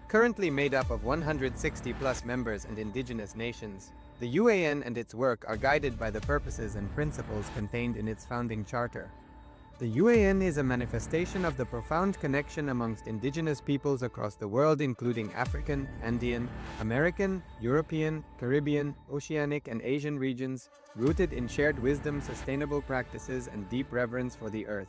Currently made up of 160 plus members and indigenous nations, the UAN and its work are guided by the purposes and principles contained in its founding charter. The UAN is a manifestation of the profound connection amongst indigenous peoples across the world, including African, Andean, American, European, Caribbean, Oceanic, and Asian regions, rooted in shared wisdom, sustainable practices, and deep reverence for the earth.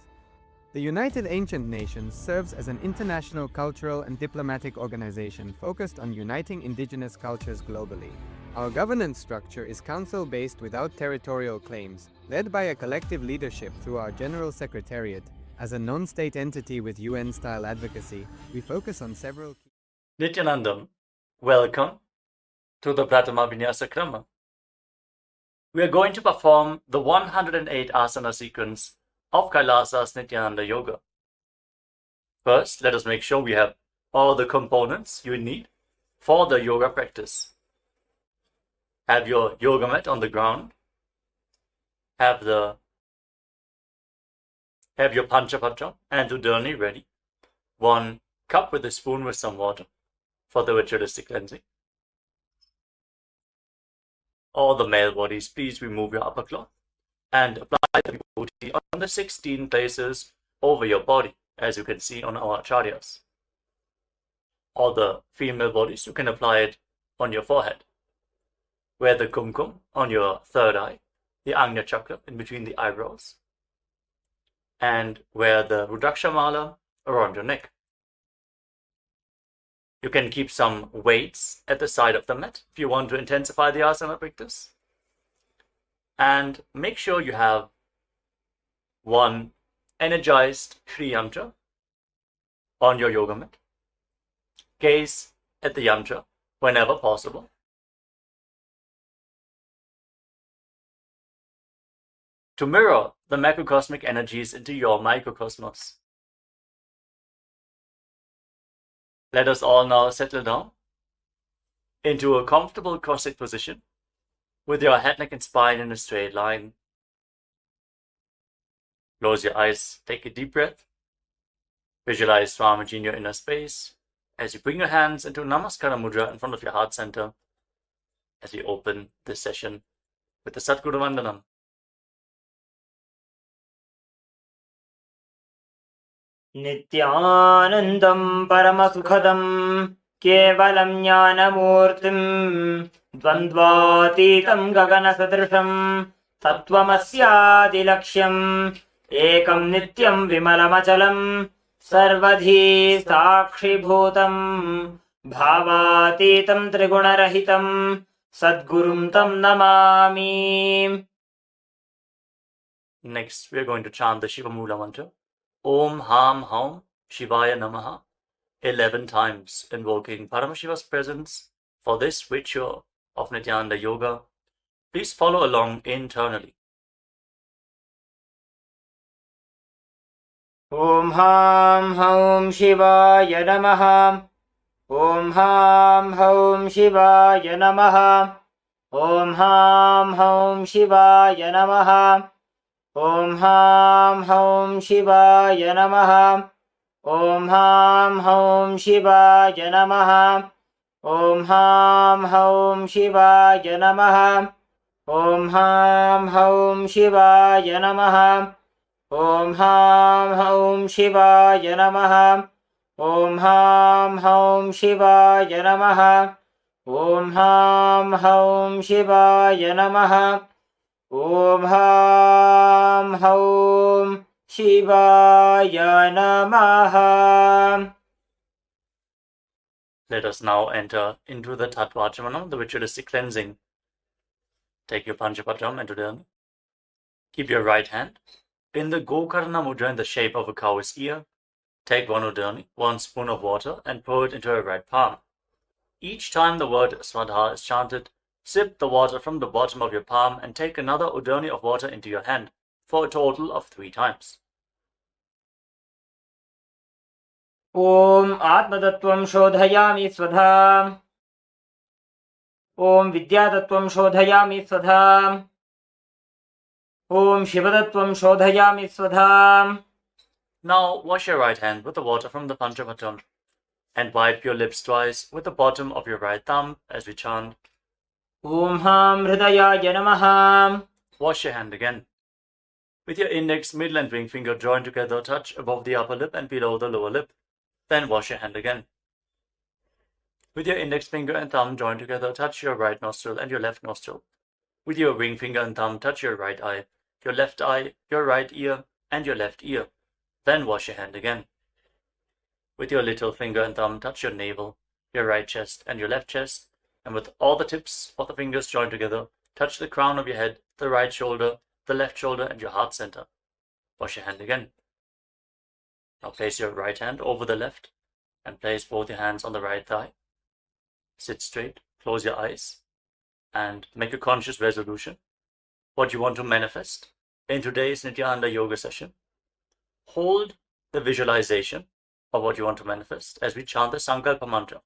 The United Ancient Nations serves as an international cultural and diplomatic organization focused on uniting indigenous cultures globally. Our governance structure is council-based without territorial claims, led by a collective leadership through our General Secretariat. As a non-state entity with UN-style advocacy, we focus on several key... Nityanandam, welcome to the Pratama Vinyasa Krama. We are going to perform the 108 asana sequence of Kailasa's Nityananda Yoga. First, let us make sure we have all the components you need for the yoga practice. Have your yoga mat on the ground. Have your Panchapatra and Udani ready. 1 cup with a spoon with some water for the ritualistic cleansing. All the male bodies, please remove your upper cloth and apply the vibhuti on the 16 places over your body, as you can see on our acharyas. All the female bodies, you can apply it on your forehead. Wear the kumkum on your third eye, the Agnya chakra in between the eyebrows, and wear the Rudraksha mala around your neck. You can keep some weights at the side of the mat if you want to intensify the asana practice. And make sure you have 1 energized Shri Yantra on your yoga mat. Gaze at the yantra whenever possible. To mirror the macrocosmic energies into your microcosmos. Let us all now settle down into a comfortable cross-legged position with your head, neck, and spine in a straight line. Close your eyes, take a deep breath. Visualize Swamiji in your inner space as you bring your hands into Namaskara Mudra in front of your heart center as we open this session with the Satguru Vandanam. Nityanandam Paramasukhadam Kevalam Jnanamurtim Dvandvatitam Gaganasadrisham Tattvamasyaadi Lakshyam Ekam Nityam Vimalamachalam Sarvadhi Sakshibhutam Bhavatitam Trigunarahitam Sadgurum Tam Namami. Next, we are going to chant the Shiva Mula mantra. Om Ham Haum Shivaya Namaha 11 times, invoking Paramashiva's presence for this ritual of Nityananda Yoga. Please follow along internally. Om Ham Haum Shivaya Namaha. Om Ham Haum Shivaya Namaha. Om Ham Haum Shivaya Namaha. Om Ham Haum Shivaya Namaha. Om Ham Haum Shivaya Namaha. Om Ham Haum Shivaya Namaha. Om Ham Haum Shivaya Namaha. Om Ham Haum Shivaya Namaha. Om Ham Haum Shivaya Namaha. Om Ham Haum Shivaya Namaha. Om Ham Haum Shivaya Namaha. Let us now enter into the Tattvachamana, the ritualistic cleansing. Take your Panchapatram and Udana. Keep your right hand in the Gokarna Mudra in the shape of a cow's ear. Take 1 Udani, 1 spoon of water, and pour it into your right palm. Each time the word Swadha is chanted, sip the water from the bottom of your palm and take another Udani of water into your hand, for a total of 3 times. Om Atmatattvam Shodhayami Swadha. Om Vidyatattvam Shodhayami Swadha. Om Shivatattvam Shodhayami Swadha. Now wash your right hand with the water from the Panchapatram and wipe your lips twice with the bottom of your right thumb as we chant. Om Ham Hridayaya Namaha. Wash your hand again. With your index, middle and ring finger joined together, touch above the upper lip and below the lower lip. Then wash your hand again. With your index finger and thumb joined together, touch your right nostril and your left nostril. With your ring finger and thumb, touch your right eye, your right ear, and your left ear. Then wash your hand again. With your little finger and thumb, touch your navel, your right chest, and your left chest. And with all the tips of the fingers joined together, touch the crown of your head, the right shoulder, the left shoulder, and your heart center. Wash your hand again. Now place your right hand over the left and place both your hands on the right thigh. Sit straight, close your eyes, and make a conscious resolution. What you want to manifest in today's Nityananda Yoga session. Hold the visualization of what you want to manifest as we chant the Sankalpa mantra.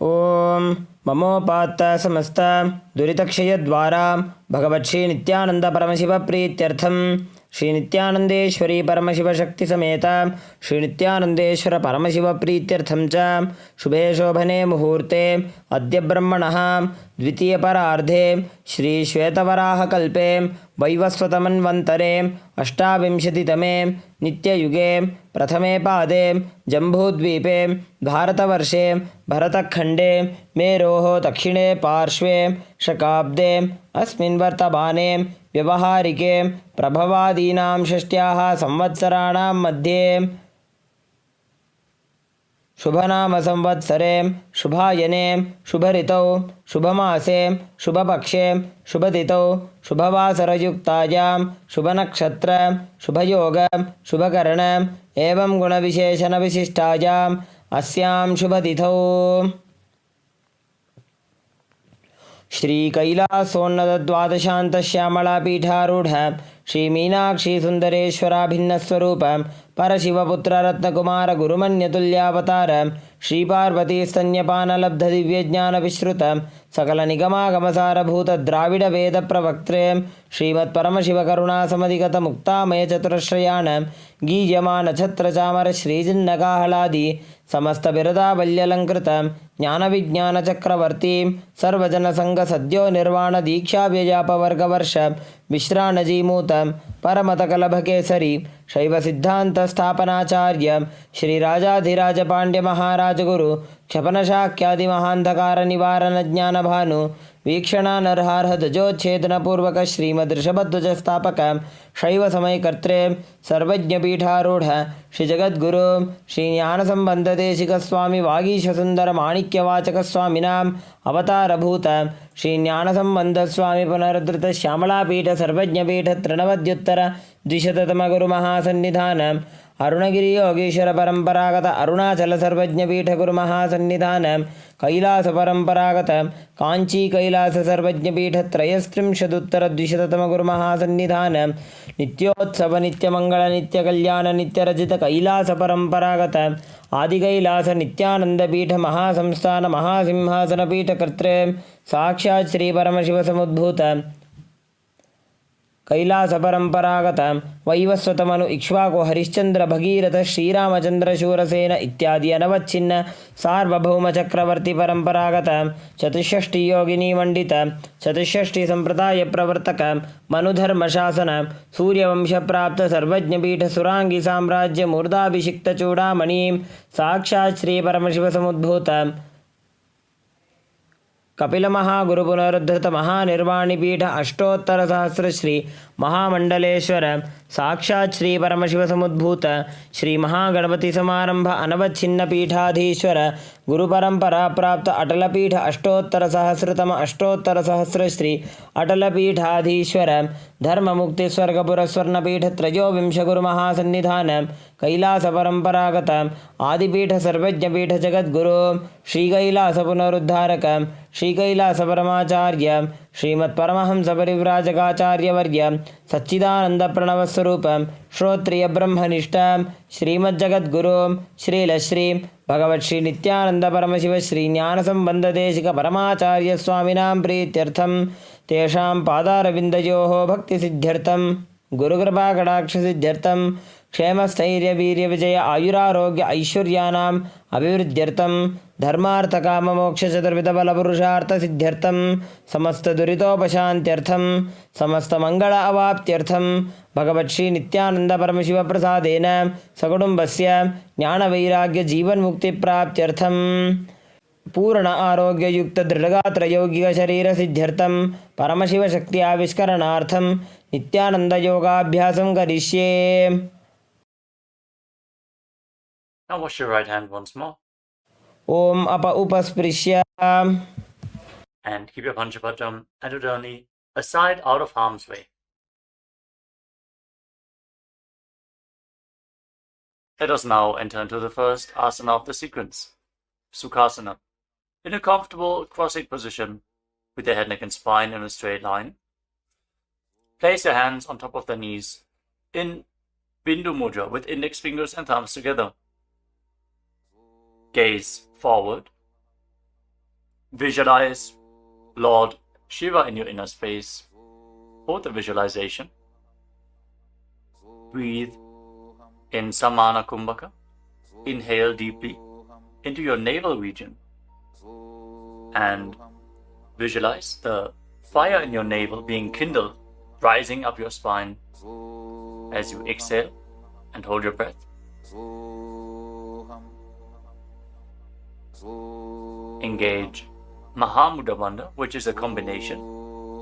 Om Mamopatta Samasta Duritakshayadvara Bhagavat Shri Nityananda Paramashiva Prityartham Shri Nityanandeshwari Paramashiva Shakti Sameta Shri Nityanandeshwara Paramashiva Prityartham Cha Shubhe Shobhane Muhurte Adya Brahmanaha Dvitiya Parardhe Shri Shvetavaraha Kalpe Vaivasvatamanvantare Ashtavimshatitame Nitya Yuge Prathame Pade Jambudvipe Bharatavarse Bharatakhande Meroho Dakshine Parshve Shakabde Asmin Vartabane Vyavaharike Prabhavadinam Shashtyaha Samvatsaranam Madhye Shubhanama Samvatsare Shubhayane Shubharitau Shubhamase Shubhapakshe Shubhatitau Shubhavasarayuktayam Shubhanakshatra Shubhayoga Shubhakaranam Evam Gunavisheshana Vishishtayam Asyam Shubhatithau Shri Kailasonnada Dvadashanta Shyamala Pitharudha Shri Meenakshi Sundareshwara Bhinnaswarupa Parashivaputra Ratnakumara Gurumanyatulyavatar Shri Parvati Stanyapana Labdha Divyajnana Vishruta Sakala Nigama Gamasara Bhuta Dravida Veda Pravaktre Srimad Paramashiva Karuna Samadhikata Mukta Maya Chaturashrayana Gijamana Chatra Chamara Shri Jinnakahaladi Samasta Virada Valyalankrita Jnana Vijnana Chakravarti Sarvajana Sangha Sadhyo Nirvana Diksha Vyajapa Varga Varsha Vishranaji Mutam Paramatakalaභakesari Shaiva Siddhanta Sthapanacharya Shri Rajadhiraja Pandya Maharaja Guru Kshapana Shakyadi Mahandhakara Nivarana Jnana Bhanu Vikshana Narharha Dajochetana Purvaka Srimad Rishabhadvaja Sthapaka Shaiva Samay Kartre Sarvajna Pitharudha Shri Jagat Guru Shri Jnana Sambandha Deshika Swami Vagisha Sundara Manikya Vachaka Swaminam Avatara Bhuta Shri Jnana Sambandha Swami Punaradhrita Shyamala Pita Sarvajna Pita Trinavadyuttara Dvishatatama Guru Mahasannidhanam Arunagiri Yogeshwara Paramparagata Arunachala Sarvajna Pita Guru Mahasannidhanam Kailasa Paramparagata Kanchi Kailasa Sarvajna Pita Trayastrimshaduttara Dvishatatama Guru Mahasannidhanam Nityotsava Nitya Mangala Nitya Kalyana Nitya Rajita Kailasa Paramparagata Adi Kailasa Nityananda Pita Mahasamsthana Mahasimhasana Pita Kartre Sakshat Shri Paramashiva Samudbhuta Kailash परंपरागत वैवस्वतमनु इक्ष्वाको हरिश्चंद्र भगीरथ श्रीरामचंद्र शूरसेन इत्यादि अनवच्छिन्न सार्वभौम चक्रवर्ती परंपरागत चतुष्षष्टि योगिनी मंडित चतुष्षष्टि संप्रदाय प्रवर्तक मनुधर्म शासन सूर्यवंश प्राप्त सर्वज्ञ पीठ सुरांगी साम्राज्य मूर्धाभिषिक्त चूड़ामणि साक्षात् श्री परमशिव समुद्भूत कपिल महागुरु पुनरुद्धृत महानिर्वाणी पीठ अष्टोत्तर सहस्र श्री महामंडलेश्वर साक्षात् श्री परमशिव समुद्भूत श्री महागणपति समारंभ अनवच्छिन्न पीठाधीश्वर गुरु परंपरा प्राप्त अटल पीठ अष्टोत्तर सहस्रतम अष्टोत्तर सहस्र श्री अटल पीठाधीश्वर धर्म मुक्ति स्वर्गपुर स्वर्ण पीठ त्रयोविंश गुरु महासन्निधान कैलास परंपरागत आदिपीठ सर्वज्ञ पीठ जगद्गुरु श्री कैलास पुनरुद्धारक श्री कैलास परमाचार्य श्रीमत् परमहंस परिव्राजकाचार्य वर्य सच्चिदानंद प्रणव स्वरूप श्रोत्रिय ब्रह्मनिष्ठ श्रीमज्जगद्गुरु श्रीलश्री भगवत् श्री नित्यानंद परमशिव श्री ज्ञान संबंध देशिक परमाचार्य स्वामिनां प्रीत्यर्थम तेषां पादारविन्दयोः भक्ति सिद्ध्यर्थम गुरुकृपा कटाक्ष सिद्ध्यर्थम क्षेम स्थैर्य वीर्य विजय आयुरारोग्य ऐश्वर्यानां अभिवृद्ध्यर्थं धर्मार्थकाममोक्षचतुर्विधबलपुरुषार्थसिद्ध्यर्थं समस्तदुरितोपशान्त्यर्थं समस्तमङ्गल अवाप्त्यर्थं भगवत्श्रीनित्यानन्दपरमशिवप्रसादेन सकुटुम्बस्य ज्ञानवैराग्यजीवन्मुक्तिप्राप्त्यर्थं पूर्ण आरोग्ययुक्तदृढगात्रयौगिकशरीरसिद्ध्यर्थं परमशिवशक्ति आविष्करणार्थं नित्यानन्दयोगाभ्यासं करिष्ये. Now wash your right hand once more. Om apa upasprishya. And keep your Panchapatam and Udani aside out of harm's way. Let us now enter into the first asana of the sequence, Sukhasana. In a comfortable cross-legged position with your head, neck and spine in a straight line. Place your hands on top of the knees in Bindu Mudra with index fingers and thumbs together. Gaze forward. Visualize Lord Shiva in your inner space. Hold the visualization. Breathe in Samana Kumbhaka. Inhale deeply into your navel region. And visualize the fire in your navel being kindled, rising up your spine as you exhale and hold your breath. Engage Mahamudra Bandha, which is a combination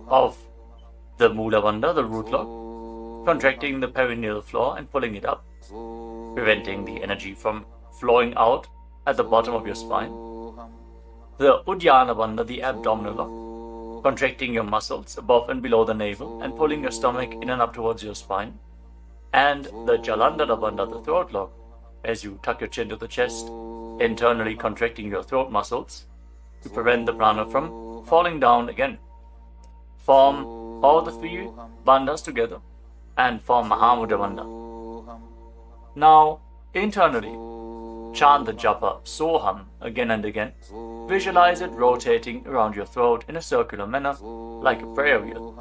of the Mula Bandha, the root lock, contracting the perineal floor and pulling it up, preventing the energy from flowing out at the bottom of your spine. The Uddiyana Bandha, the abdominal lock, contracting your muscles above and below the navel and pulling your stomach in and up towards your spine. And the Jalandhara Bandha, the throat lock, as you tuck your chin to the chest, internally contracting your throat muscles to prevent the prana from falling down again. Form all the three bandhas together and form Mahamudra Bandha. Now, internally, chant the japa Soham again and again. Visualize it rotating around your throat in a circular manner like a prayer wheel.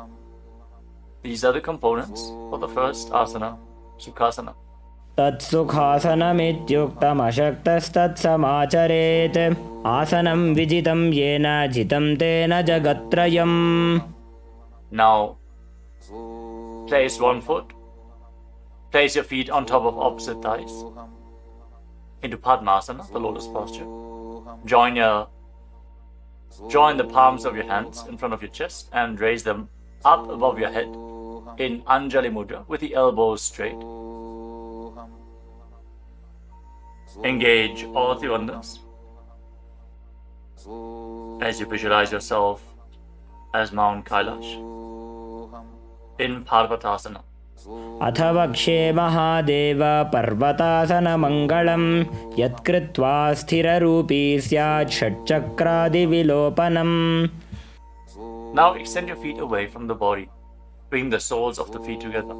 These are the components for the first asana, Sukhasana. तत्सुखासनमित्युक्तमशक्तस्तत्समाचरेत् आसनं विजितं येन जितं तेन जगत्त्रयम्. Now, place one foot. Place your feet on top of opposite thighs into Padmasana, the lotus posture. Join the palms of your hands in front of your chest and raise them up above your head in Anjali Mudra with the elbows straight. Engage all the wonders as you visualize yourself as Mount Kailash in Parvatasana. अथ वक्षे महादेव पर्वतासनमङ्गलं यत्कृत्वा स्थिररूपी स्यात् षट्चक्रादिविलोपनम्. Now extend your feet away from the body. Bring the soles of the feet together.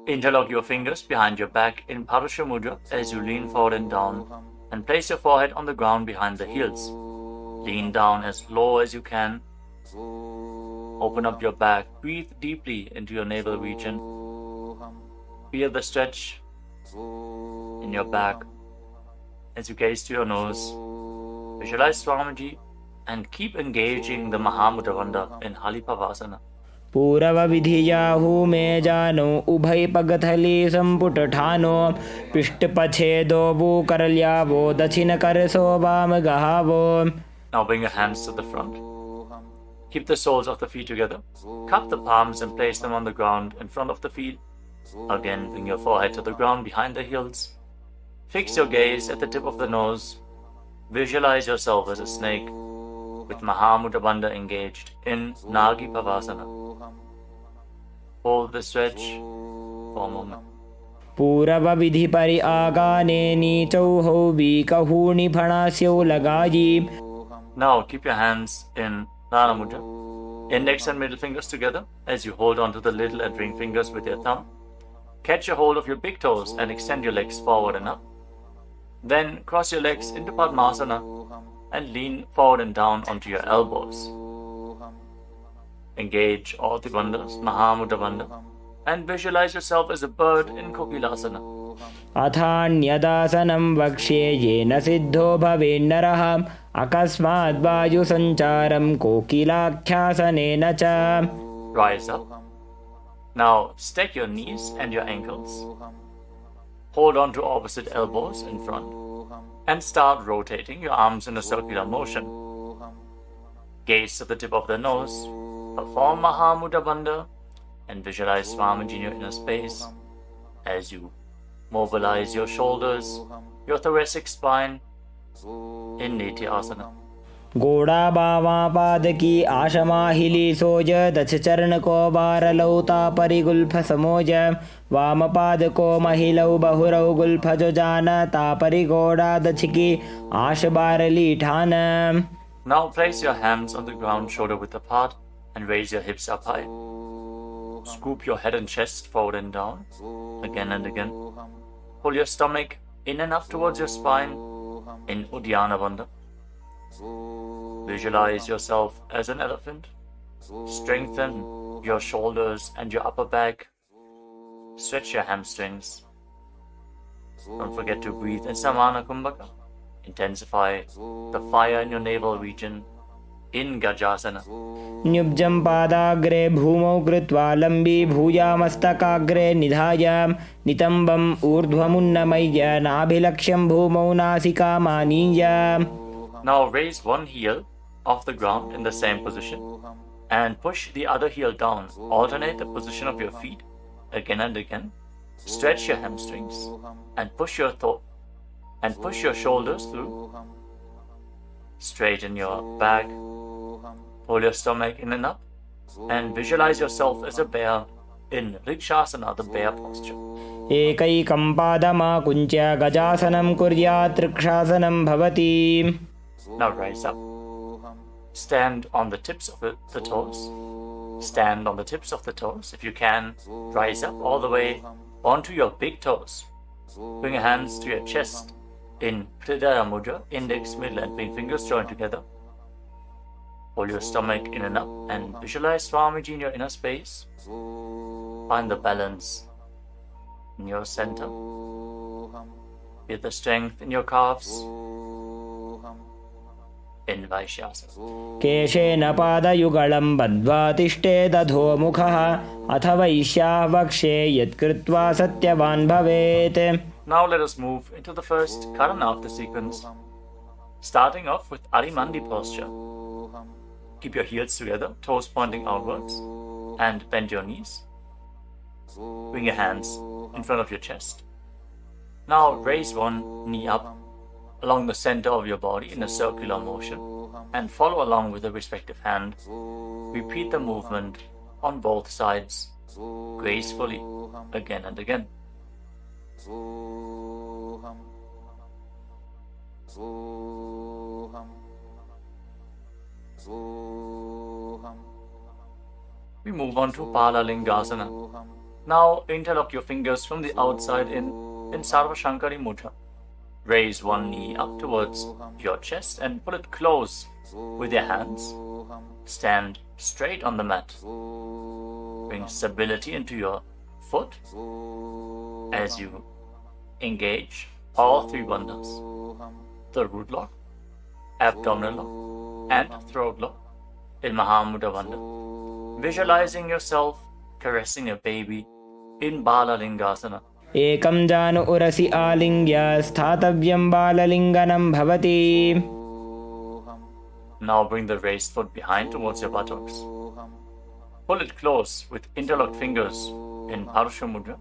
Interlock your fingers behind your back in Parasha Mudra as you lean forward and down, and place your forehead on the ground behind the heels. Lean down as low as you can. Open up your back. Breathe deeply into your navel region. Feel the stretch in your back as you gaze to your nose. Visualize Swamiji and keep engaging the Mahamudra Bandha in Halipavasana. पूरवविधियाहु मे जानो उभय पगथली संपुटठानो पृष्ठपछेदो भूकरल्यावो दक्षिणकरसो वामगहावो. Now bring your hands to the front. Keep the soles of the feet together. Cup the palms and place them on the ground in front of the feet. Again, bring your forehead to the ground behind the heels. Fix your gaze at the tip of the nose. Visualize yourself as a snake with Mahamudra Bandha engaged in Nagi Pavasana. Hold the stretch for a moment. पूरवविधि परि आगाने नीचौहौ बीकहूणि फणास्यौ लगायि. Now keep your hands in Dana Mudra. Index and middle fingers together as you hold onto the little and ring fingers with your thumb. Catch a hold of your big toes and extend your legs forward and up. Then cross your legs into Padmasana and lean forward and down onto your elbows. Engage all the bandhas, Mahamudra Bandha, and visualize yourself as a bird in Kokilasana. अथान्यदासनं वक्ष्ये येन सिद्धो भवेन्नरः अकस्मात् वायुसञ्चारं कोकिलाख्यासनेन च. Rise up. Now stack your knees and your ankles. Hold on to opposite elbows in front and start rotating your arms in a circular motion. Gaze to the tip of the nose. Perform Mahamudra Bandha and visualize Swamiji in your inner space as you mobilize your shoulders, your thoracic spine in Nityasana. गोड़ा बावा पाद की आशमाहिली सोज दछ चरण को बार लौता परिगुल्फ समोज वाम पाद को महिलौ बहुरौ Gulf जो जान तापरि गोड़ा दछ की आश बारली ठान. Now place your hands on the ground shoulder width apart and raise your hips up high. Scoop your head and chest forward and down again and again. Pull your stomach in and up towards your spine in Uddiyana Bandha. Visualize yourself as an elephant. Strengthen your shoulders and your upper back. Stretch your hamstrings. Don't forget to breathe in Samana Kumbhaka. Intensify the fire in your navel region in Gajasana. न्युब्जं पादाग्रे भूमौ कृत्वा लम्बी भूयामस्तकाग्रे निधाय नितम्बम् ऊर्ध्वमुन्नमय्य नाभिलक्ष्यं भूमौ नासिकामानीय. Now raise one heel off the ground in the same position and push the other heel down. Alternate the position of your feet again and again. Stretch your hamstrings and push your shoulders through. Straighten your back. Pull your stomach in and up and visualize yourself as a bear in Rikshasana, the bear posture. एकैकं पादमाकुञ्च्य गजासनं कुर्यात् रक्षासनं भवति. Now rise up. Stand on the tips of the toes. Stand on the tips of the toes. If you can, rise up all the way onto your big toes. Bring your hands to your chest in Hridaya Mudra, index, middle and ring fingers joined together. Pull your stomach in and up and visualize Swamiji in your inner space. Find the balance in your center. Feel the strength in your calves. In Vaishyasana. केशेन पादयुगलं बद्ध्वा तिष्ठेदधोमुखः अथ वैश्याः वक्ष्ये यत्कृत्वा सत्यवान् भवेत्. Now let us move into the first Karana of the sequence, starting off with Arimandi posture. Keep your heels together, toes pointing outwards, and bend your knees. Bring your hands in front of your chest. Now raise one knee up along the center of your body in a circular motion and follow along with the respective hand. Repeat the movement on both sides gracefully again and again. We move on to Palalingasana. Now interlock your fingers from the outside in Sarva Shankari Mudra. Raise one knee up towards your chest and pull it close with your hands. Stand straight on the mat. Bring stability into your foot as you engage all three bandhas: the root lock, abdominal lock, and throat lock in Mahamudra Bandha. Visualizing yourself caressing a baby in Balalingasana. एकं जानु उरसि आलिङ्ग्य स्थातव्यं बाललिङ्गनं भवति. Now bring the raised foot behind towards your buttocks. Pull it close with interlocked fingers in Parusha Mudra.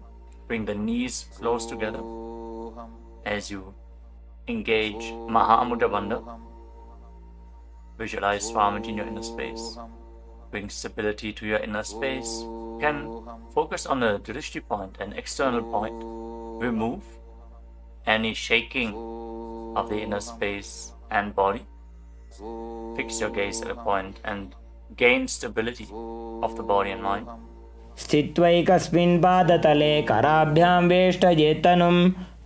Bring the knees close together as you engage Mahamudra Bandha. Visualize Swamiji in your inner space. Bring stability to your inner space. You can focus on the drishti point, an external point. Remove any shaking of the inner space and body. Fix your gaze at a point and gain stability of the body and mind. स्थित्वैकस्मिन् पादतले कराभ्यां वेष्टयेत्तनुं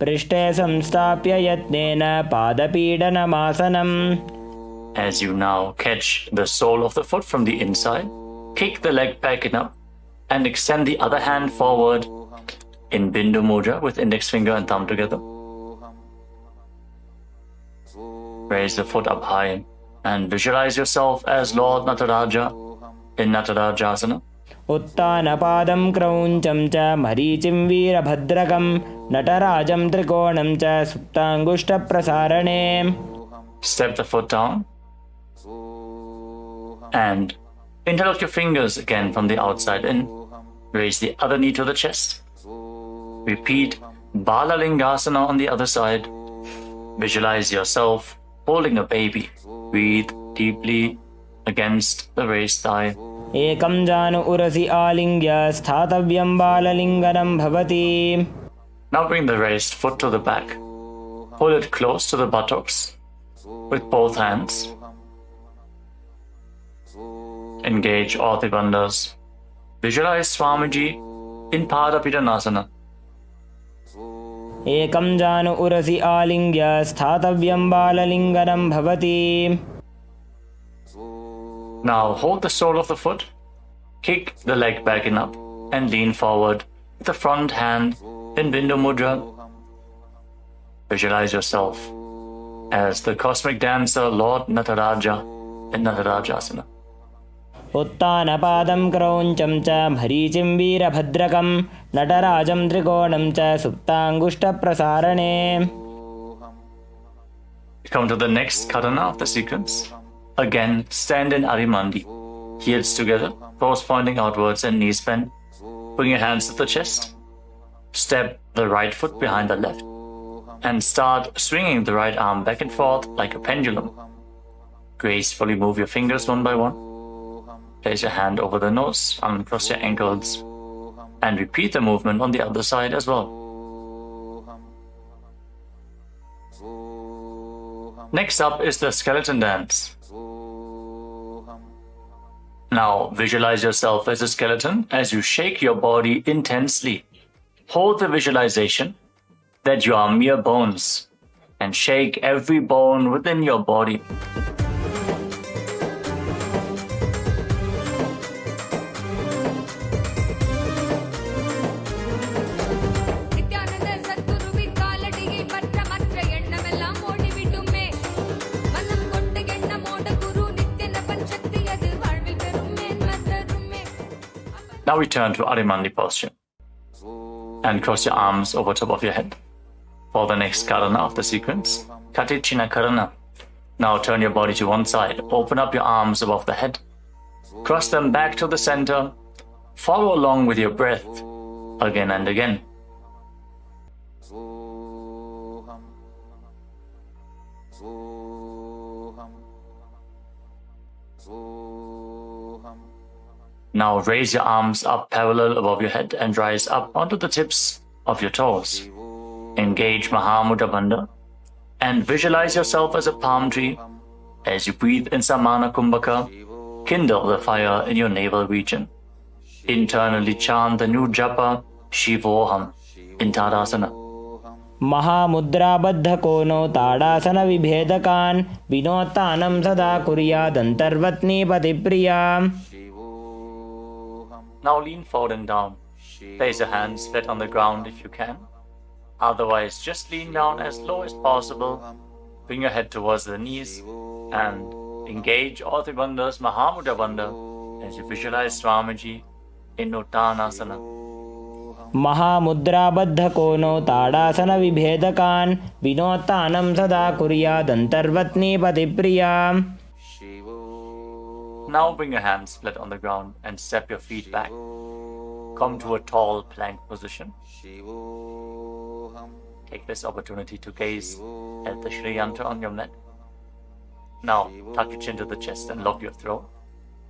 पृष्ठे संस्थाप्य यत्नेन पादपीडनमासनम्. As you now catch the sole of the foot from the inside, kick the leg back and up and extend the other hand forward in Bindu Mudra with index finger and thumb together. Raise the foot up high and visualize yourself as Lord Nataraja in Natarajasana. उत्तानपादं क्रौञ्चं च मरीचिं वीरभद्रकं नटराजं त्रिकोणं च सुप्ताङ्गुष्ठप्रसारणे. Step the foot down and interlock your fingers again from the outside in. Raise the other knee to the chest. Repeat Balalingasana on the other side. Visualize yourself holding a baby. Breathe deeply against the raised thigh. एकं जानु उरसि आलिङ्ग्य स्थातव्यं बाललिङ्गनं भवति. Now bring the raised foot to the back. Pull it close to the buttocks with both hands. Engage all the bandhas. Visualize Swamiji in Padapidanasana. एकं जानु उरसि आलिङ्ग्य स्थातव्यं बाललिङ्गनं भवति. Now hold the sole of the foot, kick the leg back and up, and lean forward with the front hand in Bindu Mudra. Visualize yourself as the cosmic dancer Lord Nataraja in Natarajasana. उत्तानपादं क्रौञ्चं च मरीचिं वीरभद्रकं नटराजं त्रिकोणं च सुप्ताङ्गुष्ठप्रसारणे. Come to the next karana of the sequence. Again, stand in Arimandi. Heels together, toes pointing outwards and knees bent. Bring your hands to the chest. Step the right foot behind the left. And start swinging the right arm back and forth like a pendulum. Gracefully move your fingers one by one. Place your hand over the nose, uncross your ankles. And repeat the movement on the other side as well. Next up is the skeleton dance. Now visualize yourself as a skeleton as you shake your body intensely. Hold the visualization that you are mere bones and shake every bone within your body. Now return to Arimandi posture and cross your arms over top of your head. For the next karana of the sequence, Katichina Karana. Now turn your body to one side, open up your arms above the head, cross them back to the center, follow along with your breath again and again. Now raise your arms up parallel above your head and rise up onto the tips of your toes. Engage Mahamudra Bandha and visualize yourself as a palm tree. As you breathe in Samana Kumbhaka, kindle the fire in your navel region. Internally chant the new japa Shivoham in Tadasana. महामुद्राबद्धकोनो ताडासनविभेदकान् विनोत्तानं सदा कुर्यादन्तर्वत्नीपतिप्रिया. Now lean forward and down. Place your hands flat on the ground if you can. Otherwise, just lean down as low as possible. Bring your head towards the knees and engage all the bandhas Mahamudra Bandha as you visualize Swamiji in Uttanasana. महामुद्राबद्धकोनो ताडासनविभेदकान् विनोत्तानं सदा कुर्यादन्तर्वत्नीपतिप्रिया. Now bring your hands flat on the ground and step your feet back. Come to a tall plank position. Take this opportunity to gaze at the Shri Yantra on your mat. Now tuck your chin to the chest and lock your throat.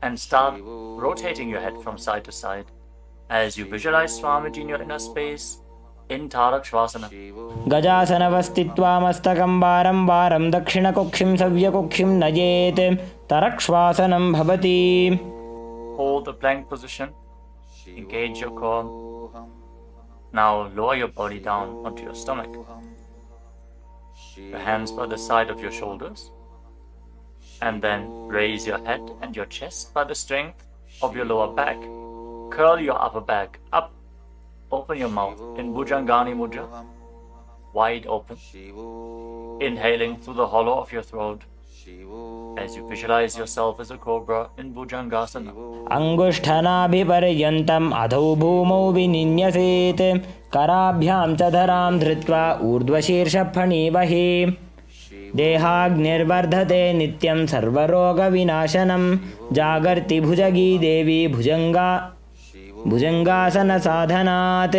And start rotating your head from side to side as you visualize Swamiji in your inner space in Tarakshvasana. गजासनवस्थित्वा मस्तकं वारं वारं दक्षिणकुक्षिं सव्यकुक्षिं नयेत् तरक्ष्वासनं भवति. Hold the plank position. Engage your core. Now lower your body down onto your stomach. Your hands by the side of your shoulders. And then raise your head and your chest by the strength of your lower back. Curl your upper back up open your mouth in Bhujangani Mudra, wide open, inhaling through the hollow of your throat as you visualize yourself as a cobra in Bhujangasana. अङ्गुष्ठनाभिपर्यन्तम् अधौ भूमौ विनिन्यसेत् कराभ्यां च धरां धृत्वा ऊर्ध्वशीर्षफणीवहि देहाग्निर्वर्धते नित्यं सर्वरोगविनाशनं जागर्ति भुजगी देवी भुजङ्गासनसाधनात्.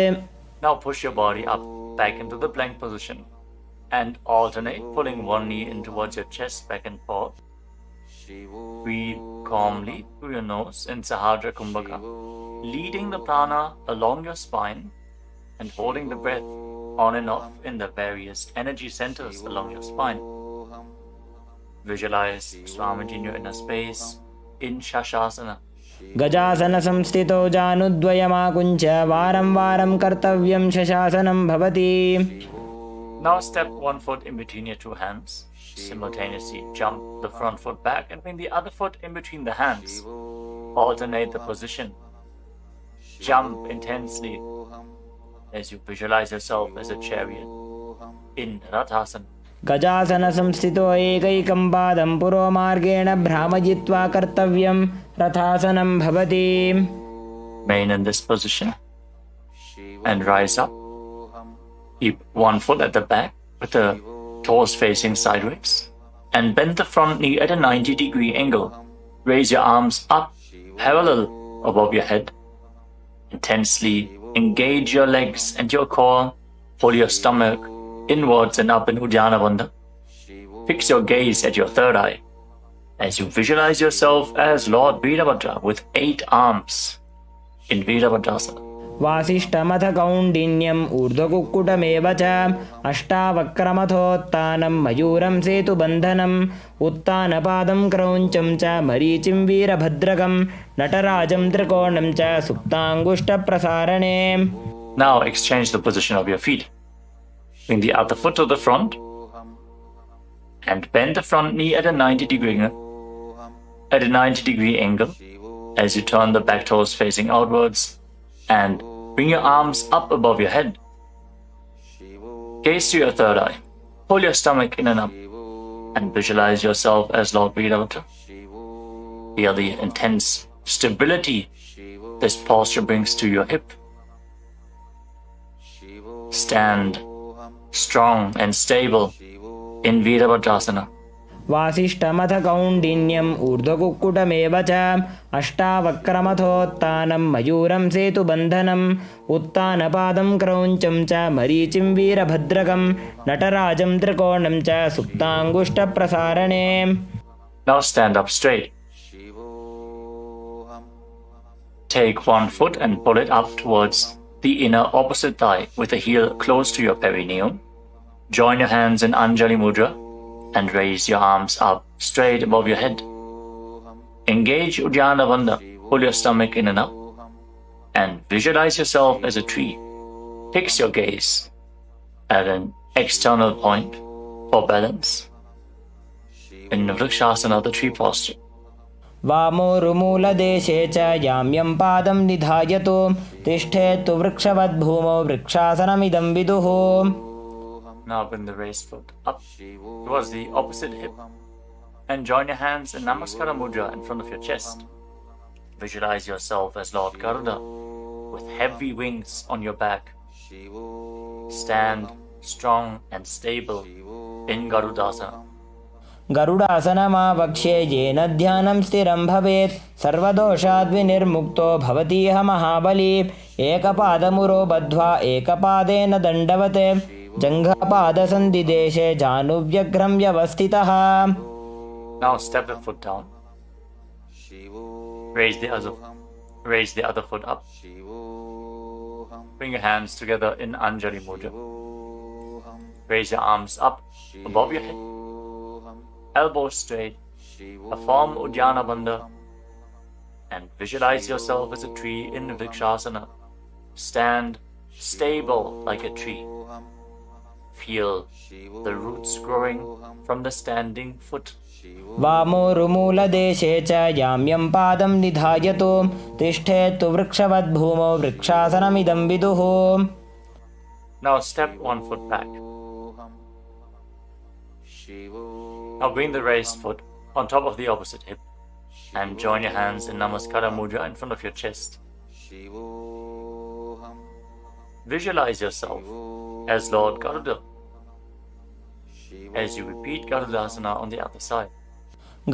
Now push your body up back into the plank position and alternate pulling one knee in towards your chest back and forth. Breathe calmly through your nose in Sahadra Kumbhaka, leading the prana along your spine and holding the breath on and off in the various energy centers along your spine. Visualize Swamiji in your inner space in Shashasana. गजासन संस्थितो जानुद्वयमाकुञ्च वारं वारं कर्तव्यं शशासनं भवति. Now step one foot in between your two hands. Simultaneously jump the front foot back and bring the other foot in between the hands. Alternate the position. Jump intensely as you visualize yourself as a chariot in Rathasana. गजासन संस्थितो एकैकं पादं पुरोमार्गेण भ्रामयित्वा कर्तव्यं रथासनं भवति. Remain in this position and rise up. Keep one foot at the back with the toes facing sideways and bend the front knee at a 90-degree angle. Raise your arms up parallel above your head. Intensely engage your legs and your core. Pull your stomach inwards and up in Uddiyana Bandha. Fix your gaze at your third eye as you visualize yourself as Lord Veerabhadra with 8 arms in Veerabhadrasana. वासिष्ठमथ कौण्डिन्यम् ऊर्ध्वकुक्कुटमेव च अष्टावक्रमथोत्तानं मयूरं सेतुबन्धनम् उत्तानपादं क्रौञ्चं च मरीचिं वीरभद्रकं नटराजं त्रिकोणं च सुप्ताङ्गुष्ठप्रसारणे. Now exchange the position of your feet. Bring the other foot to the front and bend the front knee at a 90-degree angle as you turn the back toes facing outwards and bring your arms up above your head. Gaze to your third eye. Pull your stomach in and up and visualize yourself as Lord Veerabhadra. Feel the intense stability this posture brings to your hip. Stand strong and stable in Veerabhadrasana. वासिष्ठमथ कौण्डिन्यम् ऊर्ध्वकुक्कुटमेव च अष्टावक्रमथोत्तानं मयूरं सेतुबन्धनम् उत्तानपादं क्रौञ्चं च मरीचिं वीरभद्रकं नटराजं त्रिकोणं च सुप्ताङ्गुष्ठप्रसारणे. Now stand up straight. Take one foot and pull it up towards the inner opposite thigh with the heel close to your perineum. Join your hands in Anjali Mudra and raise your arms up straight above your head. Engage Uddiyana Bandha. Pull your stomach in and up and visualize yourself as a tree. Fix your gaze at an external point for balance in Vrikshasana, the tree posture. वामोरुमूलदेशे च याम्यं पादं निधायतु तिष्ठेत्तु वृक्षवद्भूमौ वृक्षासनमिदं विदुः. Now bring the raised foot up towards the opposite hip and join your hands in Namaskara Mudra in front of your chest. Visualize yourself as Lord Garuda with heavy wings on your back. Stand strong and stable in Garudasana. गरुडासनमावक्ष्ये येन ध्यानं स्थिरं भवेत् सर्वदोषाद्विनिर्मुक्तो भवतीह महाबली. एकपादमुरो बद्ध्वा एकपादेन दण्डवत् जङ्घपादसन्धिदेशे जानुव्यग्रं व्यवस्थितः. Now step the foot down. Raise the other foot up. Bring your hands together in Anjali Mudra. Raise your arms up above your head. Elbows straight. Perform Uddiyana Bandha. And visualize yourself as a tree in Vrikshasana. Stand stable like a tree. Feel the roots growing from the standing foot. वामोरुमूलदेशे च यां यं पादं निधायतु तिष्ठेत्तु वृक्षवद्भूमौ वृक्षासनमिदं विदुः. Now step 1 foot back. Now bring the raised foot on top of the opposite hip and join your hands in Namaskara Mudra in front of your chest. Visualize yourself as Lord Garuda as you repeat Garudasana on the other side.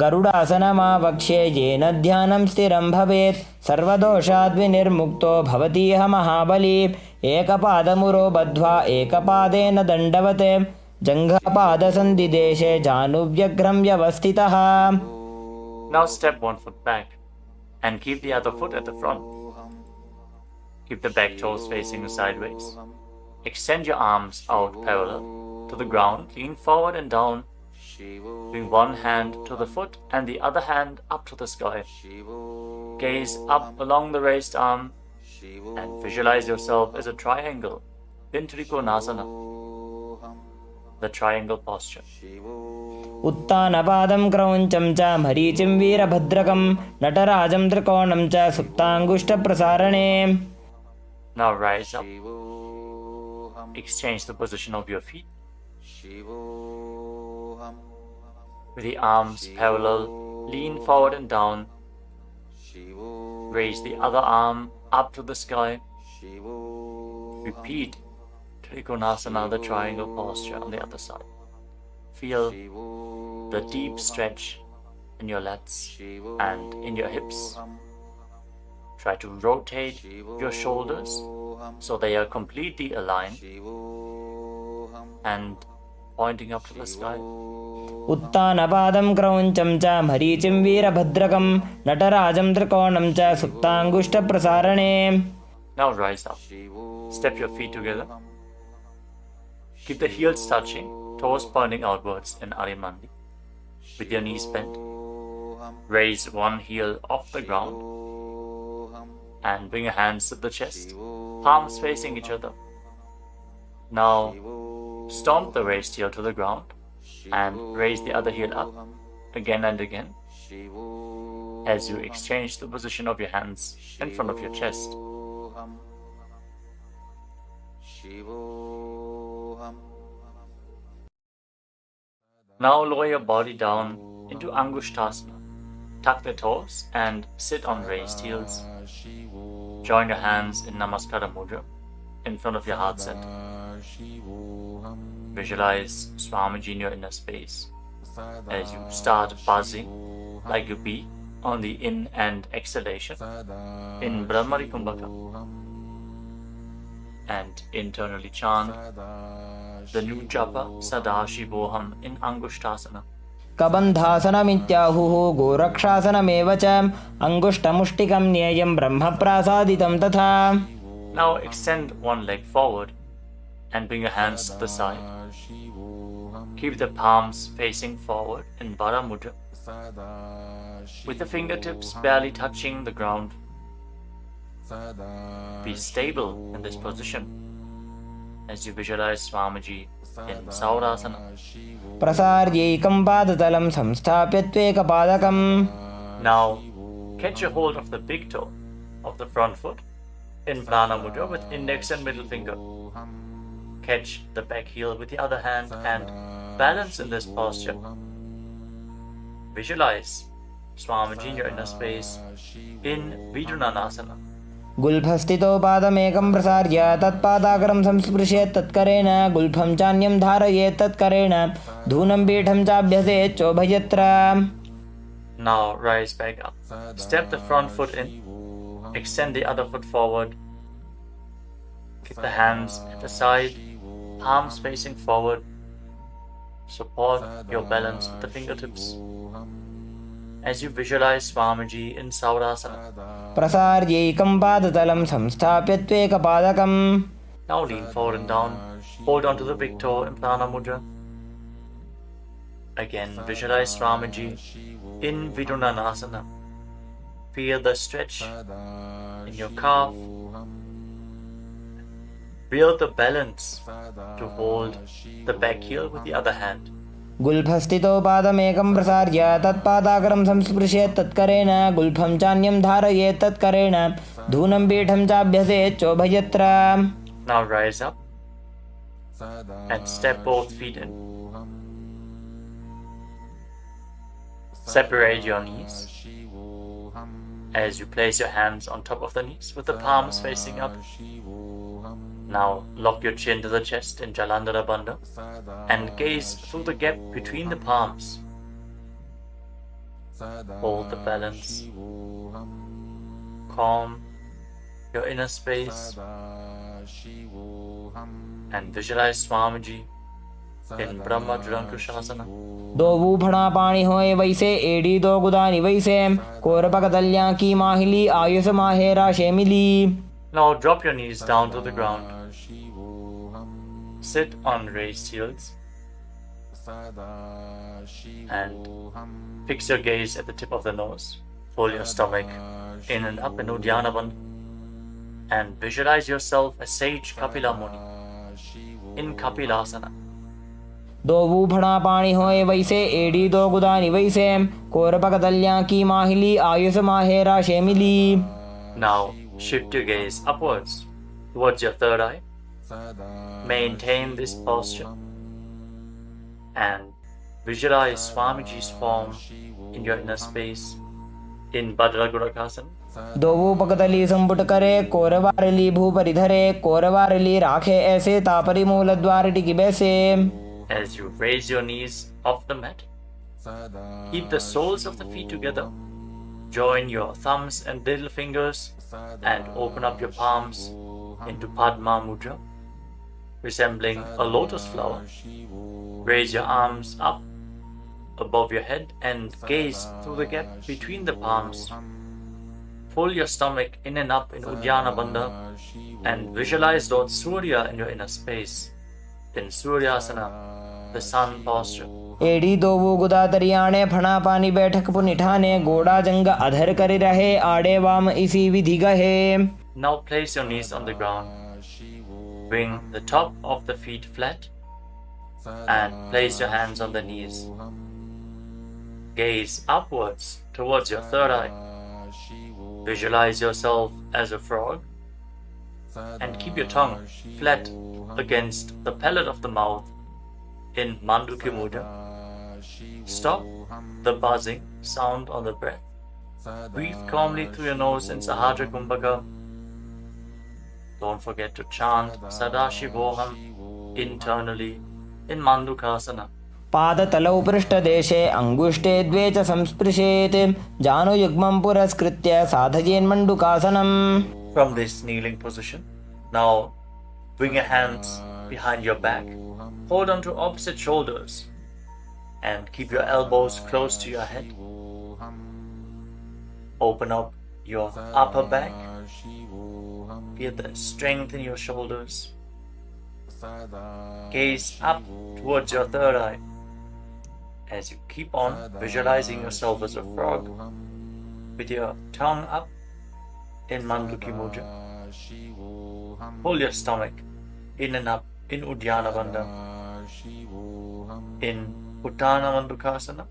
गरुडासनमावक्ष्ये येन ध्यानं स्थिरं भवेत् सर्वदोषाद्विनिर्मुक्तो भवतीह महाबली. एकपादमुरो बद्ध्वा एकपादेन दण्डवत् जङ्घपादसन्धिदेशे जानुव्यग्रं व्यवस्थितः. Now step 1 foot back and keep the other foot at the front. Keep the back toes facing sideways. Extend your arms out parallel to the ground, lean forward and down. Bring one hand to the foot and the other hand up to the sky. Gaze up along the raised arm and visualize yourself as a triangle in Trikonasana, the triangle posture. उत्तानपादं क्रौञ्चं च मरीचिं वीरभद्रकं नटराजं त्रिकोणं च सुप्ताङ्गुष्ठप्रसारणे. Now rise up. Exchange the position of your feet. With the arms parallel, lean forward and down. Raise the other arm up to the sky. Repeat Trikonasana, the triangle posture on the other side. Feel the deep stretch in your lats and in your hips. Try to rotate your shoulders so they are completely aligned and pointing up to the sky. उत्तानपादं क्रौञ्चं च मरीचिं वीरभद्रकं नटराजं त्रिकोणं च सुप्ताङ्गुष्ठप्रसारणे. Now rise up. Step your feet together. Keep the heels touching, toes pointing outwards in Arimandi, with your knees bent. Raise one heel off the ground and bring your hands to the chest, palms facing each other. Now stomp the raised heel to the ground and raise the other heel up again and again as you exchange the position of your hands in front of your chest. Now lower your body down into Angushtasana. Tuck the toes and sit on raised heels. Join your hands in Namaskara Mudra in front of your heart center. Visualize Swamiji in your inner space as you start buzzing like a bee on the in and exhalation in Brahmari Kumbhaka, and internally chant the new japa Sadashivoham in Angushtasana. कबन्धासनमित्याहुः गोरक्षासनमेव च अङ्गुष्ठमुष्टिकं न्येयं ब्रह्मप्रासादितं तथा. Now extend one leg forward and bring your hands to the side. Keep the palms facing forward in Vara Mudra, with the fingertips barely touching the ground. Be stable in this position as you visualize Swamiji in Saurasana. प्रसार्यैकं पादतलं संस्थाप्य त्वेकपादकं. Now catch a hold of the big toe of the front foot in Prana Mudra with index and middle finger. Catch the back heel with the other hand and balance in this posture. Visualize Swamiji in your inner space in Vidunanasana. गुल्फस्थितो पादमेकं प्रसार्य तत्पादाग्रं संस्पृशेत् तत्करेण गुल्फं चान्यं धारयेत् तत्करेण धूनं पीठं चाभ्यसेत् चोभयत्र. Now rise back up. Step the front foot in. Extend the other foot forward. Keep the hands at the side, palms facing forward. Support your balance with the fingertips as you visualize Swamiji in Saurasana. प्रसार्यैकं पादतलं संस्थाप्य त्वेकपादकं. Now lean forward and down. Hold on to the big toe in Prana Mudra. Again, visualize Swamiji in Vidunanasana. Feel the stretch in your calf. Feel the balance to hold the back heel with the other hand. गुल्फस्थितो पादमेकं प्रसार्य तत्पादाग्रं संस्पृशेत् तत्करेण गुल्फं चान्यं धारयेत् तत्करेण धूनं पीठं चाभ्यसेत् चोभयत्र. Now rise up and step both feet in. Separate your knees as you place your hands on top of the knees with the palms facing up. Now lock your chin to the chest in Jalandhara Bandha and gaze through the gap between the palms. Hold the balance. Calm your inner space and visualize Swamiji in Brahma Jurankushasana. दो बूफड़ा पानी होए वैसे एड़ी दो गुदानी वैसे कोरपक दलियां की माहिली Ayush माहेरा शेमिली. Now drop your knees down to the ground. Sit on raised heels and fix your gaze at the tip of the nose. Pull your stomach in and up in Uddiyana Bandha and visualize yourself as Sage Kapila Muni in Kapilasana. दो बूफड़ा पानी होए वैसे एड़ी दो गुदानी वैसे कोरपक दलियां की माहिली Ayush माहेरा शेमिली. Now shift your gaze upwards towards your third eye. Maintain this posture and visualize Swamiji's form in your inner space in Bhadragurakasana. दो पकदली संपुट करे कोरवारली भूपरि धरे कोरवारली राखे ऐसे तापरी मूल द्वार टिकी बैसे. As you raise your knees off the mat, keep the soles of the feet together. Join your thumbs and little fingers and open up your palms into Padma Mudra, resembling a lotus flower. Raise your arms up above your head and gaze through the gap between the palms. Pull your stomach in and up in Uddiyana Bandha and visualize Lord Surya in your inner space in Suryasana, the sun posture. एड़ी दो वो गुदा तरियाणे फणा पानी बैठक पुनिठाने गोड़ा जंग अधर कर रहे आड़े वाम इसी विधि गहे. Now place your knees on the ground. Bring the top of the feet flat and place your hands on the knees. Gaze upwards towards your third eye. Visualize yourself as a frog and keep your tongue flat against the palate of the mouth in Manduki Mudra. Stop the buzzing sound on the breath. Breathe calmly through your nose in Sahadra Kumbhaka. Don't forget to chant Sadashivoham internally in Mandukasana. पादतलौ पृष्ठदेशे अंगुष्टे द्वे च संस्पृशेत् जानुयुग्मं पुरस्कृत्य साधयेन्मण्डुकासनम्. From this kneeling position, now bring your hands behind your back. Hold on to opposite shoulders and keep your elbows close to your head. Open up your upper back. Feel the strength in your shoulders. Gaze up towards your third eye as you keep on visualizing yourself as a frog with your tongue up in Manduki Mudra. Pull your stomach in and up in Uddiyana Bandha in Uttana Mandukasana.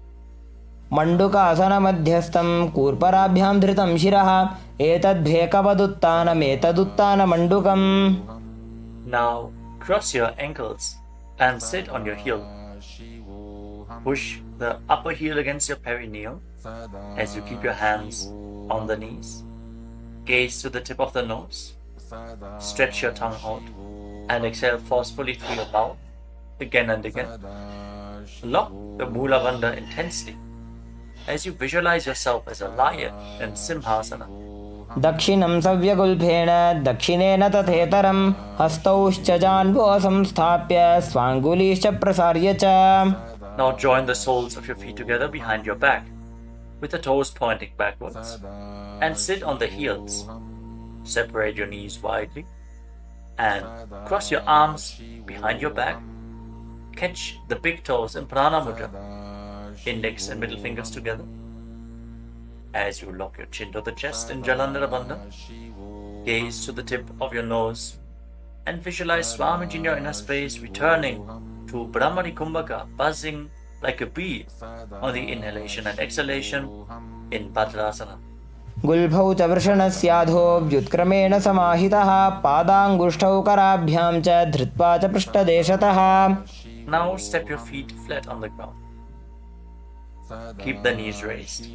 मंडुकासन मध्यस्थं कूर्पराभ्यां धृतं शिरः एतद्भेकवदुत्तानमेतदुत्तान मंडुकम्. Now cross your ankles and sit on your heel. Push the upper heel against your perineum as you keep your hands on the knees. Gaze to the tip of the nose. Stretch your tongue out and exhale forcefully through your mouth again and again. Lock the Mula Bandha intensely as you visualize yourself as a lion in Simhasana. दक्षिणं सव्यगुल्फेण दक्षिणेन तथेतरं हस्तौश्च जान्वो संस्थाप्य स्वाङ्गुलीश्च प्रसार्य च. Now join the soles of your feet together behind your back with the toes pointing backwards and sit on the heels. Separate your knees widely and cross your arms behind your back. Catch the big toes in Prana Mudra, index and middle fingers together. As you lock your chin to the chest in Jalandhara Bandha, gaze to the tip of your nose and visualize Swamiji in your inner space returning to Brahmani Kumbhaka, buzzing like a bee on the inhalation and exhalation in Bhadrasana. गुल्भौ च वृषणस्याधो व्युत्क्रमेण समाहितः पादाङ्गुष्ठौ कराभ्यां च धृत्वा च पृष्ठदेशतः. Now step your feet flat on the ground. Keep the knees raised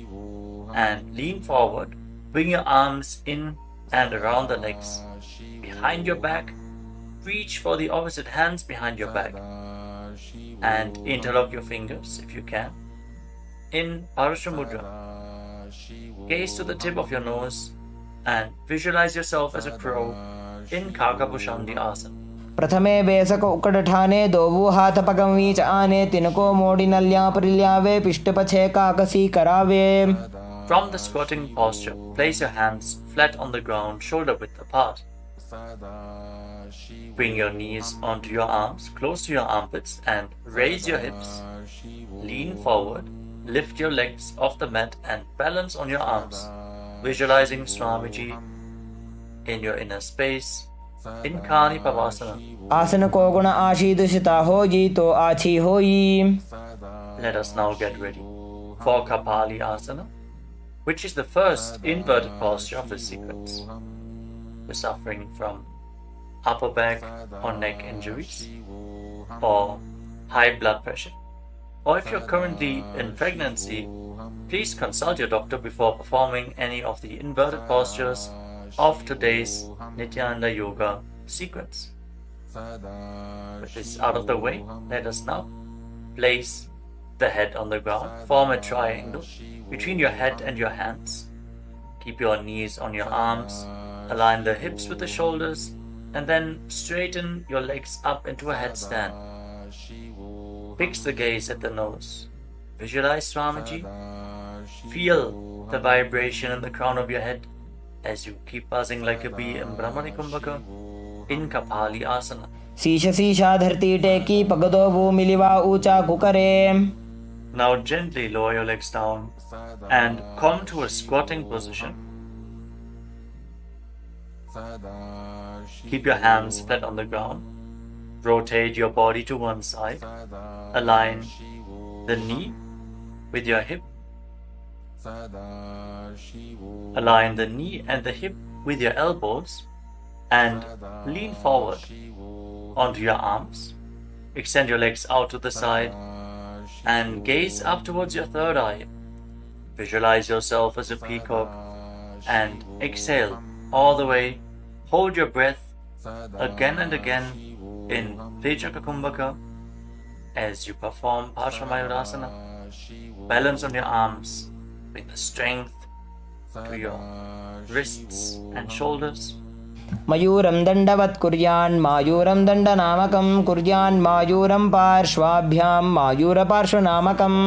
and lean forward. Bring your arms in and around the legs. Behind your back, reach for the opposite hands behind your back and interlock your fingers if you can. In Parasha Mudra, gaze to the tip of your nose and visualize yourself as a crow in Kakabhushandi Asana. प्रथमे बेसक उकडठाने दोवु हाथ पगमी च आने तिनको मोड़ी नल्या परिल्यावे पिष्टपछे काकसी करावे. From the squatting posture, place your hands flat on the ground, shoulder width apart. Bring your knees onto your arms, close to your armpits, and raise your hips. Lean forward, lift your legs off the mat and balance on your arms, visualizing Swamiji in your inner space. In Kani Pavasana. आसन को गुण आशीदुषिता होई तो आछी होई. Let us now get ready for Kapali Asana, which is the first inverted posture of this sequence. You're suffering from upper back or neck injuries or high blood pressure, or if you're currently in pregnancy, please consult your doctor before performing any of the inverted postures of today's Nityananda Yoga sequence. With this out of the way, let us now place the head on the ground, form a triangle between your head and your hands. Keep your knees on your arms, align the hips with the shoulders, and then straighten your legs up into a headstand. Fix the gaze at the nose. Visualize Swamiji. Feel the vibration in the crown of your head as you keep buzzing like a bee in Brahmani Kumbhaka in Kapali Asana. शीश शीशा धरती टेकी पगदो भूमिलिवा ऊंचा कुकरे. Now gently lower your legs down and come to a squatting position. Keep your hands flat on the ground. Rotate your body to one side. Align the knee with your hip. Align the knee and the hip with your elbows and lean forward onto your arms. Extend your legs out to the side and gaze up towards your third eye. Visualize yourself as a peacock and exhale all the way. Hold your breath again and again in Tejaka Kumbhaka as you perform Paramashivoham. Balance on your arms. Bring the strength to your wrists and shoulders. मयूरं दण्डवत् कुर्यान् मायूरं दण्डनामकं कुर्यान् मायूरं पार्श्वाभ्यां मायूरपार्श्वनामकम्.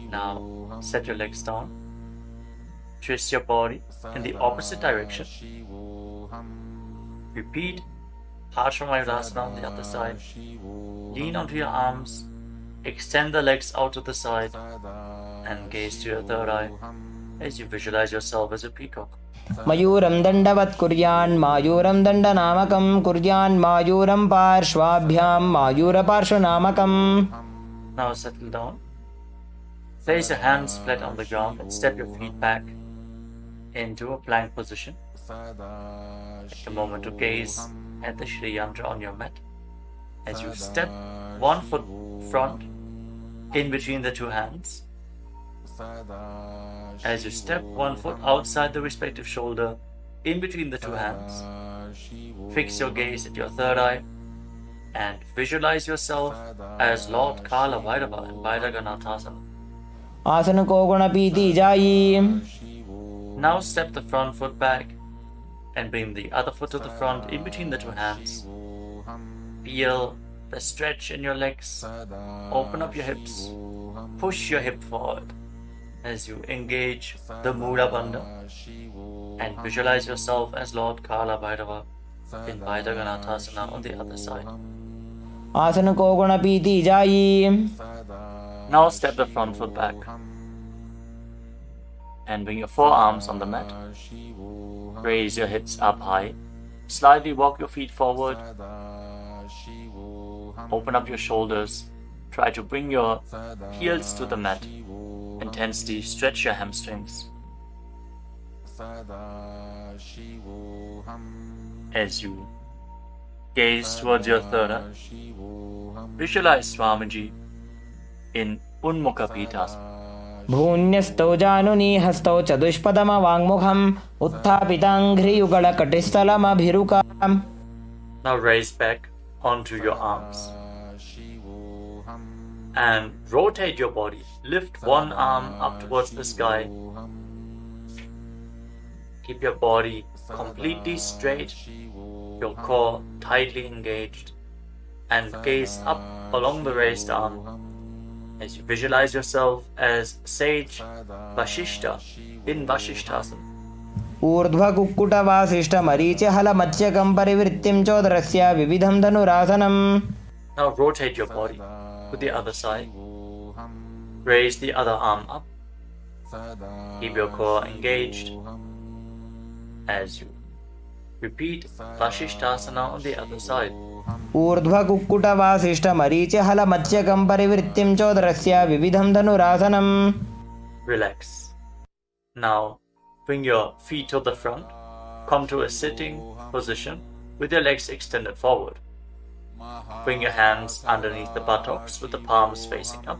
Now set your legs down. Twist your body in the opposite direction. Repeat Paramashivoham on the other side. Lean onto your arms. Extend the legs out to the side and gaze to your third eye as you visualize yourself as a peacock. मयूरं दण्डवत् कुर्यान् मायूरं दण्डनामकं कुर्यान् मायूरं पार्श्वाभ्यां मायूरपार्श्वनामकम्. Now settle down. Place your hands flat on the ground and step your feet back into a plank position. Take a moment to gaze at the Shri Yantra on your mat as you step one foot front in between the two hands. As you step one foot outside the respective shoulder in between the two hands, fix your gaze at your third eye and visualize yourself as Lord Kala Bhairava in Bhairaganathasana. आसन को गुण पीती जाई. Now step the front foot back and bring the other foot to the front in between the two hands. Feel the stretch in your legs. Open up your hips. Push your hip forward as you engage the Mula Bandha and visualize yourself as Lord Kala Bhairava in Bhairaganathasana on the other side. आसन को गुण पीती जाई. Now step the front foot back and bring your forearms on the mat. Raise your hips up high Slightly walk your feet forward. Open up your shoulders. Try to bring your heels to the mat. Intensely stretch your hamstrings. As you gaze towards your third eye, visualize Swamiji in Unmukha Pitasana. भून्यस्तौ जानुनी हस्तौ चतुष्पदमवाङ्मुखम् उत्थापिताङ्घ्रियुगलकटिस्थलमभिरुकाम्. Now raise back onto your arms and rotate your body. Lift one arm up towards the sky. Keep your body completely straight, your core tightly engaged, and gaze up along the raised arm as you visualize yourself as sage Vashishta in Vashishthasana. ऊर्ध्वकुक्कुटवासिष्ठमरीचिहलमत्स्यकं परिवृत्तिं चोदरस्य विविधं धनुरासनम्. Now rotate your body to the other side. Raise the other arm up. Keep your core engaged as you repeat Vashishthasana on the other side. ऊर्ध्वकुक्कुटवासिष्ठमरीचिहलमत्स्यकं परिवृत्तिं चोदरस्य विविधं धनुरासनम्. Relax. Now bring your feet to the front. Come to a sitting position with your legs extended forward. Bring your hands underneath the buttocks with the palms facing up.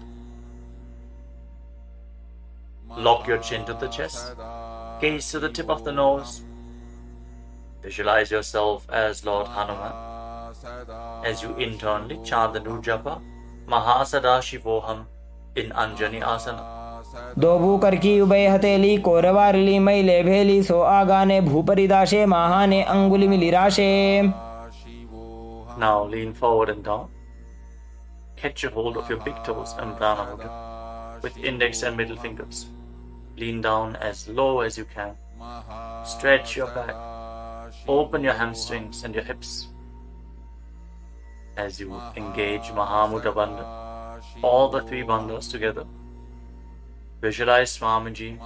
Lock your chin to the chest. Gaze to the tip of the nose. Visualize yourself as Lord Hanuman as you internally chant the Nujapa Mahasadaशिवोहम in Anjani Asana. दोबू करकी उभय हथेली कोरवारली मैले भेली सो आगाने भूपरिदाशे महाने अंगुली मिलिराशे. Now lean forward and down. Catch a hold of your big toes and Prana Mudra with index and middle fingers. Lean down as low as you can. Stretch your back. Open your hamstrings and your hips as you engage Mahamudra Bandha, all the three bandhas together. Visualize Swamiji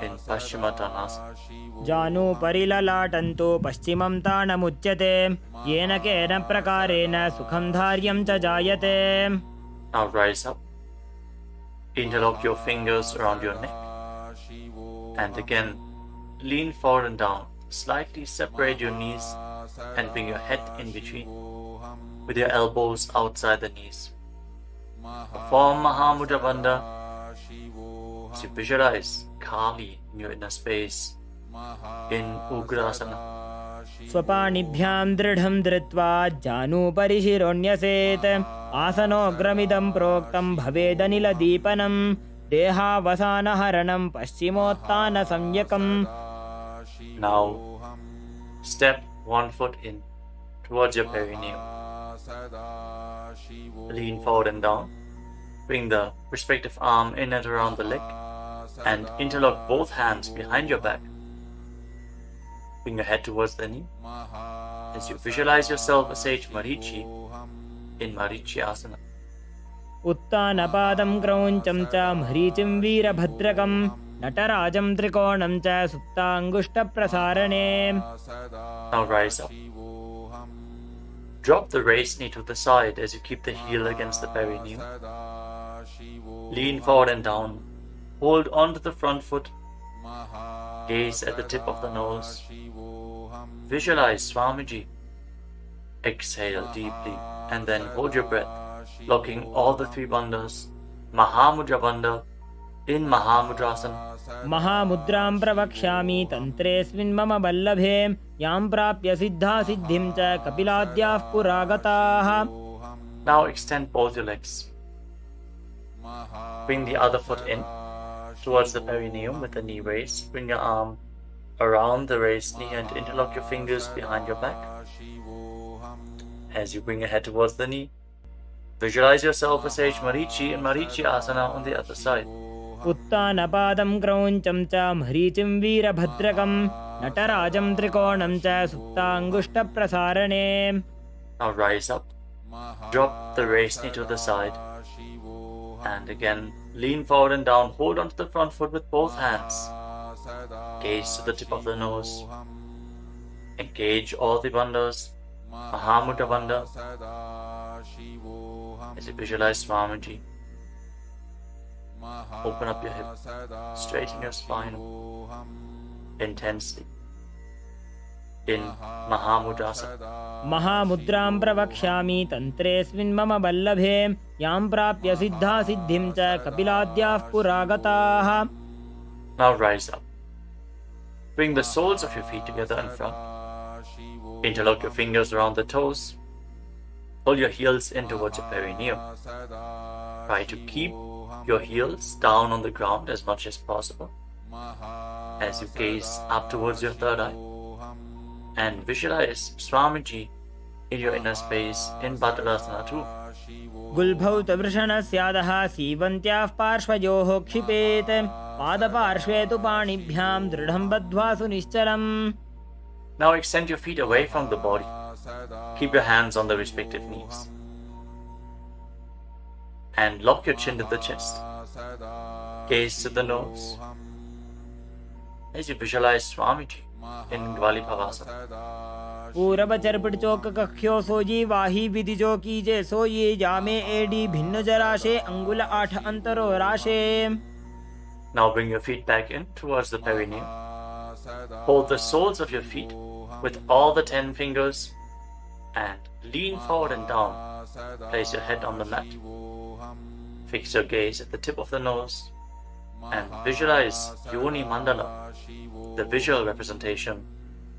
in Paschimottanasana. जानु परिललाटन्तो पश्चिमं ताणमुच्यते येन केन प्रकारेण सुखं धार्यं च जायते. Now rise up. Interlock your fingers around your neck. And again, lean forward and down. Slightly separate your knees and bring your head in between with your elbows outside the knees. Perform Mahamudra Bandha as you visualize Kali in your inner space in Ugrasana. स्वपाणिभ्यां दृढं धृत्वा जानुपरिशिरोण्यसेत् आसनोग्रमिदं प्रोक्तं भवेदनिलदीपनं देहावसानहरणं पश्चिमोत्तानसंज्ञकम्. Now step one foot in towards your perineum. Lean forward and down. Bring the respective arm in and around the leg and interlock both hands behind your back. Bring your head towards the knee as you visualize yourself as sage Marichi in Marichi Asana. उत्तानपादं क्रौञ्चं च मरीचिं वीरभद्रकं नटराजं त्रिकोणं च सुप्ताङ्गुष्ठप्रसारणे. Now rise up. Drop the raised knee to the side as you keep the heel against the perineum. Lean forward and down. Hold on to the front foot. Gaze at the tip of the nose. Visualize Swamiji. Exhale deeply and then hold your breath, locking all the three bandhas. Mahamudra Bandha in Mahamudrasana. महामुद्रां प्रवक्ष्यामि तन्त्रेऽस्मिन् मम वल्लभे यां प्राप्य सिद्धा सिद्धिं च कपिलाद्याः पुरागताः. Now extend both your legs. Bring the other foot in towards the perineum with the knee raised. Bring your arm around the raised knee and interlock your fingers behind your back. As you bring your head towards the knee, visualize yourself as sage Marichi in Marichi Asana on the other side. उत्तानपादं क्रौञ्चं च मरीचिं वीरभद्रकं नटराजं त्रिकोणं च सुप्ताङ्गुष्ठप्रसारणे. Now rise up. Drop the raised knee to the side. And again, lean forward and down. Hold onto the front foot with both hands. Gaze to the tip of the nose. Engage all the bandhas, Mahamudra bandha, as you visualize Swamiji. Open up your hip, straighten your spine intensely in Mahamudrasana. महामुद्रां प्रवक्ष्यामि तन्त्रेऽस्मिन् मम वल्लभे यां प्राप्य सिद्धा सिद्धिं च कपिलाद्याः पुरागताः. Now rise up. Bring the soles of your feet together in front. Interlock your fingers around the toes. Pull your heels in towards your perineum. Try to keep your heels down on the ground as much as possible as you gaze up towards your third eye. And visualize Swamiji in your inner space in Bhadrasana too. गुल्भौ तवृषणस्यादः सीवन्त्याः पार्श्वयोः क्षिपेत् पादपार्श्वे तु पाणिभ्यां दृढं बद्ध्वा सुनिश्चलम्. Now extend your feet away from the body. Keep your hands on the respective knees. And lock your chin to the chest. Gaze to the nose. As you visualize Swamiji in Gvalipavasana. पूरब चरपट चौक कख्यो सोजी वाही विधि जो कीजे सो ये जामे AD भिन्न जराशे अंगुल 8 अंतरो राशे. Now bring your feet back in towards the perineum. Hold the soles of your feet with all the 10 fingers and lean forward and down. Place your head on the mat. Fix your gaze at the tip of the nose and visualize Yoni Mandala, the visual representation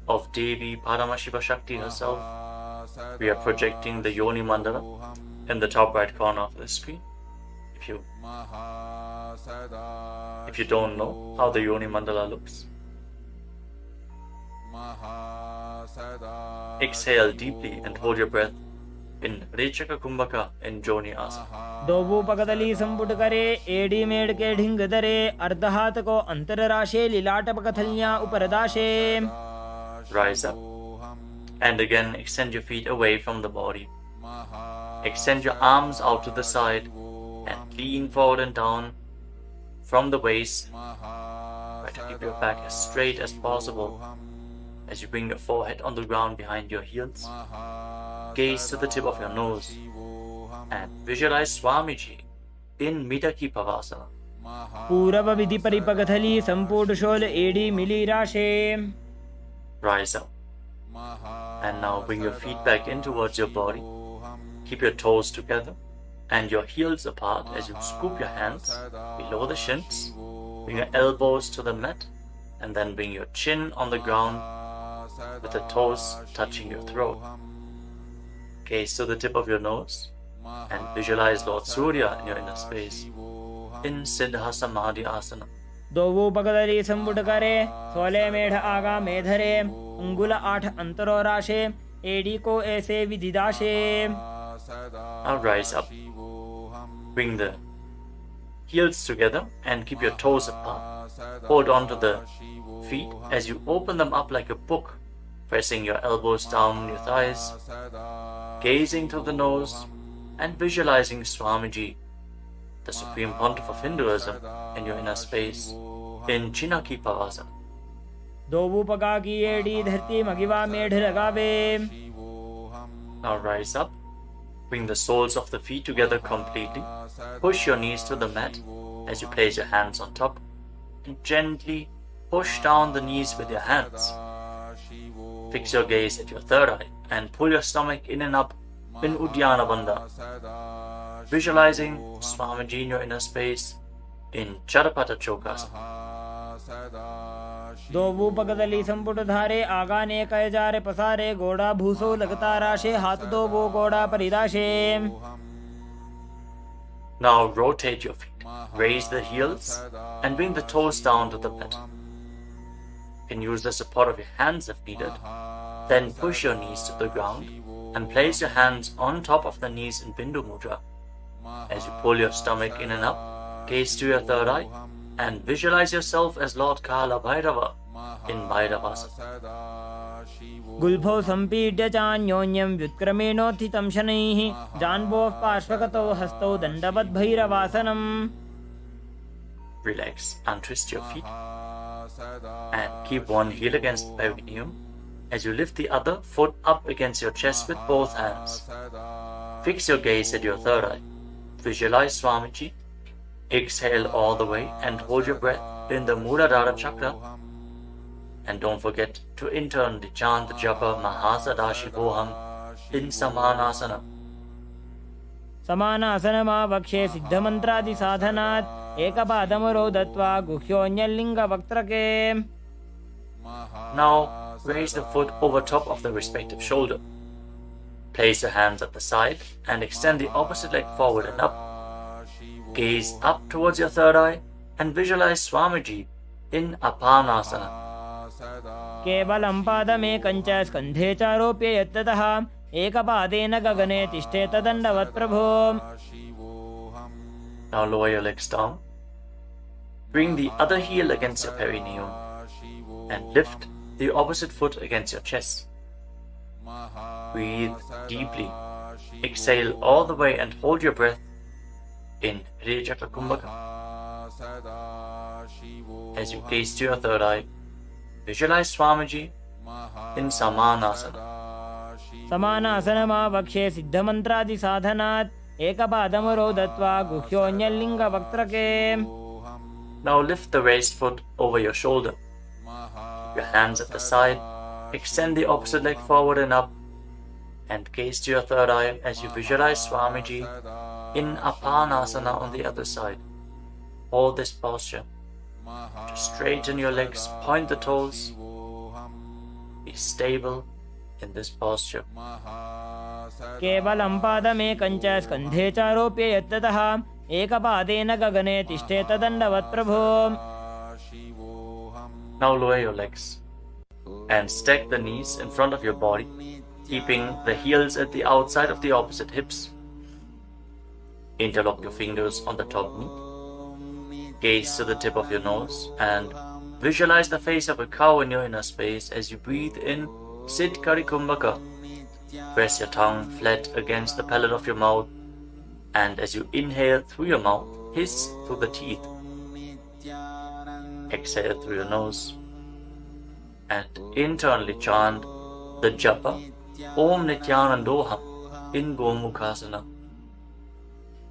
of Devi Paramashiva Shakti herself. We are projecting the Yoni Mandala in the top right corner of the screen. If you don't know how the Yoni Mandala looks, exhale deeply and hold your breath in Rechaka Kumbhaka in Joni Asana. दोबू पकदली संपुट करे AD मेड़ के ढिंग दरे अर्धहात को अंतर राशे लीलाट पकथलियां उपरदाशे. Rise up and again extend your feet away from the body. Extend your arms out to the side and lean forward and down from the waist. Try to keep your back as straight as possible as you bring your forehead on the ground behind your heels. Gaze to the tip of your nose and visualize Swamiji in Midaki Pavasana. पूरब विधि परिपकथली संपूर्ण शोल एडी मिली राशे. Rise up and now bring your feet back in towards your body. Keep your toes together and your heels apart as you scoop your hands below the shins. Bring your elbows to the mat and then bring your chin on the ground with the toes touching your throat. Gaze to the tip of your nose and visualize Lord Surya in your inner space in Siddha Samadhi Asana. दोबू पकदली संपुट करे 16 मेढ़ आगा मेधरे अंगुल 8 अंतरो राशे AD को ऐसे विधिदाशे. Now rise up. Bring the heels together and keep your toes apart. Hold on to the feet as you open them up like a book, pressing your elbows down on your thighs, gazing through the nose and visualizing Swamiji, the Supreme Pontiff of Hinduism, in your inner space in Chinaki Pavasana. दोबू पका की AD धरती मगिवा मेढ़ लगावे. Now rise up. Bring the soles of the feet together completely. Push your knees to the mat as you place your hands on top and gently push down the knees with your hands. Fix your gaze at your third eye and pull your stomach in and up in Uddiyana Bandha. Visualizing Swamiji in your inner space in Charapata Chokasana. दोबू पकदली संपुट धारे आगा ने कय जारे पसारे गोड़ा भूसो लगता राशे हाथ दोबो गोड़ा परिदाशे. Now rotate your feet. Raise the heels and bring the toes down to the mat. You can use the support of your hands if needed. Then push your knees to the ground and place your hands on top of the knees in Bindu Mudra. As you pull your stomach in and up, gaze to your third eye and visualize yourself as Lord Kala Bhairava in Bhairavasana. गुल्भौ संपीड्य चान्योन्यं व्युत्क्रमेणोत्थितं शनैः जान्वोः पार्श्वगतौ हस्तौ दण्डवद् भैरवासनम्. Relax, untwist your feet and keep one heel against the perineum as you lift the other foot up against your chest with both hands. Fix your gaze at your third eye. Visualize Swamiji. Exhale all the way and hold your breath in the Muladhara chakra. And don't forget to internally chant the japa Mahasadashivoham in Samanasana. समानासनमावक्षे सिद्धमन्त्रादिसाधनात् एकपादमरो दत्वा गुह्योऽन्यलिङ्गवक्त्रके. Now raise the foot over top of the respective shoulder. Place your hands at the side and extend the opposite leg forward and up. Gaze up towards your third eye and visualize Swamiji in Apanasana. केवलं पादमेकञ्च स्कन्धे चारोप्य यत्ततः एकपादेन गगने तिष्ठेत दण्डवत् प्रभो. Now lower your legs down. Bring the other heel against your perineum and lift the opposite foot against your chest. Breathe deeply. Exhale all the way and hold your breath in Hridayachakra Kumbhaka. As you gaze to your third eye, visualize Swamiji in Samanasana. समानासनमावक्षे सिद्धमन्त्रादिसाधनात् एकपादमरो दत्वा गुह्योऽन्यलिङ्गवक्त्रके. Now lift the raised foot over your shoulder. Keep your hands at the side. Extend the opposite leg forward and up. And gaze to your third eye as you visualize Swamiji in Apanasana on the other side. Hold this posture. Just straighten your legs, point the toes. Be stable in this posture. केवलं पादमेकञ्च स्कन्धे चारोप्य यत्ततः एकपादेन गगने तिष्ठेत दण्डवत् प्रभो. Now lower your legs and stack the knees in front of your body, keeping the heels at the outside of the opposite hips. Interlock your fingers on the top knee. Gaze to the tip of your nose and visualize the face of a cow in your inner space as you breathe in Siddhkari Kumbhaka. Press your tongue flat against the palate of your mouth, and as you inhale through your mouth, hiss through the teeth. Exhale through your nose and internally chant the japa Om Nityanandoham in Gomukhasana.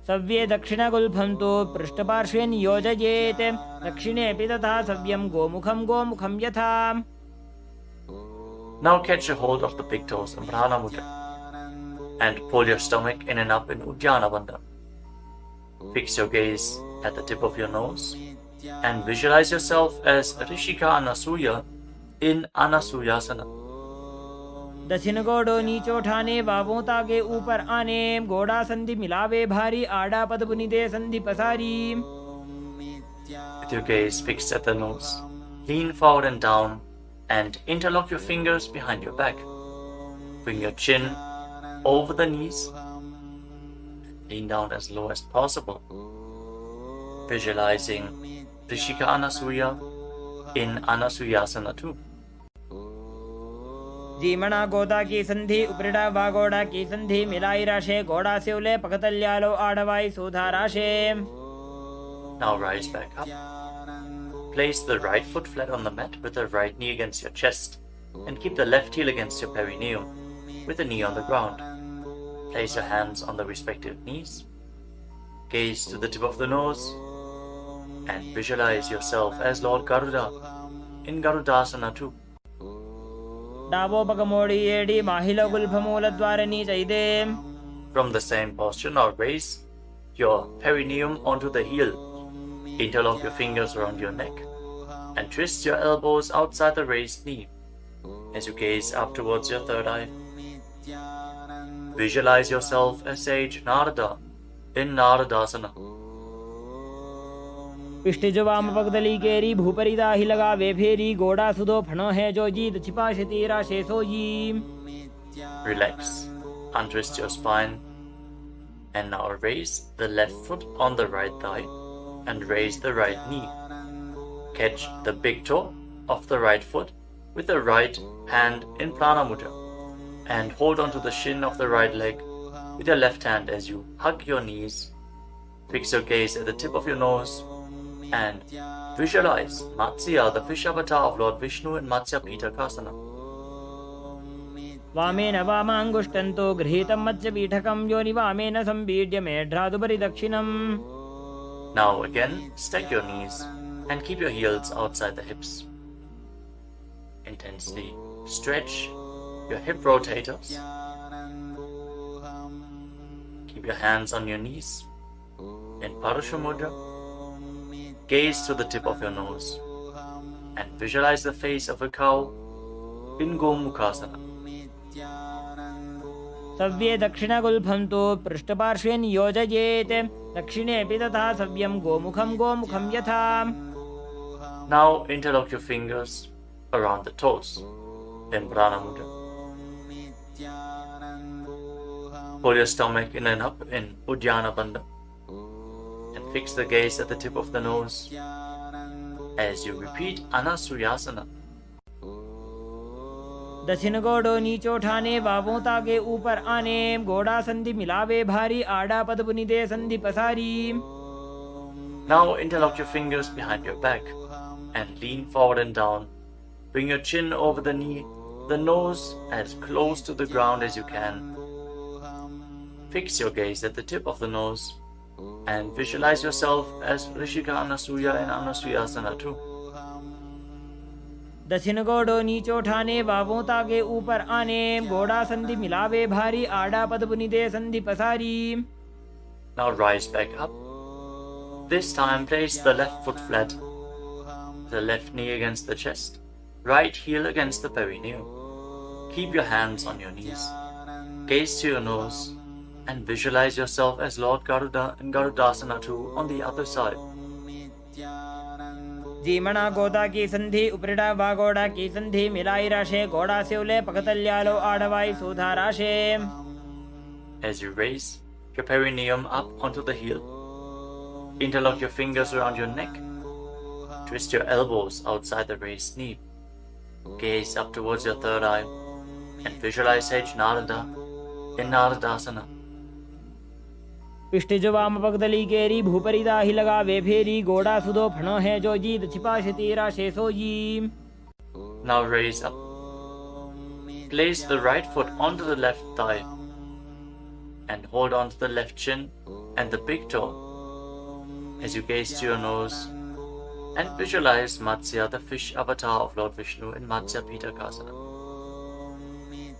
सव्ये दक्षिणगुल्फं तु पृष्ठपार्श्वे नियोजयेत् दक्षिणेऽपि तथा सव्यं गोमुखं गोमुखं यथा. Now catch a hold of the big toes in Prana Mudra and pull your stomach in and up in Uddiyana Bandha. Fix your gaze at the tip of your nose and visualize yourself as Rishika Anasuya in Anasuyasana. दक्षिण गोड़ो नीचो ठाने बाबों तागे ऊपर आने गोड़ा संधि मिलावे भारी आड़ा पद बुनिदे संधि पसारी. With your gaze fixed at the nose, lean forward and down and interlock your fingers behind your back. Bring your chin over the knees. Lean down as low as possible. Visualizing Rishika Anasuya in Anasuyasana too. जीमणा गोदा की संधि उपरिड़ा वागोड़ा की संधि मिलाई राशे गोड़ा सेवले पकतल्यालो आड़वाई सोधा राशे. Now rise back up. Place the right foot flat on the mat with the right knee against your chest and keep the left heel against your perineum with the knee on the ground. Place your hands on the respective knees. Gaze to the tip of the nose and visualize yourself as Lord Garuda in Garudasana too. डाबो पगमोड़ी एडी माहिलो गुल्फमूल द्वारनी चैदे. From the same posture, now raise your perineum onto the heel. Interlock your fingers around your neck and twist your elbows outside the raised knee as you gaze up towards your third eye. Visualize yourself as sage Narada in Naradasana. पिष्टिजो वाम पगदली केरी भूपरी दाही लगा वे फेरी गोड़ा सुदो फणो है जो जीत छिपा शतीरा शेषो जी. Relax, untwist your spine and now raise the left foot on the right thigh and raise the right knee. Catch the big toe of the right foot with the right hand in Prana Mudra and hold onto the shin of the right leg with your left hand as you hug your knees. Fix your gaze at the tip of your nose and visualize Matsya, the fish avatar of Lord Vishnu in Matsya Pitakasana. वामेन वामाङ्गुष्टन्तो गृहीतं मत्स्यपीठकं योनि वामेन संपीड्य मेढ्रादुपरि दक्षिणम्. Now again, stack your knees and keep your heels outside the hips. Intensely stretch your hip rotators. Keep your hands on your knees. In Parashamudra, gaze to the tip of your nose and visualize the face of a cow in Gomukhasana. सव्ये दक्षिणगुल्फं तु पृष्ठपार्श्वे नियोजयेत् दक्षिणेऽपि तथा सव्यं गोमुखं यथा. Now interlock your fingers around the toes in Prana Mudra. Pull your stomach in and up in Uddiyana Bandha and fix the gaze at the tip of the nose as you repeat Anasuyasana. दक्षिण गोड़ो नीचो ठाने बाबों ताके ऊपर आने गोड़ा संधि मिलावे भारी आड़ा पद बुनिदे संधि पसारी. Now interlock your fingers behind your back and lean forward and down. Bring your chin over the knee, the nose as close to the ground as you can. Fix your gaze at the tip of the nose and visualize yourself as Rishika Anasuya and Anasuyasana too. दक्षिण गोड़ो नीचो ठाने बाबों ताके ऊपर आने गोड़ा संधि मिलावे भारी आड़ा पद बुनिदे संधि पसारी. Now rise back up. This time place the left foot flat, the left knee against the chest, right heel against the perineum. Keep your hands on your knees. Gaze to your nose and visualize yourself as Lord Garuda and Garudasana too on the other side. जीमणा गोदा की संधि उपरिड़ा वागोड़ा की संधि मिलाई राशे गोड़ा से उले पकतल्यालो आड़वाई सुधा राशे. As you raise your perineum up onto the heel, interlock your fingers around your neck. Twist your elbows outside the raised knee. Gaze up towards your third eye and visualize Sage Narada in Naradasana. पिष्ट जो वाम पगदली केरी भूपरी दाही लगा वे फेरी गोड़ा सुदो फणो है जो जीत छिपा शतीरा शेषो जी. Now raise up. Place the right foot onto the left thigh and hold on to the left shin and the big toe as you gaze to your nose and visualize Matsya, the fish avatar of Lord Vishnu in Matsya Pitakasana.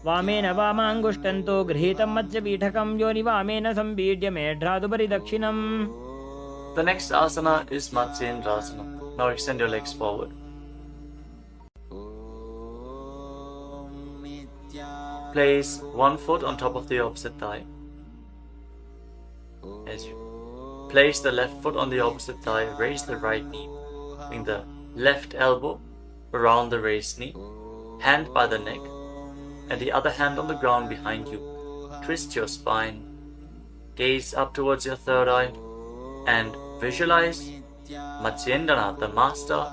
वामेन वामाङ्गुष्टन्तो गृहीतं मत्स्यपीठकं योनि वामेन संपीड्य मेढ्रादुपरि दक्षिणम्. The next asana is Matsyendrasana. Now extend your legs forward. Place one foot on top of the opposite thigh. As you place the left foot on the opposite thigh, raise the right knee. Bring the left elbow around the raised knee, hand by the neck, and the other hand on the ground behind you. Twist your spine, gaze up towards your third eye, and visualize Matsyendranath, the master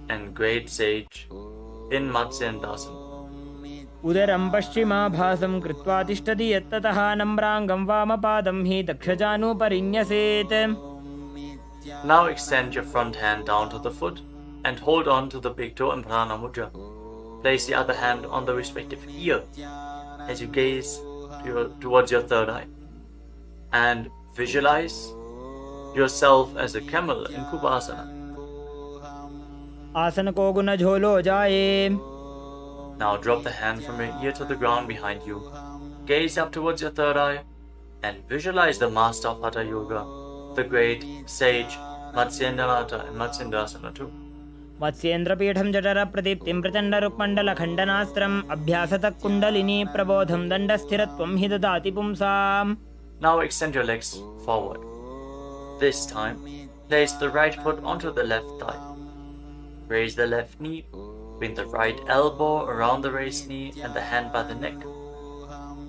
and great sage in Matsyendrasana. उदरं पश्चिमाभासं कृत्वा तिष्ठति यत्ततः नम्राङ्गं वामपादं हि दक्षजानुपरिन्यसेत्. Now extend your front hand down to the foot and hold on to the big toe in Prana Mudra. Place the other hand on the respective ear as you gaze towards your third eye and visualize yourself as a camel in Kubasana. आसन को गुण झोलो जाए. Now drop the hand from your ear to the ground behind you. Gaze up towards your third eye and visualize the master of Hatha Yoga, the great sage Matsyendranath in Matsyendrasana too. मत्स्येन्द्रपीठं जठर प्रदीप्तिं प्रचण्ड रुक्मण्डल खण्डनास्त्रम् अभ्यासतः कुण्डलिनी प्रबोधं दण्डस्थिरत्वं हि ददाति पुंसाम्. Now extend your legs forward. This time, place the right foot onto the left thigh. Raise the left knee, bring the right elbow around the raised knee and the hand by the neck.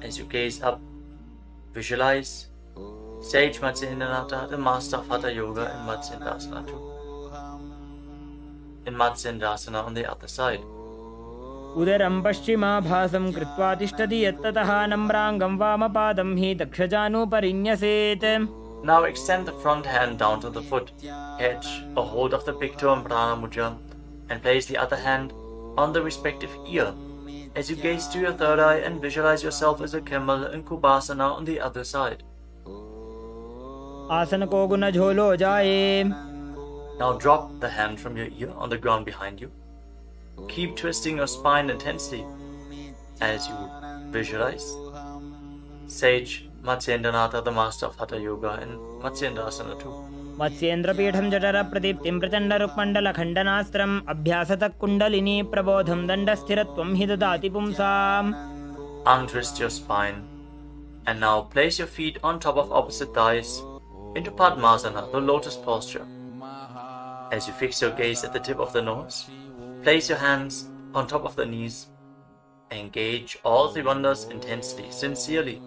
As you gaze up, visualize Sage Matsyendranath, the master of Hatha Yoga in Matsyendrasana too. In Matsyendrasana on the other side. उदरं पश्चिमाभासं कृत्वा तिष्ठति यत्ततः नम्राङ्गं वामपादं हि दक्षजानुपरिन्यसेत्. Now extend the front hand down to the foot, catch a hold of the big toe in Prana Mudra, and place the other hand on the respective ear as you gaze to your third eye and visualize yourself as a camel in Kubasana on the other side. आसन को गुण झोलो जाए. Now drop the hand from your ear on the ground behind you. Keep twisting your spine intensely as you visualize Sage Matsyendranath, the master of Hatha Yoga, in Matsyendrasana 2. मत्स्येन्द्रपीठं जठर प्रदीप्तिं प्रचण्ड रुक्मण्डल खण्डनास्त्रम् अभ्यासतः कुण्डलिनी प्रबोधं दण्डस्थिरत्वं हि ददाति पुंसाम्. Untwist your spine and now place your feet on top of opposite thighs into Padmasana, the lotus posture. As you fix your gaze at the tip of the nose, place your hands on top of the knees. Engage all three wonders intensely, sincerely.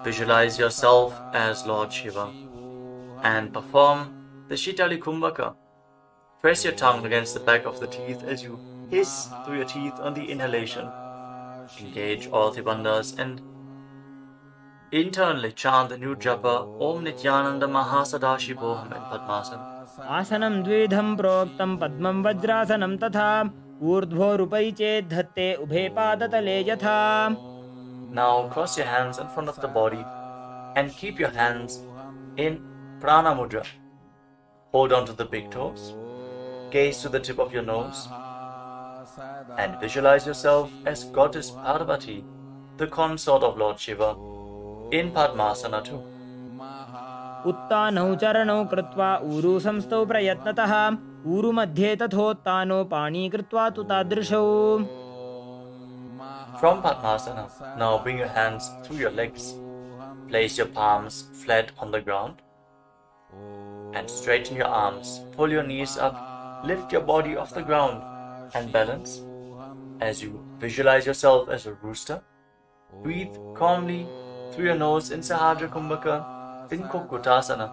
Visualize yourself as Lord Shiva and perform the Shitali Kumbhaka. Press your tongue against the back of the teeth as you hiss through your teeth on the inhalation. Engage all three wonders and internally chant the new japa Om Nityananda Mahasadashivoham in Padmasana. आसनं द्विधं प्रोक्तं पद्मं वज्रासनं तथा ऊर्ध्वोरुपरि चेत् धत्ते उभे पादतले यथा. Now cross your hands in front of the body and keep your hands in Prana Mudra. Hold on to the big toes, gaze to the tip of your nose, and visualize yourself as Goddess Parvati, the consort of Lord Shiva, in Padmasana 2. उत्तानौ चरणौ कृत्वा ऊरु संस्थौ प्रयत्नतः ऊरु मध्ये तथोत्तानो पाणी कृत्वा तु तादृशौ. From Padmasana, now bring your hands through your legs. Place your palms flat on the ground and straighten your arms. Pull your knees up, lift your body off the ground and balance. As you visualize yourself as a rooster, breathe calmly through your nose in Sahadra Kumbhaka in Kukutasana.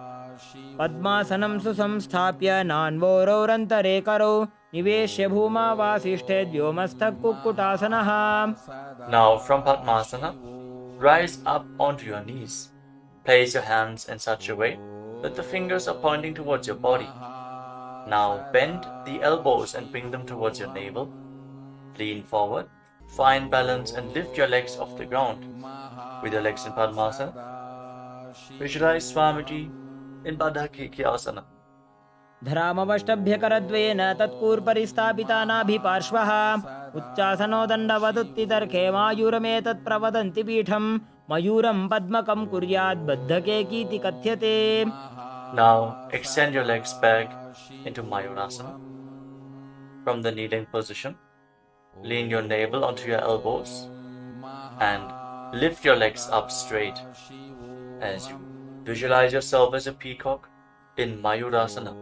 पद्मासनं सुसंस्थाप्य नान्वोरौरन्तरे करौ निवेश्य भूमा वासिष्ठे व्योमस्थः कुक्कुटासनः. Now from Padmasana, rise up onto your knees. Place your hands in such a way that the fingers are pointing towards your body. Now bend the elbows and bring them towards your navel. Lean forward, find balance and lift your legs off the ground. With your legs in Padmasana, visualize Swamiji in Baddhakikyasana. धरामवष्टभ्यकरद्वयेन तत्कूर्परिस्थापिता नाभिपार्श्वः उच्चासनो दण्डवदुत्तितर्के मायूरमेतत् प्रवदन्ति पीठं मयूरं पद्मकं कुर्यात् बद्धकेकीति कथ्यते. Now extend your legs back into Mayurasana. From the kneeling position, lean your navel onto your elbows and lift your legs up straight as you visualize yourself as a peacock in Mayurasana.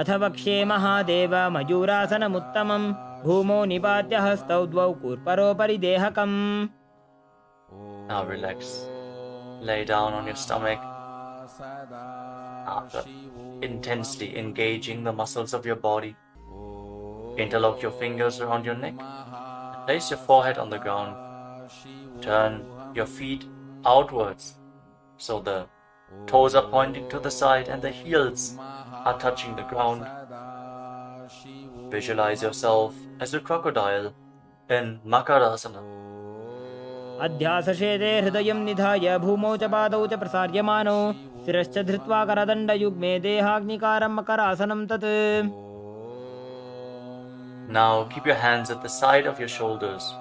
अथ वक्ष्ये महादेव मयूरासनमुत्तमं भूमौ निपात्य हस्तौ द्वौ कूर्परोपरि देहकम्. Now relax. Lay down on your stomach after intensely engaging the muscles of your body. Interlock your fingers around your neck. Place your forehead on the ground. Turn your feet outwards so the toes are pointing to the side and the heels are touching the ground. Visualize yourself as a crocodile in Makarasana. अध्यासशेते हृदयं निधाय भूमौ च पादौ च प्रसार्यमानौ शिरश्च धृत्वा करदण्डयुग्मे देहाग्निकारं मकरासनं तत्. Now keep your hands at the side of your shoulders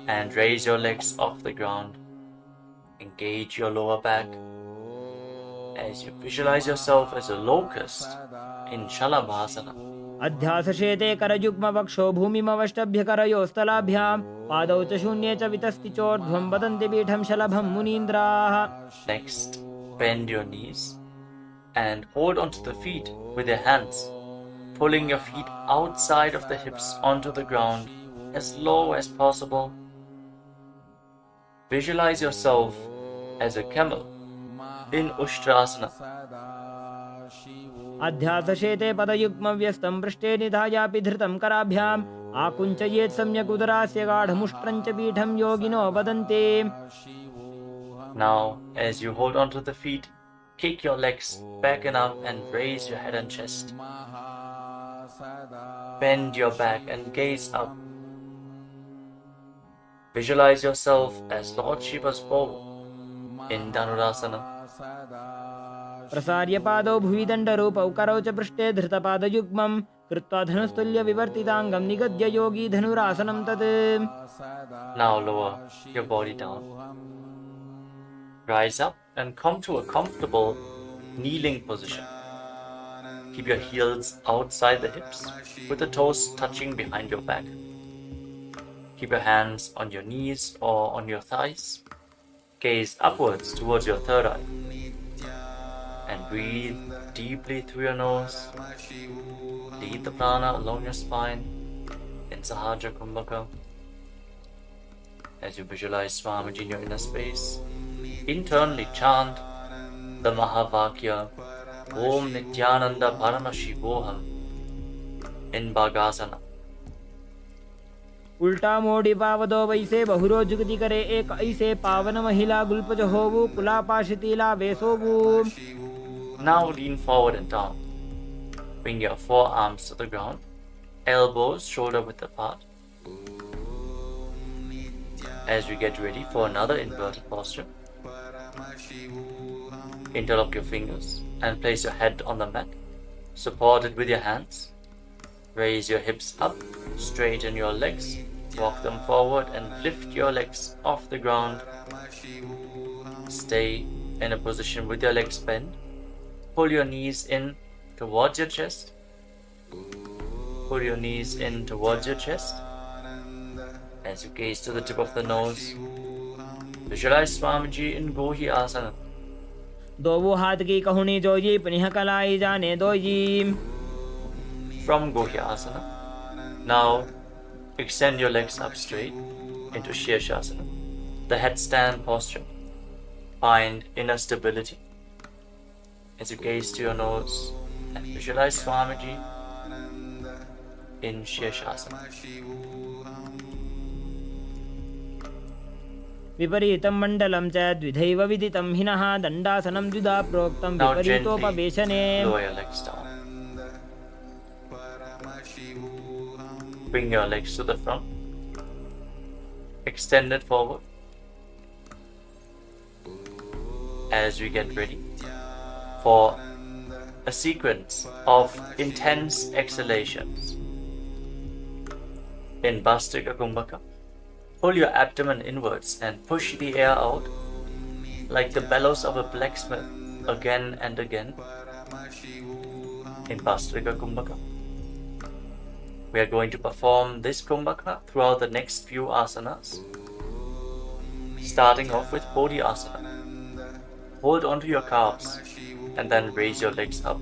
and raise your legs off the ground. Engage your lower back as you visualize yourself as a locust in Shalabhasana. अध्यासशेते करयुग्मवक्षो भूमिमवष्टभ्यकरयोस्तलाभ्यां पादौ च शून्ये च वितस्ति चोर्ध्वं वदन्ति पीठं शलभं मुनीन्द्राः. Next, bend your knees and hold onto the feet with your hands, pulling your feet outside of the hips onto the ground as low as possible. Visualize yourself as a camel in Ushtrasana. अध्यासशेते पदयुग्मव्यस्तं पृष्ठे निधायापि धृतं कराभ्याम् आकुञ्चयेत् सम्यक् उदरास्य गाढमुष्ट्रं च पीठं योगिनो वदन्ति. Now, as you hold onto the feet, kick your legs back and up and raise your head and chest. Bend your back and gaze up. Visualize yourself as Lord Shiva's bow in Dhanurasana. प्रसार्य पादौ भुवि दण्डरूपौ करौ च पृष्ठे धृतपादयुग्मं कृत्वा धनुस्तुल्य विवर्तिताङ्गं निगद्य योगी धनुरासनं तत्. Now lower your body down. Rise up and come to a comfortable kneeling position. Keep your heels outside the hips with the toes touching behind your back. Keep your hands on your knees or on your thighs. Gaze upwards towards your third eye. And breathe deeply through your nose. Lead the prana along your spine in Sahaja Kumbhaka. As you visualize Swamiji in your inner space, internally chant the Mahavakya Om Nityananda Paramashivoham in Bhagasana. उल्टा मोड़ी पावदो वैसे बहुरो जुगति करे एक ऐसे पावन महिला गुल्पज होवु कुलापाशितीला वेसोवु. Now lean forward and down. Bring your forearms to the ground, elbows shoulder width apart. As we get ready for another inverted posture, interlock your fingers and place your head on the mat, supported with your hands. Raise your hips up, straighten your legs, walk them forward and lift your legs off the ground. Stay in a position with your legs bent. Pull your knees in towards your chest. Pull your knees in towards your chest. As you gaze to the tip of the nose, visualize Swamiji in Gohi Asana. दोवो हाथ की कहुनी जोजी पुनिह कलाई जाने doji. From Gohi Asana, now extend your legs up straight into Shirshasana, the headstand posture. Find inner stability. As you gaze to your nose and visualize Swamiji in Shirshasana. विपरीतं मण्डलं च द्विधैव विदितं हिनः दण्डासनं द्विधा प्रोक्तं Now gently विपरीतोपवेशने. lower your legs down. Bring your legs to the front. Extend it forward. As we get ready for a sequence of intense exhalations. In Bhastrika Kumbhaka, pull your abdomen inwards and push the air out like the bellows of a blacksmith again and again. In Bhastrika Kumbhaka, we are going to perform this Kumbhaka throughout the next few asanas, starting off with Bodhi Asana. Hold onto your calves and then raise your legs up.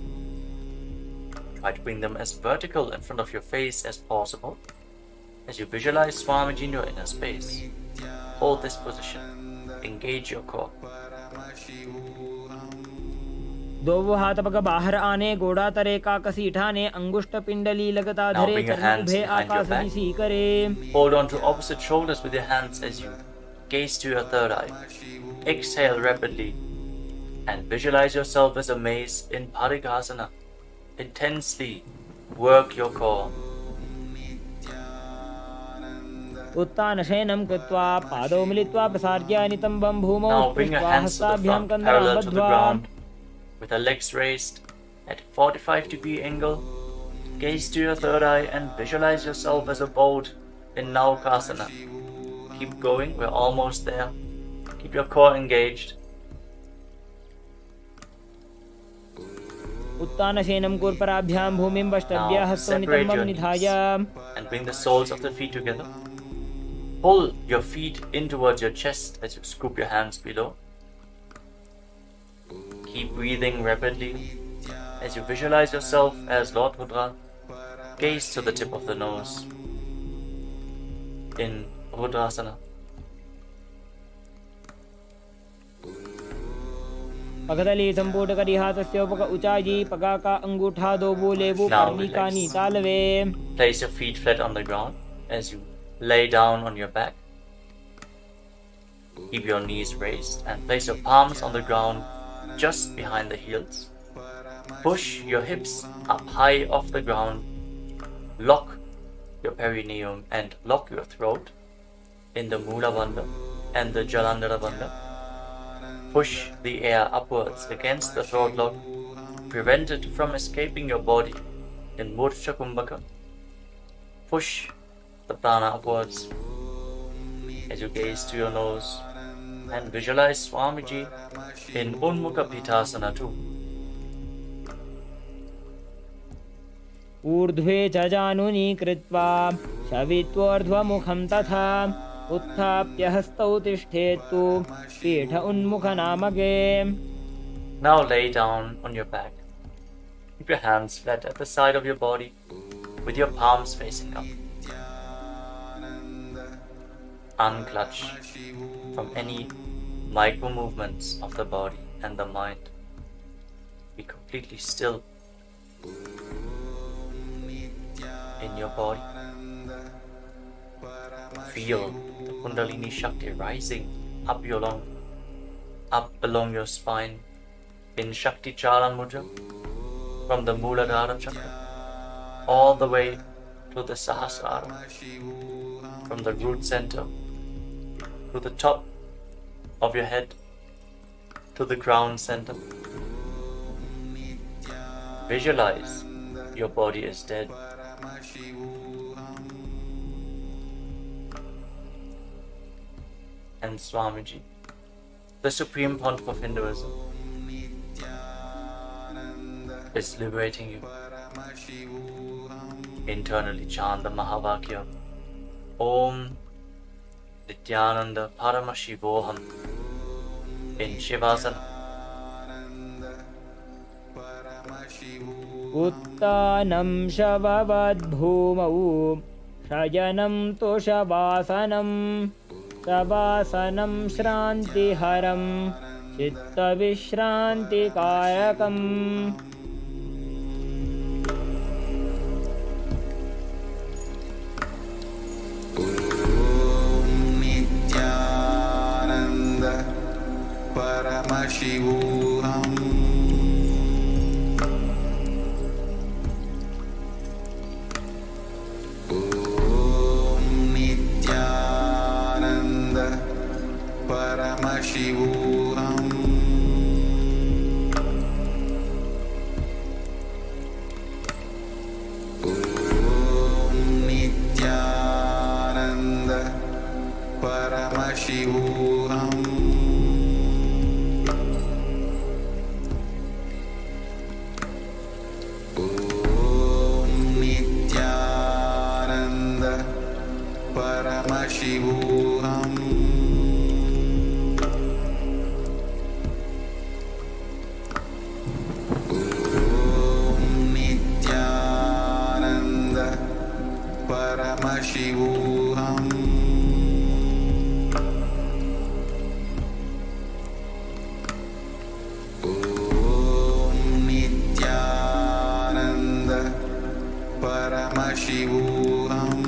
Try to bring them as vertical in front of your face as possible. As you visualize Swamiji in your inner space, hold this position. Engage your core. दोवो हाथ पग बाहर आने गोड़ा तरे का कसी ठाने अंगुष्ठ पिंडली लगता Now धरे bring your चरण hands उभे behind your आकाश back. दिसी करे. Hold on to opposite shoulders with your hands as you gaze to your third eye. Exhale rapidly and visualize yourself as a mace in Parikasana. Intensely work your core. उत्तान शयनं कृत्वा पादौ मिलित्वा प्रसार्य नितम्बं भूमौ Now bring your स्पृष्ट्वा hands to the हस्ताभ्यां front, कन्दरां parallel to the बद्ध्वा. ground, with the legs raised at a 45-degree angle. Gaze to your third eye and visualize yourself as a boat in Naukasana. Keep going, we're almost there. Keep your core engaged. उत्तान शयनं कूर्पराभ्यां भूमिं वष्टभ्य Now हस्तौ separate नितम्बं your निधाय. knees and bring the soles of the feet together. Pull your feet in towards your chest as you scoop your hands below. Keep breathing rapidly as you visualize yourself as Lord Rudra. Gaze to the tip of the nose in Rudrasana. पगदली संपूट करी हाथस्य उपक उचाई पगा का अंगूठा दो बोलेबु Now Parnika relax. नीतालवे. Place your feet flat on the ground as you lay down on your back. Keep your knees raised and place your palms on the ground just behind the heels. Push your hips up high off the ground. Lock your perineum and lock your throat. in the Mula Bandha and the Jalandhara Bandha. Push the air upwards against the throat lock. Prevent it from escaping your body in Murcha Kumbhaka. Push the prana upwards as you gaze to your nose and visualize Swamiji in Unmukha Pitasana too. ऊर्ध्वे च जानुनी कृत्वा शवित्वोर्ध्वमुखं तथा उत्थाप्य हस्तौ तिष्ठेत्तु पीठ उन्मुखनामके. Now lay down on your back. Keep your hands flat at the side of your body with your palms facing up. Unclutch from any micro movements of the body and the mind. Be completely still in your body. Feel the Kundalini Shakti rising up along your spine in Shakti Charan Mudra from the Mooladhara Chakra all the way to the Sahasrara, from the root center to the top of your head to the crown center. Visualize your body is dead. And Swamiji, the Supreme Pontiff of Hinduism, is liberating you. Internally chant the Mahavakya, Om Nityananda Paramashivoham in Shivasana. उत्तानं शववद्भूमौ शयनं तु शवासनं शवासनं श्रान्तिहरं चित्तविश्रान्तिकारकम्. नित्यानन्द परमशिवोऽहम्. नित्यानन्द परमशिवोऽहम्. नित्यानन्द परमशिवोऽहम्. नित्यानन्द परमशिवोऽहम्. नित्यानन्द परमशिवोऽहम्. नित्यानन्द परमशिवोऽहम्.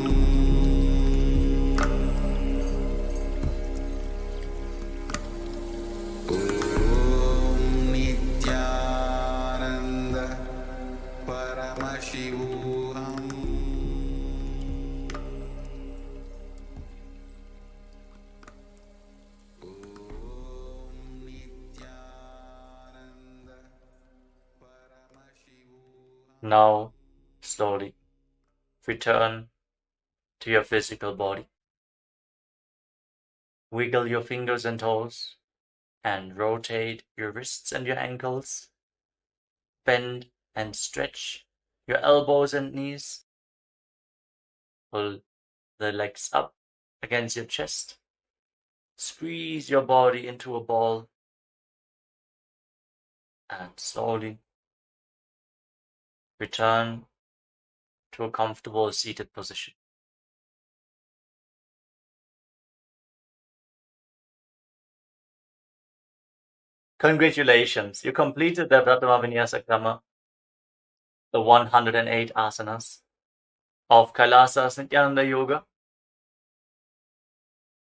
नित्यानन्द परमशिवोऽहम्. Now, slowly, return to your physical body. Wiggle your fingers and toes and rotate your wrists and your ankles. Bend and stretch your elbows and knees. Pull the legs up against your chest. Squeeze your body into a ball. And slowly return to a comfortable seated position. Congratulations, you completed the Pratama Vinyasa Krama, the 108 asanas of Kailasas Nityananda Yoga.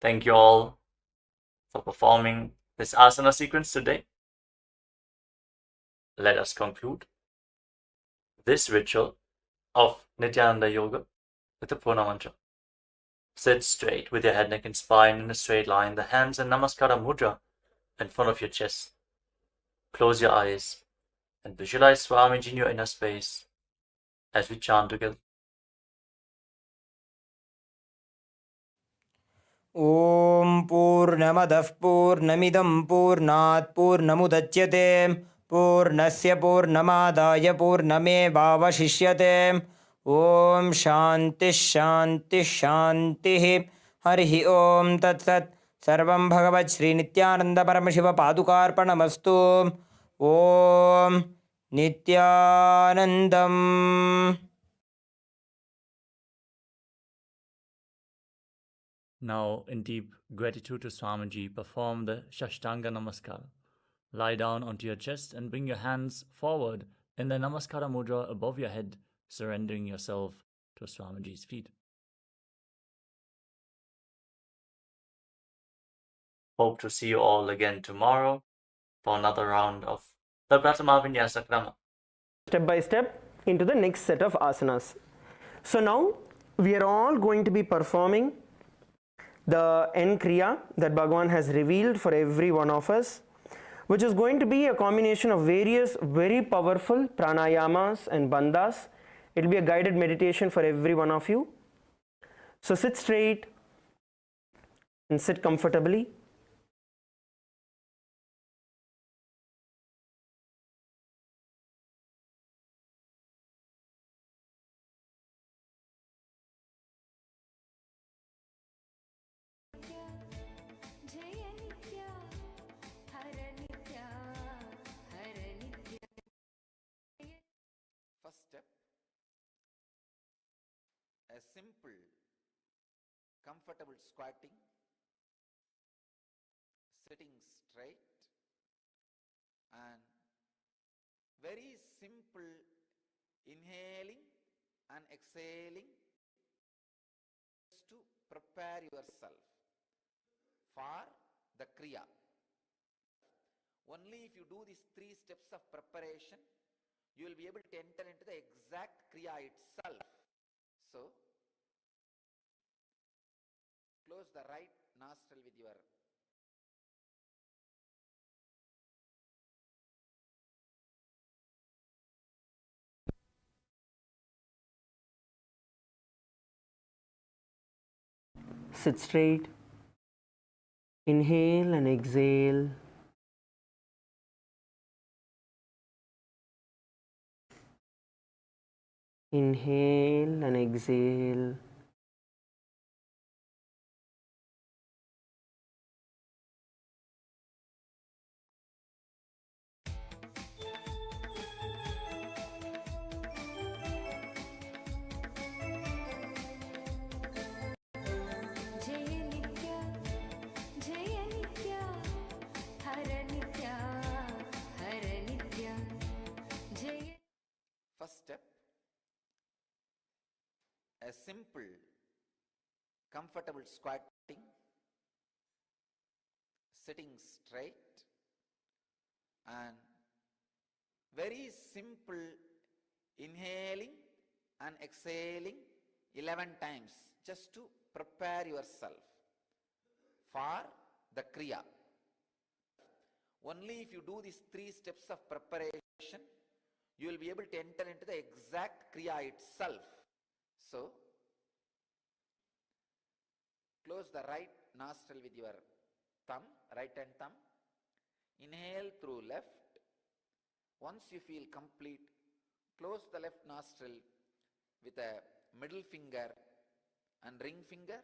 Thank you all for performing this asana sequence today. Let us conclude this ritual of Nityananda Yoga with the Purna Mantra. Sit straight with your head, neck, and spine in a straight line. The hands in Namaskara Mudra in front of your chest. Close your eyes and visualize Swamiji in your inner space as we chant together. ॐ पूर्णमदः पूर्णमिदं पूर्णात् पूर्णमुदच्यते पूर्णस्य पूर्णमादाय पूर्णमेवावशिष्यते ॐ शान्तिः शान्तिः शान्तिः हरिः ॐ तत्सत् सर्वं भगवत् श्रीनित्यानन्दपरमशिवपादुकार्पणमस्तु ॐ नित्यानन्दम् Now, in deep gratitude to Swamiji, perform the Shashtanga Namaskara. Lie down onto your chest and bring your hands forward in the Namaskara Mudra above your head, surrendering yourself to Swamiji's feet. Hope to see you all again tomorrow for another round of the Pratama Vinyasa Krama. Step by step into the next set of asanas. So now we are all going to be performing the N Kriya that Bhagavan has revealed for every one of us, which is going to be a combination of various very powerful pranayamas and bandhas. It will be a guided meditation for every one of you. So sit straight and sit comfortably. First step, a simple, comfortable squatting, sitting straight, and very simple inhaling and exhaling just to prepare yourself for the Kriya. Only if you do these 3 steps of preparation, you will be able to enter into the exact Kriya itself. So, close the right nostril with your Sit straight. Inhale and exhale. Inhale and exhale. first step, a simple, comfortable squatting, sitting straight, and very simple inhaling and exhaling 11 times just to prepare yourself for the Kriya. Only if you do these 3 steps of preparation, you will be able to enter into the exact Kriya itself. So, close the right nostril with your thumb, right hand thumb. Inhale through left. Once you feel complete, close the left nostril with a middle finger and ring finger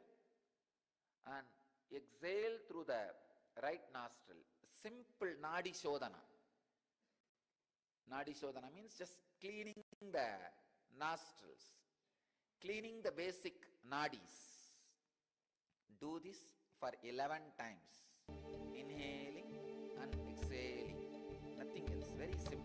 and exhale through the right nostril. Simple Nadi Shodhana. Nadi Shodhana means just cleaning the nostrils, cleaning the basic nadis. Do this for 11 times. Inhaling and exhaling. Nothing else. Very simple.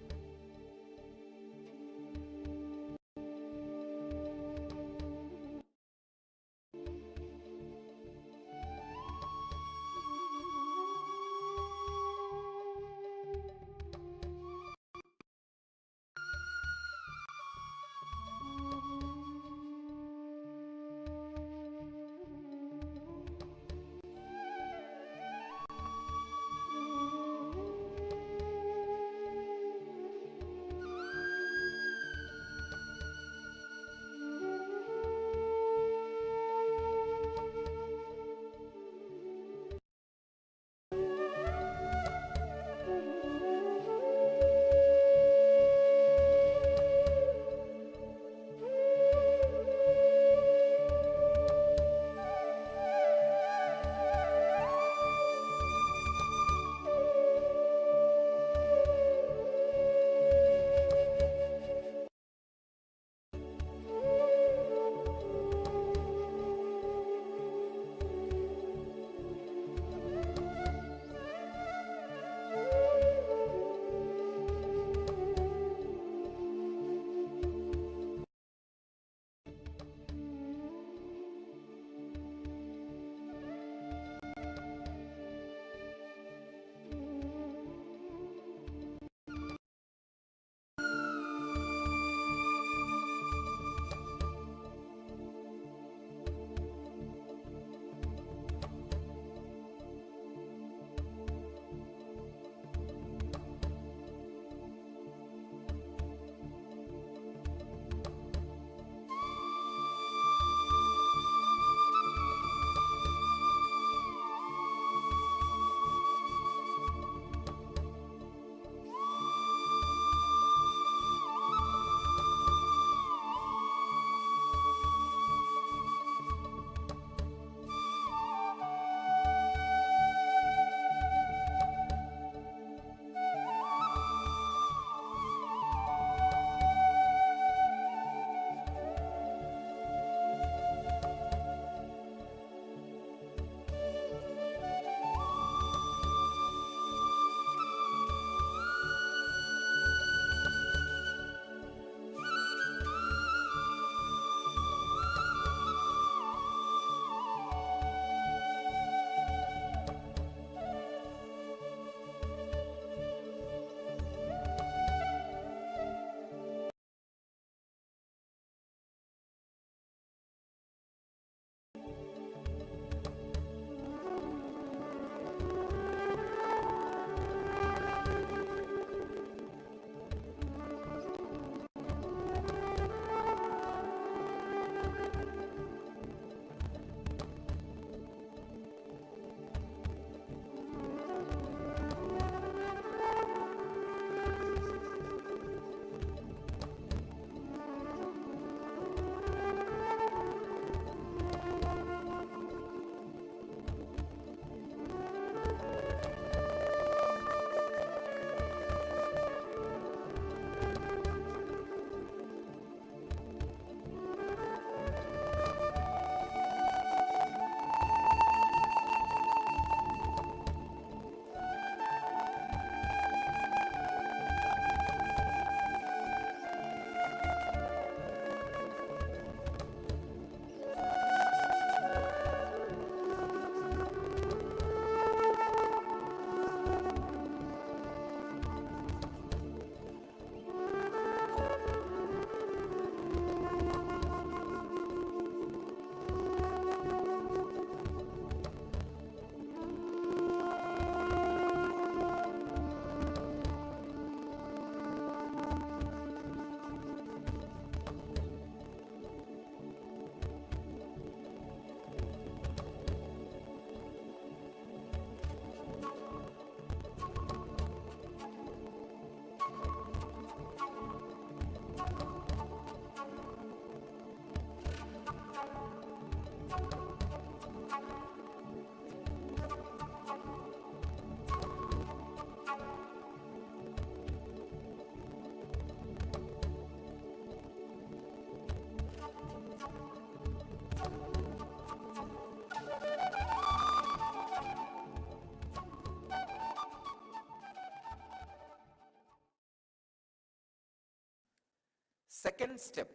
Second step,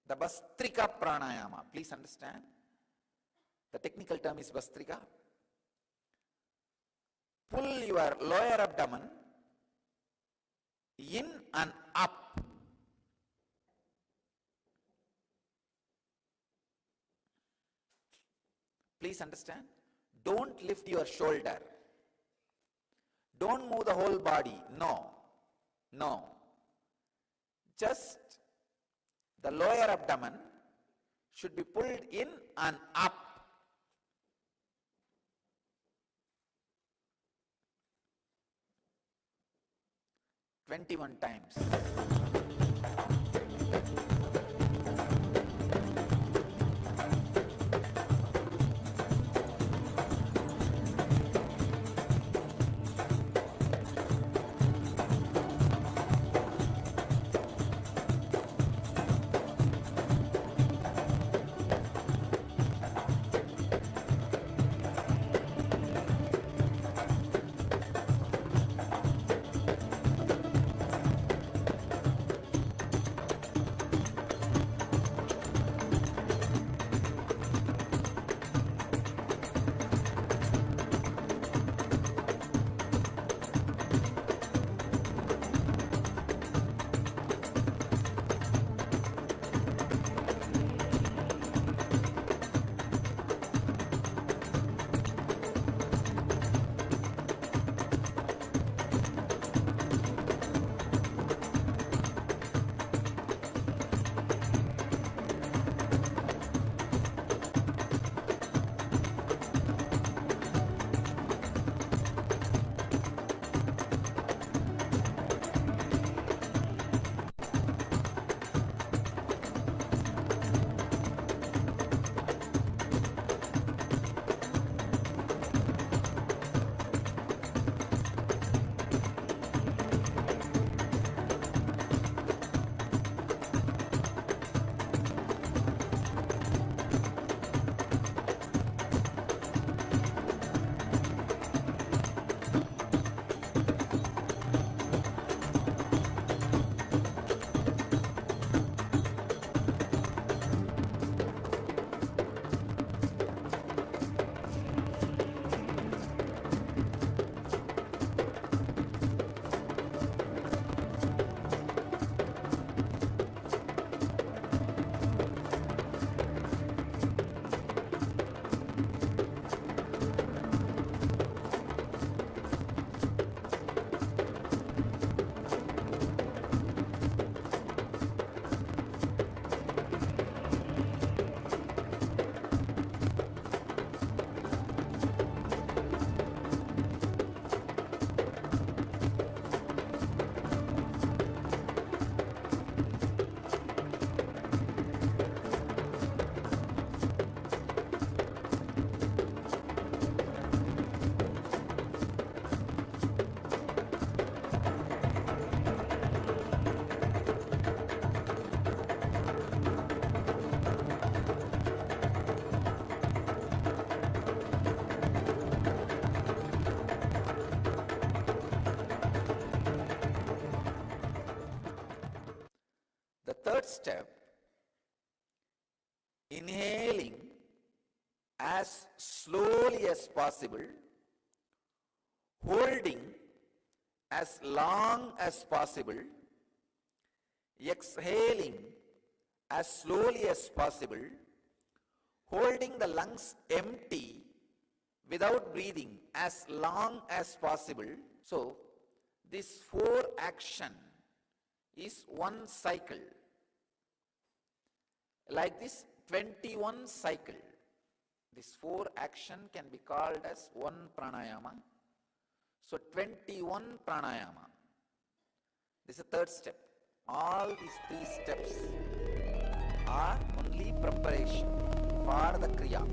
the Bastrika Pranayama. Please understand. The technical term is Bastrika. Pull your lower abdomen in and up. Please understand. Don't lift your shoulder. Don't move the whole body. No. No. Just the lower abdomen should be pulled in and up. "21 times. Third step, inhaling as slowly as possible, holding as long as possible, exhaling as slowly as possible, holding the lungs empty without breathing as long as possible. So, this 4 action is one cycle. Like this 21 cycle. This 4 action can be called as one pranayama. So 21 pranayama. This is the third step. All these 3 steps are only preparation for the kriya.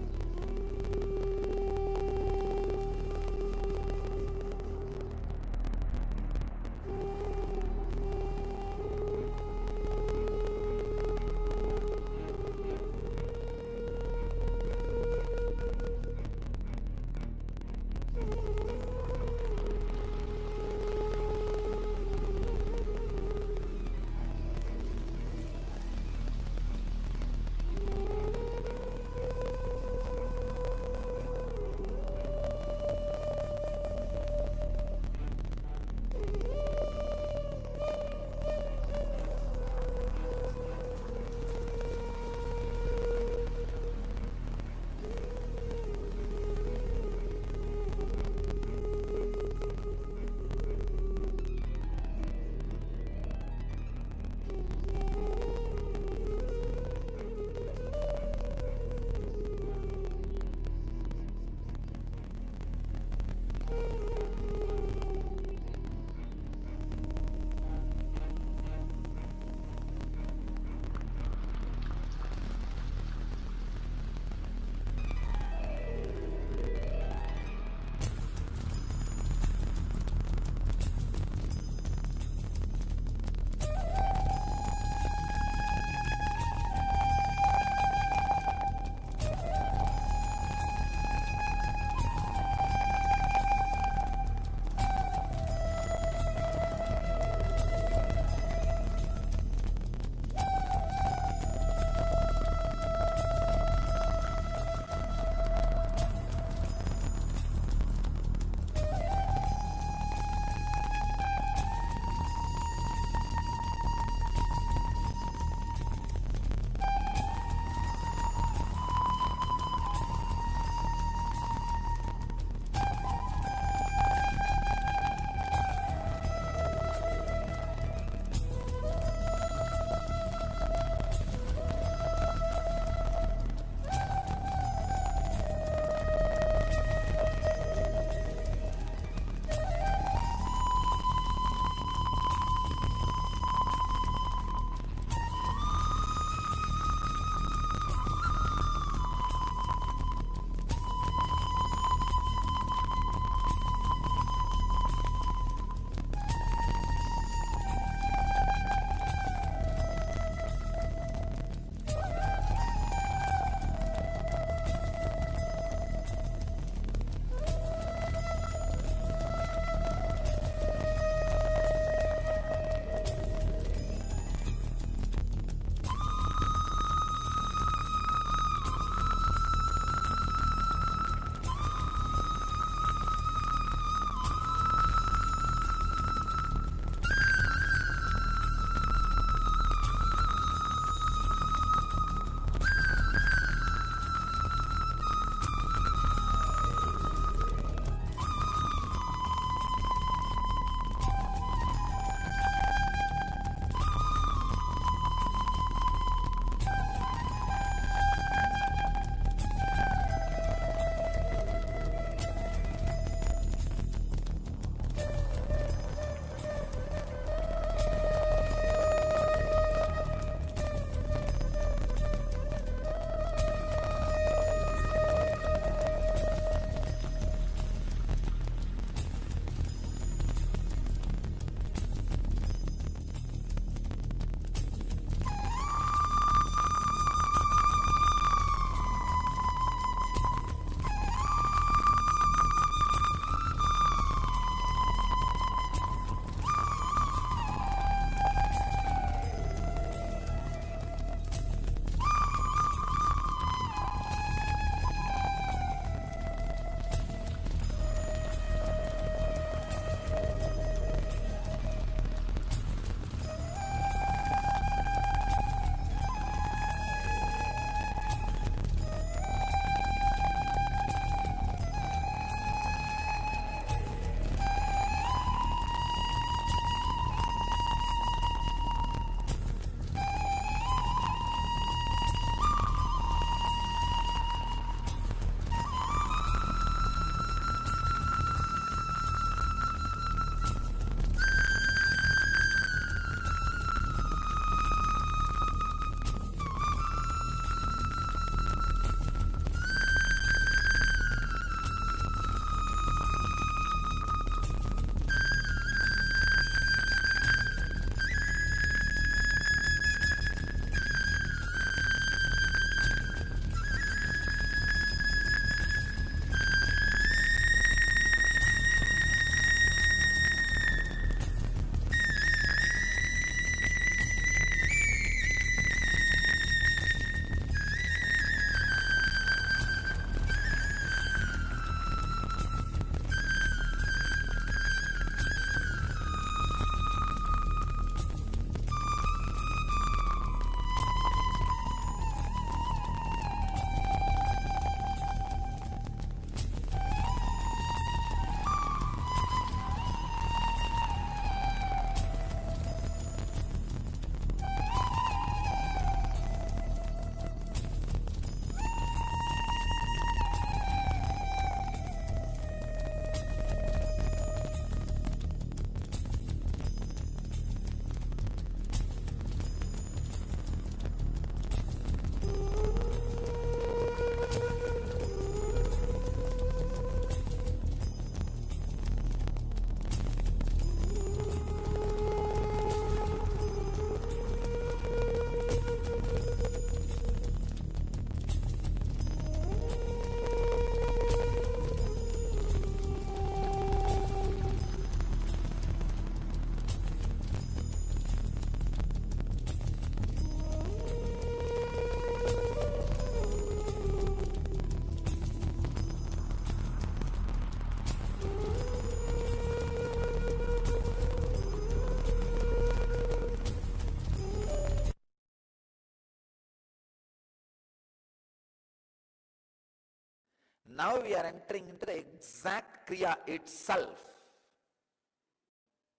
Now we are entering into the exact Kriya itself.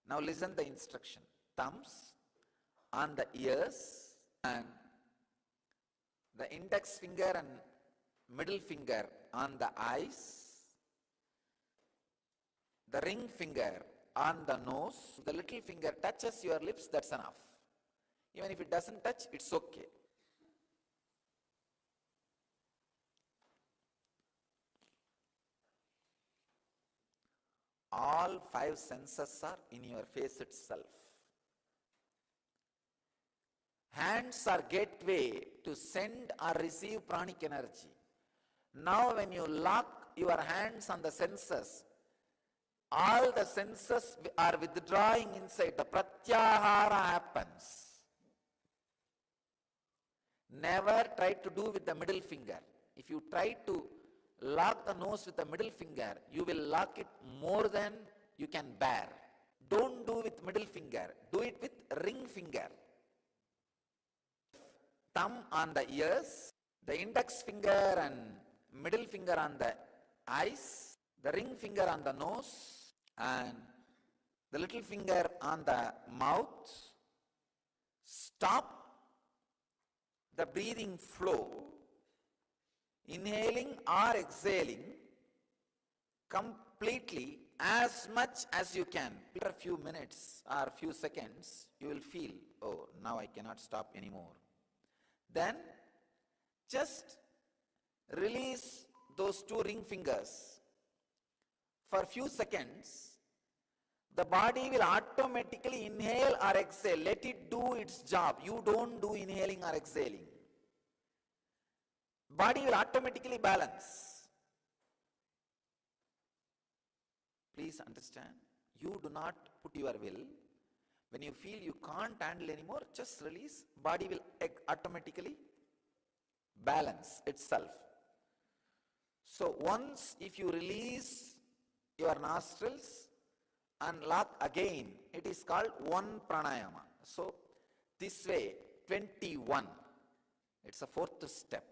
Now listen the instruction. Thumbs on the ears and the index finger and middle finger on the eyes. The ring finger on the nose. The little finger touches your lips, that's enough. Even if it doesn't touch, it's okay. All 5 senses are in your face itself. Hands are gateway to send or receive pranic energy. Now when you lock your hands on the senses, all the senses are withdrawing inside. The pratyahara happens. Never try to do with the middle finger. If you try to lock the nose with the middle finger, you will lock it more than you can bear. Don't do with middle finger. Do it with ring finger. Thumb on the ears, the index finger and middle finger on the eyes, the ring finger on the nose, and the little finger on the mouth. Stop the breathing flow, inhaling or exhaling completely as much as you can. After a few minutes or few seconds, you will feel, oh, now I cannot stop anymore. Then just release those 2 ring fingers. For a few seconds, the body will automatically inhale or exhale. Let it do its job. You don't do inhaling or exhaling. Body will automatically balance. Please understand, you do not put your will. When you feel you can't handle anymore, just release. Body will automatically balance itself. So once if you release your nostrils and lock again, it is called 1 pranayama. So this way, 21. It's a 4th step.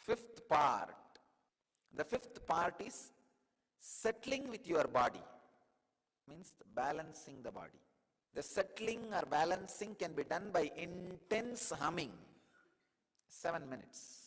fifth part. The fifth part is settling with your body, means balancing the body. The settling or balancing can be done by intense humming. 7 minutes.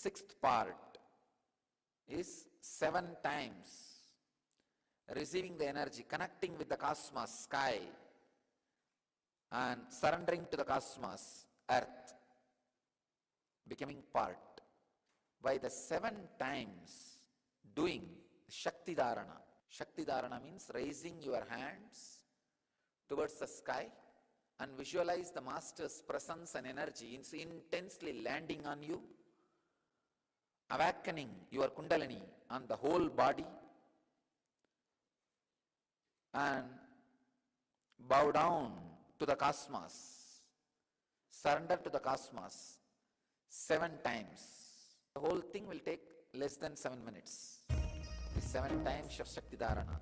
sixth part is 7 times receiving the energy, connecting with the cosmos, sky, and surrendering to the cosmos, earth, becoming part. By the 7 times doing Shakti Dharana. Shakti Dharana means raising your hands towards the sky and visualize the Master's presence and energy intensely landing on you, awakening your Kundalini on the whole body, and bow down to the cosmos, surrender to the cosmos 7 times. The whole thing will take less than 7 minutes. The 7 times of Shakti Dharana.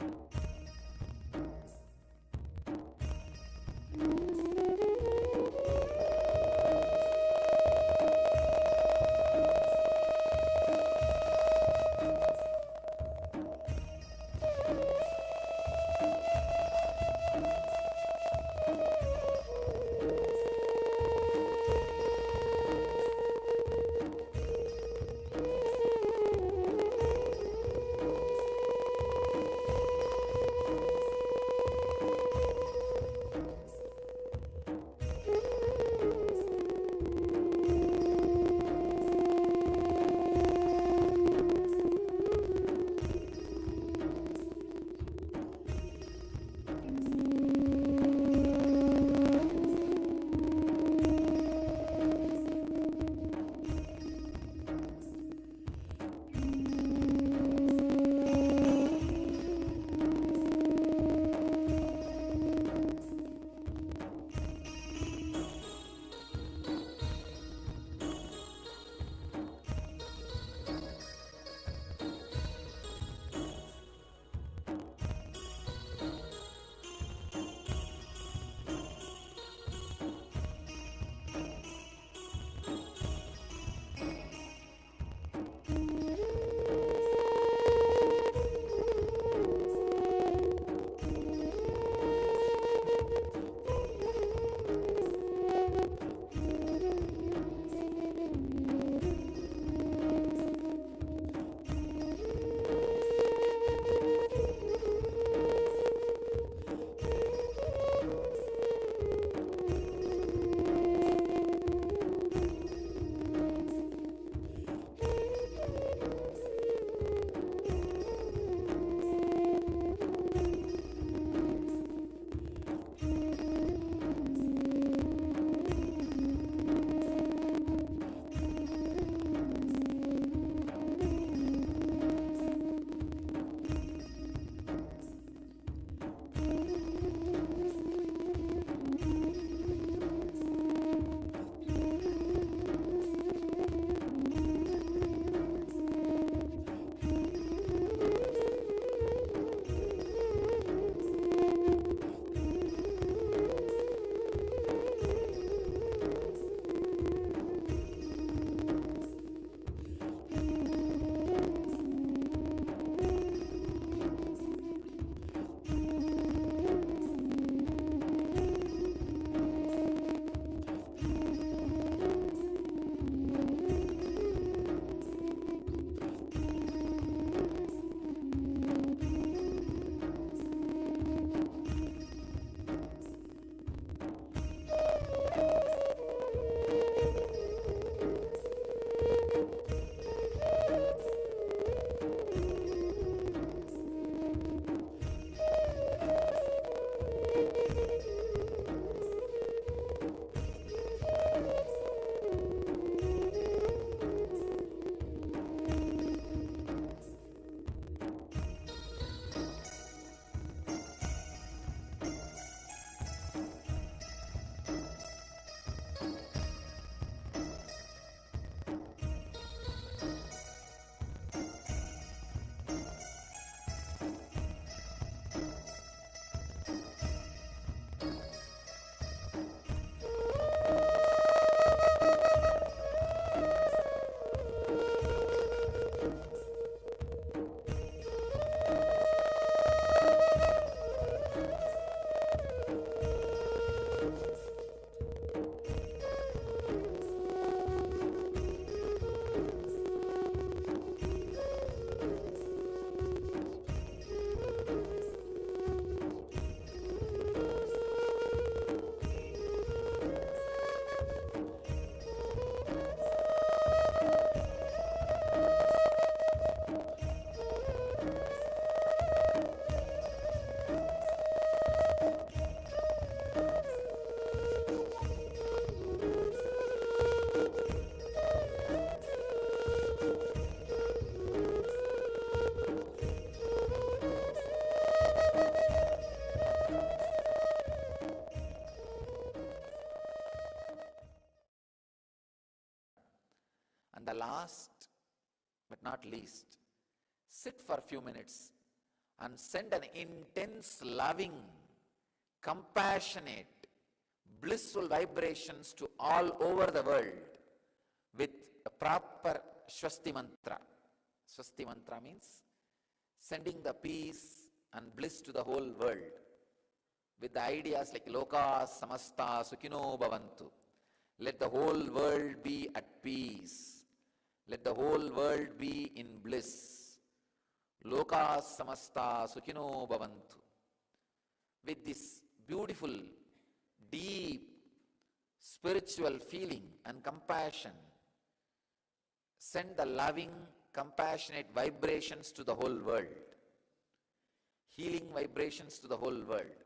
And the last but not least, sit for a few minutes and send an intense, loving, compassionate, blissful vibrations to all over the world with a proper Swasti mantra. Swasti mantra means sending the peace and bliss to the whole world with the ideas like Loka Samasta Sukhino Bhavantu. Let the whole world be at peace. Let the whole world be in bliss. Loka Samasta Sukhino Bhavantu. With this beautiful, deep, spiritual feeling and compassion, send the loving, compassionate vibrations to the whole world. Healing vibrations to the whole world.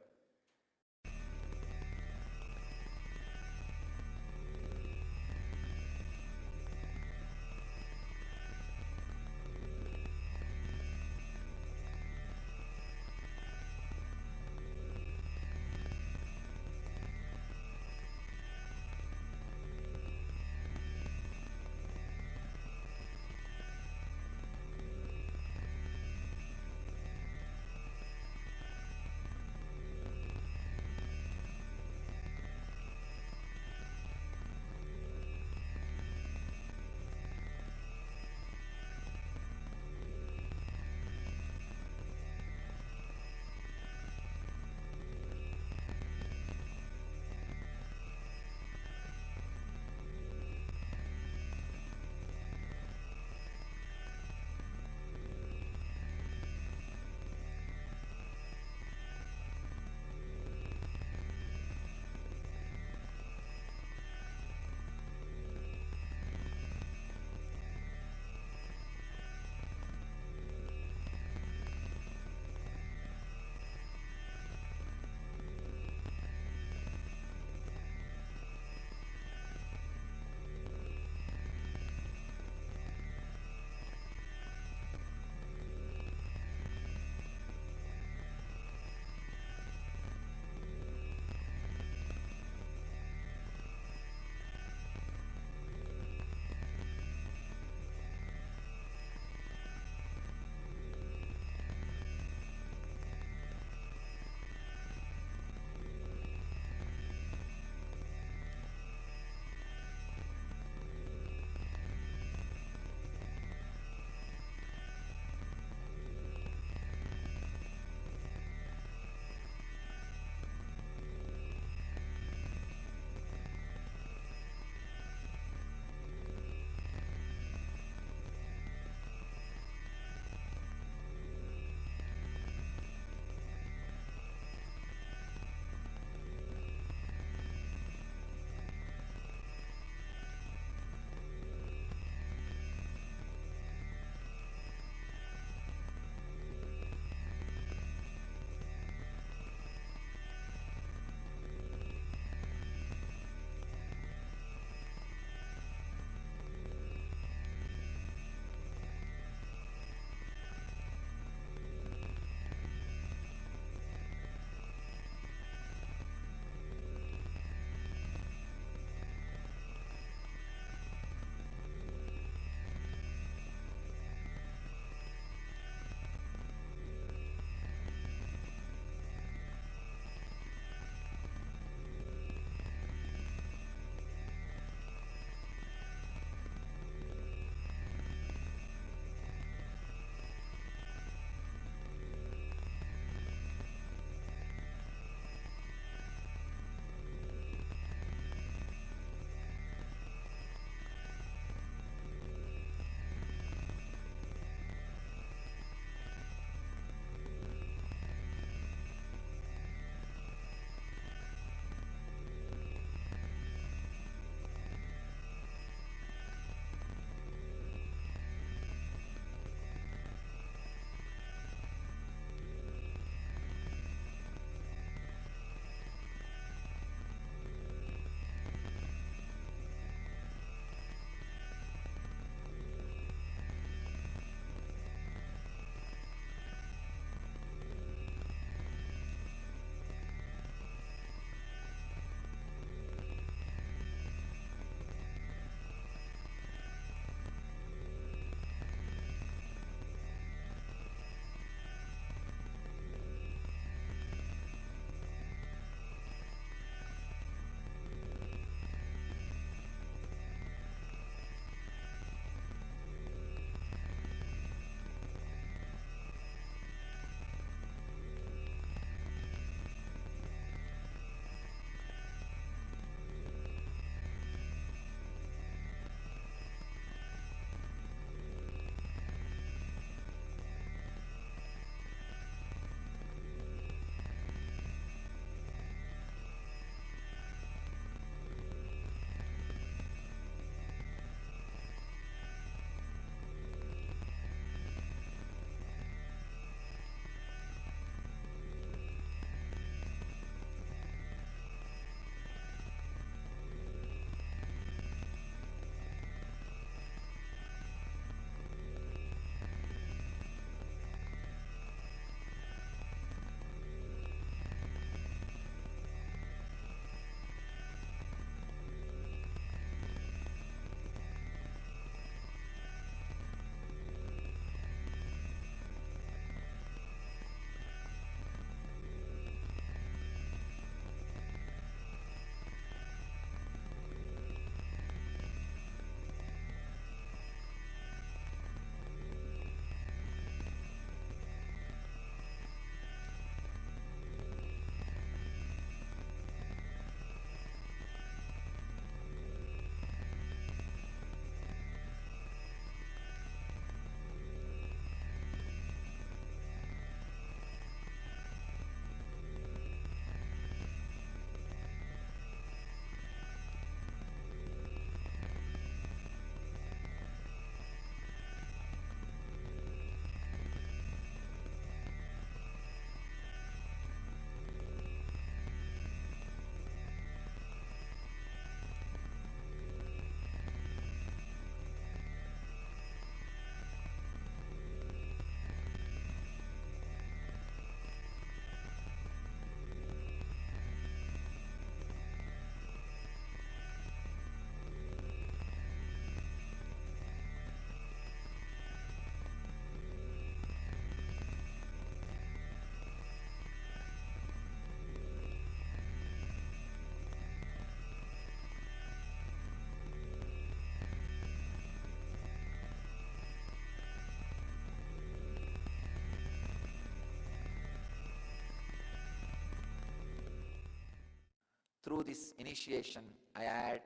through this initiation, I add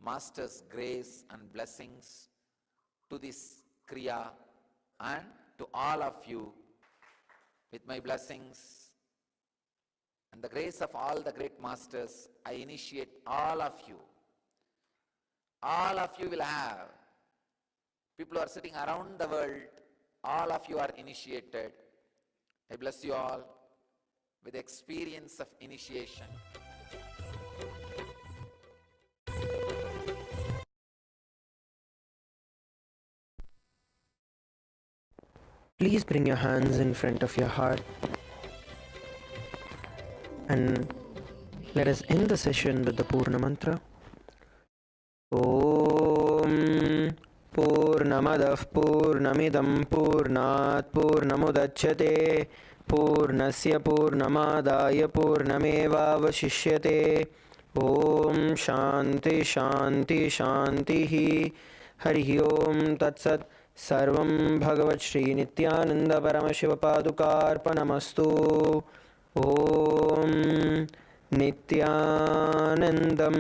Master's grace and blessings to this Kriya and to all of you. With my blessings and the grace of all the great Masters, I initiate all of you. All of you will have. People who are sitting around the world, all of you are initiated. I bless you all with the experience of initiation. Please bring your hands in front of your heart and let us end the session with the Purna Mantra. Om Purnamadah Purnamidam Purnat Purnamudachyate Purnasya Purnamadaya Purnameva Vashishyate. Om Shanti Shanti Shantihi. Harihi Om Tat Sat. Sarvam Bhagavat Shri Nityananda Paramashivopadukarpanamastu. Om Nityanandam.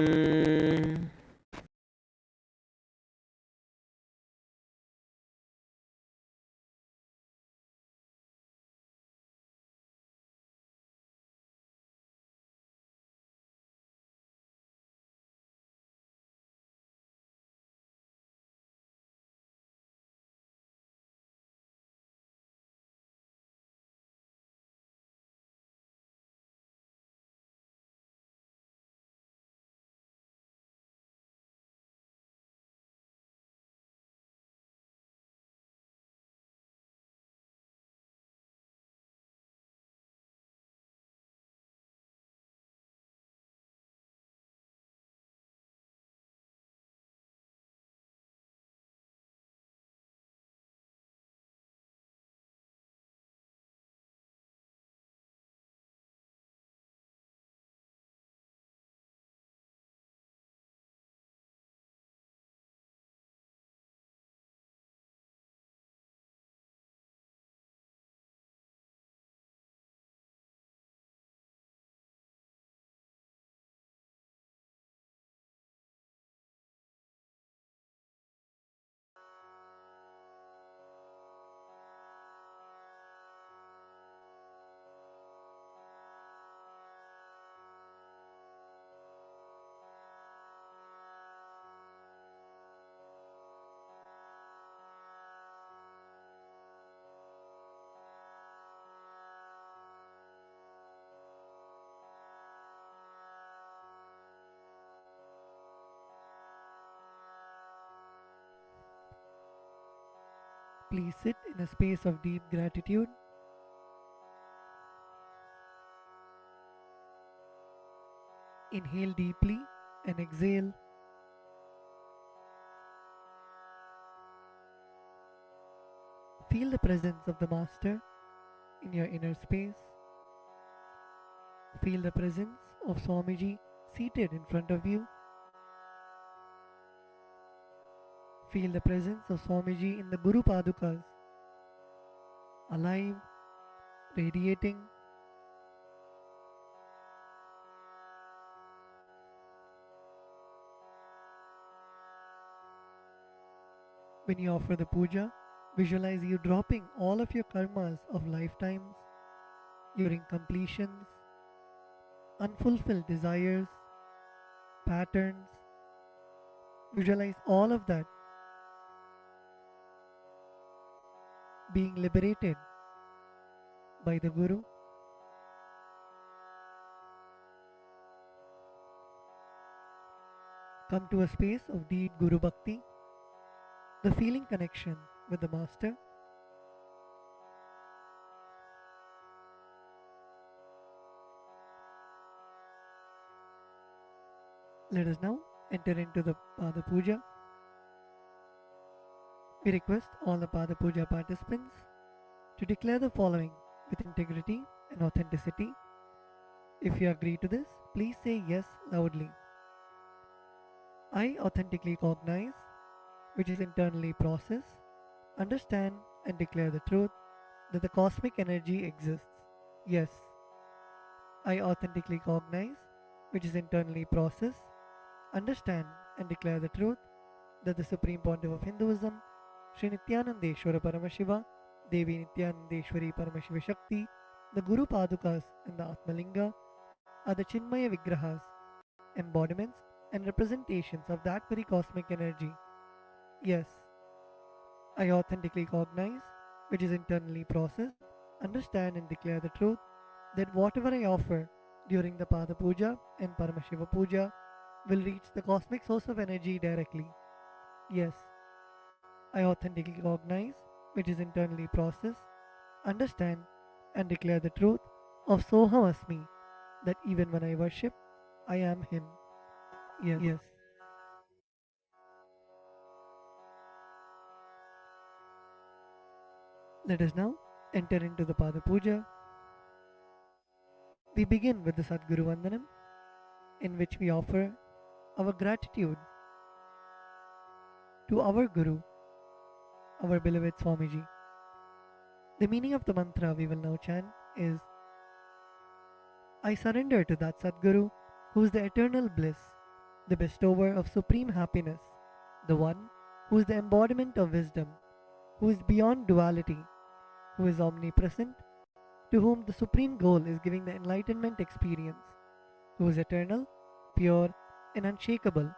Please sit in a space of deep gratitude. Inhale deeply and exhale. Feel the presence of the Master in your inner space. Feel the presence of Swamiji seated in front of you. Feel the presence of Swamiji in the Guru Padukas, alive, radiating. When you offer the puja, visualize you dropping all of your karmas of lifetimes, your incompletions, unfulfilled desires, patterns. Visualize all of that being liberated by the Guru. Come to a space of deep Guru Bhakti, the feeling connection with the Master. Let us now enter into the Pada Puja. We request all the Pada Puja participants to declare the following with integrity and authenticity. If you agree to this, please say yes loudly. I authentically cognize, which is internally process, understand and declare the truth that the cosmic energy exists. Yes, I authentically cognize, which is internally process, understand and declare the truth that the Supreme Pontiff of Hinduism, Sri Nityanandeshwara Paramashiva, Devi Nityanandeshwari Paramashiva Shakti, the Guru Padukas and the Atmalinga are the Chinmaya Vigrahas, embodiments and representations of that very cosmic energy. Yes, I authentically cognize, which is internally processed, understand and declare the truth that whatever I offer during the Pada Puja and Paramashiva Puja will reach the cosmic source of energy directly. Yes, I authentically cognize, which is internally processed, understand and declare the truth of Soham Asmi, that even when I worship, I am Him. Yes. Let us now enter into the Pada Puja. We begin with the Sadguru Vandanam, in which we offer our gratitude to our Guru, our beloved Swamiji. The meaning of the mantra we will now chant is, I surrender to that Sadguru who is the eternal bliss, the bestower of supreme happiness, the one who is the embodiment of wisdom, who is beyond duality, who is omnipresent, to whom the supreme goal is giving the enlightenment experience, who is eternal, pure, and unshakable,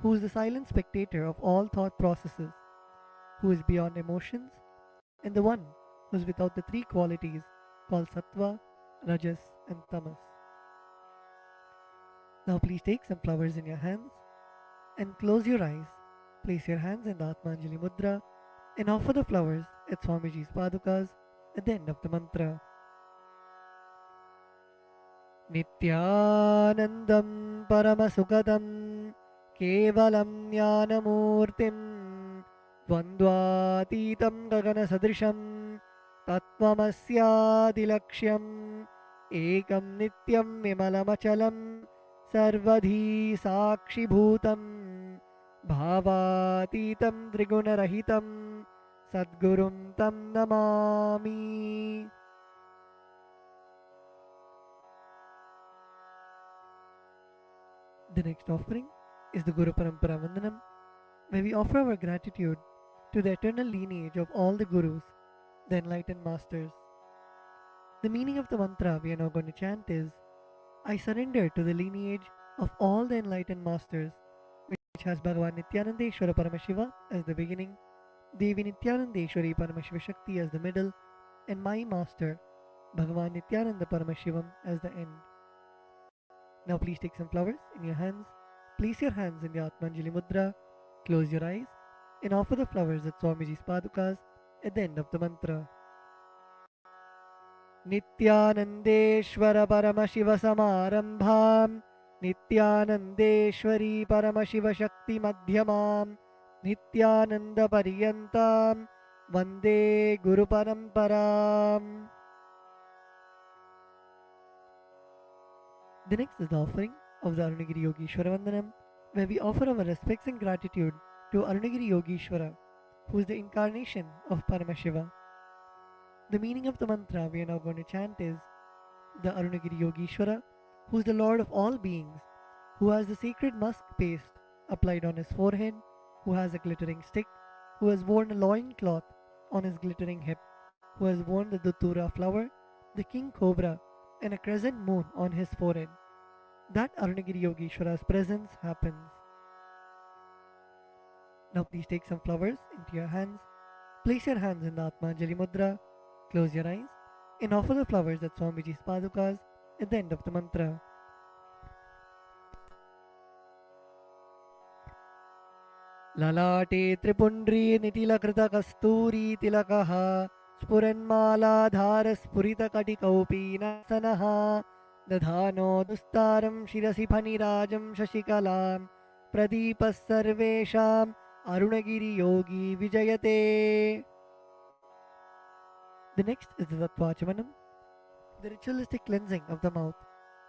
who is the silent spectator of all thought processes, who is beyond emotions, and the one who is without the three qualities called Sattva, Rajas, and Tamas. Now please take some flowers in your hands and close your eyes. Place your hands in the Atmanjali Mudra and offer the flowers at Swamiji's Padukas at the end of the mantra. Nityanandam Paramasukadam Kevalam Jnanamurtim Dvandvatitam Gagana Sadrisham Tattvamasyaadilaksham Ekam Nityam Vimalamachalam Sarvadhi Sakshibhutam Bhavatitam Trigunarahitam Sadgurum Tam Namami. The next offering is the Guru Parampara Vandanam, where we offer our gratitude to the eternal lineage of all the Gurus, the enlightened masters. The meaning of the mantra we are now going to chant is, I surrender to the lineage of all the enlightened masters, which has Bhagavan Nityanandeshwara Paramashiva as the beginning, Devi Nityanandeshwari Paramashiva Shakti as the middle, and my master, Bhagavan Nityananda Paramashivam as the end. Now please take some flowers in your hands, place your hands in the Atmanjali Mudra, close your eyes, and offer the flowers at Swamiji's Padukas at the end of the mantra. Nityanandeshwara Paramashiva Samarambham Nityanandeshwari Paramashiva Shakti Madhyamam Nityananda Pariyantam Vande Guru Paramparam. The next is the offering of the Arunagiri Yogishwara Vandanam, where we offer our respects and gratitude to Arunagiri Yogishwara, who is the incarnation of Paramashiva. The meaning of the mantra we are now going to chant is, the Arunagiri Yogishwara, who is the Lord of all beings, who has the sacred musk paste applied on his forehead, who has a glittering stick, who has worn a loin cloth on his glittering hip, who has worn the Datura flower, the king cobra, and a crescent moon on his forehead. That Arunagiri Yogishwara's presence happens. Now please take some flowers into your hands, place your hands in the Atmanjali Mudra, close your eyes, and offer the flowers at Swamiji's Padukas at the end of the mantra. Lalate Tripundri Nitilakrita Kasturi Tilakaha Spuranmala Spurita Katikaupi Nasanaha Dadhano Dustaram Shirasi Phanirajam Shashikalam Pradipas Sarvesham Arunagiri Yogi Vijayate. The next is the Tattvachamanam, the ritualistic cleansing of the mouth.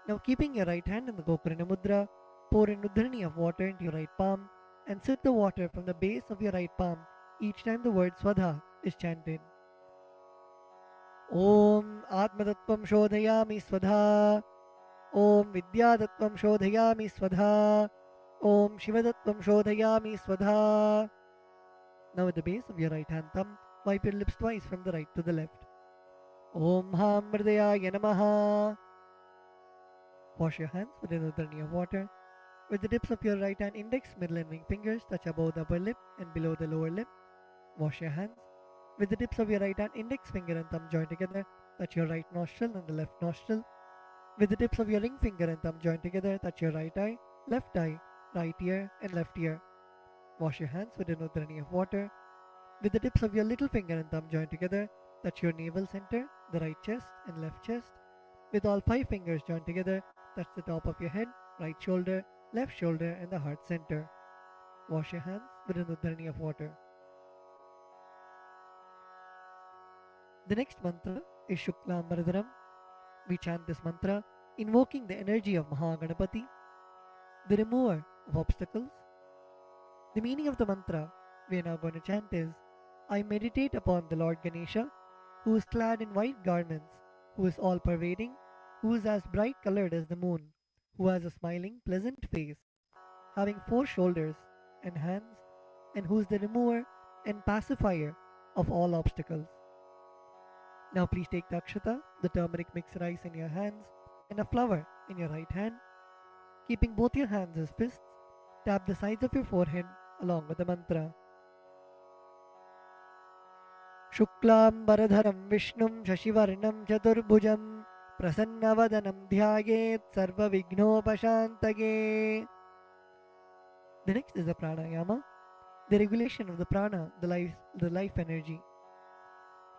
Now keeping your right hand in the Gokarna Mudra, pour an Udharani of water into your right palm and sip the water from the base of your right palm each time the word Swadha is chanted. Om Atmatattvam Shodhayami Swadha. Om Vidyadattvam Shodhayami Swadha. Om Shivadattvam Shodhayami Swadha. Now at the base of your right hand thumb, wipe your lips twice from the right to the left. Om Ham Mridayaya Namaha. Wash your hands with an udharni of water. With the tips of your right hand index, middle and ring fingers touch above the upper lip and below the lower lip. Wash your hands. With the tips of your right hand index finger and thumb joined together, touch your right nostril and the left nostril. With the tips of your ring finger and thumb joined together, touch your right eye, right ear and left ear. Wash your hands with an udharni of water. With the tips of your little finger and thumb joined together, touch your navel center, the right chest and left chest. With all 5 fingers joined together, touch the top of your head, right shoulder, left shoulder and the heart center. Wash your hands with an udharni of water. The next mantra is Shuklam Bharadaram. We chant this mantra invoking the energy of Mahaganapati, the remover of obstacles. The meaning of the mantra we are now going to chant is, I meditate upon the Lord Ganesha, who is clad in white garments, who is all pervading, who is as bright colored as the moon, who has a smiling, pleasant face, having 4 shoulders and hands, and who is the remover and pacifier of all obstacles. Now please take the akshata, the turmeric mixed rice in your hands, and a flower in your right hand. Keeping both your hands as fists, tap the sides of your forehead along with the mantra. Shuklam Bharadharam Vishnum Shashivarnam Chaturbhujam Prasannavadanam Dhyayet Sarva Vignopashantage. The next is the pranayama, the regulation of the prana, the life energy.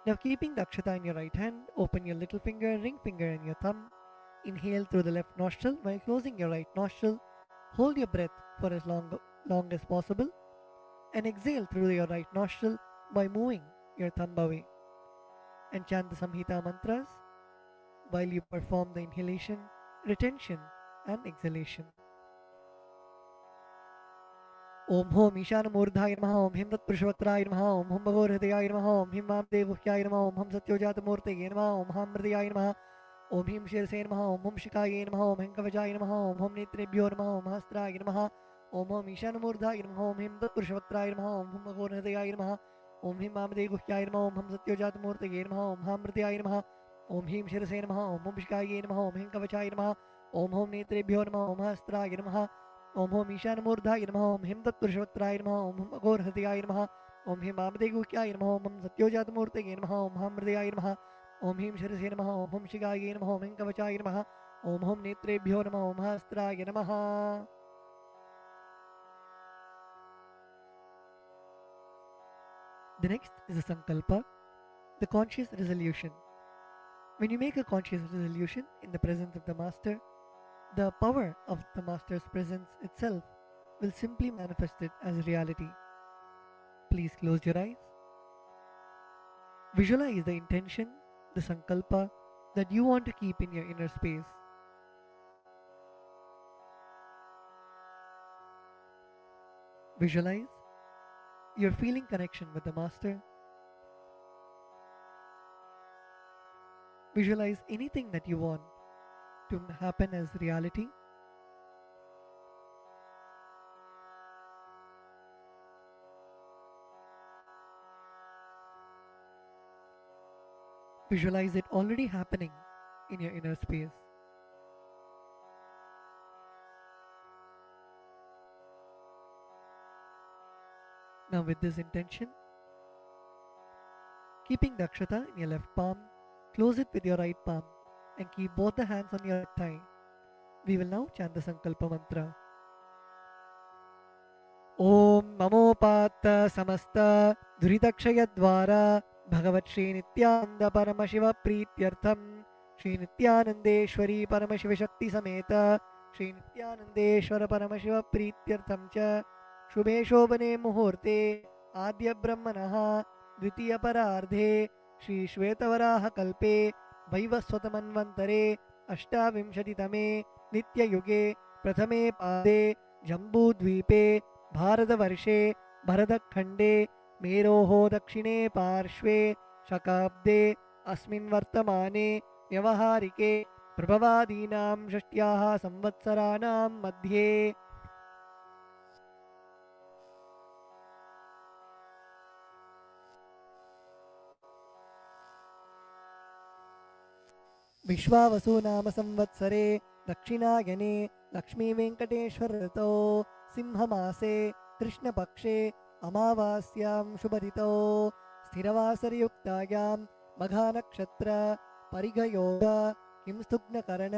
Now keeping the akshata in your right hand, open your little finger, ring finger and your thumb. Inhale through the left nostril while closing your right nostril. Hold your breath for as long as possible and exhale through your right nostril by moving your thumb away. And chant the Samhita mantras while you perform the inhalation, retention and exhalation. Om Hom Ishanamurdhaya Namaha, Om Him Tatpurushavatraya Namaha, Om Hum Bhagavadhaya Namaha, Om Him Vamdevuhyaya Namaha, Om Hum Satyojatmurteye Namaha, Om Ham Mridayaya Namaha, Om Him Shirase Namaha, Om Hum Shikaya Namaha, Om Him Kavachaya Namaha, Om Hum Netrebhyo Namaha, Om Hastraya Namaha, Om Hom Ishanamurdhaya Namaha, Om Him Tatpurushavatraya Namaha, Om Hum Bhagavadhaya Namaha, Om Him Vamdevuhyaya Namaha, Om Hum Satyojatmurteye Namaha, Om Ham Mridayaya Namaha, Om Him Shirase Namaha, Om Hum Shikaya Namaha, Om Him Kavachaya Namaha, Om Hum Netrebhyo Namaha, Om Hastraya Namaha, Om Hom Ishanamurdhaya Namaha, Om Him Tatpurushavatraya Namaha, Om Hum Bhagavadhaya Namaha, Om Him Vamdevuhyaya Namaha, Om Hum Satyojatmurteye Namaha, Om Ham Mridayaya Namaha, Om Him Shirase Namaha, Om Hum Shikaya Namaha, Om Him Kavachaya Namaha, Om Hum Netrebhyo Namaha, Om Hastraya Namaha. The next is a sankalpa, the conscious resolution. When you make a conscious resolution in the presence of the Master, the power of the Master's presence itself will simply manifest it as reality. Please close your eyes. Visualize the intention, the sankalpa that you want to keep in your inner space. Visualize your feeling connection with the Master. Visualize anything that you want to happen as reality. Visualize it already happening in your inner space. Now with this intention, keeping the akshata in your left palm, close it with your right palm and keep both the hands on your right thigh. We will now chant the Sankalpa mantra. Om Mamopata Samasta Duridakshaya Dvara Bhagavat Shri Nityananda Paramashiva Prityartham Shri Nityanandeshwari Paramashiva Shakti Sameta Shri Nityanandeshwara Paramashiva Prityartham Cha Shubhe Shobhane Muhurte Adya Brahmanaha Dvitiya Parardhe Shri Shvetavaraha Kalpe Vaivaswatamanvantare Ashtavimshatitame Nitya Yuge Prathame Pade Jambudvipe Bharatavarše Bharatakhande Meroho Dakshine Parshve Shakabde Asmin Vartamane Vyavaharike प्रभवादीनां षष्ट्याः संवत्सराणां मध्ये विश्वावसु नाम संवत्सरे दक्षिणायने लक्ष्मीवेङ्कटेश्वर ऋतौ सिंहमासे कृष्णपक्षे अमावास्यां शुभतिथौ स्थिरवासरयुक्तायां मघानक्षत्र परिघयोग किंस्तुग्नकरण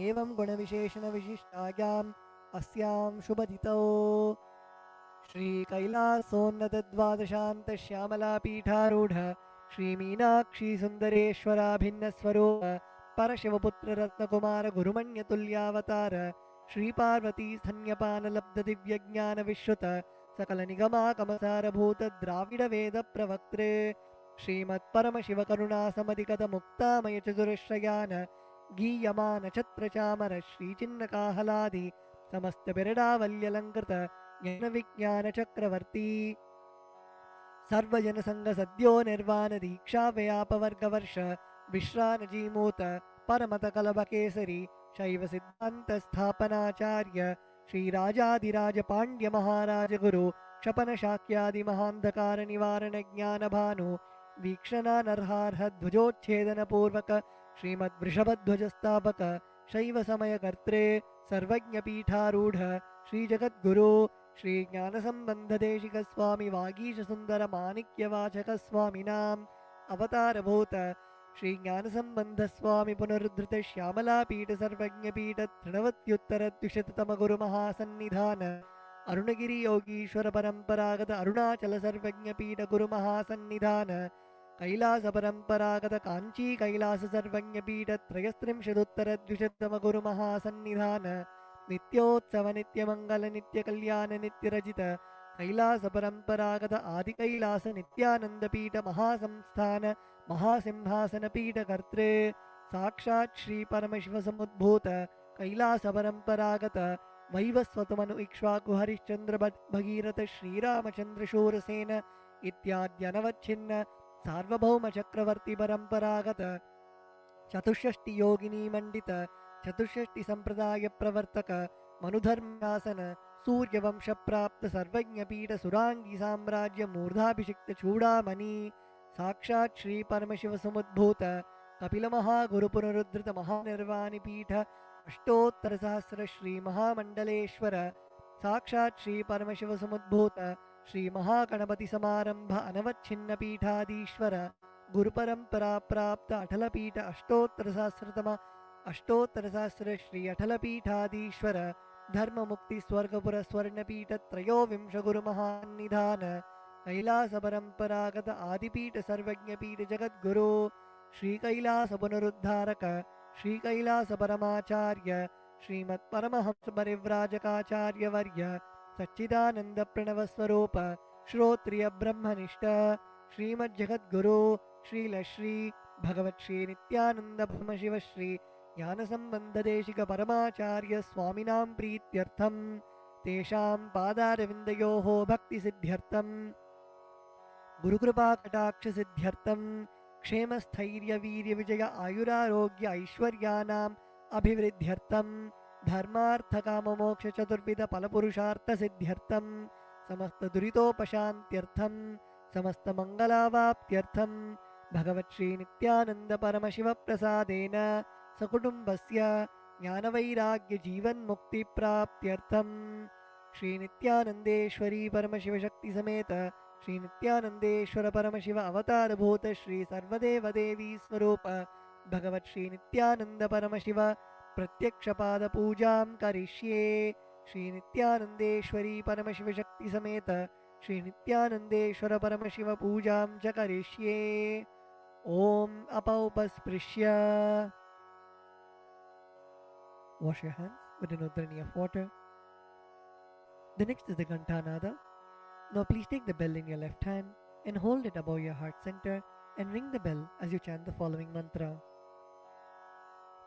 एवं गुणविशेषणविशिष्टायाम् अस्यां शुभतिथौ श्रीकैलासोन्नतद्वादशान्तश्यामलापीठारूढ श्रीमीनाक्षीसुन्दरेश्वराभिन्नस्वरूप परशिवपुत्ररत्नकुमारगुरुमण्यतुल्यावतार श्रीपार्वतीस्थन्यपानलब्धदिव्यज्ञानविश्रुत सकलनिगमाकमसारभूतद्राविडवेदप्रवक्त्रे श्रीमत्परमशिवकरुणासमधिगतमुक्तामयचतुरश्रयान् गीयमानछत्रचामर श्रीचिन्नकाहलादि समस्तबिरडावल्यलङ्कृत ज्ञानविज्ञानचक्रवर्ती सर्वजनसङ्गसद्यो निर्वाण दीक्षाव्यापवर्गवर्ष विश्रानजीमूत परमतकलभकेसरी शैव सिद्धान्तस्थापनाचार्य श्रीराजाधिराज पाण्ड्य महाराज गुरु क्षपनशाक्यादिमहान्धकार निवारण ज्ञानभानु वीक्षणानर्हार्ह ध्वजोच्छेदनपूर्वक श्रीमद्वृषभध्वजस्थापक शैव समयकर्त्रे सर्वज्ञपीठारूढ श्रीजगद्गुरु श्री ज्ञानसंबंधदेशिक स्वामी वागीश सुंदर माणिक्यवाचक स्वामिनाम् अवतारभूत श्री ज्ञानसंबंध स्वामी पुनरुद्धृत श्यामलापीठ सर्वज्ञपीठ तृणवत्युत्तर द्विशततम गुरु महासन्निधान अरुणगिरि योगीश्वर परंपरागत अरुणाचल सर्वज्ञपीठ गुरु महासन्निधान कैलास परंपरागत कांची कैलास सर्वज्ञपीठ त्रयस्त्रिंशदुत्तर द्विशततम गुरु महासन्निधान नित्योत्सव नित्यमंगल नित्यकल्याण नित्यरजित कैलास परंपरागत आदि कैलास नित्यानंदपीठ महासंस्थान महासिंहासन पीठ कर्त्रे साक्षात् श्री परमशिव समुद्भूत कैलास परंपरागत वैवस्वतमनु इक्ष्वाकु हरिश्चंद्र भगीरथ श्रीरामचंद्र शूरसेन इत्याद्यनवच्छिन्न सार्वभौम चक्रवर्ती परंपरागत चतुष्षष्टि योगिनी मंडित चतुष्षष्टि संप्रदाय प्रवर्तक मनुधर्मासन सूर्यवंश प्राप्त सर्वज्ञपीठ सुरांगी साम्राज्य मूर्धाभिषिक्त चूड़ामणि साक्षात् श्री परमशिव समुद्भूत कपिल महागुरु पुनरुद्धृत महानिर्वाणि पीठ अष्टोत्तर सहस्र श्री महामंडलेश्वर साक्षात् श्री परमशिव समुद्भूत श्री महागणपति समारंभ अनवच्छिन्न पीठाधीश्वर गुरुपरंपरा प्राप्त अटलपीठ अष्टोत्तर सहस्र श्री अटलपीठाधीश्वर धर्म मुक्ति स्वर्गपुर स्वर्णपीठ त्रयोविंश गुरु महानिधान कैलास परंपरागत आदिपीठ सर्वज्ञपीठ जगद्गुरु श्री कैलास पुनरुद्धारक श्री कैलास परमाचार्य श्रीमत् परमहंस परिव्राजकाचार्य वर्य सच्चिदानंद प्रणव स्वरूप श्रोत्रिय ब्रह्मनिष्ठ श्रीमद् जगद्गुरु श्रीलश्री भगवत श्री नित्यानंद ब्रह्मशिव श्री ज्ञानसंबंधदेशिक परमाचार्य स्वामिनां प्रीत्यर्थं तेषां पादारविन्दयोः भक्तिसिद्ध्यर्थं गुरुकृपाकटाक्षसिद्ध्यर्थं क्षेमस्थैर्यवीर्यविजय आयुरारोग्य ऐश्वर्याणाम् अभिवृद्ध्यर्थं धर्मार्थकाममोक्षचतुर्विध फलपुरुषार्थसिद्ध्यर्थं समस्तदुरितोपशान्त्यर्थं समस्तमङ्गलावाप्त्यर्थं भगवत् श्रीनित्यानन्द परमशिवप्रसादेन सकुटुम्बस्य ज्ञानवैराग्य जीवन्मुक्तिप्राप्त्यर्थं श्रीनित्यानन्देश्वरी परमशिवशक्ति समेत श्रीनित्यानन्देश्वर परमशिव अवतारभूत श्री सर्वदेवदेवी स्वरूप भगवत् श्रीनित्यानन्द परमशिव प्रत्यक्षपाद पूजां करिष्ये श्रीनित्यानन्देश्वरी परमशिवशक्ति समेत श्रीनित्यानन्देश्वर परमशिव पूजां च करिष्ये ॐ अपौपस्पृश्य wash your hands with an udrani of water. The next is the Ghantanada. Now please take the bell in your left hand and hold it above your heart center and ring the bell as you chant the following mantra.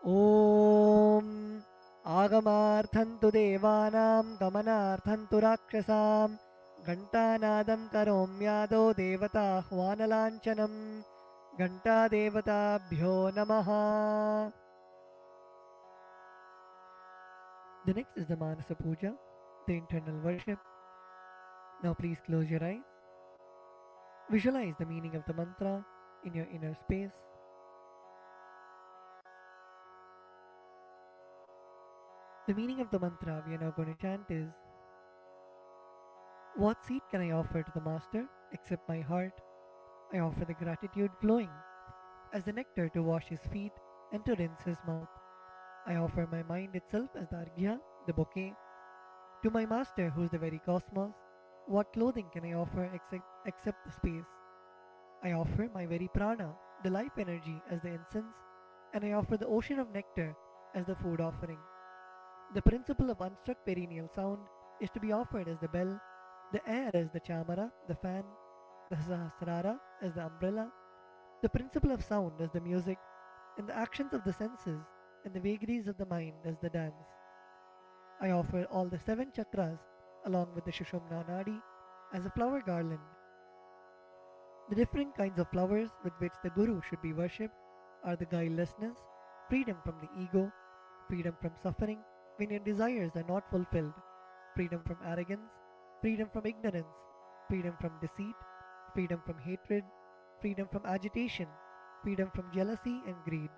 Om Agamarthantu Devanam Gamanarthantu Rakshasam Ghantanadam Karomyado Devata Hvanalanchanam Ghanta Devatabhyo Namaha. The next is the Manasa Puja, the internal worship. Now please close your eyes. Visualize the meaning of the mantra in your inner space. The meaning of the mantra we are now going to chant is, what seed can I offer to the Master except my heart? I offer the gratitude flowing as the nectar to wash his feet and to rinse his mouth. I offer my mind itself as the arghya, the bouquet. To my Master who is the very cosmos, what clothing can I offer except the space? I offer my very prana, the life energy, as the incense, and I offer the ocean of nectar as the food offering. The principle of unstruck perennial sound is to be offered as the bell, the air as the chamara, the fan, the sahasrara as the umbrella, the principle of sound as the music, and the actions of the senses and the vagaries of the mind as the dance. I offer all the 7 chakras along with the Shushumna Nadi as a flower garland. The different kinds of flowers with which the Guru should be worshipped are the guilelessness, freedom from the ego, freedom from suffering when your desires are not fulfilled, freedom from arrogance, freedom from ignorance, freedom from deceit, freedom from hatred, freedom from agitation, freedom from jealousy and greed.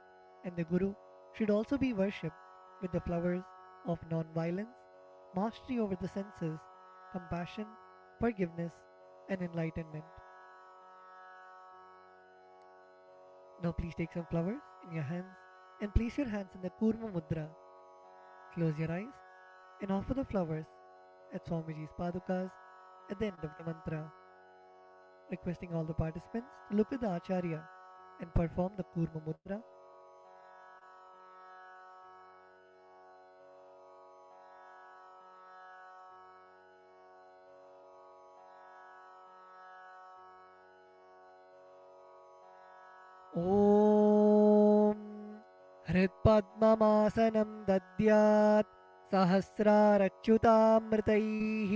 And the Guru should also be worshipped with the flowers of non-violence, mastery over the senses, compassion, forgiveness, and enlightenment. Now please take some flowers in your hands and place your hands in the Kurma Mudra. Close your eyes and offer the flowers at Swamiji's Padukas at the end of the mantra. Requesting all the participants to look at the Acharya and perform the Kurma Mudra. ॐ हृत्पद्ममासनं दद्यात् सहस्रारच्युतामृतैः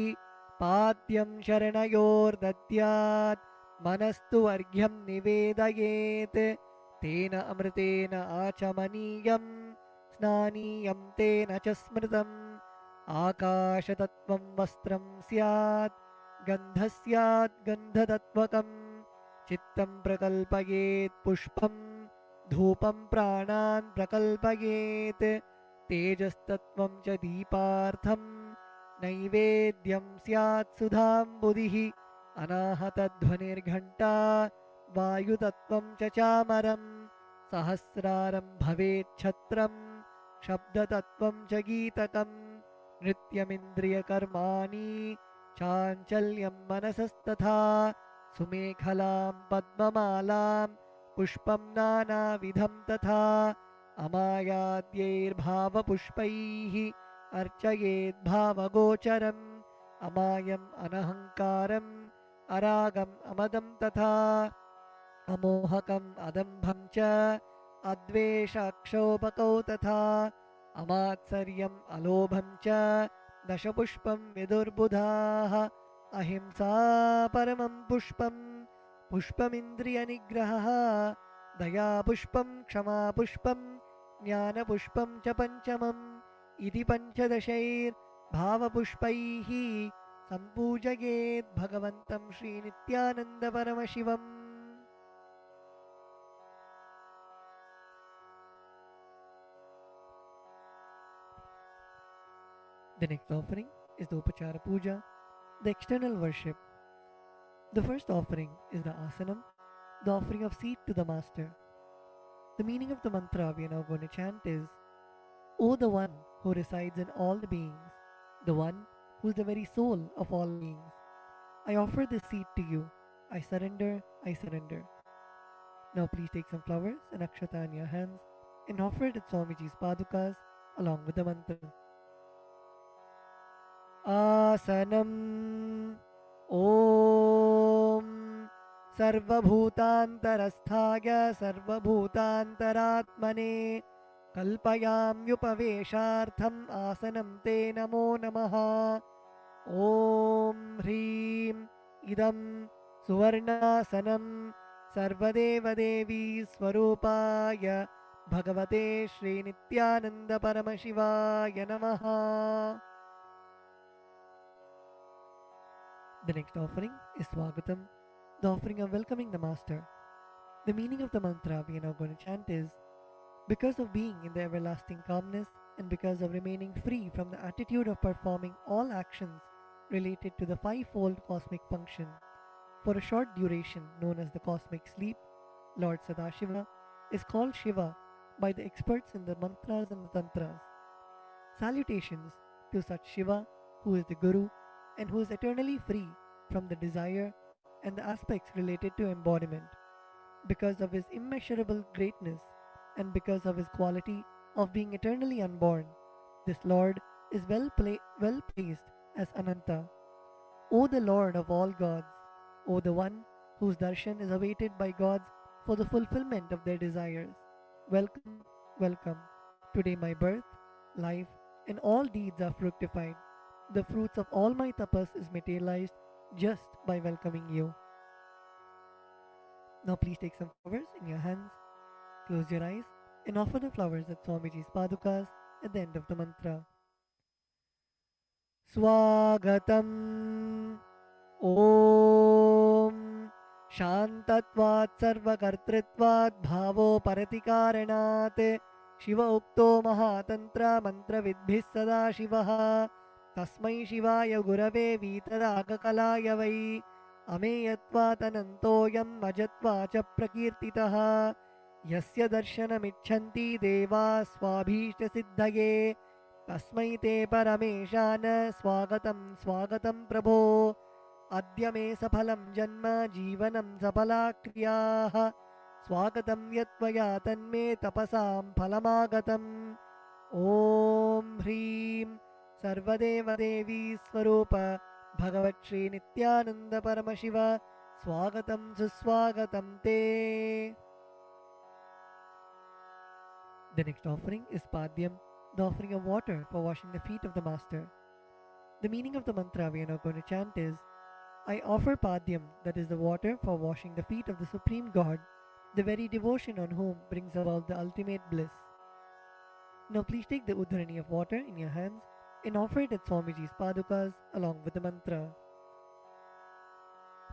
पाद्यं शरणयोर्दद्यात् मनस्तु अर्घ्यं निवेदयेत् तेन अमृतेन आचमनीयं स्नानीयं तेन च स्मृतम् आकाशतत्त्वं वस्त्रं स्यात् गन्धस्यात् गन्धतत्त्वकम् चित्तं प्रकल्पयेत् पुष्पं धूपं प्राणान् प्रकल्पयेत् तेजस्तत्त्वं च दीपार्थं नैवेद्यं स्यात् सुधाम्बुधिः अनाहतध्वनिर्घण्टा वायुतत्त्वं च चामरं सहस्रारं भवेत् छत्रं शब्दतत्त्वं च गीतकं नृत्यमिन्द्रियकर्माणि चाञ्चल्यं मनसस्तथा सुमेखलां पद्ममालां पुष्पं नानाविधं तथा अमायाद्यैर्भावपुष्पैः अर्चयेद्भावगोचरम् अमायम् अनहङ्कारम् अरागम् अमदं तथा अमोहकम् अदम्भं च अद्वेषक्षोभकौ तथा अमात्सर्यम् अलोभं च दशपुष्पं विदुर्बुधाः अहिंसा परमं पुष्पं पुष्पमिन्द्रियनिग्रहः दयापुष्पं क्षमापुष्पं ज्ञानपुष्पं च पञ्चमम् इति 15 भावपुष्पैः सम्पूजयेत् भगवन्तं श्रीनित्यानन्दपरमशिवम्. The next offering is the Upachara Puja, the external worship. The first offering is the Asanam, the offering of seat to the Master. The meaning of the mantra we are now going to chant is, O the One who resides in all the beings, the One who is the very soul of all beings, I offer this seat to you. I surrender, I surrender. Now please take some flowers and akshata in your hands and offer it at Swamiji's Padukas along with the mantra. Asanam Om Sarvabhutantarasthaya Sarvabhutantaratmane Kalpayamyupaveshartham Asanam Te Namo Namaha. Om Hrim Idam Suvarnasanam Sarvadeva Devi Swarupaya Bhagavate Shri Nityananda Paramashivaya Namaha. The next offering is Swagatam, the offering of welcoming the Master. The meaning of the mantra we are now going to chant is: because of being in the everlasting calmness and because of remaining free from the attitude of performing all actions related to the fivefold cosmic function for a short duration known as the cosmic sleep, Lord Sadashiva is called Shiva by the experts in the mantras and the tantras. Salutations to such Shiva who is the Guru and who is eternally free from the desire and the aspects related to embodiment. Because of his immeasurable greatness and because of his quality of being eternally unborn, this Lord is well placed as Ananta. O the Lord of all gods, O the one whose darshan is awaited by gods for the fulfillment of their desires, welcome, welcome. Today my birth, life, and all deeds are fructified. The fruits of all my tapas is materialized just by welcoming you. Now please take some flowers in your hands, close your eyes, and offer the flowers at Swamiji's padukas at the end of the mantra. Swagatam Om Shantatvat Sarvakartritvat Bhavo Paratikaranat Shiva Ukto Mahatantra Mantra Vidbhis Sada Shivaha Tasmai Shivaya Gurave Vitarakalaya Vai Ameyatvat Anantoyam Majatvacha Prakirtitaha Yasya Darshanamichanti Deva Swabhishta Siddhaye Tasmai Te Parameshana Swagatam Swagatam Prabho Adya me saphalam janma jivanam sapala kriyaah Swagatam yatvaya tanme tapasam phalamagatam Om Hrim Sarvadeva Devi Swarupa Bhagavat Shri Nityananda Paramashiva Swagatam Suswagatam Te. The next offering is Padyam, the offering of water for washing the feet of the Master. The meaning of the mantra we are now going to chant is: I offer Padyam, that is the water for washing the feet of the Supreme God, the very devotion on whom brings about the ultimate bliss. Now please take the udharani of water in your hands and offer it at Swamiji's padukas along with the mantra.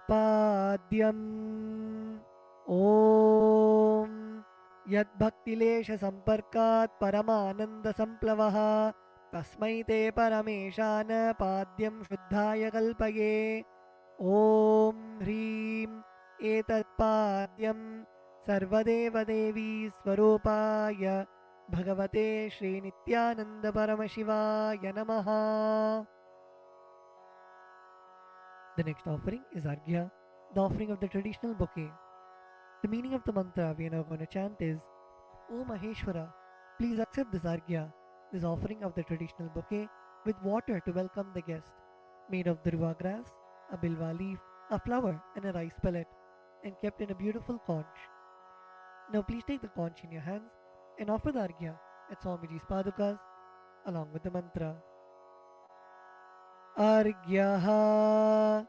Padyam Om Yad Bhaktilesha Samparkat Paramananda Samplavaha Tasmai Te Parameshana Padyam Shuddhaya Kalpaye Om Hrim Etat Padyam Sarvadeva Devi Swarupaya Bhagavate Shri Nityananda Paramashivaya Namaha. The next offering is Arghya, the offering of the traditional bouquet. The meaning of the mantra we are now going to chant is: O Maheshwara, please accept this Arghya, this offering of the traditional bouquet, with water to welcome the guest, made of dhruva grass, a bilva leaf, a flower, and a rice pellet, and kept in a beautiful conch. Now please take the conch in your hands and offer the Arghya at Swamiji's padukas along with the mantra. Arghyaha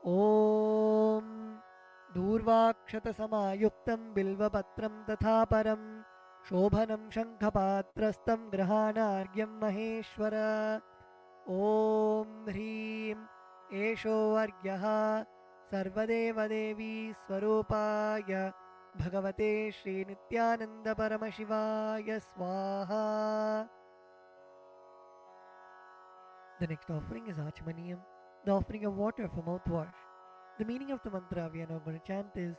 Om Durvakshata Samayuktam Bilvapatram Tatha Param Shobhanam Shankhapatrastam Grahana Argyam Maheshwara Om Hrim Esho Argyaha Sarvadeva Devi Swarupaya Bhagavate Shri Nityananda Paramashivaya Swaha. The next offering is Achamaniyam, the offering of water for mouthwash. The meaning of the mantra we are now going to chant is: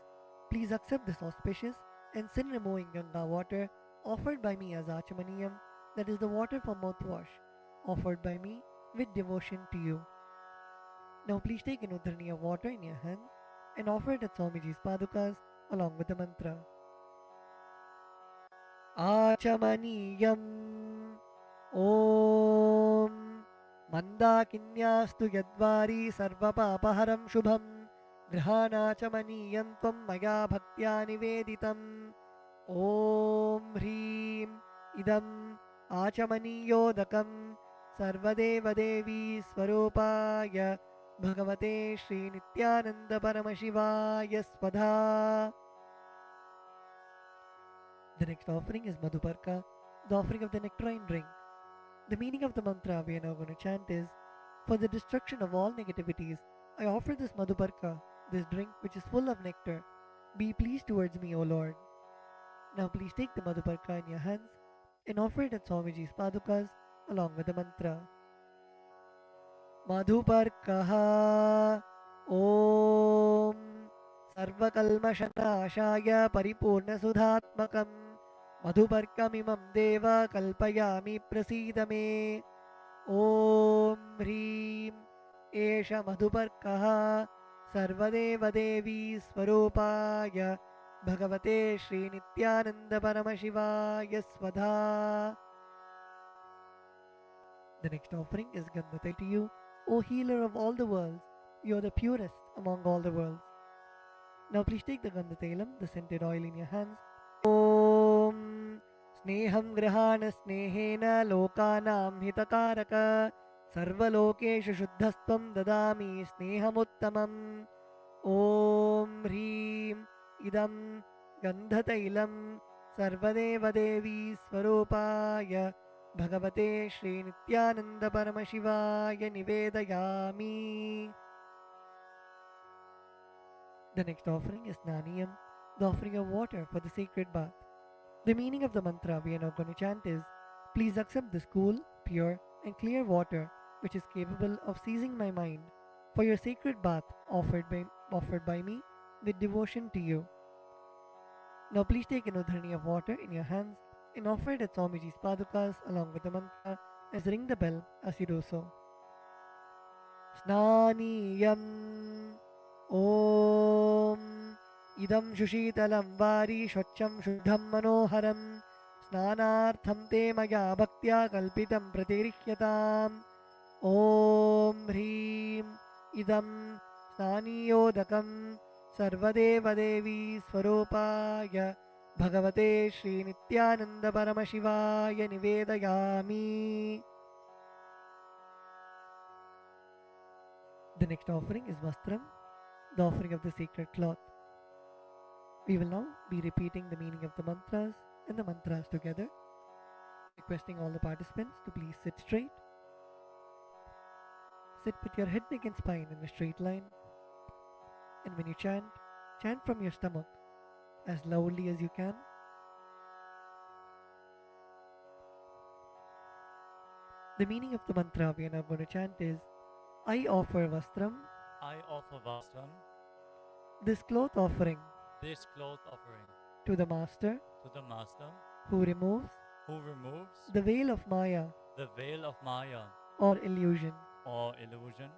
please accept this auspicious and sin-removing Ganga water offered by me as Achamaniyam, that is the water for mouthwash, offered by me with devotion to you. Now please take an udharani of water in your hand and offer it at Swamiji's padukas along with the mantra. Achamaniyam Om Mandakinyastu Yadvari Sarvapapaharam Shubham Grihanachamaniyam Tvam Maya Bhaktya Niveditam Om Hrim Idam Achamaniyodakam Sarvadeva Devi Swarupaya Bhagavate Shri Nityananda Paramashivaya Swadha. The next offering is Madhuparka, the offering of the nectarine drink. The meaning of the mantra we are now going to chant is, for the destruction of all negativities, I offer this Madhuparka, this drink which is full of nectar. Be pleased towards me, O Lord. Now please take the Madhuparka in your hands and offer it at Swamiji's padukas along with the mantra. Madhuparkaha Om Sarvakalmashanashaya Paripurnasudhatmakam Madhuparkamimam Deva Kalpayami Prasidame Om Hreem Esha Madhuparkaha Sarvadeva Devi Swarupaya Bhagavate Shri Nityananda Paramashivaya Svadha. The next offering is Gandhate to you, O healer of all the worlds. You are the purest among all the worlds. Now please take the Gandhatailam, the scented oil in your hands. Om Sneham Grahana Snehena Lokanam Hitakaraka Sarvalokeshu Shuddhastvam Dadami Snehamuttamam. Om Hreem Idam Gandhatailam Sarvadeva Devi Swarupaya Bhagavate Shri Nityananda Paramashivaya Nivedayami. The next offering is Naniyam, the offering of water for the sacred bath. The meaning of the mantra we are now going to chant is, please accept this cool, pure and clear water which is capable of seizing my mind for your sacred bath offered by me with devotion to you. Now please take an udharani of water in your hands and offer it at Swamiji's padukas along with the mantra as ring the bell as you do so. Snaniyam Om Idam Shushitalam Vari Shvacham Shuddham Manoharam Snanartham Te Maya Bhaktya Kalpitam Pratirihyatam. Om Hreem Idam Snaniyodakam Sarvadeva Devi Swarupaya Bhagavate Shri Nityananda Paramashivaya Nivedayami. The next offering is Vastram, the offering of the sacred cloth. We will now be repeating the meaning of the mantras and the mantras together, requesting all the participants to please sit straight. Sit with your head, neck and spine in a straight line. And when you chant, chant from your stomach as loudly as you can. The meaning of the mantra we are now going to chant is, I offer Vastram, I offer Vastram, this cloth offering, this cloth offering, to the Master to the Master, who removes who removes the veil of Maya the veil of Maya or illusion. or illusion,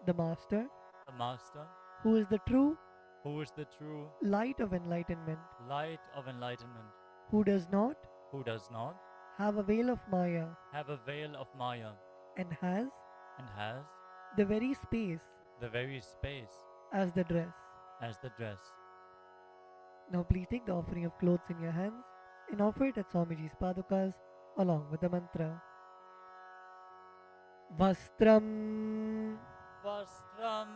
The Master the Master, who is the true who is the true light of enlightenment, light of enlightenment, who does not who does not have a veil of Maya have a veil of Maya and has and has the very space the very space as the dress. as the dress. Now please take the offering of clothes in your hands and offer it at Swamiji's padukas along with the mantra. Vastram Vastram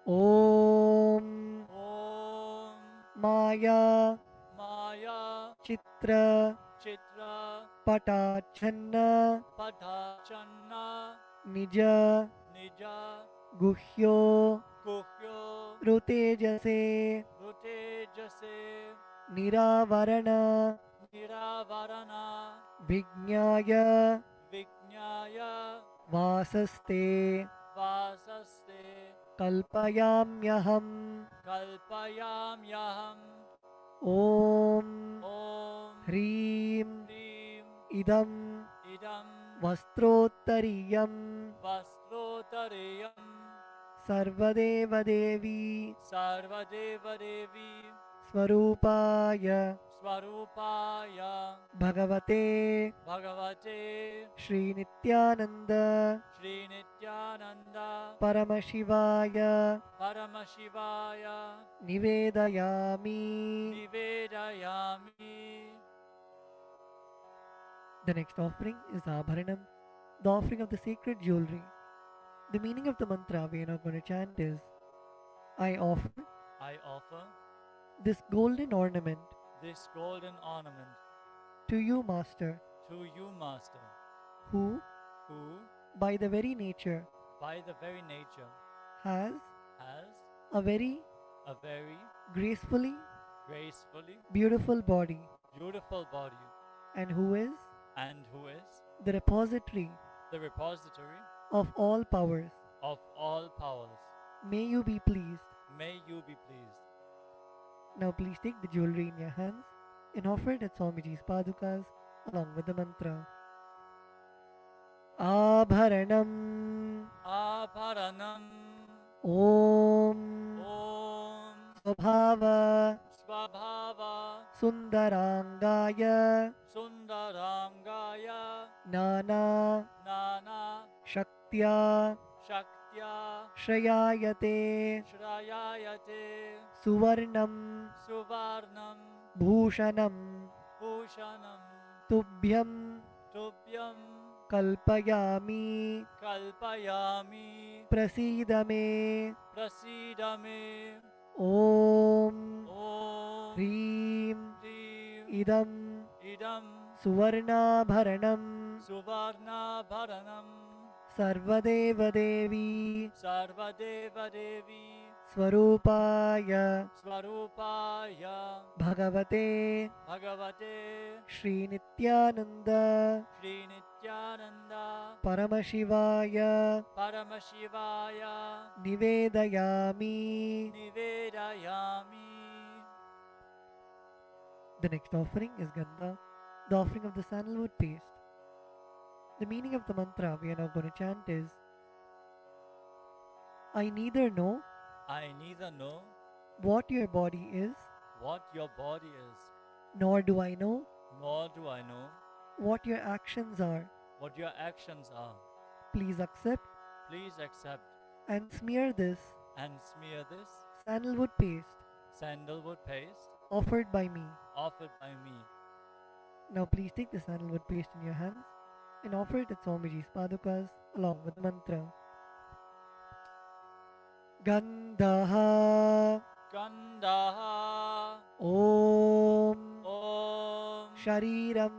Om Om Maya Maya Chitra Chitra Patachanna Padachanna Nija Nija Guhyo Guhyo Rutejase Rute Jase Niravarana Niravarana Vijnaya Vijnaya Vasaste Vasaste Kalpayamyaham Kalpayamyaham Om Om Hreem Hreem Idam Idam Vastrottariyam Vastrotarayam Sarvadeva Devi Sarvadeva Devi Swarupaya Swarupaya Bhagavate Bhagavate Shri Nityananda Shri Nityananda Paramashivaya Paramashivaya Nivedayami. Nivedayami. The next offering is Abharanam, the offering of the sacred jewelry. The meaning of the mantra we are now going to chant is, I offer I offer this golden ornament this golden ornament to you, Master, to you, Master, who, who, by the very nature, by the very nature, has has a very a very gracefully gracefully beautiful body, beautiful body, and who is and who is the repository the repository of all powers. of all powers. May you be pleased. May you be pleased. Now please take the jewelry in your hands and offer it at Swamiji's padukas along with the mantra. Abharanam Aparanam Om Om Swabhava Swabhava Sundarangaya Sundarangaya Nana Nana Shaktya Shaktya Shrayayate Shrayayate Suvarnam Suvarnam Bhushanam Bhushanam Tubhyam Tubhyam Kalpayami Kalpayami Prasidame Prasidame Om Om Hrim Hrim Idam Idam Suvarnabharanam Suvarna Bharanam Sarvadeva Devi Sarvadeva Devi Swarupaya Swarupaya Bhagavate Bhagavate Shri Nityananda Shri Nityananda Paramashivaya Paramashivaya Nivedayami. Nivedayami. The next offering is Gandha, the offering of the sandalwood paste. The meaning of the mantra we are now going to chant is I neither know I neither know what your body is, what your body is, nor do I know nor do I know what your actions are. what your actions are. Please accept Please accept and smear this and smear this sandalwood paste sandalwood paste offered by me. offered by me. Now please take the sandalwood paste in your hands and offer it at Swamiji's padukas along with the mantra. Gandhaha Gandaha Om Om Shariram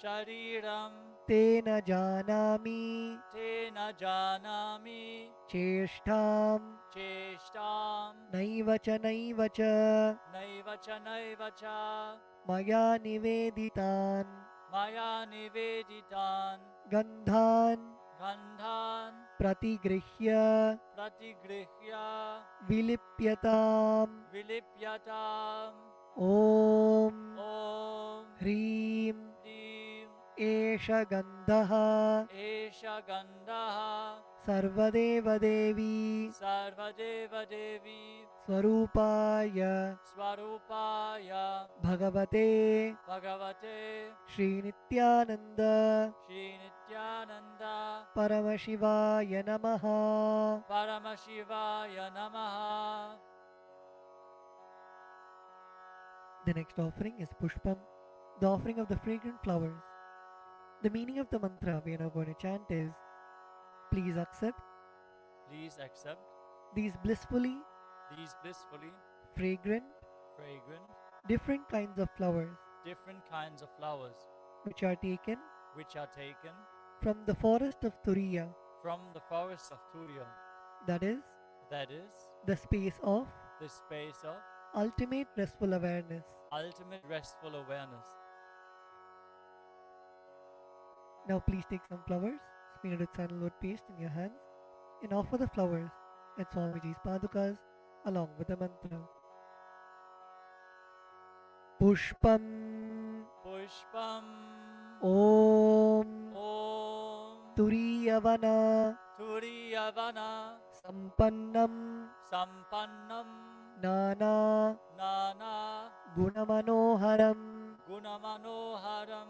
Shariram Tena Janami Tena Janami Cheshtam Cheshtam Naivacha Naivacha Naivacha Naivacha Maya Niveditan Maya Niveditan Gandhan Gandhan Pratigrihya Pratigrihya Vilipyatam Vilipyatam Om Om Hrim Hrim Esha Gandhaha Esha Gandaha Sarvadeva Devi Sarvadeva Devi Swarupaya Swarupaya Bhagavate Bhagavate Shri Nityananda Shri Nityananda Paramashivaya Namaha. Paramashivaya Namaha. The next offering is Pushpam, the offering of the fragrant flowers. The meaning of the mantra we are now going to chant is please accept Please accept these blissfully these blissfully fragrant fragrant different kinds of flowers different kinds of flowers which are taken which are taken from the forest of Turiya, from the forest of Turiya, that is that is the space of the space of ultimate restful awareness. ultimate restful awareness. Now please take some flowers, smeared with sandalwood paste in your hands, and offer the flowers at Swamiji's padukas along with the mantra. Pushpam Pushpam Om Om Turiyavana Turiyavana Sampannam Sampannam Nana Nana Gunamanoharam Gunamanoharam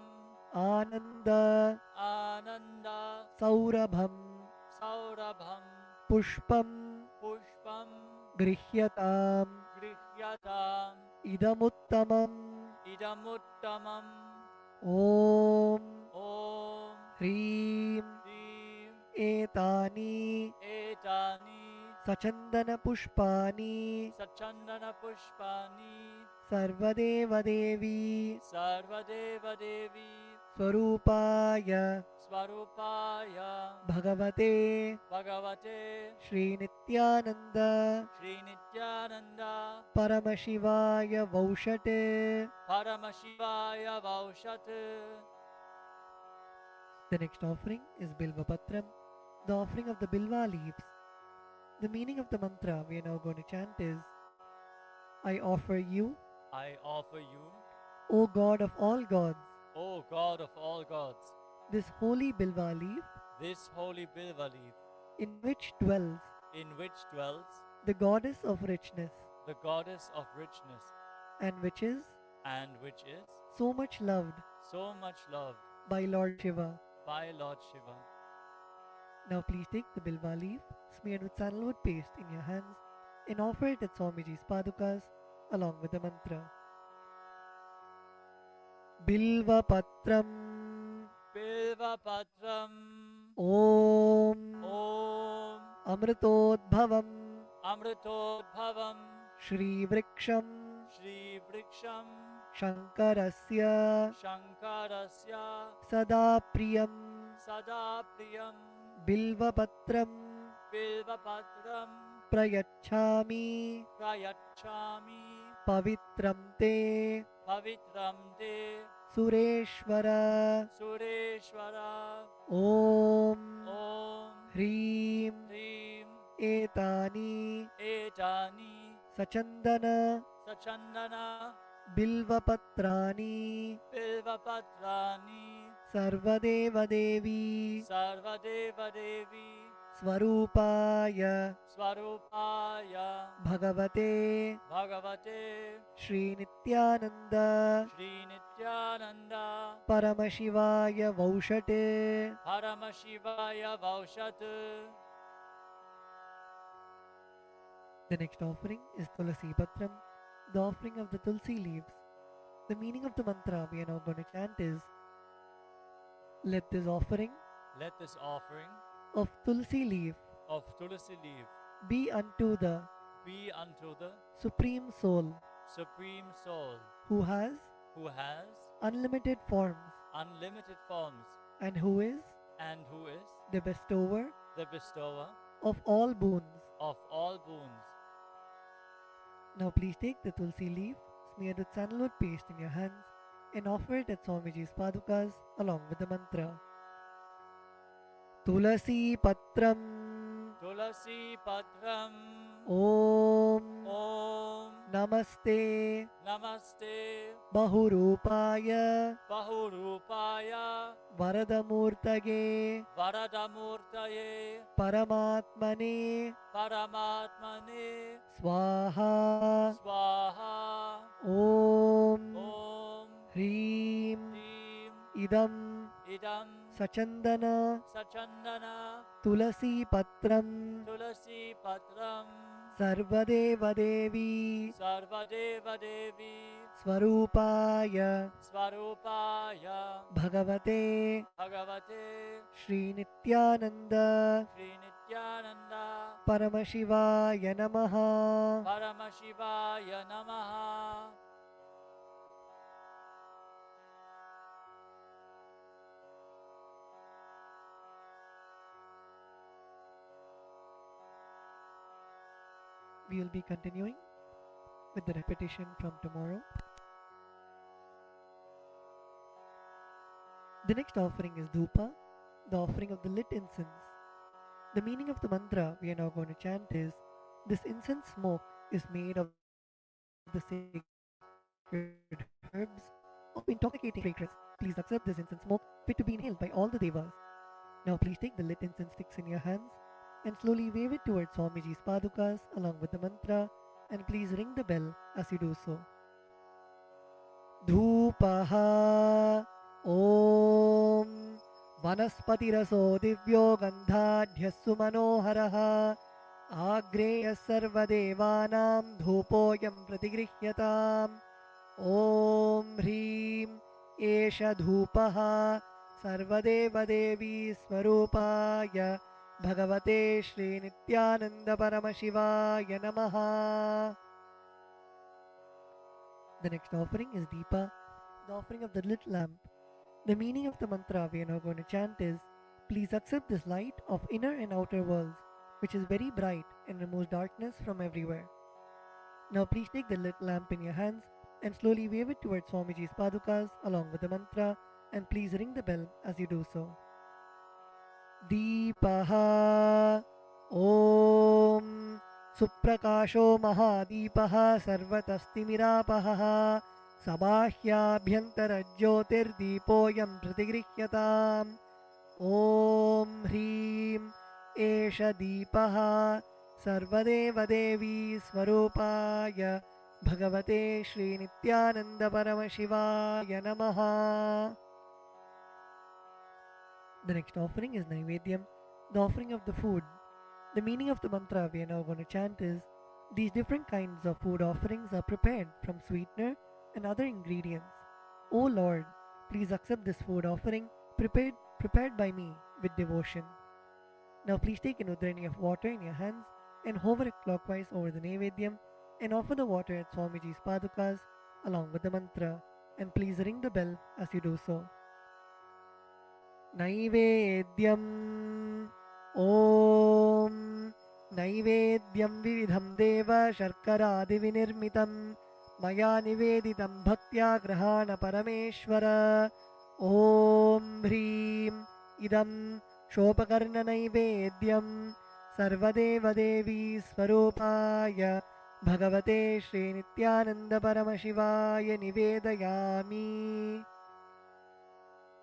Ananda Ananda Saurabham Saurabham Pushpam Pushpam Grihyatam Grihyatam Idamuttamam Idamuttamam Om Om Hrim Hrim Etani Etani Sachandana Pushpani Sachandana Pushpani Sarvadeva Devi Sarvadeva Devi Swarupaya Swarupaya Bhagavate Bhagavate Shri Nityananda Shri Nityananda Paramashivaya Vaushate. Paramashivaya Vaushat. The next offering is Bilva Patram, the offering of the Bilva leaves. The meaning of the mantra we are now going to chant is, I offer you, I offer you, O God of all gods, O God of all gods, this holy Bilva leaf this holy Bilva leaf, in which dwells in which dwells the goddess of richness the goddess of richness, and which is and which is so much loved so much loved by Lord Shiva. by Lord Shiva. Now please take the Bilva leaf smeared with sandalwood paste in your hands and offer it at Swamiji's padukas along with the mantra. Bilva Patram Bilva Patram Om Om Amritodbhavam Amritodbhavam Shri Vriksham Shri Vriksham Shankarasya Shankarasya Sada Priyam Sada Priyam Bilva Patram Bilva Patram Prayachami Prayachami Pavitram Te Pavitram Te Sureshwara Sureshwara Om Om Hrim Hrim Etani Etani Sachandana Sachandana Bilvapatrani Bilva Patrani Sarvadeva Devi Sarvadeva Devi Swarupaya Swarupaya Bhagavate Bhagavate Shri Nityananda Shri Nityananda Paramashivaya Vaushate. Paramashivaya Vaushat. The next offering is Tulasi Patram, the offering of the Tulsi leaves. The meaning of the mantra we are now going to chant is, let this offering Let this offering of Tulsi leaf of Tulasi leaf be unto the be unto the Supreme Soul Supreme Soul who has who has unlimited forms unlimited forms and who is and who is the bestower the bestower of all boons. of all boons. Now please take the Tulsi leaf smeared with sandalwood paste in your hands and offer it at Swamiji's padukas along with the mantra. Tulasi Patram Tulasi Patram Om Om Namaste Namaste Bahurupaya Bahurupaya Varadamurtage Varadamurtaye Paramatmane Paramatmane Swaha Swaha Om Om Hrim Hrim Idam Idam Sachandana Sachandana Tulasi Patram Tulasi Patram Sarvadeva Devi Sarvadeva Devi Swarupaya Swarupaya Bhagavate Bhagavate Shri Nityananda Shri Nityananda Paramashivaya Namaha. Paramashivaya Namaha. We will be continuing with the repetition from tomorrow. The next offering is Dhupa, the offering of the lit incense. The meaning of the mantra we are now going to chant is, this incense smoke is made of the sacred herbs of intoxicating fragrance. Please accept this incense smoke fit to be inhaled by all the devas. Now please take the lit incense sticks in your hands and slowly wave it towards Swamiji's padukas along with the mantra, and please ring the bell as you do so. Dhupaha Om Vanaspatiraso Divyo Gandhadhyassu Manoharaha Agreyas Sarvadevanam Dhupoyam Pratigrihyatam Om Hrim Esha Dhupaha Sarvadeva Devi Swarupaya Bhagavate Shri Nityananda Paramashivaya Namaha. The next offering is Deepa, the offering of the lit lamp. The meaning of the mantra we are now going to chant is, please accept this light of inner and outer worlds, which is very bright and removes darkness from everywhere. Now please take the lit lamp in your hands and slowly wave it towards Swamiji's padukas along with the mantra, and please ring the bell as you do so. Deepaha Om Suprakasho Mahadipaha Sarvatastimiراpaha Sabahya Jyotir Deepoyam Pratigrihyataam Om Hrim Esha Deepaha Sarvadeva Devi Swarupaya Bhagavate Shri Nityananda Paramashivaya Namaha. The next offering is Naivedyam, the offering of the food. The meaning of the mantra we are now going to chant is, these different kinds of food offerings are prepared from sweetener and other ingredients. O Lord, please accept this food offering prepared by me with devotion. Now please take an udrani of water in your hands and hover it clockwise over the Naivedyam and offer the water at Swamiji's padukas along with the mantra, and please ring the bell as you do so. Naivedyam Om Naivedyam Vividham Deva Sharkaradi Vinirmitam Maya Niveditam Bhaktya Grahana Parameshwara Om Hrim Idam Shopakarna Naivedyam Sarvadeva Devi Swarupaya Bhagavate Shri Nityananda Paramashivaya Nivedayami.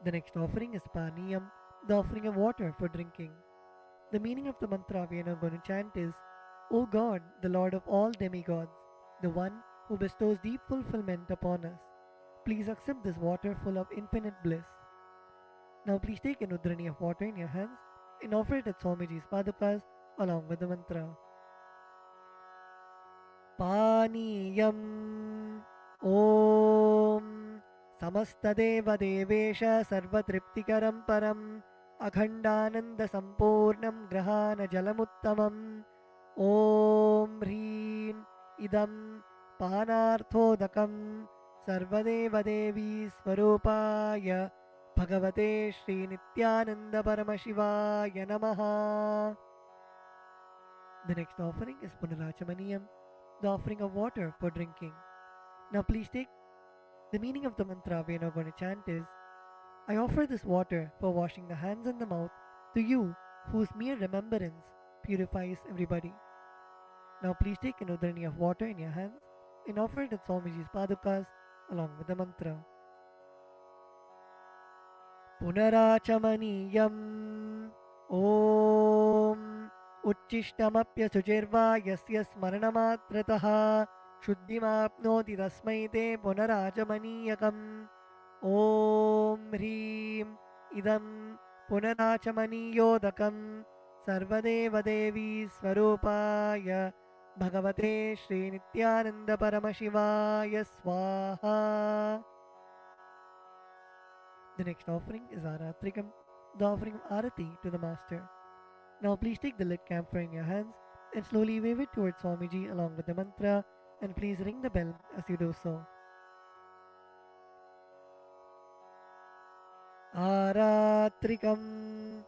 The next offering is Paniyam, the offering of water for drinking. The meaning of the mantra we are now going to chant is, O God, the Lord of all demigods, the one who bestows deep fulfillment upon us, please accept this water full of infinite bliss. Now please take an udrani of water in your hands and offer it at Swamiji's padukas along with the mantra. Paniyam Om Samastadeva Devesha Sarvatriptikaram Param Akhandananda Sampurnam Grahana Jalamuttamam Om Hrim Idam Panarthodakam Sarvadeva Devi Swarupaya Bhagavate Shri Nityananda Paramashivaya Namaha. The next offering is Punarachamaniyam, the offering of water for drinking. Now please take the meaning of the mantra we are now going to chant is, I offer this water for washing the hands and the mouth to you, whose mere remembrance purifies everybody. Now please take an udrani of water in your hands and offer it at Swamiji's padukas along with the mantra. Punarachamaniyam Om Uchishtamapya Sujirva Yasya Smaranamatrataha Shuddhimapnoti Tasmai Te Punarachamaniyakam Om Hrim Idam Punarachamaniyodakam Sarvadeva Devi Swarupaya Bhagavate Shri Nityananda Paramashivaya Swaha. The next offering is Aratrikam, the offering of Arati to the Master. Now please take the lit camphor in your hands and slowly wave it towards Swamiji along with the mantra, and please ring the bell as you do so. Aratrikam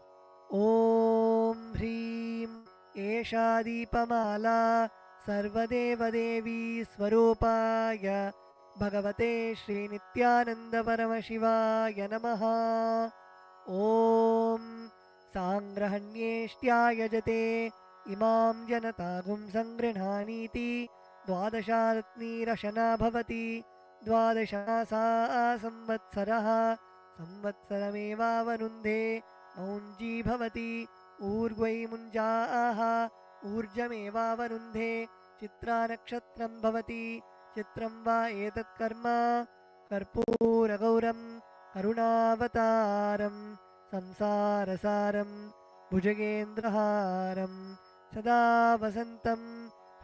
Om Hrim Esha Deepamala Sarvadeva Devi Swarupaya Bhagavate Shri Nityananda Paramashivaya Namaha. Om Sangrahanyeshtya Jate Imam Janatagum Sangrinhaniti Dwadasharatni Rashana Bhavati Dwadashasa Samvatsaraha Samvatsarameva Varunde Maunji Bhavati Urgvai Munjaaha Urjameva Varunde Chitra Nakshatram Bhavati Chitram Va Etat Karma Karpura Gauram Karunavataram Samsarasaram Bhujagendraharam Sada Vasantam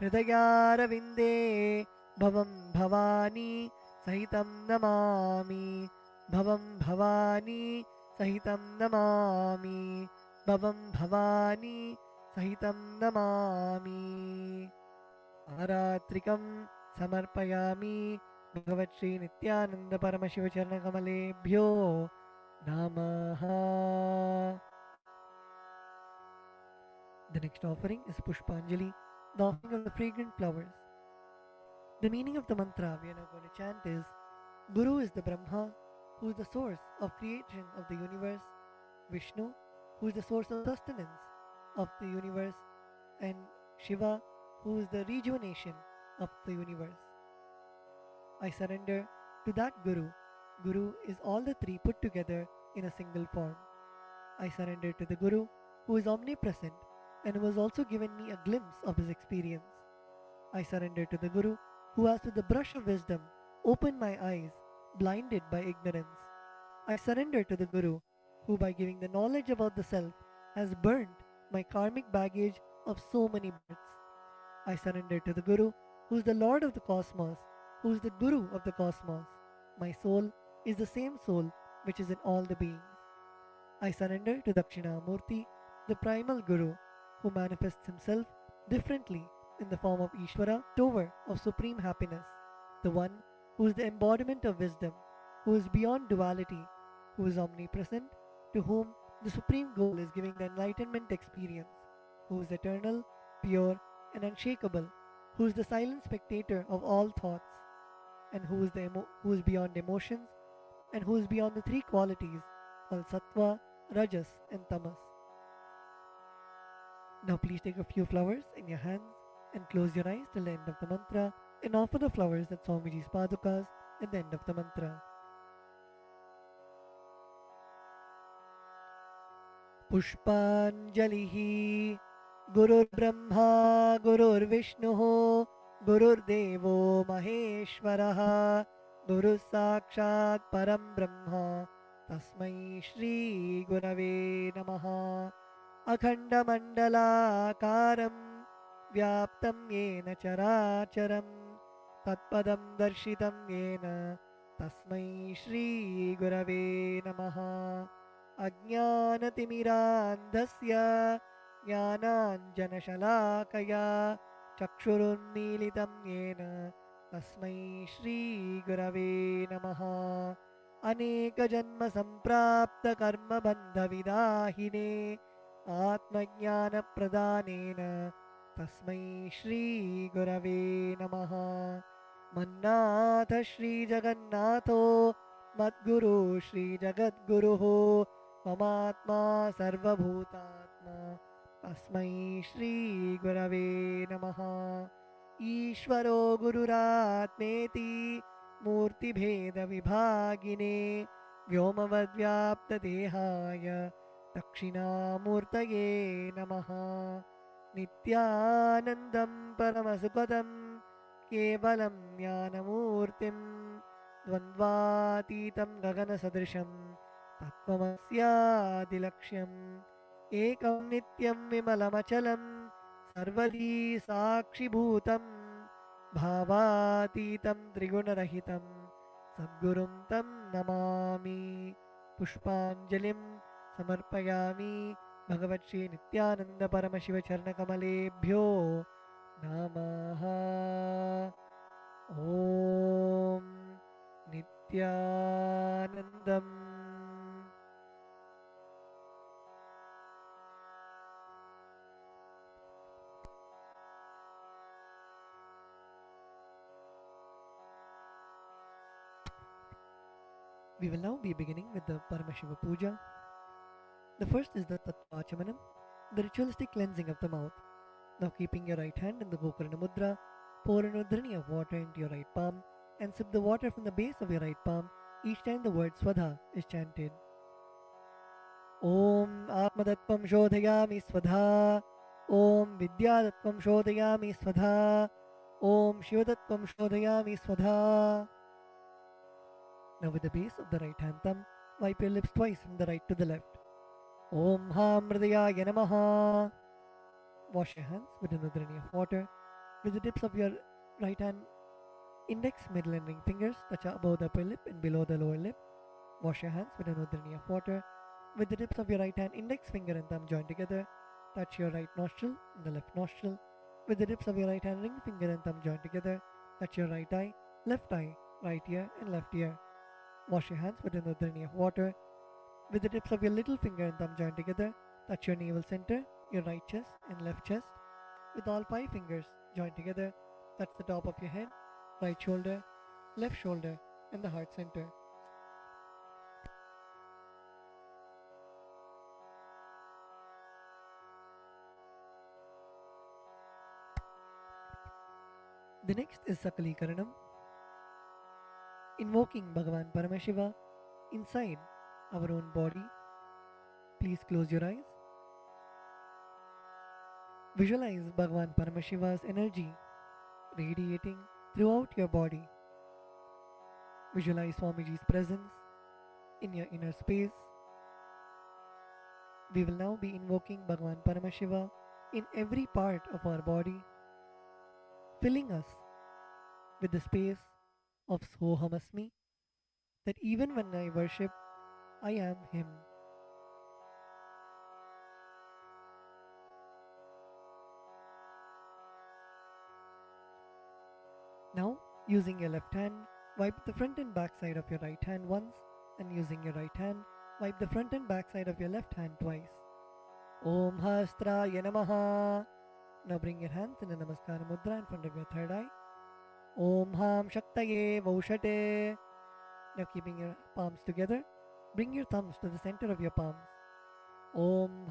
Hridayaravinде Bhavam Bhavani Sahitam Namami Bhavam Bhavani Sahitam Namami Bhavam Bhavani Sahitam Namami Aratrikam Samarpayami Bhagavat Shri Nityananda Paramashiva Charana Kamalebhyo Namaha. The next offering is Pushpanjali, the offering of the fragrant flowers. The meaning of the mantra we are now going to chant is: Guru is the Brahma, who is the source of creation of the universe, Vishnu, who is the source of sustenance of the universe, and Shiva, who is the rejuvenation of the universe. I surrender to that Guru. Guru is all the three put together in a single form. I surrender to the Guru, who is omnipresent and who has also given me a glimpse of his experience. I surrender to the Guru, who has with the brush of wisdom opened my eyes, blinded by ignorance. I surrender to the Guru, who by giving the knowledge about the self has burnt my karmic baggage of so many births. I surrender to the Guru, who is the Lord of the cosmos, who is the Guru of the cosmos. My soul is the same soul which is in all the beings. I surrender to Dakshinamurti, the primal Guru, who manifests himself differently in the form of Ishvara, Tower of supreme happiness, the one who is the embodiment of wisdom, who is beyond duality, who is omnipresent, to whom the supreme goal is giving the enlightenment experience, who is eternal, pure, and unshakable, who is the silent spectator of all thoughts, and who is beyond emotions, and who is beyond the three qualities called Sattva, Rajas, and Tamas. Now please take a few flowers in your hands and close your eyes till the end of the mantra and offer the flowers at Swamiji's Padukas at the end of the mantra. Pushpanjalihi Gurur Brahma Gurur Vishnu Gurur Devo Maheshwaraha Guru Sakshat Param Brahma Tasmai Shri Gurave Namaha Akhandamandalakaram Vyaptam Yena Characharam Tatpadam Darshitam Yena Tasmai Shri Gurave Namaha Ajnanatimirandhasya Jnananjanashalakaya Chakshurunmilitam Yena Tasmai Shri Gurave Namaha Aneka Janma Samprapta Karma Bandha Vidahine Atmajnana Pradhanena Tasmai Shri Gurave Namaha Mannatha Shri Jagannatho Madguru Shri Jagadguruho Mamatma Sarvabhutatma Tasmai Shri Gurave Namaha Ishvaro Gururatmeti Murti Bheda Vibhagine Vyomavadvyapta Dehaya Dakshinamurtaye Namaha Nityanandam Paramasukadam Kevalam Jnanamurtim Dvandvatitam Gaganasadrisham Tattvamasyadilaksham Ekam Nityam Vimalamachalam Sarvadi Sakshibhutam Bhavatitam Trigunarahitam Sadgurum Tam Namami Pushpanjalim Samarpayami Bhagavat Shri Nityananda Paramashiva Charana Kamalebhyo Namaha Om Nityanandam. We will now be beginning with the Paramashiva Puja. The first is the Tattvachamanam, the ritualistic cleansing of the mouth. Now keeping your right hand in the Gokarna Mudra, pour an udhrani of water into your right palm and sip the water from the base of your right palm each time the word Swadha is chanted. Om Atmadattvam Shodhayami Swadha, Om Vidyadattvam Shodhayami Swadha, Om Shivadattvam Shodhayami Swadha. Now with the base of the right hand thumb, wipe your lips twice from the right to the left. Om Ham Hridayaya Namaha. Wash your hands with an udhrani of water. With the tips of your right hand, index, middle and ring fingers touch above the upper lip and below the lower lip. Wash your hands with an udhrani of water. With the tips of your right hand, index finger and thumb joined together, touch your right nostril and the left nostril. With the tips of your right hand, ring finger and thumb joined together, touch your right eye, right ear and left ear. Wash your hands within the udrini of water. With the tips of your little finger and thumb joined together, touch your navel center, your right chest and left chest. With all 5 fingers joined together, touch the top of your head, right shoulder, left shoulder and the heart center. The next is Sakalikaranam, invoking Bhagavan Paramashiva inside our own body. Please close your eyes. Visualize Bhagavan Paramashiva's energy radiating throughout your body. Visualize Swamiji's presence in your inner space. We will now be invoking Bhagavan Paramashiva in every part of our body, filling us with the space of Sohamasmi, that even when I worship, I am Him. Now, using your left hand, wipe the front and back side of your right hand once, and using your right hand, wipe the front and back side of your left hand twice. Om Hastraya Namaha. Now bring your hands in a Namaskara Mudra in front of your third eye. Om Ham Shaktaye Vaushate. Now keeping your palms together, bring your thumbs to the center of your palms. Om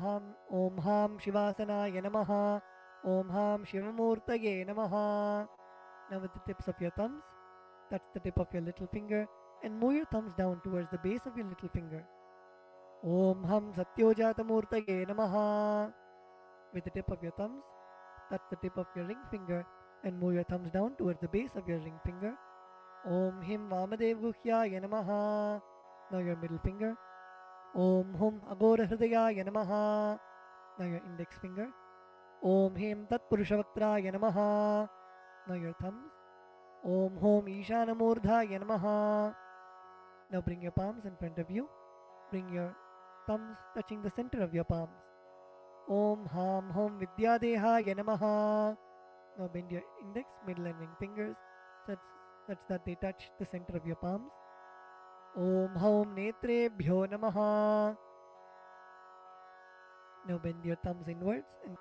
Ham Shivasanaya Namaha. Om Ham Shivamurtaye Namaha. Now with the tips of your thumbs, touch the tip of your little finger and move your thumbs down towards the base of your little finger. Om Ham Satyojatamurtaye Namaha. With the tip of your thumbs, touch the tip of your ring finger and move your thumbs down towards the base of your ring finger. Om Him Vamadevuhyaya Namaha. Now your middle finger. Om Hum Agora Hridayaya Namaha. Now your index finger. Om Him Tat Purushavaktraya Namaha. Now your thumbs. Om Hom Ishanamurdhaya Namaha. Now bring your palms in front of you. Bring your thumbs touching the center of your palms. Om Ham Hom Vidyadehaya Namaha. Now bend your index, middle and ring fingers such that they touch the center of your palms. Om Hom Netrebhyo Namaha. Now bend your thumbs inwards and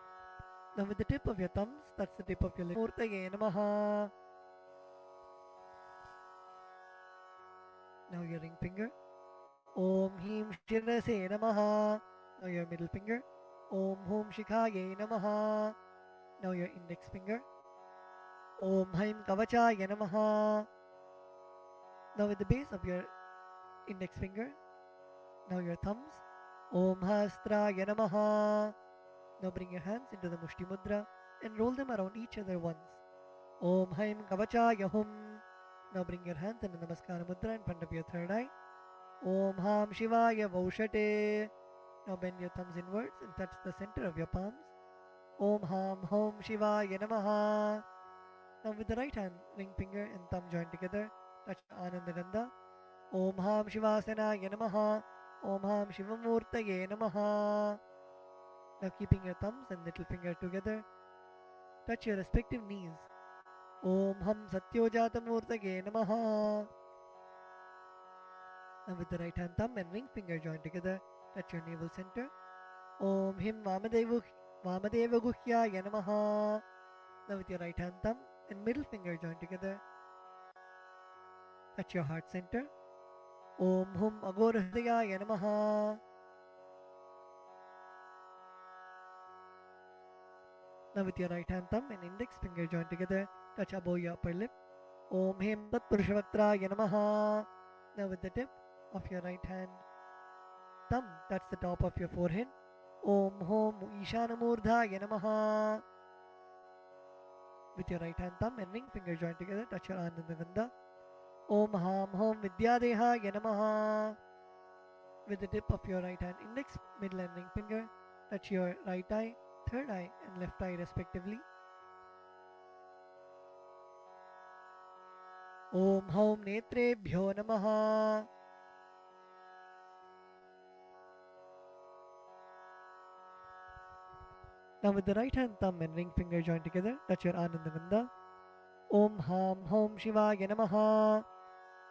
now with the tip of your thumbs, touch the tip of your lip. Murtaye Namaha. Now your ring finger. Om Him Shirase Namaha. Now your middle finger. Om Hum Shikhaye Namaha. Now your index finger. Om Haim Kavachaya Namaha. Now with the base of your index finger. Now your thumbs. Om Hastraya Namaha. Now bring your hands into the Mushti Mudra and roll them around each other once. Om Haim Kavachaya Hum. Now bring your hands in the Namaskara Mudra in front of your third eye. Om Ham Shivaya Vaushate. Now bend your thumbs inwards and touch the center of your palms. Om Ham Hom Shivaya Namaha. Now with the right hand, ring finger and thumb joined together, touch Ananda Gandha. Om Ham Shivasanaya Namaha. Om Ham Shivamurtaye Namaha. Now keeping your thumbs and little finger together, touch your respective knees. Om Ham Satyojatamurtaye Namaha. Now with the right hand thumb and ring finger joined together, touch your navel center. Om Him Vamadevaguhyaya Namaha. Now with your right hand thumb and middle finger joined together, touch your heart center. Om Hum Agora Hridayaya Namaha. Now with your right hand thumb and index finger joined together, touch above your upper lip. Om Him Tat Purushavaktraya Namaha. Now with the tip of your right hand thumb, touch the top of your forehead. Om Hom Ishanamurdhaya Namaha. With your right hand thumb and ring finger joined together, touch your Ananda Gandha. Om Ham Hom Vidyadehaya Namaha. With the tip of your right hand index, middle and ring finger, touch your right eye, third eye and left eye respectively. Om Hom Netrebhyo Namaha. Now with the right hand thumb and ring finger joined together, touch your Anandagandha. Om Ham Hom Shivaya Namaha.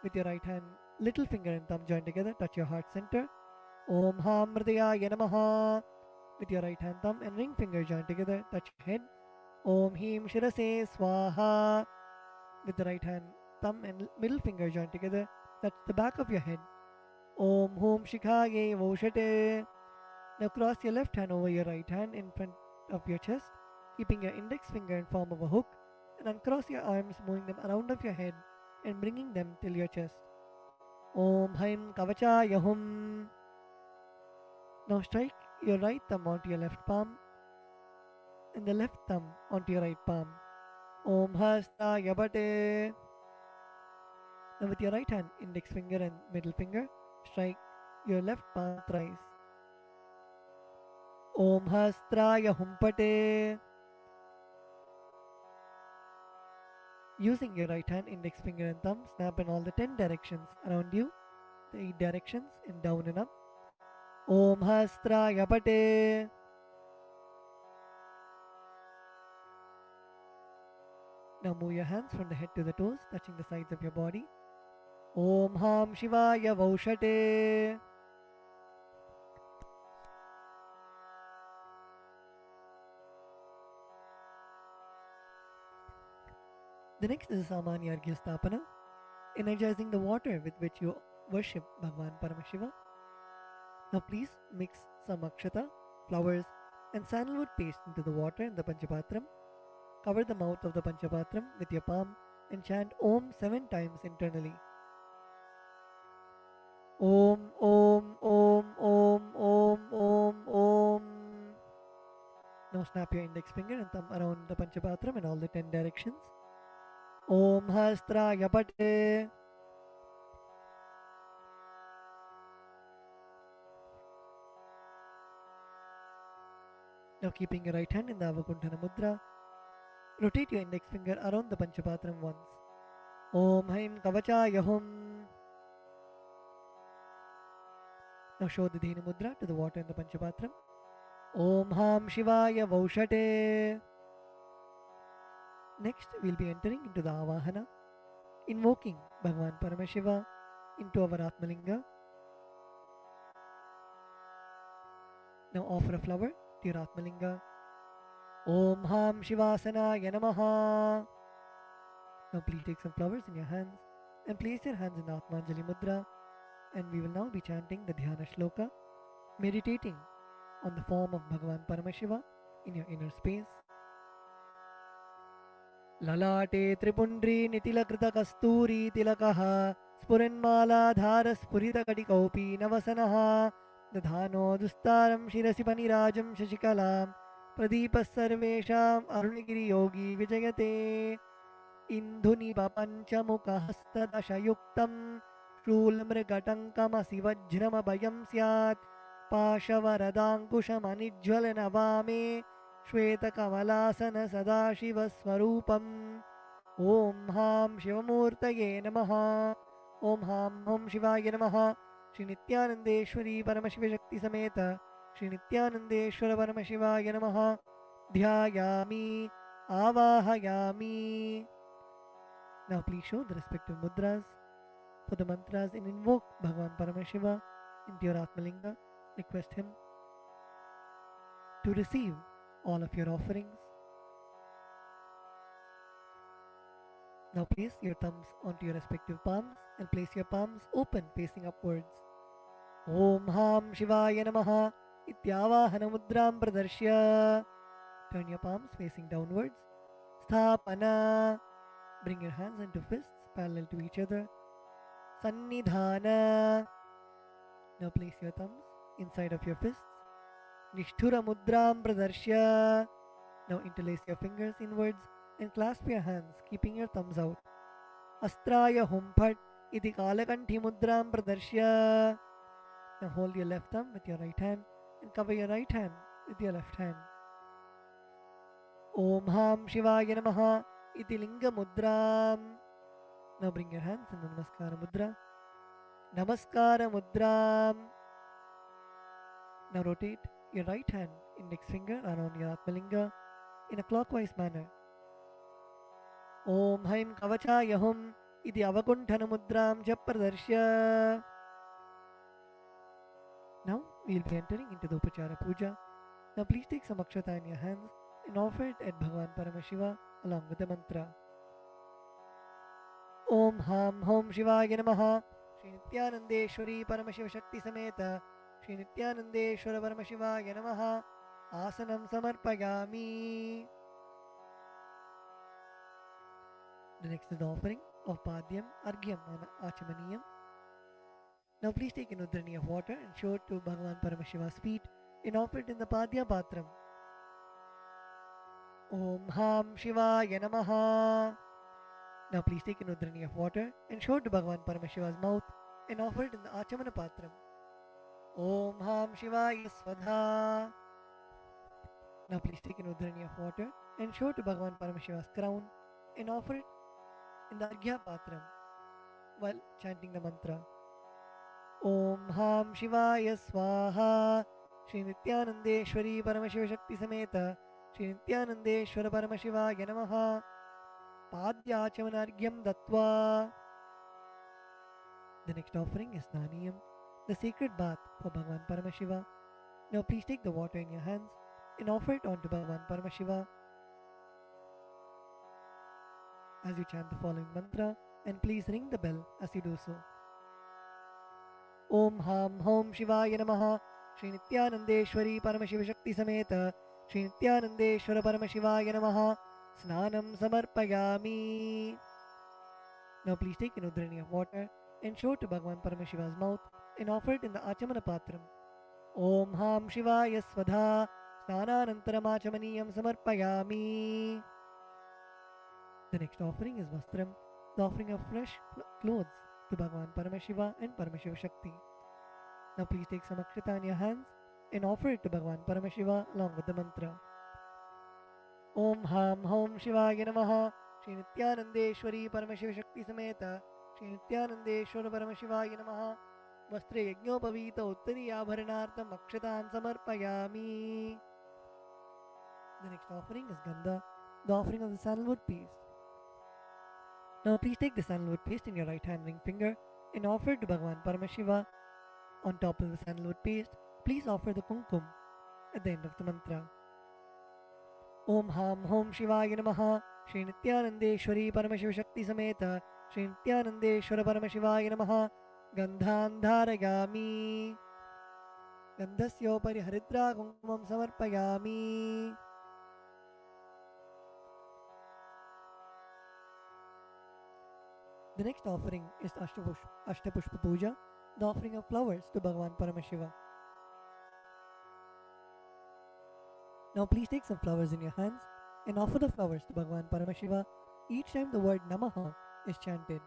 With your right hand little finger and thumb joined together, touch your heart center. Om Ham Hridayaya Namaha. With your right hand thumb and ring finger joined together, touch your head. Om Him Shirase Swaha. With the right hand thumb and middle finger joined together, touch the back of your head. Om Hum Shikhaye Voshate. Now cross your left hand over your right hand in front of your chest, keeping your index finger in form of a hook, and uncross your arms, moving them around of your head and bringing them till your chest. Om Haim Kavachaya Hum. Now strike your right thumb onto your left palm and the left thumb onto your right palm. Om Hastaya Bate. Now with your right hand, index finger and middle finger, strike your left palm thrice. Om Hastraya Humpate. Using your right hand, index finger and thumb, snap in all the 10 directions around you, the 8 directions and down and up. Om Hastraya Pate. Now move your hands from the head to the toes, touching the sides of your body. Om Ham Shivaya Vaushate. The next is Samanya Arghya Stapana, energizing the water with which you worship Bhagwan Paramashiva. Now please mix some akshata, flowers and sandalwood paste into the water in the Panchapatram. Cover the mouth of the Panchapatram with your palm and chant Om 7 times internally. Om Om Om Om Om Om Om. Now snap your index finger and thumb around the Panchapatram in all the 10 directions. Om Hastraya Pate. Now keeping your right hand in the Avakuntana Mudra, rotate your index finger around the Panchapatram once. Om Haim Kavachaya Hum. Now show the Dhenu Mudra to the water in the Panchapatram. Om Ham Shivaya Vaushate. Next, we'll be entering into the Avahana, invoking Bhagwan Paramashiva into our Atmalinga. Now offer a flower to your Atmalinga. Om Ham Shivasanaya Namaha. Now please take some flowers in your hands and place your hands in the Atmanjali Mudra, and we will now be chanting the Dhyana Shloka, meditating on the form of Bhagwan Paramashiva in your inner space. Lalate Tripundri Nitilakೃತ Kasturi Tilakaha Spuranmala Spurita Katikaupi Navasanaha Dadhano Dustaram Shirasi Panirajam Shashikalam Pradipas Sarvesham Arunagiri Yogi Vijayate Indhuni Papanchamuka Hastadashayuktam Shulmrigatankama Sivajrama Bayam Syat Pashavaradankushamanijwalanavame Shvetakamalāsana Sadashiva Swarupam. Om Ham Shivamurtaye Namaha. Om Ham Om Shivaya Namaha. Shri Nityanandeshwari Paramashiva Shakti Sameta Shri Nityanandeshwara Paramashivaya Namaha. Dhyayami Avahayami. Now please show the respective mudras for the mantras and invoke Bhagwan Paramashiva into your Atmalinga. Request him to receive all of your offerings. Now place your thumbs onto your respective palms and place your palms open facing upwards. Om Ham Shivaya Namaha Ityavahana Mudram Pradarshya. Turn your palms facing downwards. Sthapana. Bring your hands into fists parallel to each other. Sannidhana. Now place your thumbs inside of your fists. Nishthura Mudram Pradarshya. Now interlace your fingers inwards and clasp your hands, keeping your thumbs out. Astraya Humphat Iti Kalakanthi Mudram Pradarshya. Now hold your left thumb with your right hand and cover your right hand with your left hand. Om Ham Shivaya Namaha Iti Linga Mudram. Now bring your hands in the Namaskara Mudra. Namaskara Mudram. Now rotate your right hand index finger around your Atmalinga in a clockwise manner. Om Haim Kavachaya Hum Iti Avakunthana Mudram Japradarshya. Now we will be entering into the Upachara Puja. Now please take some akshata in your hands and offer it at Bhagavan Paramashiva along with the mantra. Om Ham Hom Shivaya Namaha. Shri Nityanandeshwari Paramashiva Shakti Sameta Shri Nityanandeshwara Paramashivaya Namaha. Asanam Samarpayami. The next is the offering of Padyam, Argyam and Achamaniyam. Now please take an udrani of water and show it to Bhagavan Paramashiva's feet and offer it in the Padya Patram. Om Ham Shivaya Namaha. Now please take an udrani of water and show it to Bhagavan Paramashiva's mouth and offer it in the Achamana Patram. Om Ham Shivaya Svadha. Now please take an udrani of water and show it to Bhagavan Paramashiva's crown and offer it in the Arghya Patram while chanting the mantra. Om Ham Shivaya Swaha. Shri Nityanandeshwari Paramashiva Shakti Sameta Shri Nityanandeshwara Paramashivaya Namaha. Padyachamanargyam Dattva. The next offering is Naniyam, the sacred bath for Bhagavan Paramashiva. Now please take the water in your hands and offer it onto Bhagavan Paramashiva as you chant the following mantra, and please ring the bell as you do so. Om Ham Hom Shivaya Namaha. Shri Nityanandeshwari Paramashiva Shakti Sameta Shri Nityanandeshwara Paramashivaya Namaha. Snanam Samarpayami. Now please take an udrani of water and show it to Bhagavan Paramashiva's mouth and offer it in the Achamana Patram. Om Ham Shivaya Svadha. Snananantaram Achamaniyam Samarpayami. The next offering is Vastram, the offering of fresh clothes to Bhagavan Paramashiva and Paramashiva Shakti. Now please take some akshata in your hands and offer it to Bhagavan Paramashiva along with the mantra. Om Ham Hom Shivaya Namaha. Shri Nityanandeshwari Paramashiva Shakti Sameta Shri Nityanandeshwara Paramashivaya Namaha. Vastre Yajnopavita Uttari Abharanartham Akshatan Samarpayami. The next offering is Gandha, the offering of the sandalwood paste. Now please take the sandalwood paste in your right hand ring finger and offer it to Bhagavan Paramashiva. On top of the sandalwood paste, please offer the kumkum at the end of the mantra. Om Ham Hom Shivaya Namaha. Shri Nityanandeshwari Paramashiva Shakti Sameta Shri Nityanandeshwara Paramashivaya Namaha. Gandhan Dharayami. Gandhasyopari Haridra Kumkumam Samarpayami. The next offering is Ashtapushpa Puja, the offering of flowers to Bhagavan Paramashiva. Now please take some flowers in your hands and offer the flowers to Bhagavan Paramashiva each time the word Namaha is chanted.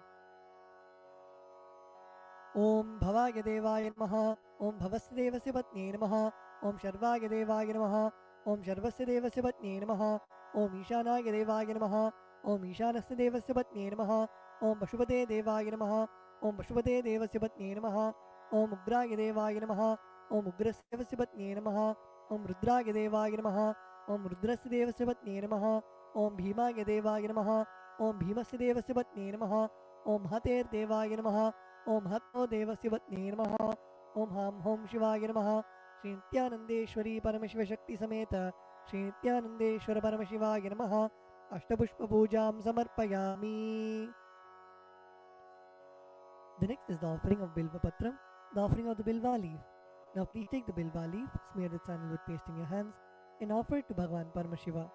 Om Bhavaya Devaya Namaha. Om Bhavasya Devasya Patne Namaha. Om Sharvaya Devaya Namaha. Om Sharvasya Devasya Patne Namaha. Om Ishanaya Devaya Namaha. Om Ishanasya Devasya Patne Namaha. Om Pashupate Devaya Namaha. Om Pashupate Devasya Patne Namaha. Om Ugraya Devaya Namaha. Om Ugrasya Devasya Patne Namaha. Om Rudraya Devaya Namaha. Om Rudrasya Devasya Patne Namaha. Om Bhimaya Devaya Namaha. Om Bhimasya Devasya Patne Namaha. Om Hater Devaya Namaha. Om Hatto Devasya Patne Namaha. Om Ham Hom Shivaya Namaha. Shri Nityanandeshwari Paramashiva Shakti Sameta Shri Nityanandeshwara Paramashivaya Namaha. Ashtapushpa Pujam Samarpayami. The next is the offering of Bilva Patram, the offering of the Bilva leaf. Now please take the Bilva leaf, smear with sandalwood paste in your hands, and offer it to Bhagavan Paramashiva.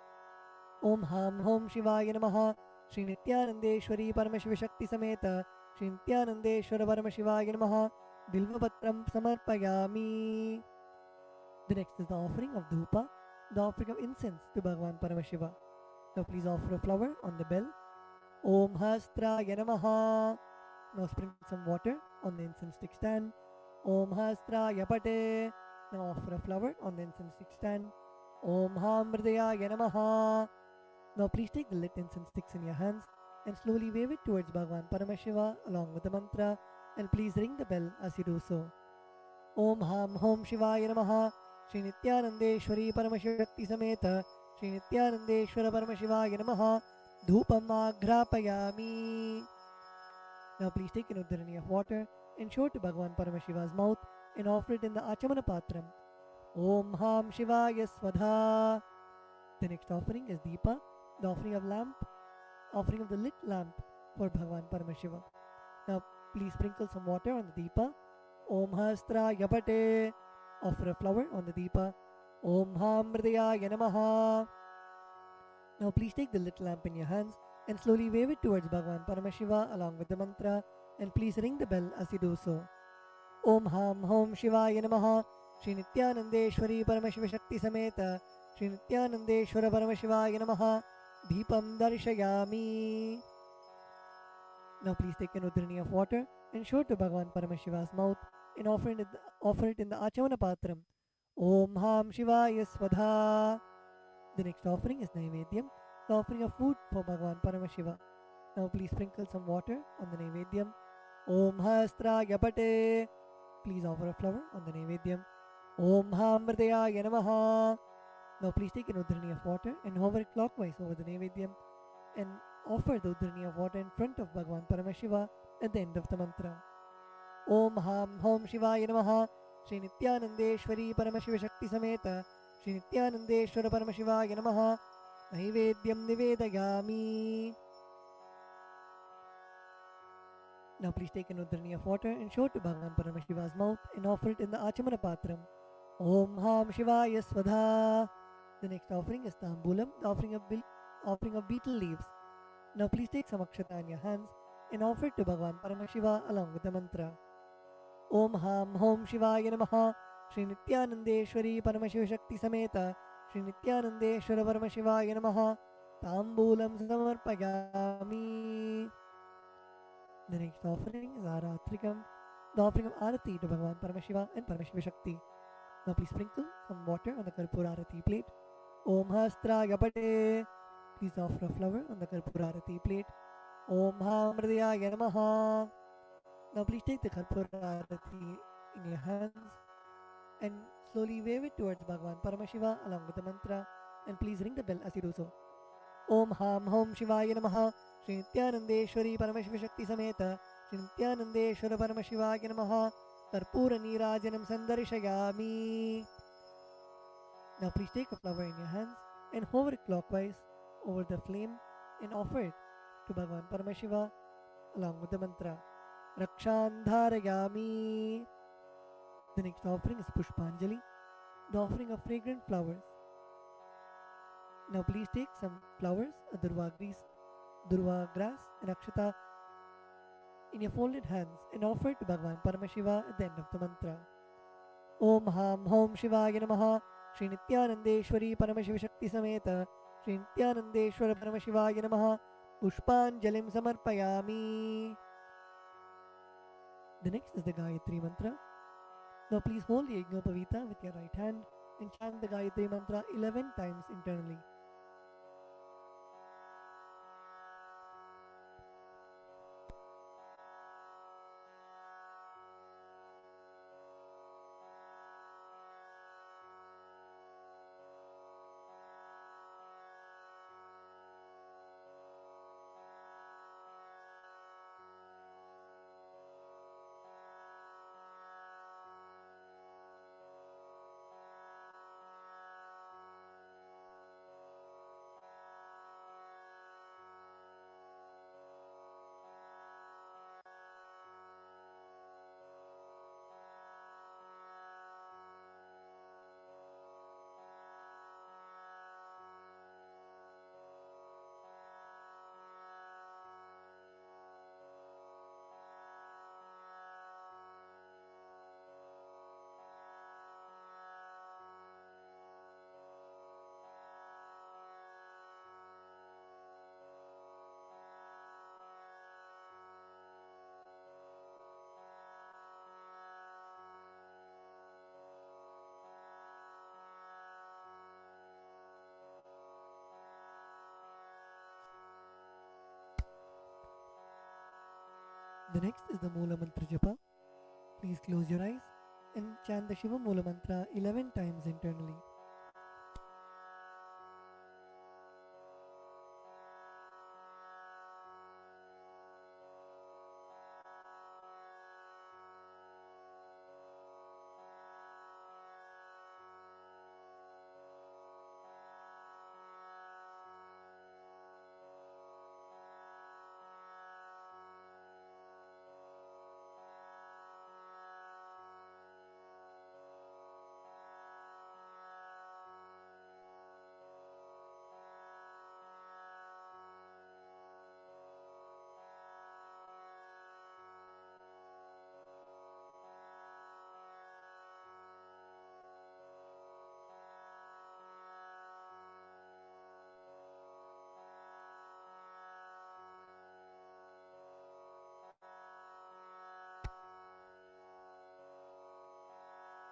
Om Ham Hom Shivaya Namaha. Shri Nityanandeshwari Paramashiva Shakti Sameta Shri Nityanandeshwara Paramashivaya Namaha. Bilva Patram Samarpayami. The next is the offering of Dhupa, the offering of incense to Bhagavan Paramashiva. Now please offer a flower on the bell. Om Hastraya Namaha. Now sprinkle some water on the incense stick stand. Om Hastraya Pate. Now offer a flower on the incense stick stand. Om Hamridaya Namaha. Now please take the lit incense sticks in your hands and slowly wave it towards Bhagavan Paramashiva along with the mantra, and please ring the bell as you do so. Om Ham Hom Shivaya Namaha. Shri Nityanandeshwari Paramashivakti Sameta Shri Nityanandeshwara Paramashivaya Namaha Dhupam Agrapayami. Now please take an udharani of water and show it to Bhagavan Paramashiva's mouth and offer it in the Achamana Patram. Om Ham Shivaya Swadha. The next offering is Deepa, the offering of the lit lamp for Bhagavan Paramashiva. Now please sprinkle some water on the Deepa. Om Hastra Yapate. Offer a flower on the Deepa. Om Ham Hridayaya Namaha. Now please take the lit lamp in your hands and slowly wave it towards Bhagavan Paramashiva along with the mantra, and please ring the bell as you do so. Om Ham Hom Shivaya Namaha. Shri Nityanandeshwari Paramashiva Shakti Sameta Shri Nityanandeshwara Paramashivaya Namaha Deepam Darshayami. Now please take an udharani of water and show it to Bhagavan Paramashiva's mouth and offer it in the Achamana Patram. Om Ham Shivaya Swadha. The next offering is Naivedyam, the offering of food for Bhagavan Paramashiva. Now please sprinkle some water on the Naivedyam. Om Hastra Yapate. Please offer a flower on the Naivedyam. Om Ham Hridayaya Namaha. Now please take an udharani of water and hover it clockwise over the Naivedyam and offer the udharani of water in front of Bhagavan Paramashiva at the end of the mantra. Om Ham Hom Shivaya Namaha. Shri Nityanandeshwari Paramashiva Shakti Sameta Shri Nityanandeshwara Paramashivaya Namaha Naivedyam Nivedayami. Now please take an udharani of water and show it to Bhagavan Paramashiva's mouth and offer it in the Achamana Patram. Om Ham Shivaya Swadha. The next offering is Tambulam, the offering of betel leaves. Now please take some akshata in your hands and offer it to Bhagavan Paramashiva along with the mantra. Om Ham Hom Shivaya Namaha. Shri Nityanandeshwari Paramashiva Shakti Sameta Shri Nityanandeshwara Paramashivaya Namaha Tambulam Samarpayami. The next offering is Aratrikam, the offering of Arati to Bhagavan Paramashiva and Paramashiva Shakti. Now please sprinkle some water on the Karpura Arati plate. Om Hastra Yapate. Please offer a flower on the Karpura Arati plate. Om Ham Hridayaya Namaha. Now please take the Karpura Arati in your hands and slowly wave it towards Bhagavan Paramashiva along with the mantra, and please ring the bell as you do so. Om Ham Hom Shivaya Namaha. Shri Nityanandeshwari Paramashiva Shakti Sameta Shri Nityanandeshwara Paramashivaya Namaha Karpura Nirajanam Sandarshayami. Now please take a flower in your hands and hover it clockwise over the flame and offer it to Bhagavan Paramashiva along with the mantra Rakshandharayami. The next offering is Pushpanjali, the offering of fragrant flowers. Now please take some flowers, Durva grass and Akshata in your folded hands and offer it to Bhagavan Paramashiva at the end of the mantra. Om Ham Hom Shivaya Namaha. Shri Nityanandeshwari Paramashiva Shakti Sameta Shri Nityanandeshwara Paramashivaya Namaha Pushpanjalim Samarpayami. The next is the Gayatri Mantra. Now please hold the Yajnopavita with your right hand and chant the Gayatri Mantra 11 times internally. The next is the Moola Mantra Japa. Please close your eyes and chant the Shiva Mula Mantra 11 times internally.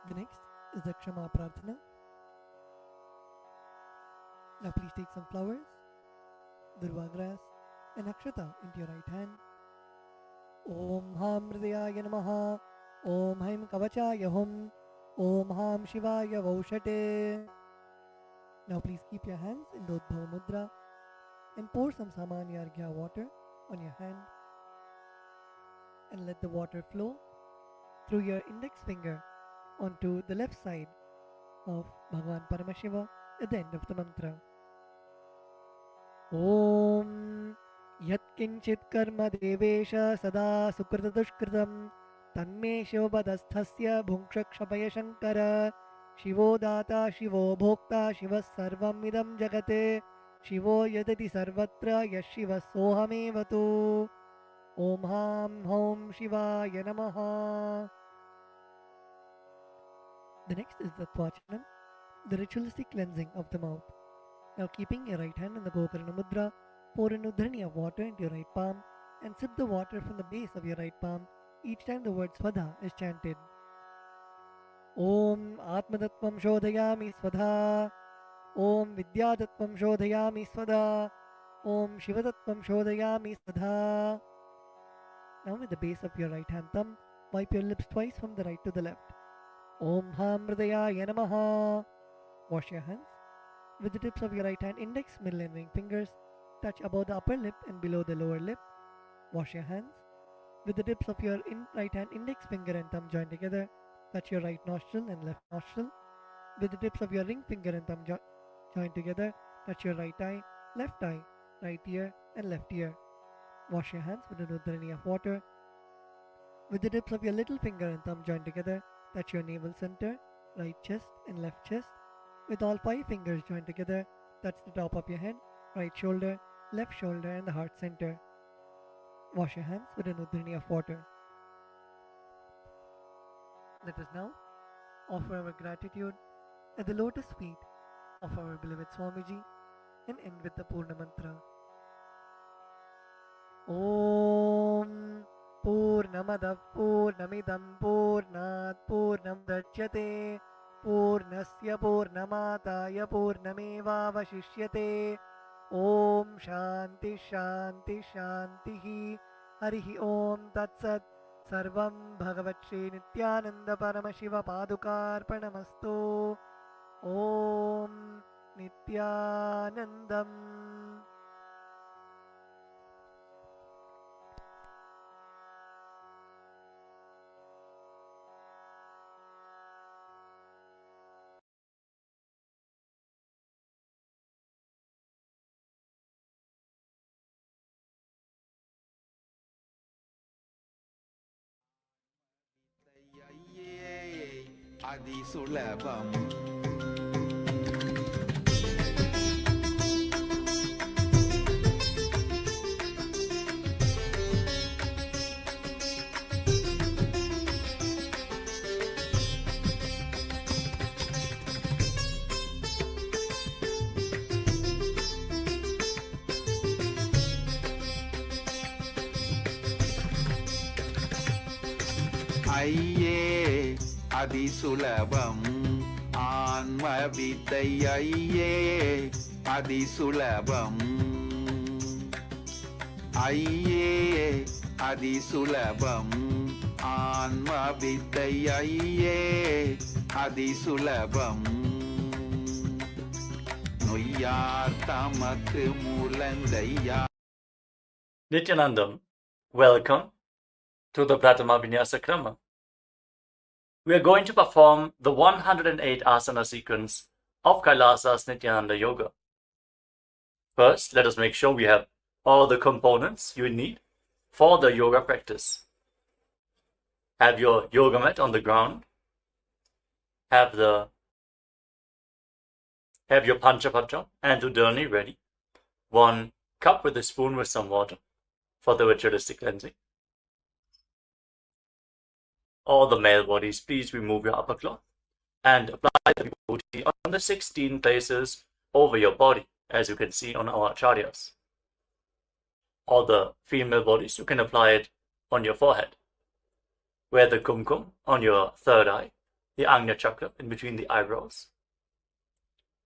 The next is the Kshama Prarthana. Now please take some flowers, durva grass and akshata into your right hand. Om Ham Hridayaya Namaha. Om Haim Kavachaya Hum. Om Ham Shivaya Vaushate. Now please keep your hands in Dodbhava Mudra and pour some Samanya Arghya water on your hand and let the water flow through your index finger onto the left side of Bhagavan Paramashiva at the end of the mantra. Om Yat Kinchit Karma Devesha Sada Sukrita Dushkritam Tanme Shivabadasthasya Bhunkshakshabaya Shankara Shivo Data Shivo Bhokta Shiva Sarvam Idam Jagate Shivo Yadati Sarvatra Yashiva Sohamevatu. Om Ham Hom Shivaya Namaha. The next is the Tvachanam, the ritualistic cleansing of the mouth. Now keeping your right hand in the Gokarna Mudra, pour an udhrani of water into your right palm and sip the water from the base of your right palm each time the word Svadha is chanted. Om Atmadattvam Shodhayami Svadha. Om Vidyadattvam Shodhayami Svadha. Om Shivadattvam Shodhayami Svadha. Now with the base of your right hand thumb, wipe your lips twice from the right to the left. Om Ham Hridayaya Namaha. Wash your hands. With the tips of your right hand index, middle and ring fingers, touch above the upper lip and below the lower lip. Wash your hands. With the tips of your right hand index finger and thumb joined together, touch your right nostril and left nostril. With the tips of your ring finger and thumb joined together, touch your right eye, right ear and left ear. Wash your hands with an udhrani of water. With the tips of your little finger and thumb joined together, touch your navel center, right chest and left chest. With all 5 fingers joined together, touch the top of your head, right shoulder, left shoulder and the heart center. Wash your hands with an udhrani of water. Let us now offer our gratitude at the lotus feet of our beloved Swamiji and end with the Purna Mantra. Om Purnamadav Purnamidam Purnat Purnam Dachyate Purnasya Purnamataya Purnamevavashishyate. Om Shanti Shanti Shantihi. Harihi Om Tatsat. Sarvam Bhagavat Shri Nityananda Paramashiva Padukarpanamastu. Om Nityanandam. Adi Sulabam. Aiye Adi Sulabam. Anma Vidayaiye Adi Sulabam. Aiye Adi Sulabam. ஆன்மவித்தையே அதிசுலபம் நொய்யார் தமக்கு மூலங்கையா. Nityanandam, welcome to the Pratama Vinyasa Krama. We are going to perform the 108 asana sequence of Kailasa's Nityananda Yoga. First, let us make sure we have all the components you need for the yoga practice. Have your yoga mat on the ground. Have your Panchapatra and Udani ready. 1 cup with a spoon with some water for the ritualistic cleansing. All the male bodies, please remove your upper cloth and apply the vibhuti on the 16 places over your body, as you can see on our acharyas. All the female bodies, you can apply it on your forehead. Wear the kumkum on your third eye, the Agnya chakra in between the eyebrows,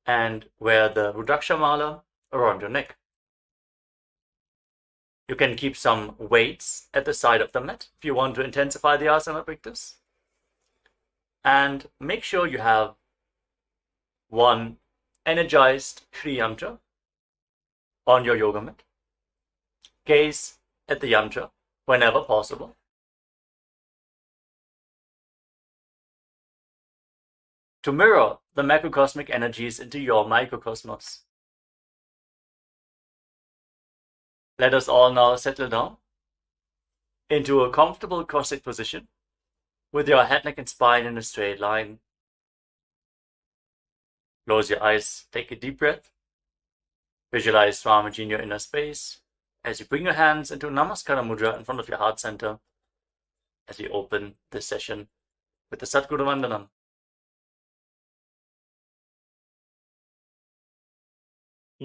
and wear the Rudraksha mala around your neck. You can keep some weights at the side of the mat if you want to intensify the asana practice. And make sure you have 1 energized Shri Yantra on your yoga mat. Gaze at the yantra whenever possible. To mirror the macrocosmic energies into your microcosmos. Let us all now settle down into a comfortable cross-legged position with your head, neck and spine in a straight line. Close your eyes, take a deep breath. Visualize Swamiji in your inner space as you bring your hands into Namaskara Mudra in front of your heart center as we open this session with the Satguru Vandanam.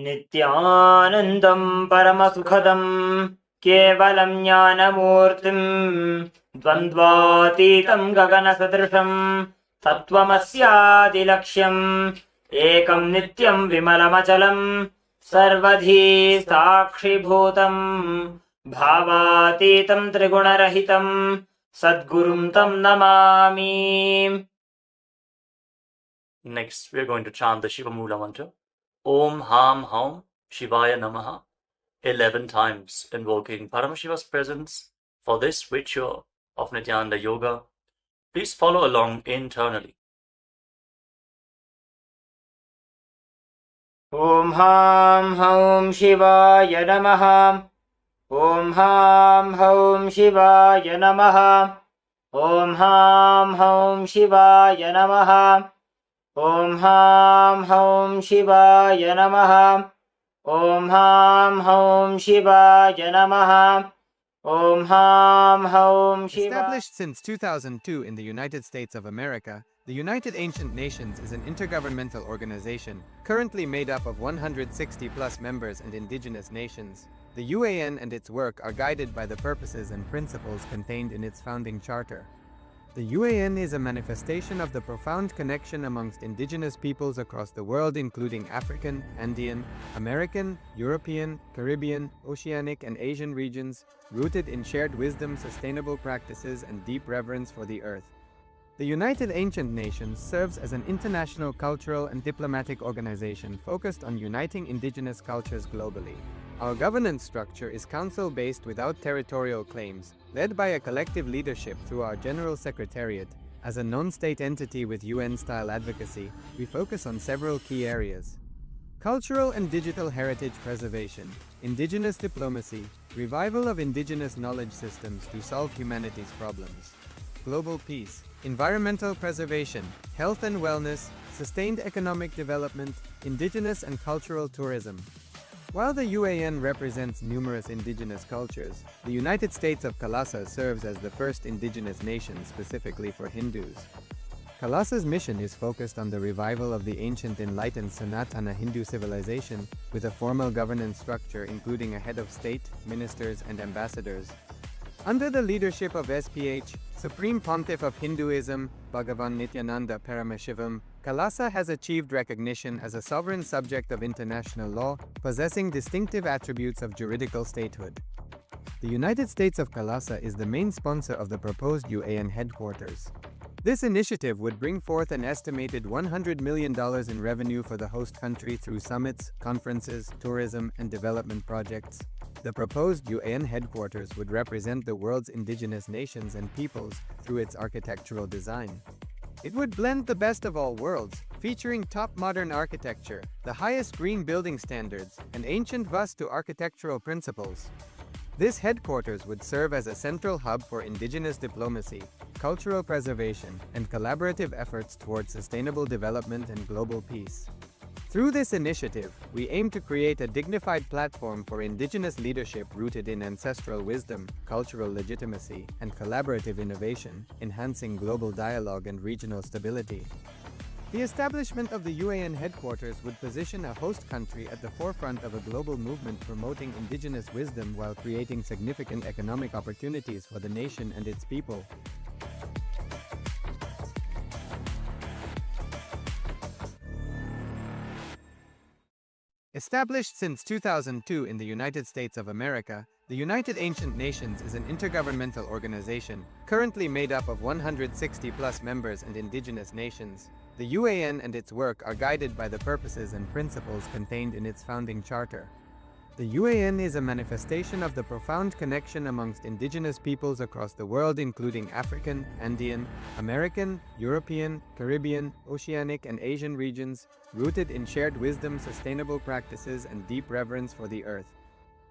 नित्यानन्दं परमसुखदं केवलं ज्ञानमूर्तिं द्वन्द्वातीतं गगनसदृशं तत्त्वमस्यादिलक्ष्यम् एकं नित्यं विमलमचलं सर्वधी साक्षिभूतं भावातीतं त्रिगुणरहितं सद्गुरुं तं Namami. Next, we are going to chant the Shiva Mula mantra. Om Ham Haum Shivaya Namaha 11 times, invoking Paramashiva's presence for this ritual of Nityananda Yoga. Please follow along internally. Om Ham Haum Shivaya Namaha. Om Ham Haum Shivaya Namaha. Om Ham Haum Shivaya Namaha. Om Ham Haum Shivaya Namaha. Om Ham Haum Shivaya Namaha. Om Ham Haum Shivaya. Established since 2002 in the United States of America, the United Ancient Nations is an intergovernmental organization currently made up of 160 plus members and indigenous nations. The UAN and its work are guided by the purposes and principles contained in its founding charter. The UAN is a manifestation of the profound connection amongst indigenous peoples across the world, including African, Andean, American, European, Caribbean, Oceanic, and Asian regions, rooted in shared wisdom, sustainable practices, and deep reverence for the earth. The United Ancient Nations serves as an international cultural and diplomatic organization focused on uniting indigenous cultures globally. Our governance structure is council-based without territorial claims, led by a collective leadership through our General Secretariat. As a non-state entity with UN-style advocacy, we focus on several key areas: cultural and digital heritage preservation, indigenous diplomacy, revival of indigenous knowledge systems to solve humanity's problems, global peace, environmental preservation, health and wellness, sustained economic development, indigenous and cultural tourism. While the UAN represents numerous indigenous cultures, the United States of Kailasa serves as the first indigenous nation specifically for Hindus. Kailasa's mission is focused on the revival of the ancient enlightened Sanatana Hindu civilization with a formal governance structure including a head of state, ministers, and ambassadors. Under the leadership of SPH, Supreme Pontiff of Hinduism, Bhagavan Nityananda Paramashivoham, Kailasa has achieved recognition as a sovereign subject of international law, possessing distinctive attributes of juridical statehood. The United States of Kalasa is the main sponsor of the proposed UAN headquarters. This initiative would bring forth an estimated $100 million in revenue for the host country through summits, conferences, tourism, and development projects. The proposed UAN headquarters would represent the world's indigenous nations and peoples through its architectural design. It would blend the best of all worlds, featuring top modern architecture, the highest green building standards, and ancient Vastu architectural principles. This headquarters would serve as a central hub for indigenous diplomacy, cultural preservation, and collaborative efforts towards sustainable development and global peace. Through this initiative, we aim to create a dignified platform for indigenous leadership rooted in ancestral wisdom, cultural legitimacy, and collaborative innovation, enhancing global dialogue and regional stability. The establishment of the UAN headquarters would position a host country at the forefront of a global movement promoting indigenous wisdom while creating significant economic opportunities for the nation and its people. Established since 2002 in the United States of America, the United Ancient Nations is an intergovernmental organization, currently made up of 160+ members and indigenous nations. The UAN and its work are guided by the purposes and principles contained in its founding charter. The UAN is a manifestation of the profound connection amongst indigenous peoples across the world, including African, Andean, American, European, Caribbean, Oceanic, and Asian regions, rooted in shared wisdom, sustainable practices, and deep reverence for the earth.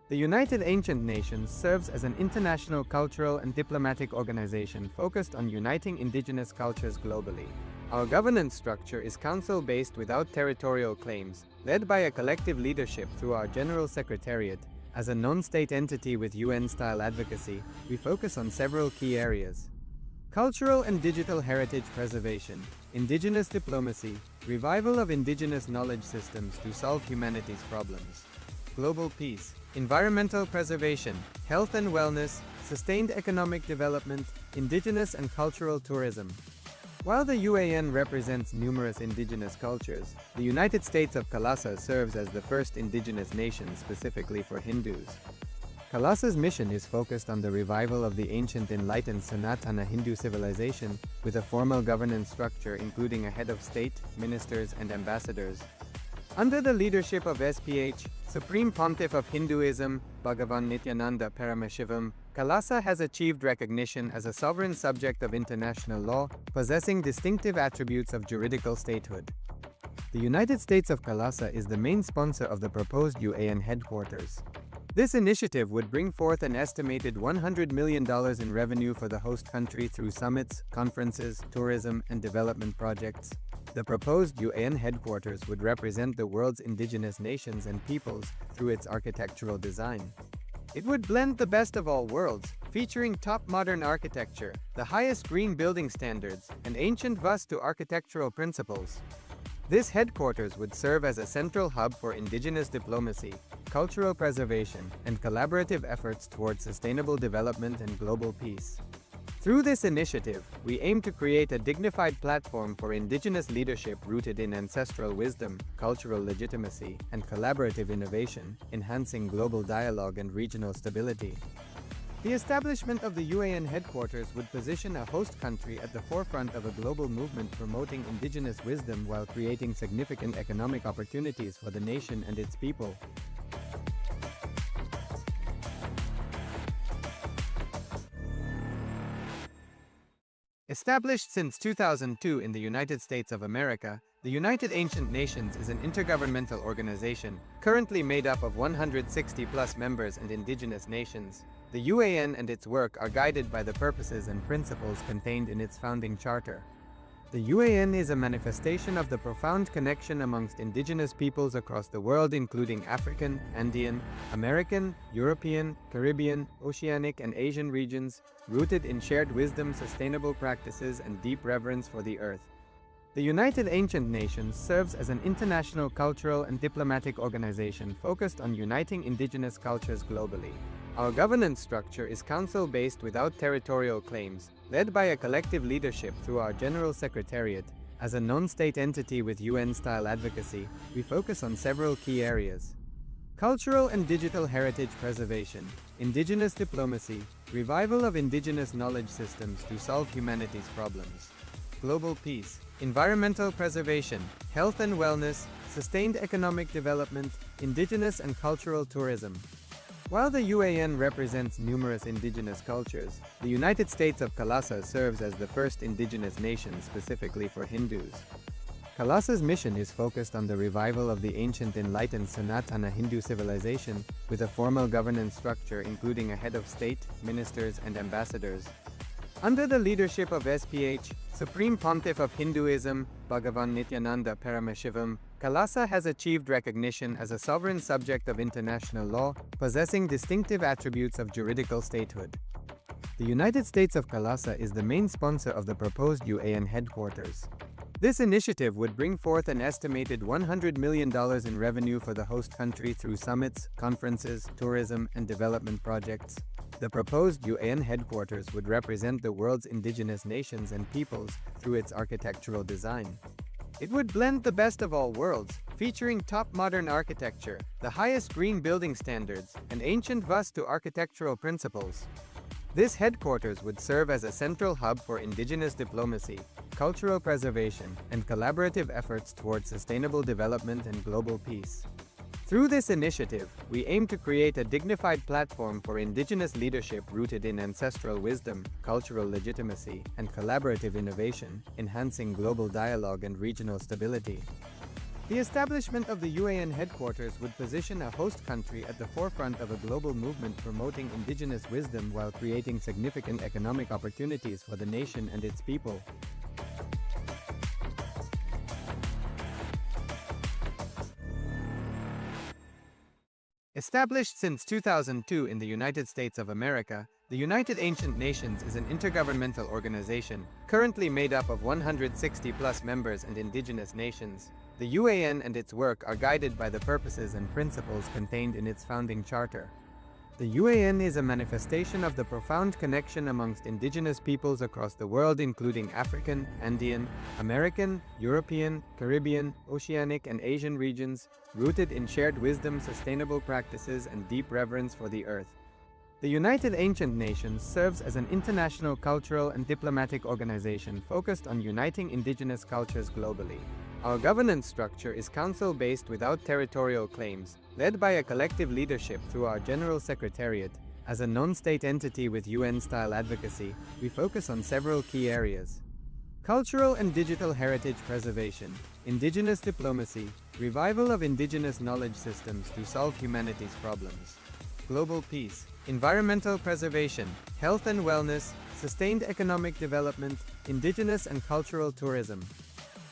The United Ancient Nations serves as an international cultural and diplomatic organization focused on uniting indigenous cultures globally. Our governance structure is council-based without territorial claims, led by a collective leadership through our General Secretariat. As a non-state entity with UN-style advocacy, we focus on several key areas: cultural and digital heritage preservation, indigenous diplomacy, revival of indigenous knowledge systems to solve humanity's problems, global peace, environmental preservation, health and wellness, sustained economic development, indigenous and cultural tourism. While the UAN represents numerous indigenous cultures, the United States of Kalasa serves as the first indigenous nation specifically for Hindus. Kalasa's mission is focused on the revival of the ancient enlightened Sanatana Hindu civilization with a formal governance structure including a head of state, ministers, and ambassadors. Under the leadership of SPH, Supreme Pontiff of Hinduism, Bhagavan Nityananda Paramashivoham, Kalasa has achieved recognition as a sovereign subject of international law, possessing distinctive attributes of juridical statehood. The United States of Kalasa is the main sponsor of the proposed UAN headquarters. This initiative would bring forth an estimated $100 million in revenue for the host country through summits, conferences, tourism, and development projects. The proposed UAN headquarters would represent the world's indigenous nations and peoples through its architectural design. It would blend the best of all worlds, featuring top modern architecture, the highest green building standards, and ancient Vastu architectural principles. This headquarters would serve as a central hub for indigenous diplomacy, cultural preservation, and collaborative efforts towards sustainable development and global peace. Through this initiative, we aim to create a dignified platform for indigenous leadership rooted in ancestral wisdom, cultural legitimacy, and collaborative innovation, enhancing global dialogue and regional stability. The establishment of the UAN headquarters would position a host country at the forefront of a global movement promoting indigenous wisdom while creating significant economic opportunities for the nation and its people. Established since 2002 in the United States of America, the United Ancient Nations is an intergovernmental organization, currently made up of 160+ members and indigenous nations. The UAN and its work are guided by the purposes and principles contained in its founding charter. The UAN is a manifestation of the profound connection amongst indigenous peoples across the world, including African, Andean, American, European, Caribbean, Oceanic, and Asian regions, rooted in shared wisdom, sustainable practices, and deep reverence for the earth. The United Ancient Nations serves as an international cultural and diplomatic organization focused on uniting indigenous cultures globally. Our governance structure is council-based without territorial claims, led by a collective leadership through our General Secretariat. As a non-state entity with UN-style advocacy, we focus on several key areas: Cultural and digital heritage preservation, indigenous diplomacy, revival of indigenous knowledge systems to solve humanity's problems. Global peace, environmental preservation, health and wellness, sustained economic development, indigenous and cultural tourism. While the UAN represents numerous indigenous cultures, the United States of Kailasa serves as the first indigenous nation specifically for Hindus. Kailasa's mission is focused on the revival of the ancient enlightened Sanatana Hindu civilization with a formal governance structure including a head of state, ministers, and ambassadors. Under the leadership of SPH, Supreme Pontiff of Hinduism, Bhagavan Nityananda Paramashivoham, Kailasa has achieved recognition as a sovereign subject of international law, possessing distinctive attributes of juridical statehood. The United States of Kailasa is the main sponsor of the proposed UAN headquarters. This initiative would bring forth an estimated $100 million in revenue for the host country through summits, conferences, tourism, and development projects. The proposed UAN headquarters would represent the world's indigenous nations and peoples through its architectural design. It would blend the best of all worlds, featuring top modern architecture, the highest green building standards, and ancient Vastu architectural principles. This headquarters would serve as a central hub for indigenous diplomacy, cultural preservation, and collaborative efforts towards sustainable development and global peace. Through this initiative, we aim to create a dignified platform for indigenous leadership rooted in ancestral wisdom, cultural legitimacy, and collaborative innovation, enhancing global dialogue and regional stability. The establishment of the UAN headquarters would position a host country at the forefront of a global movement promoting indigenous wisdom while creating significant economic opportunities for the nation and its people. Established since 2002 in the United States of America, the United Ancient Nations is an intergovernmental organization, currently made up of 160+ members and indigenous nations. The UAN and its work are guided by the purposes and principles contained in its founding charter. The UAN is a manifestation of the profound connection amongst indigenous peoples across the world, including African, Andean, American, European, Caribbean, Oceanic, and Asian regions, rooted in shared wisdom, sustainable practices, and deep reverence for the earth. The United Ancient Nations serves as an international cultural and diplomatic organization focused on uniting indigenous cultures globally. Our governance structure is council-based without territorial claims, led by a collective leadership through our General Secretariat. As a non-state entity with UN-style advocacy, we focus on several key areas: cultural and digital heritage preservation, indigenous diplomacy, revival of indigenous knowledge systems to solve humanity's problems, global peace, environmental preservation, health and wellness, sustained economic development, indigenous and cultural tourism.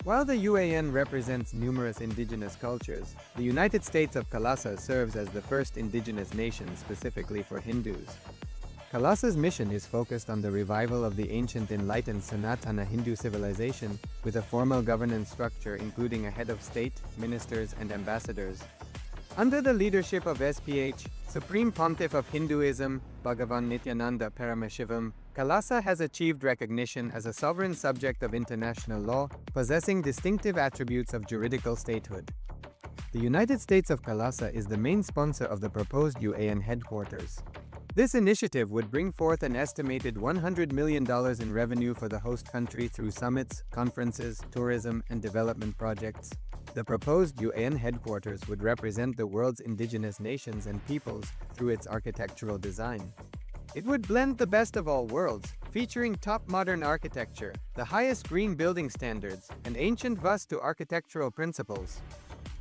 While the UAN represents numerous indigenous cultures, the United States of Kailasa serves as the first indigenous nation specifically for Hindus. Kailasa's mission is focused on the revival of the ancient enlightened Sanatana Hindu civilization with a formal governance structure including a head of state, ministers, and ambassadors. Under the leadership of SPH, Supreme Pontiff of Hinduism, Bhagavan Nityananda Paramashivoham, Kailasa has achieved recognition as a sovereign subject of international law, possessing distinctive attributes of juridical statehood. The United States of Kailasa is the main sponsor of the proposed UAN headquarters. This initiative would bring forth an estimated $100 million in revenue for the host country through summits, conferences, tourism, and development projects. The proposed UAN headquarters would represent the world's indigenous nations and peoples through its architectural design. It would blend the best of all worlds, featuring top modern architecture, the highest green building standards, and ancient Vastu architectural principles.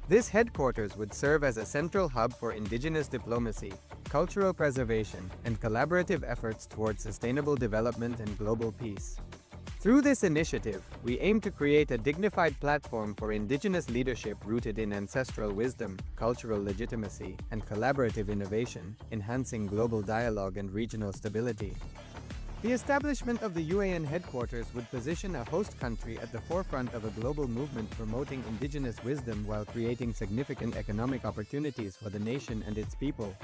This headquarters would serve as a central hub for indigenous diplomacy, cultural preservation, and collaborative efforts towards sustainable development and global peace. Through this initiative, we aim to create a dignified platform for indigenous leadership rooted in ancestral wisdom, cultural legitimacy, and collaborative innovation, enhancing global dialogue and regional stability. The establishment of the UAN headquarters would position a host country at the forefront of a global movement promoting indigenous wisdom while creating significant economic opportunities for the nation and its people.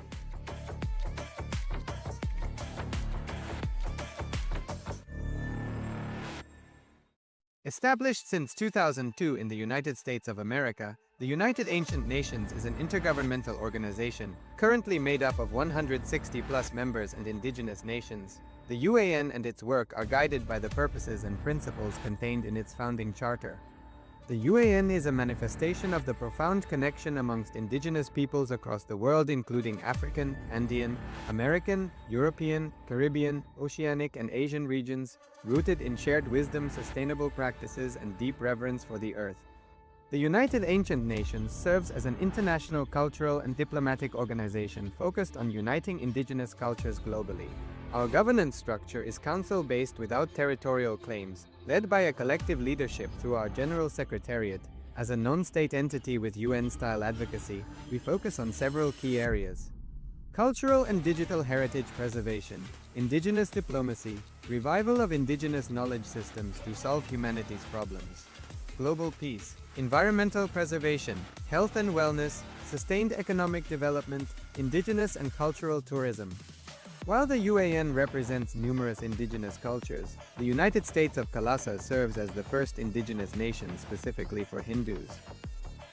Established since 2002 in the United States of America, The United Ancient Nations is an intergovernmental organization, currently made up of 160+ members and indigenous nations. The UAN and its work are guided by the purposes and principles contained in its founding charter. The UAN is a manifestation of the profound connection amongst indigenous peoples across the world, including African, Andean, American, European, Caribbean, Oceanic, and Asian regions, rooted in shared wisdom, sustainable practices, and deep reverence for the earth. The United Ancient Nations serves as an international cultural and diplomatic organization focused on uniting indigenous cultures globally. Our governance structure is council-based without territorial claims, led by a collective leadership through our General Secretariat. As a non-state entity with UN-style advocacy, we focus on several key areas: cultural and digital heritage preservation, indigenous diplomacy, revival of indigenous knowledge systems to solve humanity's problems, global peace, environmental preservation, health and wellness, sustained economic development, indigenous and cultural tourism. While the UAN represents numerous indigenous cultures, the United States of Kailasa serves as the first indigenous nation specifically for Hindus.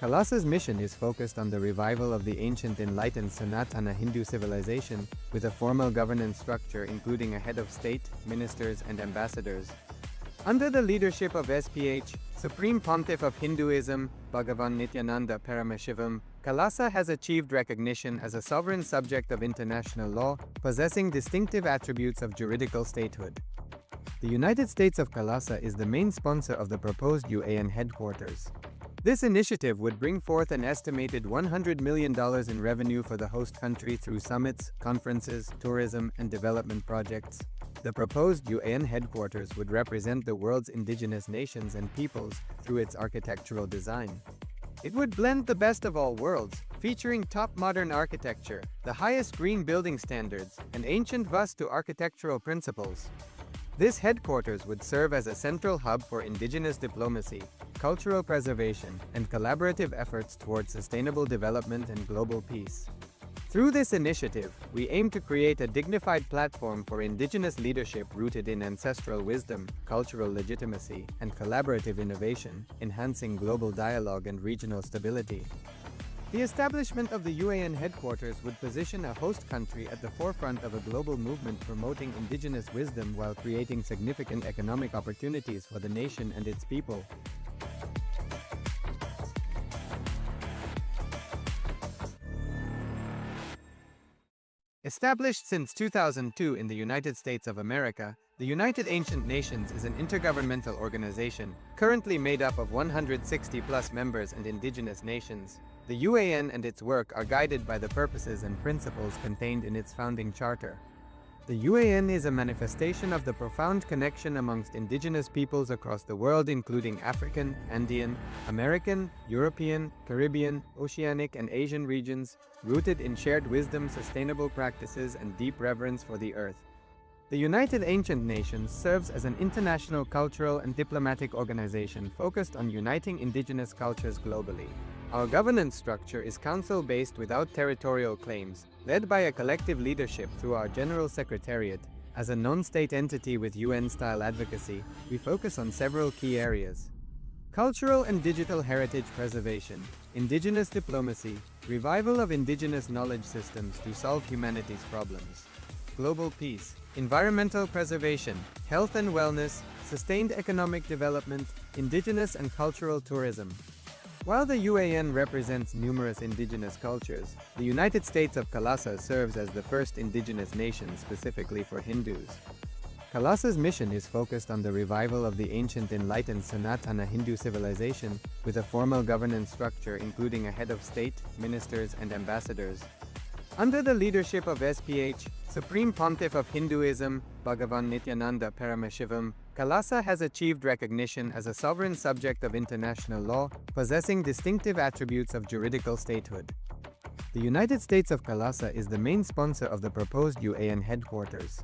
Kailasa's mission is focused on the revival of the ancient enlightened Sanatana Hindu civilization with a formal governance structure including a head of state, ministers, and ambassadors. Under the leadership of SPH, Supreme Pontiff of Hinduism, Bhagavan Nityananda Paramashivoham, Kailasa has achieved recognition as a sovereign subject of international law, possessing distinctive attributes of juridical statehood. The United States of Kailasa is the main sponsor of the proposed UAN headquarters. This initiative would bring forth an estimated $100 million in revenue for the host country through summits, conferences, tourism, and development projects. The proposed UAN headquarters would represent the world's indigenous nations and peoples through its architectural design. It would blend the best of all worlds, featuring top modern architecture, the highest green building standards, and ancient Vastu architectural principles. This headquarters would serve as a central hub for indigenous diplomacy, cultural preservation, and collaborative efforts towards sustainable development and global peace. Through this initiative, we aim to create a dignified platform for indigenous leadership rooted in ancestral wisdom, cultural legitimacy, and collaborative innovation, enhancing global dialogue and regional stability. The establishment of the UAN headquarters would position a host country at the forefront of a global movement promoting indigenous wisdom while creating significant economic opportunities for the nation and its people. Established since 2002 in the United States of America, the United Ancient Nations is an intergovernmental organization, currently made up of 160+ members and indigenous nations. The UAN and its work are guided by the purposes and principles contained in its founding charter. The UAN is a manifestation of the profound connection amongst indigenous peoples across the world, including African, Andean, American, European, Caribbean, Oceanic, and Asian regions, rooted in shared wisdom, sustainable practices, and deep reverence for the earth. The United Ancient Nations serves as an international cultural and diplomatic organization focused on uniting indigenous cultures globally. Our governance structure is council-based without territorial claims, led by a collective leadership through our General Secretariat. As a non-state entity with UN-style advocacy, we focus on several key areas: cultural and digital heritage preservation, indigenous diplomacy, revival of indigenous knowledge systems to solve humanity's problems, global peace, environmental preservation, health and wellness, sustained economic development, indigenous and cultural tourism. While the UAN represents numerous indigenous cultures, the United States of Kailasa serves as the first indigenous nation specifically for Hindus. Kailasa's mission is focused on the revival of the ancient enlightened Sanatana Hindu civilization with a formal governance structure including a head of state, ministers, and ambassadors. Under the leadership of SPH, Supreme Pontiff of Hinduism, Bhagavan Nityananda Paramashivoham, Kailasa has achieved recognition as a sovereign subject of international law, possessing distinctive attributes of juridical statehood. The United States of Kailasa is the main sponsor of the proposed UAN headquarters.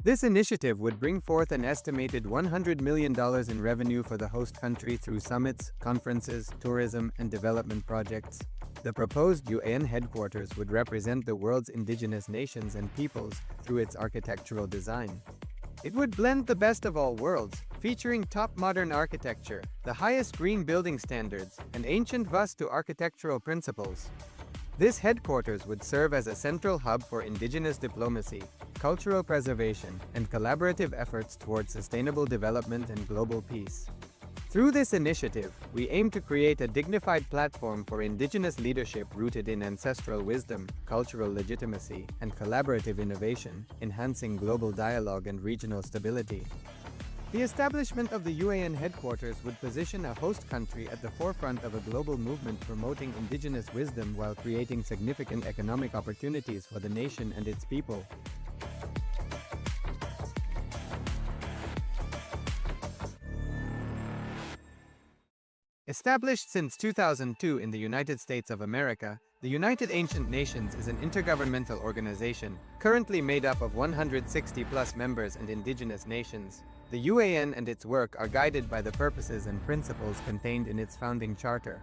This initiative would bring forth an estimated $100 million in revenue for the host country through summits, conferences, tourism, and development projects. The proposed UAN headquarters would represent the world's indigenous nations and peoples through its architectural design. It would blend the best of all worlds, featuring top modern architecture, the highest green building standards, and ancient Vastu architectural principles. This headquarters would serve as a central hub for indigenous diplomacy, cultural preservation, and collaborative efforts towards sustainable development and global peace. Through this initiative, we aim to create a dignified platform for indigenous leadership rooted in ancestral wisdom, cultural legitimacy, and collaborative innovation, enhancing global dialogue and regional stability. The establishment of the UAN headquarters would position a host country at the forefront of a global movement promoting indigenous wisdom while creating significant economic opportunities for the nation and its people. Established since 2002 in the United States of America, the United Ancient Nations is an intergovernmental organization, currently made up of 160+ members and indigenous nations. The UAN and its work are guided by the purposes and principles contained in its founding charter.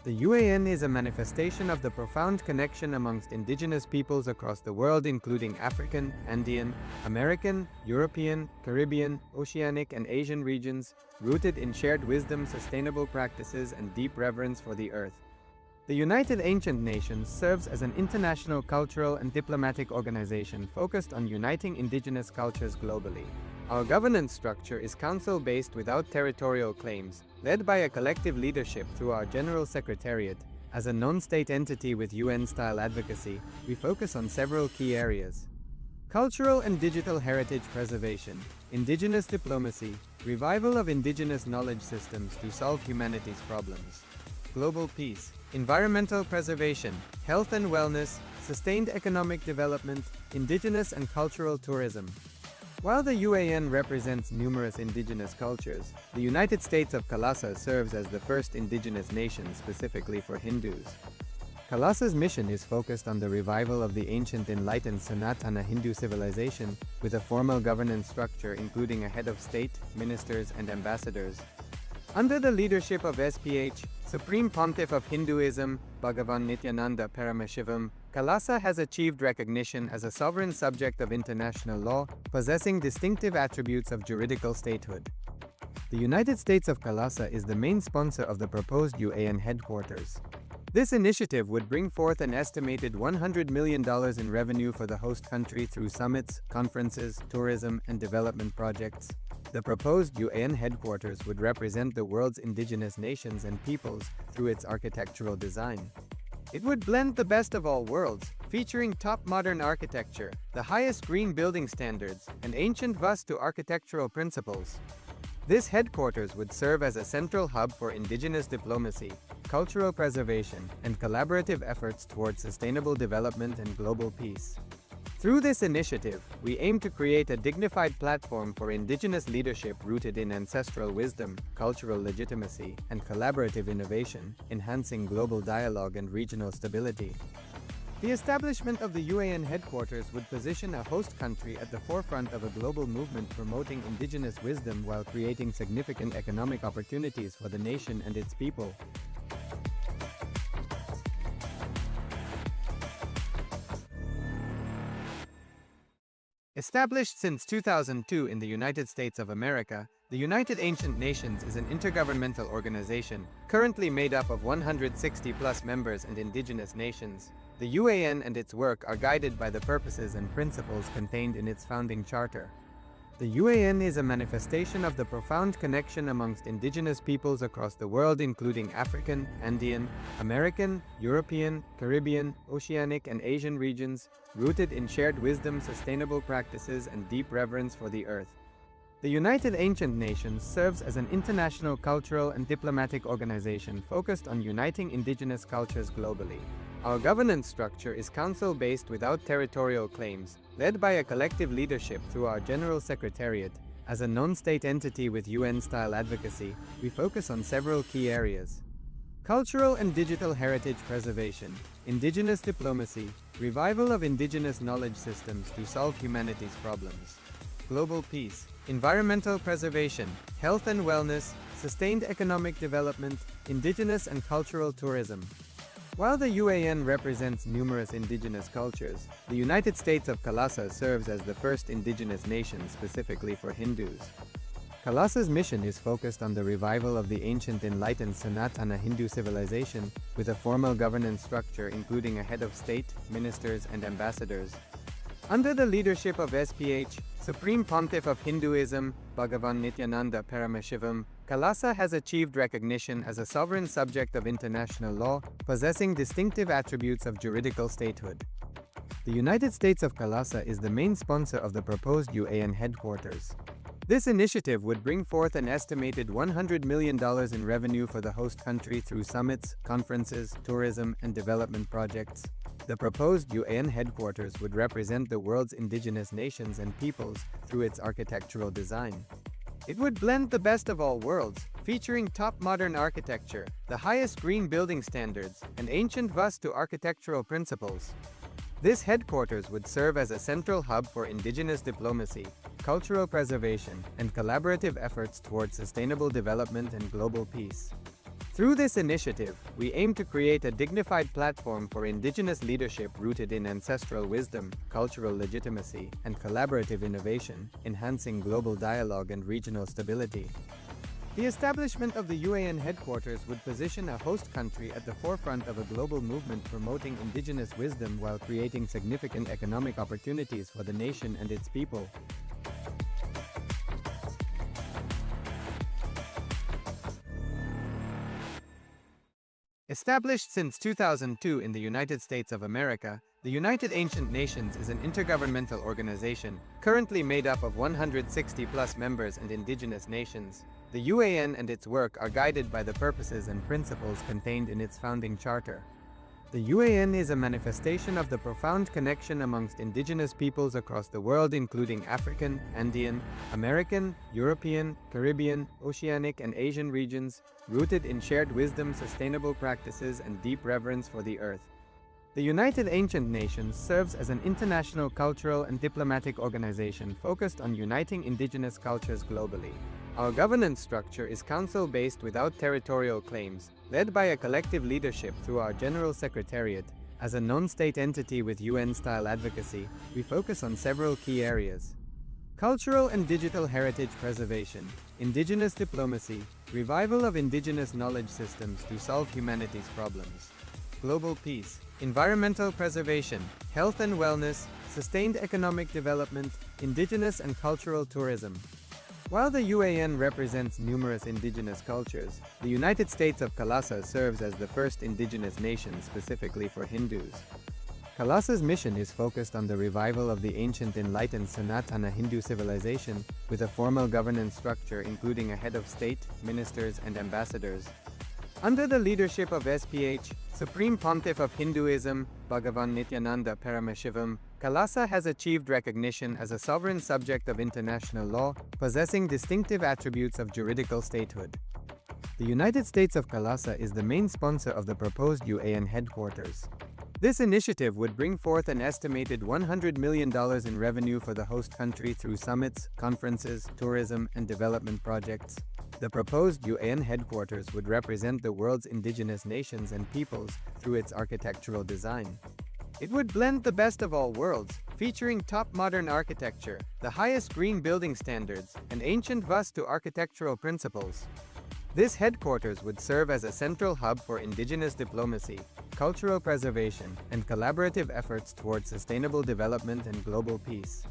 The UAN is a manifestation of the profound connection amongst indigenous peoples across the world, including African, Andean, American, European, Caribbean, Oceanic, and Asian regions, rooted in shared wisdom, sustainable practices, and deep reverence for the earth. The United Ancient Nations serves as an international cultural and diplomatic organization focused on uniting indigenous cultures globally. Our governance structure is council-based without territorial claims, led by a collective leadership through our General Secretariat. As a non-state entity with UN-style advocacy, we focus on several key areas: cultural and digital heritage preservation, indigenous diplomacy, revival of indigenous knowledge systems to solve humanity's problems, global peace, environmental preservation, health and wellness, sustained economic development, indigenous and cultural tourism. While the UAN represents numerous indigenous cultures, the United States of Kailasa serves as the first indigenous nation specifically for Hindus. Kailasa's mission is focused on the revival of the ancient enlightened Sanatana Hindu civilization, with a formal governance structure including a head of state, ministers, and ambassadors. Under the leadership of SPH, Supreme Pontiff of Hinduism, Bhagavan Nityananda Paramashivoham, Kailasa has achieved recognition as a sovereign subject of international law, possessing distinctive attributes of juridical statehood. The United States of Kailasa is the main sponsor of the proposed UAN headquarters. This initiative would bring forth an estimated $100 million in revenue for the host country through summits, conferences, tourism, and development projects. The proposed UAN headquarters would represent the world's indigenous nations and peoples through its architectural design. It would blend the best of all worlds, featuring top modern architecture, the highest green building standards, and ancient Vastu architectural principles. This headquarters would serve as a central hub for indigenous diplomacy, cultural preservation, and collaborative efforts towards sustainable development and global peace. Through this initiative, we aim to create a dignified platform for indigenous leadership rooted in ancestral wisdom, cultural legitimacy, and collaborative innovation, enhancing global dialogue and regional stability. The establishment of the UAN headquarters would position a host country at the forefront of a global movement promoting indigenous wisdom while creating significant economic opportunities for the nation and its people. Established since 2002 in the United States of America, the United Ancient Nations is an intergovernmental organization, currently made up of 160+ members and indigenous nations. The UAN and its work are guided by the purposes and principles contained in its founding charter. The UAN is a manifestation of the profound connection amongst indigenous peoples across the world, including African, Andean, American, European, Caribbean, Oceanic, and Asian regions, rooted in shared wisdom, sustainable practices, and deep reverence for the earth. The United Ancient Nations serves as an international cultural and diplomatic organization focused on uniting indigenous cultures globally. Our governance structure is council-based without territorial claims, led by a collective leadership through our General Secretariat. As a non-state entity with UN-style advocacy, we focus on several key areas: cultural and digital heritage preservation, indigenous diplomacy, revival of indigenous knowledge systems to solve humanity's problems, global peace, environmental preservation, health and wellness, sustained economic development, indigenous and cultural tourism. While the UAN represents numerous indigenous cultures, the United States of Kailasa serves as the first indigenous nation specifically for Hindus. Kailasa's mission is focused on the revival of the ancient enlightened Sanatana Hindu civilization with a formal governance structure including a head of state, ministers, and ambassadors. Under the leadership of SPH, Supreme Pontiff of Hinduism, Bhagavan Nityananda Paramashivoham, Kailasa has achieved recognition as a sovereign subject of international law, possessing distinctive attributes of juridical statehood. The United States of Kailasa is the main sponsor of the proposed UAN headquarters. This initiative would bring forth an estimated $100 million in revenue for the host country through summits, conferences, tourism, and development projects. The proposed UAN headquarters would represent the world's indigenous nations and peoples through its architectural design. It would blend the best of all worlds, featuring top modern architecture, the highest green building standards, and ancient Vastu architectural principles. This headquarters would serve as a central hub for indigenous diplomacy, cultural preservation, and collaborative efforts towards sustainable development and global peace. Through this initiative, we aim to create a dignified platform for indigenous leadership rooted in ancestral wisdom, cultural legitimacy, and collaborative innovation, enhancing global dialogue and regional stability. The establishment of the UAN headquarters would position a host country at the forefront of a global movement promoting indigenous wisdom while creating significant economic opportunities for the nation and its people. Established since 2002 in the United States of America, the United Ancient Nations is an intergovernmental organization, currently made up of 160+ members and indigenous nations. The UAN and its work are guided by the purposes and principles contained in its founding charter. The UAN is a manifestation of the profound connection amongst indigenous peoples across the world, including African, Andean, American, European, Caribbean, Oceanic, and Asian regions, rooted in shared wisdom, sustainable practices, and deep reverence for the earth. The United Ancient Nations serves as an international cultural and diplomatic organization focused on uniting indigenous cultures globally. Our governance structure is council-based without territorial claims, led by a collective leadership through our General Secretariat. As a non-state entity with UN-style advocacy, we focus on several key areas: cultural and digital heritage preservation, indigenous diplomacy, revival of indigenous knowledge systems to solve humanity's problems, global peace, environmental preservation, health and wellness, sustained economic development, indigenous and cultural tourism. While the UAN represents numerous indigenous cultures, the United States of Kailasa serves as the first indigenous nation specifically for Hindus. Kailasa's mission is focused on the revival of the ancient enlightened Sanatana Hindu civilization with a formal governance structure including a head of state, ministers, and ambassadors. Under the leadership of SPH, Supreme Pontiff of Hinduism, Bhagavan Nityananda Paramashivoham, Kailasa has achieved recognition as a sovereign subject of international law, possessing distinctive attributes of juridical statehood. The United States of Kailasa is the main sponsor of the proposed UAN headquarters. This initiative would bring forth an estimated $100 million in revenue for the host country through summits, conferences, tourism, and development projects. The proposed UAN headquarters would represent the world's indigenous nations and peoples through its architectural design. It would blend the best of all worlds, featuring top modern architecture, the highest green building standards, and ancient Vastu architectural principles. This headquarters would serve as a central hub for indigenous diplomacy, cultural preservation, and collaborative efforts towards sustainable development and global peace.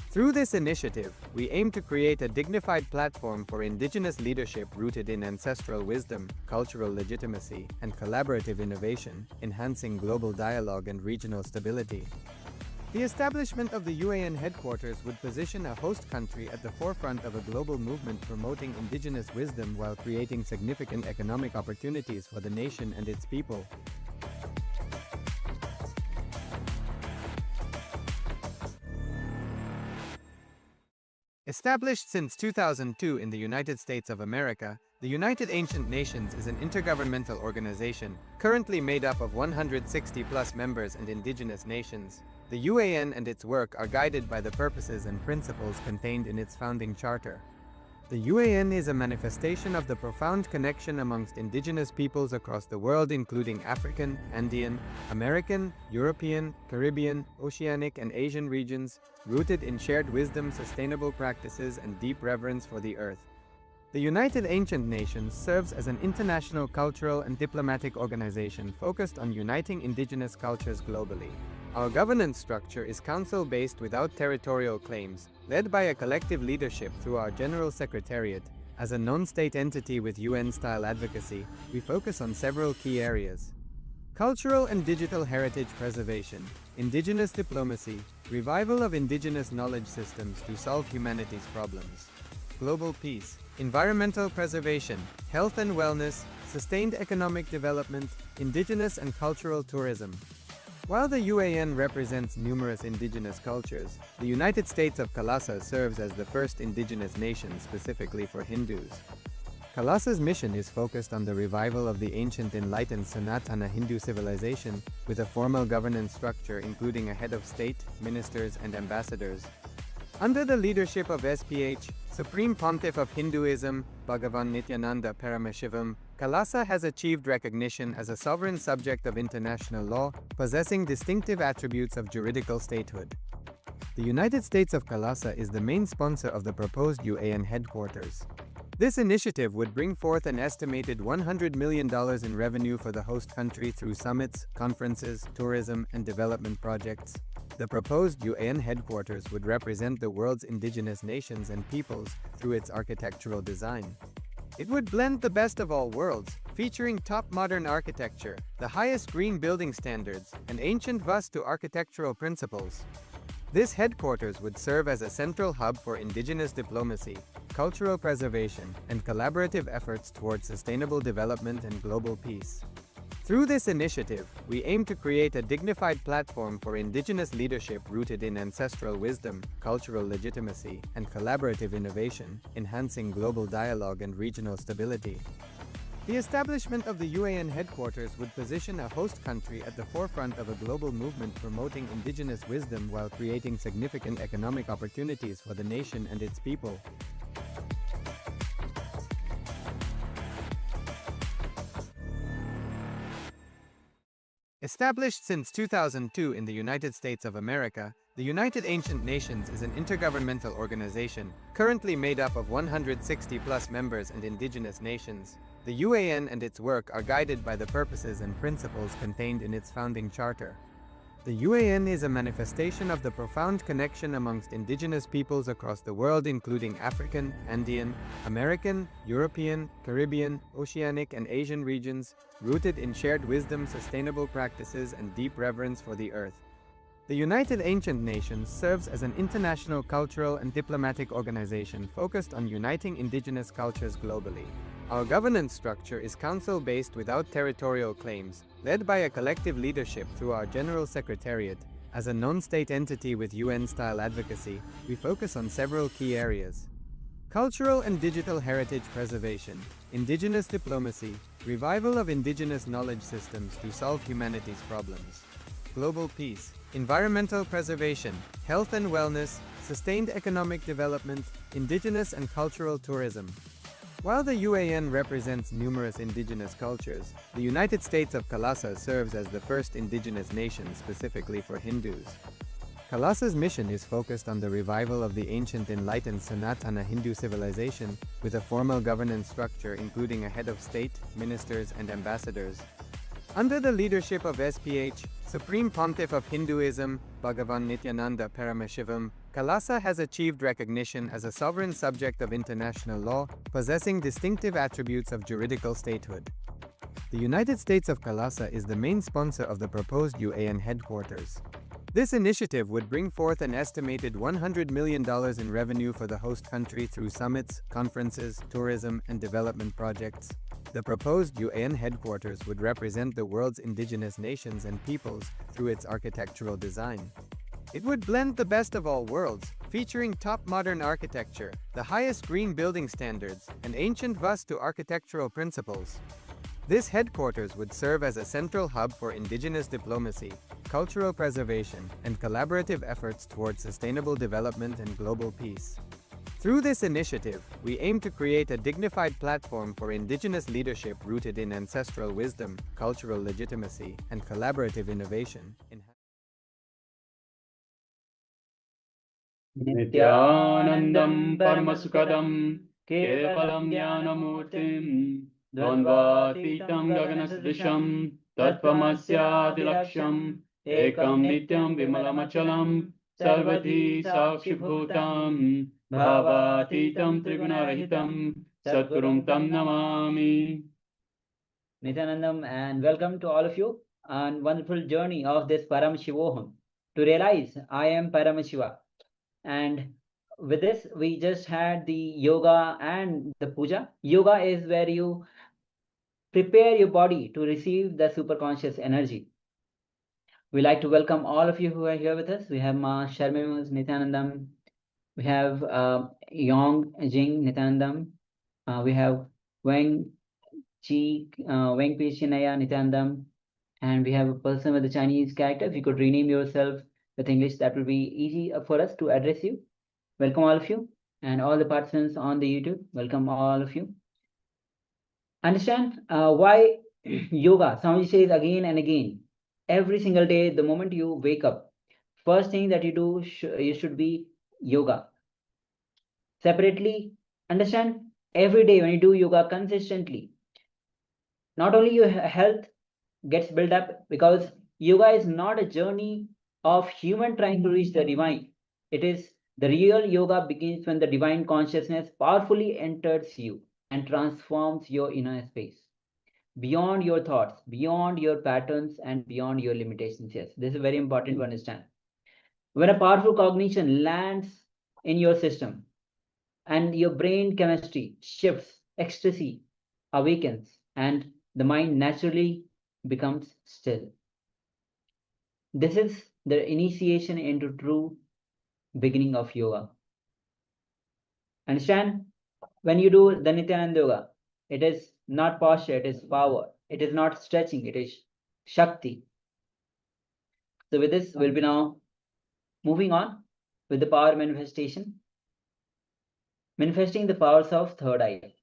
Through this initiative, we aim to create a dignified platform for indigenous leadership rooted in ancestral wisdom, cultural legitimacy, and collaborative innovation, enhancing global dialogue and regional stability. The establishment of the UAN headquarters would position a host country at the forefront of a global movement promoting indigenous wisdom while creating significant economic opportunities for the nation and its people. Established since 2002 in the United States of America, the United Ancient Nations is an intergovernmental organization, currently made up of 160+ members and indigenous nations. The UAN and its work are guided by the purposes and principles contained in its founding charter. The UAN is a manifestation of the profound connection amongst indigenous peoples across the world, including African, Andean, American, European, Caribbean, Oceanic, and Asian regions, rooted in shared wisdom, sustainable practices, and deep reverence for the earth. The United Ancient Nations serves as an international cultural and diplomatic organization focused on uniting indigenous cultures globally. Our governance structure is council-based without territorial claims, led by a collective leadership through our General Secretariat. As a non-state entity with UN-style advocacy, we focus on several key areas: cultural and digital heritage preservation, indigenous diplomacy, revival of indigenous knowledge systems to solve humanity's problems, global peace, environmental preservation, health and wellness, sustained economic development, indigenous and cultural tourism. While the UAN represents numerous indigenous cultures, the United States of Kailasa serves as the first indigenous nation specifically for Hindus. Kailasa's mission is focused on the revival of the ancient enlightened Sanatana Hindu civilization with a formal governance structure including a head of state, ministers, and ambassadors. Under the leadership of SPH, Supreme Pontiff of Hinduism, Bhagavan Nityananda Paramashivoham, Kailasa has achieved recognition as a sovereign subject of international law, possessing distinctive attributes of juridical statehood. The United States of Kailasa is the main sponsor of the proposed UAN headquarters. This initiative would bring forth an estimated $100 million in revenue for the host country through summits, conferences, tourism, and development projects. The proposed UAN headquarters would represent the world's indigenous nations and peoples through its architectural design. It would blend the best of all worlds, featuring top modern architecture, the highest green building standards, and ancient Vastu architectural principles. This headquarters would serve as a central hub for indigenous diplomacy, cultural preservation, and collaborative efforts towards sustainable development and global peace. Through this initiative, we aim to create a dignified platform for indigenous leadership rooted in ancestral wisdom, cultural legitimacy, and collaborative innovation, enhancing global dialogue and regional stability. The establishment of the UAN headquarters would position a host country at the forefront of a global movement promoting indigenous wisdom while creating significant economic opportunities for the nation and its people. Established since 2002 in the United States of America, the United Ancient Nations is an intergovernmental organization, currently made up of 160+ members and indigenous nations. The UAN and its work are guided by the purposes and principles contained in its founding charter. The UAN is a manifestation of the profound connection amongst indigenous peoples across the world, including African, Andean, American, European, Caribbean, Oceanic, and Asian regions, rooted in shared wisdom, sustainable practices, and deep reverence for the earth. The United Ancient Nations serves as an international cultural and diplomatic organization focused on uniting indigenous cultures globally. Our governance structure is council-based without territorial claims, led by a collective leadership through our General Secretariat. As a non-state entity with UN-style advocacy, we focus on several key areas: cultural and digital heritage preservation, indigenous diplomacy, revival of indigenous knowledge systems to solve humanity's problems, global peace, environmental preservation, health and wellness, sustained economic development, indigenous and cultural tourism. While the UAN represents numerous indigenous cultures, the United States of Kailasa serves as the first indigenous nation specifically for Hindus. Kailasa's mission is focused on the revival of the ancient enlightened Sanatana Hindu civilization with a formal governance structure including a head of state, ministers, and ambassadors. Under the leadership of SPH, Supreme Pontiff of Hinduism, Bhagavan Nityananda Paramashivoham, Kailasa has achieved recognition as a sovereign subject of international law, possessing distinctive attributes of juridical statehood. The United States of Kailasa is the main sponsor of the proposed UAN headquarters. This initiative would bring forth an estimated $100 million in revenue for the host country through summits, conferences, tourism, and development projects. The proposed UAN headquarters would represent the world's indigenous nations and peoples through its architectural design. It would blend the best of all worlds, featuring top modern architecture, the highest green building standards, and ancient Vastu architectural principles. This headquarters would serve as a central hub for indigenous diplomacy, cultural preservation, and collaborative efforts towards sustainable development and global peace. Through this initiative, we aim to create a dignified platform for indigenous leadership rooted in ancestral wisdom, cultural legitimacy, and collaborative innovation. Nityanandam Paramasukadam Kevalam Jnanamurtim Dvandvatitam Gaganasdisham Tattvamasyatilaksham Ekam Nityam Vimalamachalam Sarvati Sakshibhutam Bhavatitam Trigunarahitam Satgurum Tam Namami. Nityanandam, and welcome to all of you on wonderful journey of this Paramashivoham to realize I am Paramashiva. And with this, we just had the yoga and the puja. Yoga is where you prepare your body to receive the superconscious energy. We like to welcome all of you who are here with us. We have Ma Sharmimus Nityanandam. We have Yong Jing Nityanandam. We have Wang Chi, Wang Pishinaya Nityanandam. And we have a person with a Chinese character. If you could rename yourself with English, that would be easy for us to address you. Welcome all of you, and all the participants on the YouTube. Welcome all of you. Understand why yoga? Swamiji says again and again, every single day, the moment you wake up, first thing that you do, you should be yoga. Separately, understand every day when you do yoga consistently, not only your health gets built up, because yoga is not a journey of human trying to reach the divine. It is the real yoga begins when the divine consciousness powerfully enters you and transforms your inner space beyond your thoughts, beyond your patterns, and beyond your limitations. Yes, this is very important to understand. When a powerful cognition lands in your system and your brain chemistry shifts, ecstasy awakens, and the mind naturally becomes still. This is the initiation into true beginning of yoga. Understand? When you do the Nityananda Yoga, it is not posture, it is power. It is not stretching, it is Shakti. So with this, we'll be now moving on with the power manifestation. Manifesting the powers of third eye.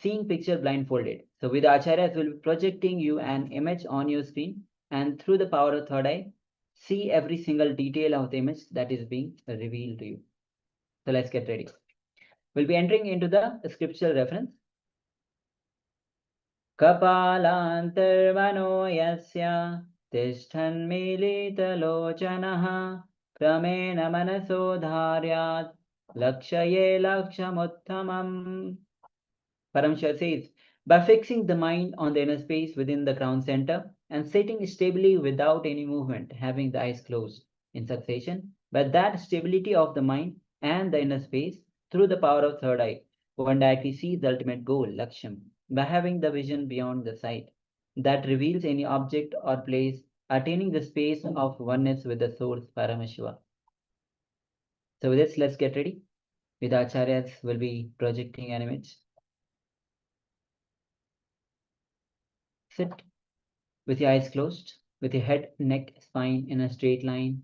Seeing picture blindfolded. So with Acharyas, we'll be projecting you an image on your screen, and through the power of third eye, see every single detail of the image that is being revealed to you. So let's get ready. We'll be entering into the scriptural reference. Kapalantarmano yasya tishtan militalochanaha pramena manaso dharyat lakshaye lakshamuttamam. Parameshwar says, by fixing the mind on the inner space within the crown center and sitting stably without any movement, having the eyes closed in succession, by that stability of the mind and the inner space through the power of third eye, one directly sees the ultimate goal, Laksham, by having the vision beyond the sight that reveals any object or place, attaining the space of oneness with the source, Paramashiva. So with this, let's get ready. With Acharyas, will be projecting an image. Sit with your eyes closed, with your head, neck, spine in a straight line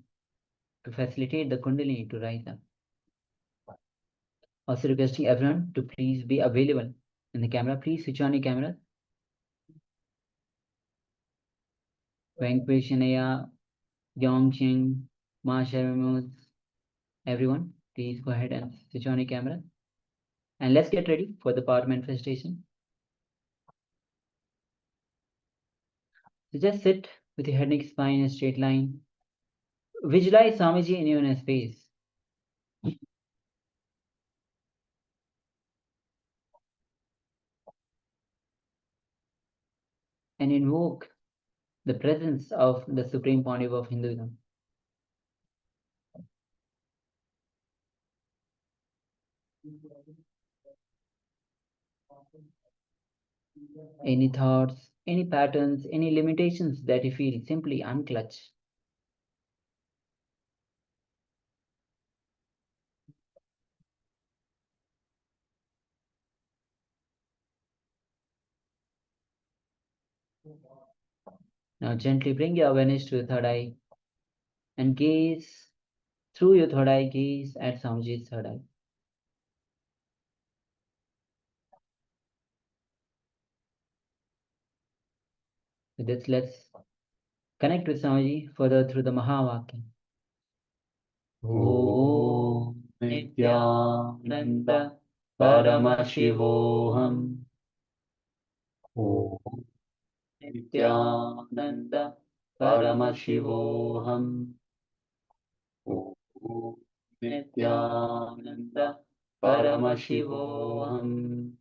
to facilitate the Kundalini to rise up. Also requesting everyone to please be available in the camera. Please switch on your camera. Venkveshanaya, Yongqing, Ma Sharmuz, everyone, please go ahead and switch on your camera. And let's get ready for the power manifestation. So just sit with your head, neck, spine in a straight line. Visualize Swamiji in your inner space. And invoke the presence of the Supreme Pontiff of Hinduism. Any thoughts, any patterns, any limitations that you feel, simply unclutch. Now gently bring your awareness to your third eye and gaze through your third eye, gaze at Swamiji's third eye. With this, let's connect with Swamiji further through the Mahavakya. Om Nityananda Paramashivoham. Om Nityananda Paramashivoham. Om Nityananda Paramashivoham.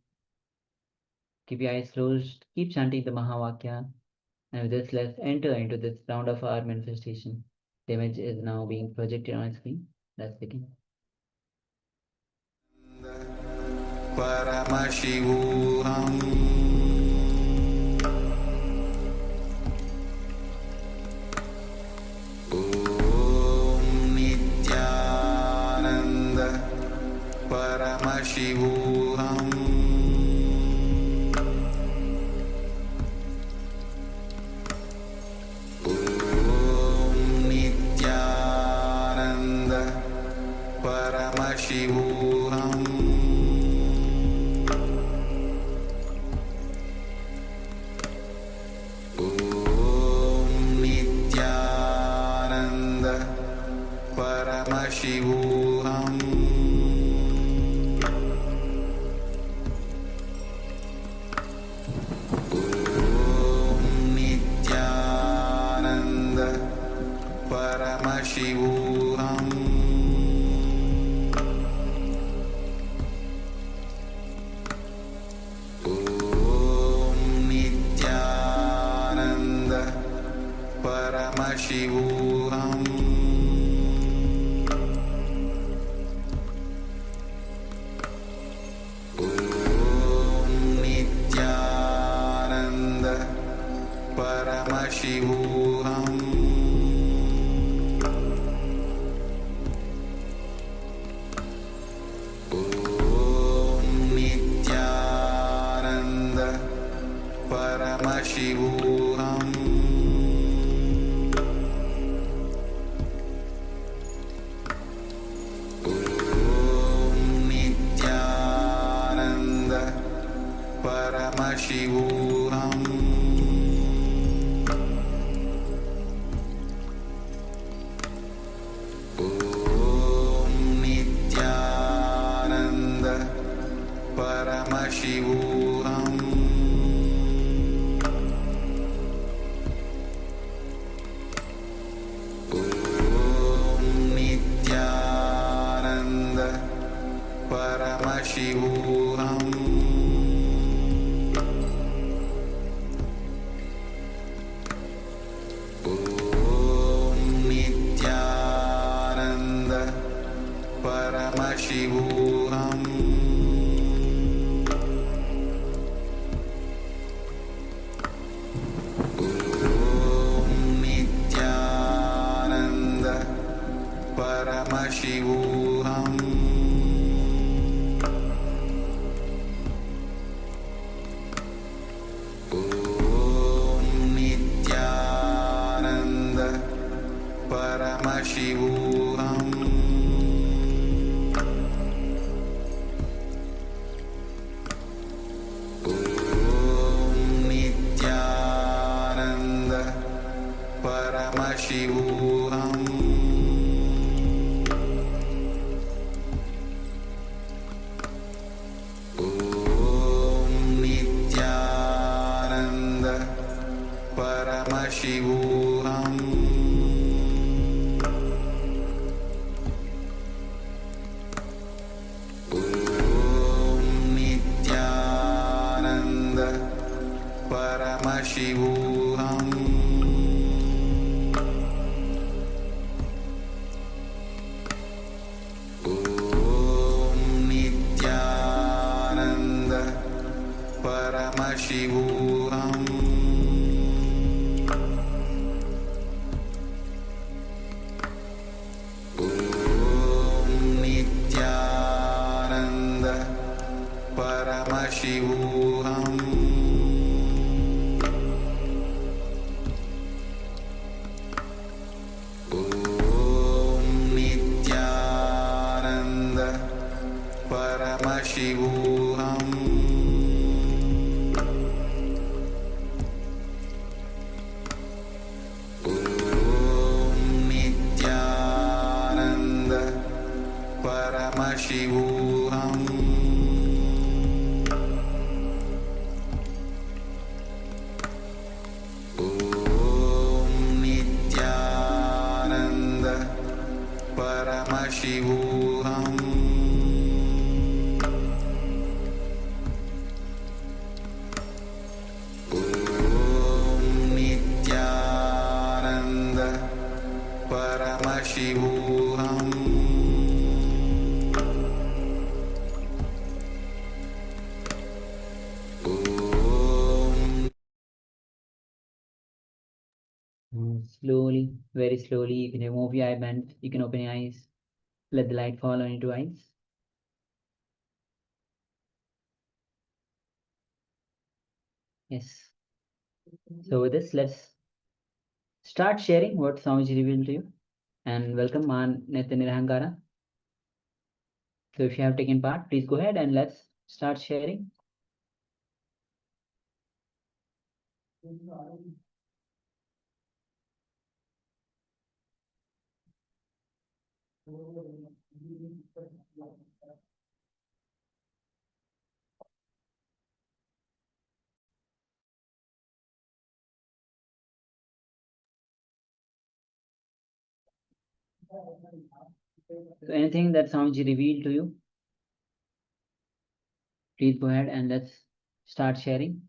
Keep your eyes closed, keep chanting the Mahavakya. And with this, let's enter into this round of our manifestation. The image is now being projected on screen. Let's begin. Paramashivoham. Om Nityananda Paramashivoham. Om Nityananda Paramashivoham. Paramashivoham. Om Nityananda Paramashivoham. Om Nityananda Paramashivoham. Paramashivoham. Om Nityananda Paramashivoham. Om Nityananda Paramashivoham. Paramashivoham. Om Nityananda Paramashivoham. Om Nityananda Paramashivoham. Paramashivoham. Om Nityananda Paramashivoham. Om Nityananda Paramashivoham. Paramashivoham. Om Nityananda Paramashivoham. Om Nityananda Paramashivoham. Paramashivoham. Om Nityananda Paramashivoham. Paramashivoham. Om Nityananda Paramashivoham. Om Nityananda Paramashivoham. Slowly, very slowly, you can remove your eye band, you can open your eyes, let the light fall on your two eyes. Yes. So with this, let's start sharing what Swamiji revealed to you. And welcome Man Nityanirahankara. So if you have taken part, please go ahead and let's start sharing. So anything that Swamiji revealed to you, please go ahead and let's start sharing.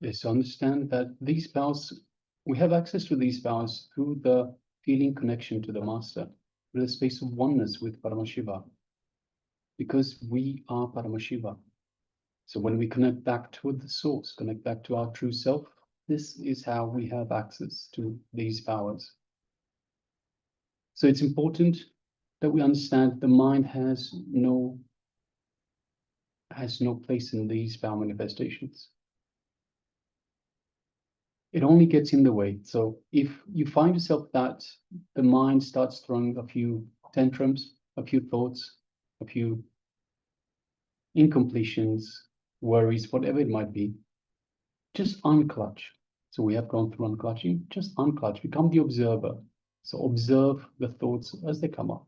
Yes, so understand that these powers, we have access to these powers through the feeling connection to the Master, through the space of oneness with Paramashiva, because we are Paramashiva. So when we connect back to the source, connect back to our true self, this is how we have access to these powers. So it's important that we understand the mind has no place in these power manifestations. It only gets in the way. So if you find yourself that the mind starts throwing a few tantrums, a few thoughts, a few incompletions, worries, whatever it might be, just unclutch. So we have gone through unclutching, just unclutch, become the observer. So observe the thoughts as they come up.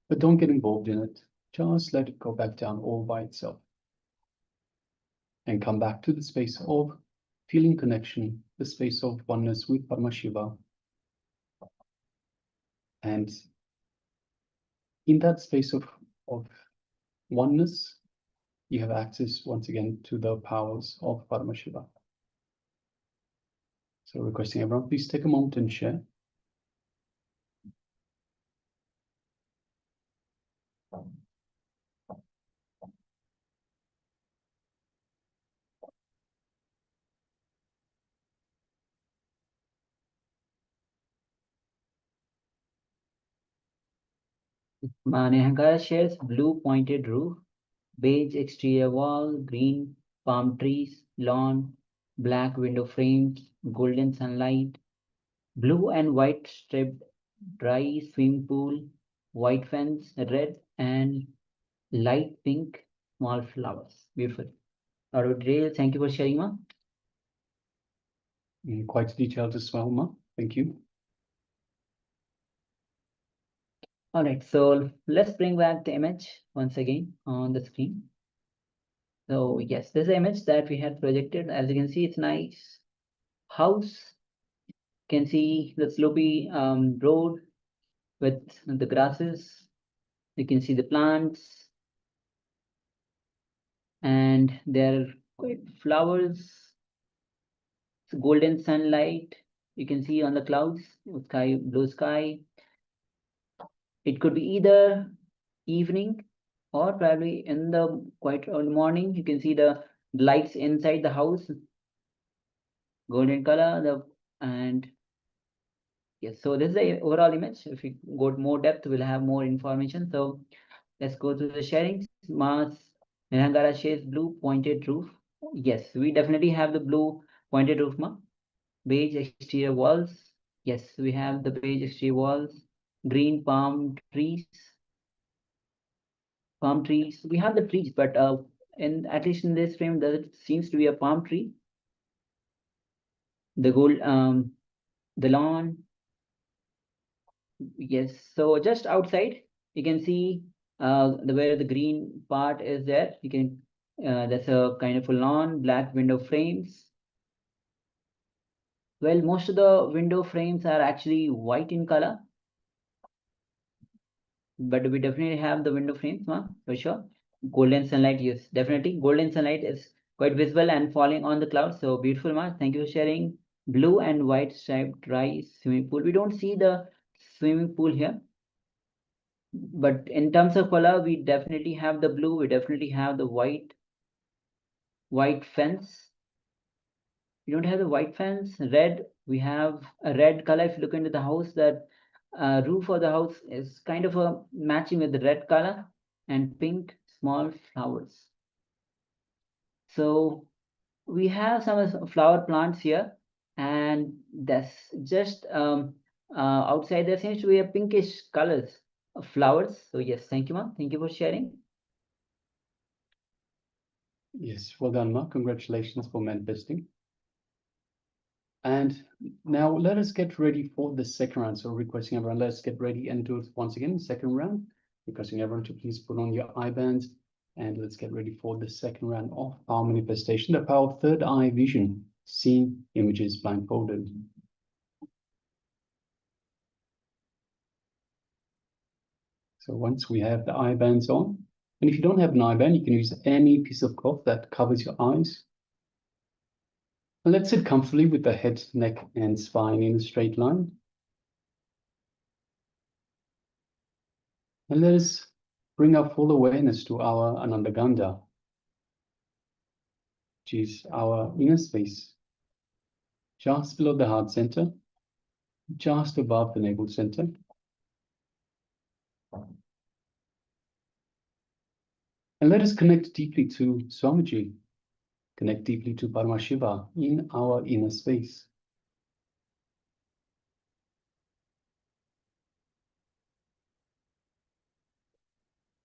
But don't get involved in it. Just let it go back down all by itself. And come back to the space of feeling connection, the space of oneness with Paramashiva. And in that space of oneness, you have access once again to the powers of Paramashiva. So requesting everyone, please take a moment and share. Manehankara shares blue pointed roof, beige exterior wall, green palm trees, lawn, black window frames, golden sunlight, blue and white striped dry swimming pool, white fence, red and light pink small flowers. Beautiful. Lot of details. Thank you for sharing, Ma. Quite detailed as well, Ma. Thank you. All right, so let's bring back the image once again on the screen. So yes, this is the image that we had projected. As you can see, it's nice house. You can see the slopey road with the grasses. You can see the plants, and there are quite flowers. It's golden sunlight. You can see on the clouds, sky, blue sky. It could be either evening or probably in the quite early morning. You can see the lights inside the house, golden color, and Yes, so this is the overall image. If we go to more depth, we'll have more information. So let's go through the sharings. Mars Nirangara shares blue pointed roof. Yes, we definitely have the blue pointed roof, ma. Beige exterior walls. Yes, we have the beige exterior walls. Green palm trees. Palm trees. We have the trees, but in at least in this frame, there seems to be a palm tree. The gold, the lawn. Yes, so just outside you can see where the green part is there. You can that's a kind of a lawn, black window frames. Well, most of the window frames are actually white in color, but we definitely have the window frames, for sure. Golden sunlight, yes, definitely. Golden sunlight is quite visible and falling on the clouds. So beautiful, ma. Thank you for sharing. Blue and white striped rice swimming pool. We don't see the swimming pool here, but in terms of color, we definitely have the blue. We definitely have the white fence. We don't have the white fence. Red, we have a red color. If you look into the house, that roof of the house is kind of a matching with the red color, and pink small flowers. So we have some flower plants here, and that's just outside there seems to be a pinkish colors of flowers. So yes, thank you, ma'am. Thank you for sharing. Yes, well done, Mark. Congratulations for manifesting. And now let us get ready for the second round. So requesting everyone, let's get ready and do it once again, second round. Requesting everyone to please put on your eye bands and let's get ready for the second round of power manifestation, the power of third eye vision, seeing images blindfolded. So once we have the eye bands on, and if you don't have an eye band, you can use any piece of cloth that covers your eyes. And let's sit comfortably with the head, neck, and spine in a straight line. And let us bring our full awareness to our Anandaganda, which is our inner space, just below the heart center, just above the navel center. And let us connect deeply to Swamiji, connect deeply to Paramashiva in our inner space.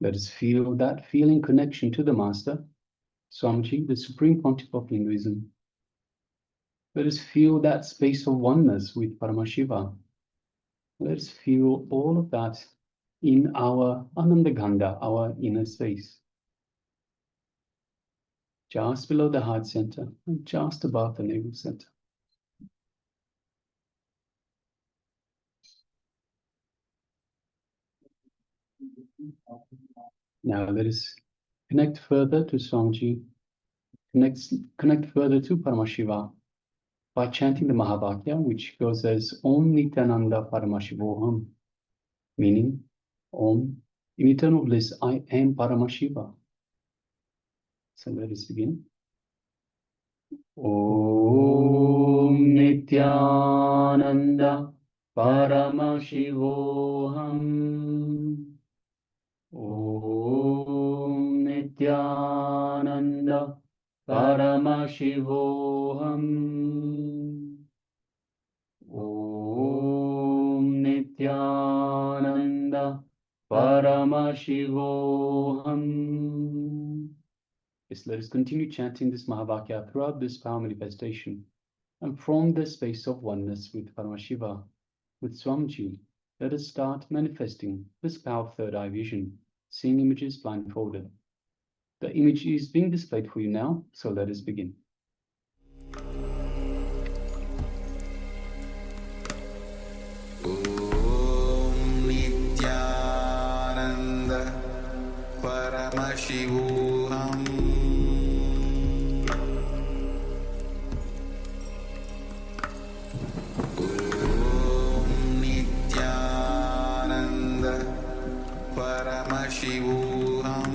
Let us feel that feeling connection to the Master, Swamiji, the Supreme Pontiff of Hinduism. Let us feel that space of oneness with Paramashiva. Let us feel all of that in our Anandaganda, our inner space. Just below the heart center and just above the navel center. Now let us connect further to Swamiji, connect further to Paramashiva by chanting the Mahavakya, which goes as Om Nityananda Paramashivoham, meaning Om, in eternal bliss, I am Paramashiva. So let us begin. Om Nityananda Paramashivoham. Om Nityananda Paramashivoham. Om Nityananda Paramashivoham. Yes, let us continue chanting this Mahavakya throughout this power manifestation. And from the space of oneness with Paramashiva, with Swamiji, let us start manifesting this power of third eye vision, seeing images blindfolded. The image is being displayed for you now, so let us begin. Om Nityananda Paramashivoham. Om Nityananda Paramashivoham.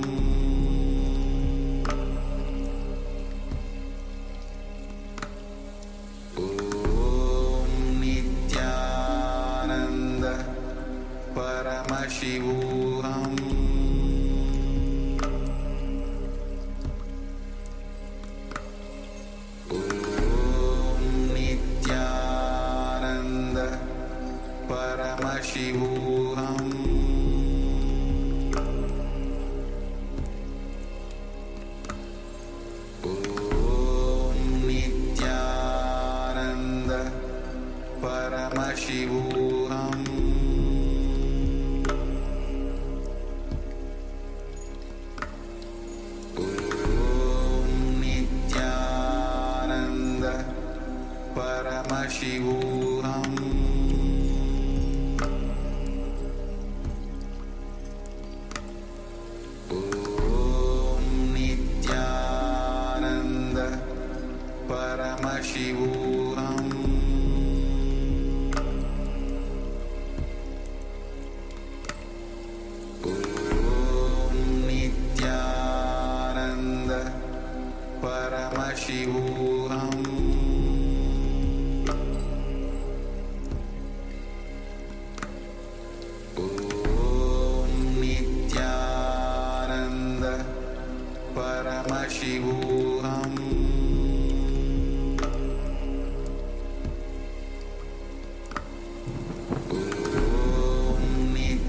Om Nityananda Paramashivoham. Nityananda Paramashivoham. Nityananda Paramashivoham. Nityananda Paramashivoham. Nityananda Paramashivoham. Nityananda Paramashivoham. Nityananda Paramashivoham.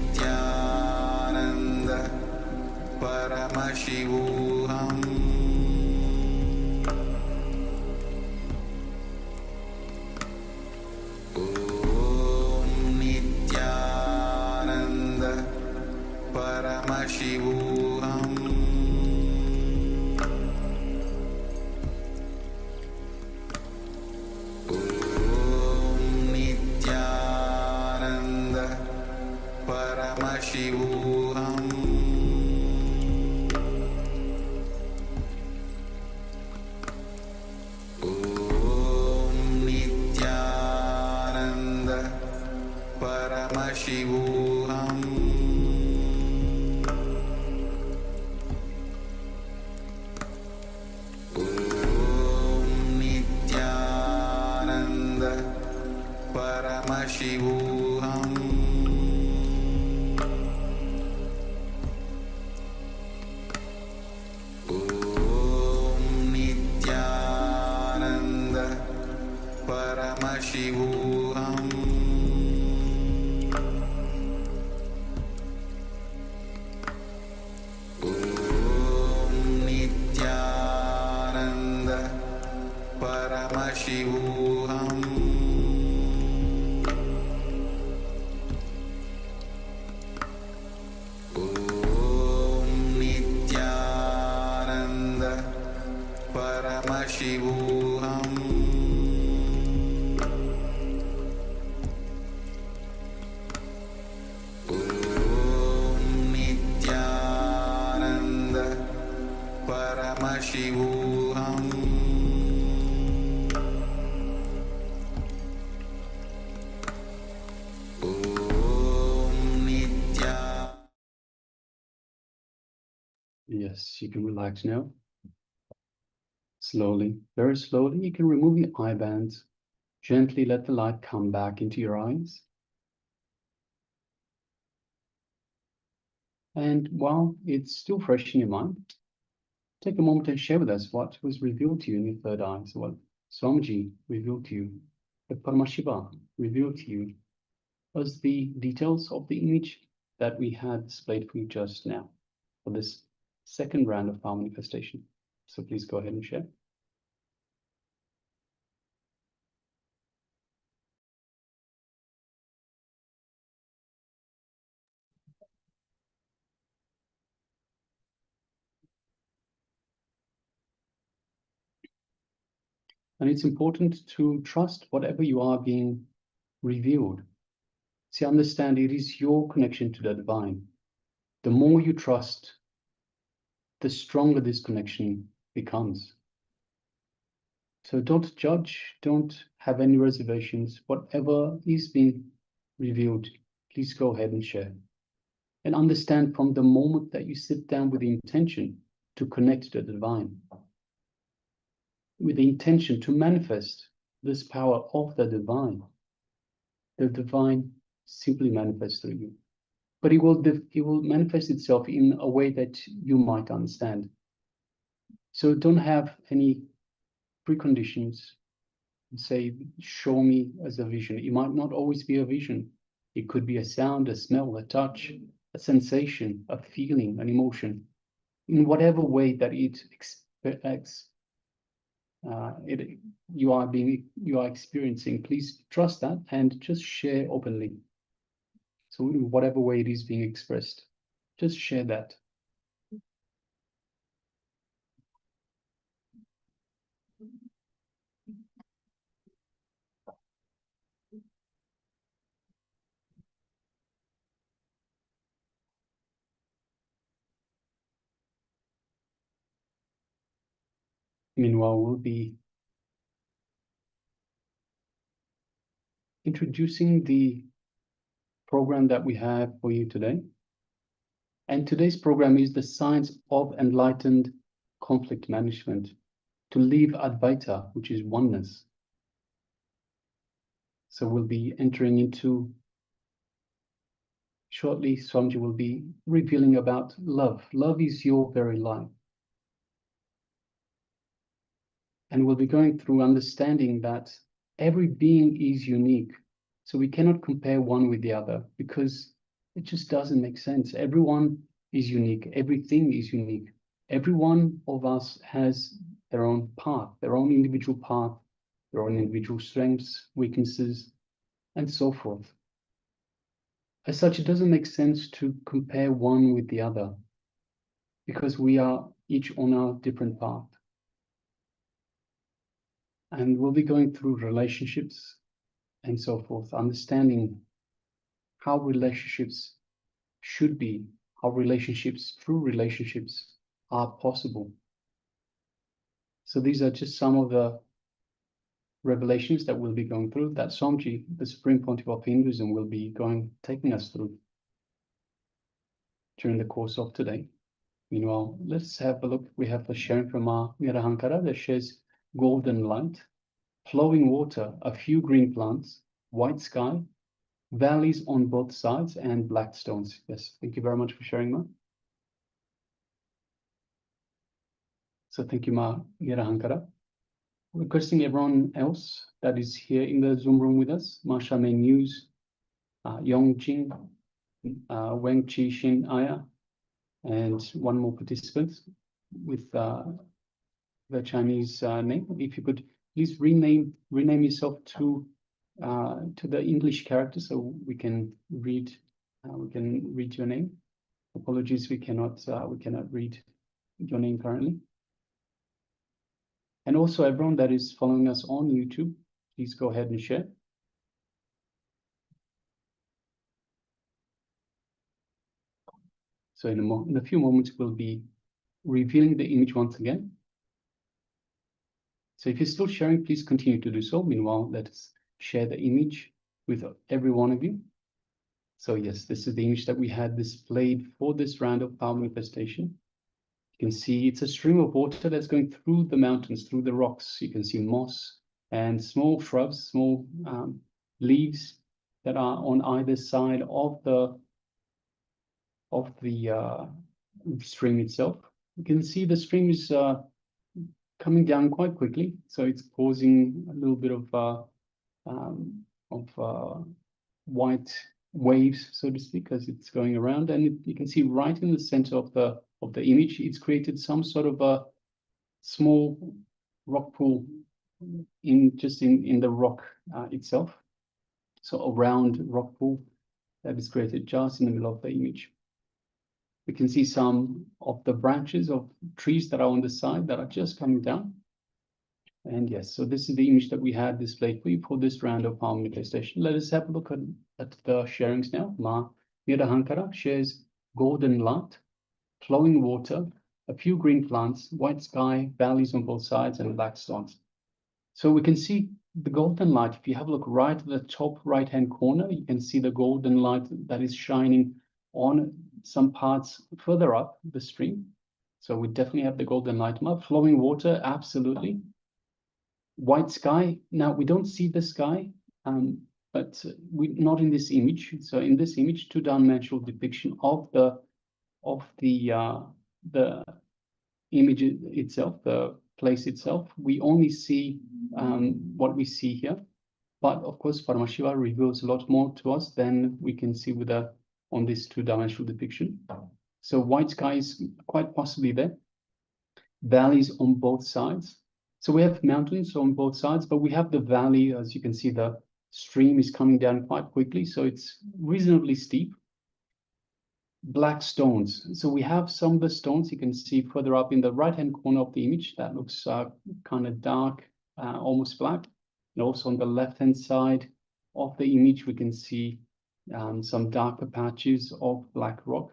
Nityananda Paramashivoham. Nityananda Paramashivoham. Nityananda Paramashivoham. Nityananda Paramashivoham. Nityananda Paramashivoham. Nityananda Paramashivoham. Nityananda Paramashivoham. Nityananda Paramashivoham. Nityananda Paramashivoham. Yes, you can relax now. Slowly, very slowly, you can remove your eye bands. Gently let the light come back into your eyes. And while it's still fresh in your mind, take a moment and share with us what was revealed to you in your third eye. So what Swamiji revealed to you, what Paramashiva revealed to you, was the details of the image that we had displayed for you just now for this second round of power manifestation. So please go ahead and share. And it's important to trust whatever you are being revealed. See, understand it is your connection to the divine. The more you trust, the stronger this connection becomes. So don't judge, don't have any reservations. Whatever is being revealed, please go ahead and share. And understand from the moment that you sit down with the intention to connect to the divine, with the intention to manifest this power of the divine simply manifests through you. but it will manifest itself in a way that you might understand. So don't have any preconditions. Say, show me as a vision. It might not always be a vision. It could be a sound, a smell, a touch, a sensation, a feeling, an emotion. In whatever way that you are experiencing, please trust that and just share openly. So in whatever way it is being expressed, just share that. Meanwhile, we'll be introducing the program that we have for you today. And today's program is the science of enlightened conflict management to live Advaita, which is oneness. So we'll be entering into, shortly, Swamiji will be revealing about love. Love is your very life. And we'll be going through understanding that every being is unique. So we cannot compare one with the other because it just doesn't make sense. Everyone is unique. Everything is unique. Every one of us has their own path, their own individual path, their own individual strengths, weaknesses, and so forth. As such, it doesn't make sense to compare one with the other because we are each on our different path. And we'll be going through relationships and so forth, understanding how relationships should be, how relationships, true relationships, are possible. So these are just some of the revelations that we'll be going through, that Swamiji, the Supreme Pontiff of Hinduism, will be taking us through during the course of today. Meanwhile, let's have a look. We have a sharing from our Nirahankara that shares golden light, flowing water, a few green plants, white sky, valleys on both sides, and black stones. Yes, thank you very much for sharing, Ma. So thank you, Ma Nirahankara. Requesting everyone else that is here in the Zoom room with us, Ma Shame News, Yong Jing, Weng Chi Shin Aya, and one more participant with the Chinese name. If you could please rename yourself to the English character so we can read your name. Apologies, we cannot read your name currently. And also everyone that is following us on YouTube, please go ahead and share. So in a few moments, we'll be revealing the image once again. So if you're still sharing, please continue to do so. Meanwhile, let's share the image with every one of you. So yes, this is the image that we had displayed for this round of power manifestation. You can see it's a stream of water that's going through the mountains, through the rocks. You can see moss and small shrubs, small leaves that are on either side of the stream itself. You can see the stream is coming down quite quickly, so it's causing a little bit of white waves, so to speak, as it's going around. And you can see right in the center of the image, it's created some sort of a small rock pool in the rock itself. So a round rock pool that is created just in the middle of the image. We can see some of the branches of trees that are on the side that are just coming down. And yes, so this is the image that we had displayed for you for this round of power manifestation. Let us have a look at the sharings now. Ma Nirahankara shares golden light, flowing water, a few green plants, white sky, valleys on both sides, and black stones. So we can see the golden light. If you have a look right at the top right-hand corner, you can see the golden light that is shining on some parts further up the stream. So we definitely have the golden light map. Flowing water, absolutely. White sky. Now we don't see the sky, but we not in this image. So in this image, two-dimensional depiction of the image itself, the place itself. We only see what we see here, but of course, Paramashiva reveals a lot more to us than we can see with on this two-dimensional depiction. So white sky is quite possibly there. Valleys on both sides. So we have mountains on both sides, but we have the valley. As you can see, the stream is coming down quite quickly, so it's reasonably steep. Black stones. So we have some of the stones you can see further up in the right-hand corner of the image. That looks kind of dark, almost black. And also on the left-hand side of the image, we can see some darker patches of black rock.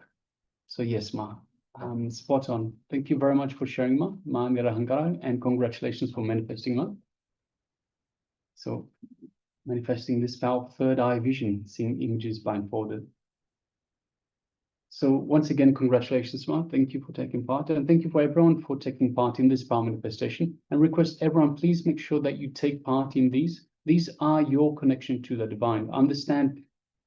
So yes, Ma, spot on. Thank you very much for sharing, Ma Nirahankara, and congratulations for manifesting, Ma. So manifesting this power of third eye vision, seeing images blindfolded. So once again, congratulations, Ma. Thank you for taking part, and thank you for everyone for taking part in this power manifestation. And request everyone, please make sure that you take part in these. These are your connection to the divine. Understand,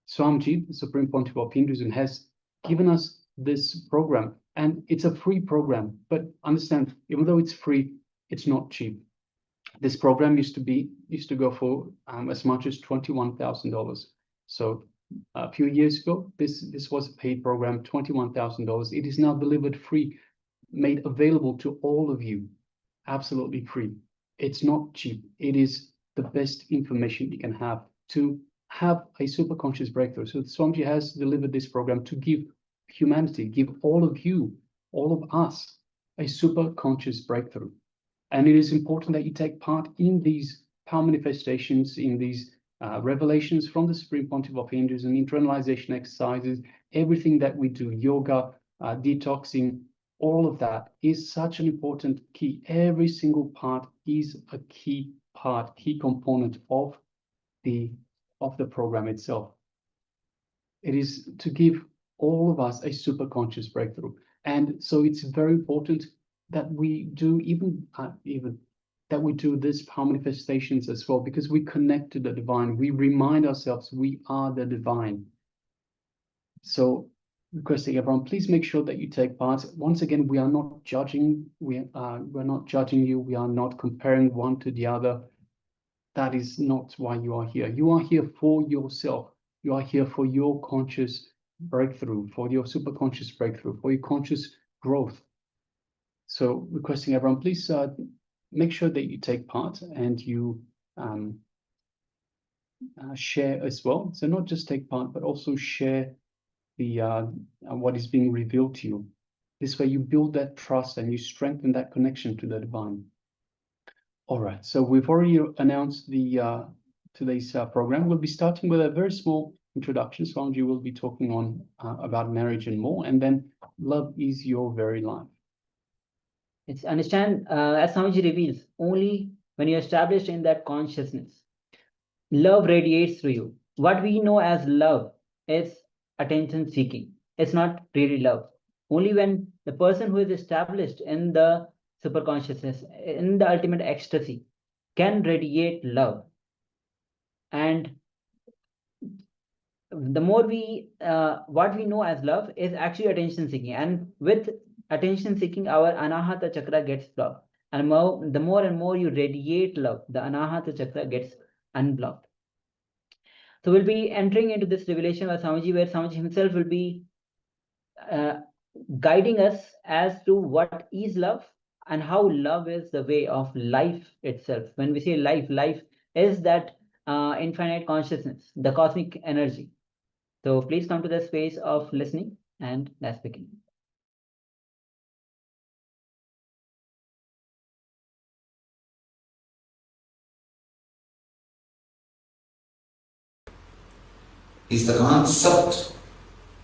Swamiji, the Supreme Pontiff of Hinduism, has given us this program, and it's a free program. But understand, even though it's free, it's not cheap. This program used to go for as much as $21,000. So a few years ago, this was a paid program, $21,000. It is now delivered free, made available to all of you, absolutely free. It's not cheap. It is the best information you can have to have a super conscious breakthrough. So Swamiji has delivered this program to give humanity, give all of you, all of us, a super conscious breakthrough. And it is important that you take part in these power manifestations, in these revelations from the Supreme Pontiff of Hinduism, internalization exercises, everything that we do, yoga, detoxing, all of that is such an important key. Every single part is a key part, key component of the program itself. It is to give all of us a super conscious breakthrough. And so it's very important that we do that we do this power manifestations as well, because we connect to the divine. We remind ourselves we are the divine. So requesting everyone, please make sure that you take part. Once again, we are not judging. We're not judging you. We are not comparing one to the other. That is not why you are here. You are here for yourself. You are here for your conscious breakthrough, for your super conscious breakthrough, for your conscious growth. So requesting everyone, please make sure that you take part and you share as well. So not just take part, but also share the what is being revealed to you. This way you build that trust and you strengthen that connection to the divine. All right, so we've already announced the today's program. We'll be starting with a very small introduction. Swamiji will be talking on about marriage and more, and then love is your very life. It's understand, as Swamiji reveals, only when you're established in that consciousness, love radiates through you. What we know as love is attention seeking. It's not really love. Only when the person who is established in the super consciousness, in the ultimate ecstasy, can radiate love. And the more we, what we know as love is actually attention seeking. And with attention seeking, our anahata chakra gets blocked. And the more and more you radiate love, the anahata chakra gets unblocked. So we'll be entering into this revelation of Swamiji, where Swamiji himself will be guiding us as to what is love and how love is the way of life itself. When we say life, life is that infinite consciousness, the cosmic energy. So please come to the space of listening, and let's begin. Is the concept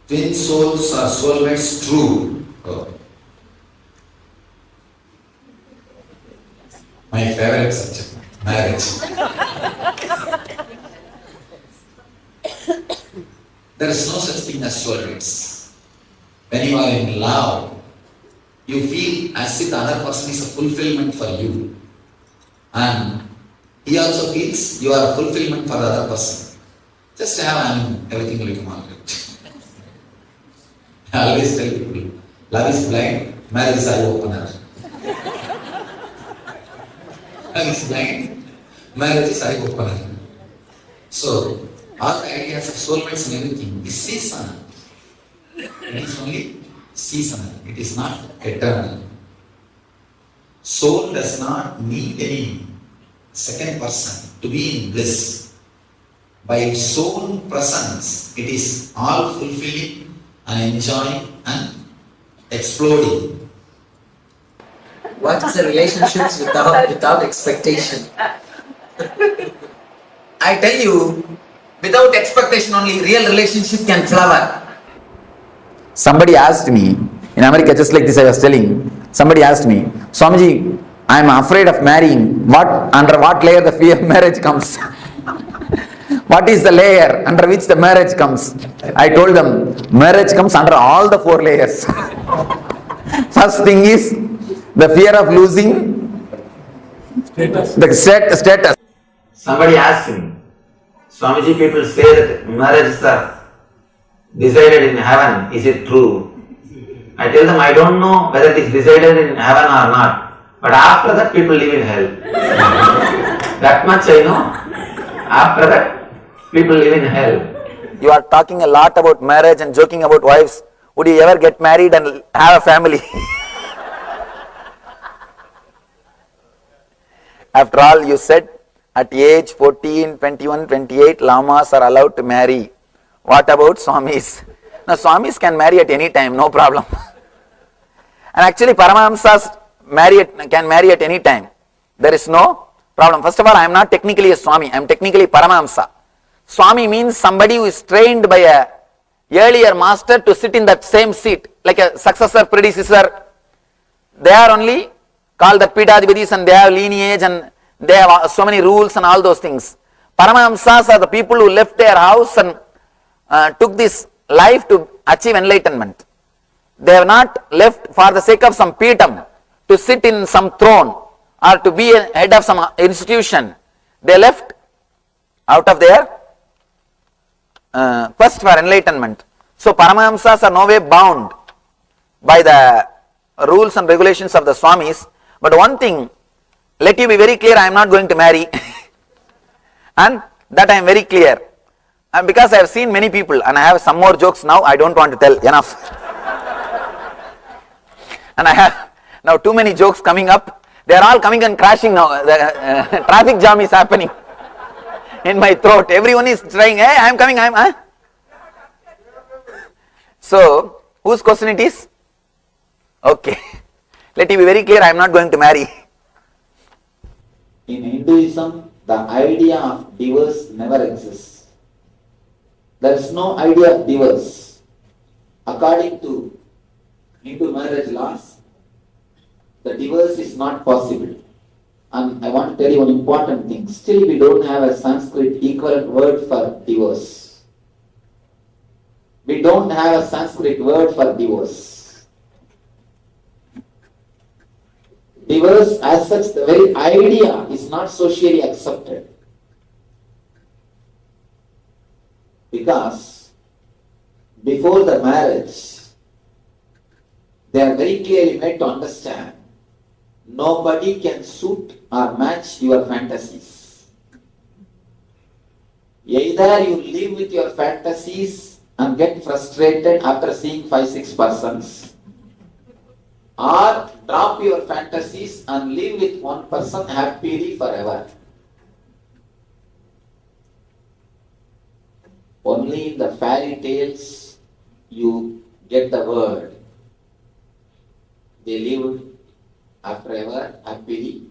twin souls or soulmates true? Oh. My favorite subject, marriage. There is no such thing as soulmates. When you are in love, you feel as if the other person is a fulfillment for you. And he also feels you are a fulfillment for the other person. Just have an everything will become alright. I always tell people, love is blind, marriage is eye opener. Love is blind, marriage is eye opener. So, all the ideas of soulmates and everything is seasonal. It is only seasonal. It is not eternal. Soul does not need any second person to be in bliss. By its own presence, it is all fulfilling and enjoying and exploding. What is a relationship without expectation? I tell you, without expectation only real relationship can flower. Somebody asked me, in America, just like this I was telling, somebody asked me, Swamiji, I am afraid of marrying. Under what layer the fear of marriage comes? What is the layer under which the marriage comes? I told them, marriage comes under all the 4 layers. First thing is the fear of losing the status. Somebody asked me, Swamiji, people say that marriages are decided in heaven. Is it true? I tell them, I don't know whether it is decided in heaven or not. But after that, people live in hell. That much I know. After that, people live in hell. You are talking a lot about marriage and joking about wives. Would you ever get married and have a family? After all, you said at age 14, 21, 28, lamas are allowed to marry. What about Swamis? Now, Swamis can marry at any time, no problem. And actually, Paramahamsas can marry at any time. There is no problem. First of all, I am not technically a Swami, I am technically Paramahamsa. Swami means somebody who is trained by a earlier master to sit in that same seat, like a successor, predecessor. They are only called the Pidadhipatis and they have lineage and they have so many rules and all those things. Paramahamsas are the people who left their house and took this life to achieve enlightenment. They have not left for the sake of some Peetam, to sit in some throne or to be a head of some institution. They left out of their quest for enlightenment. So Paramahamsas are no way bound by the rules and regulations of the Swamis. But one thing, let you be very clear, I am not going to marry. And that I am very clear. And because I have seen many people, and I have some more jokes now, I don't want to tell, enough. And I have now too many jokes coming up. They are all coming and crashing now. The traffic jam is happening in my throat. Everyone is trying, hey, I am coming, So, whose question it is? Okay. Let it be very clear, I am not going to marry. In Hinduism, the idea of divorce never exists. There is no idea of divorce. According to Hindu marriage laws, the divorce is not possible. And I want to tell you one important thing. Still we don't have a Sanskrit equivalent word for divorce. We don't have a Sanskrit word for divorce. Divorce as such, the very idea is not socially accepted. Because before the marriage, they are very clearly made to understand nobody can suit or match your fantasies. Either you live with your fantasies and get frustrated after seeing 5-6 persons, or drop your fantasies and live with one person happily forever. Only in the fairy tales you get the word. They lived forever happily.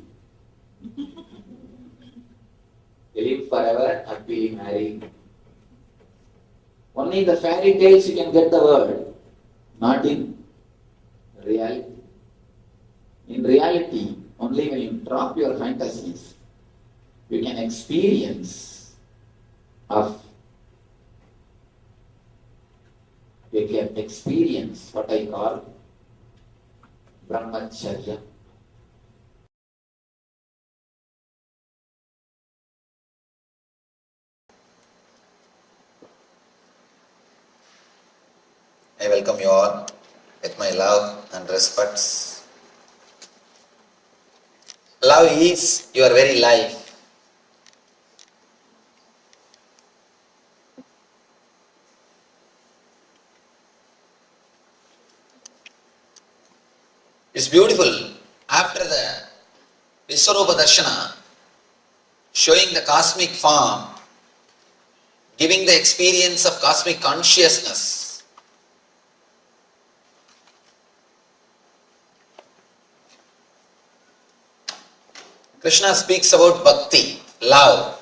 They lived forever happily married. Only in the fairy tales you can get the word, not in reality. In reality, only when you drop your fantasies, you can experience what I call Brahmacharya. you all with my love and respects. Love is your very life. It's beautiful. After the Viswarupa Darshana, showing the cosmic form, giving the experience of cosmic consciousness, Krishna speaks about bhakti, love.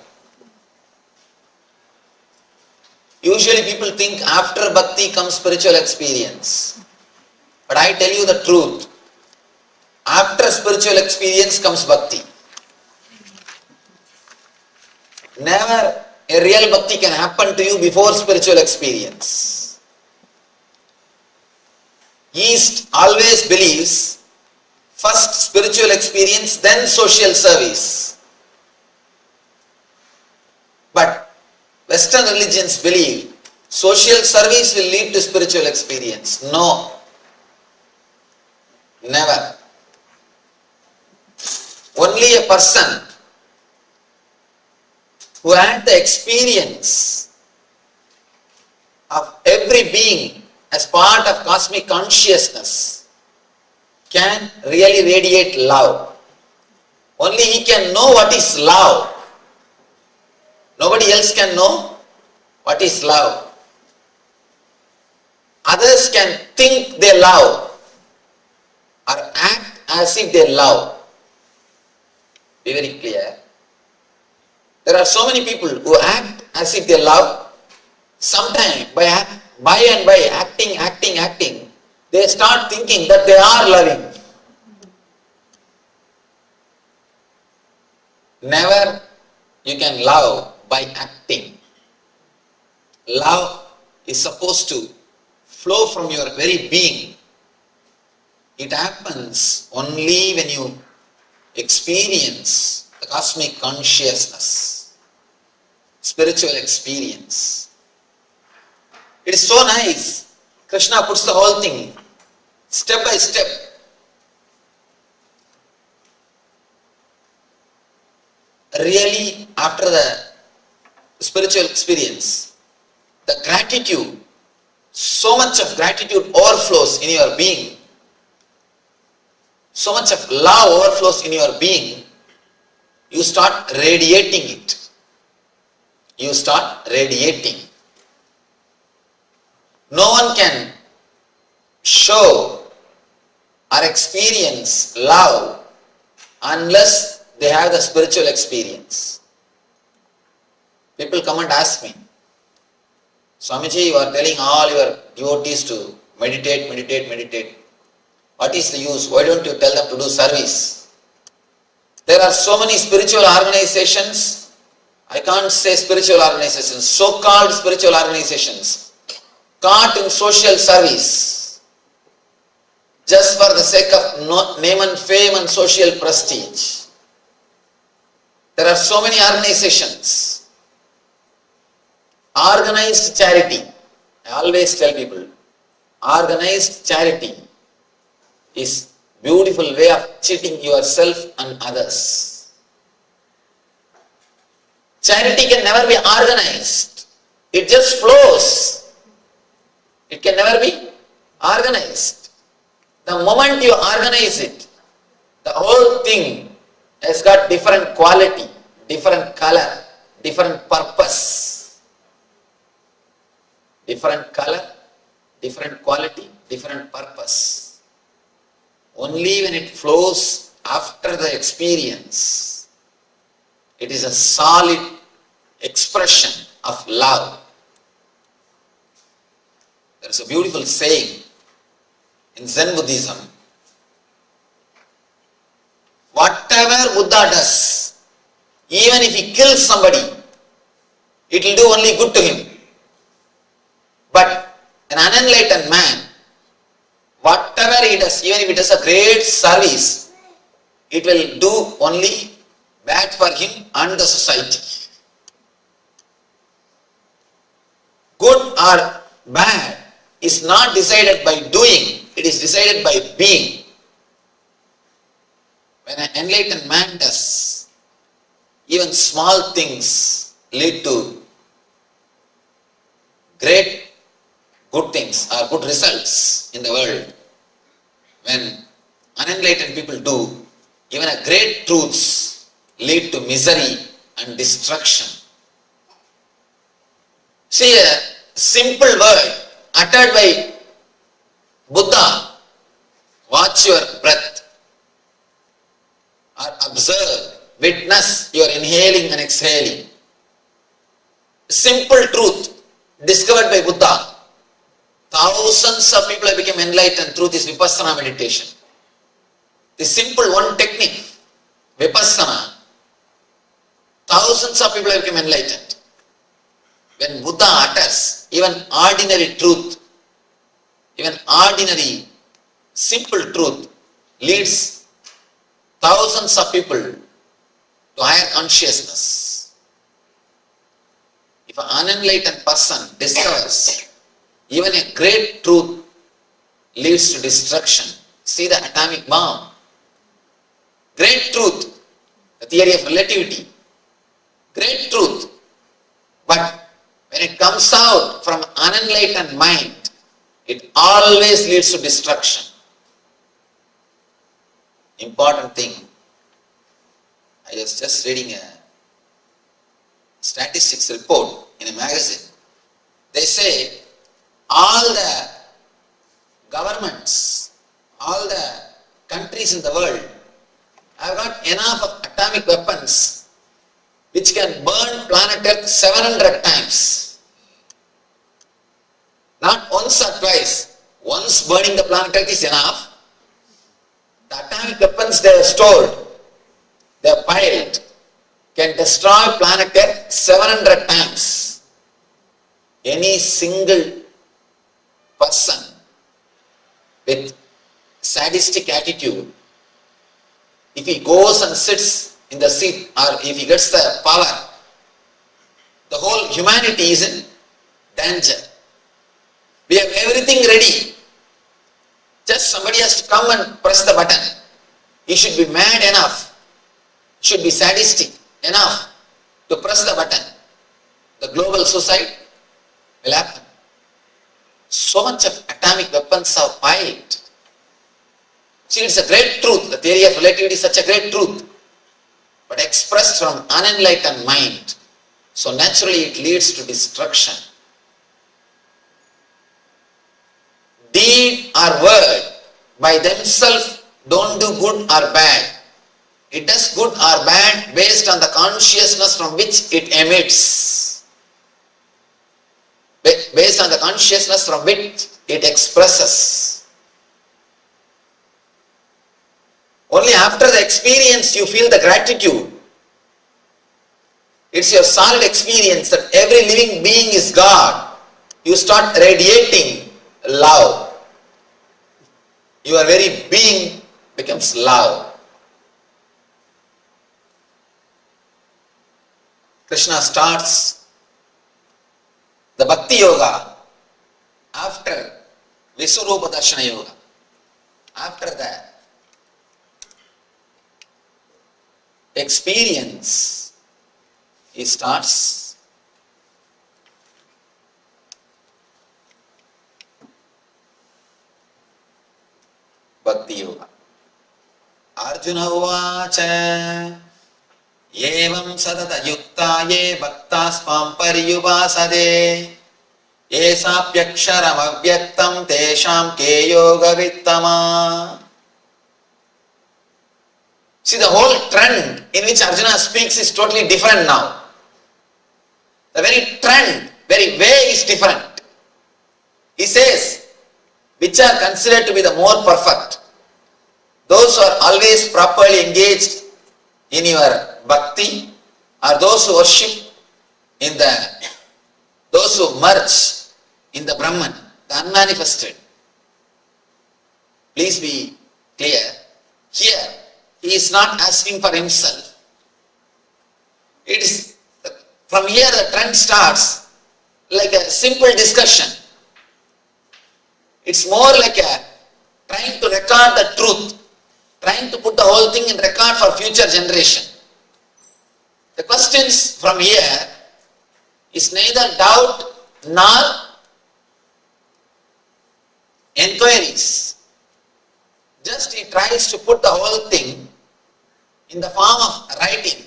Usually people think after bhakti comes spiritual experience. But I tell you the truth. After spiritual experience comes bhakti. Never a real bhakti can happen to you before spiritual experience. East always believes first spiritual experience, then social service. But Western religions believe social service will lead to spiritual experience. No. Never. Only a person who had the experience of every being as part of cosmic consciousness can really radiate love. Only he can know what is love. Nobody else can know what is love. Others can think they love or act as if they love. Be very clear. There are so many people who act as if they love. Sometimes by acting, they start thinking that they are loving. Never you can love by acting. Love is supposed to flow from your very being. It happens only when you experience the cosmic consciousness, spiritual experience. It is so nice. Krishna puts the whole thing step by step. Really, after the spiritual experience, the gratitude, so much of gratitude overflows in your being. So much of love overflows in your being. You start radiating it. You start radiating. No one can show or experience love unless they have the spiritual experience. People come and ask me, Swamiji, you are telling all your devotees to meditate. What is the use? Why don't you tell them to do service? There are so many spiritual organizations, I can't say spiritual organizations, so-called spiritual organizations, caught in social service, just for the sake of name and fame and social prestige. There are so many organizations. Organized charity, I always tell people, organized charity is beautiful way of cheating yourself and others. Charity can never be organized. It just flows. It can never be organized. The moment you organize it, the whole thing has got different quality, different color, different purpose. Different color, different quality, different purpose. Only when it flows after the experience, it is a solid expression of love. There is a beautiful saying in Zen Buddhism. Whatever Buddha does, even if he kills somebody, it will do only good to him. But an unenlightened man, whatever he does, even if it is a great service, it will do only bad for him and the society. Good or bad, is not decided by doing, it is decided by being. When an enlightened man does, even small things lead to great good things or good results in the world. When unenlightened people do, even a great truths lead to misery and destruction. See, a simple word uttered by Buddha, watch your breath, or observe, witness your inhaling and exhaling. Simple truth discovered by Buddha. Thousands of people have become enlightened through this Vipassana meditation. The simple one technique, Vipassana, thousands of people have become enlightened. When Buddha utters even ordinary truth, even ordinary simple truth leads thousands of people to higher consciousness. If an unenlightened person discovers even a great truth leads to destruction. See the atomic bomb. Great truth, the theory of relativity. Great truth. But when it comes out from unenlightened mind, it always leads to destruction. Important thing. I was just reading a statistics report in a magazine. They say all the governments, all the countries in the world have got enough of atomic weapons which can burn planet Earth 700 times. Not once or twice. Once burning the planet Earth is enough. The atomic weapons they have stored, they have piled, can destroy planet Earth 700 times. Any single person with sadistic attitude, if he goes and sits in the seat or if he gets the power, the whole humanity is in danger. We have everything ready. Just somebody has to come and press the button. He should be mad enough, should be sadistic enough to press the button. The global suicide will happen. So much of atomic weapons are piled. See, it's a great truth. The theory of relativity is such a great truth, but expressed from unenlightened mind. So naturally it leads to destruction. Deed or word by themselves don't do good or bad. It does good or bad based on the consciousness from which it emits. Based on the consciousness from which it expresses. Only after the experience you feel the gratitude. It's your solid experience that every living being is God. You start radiating love. Your very being becomes love. Krishna starts the Bhakti Yoga after Visurupa Darshana Yoga. After that experience, he starts Bhakti Yoga. Arjuna Uvacha Evam Sadata Yukta Ye Bhaktas Pam Pariyubasade Esapyaksharam Avyaktam Tesham Ke Yoga Vittama. See, the whole trend in which Arjuna speaks is totally different now. The very trend, very way is different. He says, which are considered to be the more perfect? Those who are always properly engaged in your bhakti, or those who worship in those who merge in the Brahman, the unmanifested. Please be clear. Here, he is not asking for himself. It is from here the trend starts like a simple discussion. It's more like a trying to record the truth, trying to put the whole thing in record for future generation. The questions from here is neither doubt nor enquiries. Just he tries to put the whole thing in the form of writing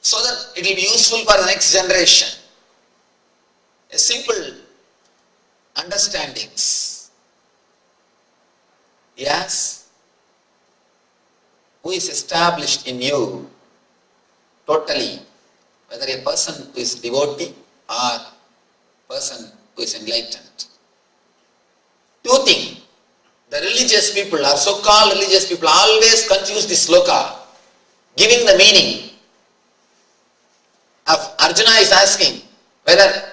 so that it will be useful for the next generation. A simple understandings. Yes, who is established in you totally, whether a person who is devotee or person who is enlightened. Two things. The religious people or so-called religious people always confuse this sloka, giving the meaning of Arjuna is asking whether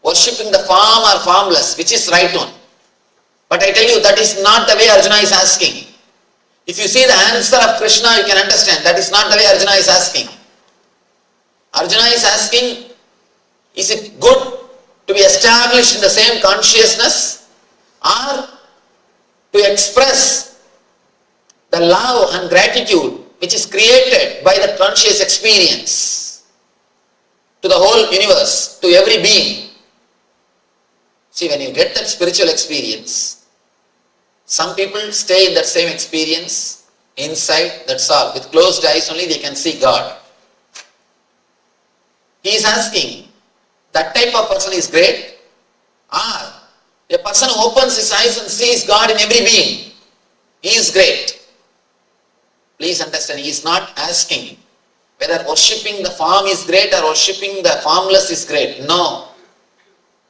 worshipping the form or formless, which is right one. But I tell you, that is not the way Arjuna is asking. If you see the answer of Krishna, you can understand that is not the way Arjuna is asking. Arjuna is asking, is it good to be established in the same consciousness or to express the love and gratitude which is created by the conscious experience to the whole universe, to every being? See, when you get that spiritual experience, some people stay in that same experience inside, that's all. With closed eyes only they can see God. He is asking, that type of person is great, or a person who opens his eyes and sees God in every being, he is great. Please understand, he is not asking whether worshipping the form is great or worshipping the formless is great. No.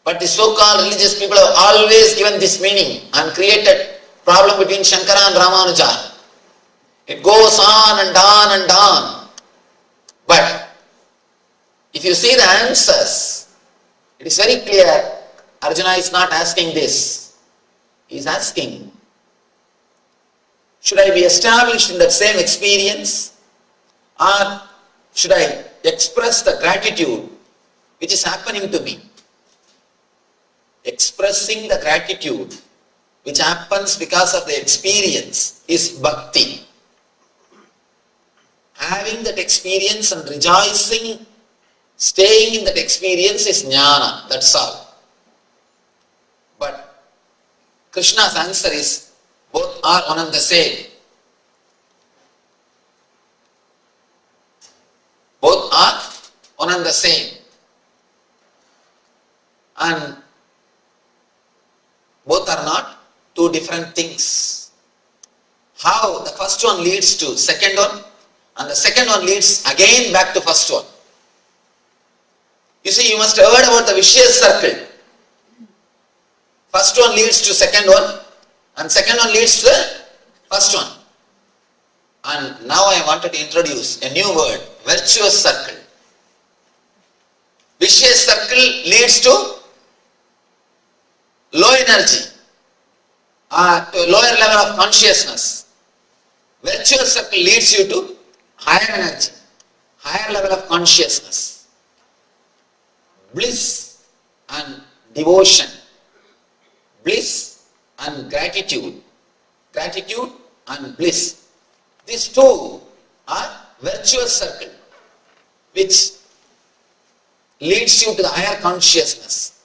But the so-called religious people have always given this meaning and created problem between Shankara and Ramanuja. It goes on and on and on. But if you see the answers, it is very clear. Arjuna is not asking this. He is asking, should I be established in that same experience, or should I express the gratitude which is happening to me? Expressing the gratitude which happens because of the experience is bhakti. Having that experience and rejoicing, staying in that experience is jnana, that's all. But Krishna's answer is, both are one and the same. Both are one and the same. And both are not two different things. How the first one leads to second one, and the second one leads again back to first one. You see, you must have heard about the vicious circle. First one leads to second one, and second one leads to the first one. And now I wanted to introduce a new word, virtuous circle. Vicious circle leads to low energy, to a lower level of consciousness. Virtuous circle leads you to higher energy, higher level of consciousness. Bliss and devotion. Bliss and gratitude. Gratitude and bliss. These two are virtuous circle which leads you to the higher consciousness.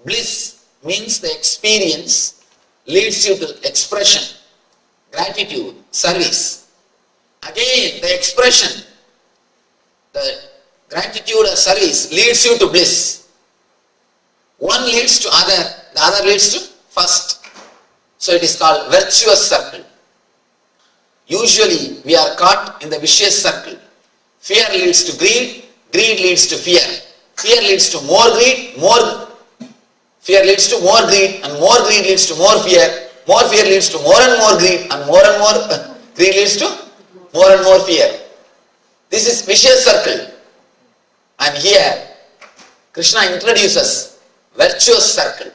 Bliss means the experience leads you to expression, gratitude, service. Again, the expression, the gratitude or service leads you to bliss. One leads to other, the other leads to first. So it is called virtuous circle. Usually we are caught in the vicious circle. Fear leads to greed, greed leads to fear. Fear leads to more greed, fear leads to more greed, and more greed leads to more fear leads to more and more greed, and more greed leads to more and more fear. This is vicious circle. And here Krishna introduces virtuous circle.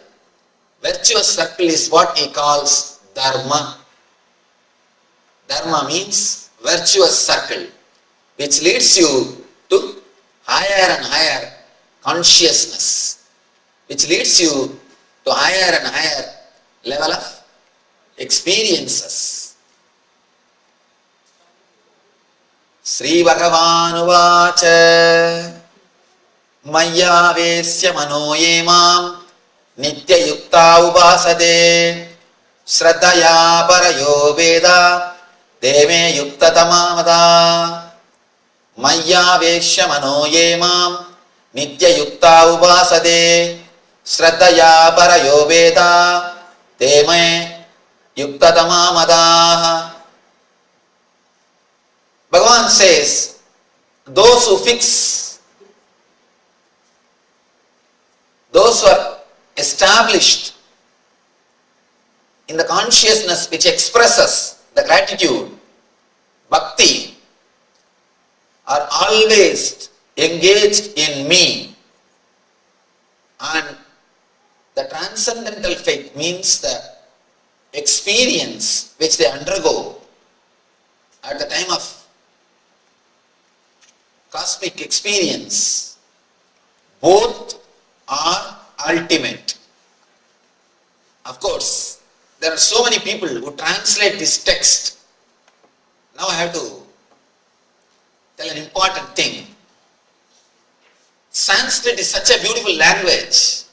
Virtuous circle is what he calls dharma. Dharma means virtuous circle, which leads you to higher and higher consciousness, which leads you to higher and higher level of experiences. Sri Bhagavan Maya Vesya Mano Yemam Nitya Yukta Upasade Shraddhaya Parayo Veda Deme Yukta Tamamada Maya Vesya Mano Yemam Nitya Yukta Upasade Shraddhaya Parayo Veda Deme Yukta Tamamada. Bhagavan says, those who fix, those who are established in the consciousness which expresses the gratitude, bhakti, are always engaged in me. And the transcendental faith means the experience which they undergo at the time of cosmic experience. Both are ultimate. Of course, there are so many people who translate this text. Now I have to tell an important thing. Sanskrit is such a beautiful language.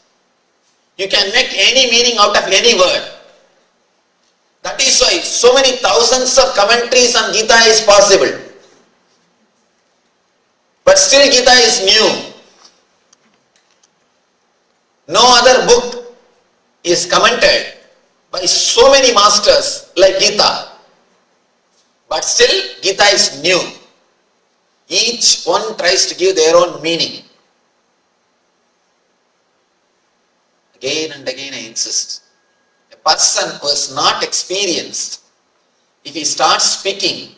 You can make any meaning out of any word. That is why so many thousands of commentaries on Gita is possible. But still Gita is new. No other book is commented by so many masters like Gita. But still Gita is new. Each one tries to give their own meaning. Again and again I insist. A person who is not experienced, if he starts speaking,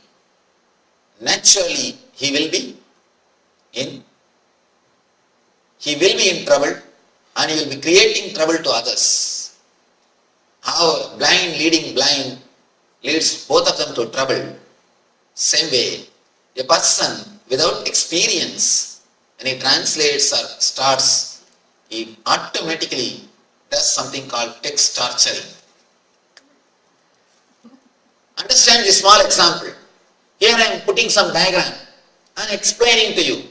naturally he will be in trouble, and he will be creating trouble to others. How blind leading blind leads both of them to trouble. Same way, a person without experience, when he translates or starts, he automatically does something called text torturing. Understand this small example. Here I am putting some diagram and explaining to you.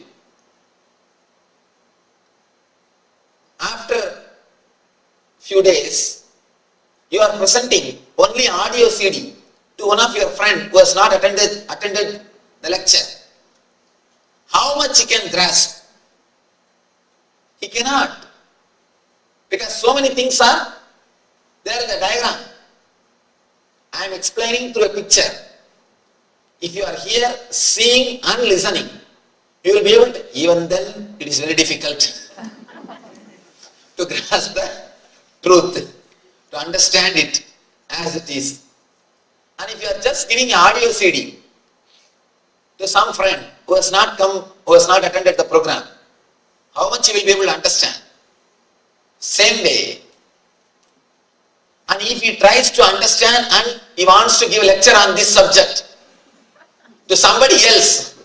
After few days, you are presenting only audio CD to one of your friend who has not attended the lecture. How much he can grasp? He cannot. Because so many things are there in the diagram. I am explaining through a picture. If you are here seeing and listening, you will be able to, even then it is very difficult to grasp the truth, to understand it as it is. And if you are just giving an audio CD to some friend who has not come, who has not attended the program, how much he will be able to understand? Same way. And if he tries to understand and he wants to give a lecture on this subject to somebody else,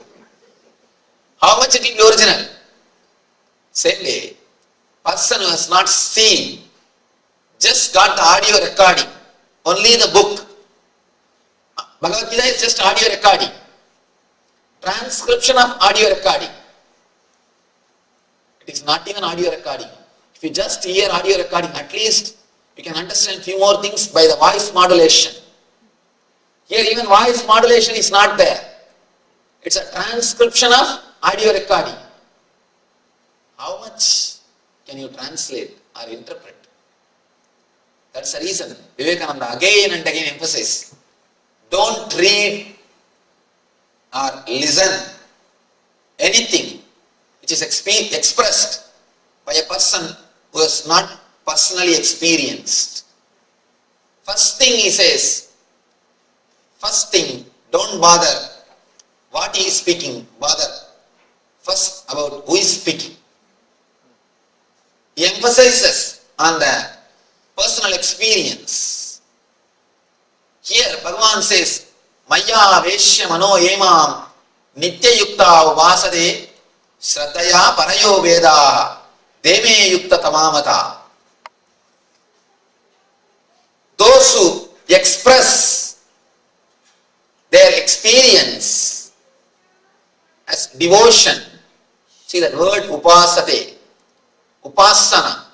how much it will be original? Same way. Person who has not seen, just got the audio recording, only the book. Bhagavad Gita is just audio recording. Transcription of audio recording. It is not even audio recording. If you just hear audio recording, at least you can understand few more things by the voice modulation. Here even voice modulation is not there. It's a transcription of audio recording. How much can you translate or interpret? That's the reason Vivekananda again and again emphasizes, don't read or listen anything which is expressed by a person who has not personally experienced. First thing he says, first thing, don't bother what he is speaking, bother first about who is speaking. He emphasizes on the personal experience. Here Bhagavan says, Maya Veshya Mano Yemam Nitya Yukta Upasade Shraddhaya Parayo Veda Deme Yukta Tamamata. those who express their experience as devotion. See that word upasate, upasana.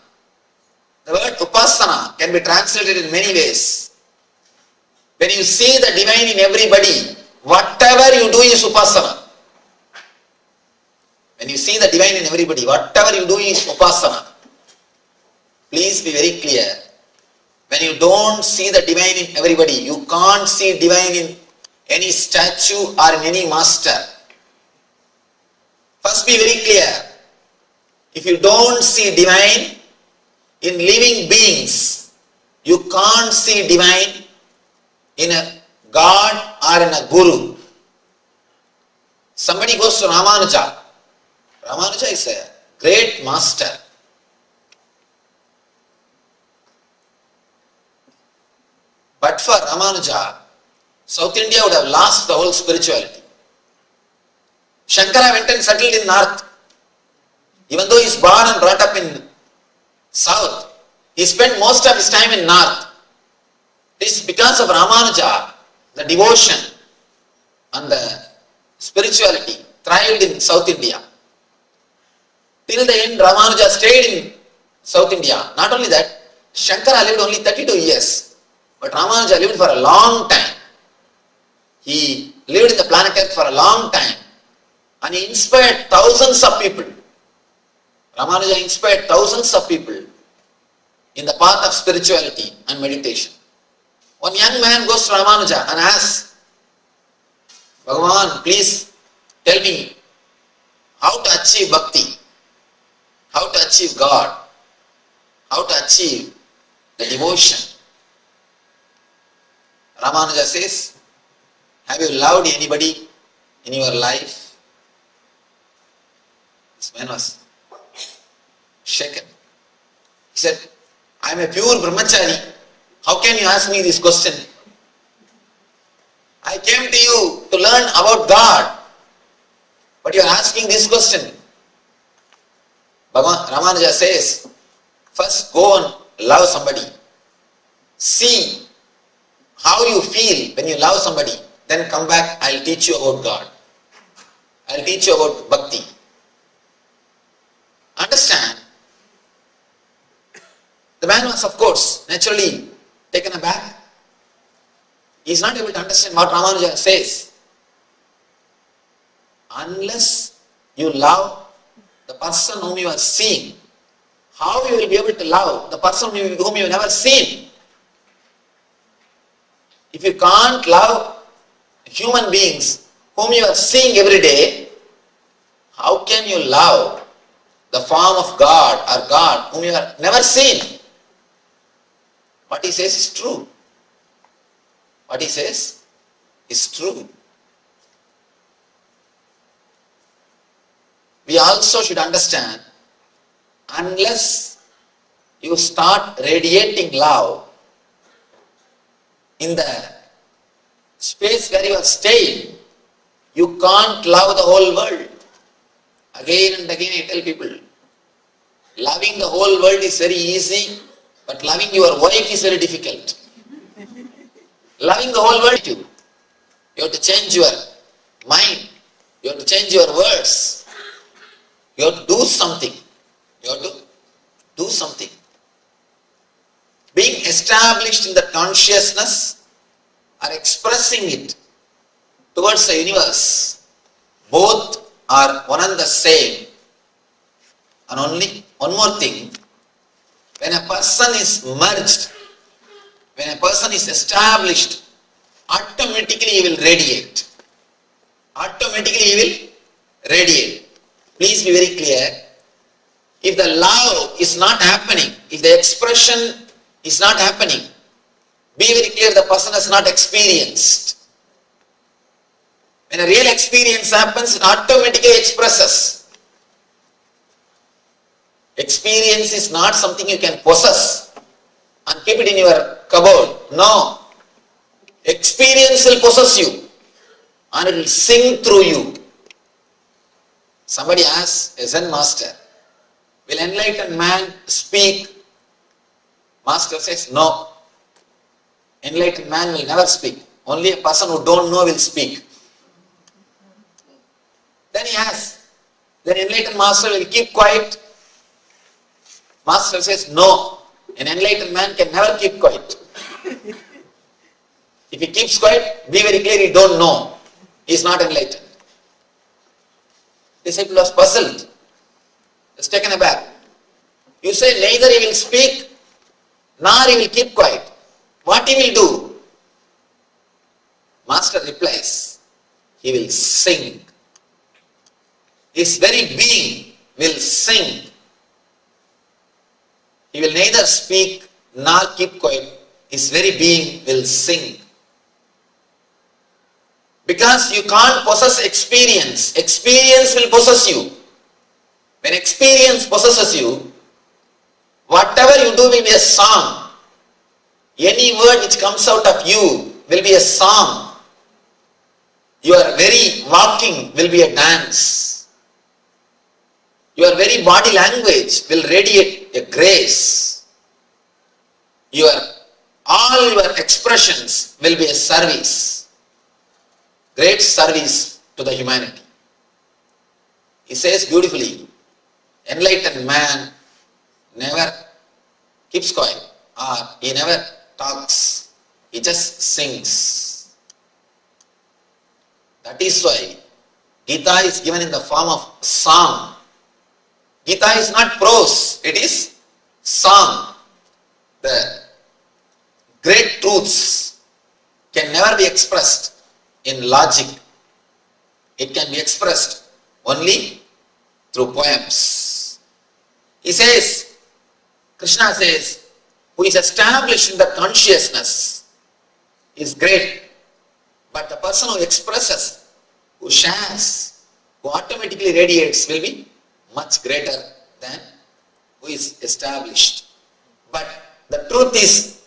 The word upasana can be translated in many ways. When you see the divine in everybody, whatever you do is upasana. When you see the divine in everybody, whatever you do is upasana. Please be very clear. When you don't see the divine in everybody, you can't see divine in any statue or in any master. First be very clear. If you don't see divine in living beings, you can't see divine in a God or in a guru. Somebody goes to Ramanuja. Ramanuja is a great master. But for Ramanuja, South India would have lost the whole spirituality. Shankara went and settled in North. Even though he is born and brought up in South, he spent most of his time in North. This is because of Ramanuja, the devotion and the spirituality thrived in South India. Till the end, Ramanuja stayed in South India. Not only that, Shankara lived only 32 years. But Ramanuja lived for a long time. He lived in the planet Earth for a long time. And he inspired thousands of people. Ramanuja inspired thousands of people in the path of spirituality and meditation. One young man goes to Ramanuja and asks, Bhagavan, please tell me how to achieve bhakti, how to achieve God, how to achieve the devotion. Ramanuja says, have you loved anybody in your life? This man was shaken. He said, I am a pure brahmachari. How can you ask me this question? I came to you to learn about God, but you are asking this question. Ramanuja says, first go and love somebody. See how you feel when you love somebody. Then come back, I will teach you about God. I will teach you about bhakti. Understand? The man was, of course, naturally taken aback. He is not able to understand what Ramanuja says. Unless you love the person whom you are seeing, how you will be able to love the person whom you have never seen? If you can't love human beings whom you are seeing every day, how can you love the form of God or God whom you have never seen? What he says is true. What he says is true. We also should understand, unless you start radiating love in the space where you are staying, you can't love the whole world. Again and again I tell people, loving the whole world is very easy, but loving your wife is very difficult. Loving the whole world, you have to change your mind, you have to change your words, you have to do something. You have to do something. Being established in the consciousness or expressing it towards the universe, both are one and the same. And only one more thing, when a person is merged, when a person is established, automatically he will radiate. Automatically he will radiate. Please be very clear. If the love is not happening, if the expression is not happening, be very clear, the person has not experienced. When a real experience happens, it automatically expresses. Experience is not something you can possess and keep it in your cupboard. No. Experience will possess you and it will sing through you. Somebody asks a Zen master, will enlightened man speak? Master says, no. Enlightened man will never speak. Only a person who don't know will speak. Then he asks, then enlightened master will keep quiet. Master says, no, an enlightened man can never keep quiet. If he keeps quiet, be very clear, he don't know. He is not enlightened. Disciple was puzzled. Was taken aback. You say neither he will speak, nor he will keep quiet. What he will do? Master replies, he will sing. His very being will sing. He will neither speak nor keep quiet. His very being will sing. Because you can't possess experience. Experience will possess you. When experience possesses you, whatever you do will be a song. Any word which comes out of you will be a song. Your very walking will be a dance. Your very body language will radiate a grace. All your expressions will be a service. Great service to the humanity. He says beautifully, enlightened man never keeps quiet or he never talks. He just sings. That is why Gita is given in the form of song. Gita is not prose, it is song. The great truths can never be expressed in logic. It can be expressed only through poems. He says, Krishna says, who is established in the consciousness is great. But the person who expresses, who shares, who automatically radiates will be much greater than who is established. But the truth is,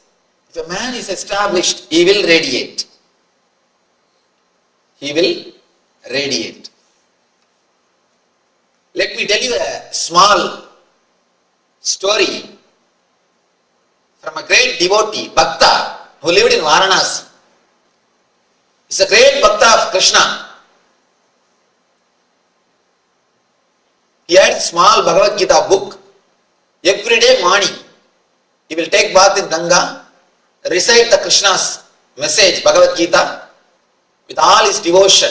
if a man is established, he will radiate. He will radiate. Let me tell you a small story from a great devotee, Bhakta, who lived in Varanasi. He's a great Bhakta of Krishna. He had a small Bhagavad Gita book. Every day morning, he will take bath in Ganga, recite the Krishna's message, Bhagavad Gita, with all his devotion.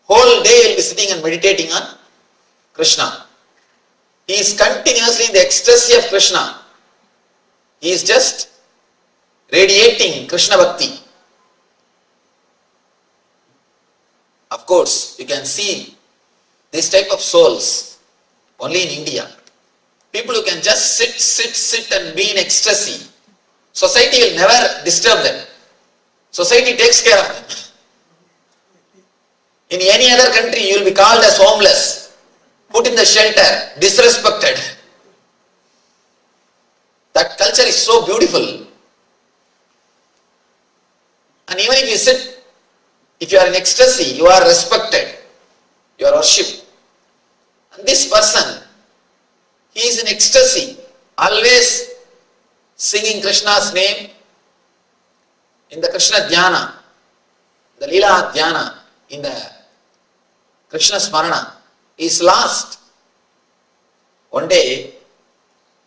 Whole day he will be sitting and meditating on Krishna. He is continuously in the ecstasy of Krishna. He is just radiating Krishna Bhakti. Of course, you can see this type of souls only in India. People who can just sit and be in ecstasy. Society will never disturb them. Society takes care of them. In any other country, you will be called as homeless, put in the shelter, disrespected. That culture is so beautiful. And even if you sit, if you are in ecstasy, you are respected, you are worshipped. And this person, he is in ecstasy, always singing Krishna's name in the Krishna Dhyana, the Leela Dhyana, in the Krishna Smarana. He is lost. One day,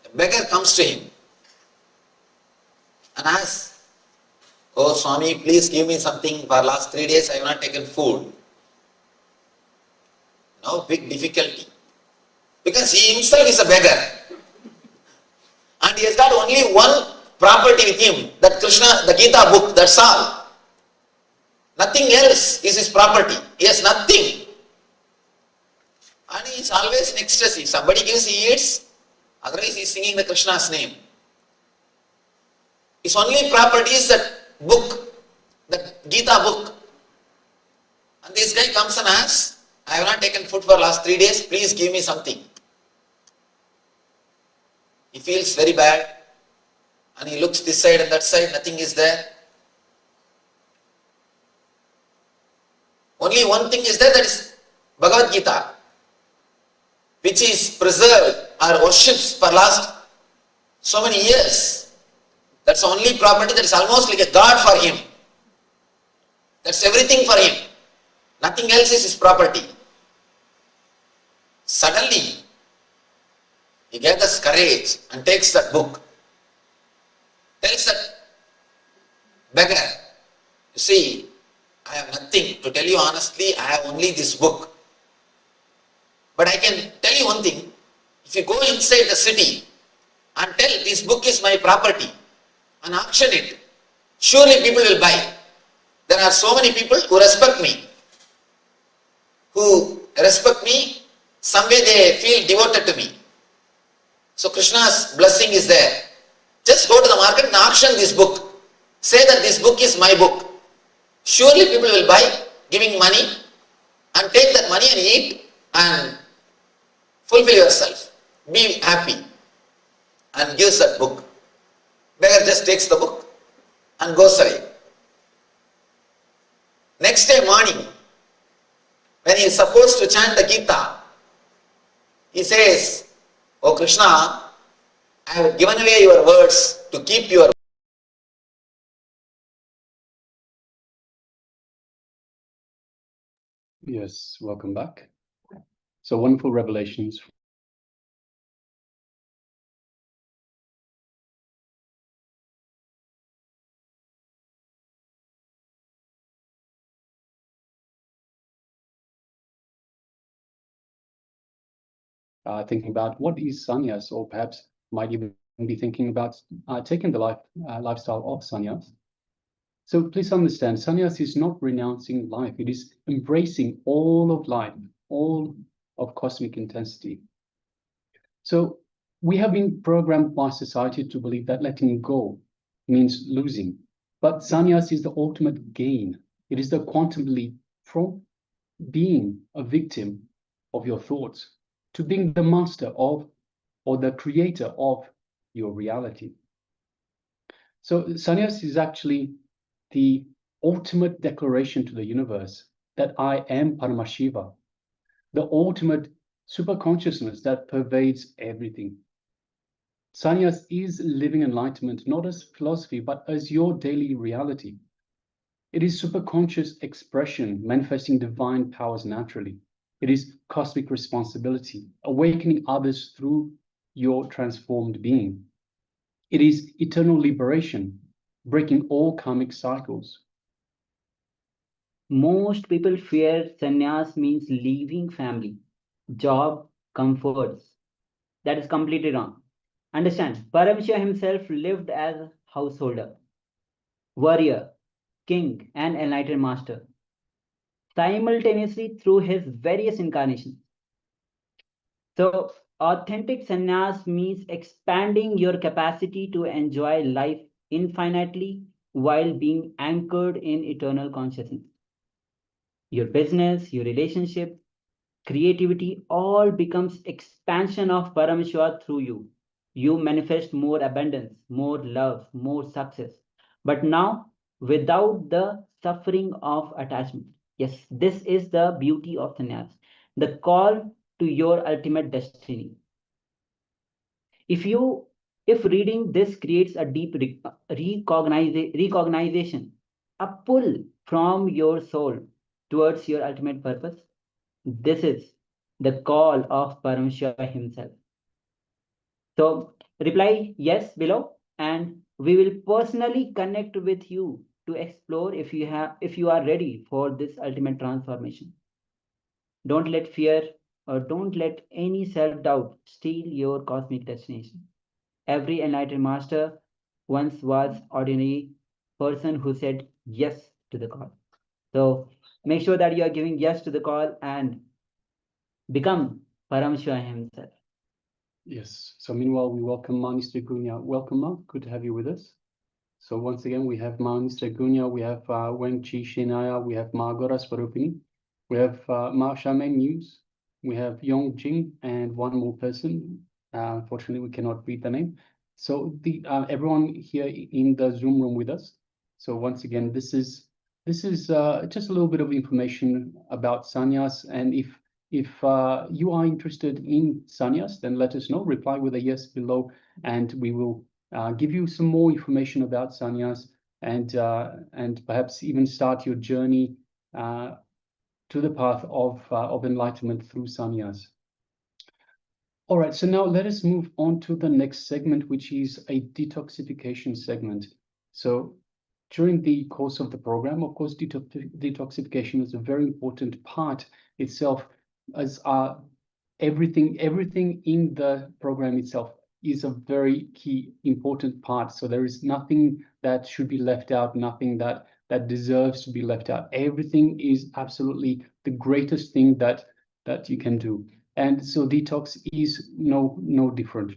a beggar comes to him and asks, "Oh Swami, please give me something. For last 3 days I have not taken food." Now big difficulty. Because he himself is a beggar. And he has got only one property with him, that Krishna, the Gita book, that's all. Nothing else is his property. He has nothing. And he is always in ecstasy. If somebody gives, he eats. Otherwise he is singing the Krishna's name. His only property is that book, the Gita book. And this guy comes and asks, "I have not taken food for last 3 days, please give me something." He feels very bad and he looks this side and that side, nothing is there. Only one thing is there, that is Bhagavad Gita, which is preserved or worshipped for last so many years. That's the only property that is almost like a god for him. That's everything for him. Nothing else is his property. Suddenly, he gathers courage and takes that book. Tells that beggar, you see, I have nothing. To tell you honestly, I have only this book. But I can tell you one thing. If you go inside the city and tell this book is my property and auction it, surely people will buy. There are so many people who respect me. Some way they feel devoted to me. So Krishna's blessing is there. Just go to the market and auction this book. Say that this book is my book. Surely people will buy, giving money, and take that money and eat and fulfill yourself. Be happy. And gives that book. Beggar just takes the book and goes away. Next day morning, when he is supposed to chant the Gita, he says, "Oh Krishna, I have given away your words to keep your." Yes, welcome back. So wonderful revelations. Thinking about what is sannyas, or perhaps might even be thinking about taking the lifestyle of sannyas. So please understand, sannyas is not renouncing life. It is embracing all of life, all of cosmic intensity. So we have been programmed by society to believe that letting go means losing. But sannyas is the ultimate gain. It is the quantum leap from being a victim of your thoughts to being the master of, or the creator of, your reality. So sannyas is actually the ultimate declaration to the universe that I am Paramashiva, the ultimate super consciousness that pervades everything. Sannyas is living enlightenment, not as philosophy, but as your daily reality. It is superconscious expression, manifesting divine powers naturally. It is cosmic responsibility, awakening others through your transformed being. It is eternal liberation, breaking all karmic cycles. Most people fear sannyas means leaving family, job, comforts. That is completely wrong. Understand, Paramashiva himself lived as a householder, warrior, king, and enlightened master, simultaneously through his various incarnations. So, authentic sannyas means expanding your capacity to enjoy life infinitely while being anchored in eternal consciousness. Your business, your relationship, creativity all becomes expansion of Paramashiva through you. You manifest more abundance, more love, more success. But now, without the suffering of attachment. Yes, this is the beauty of sannyas, the call to your ultimate destiny. If reading this creates a deep recognition, a pull from your soul towards your ultimate purpose, this is the call of Paramashiva himself. So reply yes below, and we will personally connect with you to explore if you are ready for this ultimate transformation. Don't let fear or don't let any self-doubt steal your cosmic destination. Every enlightened master once was ordinary person who said yes to the call. So make sure that you are giving yes to the call and become Paramashiva himself. Yes. So meanwhile, we welcome Minister Gunya. Welcome, Ma. Good to have you with us. So once again, we have Minister Gunya, we have Wen Chi Shinaya, we have Ma Gora Swarupini, we have Ma Shaman News, we have Yong Jing, and one more person. Unfortunately, we cannot read the name. So the everyone here in the Zoom room with us. So once again, this is just a little bit of information about sannyas, and if you are interested in sannyas, then let us know. Reply with a yes below, and we will give you some more information about sannyas, and perhaps even start your journey to the path of enlightenment through sannyas. All right, so now let us move on to the next segment, which is a detoxification segment. So during the course of the program, of course, detoxification is a very important part itself, as everything in the program itself is a very key important part. So there is nothing that should be left out, nothing that deserves to be left out. Everything is absolutely the greatest thing that you can do. And so detox is no different.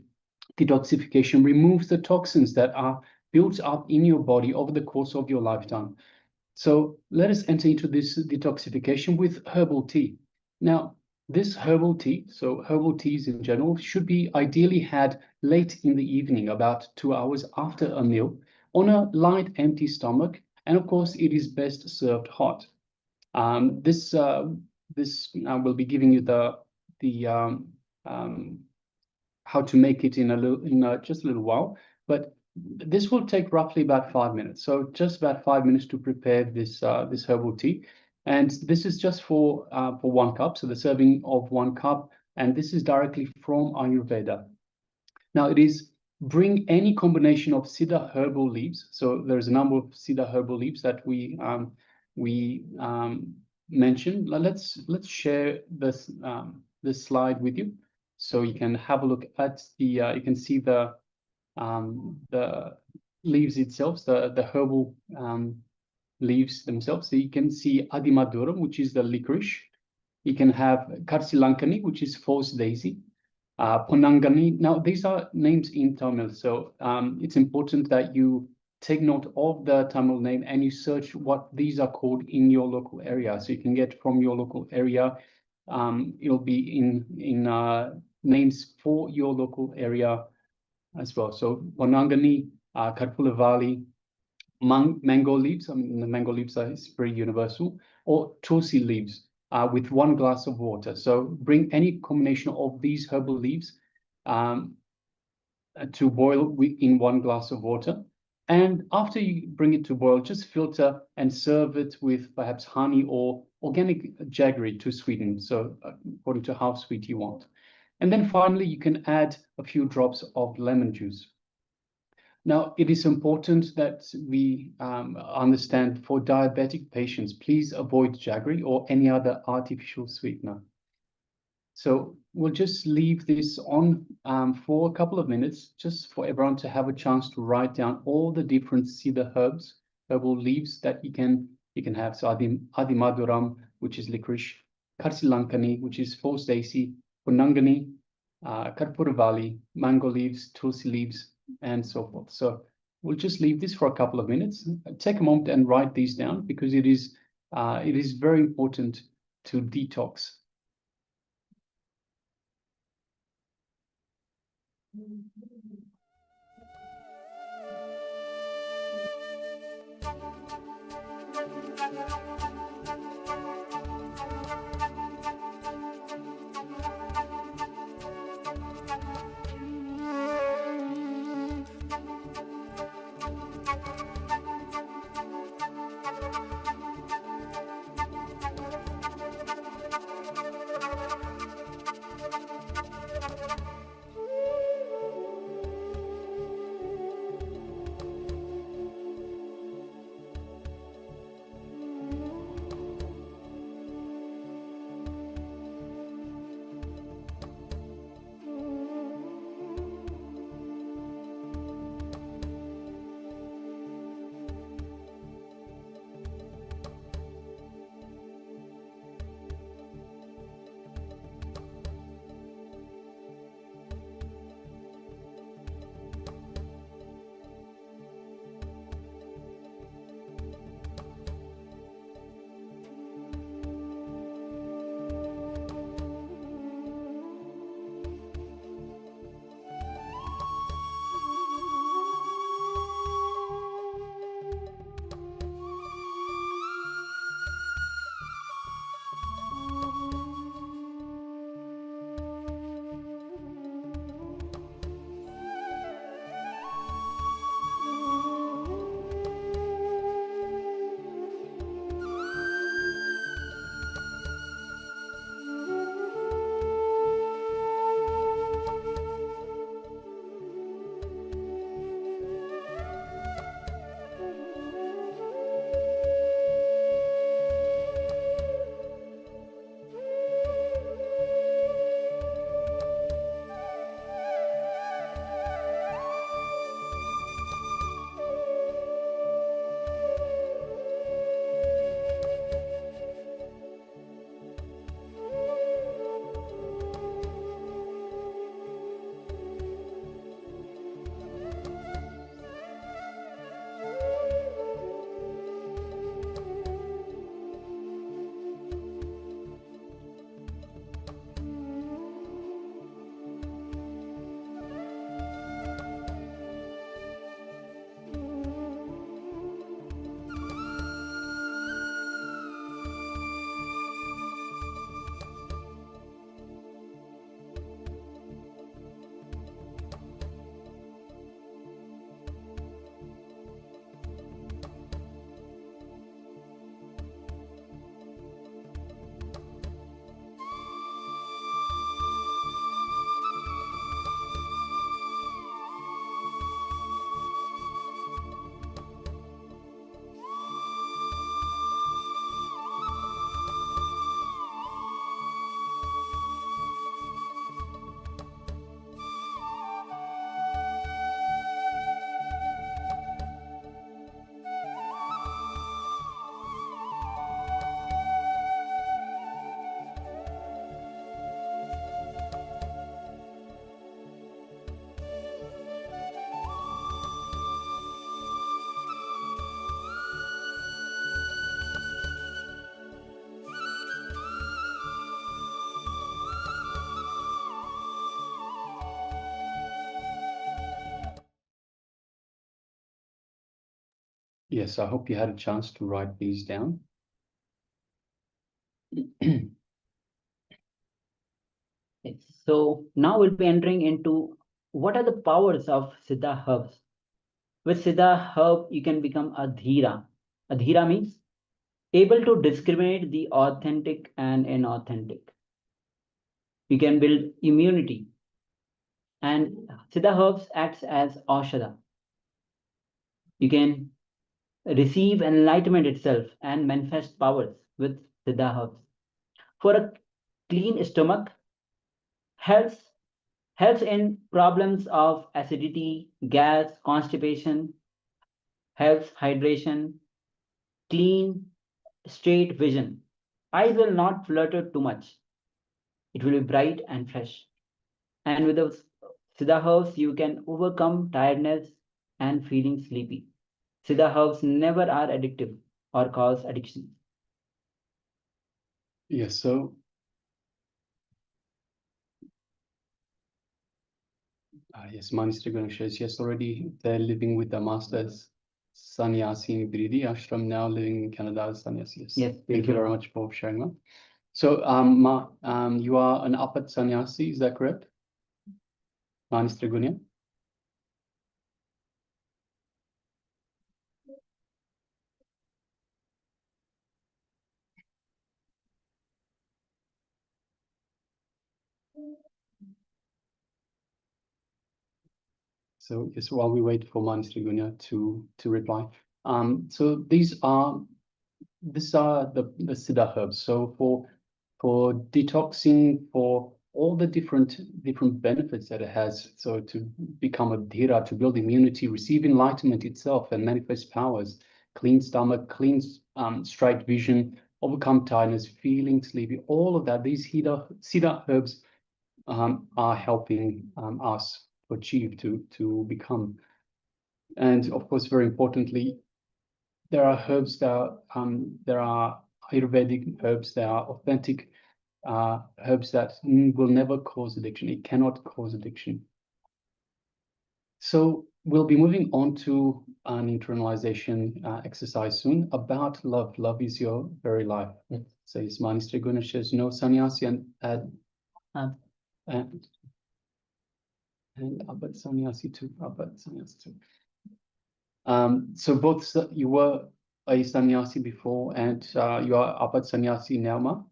Detoxification removes the toxins that are built up in your body over the course of your lifetime. So let us enter into this detoxification with herbal tea. Now, this herbal tea, so herbal teas in general, should be ideally had late in the evening, about 2 hours after a meal, on a light, empty stomach, and of course, it is best served hot. This will be giving you the how to make it in just a little while, but this will take roughly about 5 minutes. So just about 5 minutes to prepare this herbal tea, and this is just for 1 cup. So the serving of 1 cup, and this is directly from Ayurveda. Now it is bring any combination of Siddha herbal leaves. So there's a number of Siddha herbal leaves that we mentioned. Let's share this slide with you, so you can have a look at the. You can see the leaves itself, the herbal leaves themselves. So you can see Adimaduram, which is the licorice. You can have Karsilankani, which is false daisy. Ponangani. Now these are names in Tamil, so it's important that you take note of the Tamil name and you search what these are called in your local area. So you can get from your local area. It'll be in names for your local area as well. So Ponangani, Karpulavali, mango leaves. I mean, the mango leaves are pretty universal. Or tulsi leaves with 1 glass of water. So bring any combination of these herbal leaves to boil in 1 glass of water. And after you bring it to boil, just filter and serve it with perhaps honey or organic jaggery to sweeten. So according to how sweet you want. And then finally, you can add a few drops of lemon juice. Now, it is important that we understand for diabetic patients, please avoid jaggery or any other artificial sweetener. So we'll just leave this on for a couple of minutes, just for everyone to have a chance to write down all the different Siddha herbal leaves that you can have. So Adimaduram, which is licorice, Karsilankani, which is false daisy, Ponangani, Karpuravali, mango leaves, tulsi leaves, and so forth. So we'll just leave this for a couple of minutes. Take a moment and write these down, because it is very important to detox. Yes, I hope you had a chance to write these down. Yes. So now we'll be entering into what are the powers of Siddha herbs. With Siddha herb, you can become a Dhira. A Dhira means able to discriminate the authentic and inauthentic. You can build immunity. And Siddha herbs acts as Aushadha. You can receive enlightenment itself and manifest powers with Siddha herbs. For a clean stomach, helps in problems of acidity, gas, constipation, helps hydration, clean, straight vision. Eyes will not flutter too much. It will be bright and fresh. And with the Siddha herbs, you can overcome tiredness and feeling sleepy. Siddha herbs never are addictive or cause addiction. Yes, so yes, Manister Ganesh says, yes, already they're living with the masters, sannyasi in Bridi ashram, now living in Canada as sannyasi. Yes, Thank you very much for sharing that. So, you are an apat sannyasi, is that correct? Manister Gunya? So yes, while we wait for Manister Gunya to reply. So these are the Siddha herbs. So for detoxing, for all the different benefits that it has. So to become a dhira, to build immunity, receive enlightenment itself and manifest powers, clean stomach, clean straight vision, overcome tiredness, feeling sleepy, all of that, these Siddha herbs are helping us to achieve, to become. And of course, very importantly, there are herbs that there are Ayurvedic herbs that are authentic herbs that will never cause addiction. It cannot cause addiction. So we'll be moving on to an internalization exercise soon about love. Love is your very life. Yes. So it's Manister Gunesh says, no sannyasi and Abad sannyasi too. Abad sannyasi too. So both you were a sannyasi before and you are Abad sannyasi now, Ma?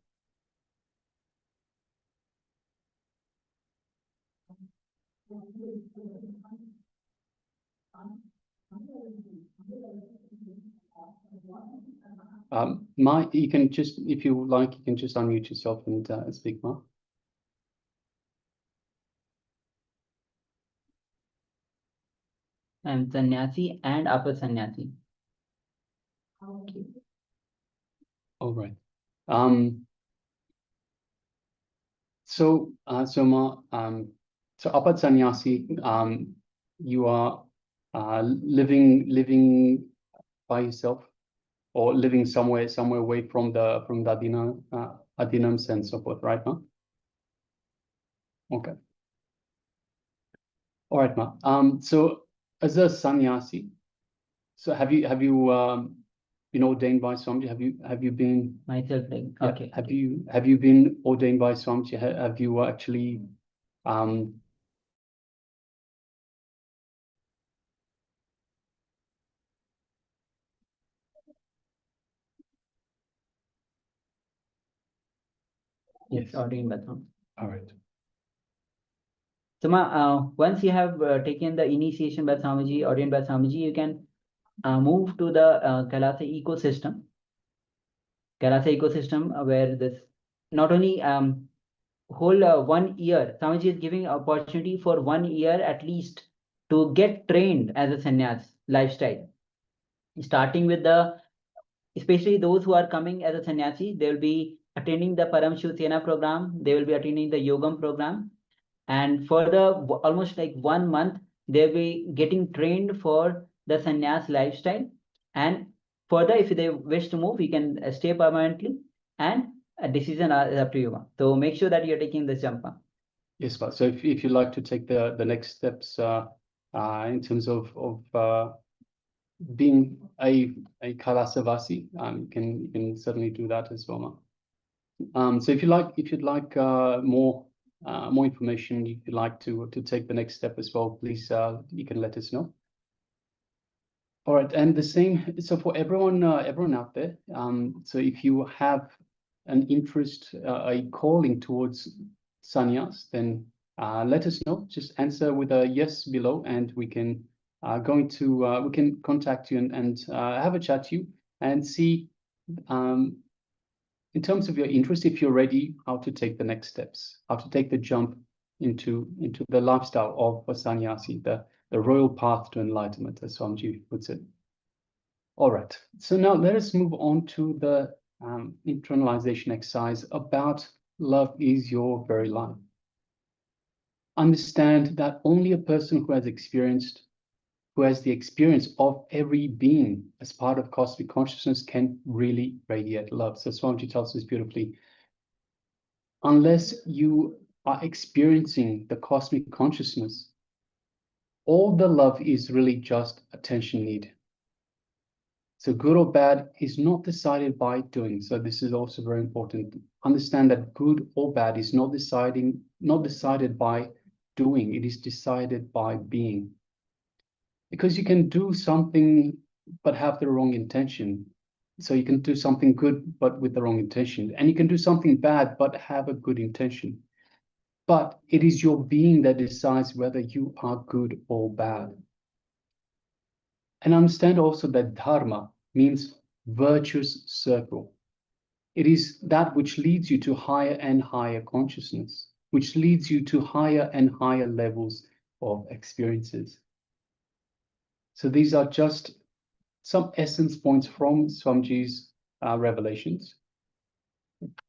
Ma, you can just, if you like, you can just unmute yourself and speak, Ma. I'm sannyasi and upper sannyasi. Okay. All right. So Ma, so Abad sannyasi, you are living by yourself, or living somewhere away from the adinams and so forth, right, Ma? Okay. All right, Ma. So as a sannyasi, so have you been ordained by Swamiji? Have you been Myself, like, yeah, okay. have you been ordained by Swamiji? Have you actually Yes, ordained by Swamiji. All right. So once you have taken the initiation by Swamiji, ordained by Swamiji, you can move to the Kailasa ecosystem. Kailasa ecosystem where this not only whole 1 year, Swamiji is giving opportunity for 1 year at least to get trained as a sannyas lifestyle. Starting with especially those who are coming as a sannyasi, they will be attending the Paramashivoham program, they will be attending the Yogam program, and for the almost like 1 month, they'll be getting trained for the sannyas lifestyle. And further, if they wish to move, you can stay permanently, and a decision is up to you. So make sure that you're taking this jump. Yes, but so if you like to take the next steps in terms of being a Kailasavasi, you can certainly do that as well. So if you'd like more information, if you'd like to take the next step as well, please you can let us know. All right, and the same. So for everyone out there, so if you have an interest, a calling towards sannyas, then let us know. Just answer with a yes below, and we can we can contact you and have a chat to you and see in terms of your interest, if you're ready, how to take the next steps, how to take the jump into the lifestyle of a sannyasi, the royal path to enlightenment, as Swamiji puts it. All right, so now let us move on to the internalization exercise about love is your very life. Understand that only a person who has the experience of every being as part of cosmic consciousness can really radiate love. So Swamiji tells us beautifully, unless you are experiencing the cosmic consciousness, all the love is really just attention need. So good or bad is not decided by doing. So this is also very important. Understand that good or bad is not decided by doing. It is decided by being. Because you can do something but have the wrong intention. So you can do something good but with the wrong intention. And you can do something bad but have a good intention. But it is your being that decides whether you are good or bad. And understand also that dharma means virtuous circle. It is that which leads you to higher and higher consciousness, which leads you to higher and higher levels of experiences. So these are just some essence points from Swamiji's revelations.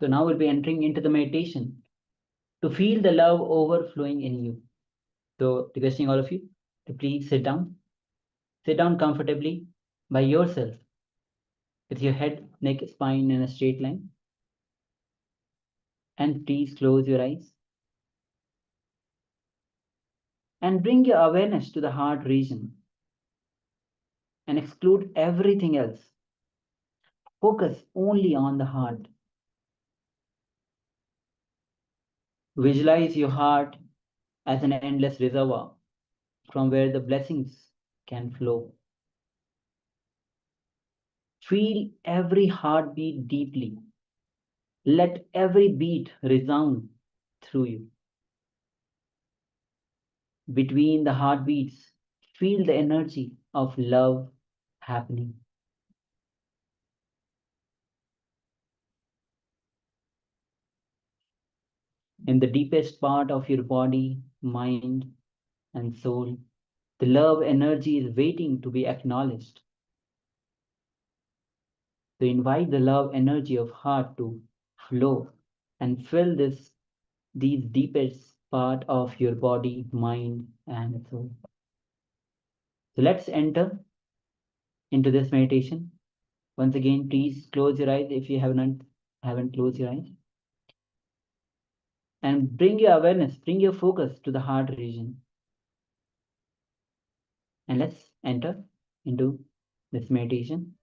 So now we'll be entering into the meditation to feel the love overflowing in you. So requesting all of you to please sit down. Sit down comfortably by yourself with your head, neck, spine in a straight line. And please close your eyes. And bring your awareness to the heart region. And exclude everything else. Focus only on the heart. Visualize your heart as an endless reservoir from where the blessings can flow. Feel every heartbeat deeply. Let every beat resound through you. Between the heartbeats, feel the energy of love happening. In the deepest part of your body, mind, and soul, the love energy is waiting to be acknowledged. So invite the love energy of heart to flow and fill these deepest part of your body, mind, and soul. So let's enter into this meditation. Once again, please close your eyes if you haven't closed your eyes. And bring your awareness, bring your focus to the heart region. And let's enter into this meditation.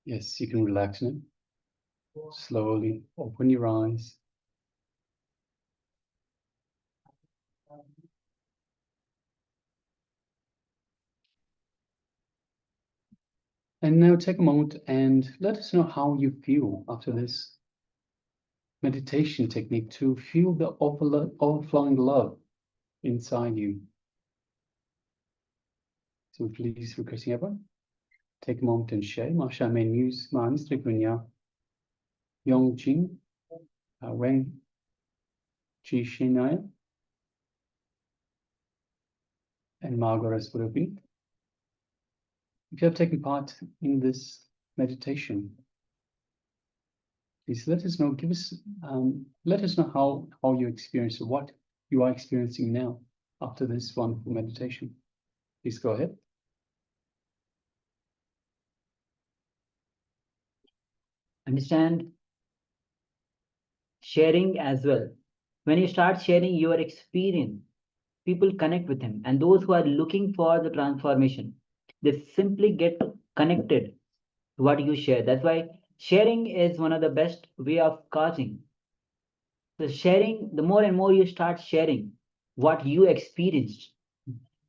Yes, you can relax now. Slowly open your eyes. And now take a moment and let us know how you feel after this meditation technique to feel the overflowing love inside you. So please, requesting everyone, take a moment and share. Masha may news man Strikunya Yong Jing Wang Chi Shinaya and Margaret Spurupi. If you have taken part in this meditation, please let us know. Let us know how you experience what you are experiencing now after this wonderful meditation. Please go ahead. Understand sharing as well. When you start sharing your experience, people connect with him, and those who are looking for the transformation, they simply get connected to what you share. That's why sharing is one of the best way of causing. So sharing, the more and more you start sharing what you experienced,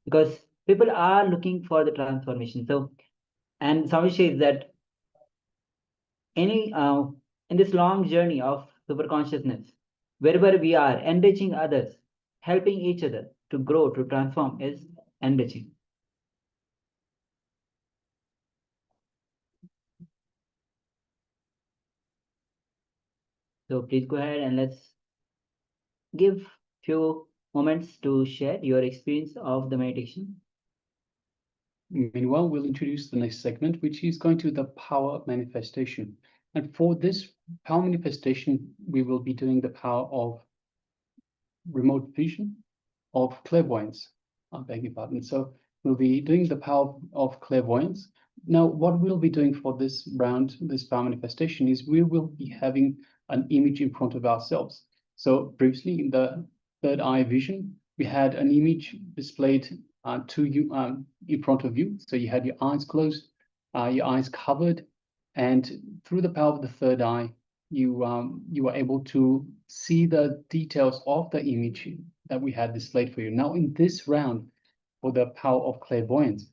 because people are looking for the transformation. So, and Swami says that any in this long journey of super consciousness, wherever we are, enriching others, helping each other to grow, to transform is enriching. So please go ahead and let's give few moments to share your experience of the meditation. Meanwhile, we'll introduce the next segment, which is going to the power manifestation. And for this power manifestation, we will be doing the power of remote vision, of clairvoyance. I beg your pardon. So we'll be doing the power of clairvoyance. Now, what we'll be doing for this round, this power manifestation, is we will be having an image in front of ourselves. So previously in the third eye vision, we had an image displayed to you in front of you. So you had your eyes closed, your eyes covered, and through the power of the third eye, you were able to see the details of the image that we had displayed for you. Now, in this round, for the power of clairvoyance,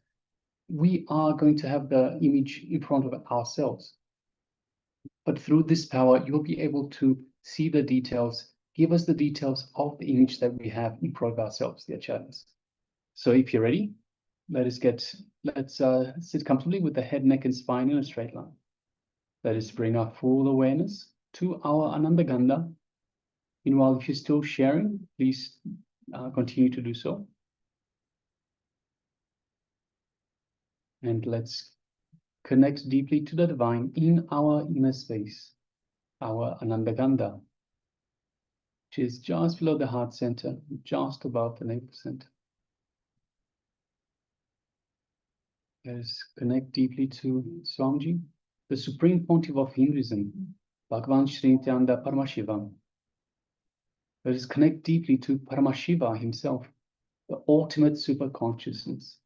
we are going to have the image in front of ourselves. But through this power, you'll be able to see the details, give us the details of the image that we have in front of ourselves, the acharyas. So if you're ready, let's sit comfortably with the head, neck, and spine in a straight line. Let us bring our full awareness to our Ananda Gandha. Meanwhile, if you're still sharing, please continue to do so. And let's connect deeply to the divine in our inner space, our Ananda Gandha, which is just below the heart center, just above the navel center. Let us connect deeply to Swamiji, the Supreme Pontiff of Hinduism, Bhagavan Sri Nityananda Paramashivoham. Let us connect deeply to Paramashiva himself, the ultimate super consciousness.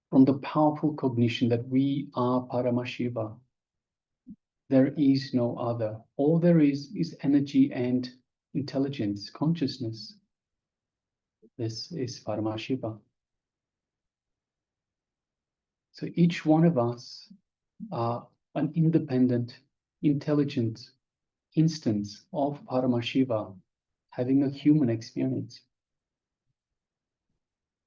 From the powerful cognition that we are Paramashiva, there is no other. All there is energy and intelligence, consciousness. This is Paramashiva. So each one of us are an independent, intelligent instance of Paramashiva, having a human experience.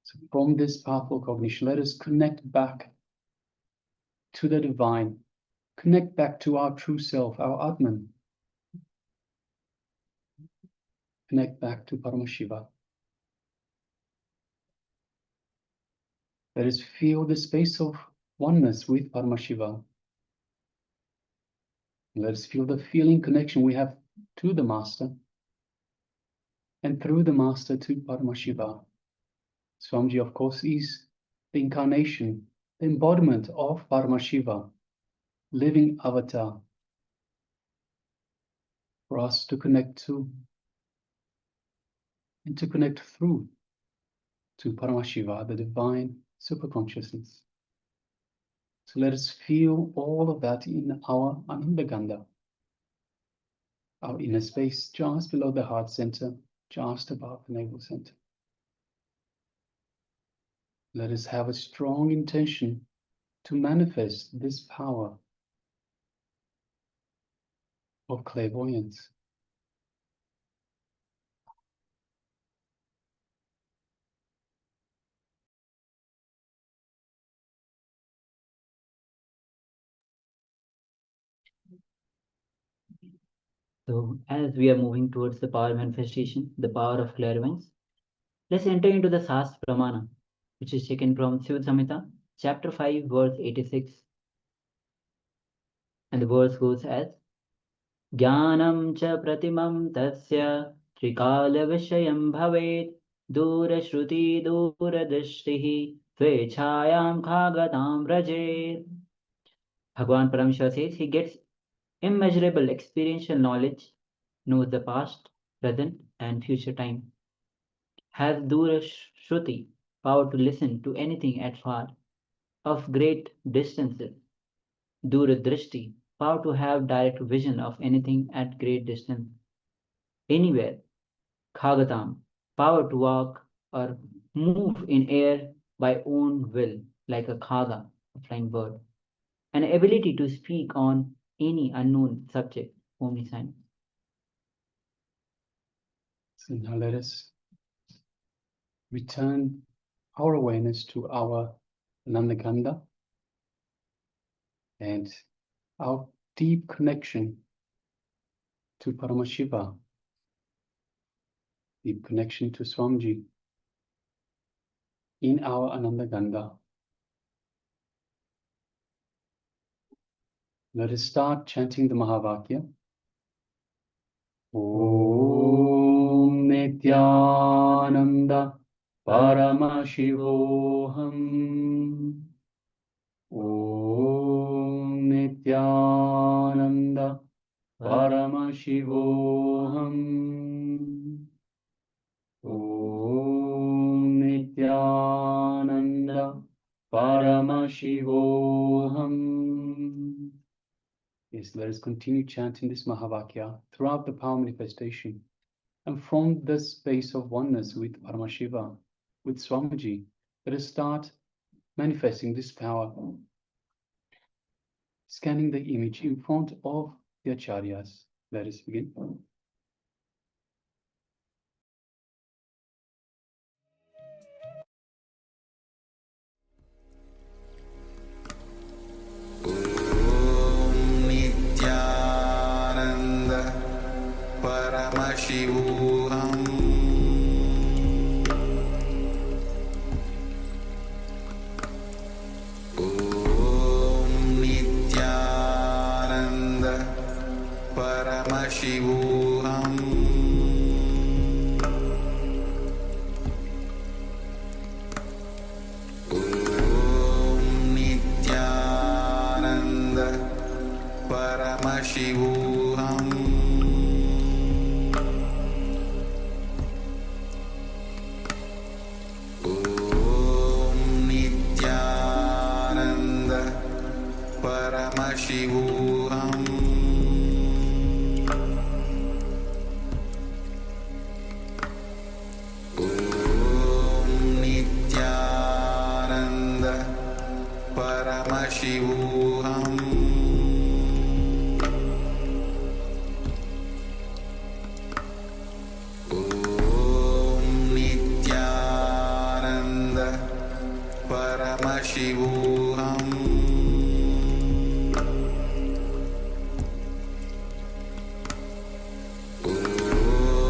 So from this powerful cognition, let us connect back to the divine, connect back to our true self, our Atman. Connect back to Paramashiva. Let us feel the space of oneness with Paramashiva. Let us feel the feeling connection we have to the Master, and through the Master to Paramashiva. Swamiji, of course, is the incarnation, the embodiment of Paramashiva, living avatar for us to connect to and to connect through to Paramashiva, the divine super consciousness. So let us feel all of that in our Anandagandha, our inner space, just below the heart center, just above the navel center. Let us have a strong intention to manifest this power of clairvoyance. So, as we are moving towards the power manifestation, the power of clairvoyance, let's enter into the Sast Pramana, which is taken from Siva Samhita, chapter 5, verse 86. And the verse goes as Jnanam cha pratimam tasya trikala vishayam bhavet durashruti duradashtihi svechayam khagatam rajet. Bhagavan Parameshwar says he gets immeasurable experiential knowledge, knows the past, present, and future time, has Durashruti, power to listen to anything at far, of great distances, Duradrishti, power to have direct vision of anything at great distance, anywhere, Khagatam, power to walk or move in air by own will, like a khaga, a flying bird, an ability to speak on any unknown subject, omniscience. So now let us return our awareness to our Anandagandha and our deep connection to Paramashiva, deep connection to Swamiji in our Anandagandha. Let us start chanting the Mahavakya. Om Nityananda Paramashivoham. Om Nityananda Paramashivoham. Om Nityananda Paramashivoham. Yes, let us continue chanting this Mahavakya throughout the power manifestation. And from this space of oneness with Paramashiva, with Swamiji, let us start manifesting this power, scanning the image in front of the Acharyas. Let us begin. Nityananda Paramashivoham. Om Nityananda Paramashivoham. Om Nityananda Paramashivoham. Om Nityananda Paramashivoham. Om Nityananda Paramashivoham. Om Nityananda Paramashivoham.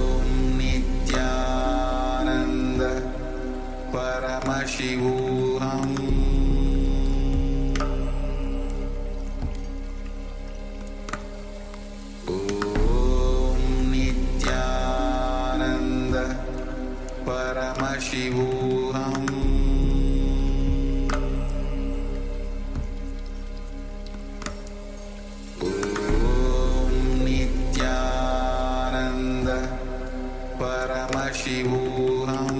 Om Nityananda Paramashivoham. Om Nityananda Paramashivoham. Om Nityananda Paramashivoham.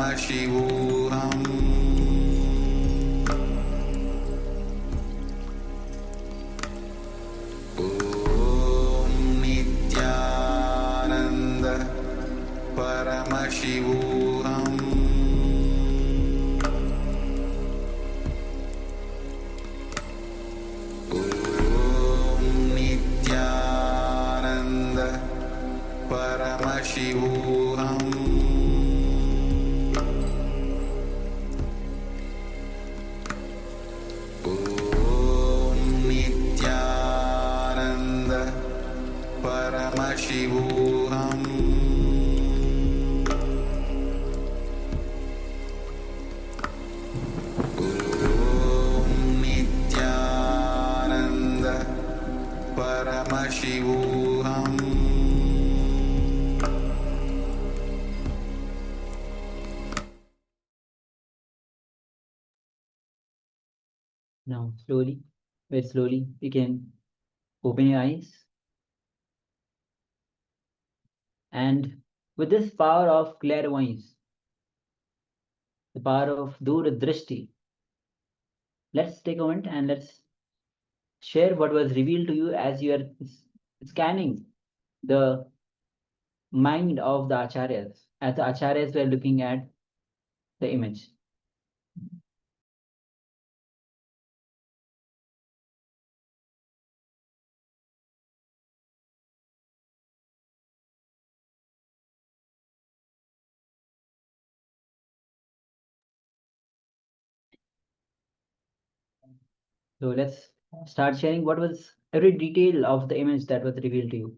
Paramashivoham. Om Nityananda Paramashivoham. Om Nityananda Paramashivoham. Om Nityananda Paramashivoham. Om Nityananda Paramashivoham. Now, slowly, very slowly, you can open your eyes. And with this power of clairvoyance, the power of Duradrashti, let's take a moment and let's share what was revealed to you as you are scanning the mind of the acharyas, as the acharyas were looking at the image. So let's start sharing what was every detail of the image that was revealed to you.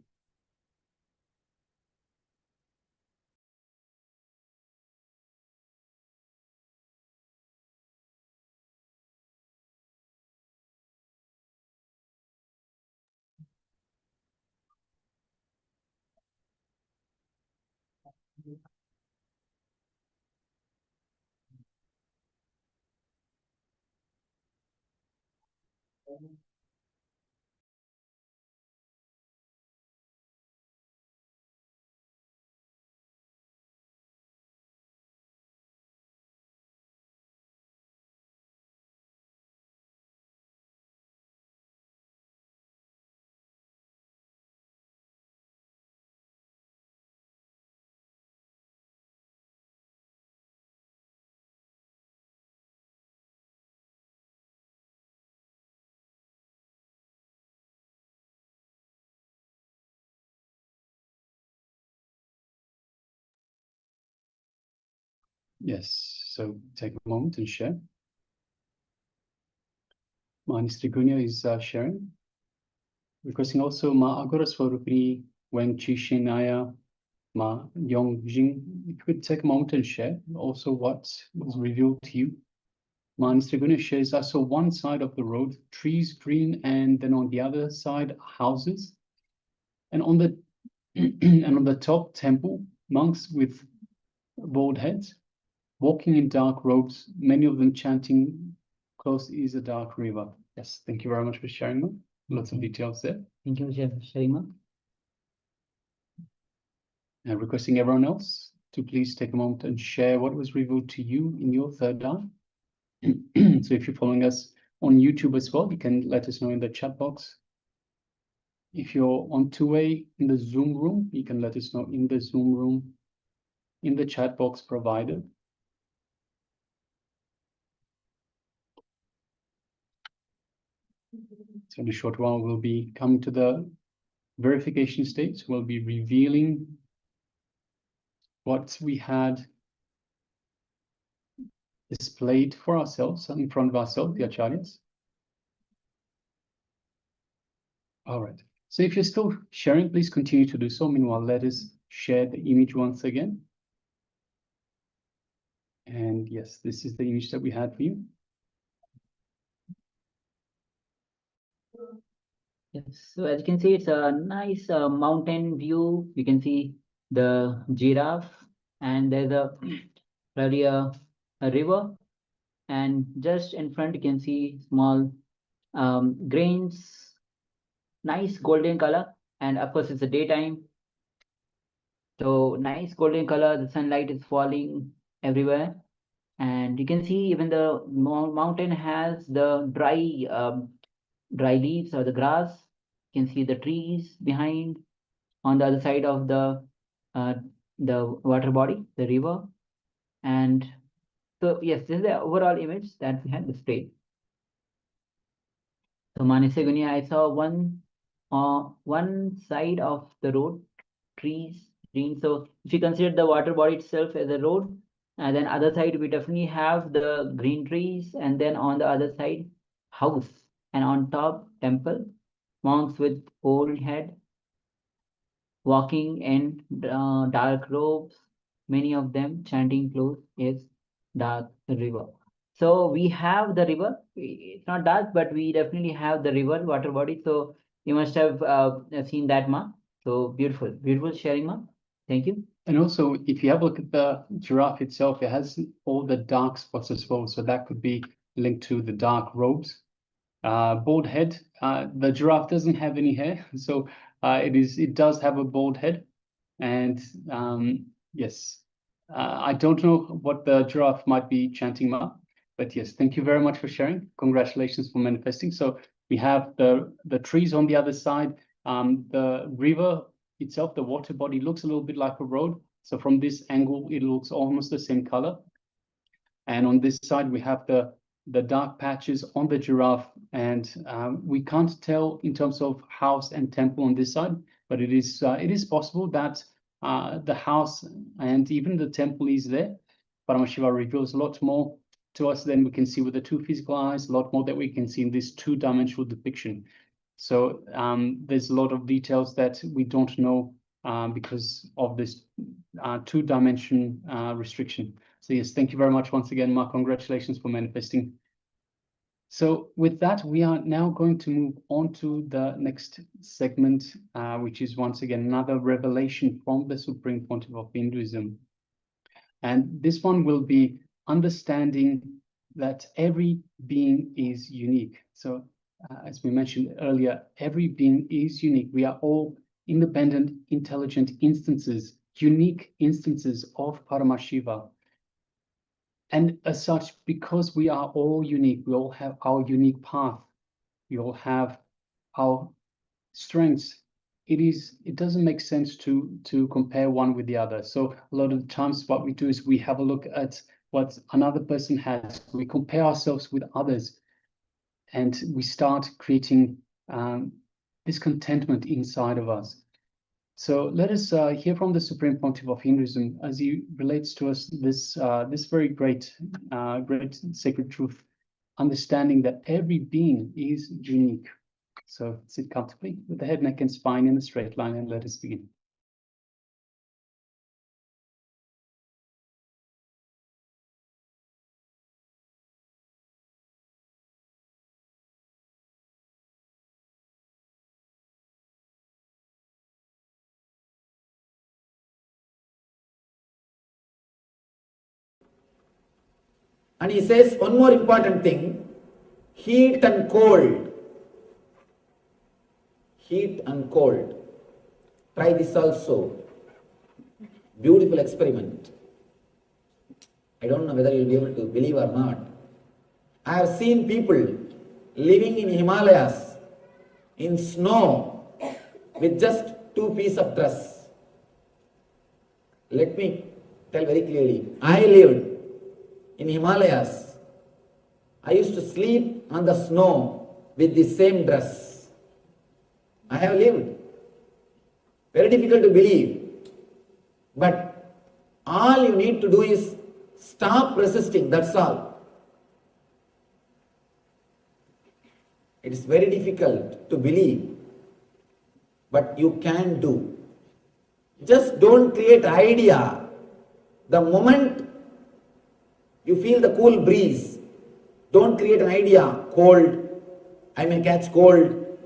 Yes, so take a moment and share. Manis Trigunya is sharing. Requesting also Ma Agora Swarupini Wang Chi Shinaya Ma Yong Jing. If you could take a moment and share also what was revealed to you. Manis Trigunya shares, I saw one side of the road, trees green, and then on the other side, houses. And on the and on the top, temple, monks with bald heads, walking in dark robes, many of them chanting, close is a dark river. Yes, thank you very much for sharing that. Lots of details there. Thank you for sharing, ma'am. And requesting everyone else to please take a moment and share what was revealed to you in your third eye. So if you're following us on YouTube as well, you can let us know in the chat box. If you're on two-way in the Zoom room, you can let us know in the Zoom room, in the chat box provided. So in a short while, we'll be coming to the verification stage. We'll be revealing what we had displayed for ourselves, in front of ourselves, the acharyas. All right. So if you're still sharing, please continue to do so. Meanwhile, let us share the image once again. And yes, this is the image that we had for you. Yes, so as you can see, it's a nice mountain view. You can see the giraffe, and there's a probably a river, and just in front you can see small grains, nice golden color, and of course it's the daytime, so nice golden color. The sunlight is falling everywhere. And you can see even the mountain has the dry leaves or the grass. You can see the trees behind on the other side of the water body, the river. And so yes, this is the overall image that we had displayed. So Manisaguni, I saw one side of the road, trees, green. So if you consider the water body itself as a road, and then other side we definitely have the green trees, and then on the other side house, and on top temple, monks with old head, walking in dark robes, many of them chanting close is dark river. So we have the river. It's not dark, but we definitely have the river, water body. So you must have seen that, Ma. So beautiful, beautiful sharing, Ma. Thank you. And also, if you have a look at the giraffe itself, it has all the dark spots as well. So that could be linked to the dark robes. Bald head. The giraffe doesn't have any hair, so it does have a bald head. And yes, I don't know what the giraffe might be chanting, Ma, but yes, thank you very much for sharing. Congratulations for manifesting. So we have the trees on the other side. The river itself, the water body, looks a little bit like a road. So from this angle, it looks almost the same color. And on this side, we have the dark patches on the giraffe, and we can't tell in terms of house and temple on this side, but it is possible that the house and even the temple is there. Paramashiva reveals a lot more to us than we can see with the two physical eyes, a lot more that we can see in this two-dimensional depiction. So there's a lot of details that we don't know because of this two-dimension restriction. So yes, thank you very much once again, Mark. Congratulations for manifesting. So with that, we are now going to move on to the next segment, which is once again another revelation from the Supreme Pontiff of Hinduism. And this one will be understanding that every being is unique. So as we mentioned earlier, every being is unique. We are all independent, intelligent instances, unique instances of Paramashiva. And as such, because we are all unique, we all have our unique path, we all have our strengths, it doesn't make sense to compare one with the other. So a lot of the times what we do is we have a look at what another person has. We compare ourselves with others, and we start creating discontentment inside of us. So let us hear from the Supreme Pontiff of Hinduism as he relates to us this very great sacred truth, understanding that every being is unique. So sit comfortably with the head, neck, and spine in a straight line, and let us begin. And he says one more important thing, heat and cold. Heat and cold. Try this also. Beautiful experiment. I don't know whether you'll be able to believe or not. I have seen people living in Himalayas in snow with just 2 pieces of dress. Let me tell very clearly. I lived in Himalayas. I used to sleep on the snow with the same dress. I have lived. Very difficult to believe. But all you need to do is stop resisting, that's all. It is very difficult to believe, but you can do. Just don't create idea. The moment you feel the cool breeze, don't create an idea, cold, I may catch cold,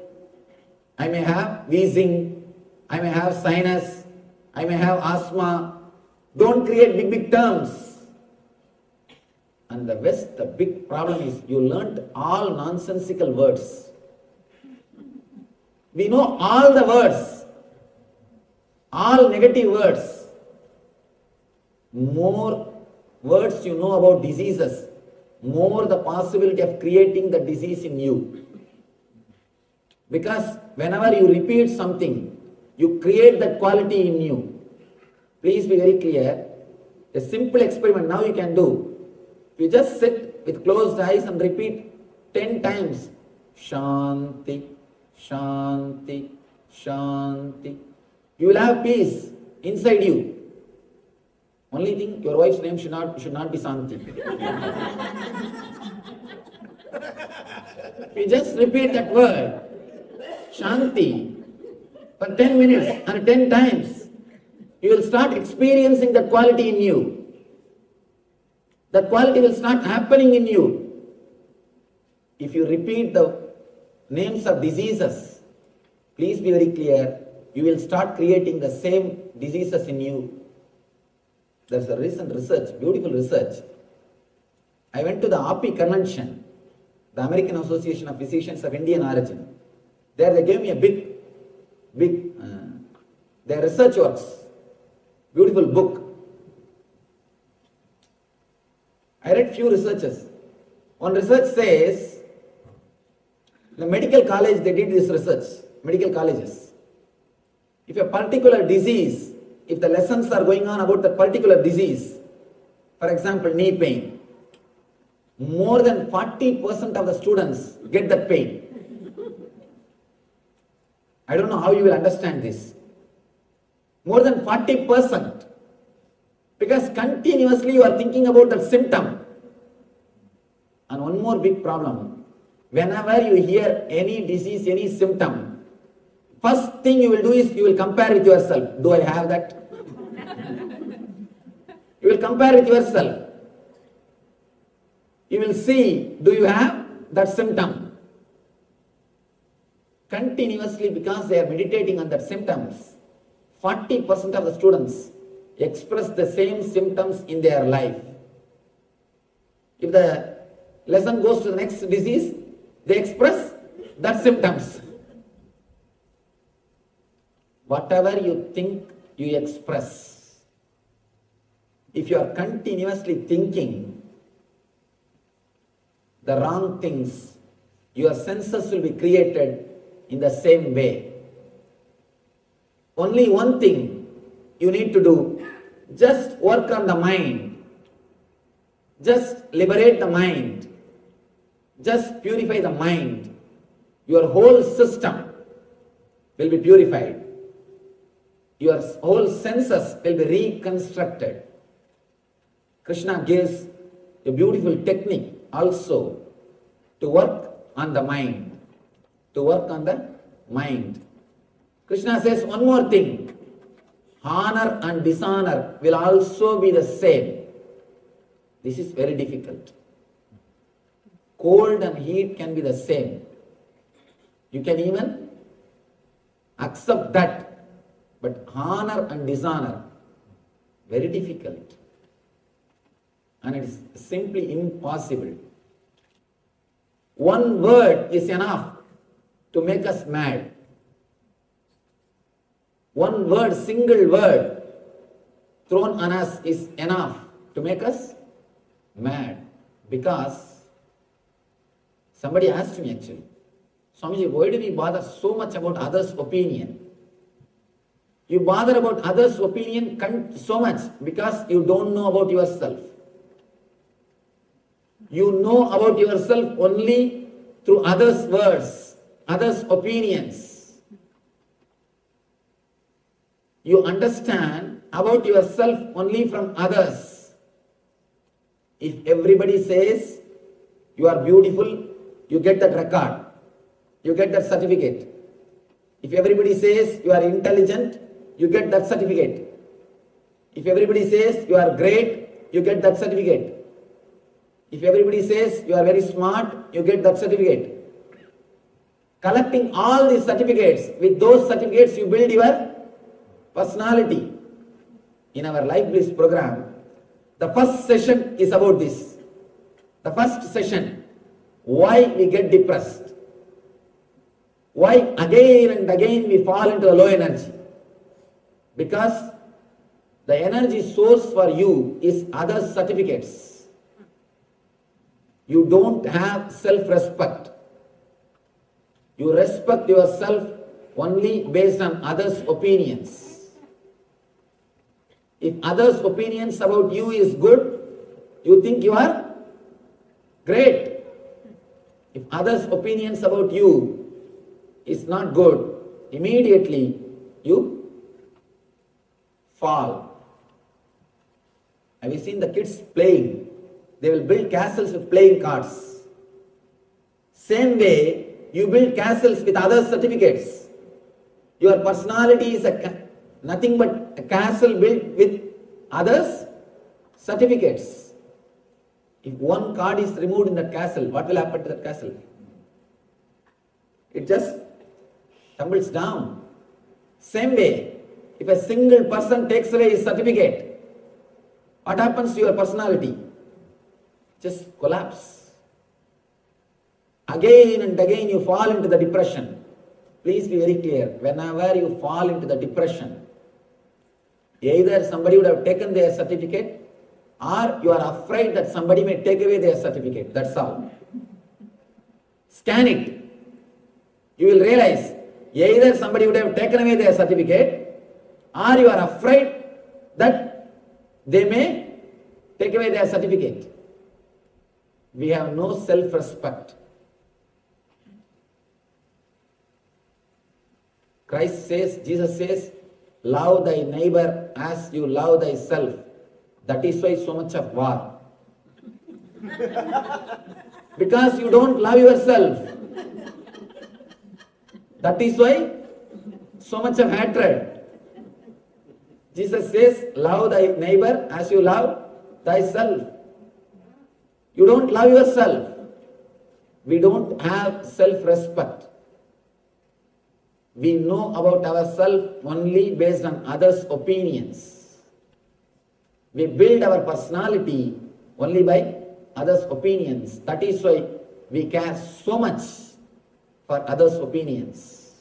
I may have wheezing, I may have sinus, I may have asthma. Don't create big terms. And the West, the big problem is you learnt all nonsensical words. We know all the words, all negative words. More words you know about diseases, more the possibility of creating the disease in you. Because whenever you repeat something, you create that quality in you. Please be very clear. A simple experiment now you can do. You just sit with closed eyes and repeat 10 times. Shanti, Shanti, Shanti. You will have peace inside you. Only thing, your wife's name should not be Santi. You just repeat that word, Shanti, for 10 minutes and 10 times. You will start experiencing that quality in you. That quality will start happening in you. If you repeat the names of diseases, please be very clear, you will start creating the same diseases in you. There's a recent research, beautiful research. I went to the API convention, the American Association of Physicians of Indian origin. There they gave me a big, their research works, beautiful book. I read few researches. One research says, the medical college, they did this research, medical colleges. If a particular disease, if the lessons are going on about that particular disease, for example, knee pain, more than 40% of the students get that pain. I don't know how you will understand this. More than 40%. Because continuously you are thinking about that symptom. And one more big problem. Whenever you hear any disease, any symptom, first thing you will do is you will compare with yourself. Do I have that? You will compare with yourself. You will see, do you have that symptom? Continuously, because they are meditating on that symptoms, 40% of the students express the same symptoms in their life. If the lesson goes to the next disease, they express that symptoms. Whatever you think, you express. If you are continuously thinking the wrong things, your senses will be created in the same way. Only one thing you need to do, just work on the mind. Just liberate the mind. Just purify the mind. Your whole system will be purified. Your whole senses will be reconstructed. Krishna gives a beautiful technique also to work on the mind. To work on the mind. Krishna says one more thing. Honor and dishonor will also be the same. This is very difficult. Cold and heat can be the same. You can even accept that. But honor and dishonor, very difficult. And it is simply impossible. One word is enough to make us mad. One word, single word thrown on us is enough to make us mad. Because somebody asked me actually, Swamiji, why do we bother so much about others' opinion? You bother about others' opinion so much because you don't know about yourself. You know about yourself only through others' words, others' opinions. You understand about yourself only from others. If everybody says you are beautiful, you get that record, you get that certificate. If everybody says you are intelligent, you get that certificate. If everybody says you are great, you get that certificate. If everybody says you are very smart, you get that certificate. Collecting all these certificates, with those certificates you build your personality. In our Life Bliss program, the first session is about this. The first session, why we get depressed. Why again and again we fall into a low energy. Because The energy source for you is others' certificates. You don't have self-respect. You respect yourself only based on others' opinions. If others' opinions about you is good, you think you are great. If others' opinions about you is not good, immediately you fall. Have you seen the kids playing? They will build castles with playing cards. Same way, you build castles with others' certificates. Your personality is nothing but a castle built with others' certificates. If one card is removed in that castle, what will happen to that castle? It just tumbles down. Same way, if a single person takes away his certificate, what happens to your personality? Just collapse. Again and again you fall into the depression. Please be very clear. Whenever you fall into the depression, either somebody would have taken their certificate or you are afraid that somebody may take away their certificate. That's all. Scan it. You will realize either somebody would have taken away their certificate or you are afraid that they may take away their certificate. We have no self-respect. Christ says, Jesus says, love thy neighbor as you love thyself. That is why so much of war. Because you don't love yourself. That is why so much of hatred. Jesus says, love thy neighbor as you love thyself. You don't love yourself. We don't have self-respect. We know about ourselves only based on others' opinions. We build our personality only by others' opinions. That is why we care so much for others' opinions.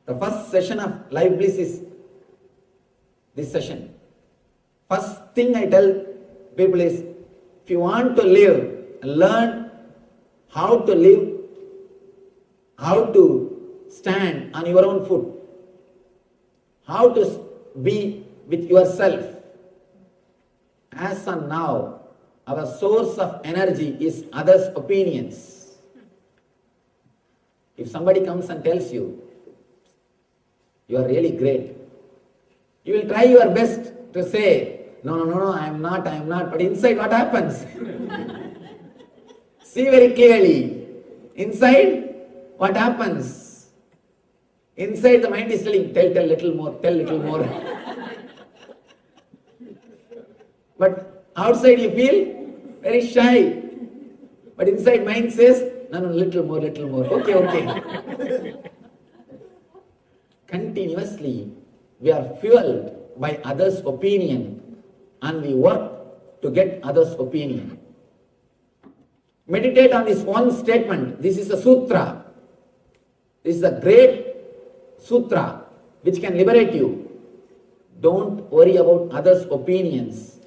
The first session of Life Bliss is this session. First thing I tell people is, if you want to live, learn how to live, how to stand on your own foot, how to be with yourself. As on now, our source of energy is others' opinions. If somebody comes and tells you, you are really great, you will try your best to say, no, I am not, but inside what happens? See very clearly, inside what happens? Inside the mind is telling, tell little more. But outside you feel very shy. But inside mind says, no, little more. Okay. Continuously, we are fueled by others' opinion and we work to get others' opinion. Meditate on this one statement. This is a sutra. This is a great sutra which can liberate you. Don't worry about others' opinions.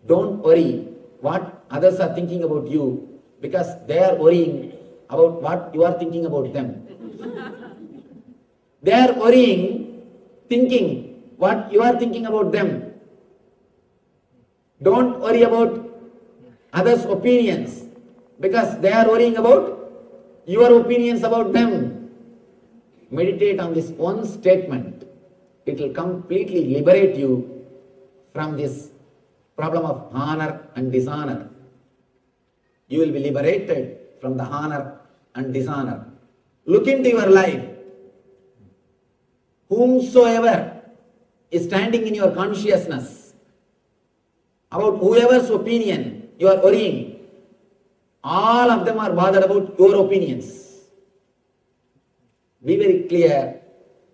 Don't worry what others are thinking about you, because they are worrying about what you are thinking about them. They are worrying, thinking what you are thinking about them. Don't worry about others' opinions, because they are worrying about your opinions about them. Meditate on this one statement. It will completely liberate you from this problem of honor and dishonor. You will be liberated from the honor and dishonor. Look into your life. Whomsoever is standing in your consciousness, about whoever's opinion you are worrying, all of them are bothered about your opinions. Be very clear.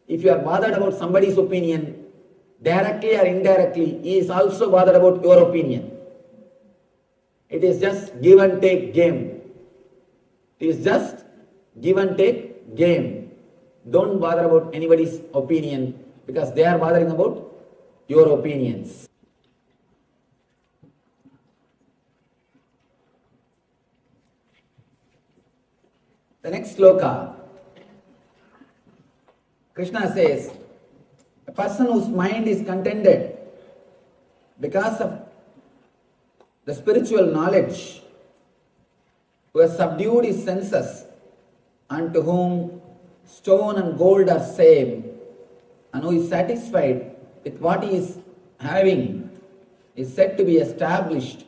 If you are bothered about somebody's opinion, directly or indirectly, he is also bothered about your opinion. It is just give and take game. It is just give and take game. Don't bother about anybody's opinion, because they are bothering about your opinions. The next sloka, Krishna says, a person whose mind is contented because of the spiritual knowledge, who has subdued his senses, and to whom stone and gold are same, and who is satisfied with what he is having, is said to be established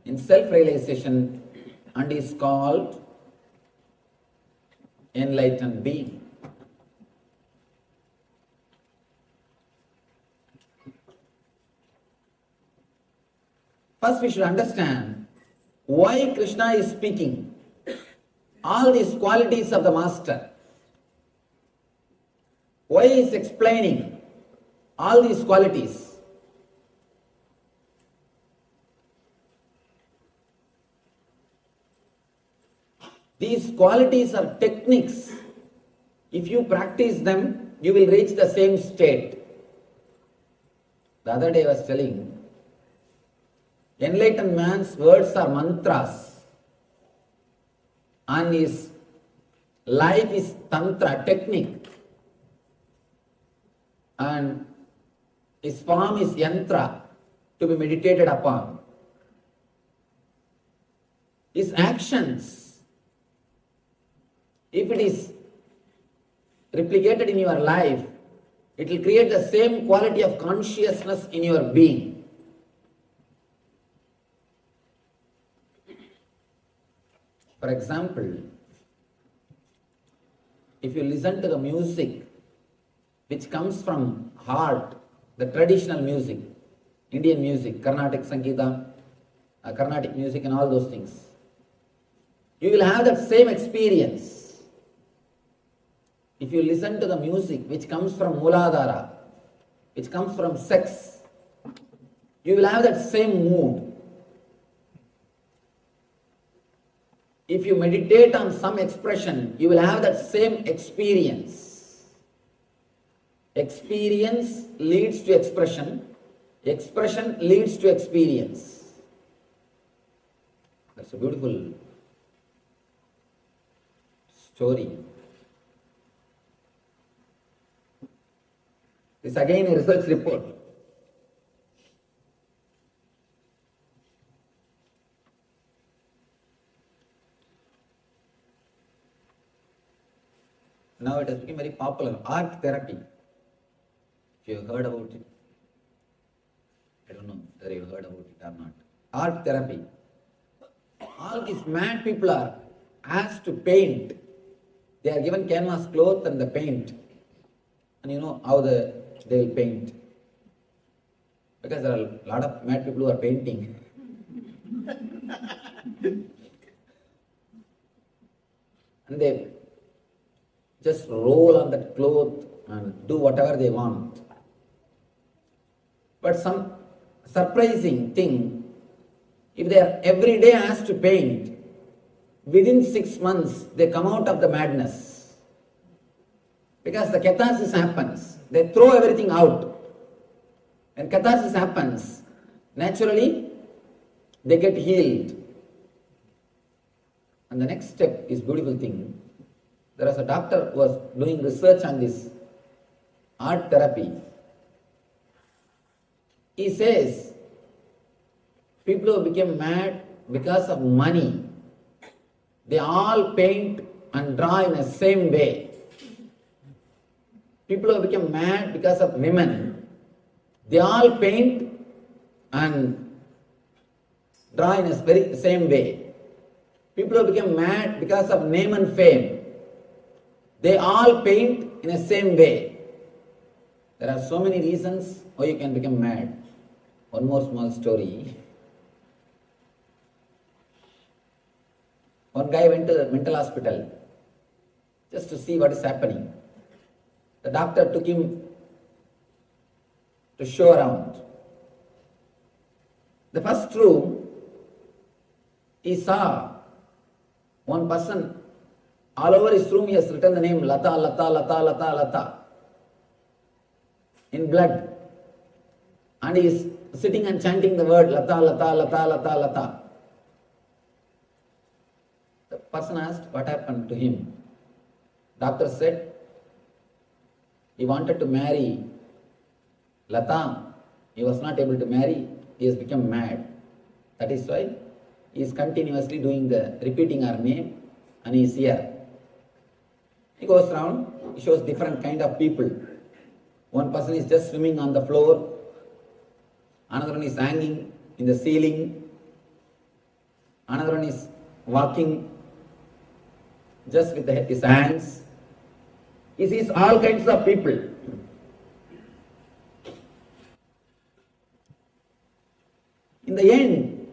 in self-realization and is called enlightened being. First we should understand why Krishna is speaking all these qualities of the Master. Why he is explaining all these qualities? These qualities are techniques. If you practice them, you will reach the same state. The other day I was telling, enlightened man's words are mantras, and his life is tantra, technique, and his form is yantra, to be meditated upon. His actions, if it is replicated in your life, it will create the same quality of consciousness in your being. For example, if you listen to the music which comes from heart, the traditional music, Indian music, Carnatic Sangeeta, Carnatic music and all those things, you will have that same experience. If you listen to the music which comes from Mooladhara, which comes from sex, you will have that same mood. If you meditate on some expression, you will have that same experience. Experience leads to expression. Expression leads to experience. That's a beautiful story. This again a research report. Now it has become very popular, art therapy. If you have heard about it, I don't know whether you have heard about it or not. Art therapy. All these mad people are asked to paint. They are given canvas cloth and the paint. And you know how they will paint. Because there are a lot of mad people who are painting. And they just roll on that cloth and do whatever they want. But some surprising thing, if they are every day asked to paint, within 6 months they come out of the madness. Because the catharsis happens. They throw everything out. When catharsis happens, naturally they get healed. And the next step is beautiful thing. There was a doctor who was doing research on this art therapy. He says people who became mad because of money, they all paint and draw in the same way. People who become mad because of women, they all paint and draw in a very same way. People who become mad because of name and fame, they all paint in the same way. There are so many reasons why you can become mad. One more small story. One guy went to the mental hospital just to see what is happening. The doctor took him to show around. The first room, he saw one person. All over his room he has written the name Lata, Lata, Lata, Lata, Lata in blood. and he is sitting and chanting the word Lata, Lata, Lata, Lata, Lata. The person asked what happened to him. Doctor said he wanted to marry Lata. He was not able to marry. He has become mad. That is why he is continuously repeating her name, and he is here. He goes around, he shows different kind of people. One person is just swimming on the floor, another one is hanging in the ceiling, another one is walking just with his hands. He sees all kinds of people. In the end,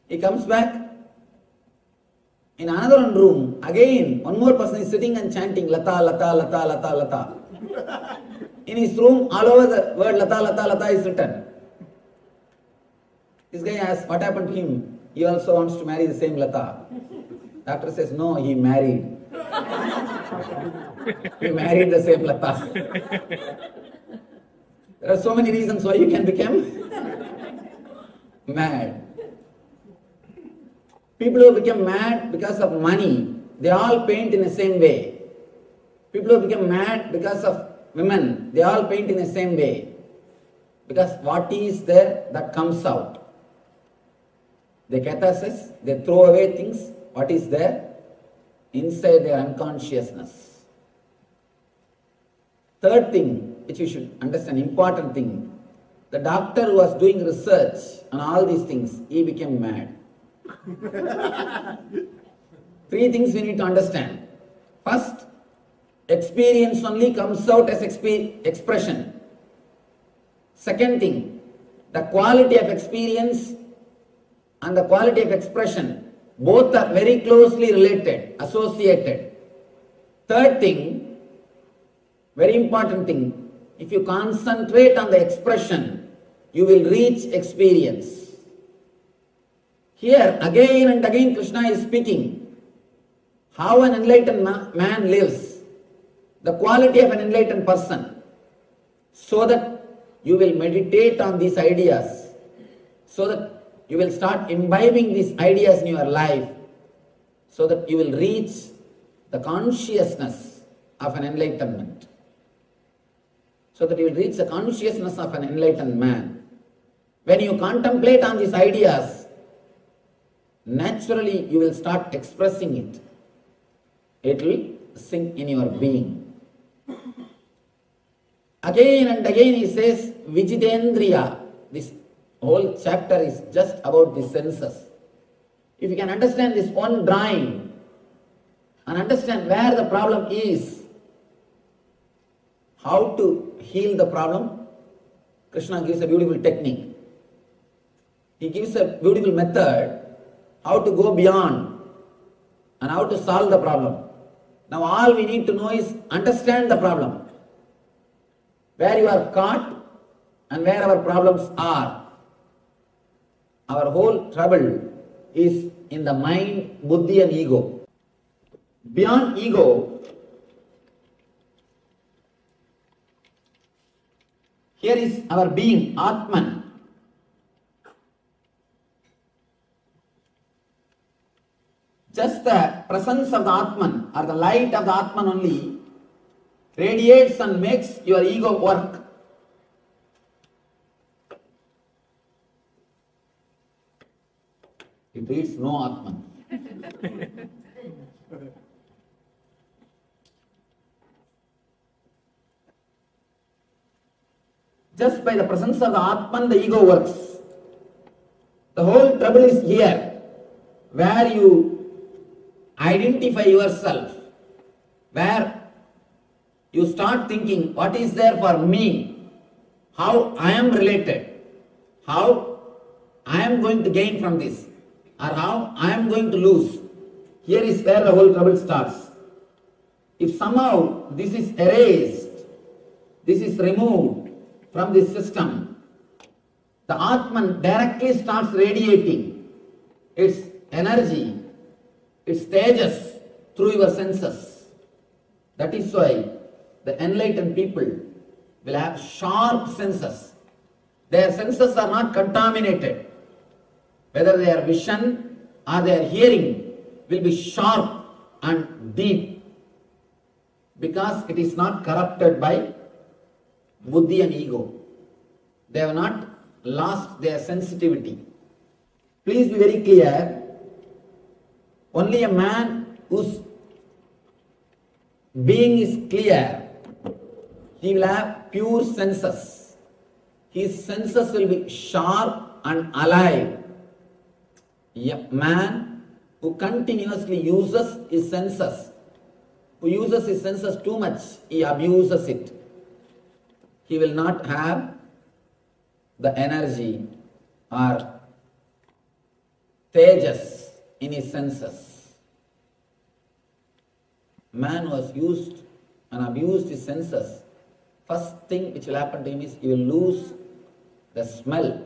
he comes back. In another room, again, one more person is sitting and chanting Lata, Lata, Lata, Lata, Lata. In his room, all over the word Lata, Lata, Lata is written. This guy asks, what happened to him? He also wants to marry the same Lata. Doctor says, no, he married. He married the same Lata. There are so many reasons why you can become mad. People who become mad because of money, they all paint in the same way. People who become mad because of women, they all paint in the same way. Because what is there, that comes out. They catharsis, they throw away things, what is there inside their unconsciousness. Third thing, which you should understand, important thing, the doctor who was doing research on all these things, he became mad. Three things we need to understand. First, experience only comes out as expression. Second thing, the quality of experience and the quality of expression, both are very closely related, associated. Third thing, very important thing, if you concentrate on the expression, you will reach experience. Here, again and again, Krishna is speaking how an enlightened man lives, the quality of an enlightened person, so that you will meditate on these ideas, so that you will start imbibing these ideas in your life, so that you will reach the consciousness of an enlightenment, so that you will reach the consciousness of an enlightened man. When you contemplate on these ideas, naturally you will start expressing it. It will sink in your being. Again and again he says, Vijitendriya. This whole chapter is just about the senses. If you can understand this one drawing and understand where the problem is, how to heal the problem, Krishna gives a beautiful technique. He gives a beautiful method how to go beyond and how to solve the problem. Now all we need to know is understand the problem, where you are caught and where our problems are. Our whole trouble is in the mind, buddhi and ego. Beyond ego, here is our being, Atman. Just the presence of the Atman or the light of the Atman only radiates and makes your ego work. It reads no Atman. Just by the presence of the Atman, the ego works. The whole trouble is here, where you identify yourself, where you start thinking what is there for me, how I am related, how I am going to gain from this, or how I am going to lose. Here is where the whole trouble starts. If somehow this is erased, this is removed from this system, the Atman directly starts radiating its energy, its tejas through your senses. That is why the enlightened people will have sharp senses, Their senses are not contaminated. Whether their vision or their hearing will be sharp and deep, because it is not corrupted by buddhi and ego. They have not lost their sensitivity. Please be very clear. Only a man whose being is clear, he will have pure senses. His senses will be sharp and alive. A man who continuously uses his senses, who uses his senses too much, he abuses it. He will not have the energy or tejas in his senses. Man who has used and abused his senses, first thing which will happen to him is he will lose the smell.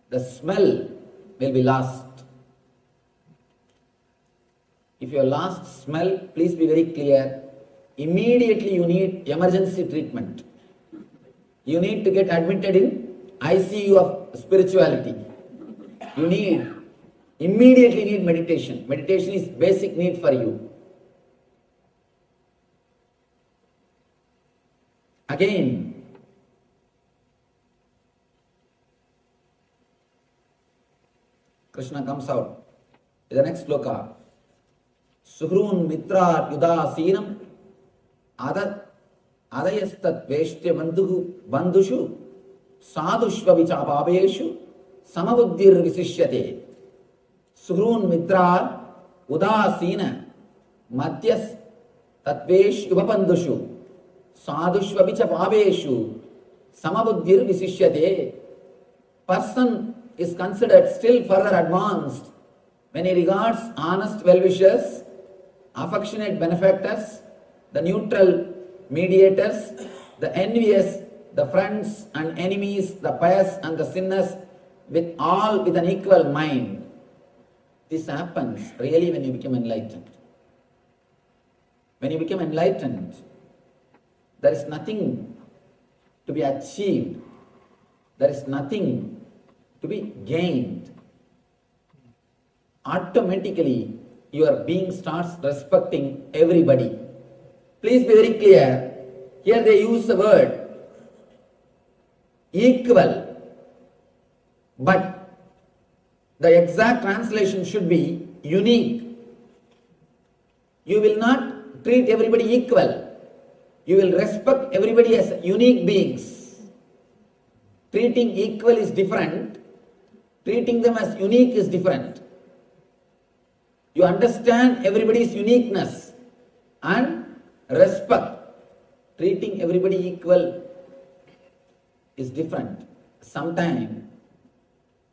The smell will be lost. If you have lost smell, please be very clear. Immediately you need emergency treatment. You need to get admitted in ICU of spirituality. You immediately need meditation. Meditation is basic need for you. Again, Krishna comes out in the next sloka. Suhrun mitra yudasinam adayastat veshtya bandhushu sadhushva vichapaveshu samabuddhir visishyate. Suhrun mitra udasina madhyas tatvesh yubapandhushu sadhushva vichapaveshu samabuddhir visishyate. Person is considered still further advanced when he regards honest well-wishers, affectionate benefactors, the neutral mediators, the envious, the friends and enemies, the pious and the sinners, with an equal mind. This happens really when you become enlightened. When you become enlightened, there is nothing to be achieved. There is nothing to be gained. Automatically, your being starts respecting everybody. Please be very clear. Here they use the word equal, but the exact translation should be unique. You will not treat everybody equal. You will respect everybody as unique beings. Treating equal is different. Treating them as unique is different. You understand everybody's uniqueness and respect. Treating everybody equal is different. Sometimes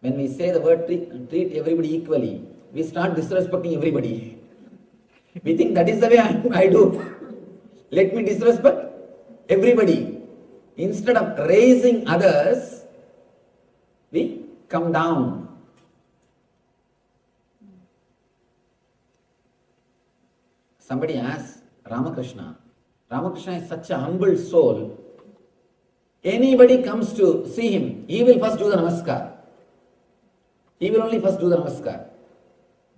when we say the word treat everybody equally, we start disrespecting everybody. We think that is the way I do. Let me disrespect everybody. Instead of raising others, we come down. Somebody asked Ramakrishna. Ramakrishna is such a humble soul. Anybody comes to see him, he will first do the namaskar. He will only first do the namaskar.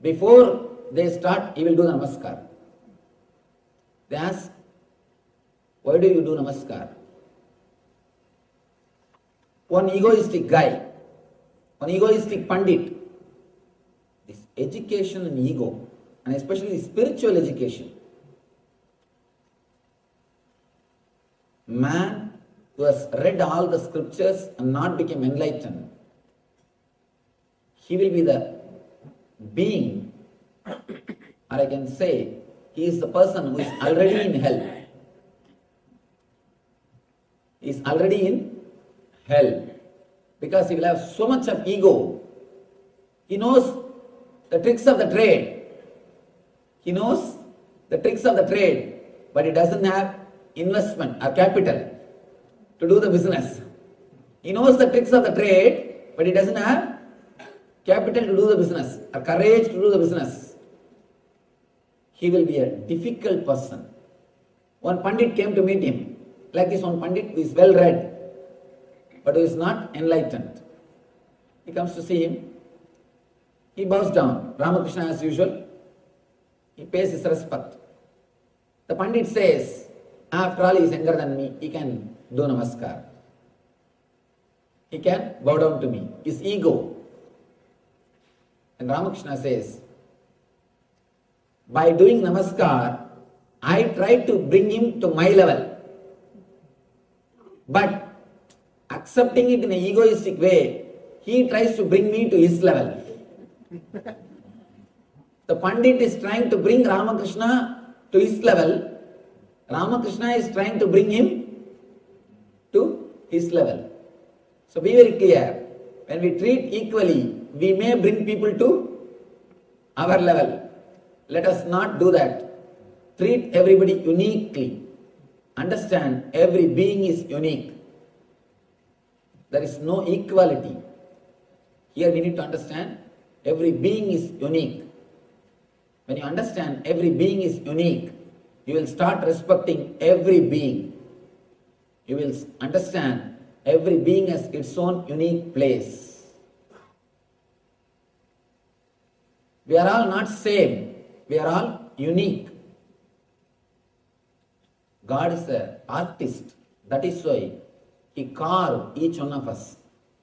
Before they start, he will do the namaskar. They ask, why do you do namaskar? One egoistic guy, one egoistic pandit. This education and ego, and especially spiritual education. Man who has read all the scriptures and not become enlightened, he will be the being, or I can say, he is the person who is already in hell. He is already in hell because he will have so much of ego. He knows the tricks of the trade. He knows the tricks of the trade, but he doesn't have investment or capital to do the business. He knows the tricks of the trade, but he doesn't have capital to do the business or courage to do the business. He will be a difficult person. One pandit came to meet him. Like this one pandit who is well read. but who is not enlightened. He comes to see him. He bows down. Ramakrishna, as usual, he pays his respect. The Pandit says, after all, he is younger than me, he can do namaskar. He can bow down to me. His ego. And Ramakrishna says, by doing namaskar, I try to bring him to my level. But accepting it in an egoistic way, he tries to bring me to his level. The Pandit is trying to bring Ramakrishna to his level. Ramakrishna is trying to bring him to his level. So be very clear. When we treat equally, we may bring people to our level. Let us not do that. Treat everybody uniquely. Understand, every being is unique. There is no equality. Here we need to understand, every being is unique. When you understand every being is unique, you will start respecting every being. You will understand every being has its own unique place. We are all not same. We are all unique. God is an artist. That is why He carved each one of us.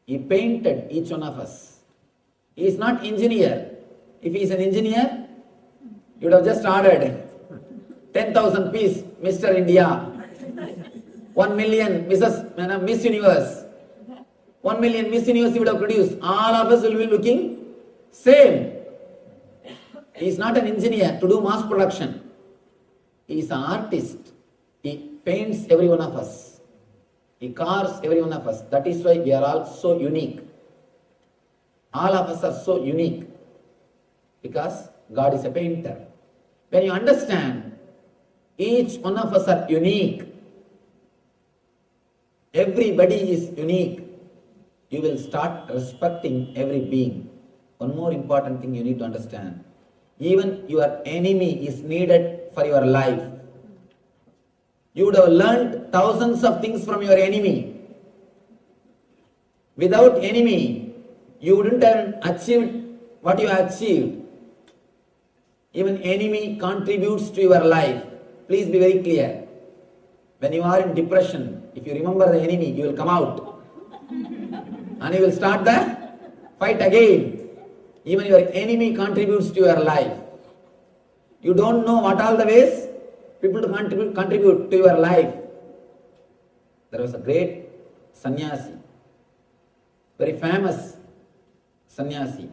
He painted each one of us. He is not engineer. If he is an engineer, you would have just ordered 10,000 piece Mr. India, 1 million Miss Universe, 1 million Miss Universe he would have produced. All of us will be looking same. He is not an engineer to do mass production. He is an artist. He paints every one of us. He carves every one of us. That is why we are all so unique. All of us are so unique because God is a painter. When you understand each one of us are unique, everybody is unique, you will start respecting every being. One more important thing you need to understand. Even your enemy is needed for your life. You would have learned thousands of things from your enemy. Without enemy, you wouldn't have achieved what you have achieved. Even enemy contributes to your life. Please be very clear. When you are in depression, if you remember the enemy, you will come out. And you will start the fight again. Even your enemy contributes to your life. You don't know what all the ways people to contribute to your life. There was a great sannyasi, very famous sannyasi,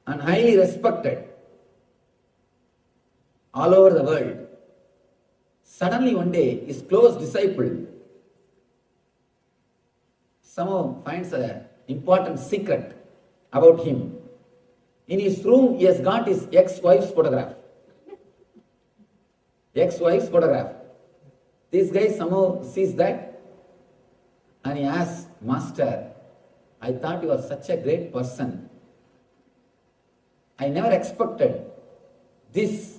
and highly respected all over the world. Suddenly one day, his close disciple somehow finds an important secret about him. In his room, he has got his ex-wife's photograph. Ex-wife's photograph. This guy somehow sees that and he asks, Master, I thought you were such a great person. I never expected this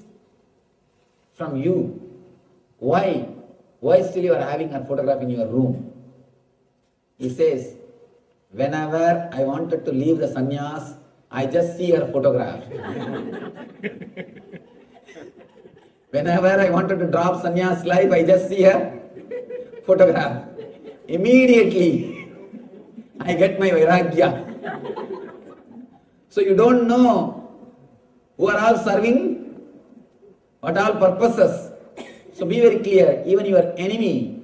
from you. Why? Why still you are having her photograph in your room? He says, whenever I wanted to leave the sannyas, I just see her photograph. Whenever I wanted to drop sannyas life, I just see her photograph. Immediately, I get my vairagya. So you don't know who are all serving, what all purposes. So be very clear, even your enemy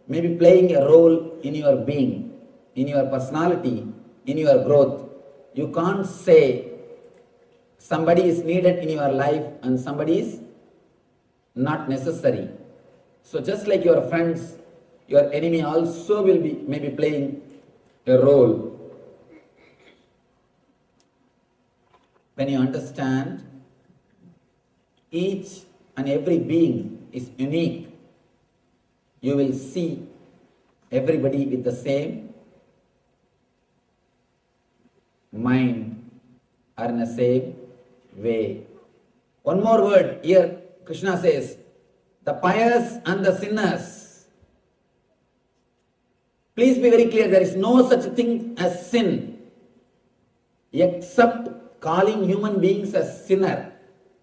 may be playing a role in your being, in your personality, in your growth. You can't say somebody is needed in your life and somebody is not necessary. So just like your friends, your enemy also will be maybe playing a role. When you understand each and every being is unique, you will see everybody with the same mind or in the same way. One more word here, Krishna says, the pious and the sinners. Please be very clear, there is no such thing as sin except calling human beings as sinner.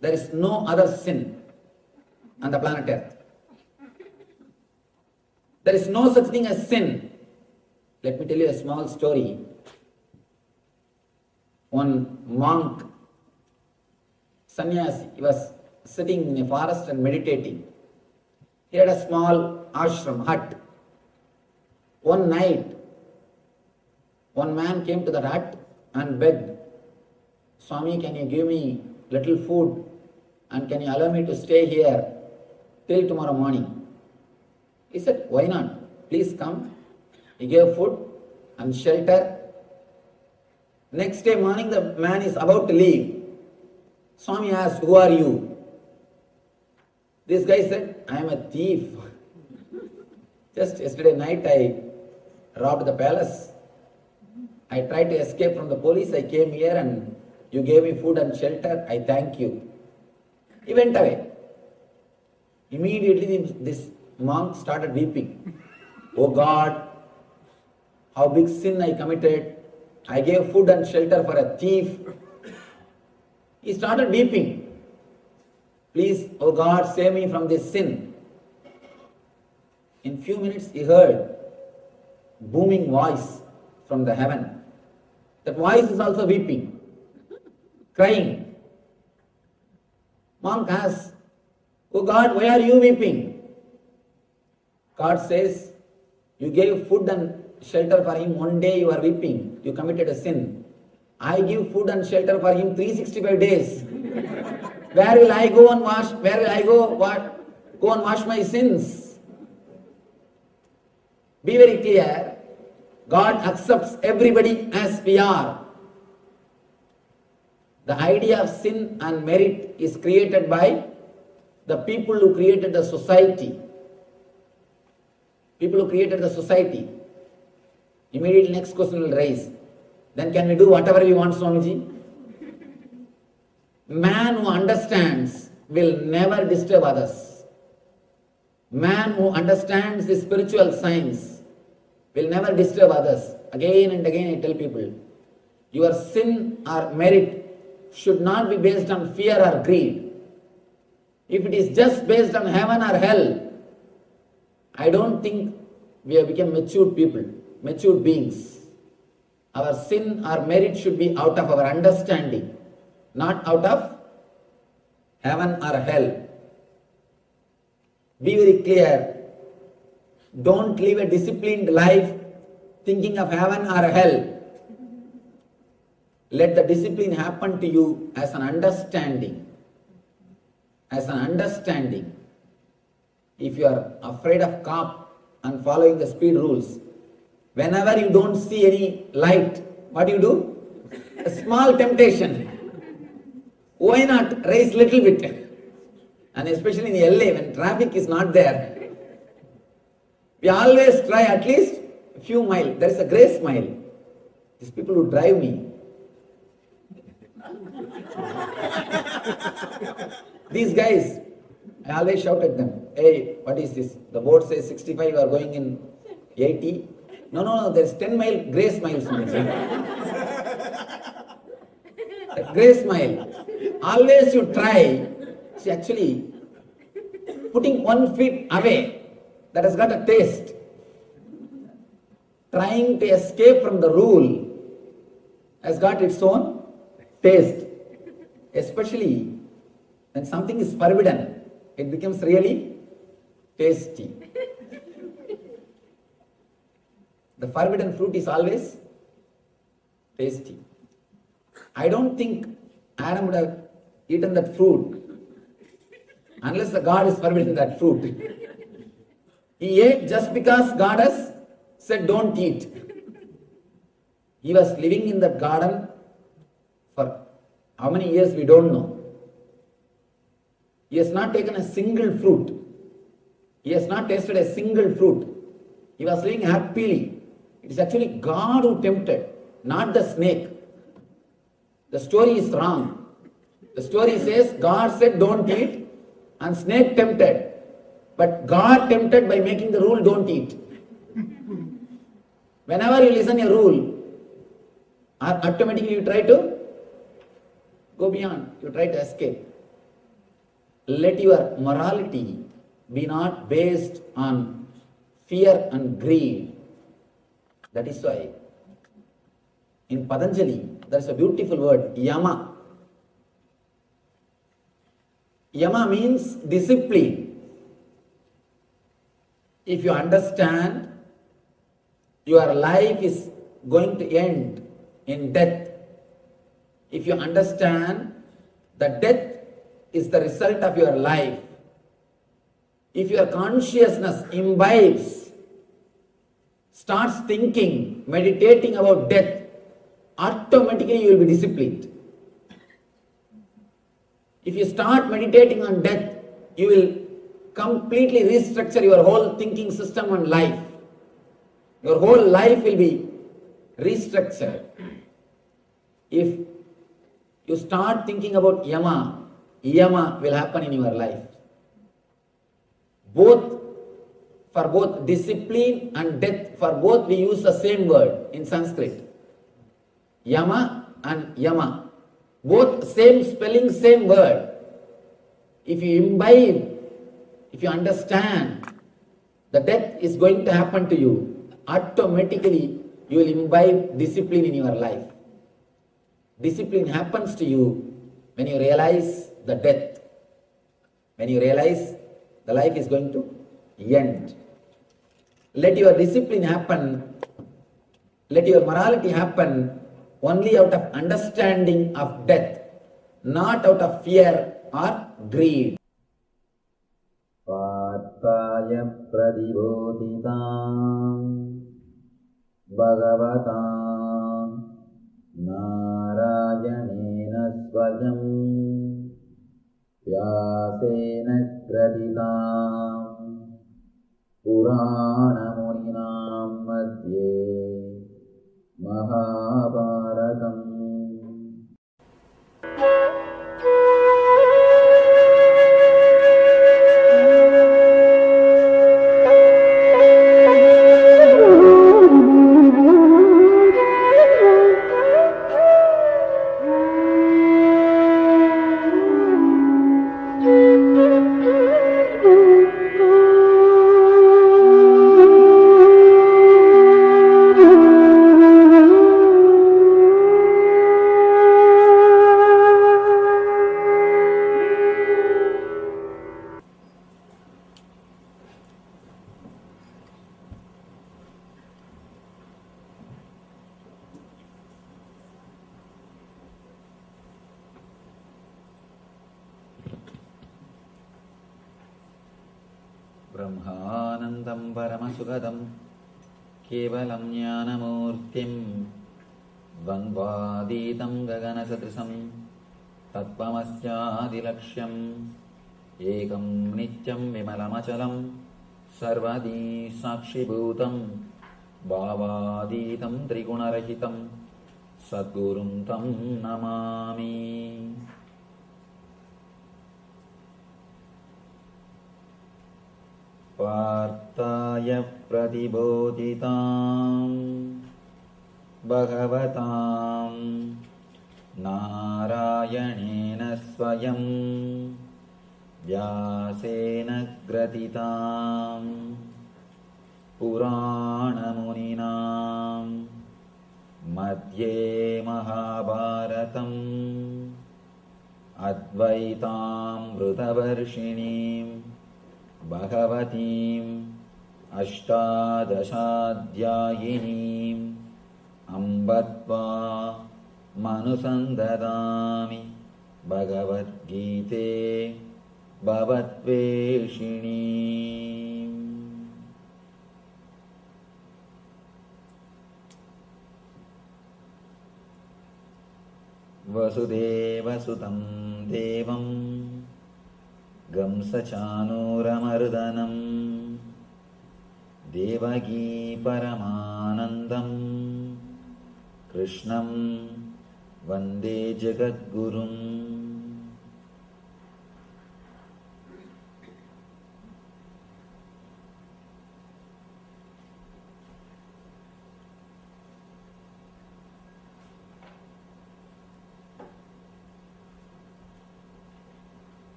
There is no other sin on the planet Earth. There is no such thing as sin. Let me tell you a small story. One monk, sannyasi, he was sitting in a forest and meditating. He had a small ashram, hut. One night, one man came to the hut and begged, Swami, can you give me little food and can you allow me to stay here till tomorrow morning? He said, why not? Please come. He gave food and shelter. Next day morning, the man is about to leave. Swami asked, who are you? This guy said, I am a thief. Just yesterday night I robbed the palace. I tried to escape from the police. I came here and you gave me food and shelter. I thank you. He went away. Immediately this monk started weeping. Oh God, how big sin I committed. I gave food and shelter for a thief. He started weeping. Please, oh God, save me from this sin. In few minutes he heard booming voice from the heaven. That voice is also weeping, crying. Monk asks, oh God, why are you weeping? God says, you gave food and shelter for him. One day you are weeping. You committed a sin. I give food and shelter for him 365 days. Where will I go and wash? Where will I go and wash my sins? Be very clear. God accepts everybody as we are. The idea of sin and merit is created by the people who created the society. People who created the society. Immediately next question will rise. Then can we do whatever we want, Swamiji? Man who understands will never disturb others. Man who understands the spiritual science will never disturb others. Again and again I tell people, your sin or merit should not be based on fear or greed. If it is just based on heaven or hell, I don't think we have become matured people, matured beings. Our sin or merit should be out of our understanding, not out of heaven or hell. Be very clear. Don't live a disciplined life thinking of heaven or hell. Let the discipline happen to you as an understanding. As an understanding. If you are afraid of cop and following the speed rules, whenever you don't see any light, what do? A small temptation. Why not raise little bit? And especially in LA when traffic is not there, we always try at least a few miles. There is a grace mile. These people who drive me. These guys, I always shout at them, hey, what is this? The board says 65, you are going in 80. No, there is 10-mile grace miles. Grace mile. Always you try. See, actually, putting 1 foot away, that has got a taste. Trying to escape from the rule has got its own taste. Especially when something is forbidden, it becomes really tasty. The forbidden fruit is always tasty. I don't think Adam would have eaten that fruit unless the God is forbidden that fruit. He ate just because God has said don't eat. He was living in that garden for how many years we don't know. He has not taken a single fruit. He has not tasted a single fruit. He was living happily. It is actually God who tempted, not the snake. The story is wrong. The story says God said don't eat and snake tempted. But God tempted by making the rule don't eat. Whenever you listen a rule, automatically you try to go beyond, you try to escape. Let your morality be not based on fear and greed. That is why in Patanjali there is a beautiful word, yama. Yama means discipline. If you understand your life is going to end in death, if you understand that death is the result of your life, if your consciousness imbibes, starts thinking, meditating about death, automatically you will be disciplined. If you start meditating on death, you will completely restructure your whole thinking system and life. Your whole life will be restructured. If you start thinking about yama, yama will happen in your life. For both discipline and death, for both we use the same word in Sanskrit. Yama and yama. Both same spelling, same word. If you imbibe, if you understand the death is going to happen to you, automatically you will imbibe discipline in your life. Discipline happens to you when you realize the death, when you realize the life is going to end. Let your discipline happen, let your morality happen only out of understanding of death, not out of fear or greed. Partaya pradibodhitam bhagavatam narayanena svayam vyasena kraditam purana muninam madhye Mahabharatam. Brahmanandam Paramashugadam Kevalam Jnanamurtim Dvandvaditam Gaganasadrisam Tattvamasyaadilakshyam Ekam Nityam Vimalamachalam Sarvadi Sakshibhutam Bhavaditam Trigunarahitam Sadgurum Tam Namami. Partaya pradibodhitam bhagavatam narayanena svayam vyasena gratitam purana muninam madhye mahabharatam advaitam vrutavarshinim Bhagavatim Ashtadashadhyayinim Ambatva Manusandadami Bhagavad Gite Bhavatveshinim. Vasudeva Sutam Devam Gamsachanuramardanam Devagi Paramanandam Krishnam Vande Jagadgurum.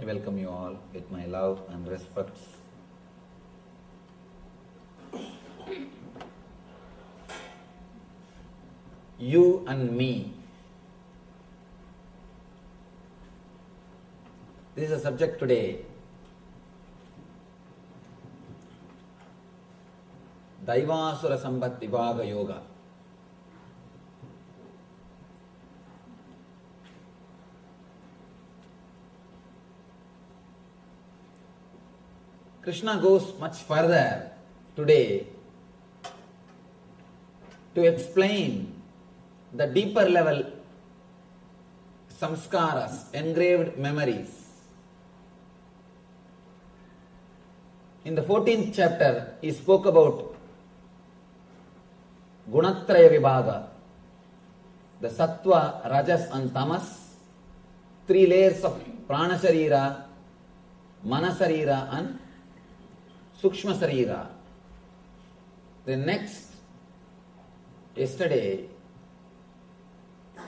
I welcome you all with my love and respect. You and me. This is a subject today. Daivasura Sambat Vibhaga Yoga. Krishna goes much further today to explain the deeper level samskaras, engraved memories. In the 14th chapter, he spoke about Gunatraya Vibhaga, the Sattva, Rajas and Tamas, 3 layers of Prana Sharira, Mana Sharira and Sukshma Sharira. The next, yesterday,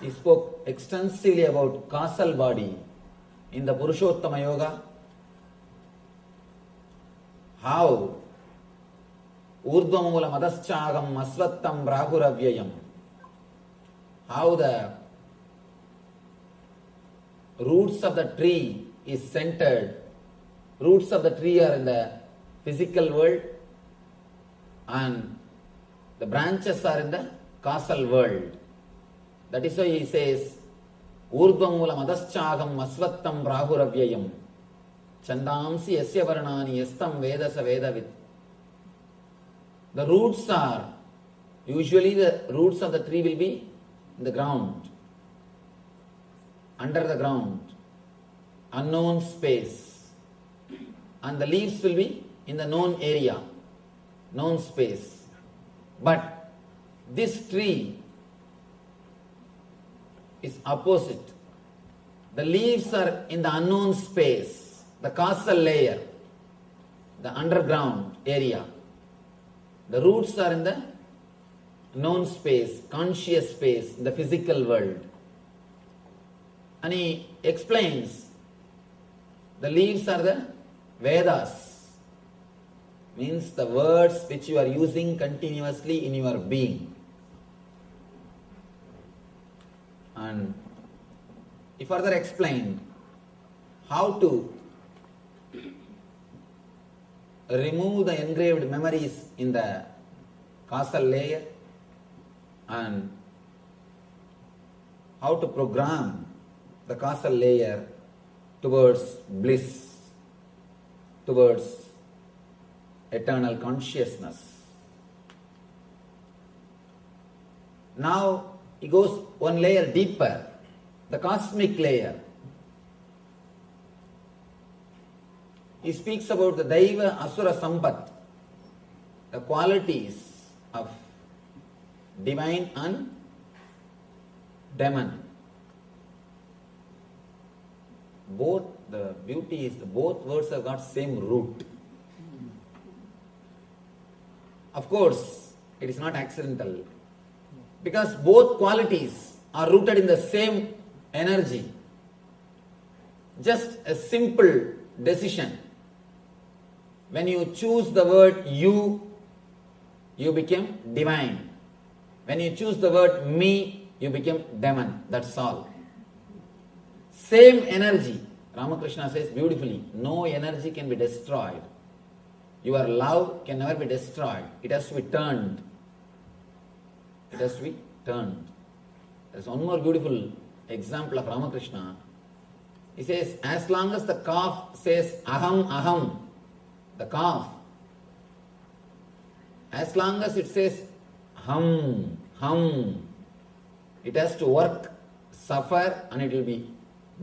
he spoke extensively about causal body in the Purushottama Yoga, how Urdhvamula Madaschagam Asvattam Brahuravyayam, how the roots of the tree is centered. Roots of the tree are in the physical world and the branches are in the causal world. That is why he says, Urdhvamula Madaschagam Asvattam Brahuravyayam Chandamsi Yasya Varnani Yastam Vedasa Vedavit. The roots are, usually the roots of the tree will be in the ground, under the ground, unknown space, and the leaves will be in the known area, known space. But this tree is opposite. The leaves are in the unknown space, the causal layer, the underground area. The roots are in the known space, conscious space, in the physical world. And he explains the leaves are the Vedas, means the words which you are using continuously in your being. And he further explained how to remove the engraved memories in the causal layer and how to program the causal layer towards bliss, towards eternal consciousness. Now he goes one layer deeper, the cosmic layer. He speaks about the Daiva Asura Sampat, the qualities of divine and demon. Both, the beauty is both words have got same root. Of course, it is not accidental, because both qualities are rooted in the same energy. Just a simple decision. When you choose the word you become divine. When you choose the word me, you become demon. That's all. Same energy. Ramakrishna says beautifully, no energy can be destroyed. Your love can never be destroyed. It has to be turned. It has to be turned. There's one more beautiful example of Ramakrishna. He says, as long as the calf says aham, aham, the calf, as long as it says hum, hum, it has to work, suffer, and it will be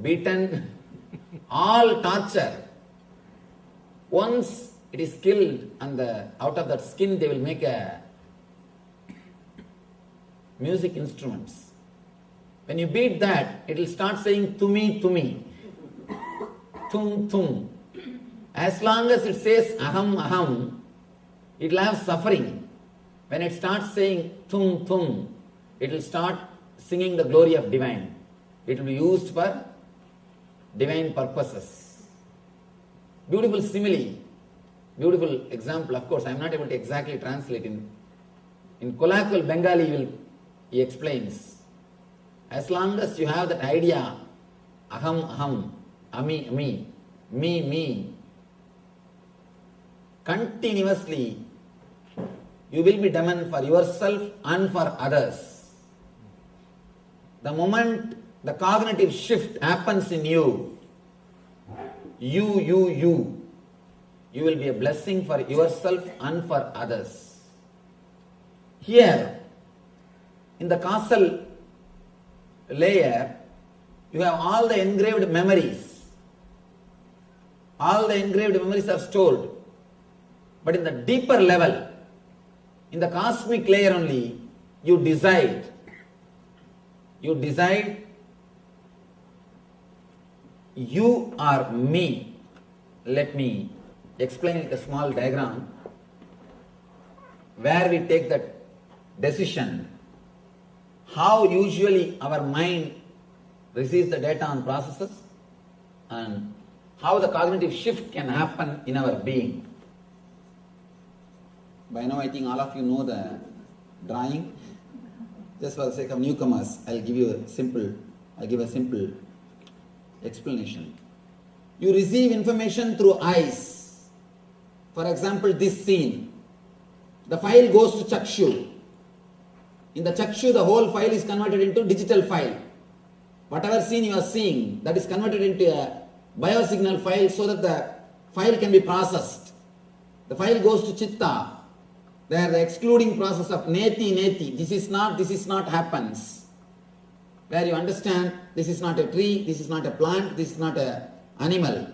beaten, all torture. Once it is killed and out of that skin they will make a music instruments. When you beat that, it will start saying tumi, tumi, tum, tum. As long as it says aham, aham, it will have suffering. When it starts saying tum, tum, it will start singing the glory of divine. It will be used for divine purposes. Beautiful simile, beautiful example. Of course, I am not able to exactly translate in colloquial Bengali. He explains, as long as you have that idea, aham, aham, ami, ami, me, continuously, you will be done for yourself and for others. The moment the cognitive shift happens in you, you will be a blessing for yourself and for others. Here, in the causal layer, you have all the engraved memories. All the engraved memories are stored. But in the deeper level, in the cosmic layer only, you decide. You decide, you are me. Let me explain it in a small diagram where we take that decision. How usually our mind receives the data and processes, and how the cognitive shift can happen in our being. By now I think all of you know the drawing. Just for the sake of newcomers, I'll give a simple explanation. You receive information through eyes. For example, this scene. The file goes to Chakshu. In the Chakshu, the whole file is converted into digital file. Whatever scene you are seeing, that is converted into a biosignal file so that the file can be processed. The file goes to Chitta. There the excluding process of neti, this is not happens. Where you understand this is not a tree, this is not a plant, this is not an animal.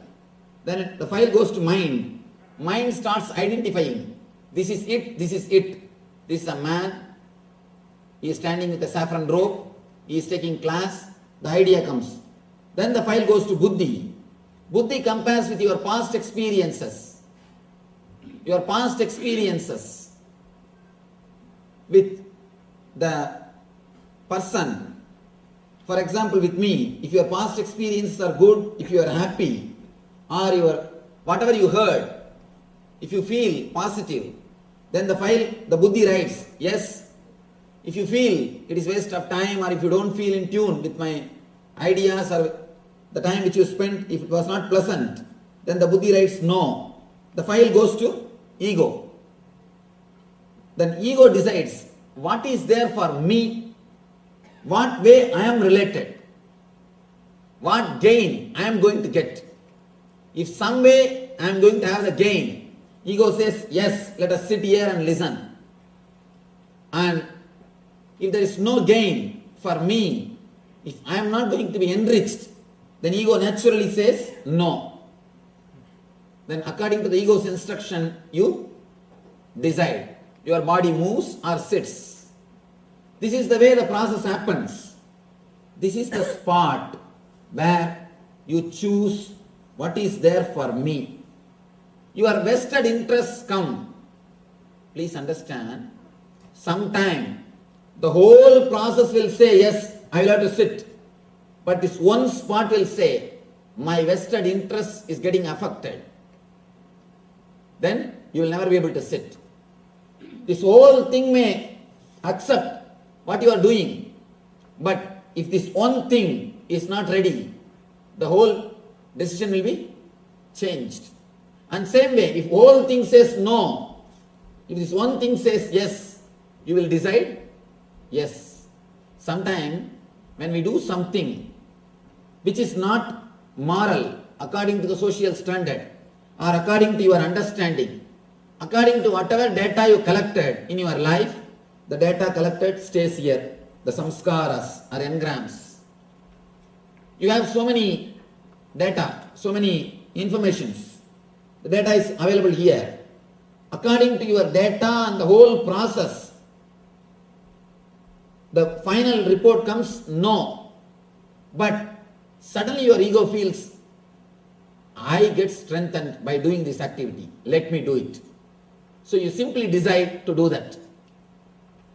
Then the file goes to mind. Mind starts identifying. This is it, this is it. This is a man. He is standing with a saffron robe. He is taking class. The idea comes. Then the file goes to Buddhi. Buddhi compares with your past experiences. Your past experiences with the person. For example, with me, if your past experiences are good, if you are happy, or your whatever you heard, if you feel positive, then the file, the Buddhi writes, yes. If you feel it is waste of time, or if you don't feel in tune with my ideas or the time which you spent, if it was not pleasant, then the Buddhi writes no. The file goes to ego. Then ego decides what is there for me, what way I am related, what gain I am going to get. If some way I am going to have the gain, ego says, yes, let us sit here and listen. And if there is no gain for me, if I am not going to be enriched, then ego naturally says no. Then according to the ego's instruction, you decide. Your body moves or sits. This is the way the process happens. This is the spot where you choose what is there for me. Your vested interests come. Please understand, sometime the whole process will say, yes, I will have to sit. But this one spot will say, my vested interest is getting affected. Then you will never be able to sit. This whole thing may accept what you are doing, but if this one thing is not ready, the whole decision will be changed. And same way, if whole thing says no, if this one thing says yes, you will decide yes. Sometime when we do something which is not moral according to the social standard or according to your understanding, according to whatever data you collected in your life, the data collected stays here, the samskaras or engrams. You have so many data, so many informations. The data is available here. According to your data and the whole process, the final report comes no. But suddenly your ego feels, I get strengthened by doing this activity. Let me do it. So you simply decide to do that.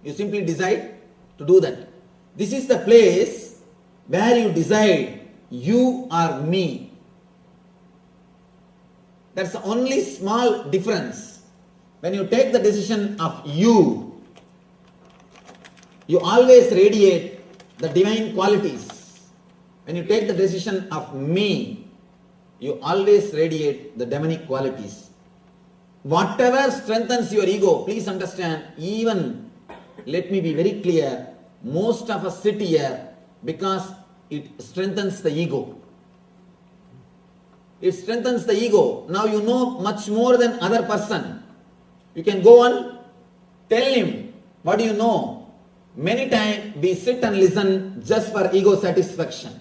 You simply decide to do that. This is the place where you decide you or me. That's the only small difference. When you take the decision of you always radiate the divine qualities. When you take the decision of me, you always radiate the demonic qualities. Whatever strengthens your ego, please understand, even, let me be very clear, most of us sit here because it strengthens the ego. It strengthens the ego. Now you know much more than other person. You can go on, tell him, what do you know? Many times we sit and listen just for ego satisfaction.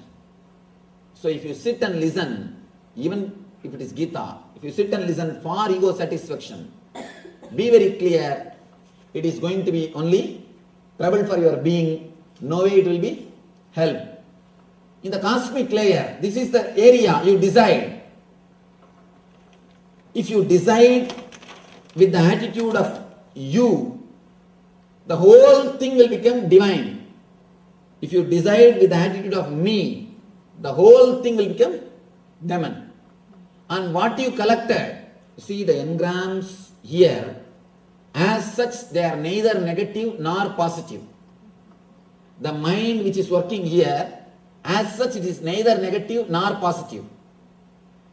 So if you sit and listen, even if it is Gita, if you sit and listen for ego satisfaction, be very clear, it is going to be only trouble for your being, no way it will be help. In the cosmic layer, this is the area you decide. If you decide with the attitude of you, the whole thing will become divine. If you decide with the attitude of me, the whole thing will become demon. And what you collected, see the engrams here, as such they are neither negative nor positive. The mind which is working here, as such it is neither negative nor positive.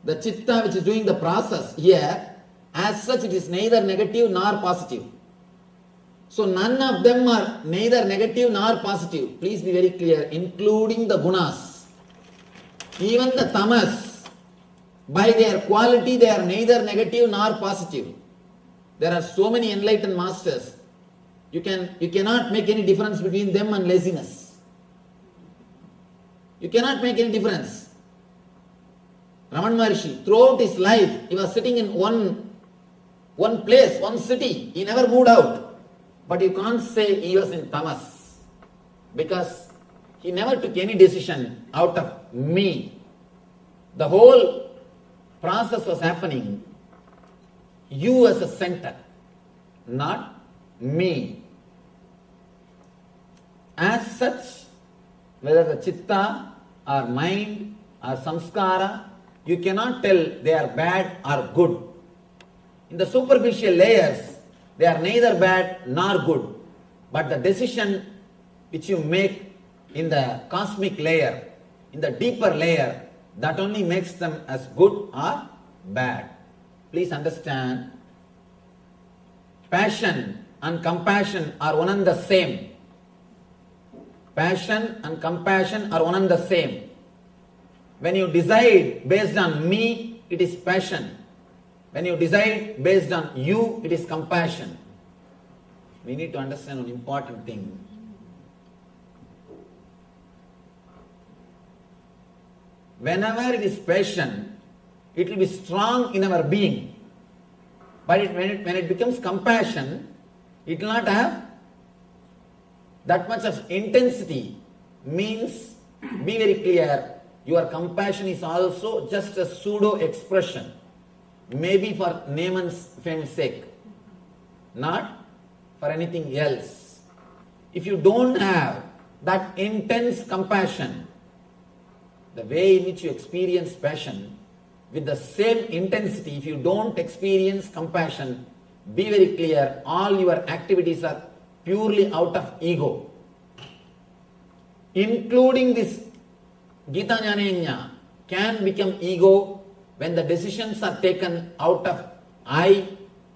The chitta which is doing the process here, as such it is neither negative nor positive. So none of them are neither negative nor positive. Please be very clear, including the gunas. Even the tamas, by their quality they are neither negative nor positive. There are so many enlightened masters. You cannot make any difference between them and laziness. You cannot make any difference. Raman Maharshi, throughout his life, he was sitting in one place, one city. He never moved out. But you can't say he was in tamas, because he never took any decision out of me. The whole process was happening, you as a center, not me. As such, whether the chitta or mind or samskara, you cannot tell they are bad or good. In the superficial layers, they are neither bad nor good. But the decision which you make in the cosmic layer, in the deeper layer, that only makes them as good or bad. Please understand, passion and compassion are one and the same. Passion and compassion are one and the same. When you decide based on me, it is passion. When you decide based on you, it is compassion. We need to understand one important thing. Whenever it is passion, it will be strong in our being. But when it becomes compassion, it will not have that much of intensity. Means, be very clear, your compassion is also just a pseudo expression. Maybe for name and fame's sake, not for anything else. If you don't have that intense compassion, the way in which you experience passion, with the same intensity, if you don't experience compassion, be very clear, all your activities are purely out of ego. Including this Gita Jnana can become ego when the decisions are taken out of I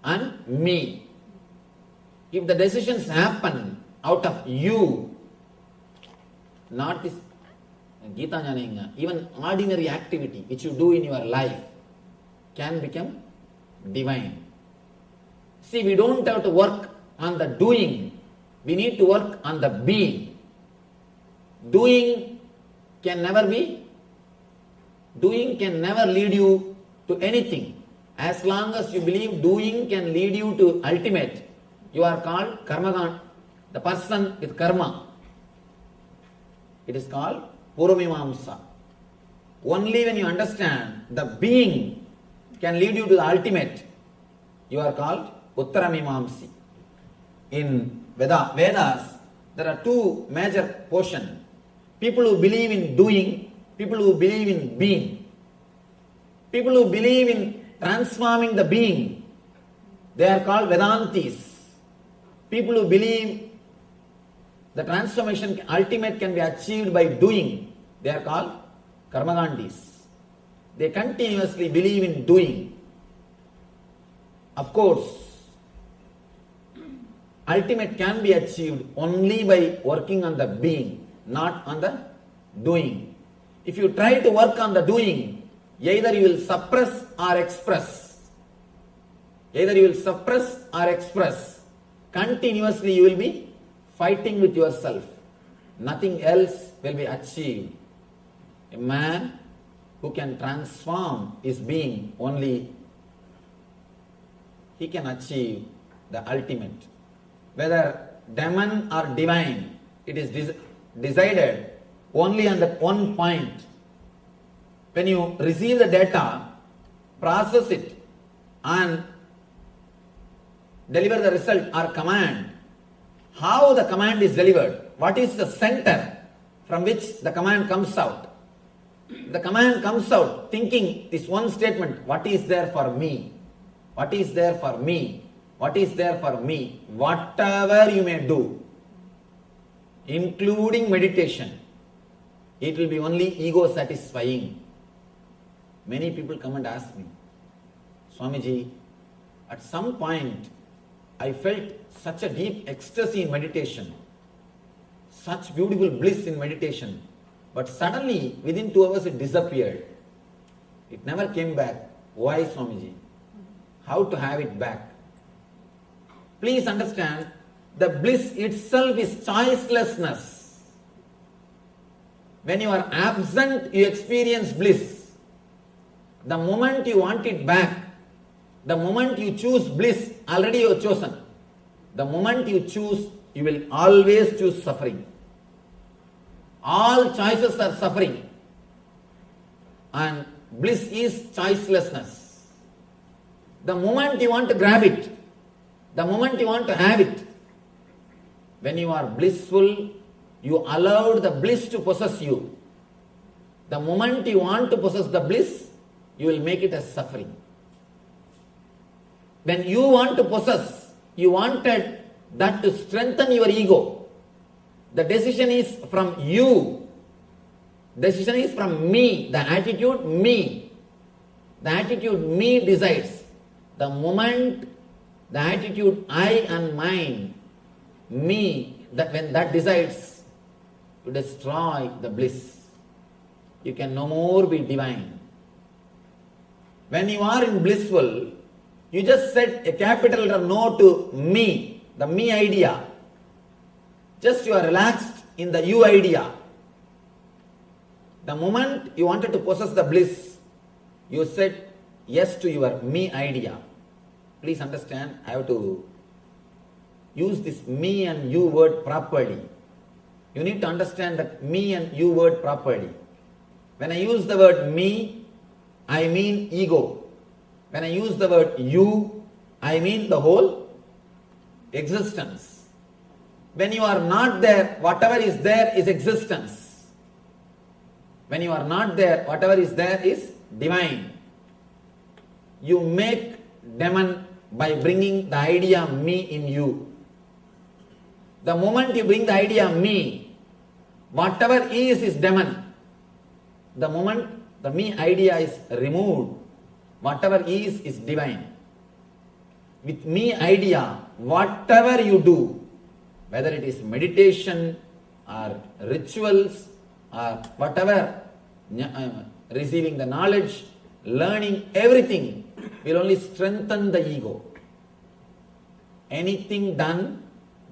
and me. If the decisions happen out of you, not this Gita Jnana, even ordinary activity which you do in your life can become divine. See, we don't have to work on the doing, we need to work on the being. Doing can never lead you to anything. As long as you believe doing can lead you to ultimate, you are called karmagan, the person with karma. It is called Puramimamsa. Only when you understand the being can lead you to the ultimate, you are called Uttaramimamsi. In Vedas, there are two major portions. people who believe in doing, people who believe in being, people who believe in transforming the being, they are called Vedantis. People who believe the transformation ultimate can be achieved by doing, they are called Karmagandis. They continuously believe in doing. Of course, ultimate can be achieved only by working on the being, not on the doing. If you try to work on the doing, either you will suppress or express. Either you will suppress or express. Continuously you will be fighting with yourself. Nothing else will be achieved. A man who can transform his being, only he can achieve the ultimate. Whether demon or divine, it is decided only on that one point. When you receive the data, process it and deliver the result or command, how the command is delivered, what is the center from which the command comes out. The command comes out thinking this one statement, what is there for me? What is there for me? What is there for me? Whatever you may do, including meditation, it will be only ego satisfying. Many people come and ask me, Swamiji, at some point I felt such a deep ecstasy in meditation, such beautiful bliss in meditation, but suddenly within 2 hours it disappeared. It never came back. Why, Swamiji? How to have it back? Please understand, the bliss itself is choicelessness. When you are absent, you experience bliss. The moment you want it back, the moment you choose bliss, already you have chosen. The moment you choose, you will always choose suffering. All choices are suffering. And bliss is choicelessness. The moment you want to grab it, the moment you want to have it, when you are blissful, you allowed the bliss to possess you. The moment you want to possess the bliss, you will make it as suffering. When you want to possess, you wanted that to strengthen your ego. The decision is from you. Decision is from me. The attitude me. The attitude me decides. The moment the attitude I and mine, me, that when that decides to destroy the bliss, you can no more be divine. When you are in blissful, you just said a capital letter no to me, the me idea. Just you are relaxed in the you idea. The moment you wanted to possess the bliss, you said yes to your me idea. Please understand, I have to use this me and you word properly. You need to understand that me and you word properly. When I use the word me, I mean ego. When I use the word you, I mean the whole existence. When you are not there, whatever is there is existence. When you are not there, whatever is there is divine. You make demon by bringing the idea me in you. The moment you bring the idea me, whatever is demon. The moment the me idea is removed, whatever is divine. With me idea, whatever you do, whether it is meditation or rituals or whatever, receiving the knowledge, learning, everything will only strengthen the ego. Anything done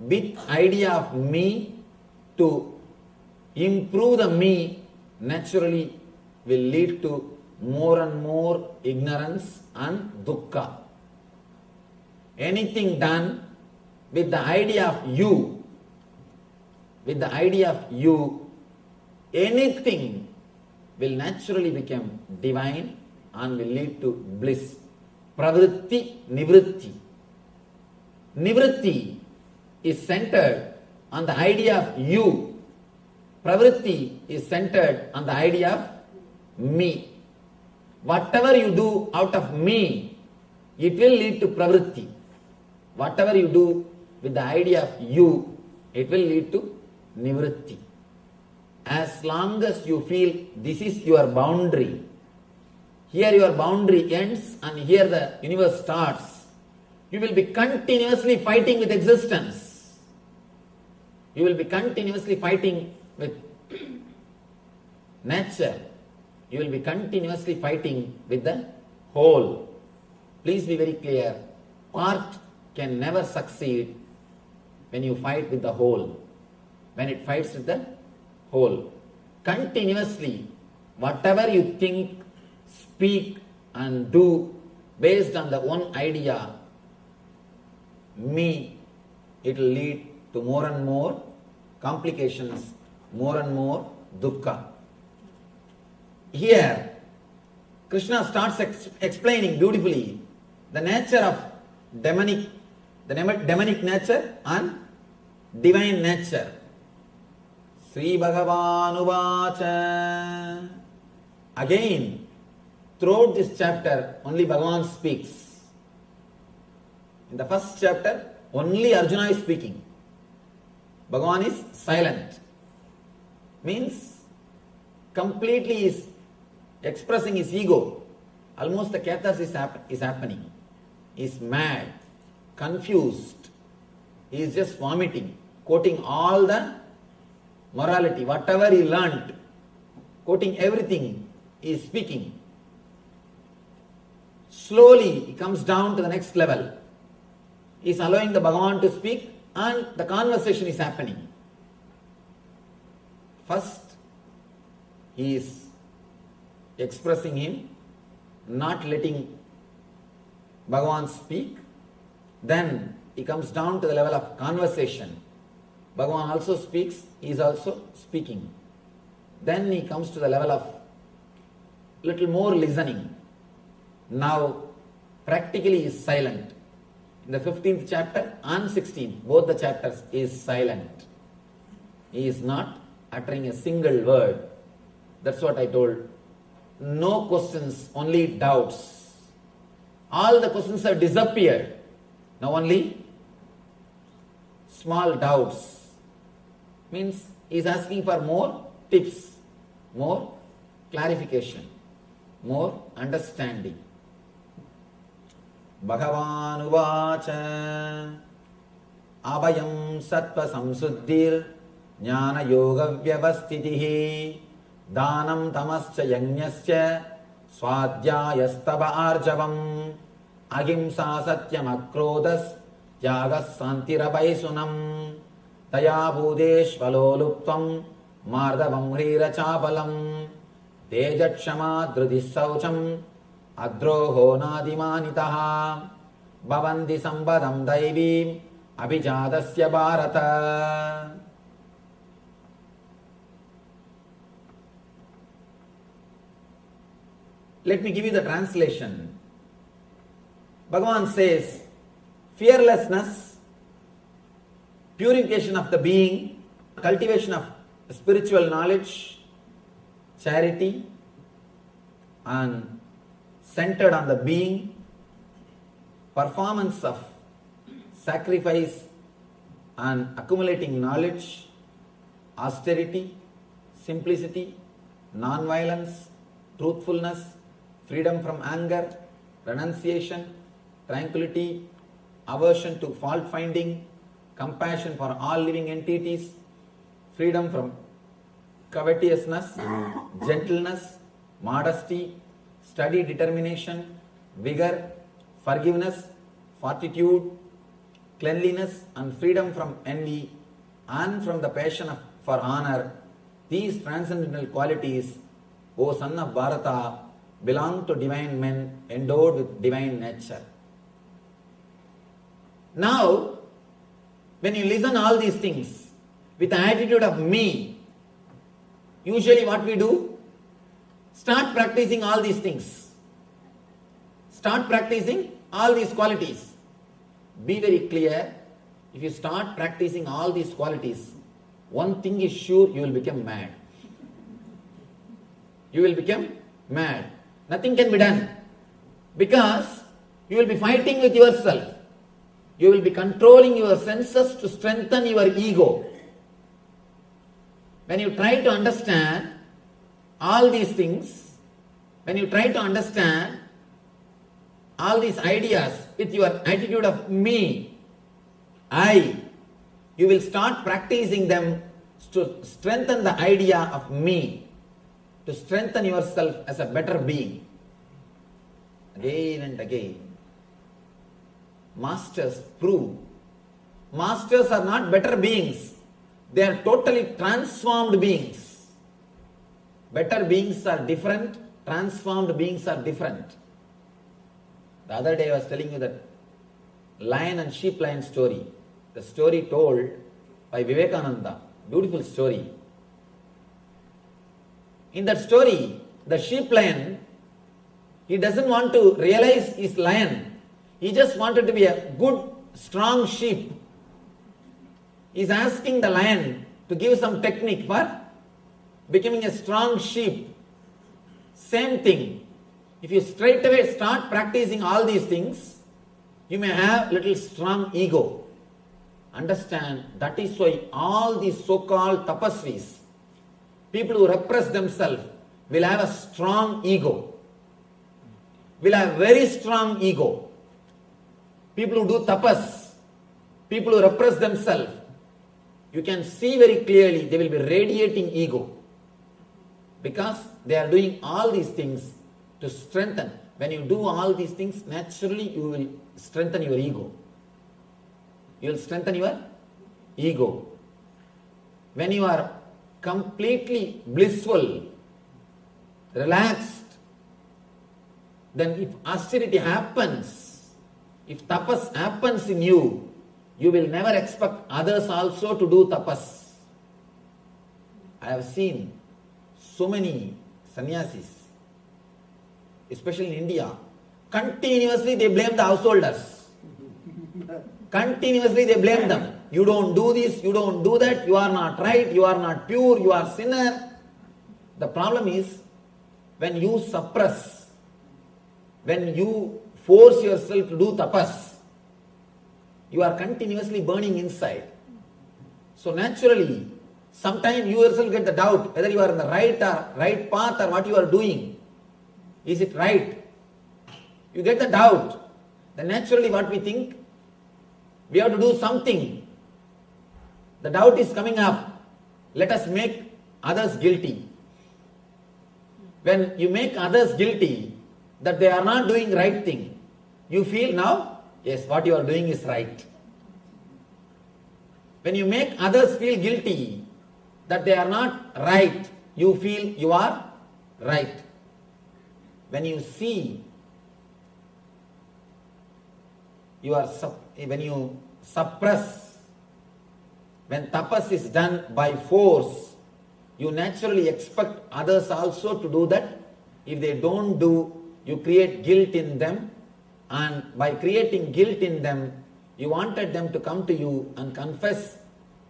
with idea of me to improve the me naturally will lead to more and more ignorance and dukkha. Anything done with the idea of you, anything will naturally become divine and will lead to bliss. Pravritti, nivritti. Nivritti is centered on the idea of you. Pravritti is centered on the idea of me. Whatever you do out of me, it will lead to pravritti. Whatever you do with the idea of you, it will lead to nivritti. As long as you feel this is your boundary, here your boundary ends and here the universe starts, you will be continuously fighting with existence. You will be continuously fighting with nature. You will be continuously fighting with the whole. Please be very clear. Part can never succeed when you fight with the whole. When it fights with the whole. Continuously, whatever you think, speak and do based on the one idea, me, it will lead to more and more complications, more and more dukkha. Here, Krishna starts explaining beautifully the nature of demonic nature and divine nature. Sri Bhagavan Uvacha. Again, throughout this chapter, only Bhagavan speaks. In the first chapter, only Arjuna is speaking. Bhagavan is silent. Means completely is expressing his ego. Almost the catharsis is happening. He is mad, confused. He is just vomiting, quoting all the morality, whatever he learnt, quoting everything, he is speaking. Slowly he comes down to the next level. He is allowing the Bhagavan to speak and the conversation is happening. First, he is expressing him, not letting Bhagavan speak. Then he comes down to the level of conversation. Bhagavan also speaks, he is also speaking. Then he comes to the level of little more listening. Now practically he is silent. In the 15th chapter and 16th, both the chapters, he is silent. He is not uttering a single word. That's what I told. No questions, only doubts. All the questions have disappeared. Now only small doubts. Means he is asking for more tips, more clarification, more understanding. Bhagavan Uvacha Abhayam Sattva Samsuddhir Jnana Yoga Vyavastitihi Dhanam Tamascha Yajnascha Swadhyayastava Arjavam Ahimsa Satyam Akrodas Yagas Santirabhaisunam Taya Bhudeshvaloluptvam Mardavam Hrira Chapalam Tejatshama Drudissaucham Adroho Nadimanitaha Bhavanti Sambadam Daivim Abhijadasya Bharata. Let me give you the translation. Bhagavan says, fearlessness, purification of the being, cultivation of spiritual knowledge, charity, and centered on the being, performance of sacrifice and accumulating knowledge, austerity, simplicity, non-violence, truthfulness, freedom from anger, renunciation, tranquility, aversion to fault finding, compassion for all living entities, freedom from covetousness, gentleness, modesty, steady determination, vigor, forgiveness, fortitude, cleanliness, and freedom from envy and from the passion for honor. These transcendental qualities, O son of Bharata, belong to divine men endowed with divine nature. Now, when you listen all these things with the attitude of me, usually what we do? Start practicing all these things. Start practicing all these qualities. Be very clear, if you start practicing all these qualities, one thing is sure, you will become mad. You will become mad. Nothing can be done. Because you will be fighting with yourself. You will be controlling your senses to strengthen your ego. When you try to understand all these things, when you try to understand all these ideas with your attitude of me, I, you will start practicing them to strengthen the idea of me, to strengthen yourself as a better being. Again and again. Masters prove. Masters are not better beings. They are totally transformed beings. Better beings are different. Transformed beings are different. The other day I was telling you that lion and sheep lion story. The story told by Vivekananda. Beautiful story. In that story, the sheep lion, he doesn't want to realize he's lion. He just wanted to be a good, strong sheep. He's asking the lion to give some technique for becoming a strong sheep. Same thing. If you straight away start practicing all these things, you may have little strong ego. Understand, that is why all these so-called tapasvis, people who repress themselves, will have a strong ego. Will have very strong ego. People who do tapas, people who repress themselves, you can see very clearly they will be radiating ego. Because they are doing all these things to strengthen. When you do all these things, naturally you will strengthen your ego. You will strengthen your ego. When you are completely blissful, relaxed, then if austerity happens, if tapas happens in you, you will never expect others also to do tapas. I have seen so many sannyasis, especially in India, continuously they blame the householders. Continuously they blame them. You don't do this, you don't do that, you are not right, you are not pure, you are sinner. The problem is, when you suppress, when you force yourself to do tapas, you are continuously burning inside. So naturally, sometimes you yourself get the doubt whether you are in the right path or what you are doing. Is it right? You get the doubt. Then naturally what we think, we have to do something. The doubt is coming up. Let us make others guilty. When you make others guilty that they are not doing right thing, you feel now, yes, what you are doing is right. When you make others feel guilty that they are not right, you feel you are right. When you see, when you suppress, when tapas is done by force, you naturally expect others also to do that. If they don't do, you create guilt in them, and by creating guilt in them, you wanted them to come to you and confess.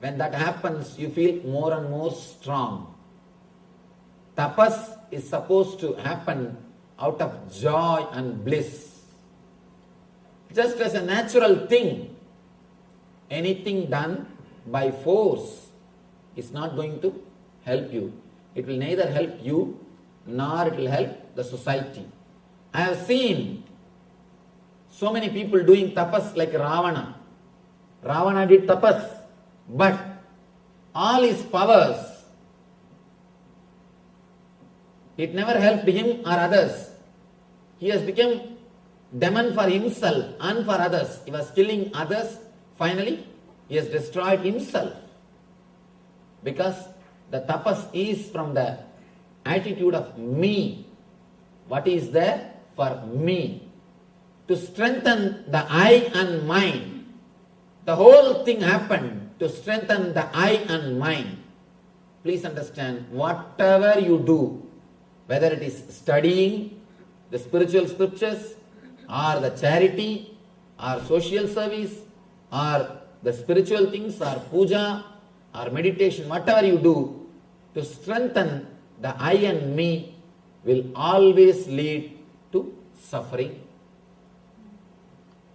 When that happens, you feel more and more strong. Tapas is supposed to happen out of joy and bliss. Just as a natural thing, anything done by force is not going to help you. It will neither help you nor it will help the society. I have seen so many people doing tapas like Ravana. Ravana did tapas, but all his powers, it never helped him or others. He has become demon for himself and for others. He was killing others. Finally, he has destroyed himself. Because the tapas is from the attitude of me. What is there for me? To strengthen the I and mind. The whole thing happened to strengthen the I and mind. Please understand, whatever you do, whether it is studying the spiritual scriptures, or the charity, or social service, or the spiritual things, or puja, or meditation, whatever you do to strengthen the I and me will always lead to suffering.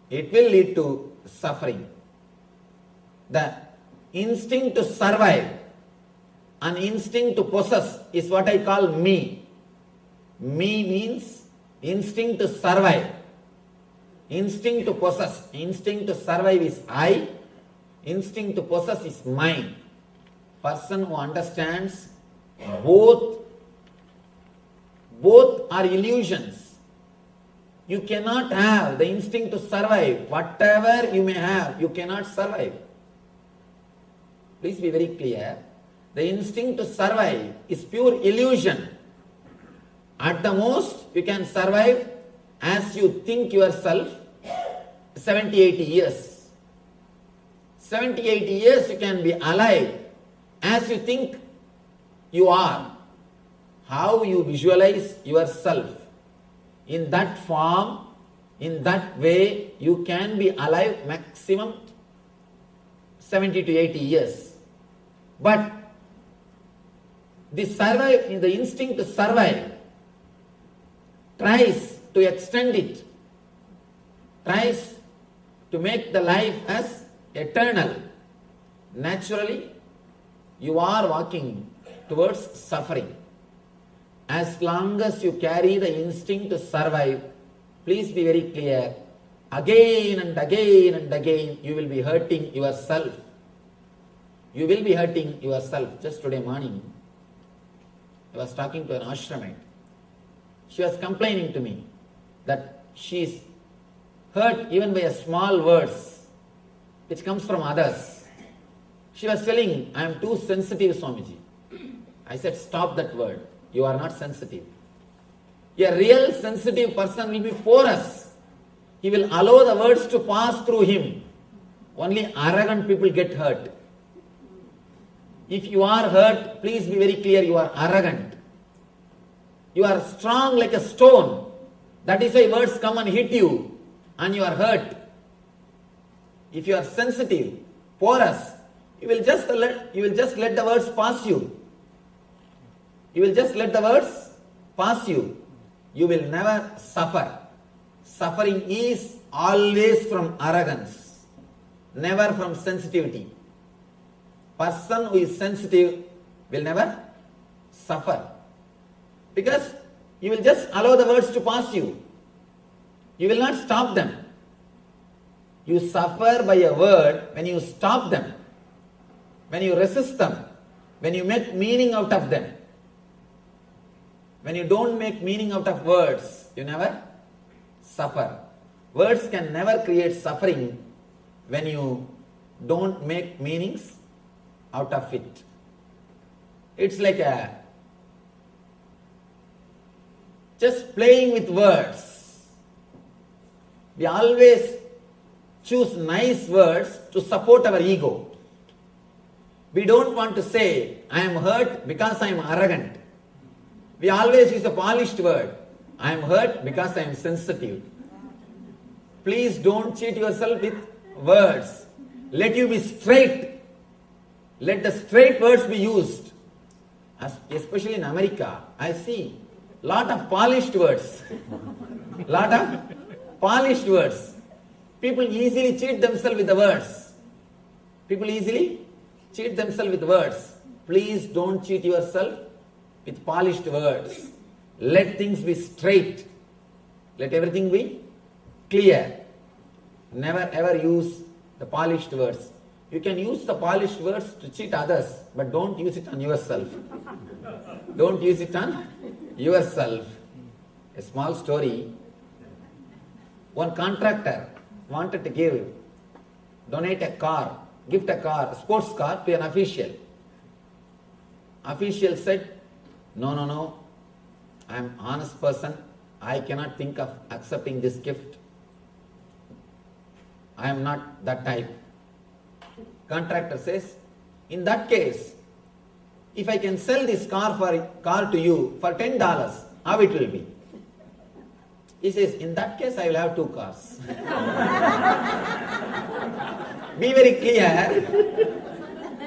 It will lead to suffering. The instinct to survive, an instinct to possess is what I call me. Me means instinct to survive. Instinct to possess, instinct to survive is I, instinct to possess is mine. Person who understands both are illusions. You cannot have the instinct to survive. Whatever you may have, you cannot survive. Please be very clear. The instinct to survive is pure illusion. At the most, you can survive as you think yourself 70, 80 years. 70, 80 years you can be alive as you think you are. How you visualize yourself in that form, in that way, you can be alive maximum 70 to 80 years. But the instinct to survive tries to extend it, tries to make the life as eternal. Naturally, you are walking towards suffering. As long as you carry the instinct to survive, please be very clear, again and again and again, you will be hurting yourself. You will be hurting yourself. Just today morning, I was talking to an ashramite. She was complaining to me that she is hurt even by a small words which comes from others. She was telling, I am too sensitive, Swamiji. I said, stop that word. You are not sensitive. A real sensitive person will be porous. He will allow the words to pass through him. Only arrogant people get hurt. If you are hurt, please be very clear, you are arrogant. You are strong like a stone. That is why words come and hit you and you are hurt. If you are sensitive, porous, you will just let the words pass you. You will just let the words pass you. You will never suffer. Suffering is always from arrogance, never from sensitivity. Person who is sensitive will never suffer. Because you will just allow the words to pass you. You will not stop them. You suffer by a word when you stop them, when you resist them, when you make meaning out of them. When you don't make meaning out of words, you never suffer. Words can never create suffering when you don't make meanings out of it. It's like just playing with words. We always choose nice words to support our ego. We don't want to say, I am hurt because I am arrogant. We always use a polished word. I am hurt because I am sensitive. Please don't cheat yourself with words. Let you be straight. Let the straight words be used. Especially in America, I see lot of polished words. Lot of polished words. People easily cheat themselves with the words. People easily cheat themselves with words. Please don't cheat yourself with polished words. Let things be straight. Let everything be clear. Never ever use the polished words. You can use the polished words to cheat others, but don't use it on yourself. Don't use it on yourself. A small story. One contractor wanted to donate a car, gift a car, a sports car to an official. Official said, no, I am an honest person. I cannot think of accepting this gift. I am not that type. Contractor says, in that case, if I can sell this car to you for $10, how it will be? He says, in that case, I will have 2 cars. Be very clear.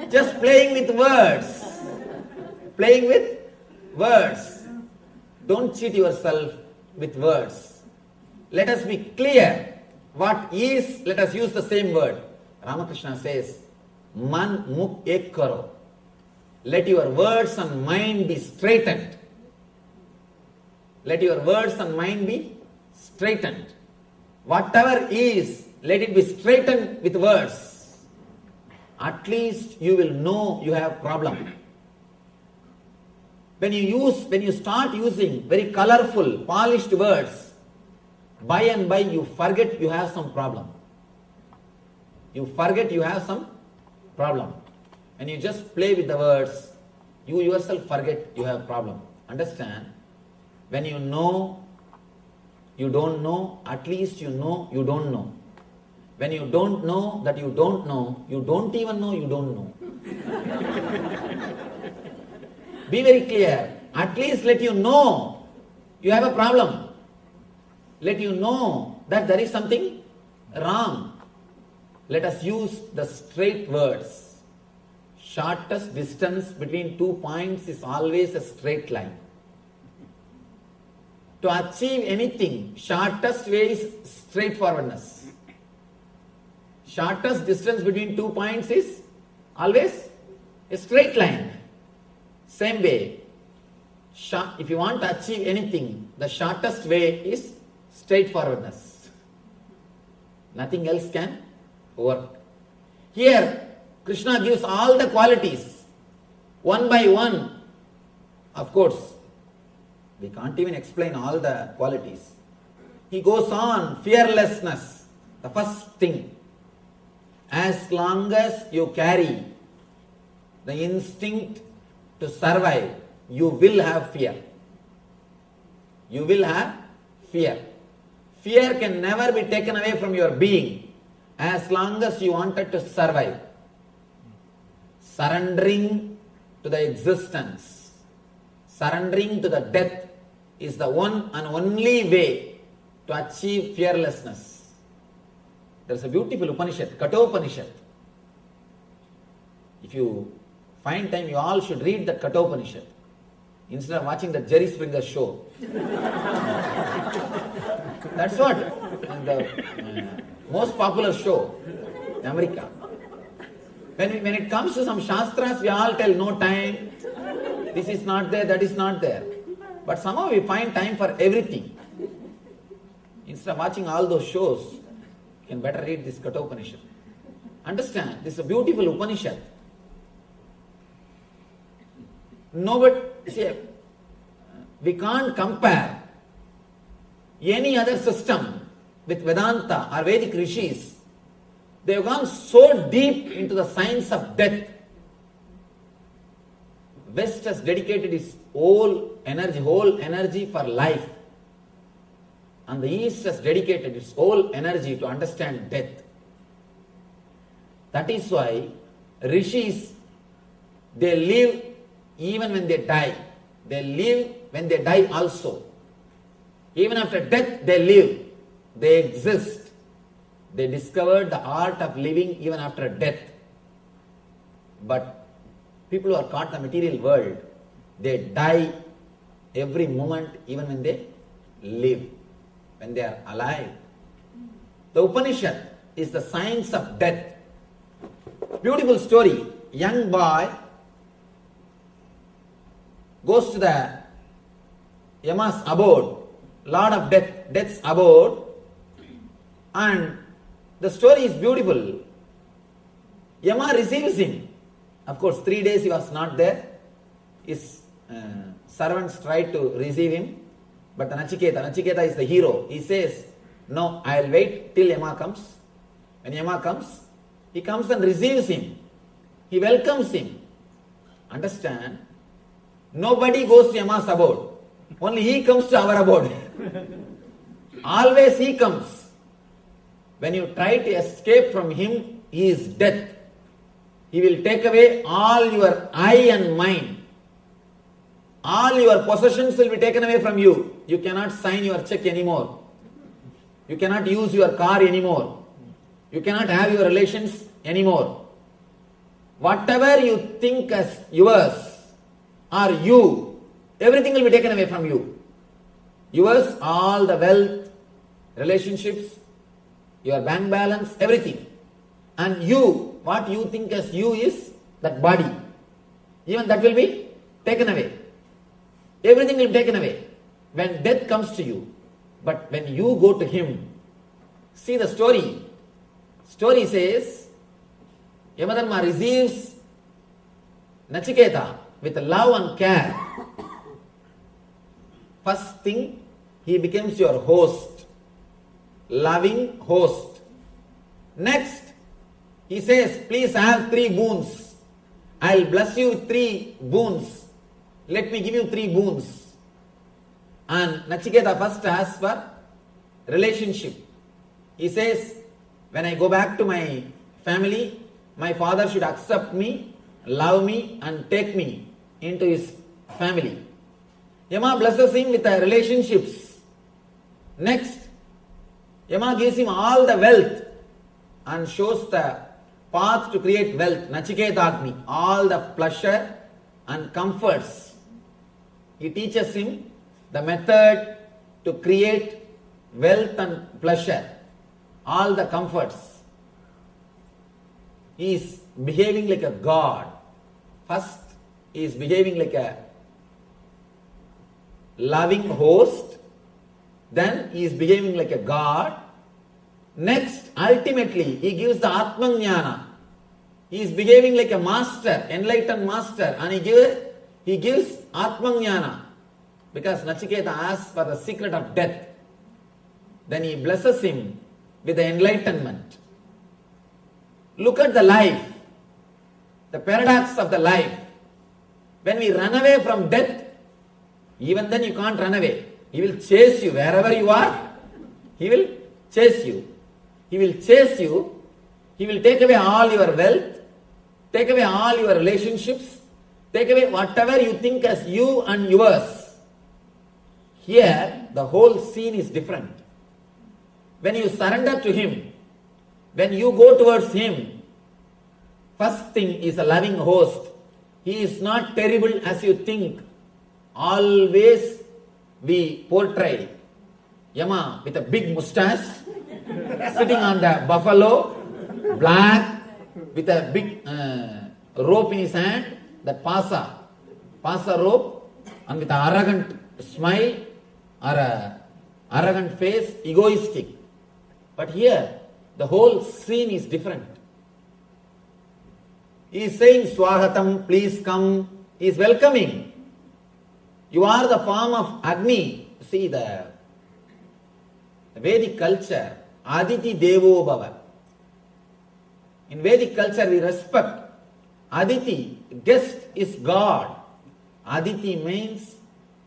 Just playing with words. Playing with words. Don't cheat yourself with words. Let us be clear. What is, let us use the same word. Ramakrishna says, Man mukh ek karo. Let your words and mind be straightened. Let your words and mind be straightened. Whatever is, let it be straightened with words. At least you will know you have problem. When you start using very colorful, polished words, by and by you forget you have some problem. You forget you have some problem. When you just play with the words, you yourself forget you have problem. Understand? When you know, you don't know, at least you know you don't know. When you don't know that you don't know, you don't even know you don't know. Be very clear. At least let you know you have a problem. Let you know that there is something wrong. Let us use the straight words. Shortest distance between 2 points is always a straight line. To achieve anything, shortest way is straightforwardness. Shortest distance between 2 points is always a straight line. Same way, if you want to achieve anything, the shortest way is straightforwardness. Nothing else can work. Here, Krishna gives all the qualities, one by one. Of course, we can't even explain all the qualities. He goes on, fearlessness, the first thing. As long as you carry the instinct to survive, you will have fear. You will have fear. Fear can never be taken away from your being as long as you wanted to survive. Surrendering to the existence, surrendering to the death is the one and only way to achieve fearlessness. There is a beautiful Upanishad, Kathopanishad. If you find time, you all should read that Kathopanishad instead of watching the Jerry Springer show. That's what the most popular show in America. When it comes to some Shastras, we all tell no time, this is not there, that is not there. But somehow we find time for everything. Instead of watching all those shows, you can better read this Kathopanishad. Understand, this is a beautiful Upanishad. Nobody, see, we can't compare any other system with Vedanta or Vedic rishis. They have gone so deep into the science of death. West has dedicated its whole energy for life. And the East has dedicated its whole energy to understand death. That is why rishis, they live even when they die. They live when they die also. Even after death they live. They exist. They discovered the art of living even after death. But people who are caught in the material world, they die every moment even when they live, when they are alive. The Upanishad is the science of death. Beautiful story. Young boy goes to the Yama's abode, Lord of Death, Death's abode, and the story is beautiful. Yama receives him. Of course, 3 days he was not there. His servants tried to receive him, but Nachiketa is the hero. He says, no, I will wait till Yama comes. When Yama comes, he comes and receives him. He welcomes him. Understand? Nobody goes to Yama's abode. Only he comes to our abode. Always he comes. When you try to escape from him, he is death. He will take away all your I and mind. All your possessions will be taken away from you. You cannot sign your check anymore. You cannot use your car anymore. You cannot have your relations anymore. whatever you think as yours or you, everything will be taken away from you. Yours, all the wealth, relationships, your bank balance, everything. And you, what you think as you is that body. Even that will be taken away. Everything will be taken away when death comes to you. But when you go to him, see the story. Story says, Yamadharma receives Nachiketa with love and care. First thing, he becomes your host, loving host. Next, he says, please have 3 boons. I'll bless you with 3 boons. Let me give you 3 boons. And Nachiketa first asks for relationship. He says, when I go back to my family, my father should accept me, love me and take me into his family. Yama blesses him with the relationships. Next, Yama gives him all the wealth and shows the path to create wealth. Nachiketagni, all the pleasure and comforts. He teaches him the method to create wealth and pleasure, all the comforts. He is behaving like a god. First, he is behaving like a loving host. Then he is behaving like a god. Next, ultimately, he gives the Atmajnana. He is behaving like a master, enlightened master, and he gives Atmajnana. Because Nachiketa asks for the secret of death. Then he blesses him with the enlightenment. Look at the life, the paradox of the life. When we run away from death, even then you can't run away. He will chase you wherever you are. He will chase you. He will chase you. He will take away all your wealth, take away all your relationships, take away whatever you think as you and yours. Here, the whole scene is different. When you surrender to him, when you go towards him, first thing is a loving host. He is not terrible as you think. Always we portray Yama with a big mustache, sitting on the buffalo, black, with a big rope in his hand, that pasa rope, and with an arrogant smile or a arrogant face, egoistic. But here, the whole scene is different. He is saying, Swahatam, please come. He is welcoming. You are the form of Agni. See the Vedic culture, Aditi Devo Bhava. In Vedic culture, we respect Aditi. Guest is God. Aditi means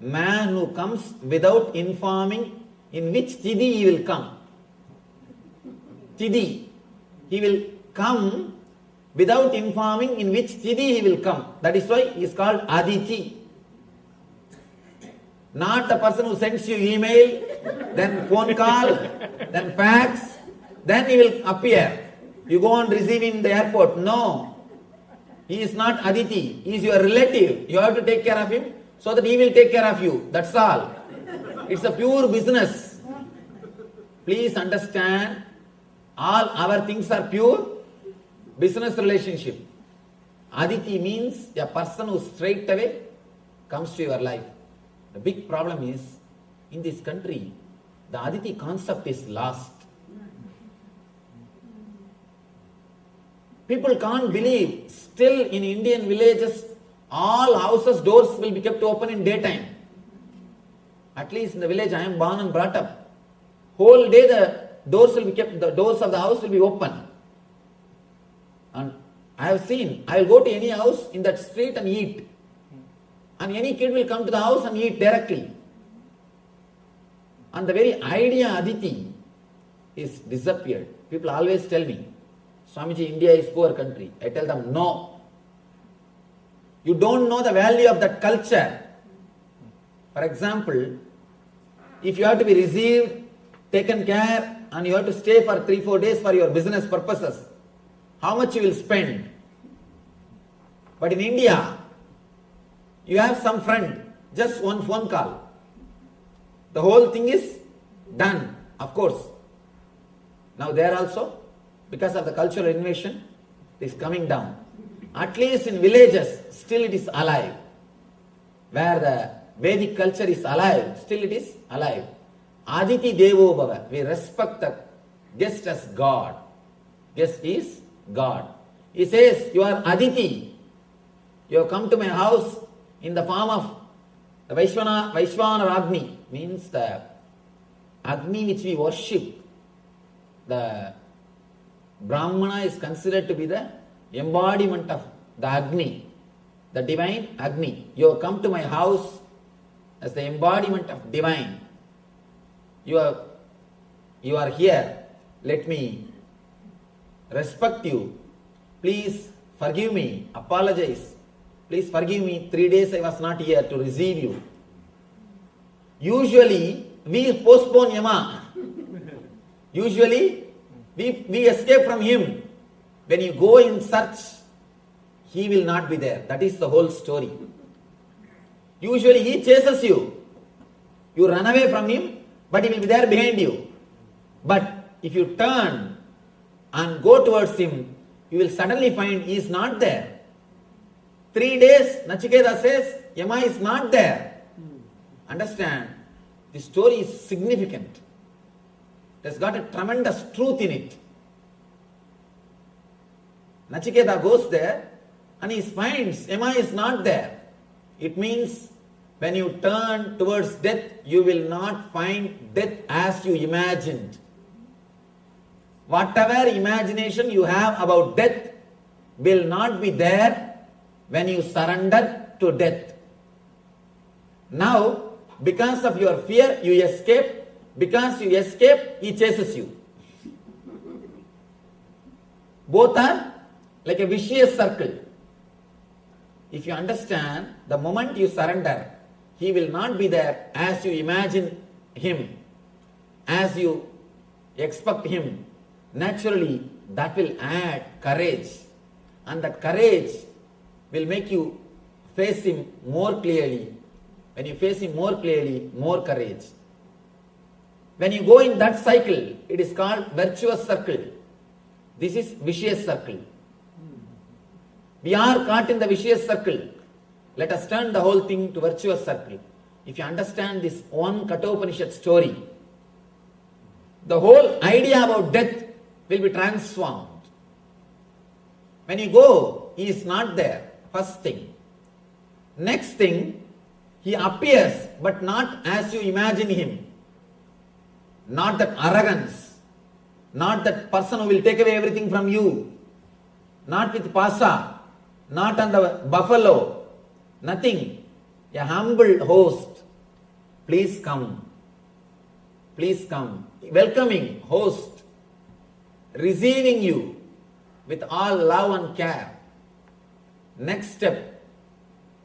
man who comes without informing in which Tidhi he will come. Tidhi. He will come without informing in which Tidhi he will come. That is why he is called Aditi. Not the person who sends you email, then phone call, then fax, then he will appear. You go and receive him in the airport. No. He is not Aditi. He is your relative. You have to take care of him so that he will take care of you. That's all. It's a pure business. Please understand, all our things are pure business relationship. Aditi means a person who straight away comes to your life. The big problem is, in this country, the Aditi concept is lost. People can't believe, still in Indian villages, all houses' doors will be kept open in daytime. At least in the village I am born and brought up. Whole day the doors will be kept, the doors of the house will be open. And I have seen, I will go to any house in that street and eat. And any kid will come to the house and eat directly. And the very idea Aditi is disappeared. People always tell me, Swamiji, India is poor country. I tell them, no. You don't know the value of that culture. For example, if you have to be received, taken care, and you have to stay for 3-4 days for your business purposes, how much you will spend? But in India, you have some friend, just one phone call. The whole thing is done, of course. Now there also, because of the cultural invasion, it is coming down. At least in villages, still it is alive. Where the Vedic culture is alive, still it is alive. Aditi Devo Bhava, we respect the guest as God. Guest is God. He says, you are Aditi. You have come to my house in the form of the Vaishvana Agni, means the Agni which we worship. The Brahmana is considered to be the embodiment of the Agni, the divine Agni. You have come to my house as the embodiment of divine. You are here. Let me respect you. Please forgive me. Apologize. Please forgive me. 3 days I was not here to receive you. Usually we postpone Yama. Usually we escape from him. When you go in search, he will not be there. That is the whole story. Usually he chases you. You run away from him, but he will be there behind you. But if you turn and go towards him, you will suddenly find he is not there. 3 days, Nachiketa says, Yama is not there. Understand? The story is significant. It has got a tremendous truth in it. Nachiketa goes there and he finds Yama is not there. It means when you turn towards death, you will not find death as you imagined. Whatever imagination you have about death will not be there when you surrender to death. Now, because of your fear, you escape. Because you escape, he chases you. Both are like a vicious circle. If you understand, the moment you surrender, he will not be there as you imagine him, as you expect him. Naturally, that will add courage. And that courage will make you face him more clearly. When you face him more clearly, more courage. When you go in that cycle, it is called virtuous circle. This is vicious circle. We are caught in the vicious circle. Let us turn the whole thing to virtuous circle. If you understand this one Kathopanishad story, the whole idea about death will be transformed. When you go, he is not there. First thing. Next thing, he appears, but not as you imagine him. Not that arrogance, not that person who will take away everything from you, not with pasa, not on the buffalo, nothing. A humble host. Please come. Please come. Welcoming host, receiving you with all love and care. Next step,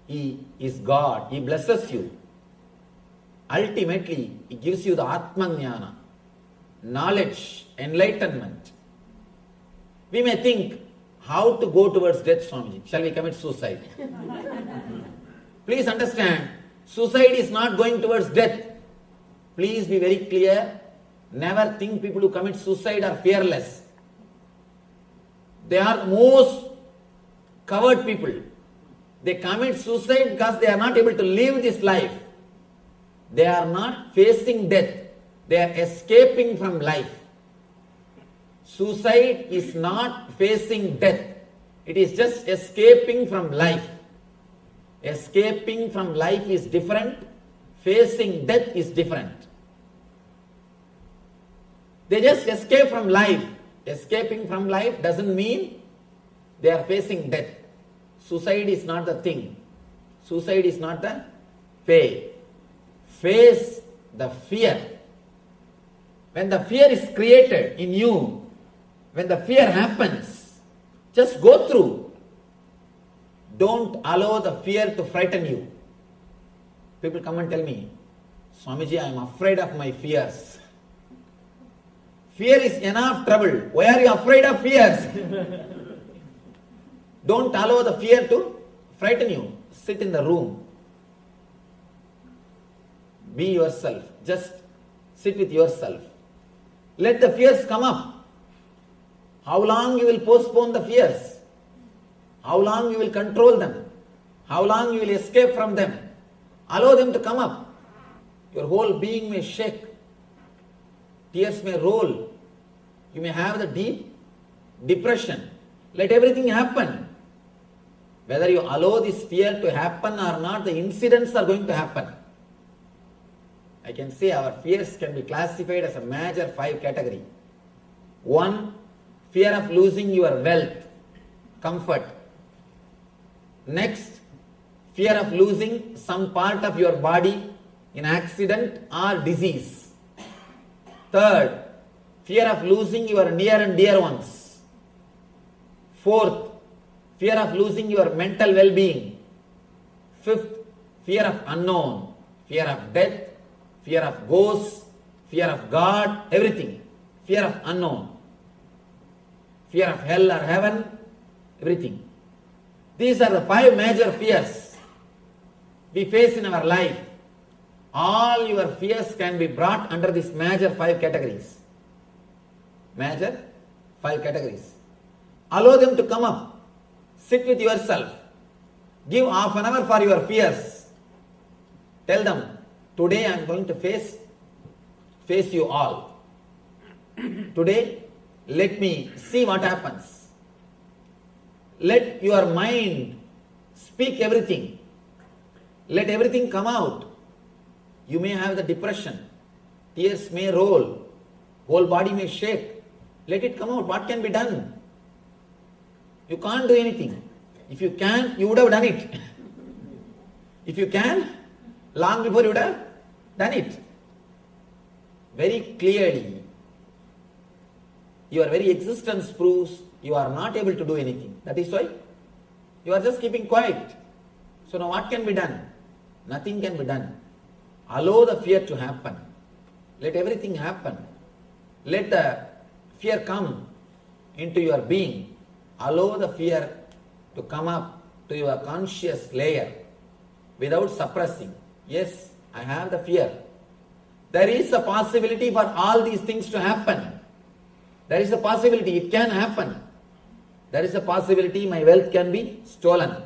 he is God. He blesses you. Ultimately, he gives you the Atmajnana, knowledge, enlightenment. We may think, how to go towards death, Swamiji? Shall we commit suicide? Please understand, suicide is not going towards death. Please be very clear. Never think people who commit suicide are fearless. They are most coward people. They commit suicide because they are not able to live this life. They are not facing death. They are escaping from life. Suicide is not facing death. It is just escaping from life. Escaping from life is different. Facing death is different. They just escape from life. Escaping from life doesn't mean they are facing death. Suicide is not the thing. Suicide is not the way. Face the fear. When the fear is created in you, when the fear happens, just go through. Don't allow the fear to frighten you. People come and tell me, Swamiji, I am afraid of my fears. Fear is enough trouble. Why are you afraid of fears? Don't allow the fear to frighten you, sit in the room. Be yourself. Just sit with yourself. Let the fears come up. How long you will postpone the fears? How long you will control them? How long you will escape from them? Allow them to come up. Your whole being may shake. Tears may roll. You may have the deep depression. Let everything happen. Whether you allow this fear to happen or not, the incidents are going to happen. I can say our fears can be classified as a major 5 category. 1, fear of losing your wealth, comfort. Next, fear of losing some part of your body in accident or disease. Third, fear of losing your near and dear ones. Fourth, fear of losing your mental well-being. Fifth, fear of unknown, fear of death, fear of ghosts, fear of God, everything. Fear of unknown, fear of hell or heaven, everything. These are the 5 major fears we face in our life. All your fears can be brought under these major 5 categories. Major 5 categories. Allow them to come up. Sit with yourself. Give half an hour for your fears. Tell them, today I am going to face you all. Today, let me see what happens. Let your mind speak everything. Let everything come out. You may have the depression. Tears may roll. Whole body may shake. Let it come out. What can be done? You can't do anything. If you can, you would have done it. If you can, long before you would have done it. Very clearly, your very existence proves you are not able to do anything. That is why you are just keeping quiet. So now what can be done? Nothing can be done. Allow the fear to happen. Let everything happen. Let the fear come into your being. Allow the fear to come up to your conscious layer without suppressing. Yes, I have the fear. There is a possibility for all these things to happen. There is a possibility it can happen. There is a possibility my wealth can be stolen.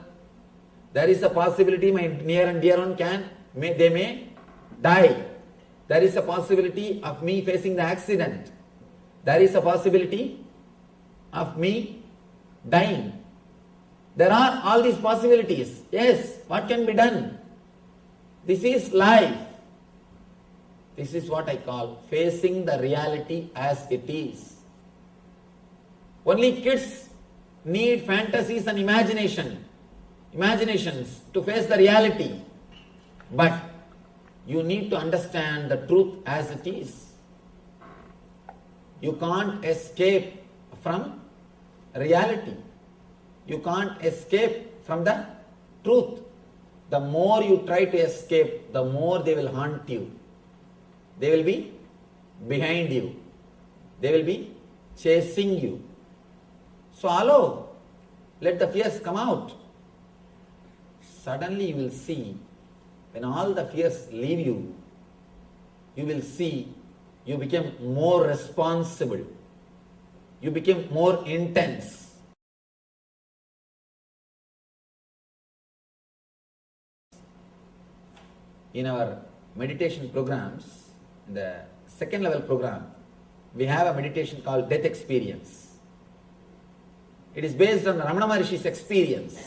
There is a possibility my near and dear one they may die. There is a possibility of me facing the accident. There is a possibility of me dying. There are all these possibilities. Yes, what can be done? This is life. This is what I call facing the reality as it is. Only kids need fantasies and imaginations to face the reality. But you need to understand the truth as it is. You can't escape from reality. You can't escape from the truth. The more you try to escape, the more they will haunt you. They will be behind you. They will be chasing you. So allow, let the fears come out. Suddenly you will see, when all the fears leave you, you will see you become more responsible. You become more intense. In our meditation programs, in the second level program, we have a meditation called Death Experience. It is based on Ramana Maharishi's experience.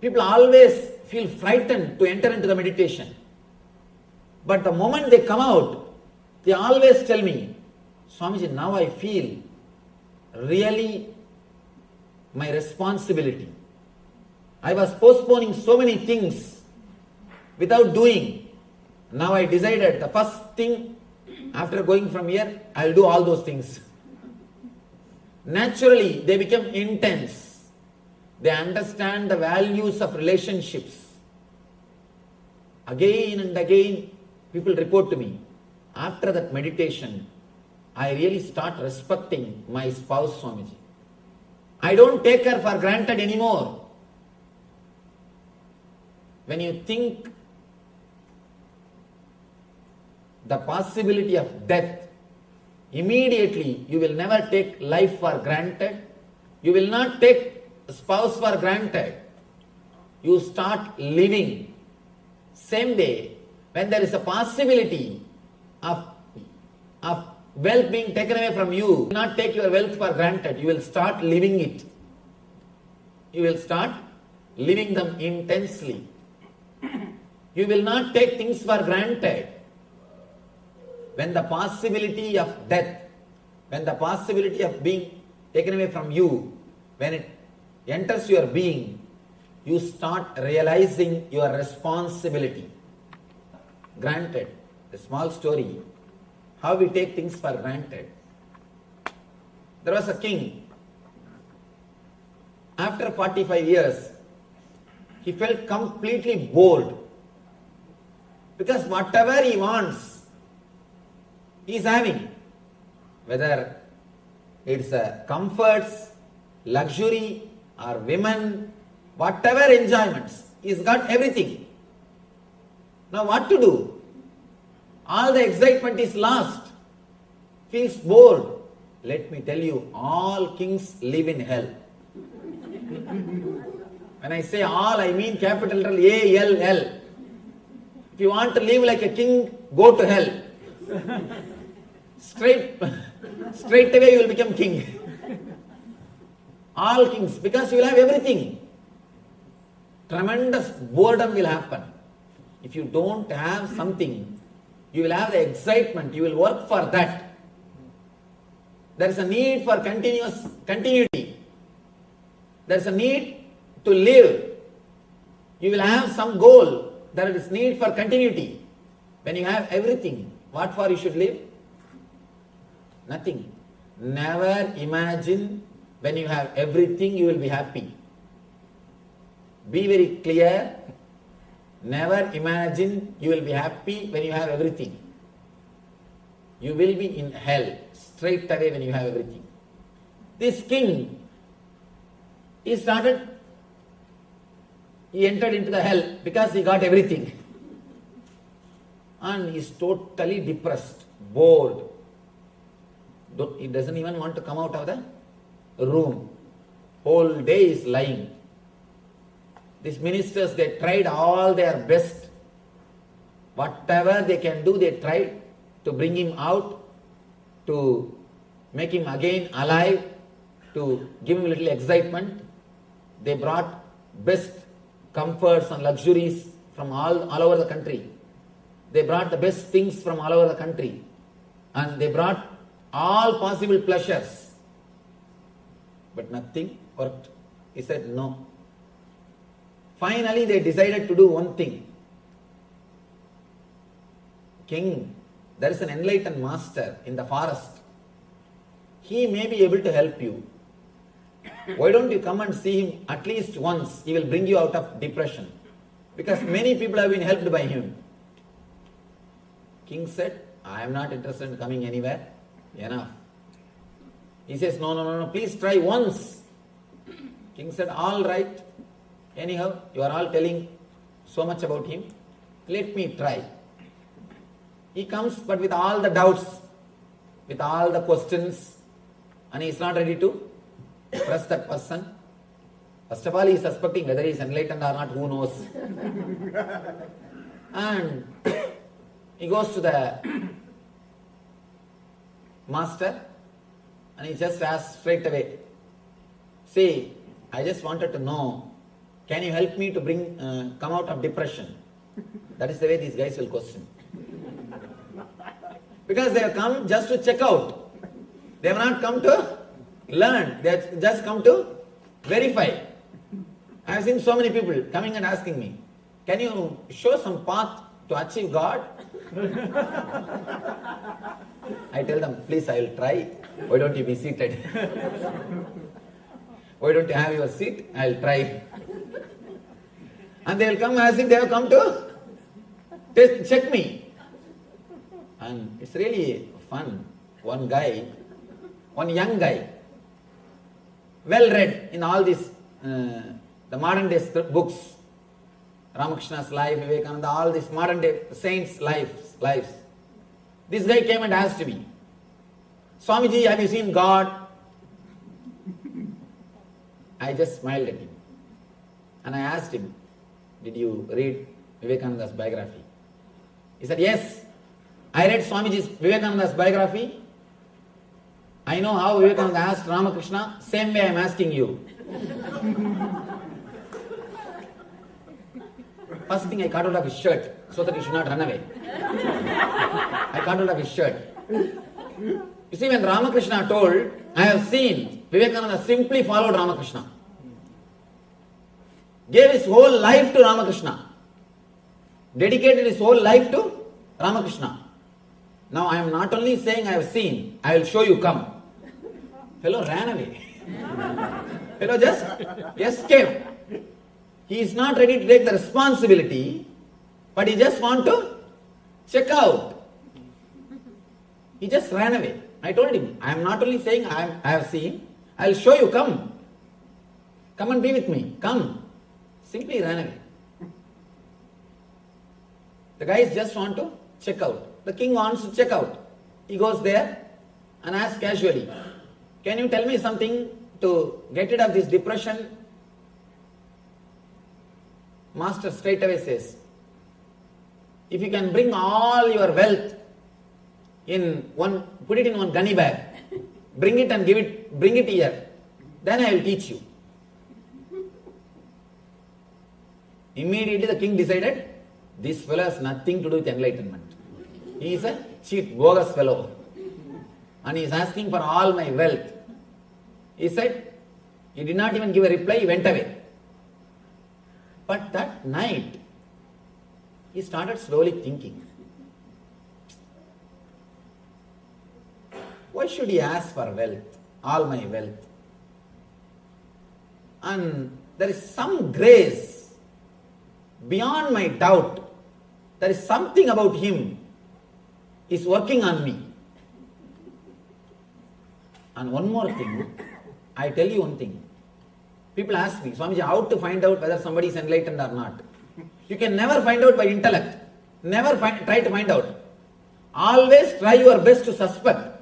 People always feel frightened to enter into the meditation. But the moment they come out, they always tell me, Swamiji, now I feel really my responsibility. I was postponing so many things without doing. Now I decided the first thing after going from here, I will do all those things. Naturally, they become intense. They understand the values of relationships. Again and again, people report to me, after that meditation, I really start respecting my spouse, Swamiji. I don't take her for granted anymore. When you think the possibility of death, immediately you will never take life for granted. You will not take spouse for granted. You start living. Same day, when there is a possibility of wealth being taken away from you, you will not take your wealth for granted. You will start living it. You will start living them intensely. You will not take things for granted. When the possibility of death, when the possibility of being taken away from you, when it enters your being, you start realizing your responsibility. Granted, a small story, how we take things for granted. There was a king. After 45 years, he felt completely bored because whatever he wants, he is having. Whether it's comforts, luxury, or women, whatever enjoyments, he's got everything. Now what to do? All the excitement is lost. Feels bored. Let me tell you, all kings live in hell. When I say all, I mean capital letter A-L-L. If you want to live like a king, go to hell. Straight away you will become king. All kings, because you will have everything. Tremendous boredom will happen. If you don't have something, you will have the excitement, you will work for that. There is a need for continuity. There is a need to live. You will have some goal. There is need for continuity. When you have everything, what for you should live? Nothing. Never imagine when you have everything you will be happy. Be very clear. Never imagine you will be happy when you have everything. You will be in hell straight away when you have everything. This king, he entered into the hell because he got everything. And he is totally depressed, bored. He doesn't even want to come out of the room. Whole day is lying. These ministers, they tried all their best. Whatever they can do, they tried to bring him out, to make him again alive, to give him a little excitement. They brought best comforts and luxuries from all over the country. They brought the best things from all over the country. And they brought all possible pleasures. But nothing worked. He said no. Finally, they decided to do one thing. King, there is an enlightened master in the forest. He may be able to help you. Why don't you come and see him at least once? He will bring you out of depression. Because many people have been helped by him. King said, I am not interested in coming anywhere. Enough. He says, no, please try once. King said, all right. Anyhow, you are all telling so much about him. Let me try. He comes, but with all the doubts, with all the questions, and he is not ready to trust that person. First of all, he is suspecting whether he is enlightened or not, who knows. And he goes to the master and he just asks straight away, say, I just wanted to know, can you help me to come out of depression? That is the way these guys will question. Because they have come just to check out. They have not come to learn. They have just come to verify. I have seen so many people coming and asking me, can you show some path to achieve God? I tell them, please, I will try. Why don't you be seated? Why don't you have your seat? I will try. And they will come as if they have come to check me. And it's really fun. One young guy, well read in all these the modern day books, Ramakrishna's life, Vivekananda, all these modern day saints' lives. This guy came and asked me, Swamiji, have you seen God? I just smiled at him and I asked him, did you read Vivekananda's biography? He said, yes, I read Swamiji's Vivekananda's biography. I know how Vivekananda asked Ramakrishna, same way I am asking you. First thing, I cut out of his shirt so that he should not run away. I cut out of his shirt. You see, when Ramakrishna told, I have seen, Vivekananda simply followed Ramakrishna. Gave his whole life to Ramakrishna. Dedicated his whole life to Ramakrishna. Now I am not only saying I have seen, I will show you, come. Fellow ran away. Fellow just escaped. He is not ready to take the responsibility, but he just want to check out. He just ran away. I told him, I am not only saying I have seen, I will show you, come. Come and be with me, come. Simply ran away. The guys just want to check out. The king wants to check out. He goes there and asks casually, can you tell me something to get rid of this depression? Master straight away says, if you can bring all your wealth in one, put it in one gunny bag, bring it and bring it here, then I will teach you. Immediately the king decided, this fellow has nothing to do with enlightenment. He is a cheap, bogus fellow. And he is asking for all my wealth. He said, he did not even give a reply, he went away. But that night, he started slowly thinking, why should he ask for wealth, all my wealth? And there is some grace beyond my doubt. There is something about him is working on me. And one more thing, I tell you one thing. People ask me, Swamiji, how to find out whether somebody is enlightened or not? You can never find out by intellect. Never try to find out. Always try your best to suspect.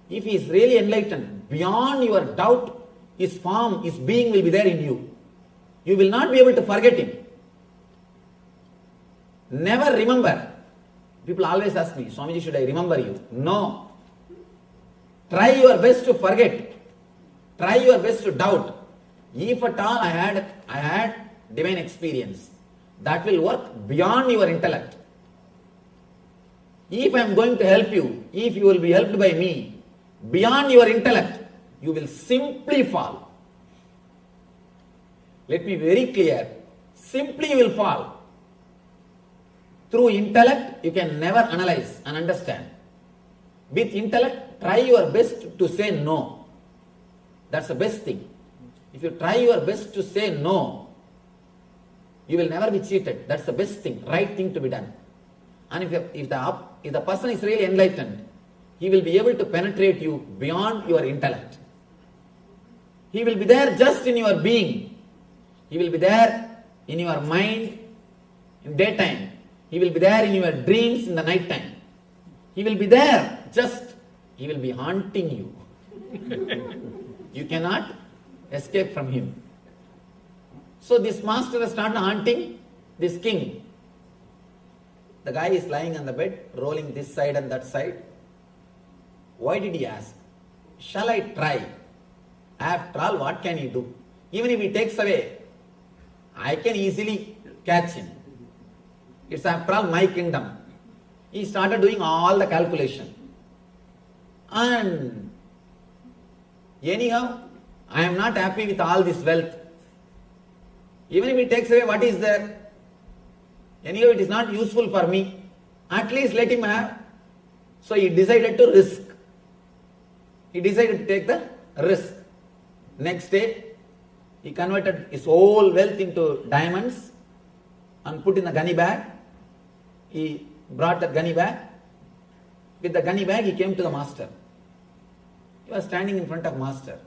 If he is really enlightened, beyond your doubt, his form, his being will be there in you. You will not be able to forget him. Never remember. People always ask me, Swamiji, should I remember you? No. Try your best to forget. Try your best to doubt. If at all I had divine experience, that will work beyond your intellect. If I am going to help you, if you will be helped by me, beyond your intellect, you will simply fall. Let me be very clear. Simply you will fall. Through intellect, you can never analyze and understand. With intellect, try your best to say no. That's the best thing. If you try your best to say no, you will never be cheated. That's the best thing, right thing to be done. And if the person is really enlightened, he will be able to penetrate you beyond your intellect. He will be there just in your being. He will be there in your mind in daytime. He will be there in your dreams in the night time. He will be there, he will be haunting you. You cannot escape from him. So this master has started haunting this king. The guy is lying on the bed, rolling this side and that side. Why did he ask? Shall I try? After all, what can he do? Even if he takes away, I can easily catch him. It's after all my kingdom. He started doing all the calculation. And anyhow, I am not happy with all this wealth. Even if he takes away what is there, anyhow it is not useful for me. At least let him have. So he decided to risk. He decided to take the risk. Next day, he converted his whole wealth into diamonds and put in a gunny bag. He brought the gunny bag. With the gunny bag, he came to the master. He was standing in front of master.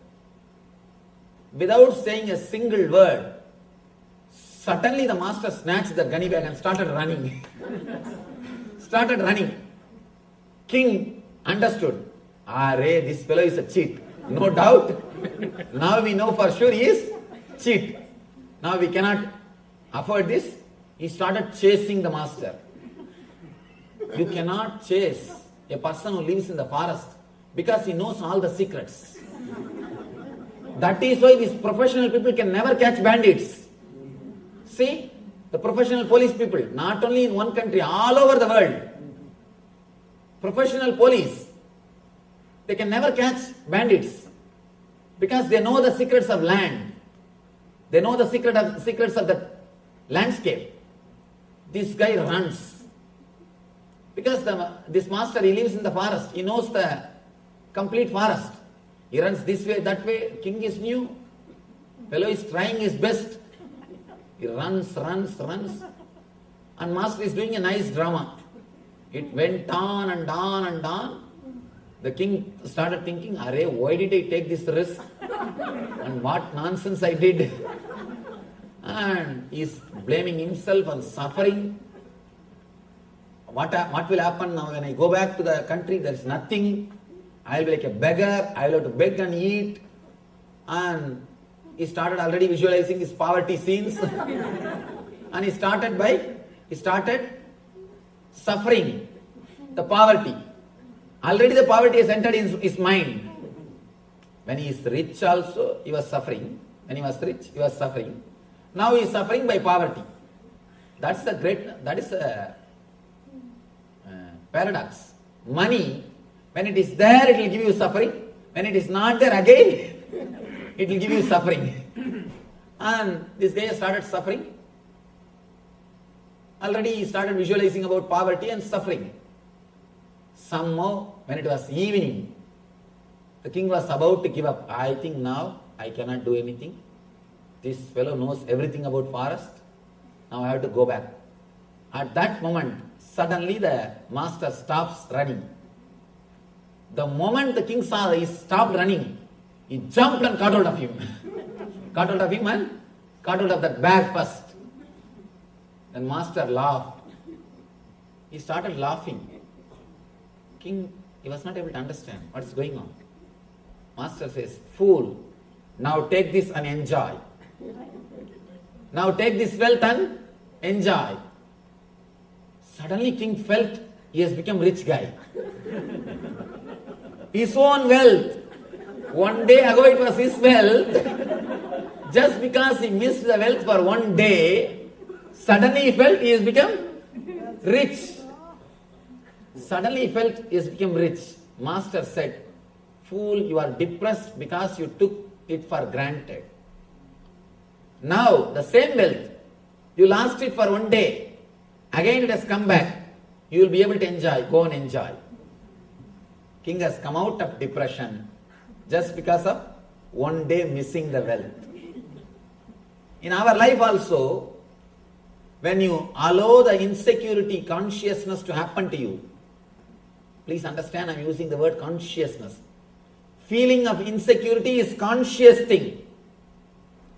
without saying a single word, suddenly the master snatched the gunny bag and started running. Started running. King understood. This fellow is a cheat. No doubt. Now we know for sure he is cheat. Now we cannot afford this. He started chasing the master. You cannot chase a person who lives in the forest because he knows all the secrets. That is why these professional people can never catch bandits. See, the professional police people, not only in one country, all over the world. Professional police, they can never catch bandits because they know the secrets of land. They know the secrets of the landscape. This guy runs because this master, he lives in the forest. He knows the complete forest. He runs this way, that way. King is new. Fellow is trying his best. He runs. And master is doing a nice drama. It went on and on and on. The king started thinking, why did I take this risk? And what nonsense I did. And he's blaming himself and suffering. What will happen now when I go back to the country? There's nothing. I'll be like a beggar. I'll have to beg and eat. And he started already visualizing his poverty scenes. And he started suffering the poverty. Already the poverty has entered in his mind. When he is rich also, he was suffering. When he was rich, he was suffering. Now he is suffering by poverty. That is a paradox. Money, when it is there, it will give you suffering. When it is not there again, it will give you suffering. And this guy started suffering. Already he started visualizing about poverty and suffering. Somehow, when it was evening, the king was about to give up. I think now I cannot do anything. This fellow knows everything about forest. Now I have to go back. At that moment, suddenly the master stops running. The moment the king saw he stopped running, he jumped and caught hold of him. Caught hold of him and caught hold of that bag first. Then master laughed. He started laughing. King, he was not able to understand what's going on. Master says, fool, now take this and enjoy. Now take this wealth and enjoy. Suddenly king felt he has become rich guy. His own wealth. One day ago it was his wealth. Just because he missed the wealth for one day, suddenly he felt he has become rich. Suddenly he felt he has become rich. Master said, fool, you are depressed because you took it for granted. Now, the same wealth, you lost it for one day. Again it has come back. You will be able to enjoy. Go and enjoy. King has come out of depression just because of one day missing the wealth. In our life also, when you allow the insecurity consciousness to happen to you, please understand I am using the word consciousness. Feeling of insecurity is conscious thing.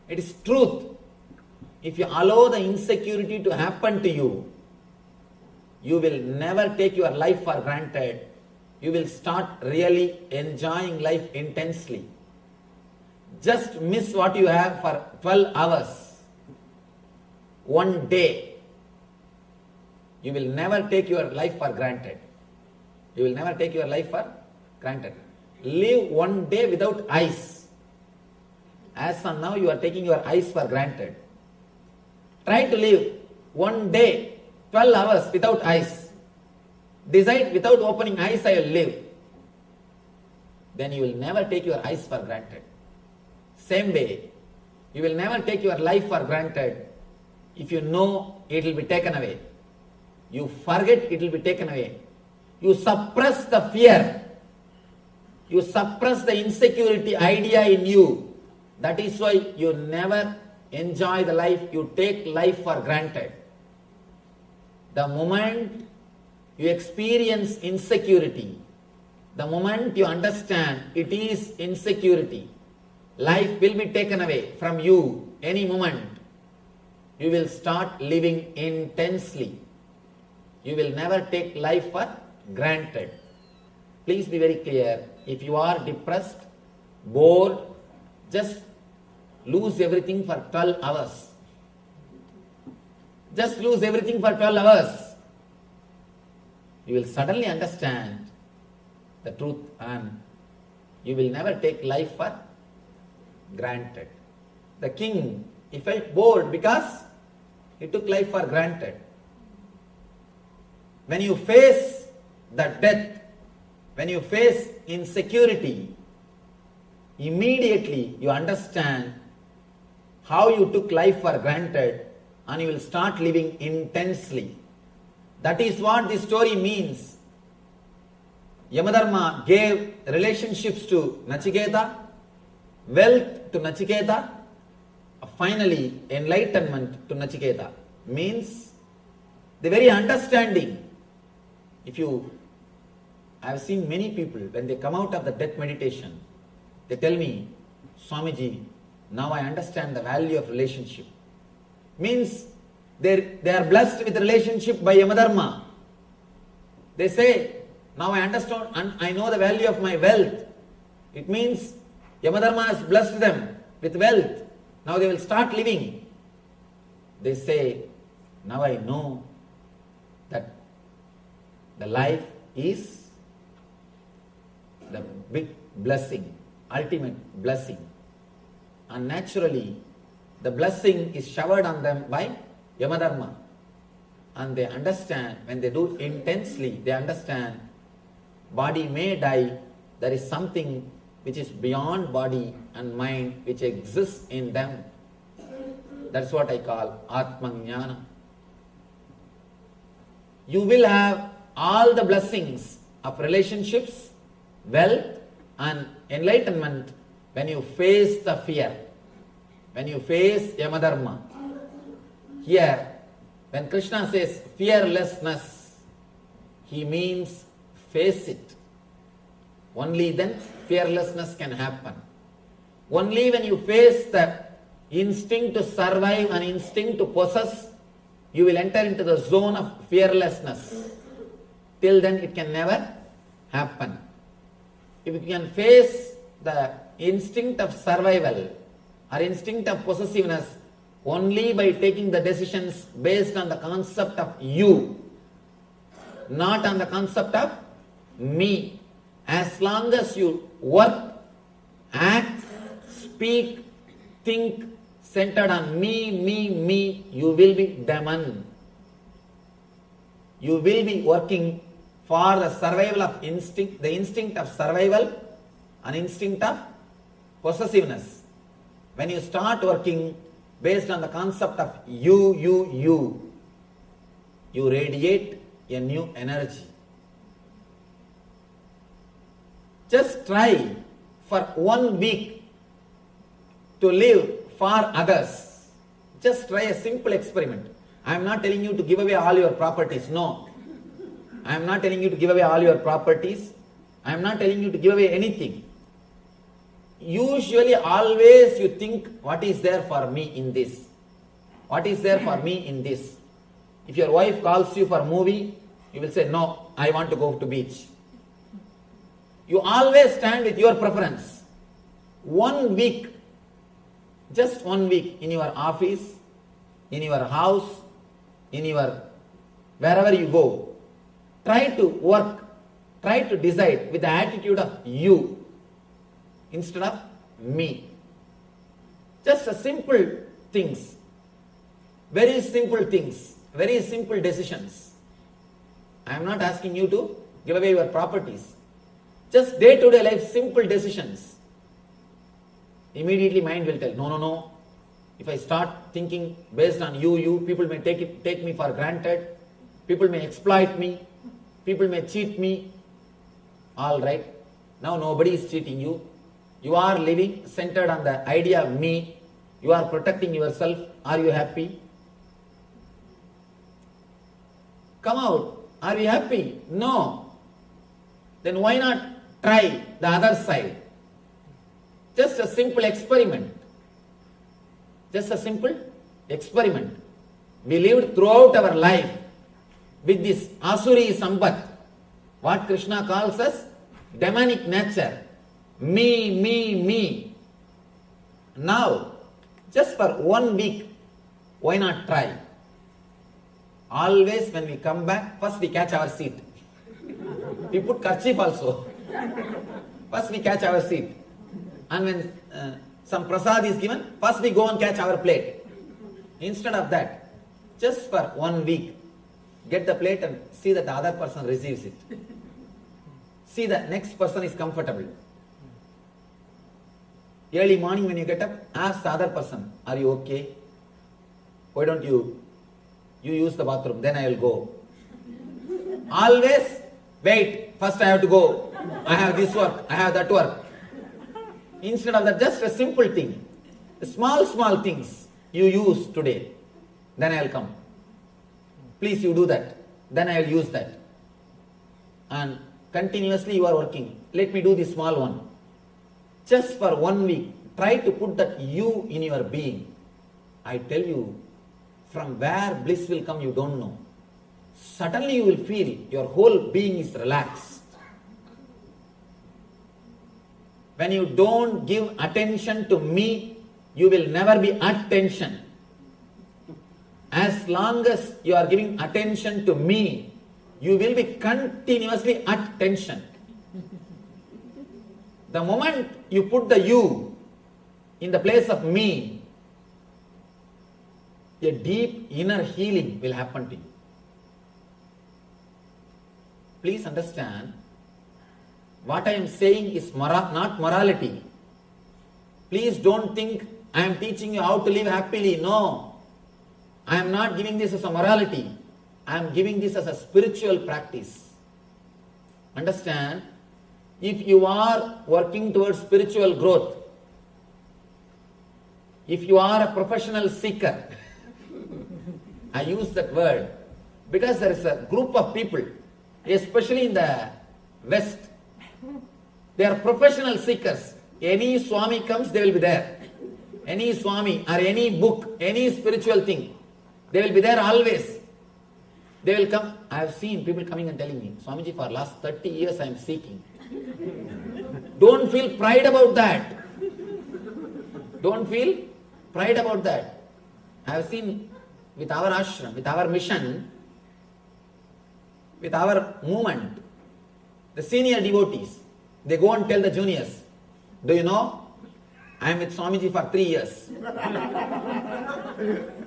It is truth. If you allow the insecurity to happen to you, you will never take your life for granted. You will start really enjoying life intensely. Just miss what you have for 12 hours. One day. You will never take your life for granted. You will never take your life for granted. Live one day without eyes. As of now, you are taking your eyes for granted. Try to live one day, 12 hours without eyes. Decide without opening eyes I will live. Then you will never take your eyes for granted. Same way, you will never take your life for granted if you know it will be taken away. You forget it will be taken away. You suppress the fear. You suppress the insecurity idea in you. That is why you never enjoy the life. You take life for granted. The moment you experience insecurity, the moment you understand it is insecurity, life will be taken away from you any moment. You will start living intensely. You will never take life for granted. Please be very clear. If you are depressed, bored, just lose everything for 12 hours. Just lose everything for 12 hours. You will suddenly understand the truth and you will never take life for granted. The king, he felt bored because he took life for granted. When you face the death, when you face insecurity, immediately you understand how you took life for granted and you will start living intensely. That is what this story means. Yamadharma gave relationships to Nachiketa, wealth to Nachiketa, finally enlightenment to Nachiketa. Means the very understanding. I have seen many people, when they come out of the death meditation, they tell me, Swamiji, now I understand the value of relationship. Means they are blessed with relationship by Yamadharma. They say, now I understand and I know the value of my wealth. It means Yamadharma has blessed them with wealth. Now they will start living. They say, now I know that the life is the big blessing, ultimate blessing. And naturally, the blessing is showered on them by Yamadharma. And they understand, when they do intensely, they understand, body may die, there is something which is beyond body and mind, which exists in them. That's what I call Atmajnana. You will have all the blessings of relationships, wealth and enlightenment when you face the fear, when you face Yamadharma. Here, when Krishna says fearlessness, he means face it. Only then fearlessness can happen. Only when you face the instinct to survive and instinct to possess, you will enter into the zone of fearlessness. Till then it can never happen. If you can face the instinct of survival or instinct of possessiveness only by taking the decisions based on the concept of you, not on the concept of me. As long as you work, act, speak, think centered on me, you will be demon. You will be working for the survival of instinct, the instinct of survival and instinct of possessiveness. When you start working based on the concept of you radiate a new energy. Just try for 1 week to live for others. Just try a simple experiment. I am not telling you to give away all your properties. No. I am not telling you to give away all your properties. I am not telling you to give away anything. Usually, always you think, what is there for me in this? What is there for me in this? If your wife calls you for a movie, you will say, no, I want to go to beach. You always stand with your preference. 1 week, just 1 week in your office, in your house, in your wherever you go, try to work, try to decide with the attitude of you instead of me. Just a simple things, very simple things, very simple decisions. I am not asking you to give away your properties. Just day-to-day life, simple decisions. Immediately mind will tell, no. If I start thinking based on you, people may take me for granted. People may exploit me. People may cheat me. All right. Now nobody is cheating you. You are living centered on the idea of me. You are protecting yourself. Are you happy? Come out. Are we happy? No. Then why not try the other side? Just a simple experiment. Just a simple experiment. We lived throughout our life with this Asuri Sambat, what Krishna calls as demonic nature. Me, me, me. Now, just for 1 week, why not try? Always when we come back, first we catch our seat. We put kerchief also. First we catch our seat. And when some prasad is given, first we go and catch our plate. Instead of that, just for 1 week, get the plate and see that the other person receives it. See that next person is comfortable. Early morning when you get up, ask the other person, are you okay? Why don't you use the bathroom, then I will go. Always wait, first I have to go. I have this work, I have that work. Instead of that, just a simple thing. Small things you use today, then I will come. Please you do that, then I will use that. And continuously you are working. Let me do this small one. Just for 1 week, try to put that you in your being. I tell you, from where bliss will come, you don't know. Suddenly you will feel your whole being is relaxed. When you don't give attention to me, you will never be at tension. As long as you are giving attention to me, you will be continuously at tension. The moment you put the you in the place of me, a deep inner healing will happen to you. Please understand, what I am saying is not morality. Please don't think I am teaching you how to live happily. No, I am not giving this as a morality. I am giving this as a spiritual practice. Understand? If you are working towards spiritual growth, if you are a professional seeker, I use that word because there is a group of people, especially in the West, they are professional seekers. Any Swami comes, they will be there. Any Swami or any book, any spiritual thing, they will be there always. They will come. I have seen people coming and telling me, Swamiji, for last 30 years I am seeking. Don't feel pride about that. Don't feel pride about that. I have seen with our ashram, with our mission, with our movement, the senior devotees, they go and tell the juniors, do you know, I am with Swamiji for 3 years.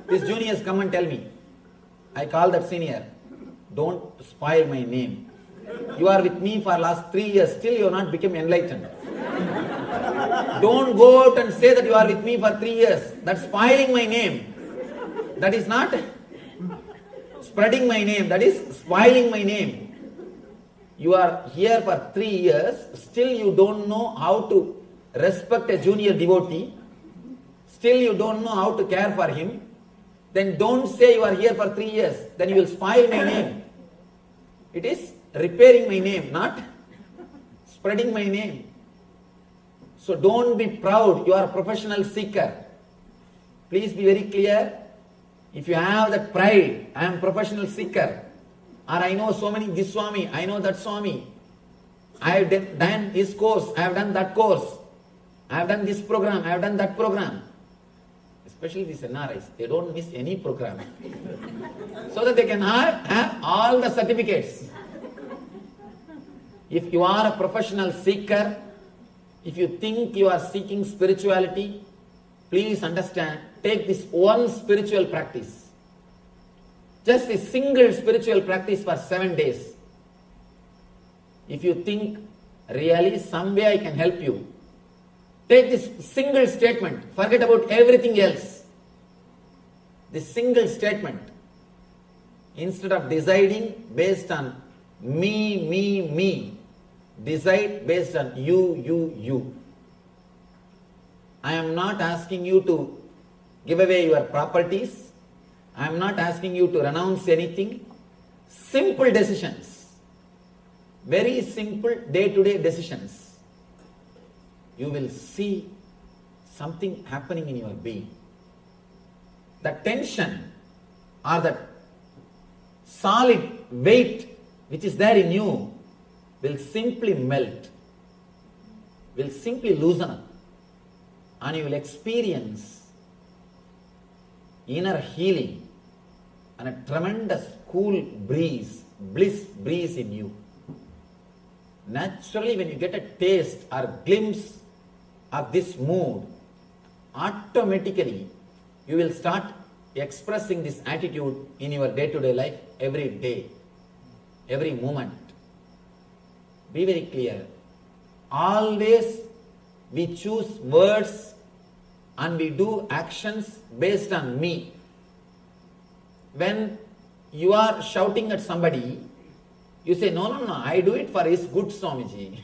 These juniors come and tell me, I call that senior, don't spoil my name. You are with me for last 3 years, still you have not become enlightened. Don't go out and say that you are with me for 3 years. That's spoiling my name. That is not spreading my name, that is spoiling my name. You are here for 3 years, still you don't know how to respect a junior devotee, still you don't know how to care for him, then don't say you are here for 3 years, then you will spoil my name. It is repairing my name, not spreading my name. So don't be proud, you are a professional seeker. Please be very clear. If you have that pride, I am a professional seeker, or I know so many, this Swami, I know that Swami, I have done this course, I have done that course, I have done this program, I have done that program. Especially these NRIs, they don't miss any program. So that they can have all the certificates. If you are a professional seeker, if you think you are seeking spirituality, please understand, take this one spiritual practice. Just a single spiritual practice for 7 days. If you think, really, some way I can help you, take this single statement, forget about everything else. This single statement, instead of deciding based on me, decide based on you. I am not asking you to give away your properties. I am not asking you to renounce anything. Simple decisions. Very simple day-to-day decisions. You will see something happening in your being. The tension or the solid weight which is there in you will simply melt, will simply loosen up, and you will experience inner healing and a tremendous cool breeze, bliss breeze in you. Naturally, when you get a taste or glimpse of this mood, automatically you will start expressing this attitude in your day-to-day life, every day, every moment. Be very clear. Always we choose words and we do actions based on me. When you are shouting at somebody, you say, no, I do it for his good, Swamiji,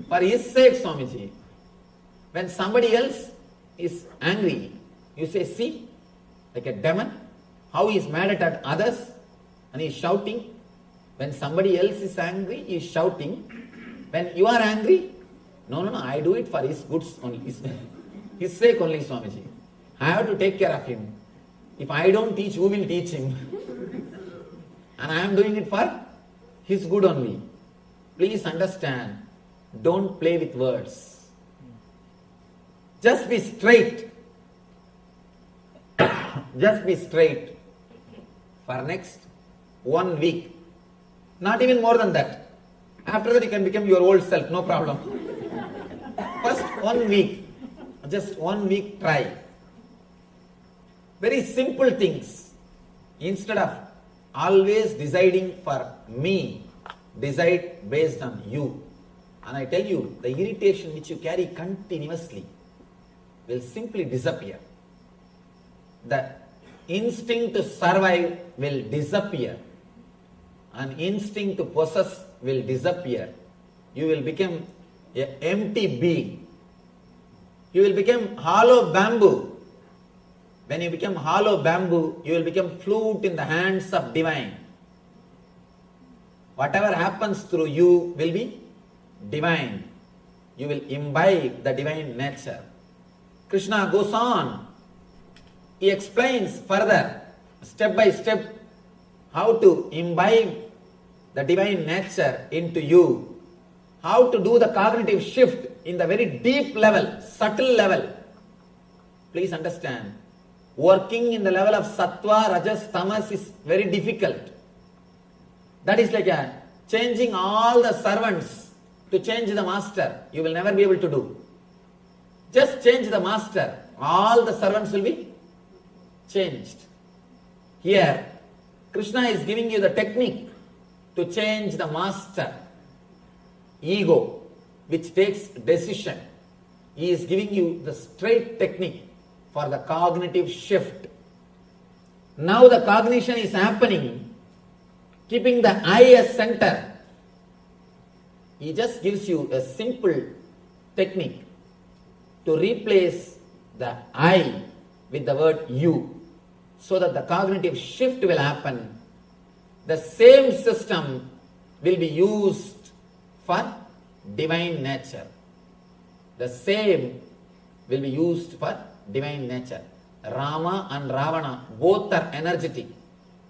for his sake, Swamiji. When somebody else is angry, you say, see, like a demon, how he is mad at others and he is shouting. When somebody else is angry, he is shouting. When you are angry, no, I do it for his good only, his sake only, Swamiji. I have to take care of him. If I don't teach, who will teach him? And I am doing it for his good only. Please understand, don't play with words. Just be straight. Just be straight for next 1 week. Not even more than that. After that you can become your old self, no problem. First 1 week, just 1 week try. Very simple things. Instead of always deciding for me, decide based on you. And I tell you, the irritation which you carry continuously will simply disappear. The instinct to survive will disappear. An instinct to possess will disappear. You will become an empty being. You will become hollow bamboo. When you become hollow bamboo, you will become flute in the hands of divine. Whatever happens through you will be divine. You will imbibe the divine nature. Krishna goes on. He explains further, step by step, how to imbibe the divine nature into you. How to do the cognitive shift in the very deep level, subtle level. Please understand, working in the level of sattva, rajas, tamas is very difficult. That is like changing all the servants to change the master. You will never be able to do. Just change the master. All the servants will be changed. Here, Krishna is giving you the technique to change the master. Ego, which takes decision. He is giving you the straight technique for the cognitive shift. Now the cognition is happening, keeping the I as center. He just gives you a simple technique to replace the I with the word you, so that the cognitive shift will happen. The same system will be used for divine nature. The same will be used for divine nature. Rama and Ravana, both are energetic.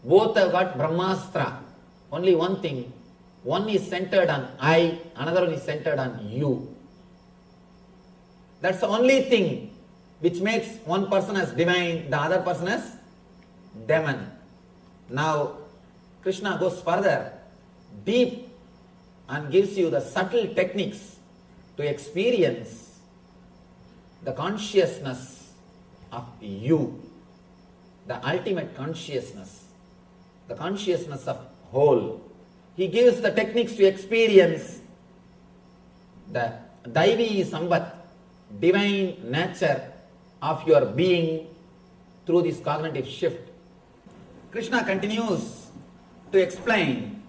Both have got Brahmastra. Only one thing, one is centered on I, another one is centered on you. That's the only thing which makes one person as divine, the other person as demon. Now, Krishna goes further, deep, and gives you the subtle techniques to experience the consciousness of you, the ultimate consciousness, the consciousness of whole. He gives the techniques to experience the Daivi Sambat, divine nature of your being through this cognitive shift. Krishna continues to explain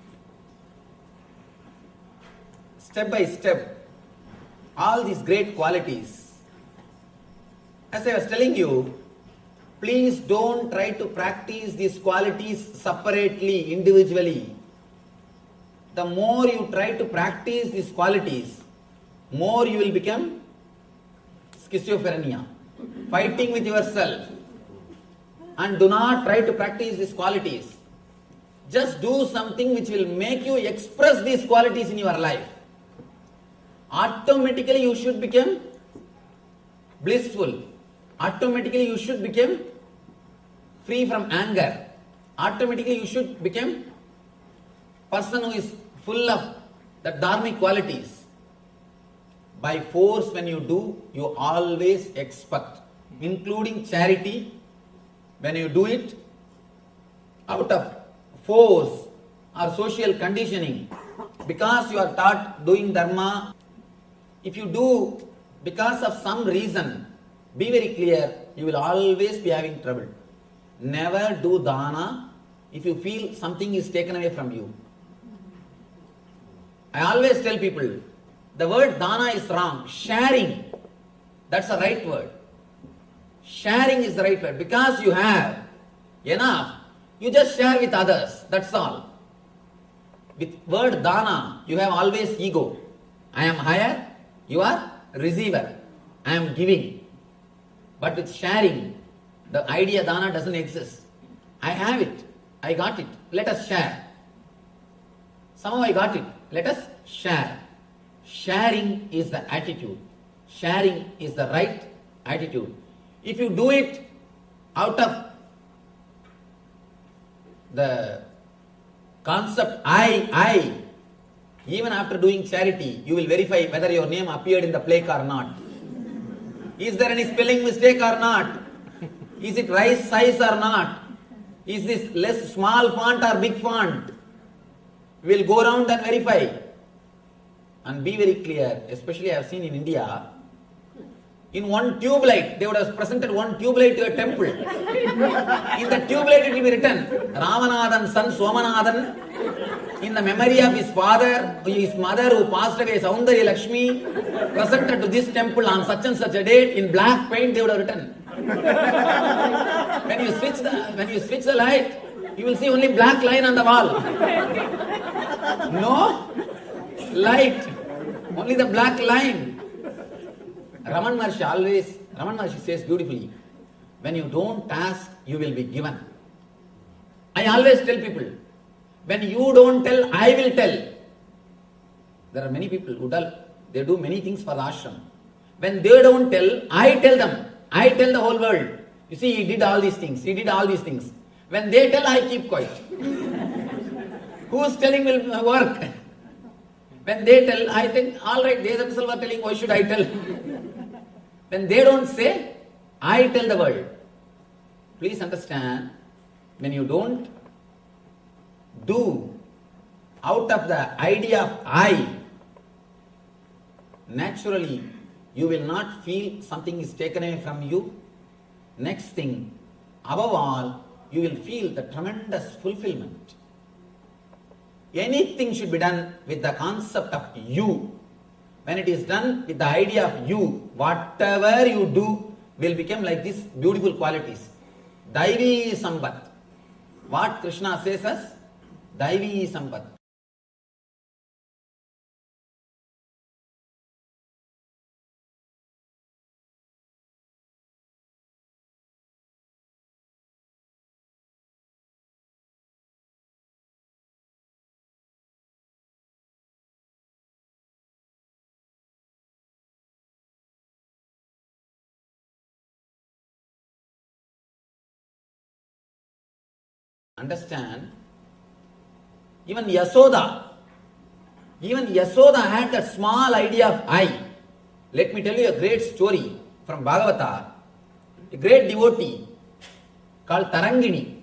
step by step all these great qualities. As I was telling you, please don't try to practice these qualities separately, individually. The more you try to practice these qualities, more you will become schizophrenia. fighting with yourself, and do not try to practice these qualities. Just do something which will make you express these qualities in your life. Automatically you should become blissful. Automatically you should become free from anger. Automatically you should become person who is full of the dharmic qualities. By force, when you do, you always expect, including charity. When you do it out of force or social conditioning, because you are taught doing dharma, if you do because of some reason, be very clear, you will always be having trouble. Never do dana if you feel something is taken away from you. I always tell people, the word dana is wrong. Sharing, that's the right word. Sharing is the right word. Because you have enough, you just share with others. That's all. With word dana, you have always ego. I am higher, you are receiver. I am giving. But with sharing, the idea dana doesn't exist. I have it. I got it. Let us share. Somehow I got it. Let us share. Sharing is the attitude. Sharing is the right attitude. If you do it out of the concept I, even after doing charity, you will verify whether your name appeared in the plaque or not. Is there any spelling mistake or not? Is it right size or not? Is this less small font or big font? We will go around and verify. And be very clear, especially I have seen in India, in one tube light, they would have presented one tube light to a temple. In the tube light it will be written, Ramanathan son Somanathan, in the memory of his father, his mother who passed away, Saundari Lakshmi, presented to this temple on such and such a date. In black paint they would have written. When you switch the light, you will see only black line on the wall. No light, only the black line. Raman Maharshi says beautifully, when you don't ask, you will be given. I always tell people, when you don't tell, I will tell. There are many people who they do many things for the ashram. When they don't tell, I tell them. I tell the whole world. You see, he did all these things. He did all these things. When they tell, I keep quiet. Who's telling will work? When they tell, I think, all right, they themselves are telling, why should I tell? When they don't say, I tell the world. Please understand, when you don't do out of the idea of I, naturally, you will not feel something is taken away from you. Next thing, above all, you will feel the tremendous fulfillment. Anything should be done with the concept of you. When it is done with the idea of you, whatever you do will become like these beautiful qualities. Daivi Sampat. What Krishna says as Daivi Sampat. Understand? Even Yasoda had that small idea of I. Let me tell you a great story from Bhagavata. A great devotee called Tarangini.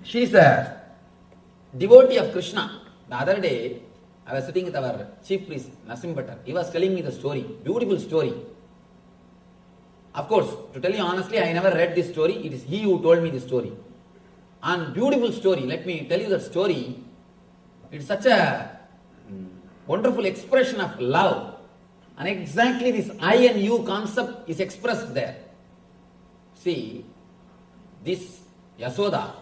She is a devotee of Krishna. The other day, I was sitting with our chief priest, Nasim Bhattar. He was telling me the story, beautiful story. Of course, to tell you honestly, I never read this story. It is he who told me this story. And beautiful story. Let me tell you that story. It's such a wonderful expression of love. And exactly this I and you concept is expressed there. See, this Yasoda,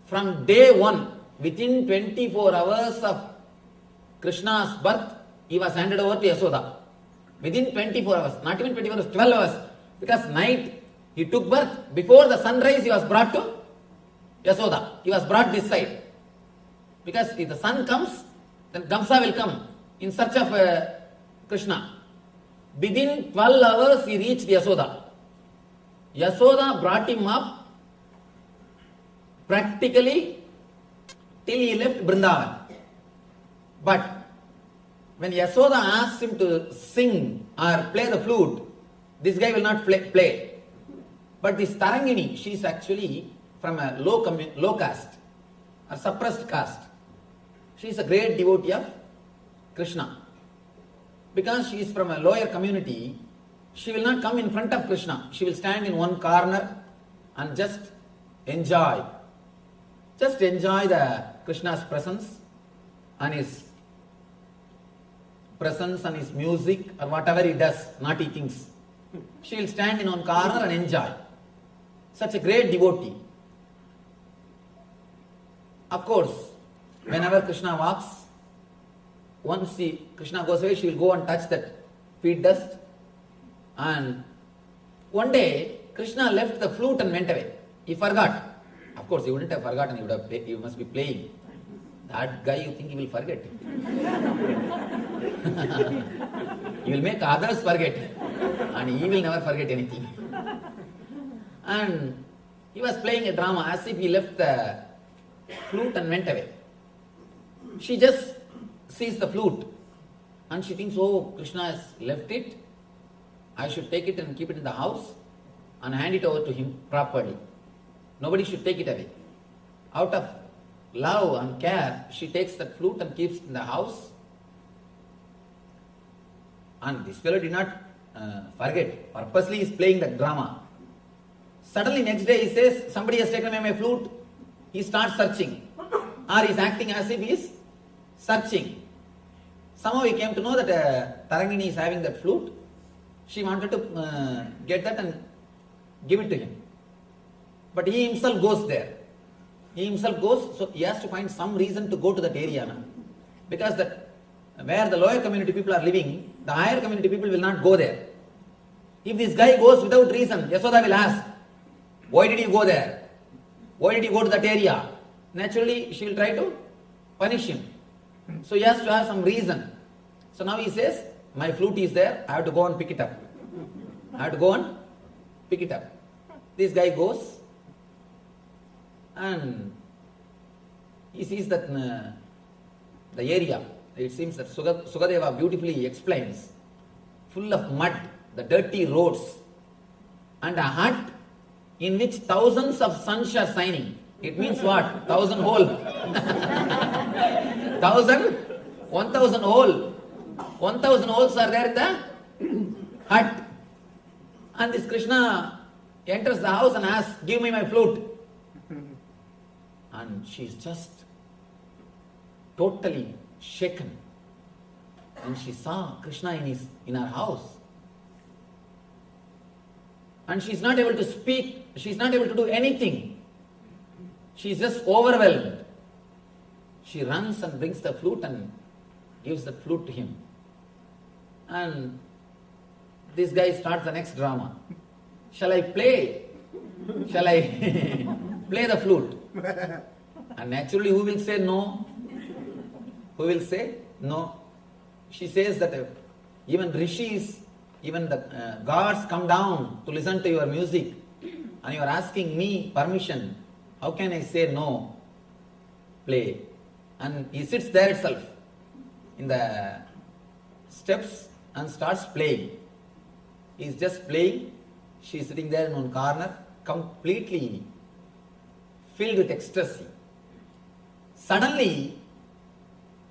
from day one, within 24 hours of Krishna's birth, he was handed over to Yasoda. Within 24 hours, not even 24 hours, 12 hours. Because night he took birth. Before the sunrise he was brought to Yasoda. He was brought this side. Because if the sun comes, then Kamsa will come in search of Krishna. Within 12 hours he reached Yasoda. Yasoda brought him up practically till he left Vrindavan. But when Yasoda asked him to sing or play the flute, this guy will not play. But this Tarangini, she is actually from a low caste or suppressed caste. She is a great devotee of Krishna. Because she is from a lower community, she will not come in front of Krishna. She will stand in one corner and just enjoy. Just enjoy the Krishna's presence and his music or whatever he does, naughty things. She will stand in one corner and enjoy. Such a great devotee. Of course, whenever Krishna walks, once Krishna goes away, she will go and touch that feet dust. And one day, Krishna left the flute and went away. He forgot. Of course, he wouldn't have forgotten, he must be playing. That guy, you think he will forget? He will make others forget. And he will never forget anything. And he was playing a drama as if he left the flute and went away. She just sees the flute and she thinks, oh, Krishna has left it. I should take it and keep it in the house and hand it over to him properly. Nobody should take it away. Out of love and care, she takes that flute and keeps it in the house. And this fellow did not forget. Purposely he is playing that drama. Suddenly next day he says, somebody has taken away my flute. He starts searching. Or he is acting as if he is searching. Somehow he came to know that Tarangini is having that flute. She wanted to get that and give it to him. But he himself goes there. He himself goes, so he has to find some reason to go to that area now. Because that where the lower community people are living, the higher community people will not go there. If this guy goes without reason, Yasoda will ask, why did you go there? Why did you go to that area? Naturally, she will try to punish him. So he has to have some reason. So now he says, my flute is there, I have to go and pick it up. I have to go and pick it up. This guy goes and he sees that the area, it seems that Sukadeva beautifully explains, full of mud, the dirty roads, and a hut in which thousands of suns are shining. It means what? 1,000 hole. 1,000 hole. 1,000 holes are there in the hut. And this Krishna enters the house and asks, give me my flute. And she's just totally shaken. And she saw Krishna in her house. And she's not able to speak, she's not able to do anything. She's just overwhelmed. She runs and brings the flute and gives the flute to him. And this guy starts the next drama. Shall I play? Shall I play the flute? And naturally, who will say no? Who will say no? She says that even rishis, even the gods come down to listen to your music, and you are asking me permission. How can I say no? Play. And he sits there itself in the steps and starts playing. He is just playing. She is sitting there in one corner, completely filled with ecstasy. Suddenly,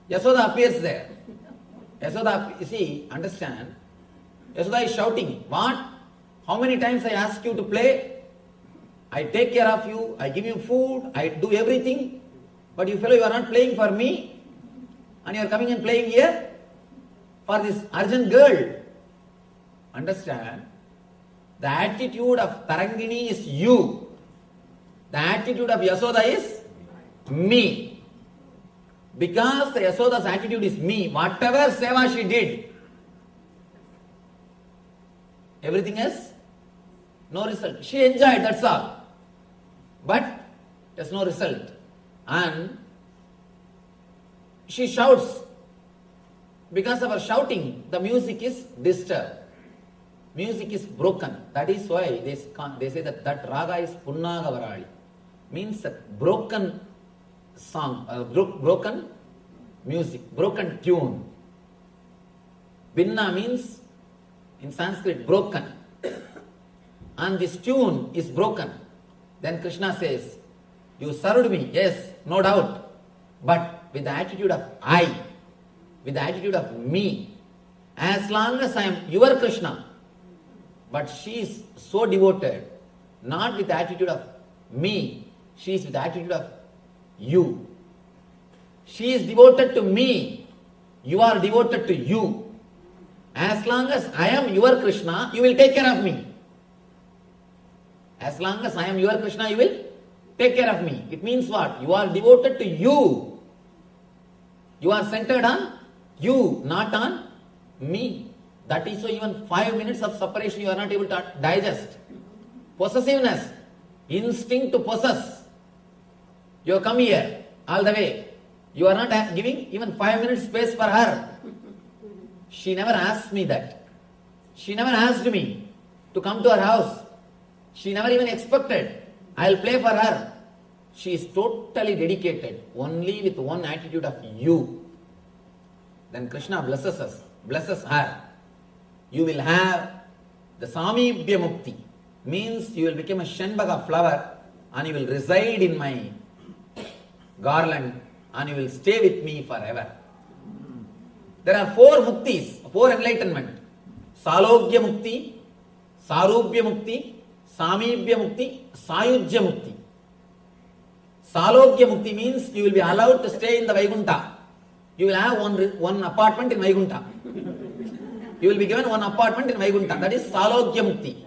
Yasoda appears there. Yasoda, you see, understand, Yasoda is shouting, what? How many times I ask you to play? I take care of you, I give you food, I do everything, but you fellow, you are not playing for me, and you are coming and playing here for this urgent girl. Understand? The attitude of Tarangini is you. The attitude of Yasoda is me. Because the Yasoda's attitude is me, whatever seva she did, everything else No result. She enjoyed, that's all. But there's no result. And she shouts. Because of her shouting, the music is disturbed. Music is broken. That is why they say that raga is Punnagavarali. Means that broken song, broken music, broken tune. Binna means in Sanskrit broken. And this tune is broken. Then Krishna says, you served me, yes, no doubt. But with the attitude of I, with the attitude of me, as long as I am your Krishna. But she is so devoted, not with the attitude of me, she is with the attitude of you. She is devoted to me, you are devoted to you. As long as I am your Krishna, you will take care of me. As long as I am your Krishna, you will take care of me. It means what? You are devoted to you. You are centered on you, not on me. That is why even 5 minutes of separation you are not able to digest. Possessiveness, instinct to possess. You have come here all the way. You are not giving even 5 minutes space for her. She never asked me that. She never asked me to come to her house. She never even expected I'll play for her. She is totally dedicated only with one attitude of you. Then Krishna blesses us, blesses her. You will have the Samibhya Mukti. Means you will become a Shenbaga flower and you will reside in my garland and you will stay with me forever. There are 4 muktis, 4 enlightenment. Salogya Mukti, Sarubhya Mukti, Samibhya Mukti, Sayujya Mukti. Salogya Mukti means you will be allowed to stay in the Vaikuntha. You will have one apartment in Vaikuntha. You will be given one apartment in Vaikuntha. That is Salogya Mukti.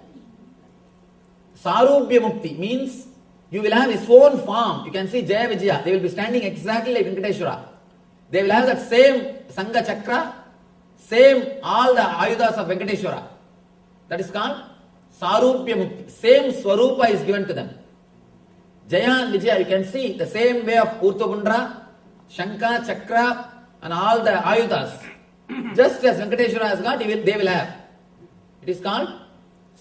Sarubhya Mukti means you will have his own form. You can see Jaya Vijaya. They will be standing exactly like Venkateshwara. They will have that same Sangha Chakra, same all the Ayudas of Venkateshwara. That is called Sarubhya Mukti. Same Swarupa is given to them. Jaya and Vijaya, you can see the same way of Urthabundra, Shankha, Chakra and all the Ayudas. Just as Venkateshwara has got, they will have. It is called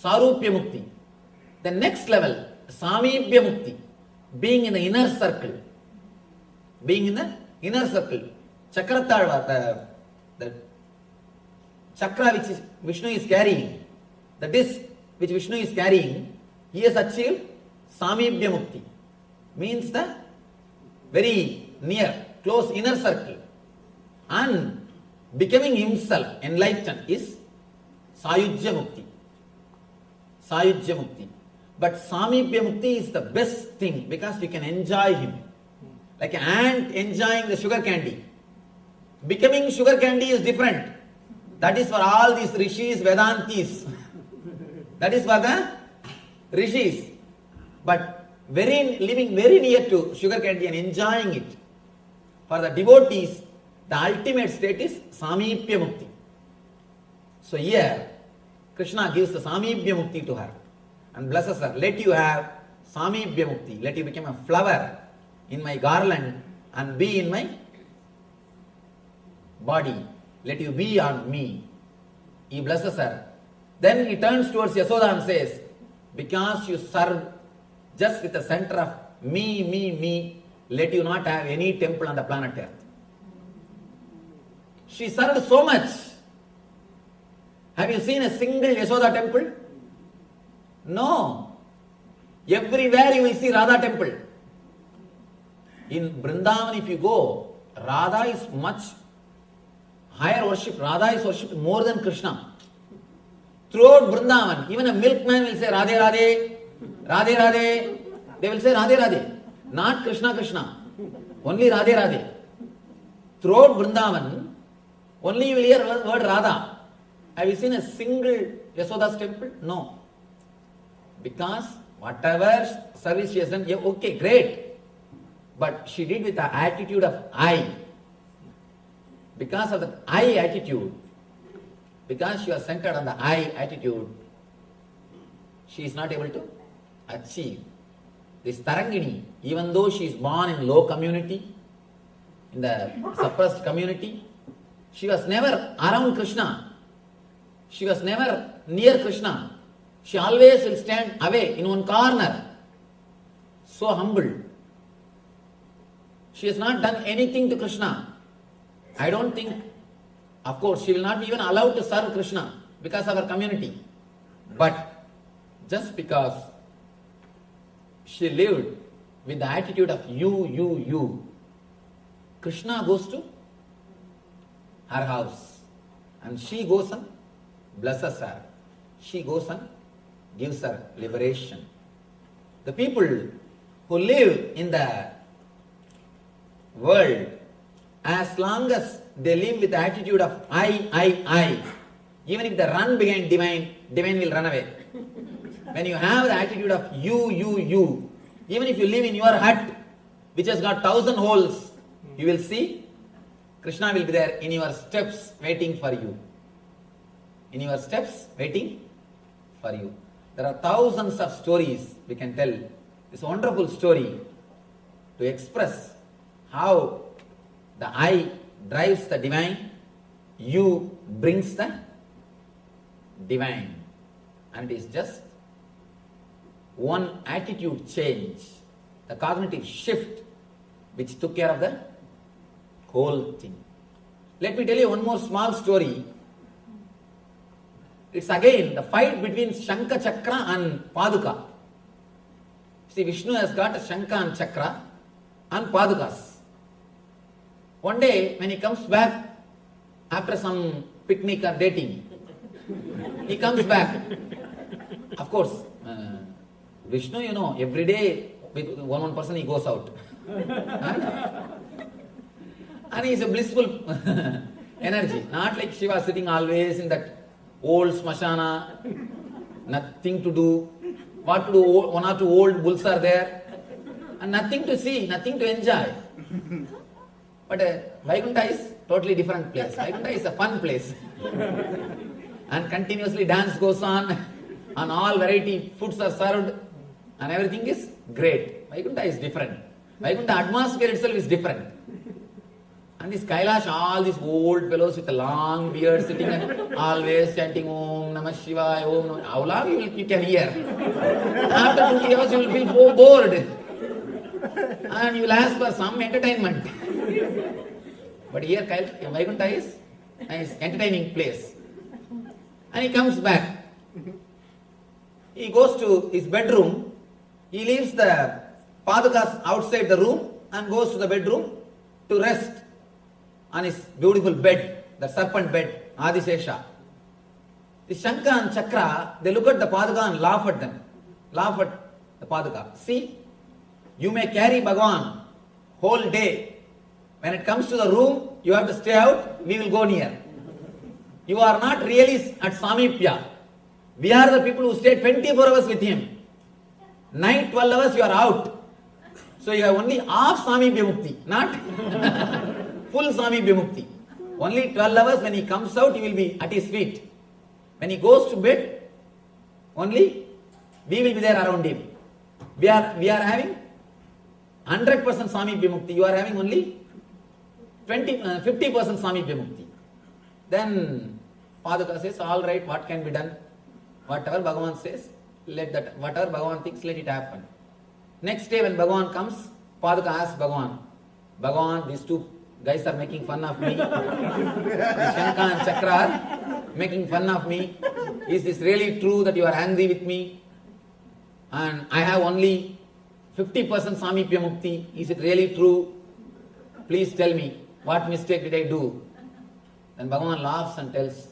Sarupya Mukti. The next level, Samibhya Mukti, being in the inner circle. Being in the inner circle. Chakratharva, the chakra which Vishnu is carrying, the disc which Vishnu is carrying, he has achieved Samibhya Mukti. Means the very near, close inner circle. And becoming himself enlightened is Sayujya Mukti. Sayujya Mukti. But Samibhya Mukti is the best thing because we can enjoy him. Like an ant enjoying the sugar candy. Becoming sugar candy is different. That is for all these rishis, Vedantis. That is for the rishis. But living very near to sugar candy and enjoying it. For the devotees, the ultimate state is Samibhya Mukti. So here, Krishna gives the Samibhya Mukti to her and blesses her. Let you have Samibhya Mukti. Let you become a flower in my garland and be in my body. Let you be on me. He blesses her. Then he turns towards Yasoda and says, because you serve just with the center of me, let you not have any temple on the planet Earth. She served so much. Have you seen a single Yasoda temple? No. Everywhere you will see Radha temple. In Vrindavan if you go, Radha is much higher worship. Radha is worshipped more than Krishna. Throughout Vrindavan, even a milkman will say Radhe Radhe, Radhe Radhe. They will say Radhe Radhe. Not Krishna Krishna. Only Radhe Radhe. Throughout Vrindavan, only you will hear the word Radha. Have you seen a single Yasoda's temple? No. Because whatever service she has done, yeah, okay, great. But she did with the attitude of I. Because of the I attitude, because she was centered on the I attitude, she is not able to achieve. This Tarangini, even though she is born in low community, in the suppressed community, she was never around Krishna. She was never near Krishna. She always will stand away in one corner. So humble. She has not done anything to Krishna. I don't think, of course, she will not be even allowed to serve Krishna because of her community. But just because she lived with the attitude of you, Krishna goes to her house and she goes and blesses her. She goes and gives her liberation. The people who live in the world, as long as they live with the attitude of I, even if they run behind divine, divine will run away. When you have the attitude of you, even if you live in your hut, which has got 1,000 holes, you will see Krishna will be there in your steps waiting for you. In your steps waiting for you. There are thousands of stories we can tell. It's a wonderful story to express how the I drives the divine, you brings the divine. And it is just one attitude change, the cognitive shift, which took care of the whole thing. Let me tell you one more small story. It's again the fight between Shankha Chakra and Paduka. See, Vishnu has got a Shankha and Chakra and Padukas. One day, when he comes back after some picnic or dating, he comes back. Of course, Vishnu, you know, every day with one person he goes out. And he is a blissful energy. Not like Shiva sitting always in that old smashana, nothing to do. What to do? One or two old bulls are there. And nothing to see, nothing to enjoy. But Vaikuntha is totally different place. Vaikuntha is a fun place. And continuously dance goes on, and all variety foods are served, and everything is great. Vaikuntha is different. Vaikuntha atmosphere itself is different. And this Kailash, all these old fellows with a long beard sitting and always chanting Om Namah Shivaya, Om Namah. How long you can hear? After 2 years you will feel so bored. And you will ask for some entertainment. But here Vaikuntha is an entertaining place. And he comes back. He goes to his bedroom. He leaves the Padukas outside the room and goes to the bedroom to rest on his beautiful bed, the serpent bed, Adisesha. The Shankha and Chakra, they look at the Paduka and laugh at them. Laugh at the Paduka. See, you may carry Bhagavan whole day. When it comes to the room, you have to stay out, we will go near. You are not really at Samipya. We are the people who stay 24 hours with him. Night 12 hours you are out. So you have only half Samipya Mukti, not full Samipya Mukti. Only 12 hours when he comes out, you will be at his feet. When he goes to bed, only we will be there around him. We are having 100% Samipya Mukti. You are having only 50% Samipya Mukti. Then Paduka says, all right, what can be done? Whatever Bhagavan says, whatever Bhagavan thinks, let it happen. Next day when Bhagavan comes, Paduka asks Bhagavan, these two guys are making fun of me. The Shankha and Chakra are making fun of me. Is this really true that you are angry with me? And I have only 50% Samipya Mukti. Is it really true? Please tell me, what mistake did I do? Then Bhagavan laughs and tells,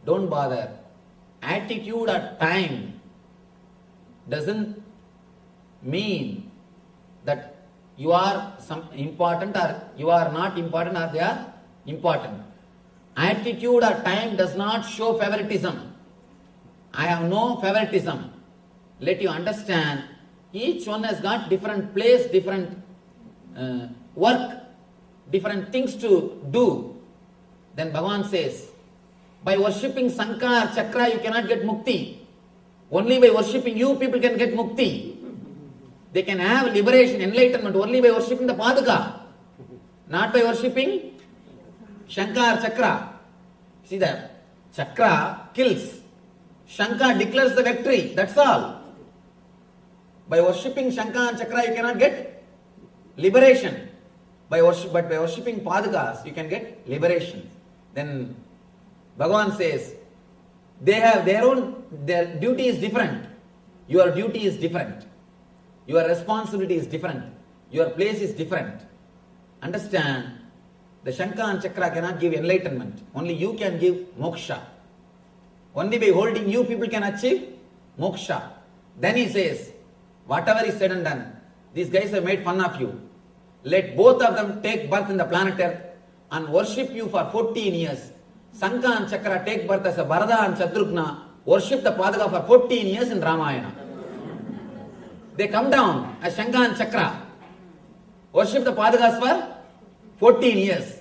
don't bother. Attitude at time doesn't mean that you are some important or you are not important or they are important. Attitude at time does not show favoritism. I have no favoritism. Let you understand, each one has got different place, different work, different things to do. Then Bhagavan says, by worshipping Shankha or Chakra, you cannot get mukti. Only by worshipping you, people can get mukti. They can have liberation, enlightenment only by worshipping the Padaka, not by worshipping Shankar Chakra. See that? Chakra kills. Shankar declares the victory. That's all. By worshipping Shankar and Chakra, you cannot get liberation. But by worshipping Padakas, you can get liberation. Then Bhagavan says, they have their duty is different. Your duty is different. Your responsibility is different. Your place is different. Understand, the Shankar and Chakra cannot give enlightenment. Only you can give moksha. Only by holding you, people can achieve moksha. Then he says, whatever is said and done, these guys have made fun of you. Let both of them take birth in the planet Earth and worship you for 14 years. Shankar and Chakra take birth as a Bharata and Shatrugna, worship the Padaka for 14 years in Ramayana. They come down as Shankar and Chakra, worship the Padakas for 14 years.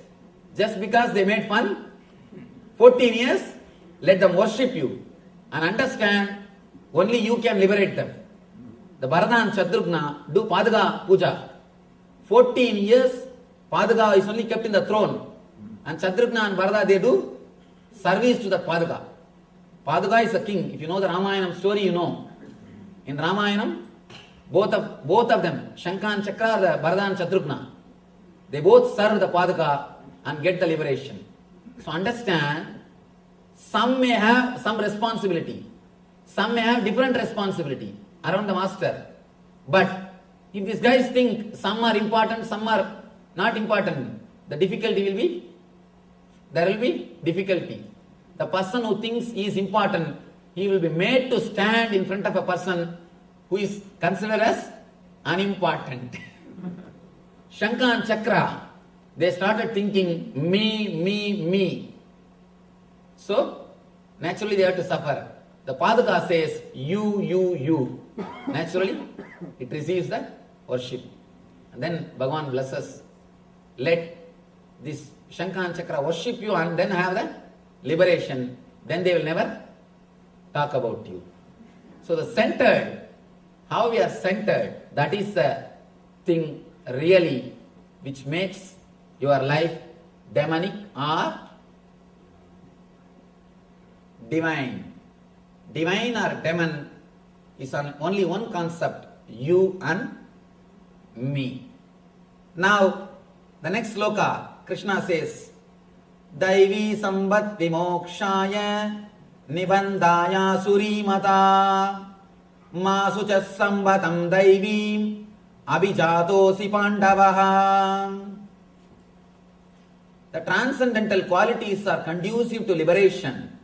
Just because they made fun, 14 years, let them worship you and understand only you can liberate them. The Bharata and Shatrugna do Padaka Puja. 14 years, Padaka is only kept in the throne. And Shatrugna and Bharata, they do service to the Padaka. Padaka is a king. If you know the Ramayanam story, you know. In Ramayanam, both of them, Shankar and Chakra, the Bharata and Shatrugna, they both serve the Padaka and get the liberation. So understand, some may have some responsibility. Some may have different responsibility around the master. But if these guys think some are important, some are not important, the difficulty will be, there will be difficulty. The person who thinks he is important, he will be made to stand in front of a person who is considered as unimportant. Shankar and Chakra, they started thinking me. So, naturally they have to suffer. The Padaka says you. Naturally, it receives the worship. And then Bhagavan blesses. Let this Shankar and Chakra worship you and then have the liberation. Then they will never talk about you. So the centered, how we are centered, that is the thing really which makes your life demonic or divine. Divine or demon is only one concept, you and me. Now, the next sloka, Krishna says, Daivi sambat vimokshaya nibandaya surimata masucha sambatam daivim abhijatosi pandavaha. The transcendental qualities are conducive to liberation,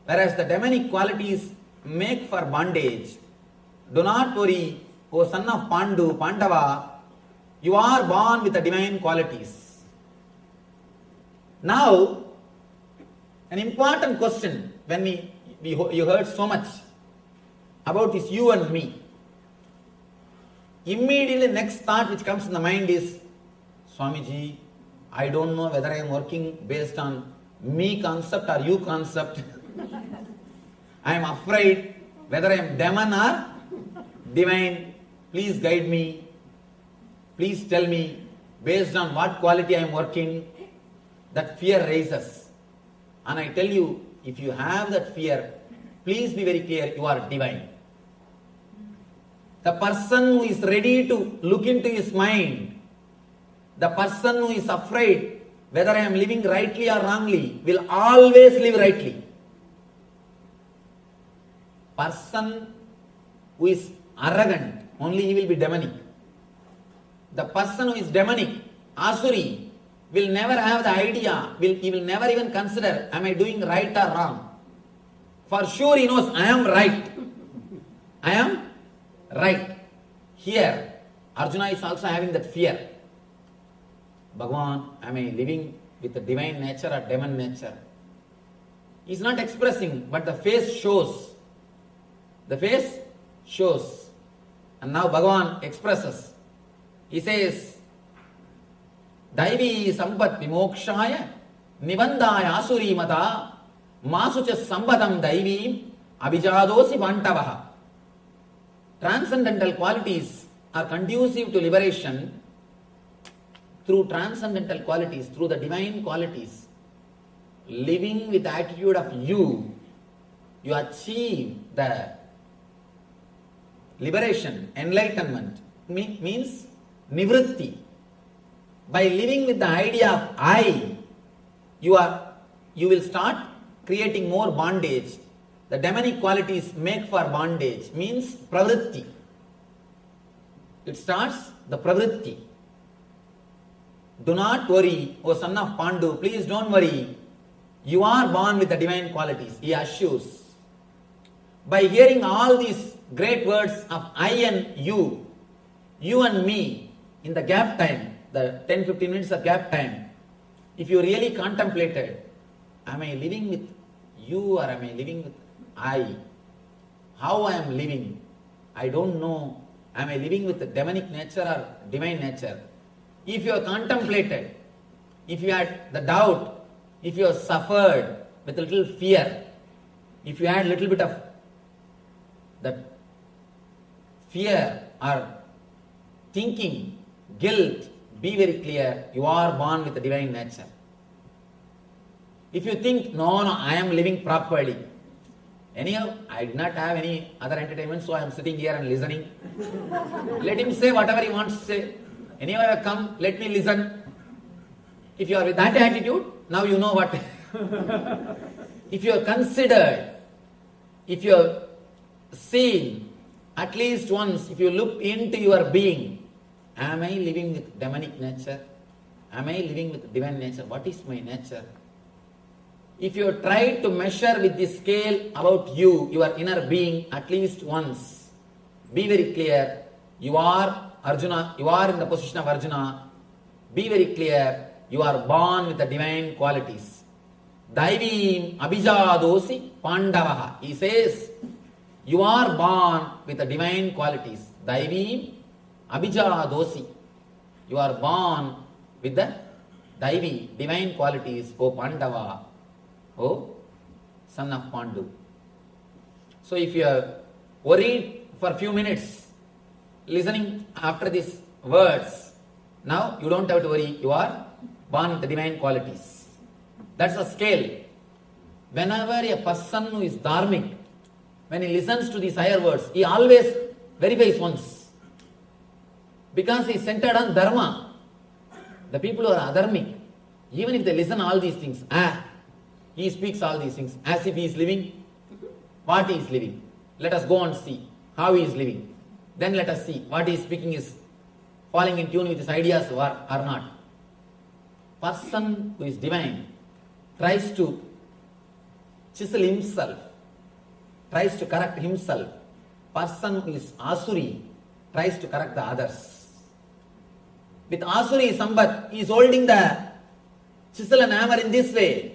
whereas the demonic qualities make for bondage. Do not worry, O son of Pandava, you are born with the divine qualities. Now, an important question when you heard so much about this you and me. Immediately next thought which comes in the mind is, Swamiji, I don't know whether I am working based on me concept or you concept. I am afraid whether I am demon or divine. Please guide me. Please tell me based on what quality I am working. That fear rises. And I tell you, if you have that fear, please be very clear, you are divine. The person who is ready to look into his mind, the person who is afraid whether I am living rightly or wrongly, will always live rightly. Person who is arrogant, only he will be demonic. The person who is demonic, Asuri, will never have the idea, he will never even consider, am I doing right or wrong? For sure he knows, I am right. I am right. Here, Arjuna is also having that fear. Bhagavan, am I living with the divine nature or demon nature? He is not expressing, but the face shows. The face shows. And now Bhagavan expresses. He says, Daivi sampat vimokshaya nibandaya asuri mata masucha sambatam daivi Abhijadosi Pantavaha. Transcendental qualities are conducive to liberation through transcendental qualities, through the divine qualities. Living with the attitude of you achieve the liberation, enlightenment, means nivritti. By living with the idea of I, you will start creating more bondage. The demonic qualities make for bondage, means pravritti. It starts the pravritti. Do not worry, O son of Pandu, please don't worry. You are born with the divine qualities, he assures. By hearing all these great words of I and you and me, in the gap time, the 10-15 minutes of gap time, if you really contemplated, am I living with you or am I living with I? How I am living? I don't know. Am I living with the demonic nature or divine nature? If you have contemplated, if you had the doubt, if you have suffered with a little fear, if you had a little bit of that fear or thinking, guilt, be very clear, you are born with the divine nature. If you think, no, I am living properly. Anyhow, I did not have any other entertainment, so I am sitting here and listening. Let him say whatever he wants to say. Anyhow, I have come, let me listen. If you are with that attitude, now you know what. If you have considered, if you have seen, at least once, if you look into your being, am I living with demonic nature? Am I living with divine nature? What is my nature? If you try to measure with this scale about you, your inner being, at least once, be very clear, you are Arjuna, you are in the position of Arjuna, be very clear, you are born with the divine qualities. Daivim Abhijadosi Pandavaha. He says, you are born with the divine qualities. Daivim Abhijadosi. You are born with the Daivi, divine qualities, O Pandava, O son of Pandu. So if you are worried for a few minutes, listening after these words, now you don't have to worry, you are born with the divine qualities. That's a scale. Whenever a person who is dharmic, when he listens to these higher words, he always verifies once. Because he is centered on dharma. The people who are adharmic, even if they listen all these things, he speaks all these things as if he is living what he is living. Let us go and see how he is living. Then let us see what he is speaking is falling in tune with his ideas or not. Person who is divine tries to chisel himself, tries to correct himself. Person who is asuri tries to correct the others. With asuri sambat, he is holding the chisel and hammer in this way.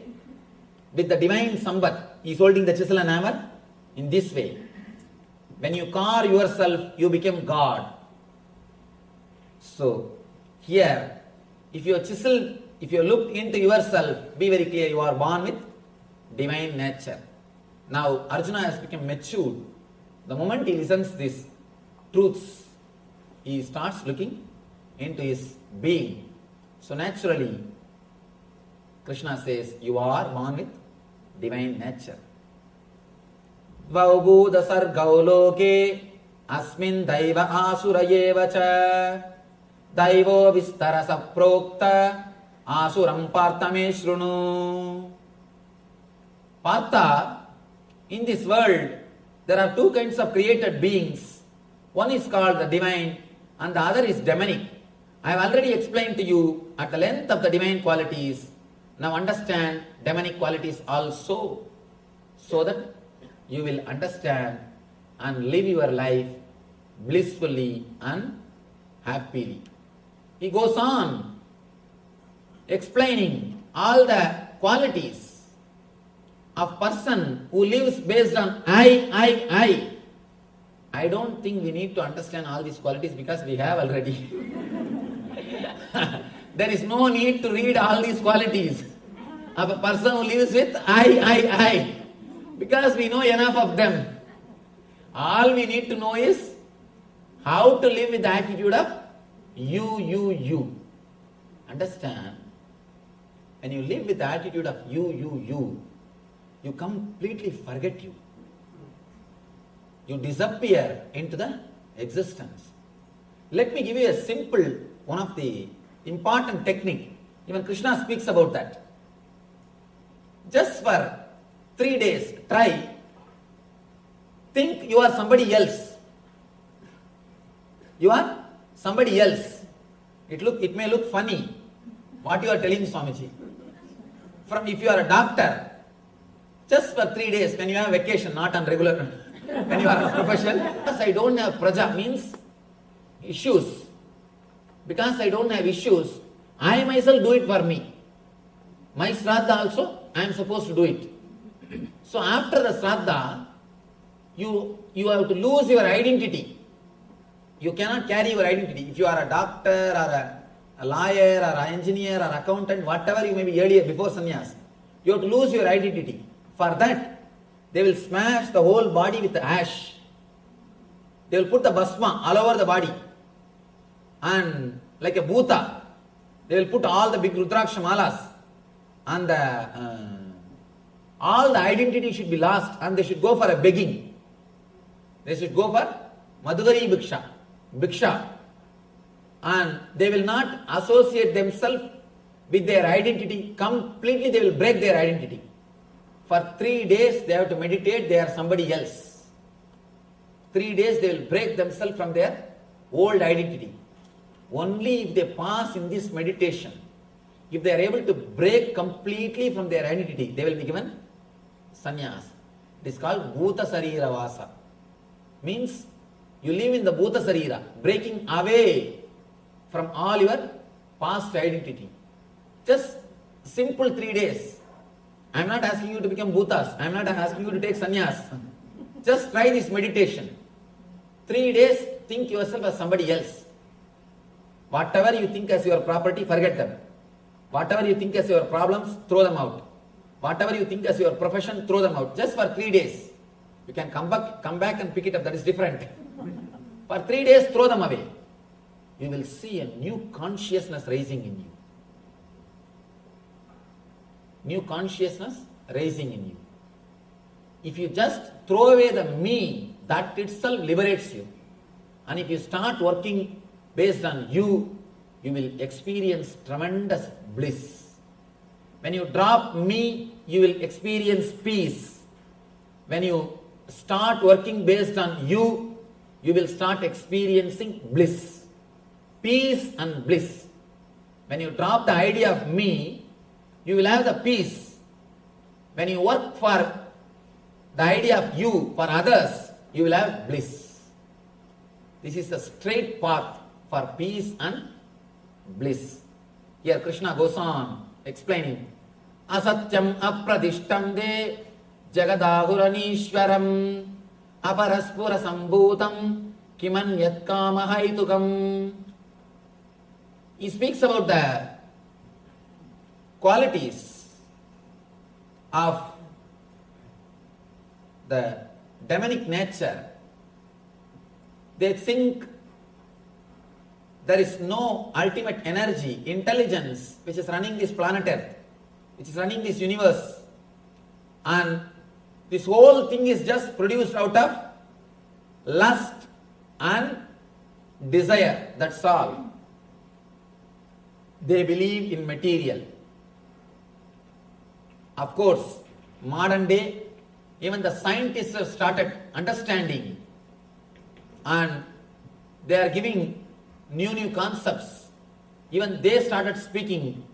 With the divine sambat, he is holding the chisel and hammer in this way. When you carve yourself, you become God. So, here, if you chisel, if you look into yourself, be very clear, you are born with divine nature. Now, Arjuna has become matured. The moment he listens these truths, he starts looking into his being. So, naturally, Krishna says, you are born with divine nature. Vaubhuda sargau loke asmin daiva asurayeva cha daivo vistara saprokta asuram partame shrunu. Partha, in this world, there are two kinds of created beings. One is called the divine and the other is demonic. I have already explained to you at the length of the divine qualities. Now understand demonic qualities also, so that you will understand and live your life blissfully and happily. He goes on explaining all the qualities of person who lives based on I. I don't think we need to understand all these qualities because we have already. There is no need to read all these qualities of a person who lives with I. Because we know enough of them. All we need to know is how to live with the attitude of you. Understand? When you live with the attitude of you completely forget you. You disappear into the existence. Let me give you a simple, one of the important technique. Even Krishna speaks about that. Just for 3 days, try. Think you are somebody else. You are somebody else. It may look funny what you are telling Swamiji. If you are a doctor, just for 3 days, when you have vacation, not on regular, when you are a profession, because I don't have praja means issues. Because I don't have issues, I myself do it for me. My Shraddha also, I am supposed to do it. So after the Shraddha, you have to lose your identity. You cannot carry your identity. If you are a doctor or a lawyer or an engineer or accountant, whatever you may be earlier before sannyas, you have to lose your identity. For that, they will smash the whole body with the ash. They will put the bhasma all over the body. And like a bhuta, they will put all the big rudraksha malas. And all the identity should be lost, and they should go for a begging. They should go for Madhugari Bhiksha. And they will not associate themselves with their identity. Completely they will break their identity. For 3 days they have to meditate, they are somebody else. 3 days they will break themselves from their old identity. Only if they pass in this meditation, if they are able to break completely from their identity, they will be given sannyas. It is called Bhuta Sarira Vasa. Means you live in the Bhuta Sarira, breaking away from all your past identity. Just simple 3 days. I am not asking you to become Bhutas. I am not asking you to take sannyas. Just try this meditation. 3 days, think yourself as somebody else. Whatever you think as your property, forget them. Whatever you think as your problems, throw them out. Whatever you think as your profession, throw them out. Just for 3 days. You can come back and pick it up. That is different. For 3 days, throw them away. You will see a new consciousness rising in you. New consciousness rising in you. If you just throw away the me, that itself liberates you. And if you start working based on you will experience tremendous bliss. When you drop me, you will experience peace. When you start working based on you will start experiencing bliss. Peace and bliss. When you drop the idea of me, you will have the peace. When you work for the idea of you, for others, you will have bliss. This is the straight path for peace and bliss. Here Krishna goes on explaining, Asatyam apradishtam de jagadahuranishwaram aparaspura sambhutam kimanyat kama haitukam. He speaks about the qualities of the demonic nature. They think there is no ultimate energy, intelligence which is running this planet Earth, which is running this universe, and this whole thing is just produced out of lust and desire. That's all. They believe in material. Of course, modern day, even the scientists have started understanding, and they are giving new concepts. Even they started speaking.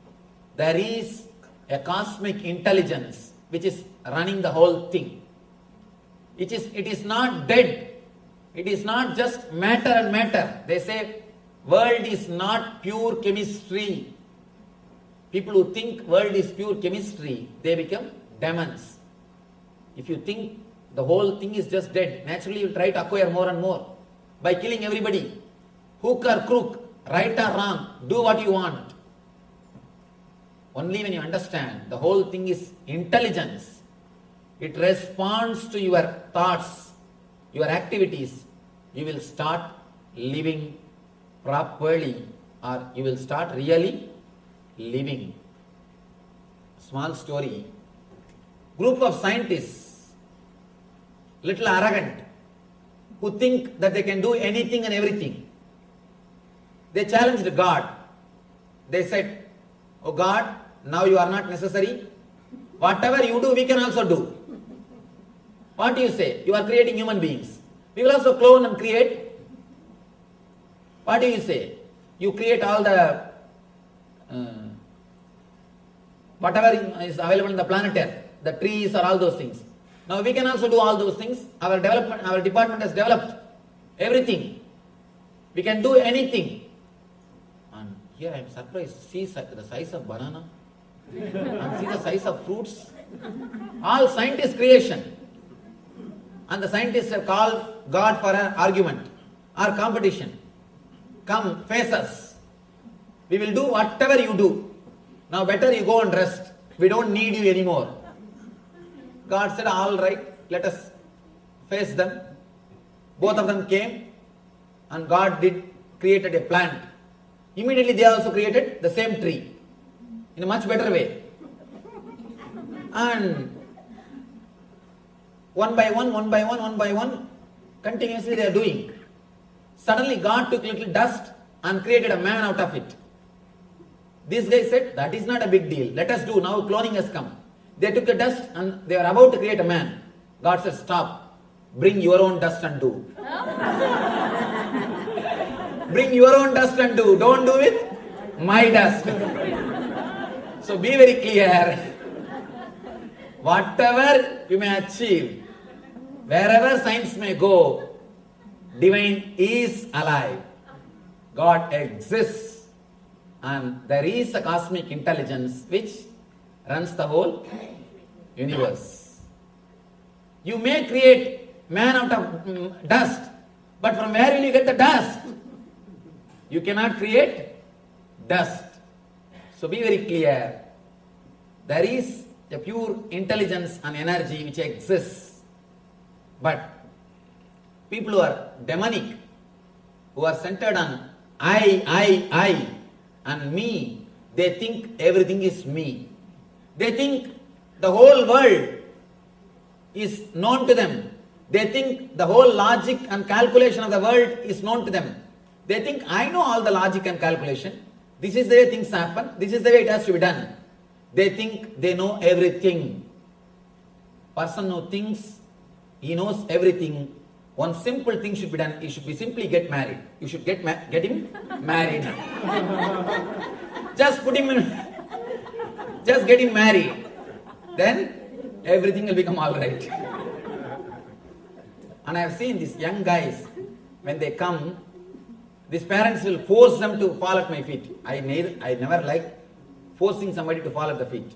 There is a cosmic intelligence which is running the whole thing. It is not dead. It is not just matter and matter. They say world is not pure chemistry. People who think world is pure chemistry, they become demons. If you think the whole thing is just dead, naturally you try to acquire more and more by killing everybody. Hook or crook, right or wrong, do what you want. Only when you understand the whole thing is intelligence, it responds to your thoughts, your activities, you will start living properly, or you will start really living. Small story. Group of scientists, little arrogant, who think that they can do anything and everything. They challenged God. They said, "Oh God, now you are not necessary. Whatever you do, we can also do." What do you say? You are creating human beings. We will also clone and create. What do you say? You create all the whatever is available in the planet Earth, the trees or all those things. Now we can also do all those things. Our department has developed everything. We can do anything. And here I am surprised. See the size of banana and see the size of fruits. All scientist creation. And the scientists have called God for an argument or competition. Come, face us. We will do whatever you do. Now better you go and rest. We don't need you anymore. God said, all right, let us face them. Both of them came and God created a plant. Immediately they also created the same tree in a much better way. And one by one, continuously they are doing. Suddenly God took little dust and created a man out of it. These guys said, that is not a big deal. Let us do. Now cloning has come. They took the dust and they were about to create a man. God said, stop. Bring your own dust and do. Bring your own dust and do. Don't do with my dust. So be very clear. Whatever you may achieve, wherever science may go, divine is alive. God exists. And there is a cosmic intelligence which runs the whole universe. You may create man out of dust, but from where will you get the dust? You cannot create dust. So be very clear. There is a pure intelligence and energy which exists. But people who are demonic, who are centered on I, and me, they think everything is me. They think the whole world is known to them. They think the whole logic and calculation of the world is known to them. They think, I know all the logic and calculation. This is the way things happen. This is the way it has to be done. They think they know everything. Person who thinks he knows everything, one simple thing should be done. He should be simply get married. You should get him married. Just put him in. Just get him married. Then everything will become all right. And I have seen these young guys, when they come, these parents will force them to fall at my feet. I never like forcing somebody to fall at the feet.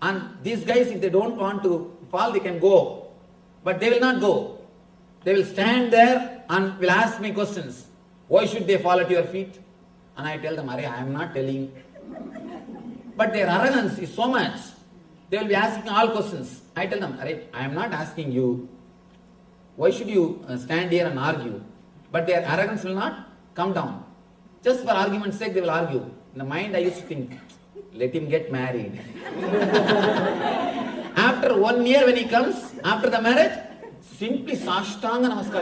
And these guys, if they don't want to fall, they can go. But they will not go. They will stand there and will ask me questions. Why should they fall at your feet? And I tell them, I am not telling. But their arrogance is so much. They will be asking all questions. I tell them, I am not asking you. Why should you stand here and argue? But their arrogance will not come down. Just for argument's sake, they will argue. In the mind, I used to think, let him get married. After 1 year when he comes, after the marriage, simply Sashtanga Namaskar.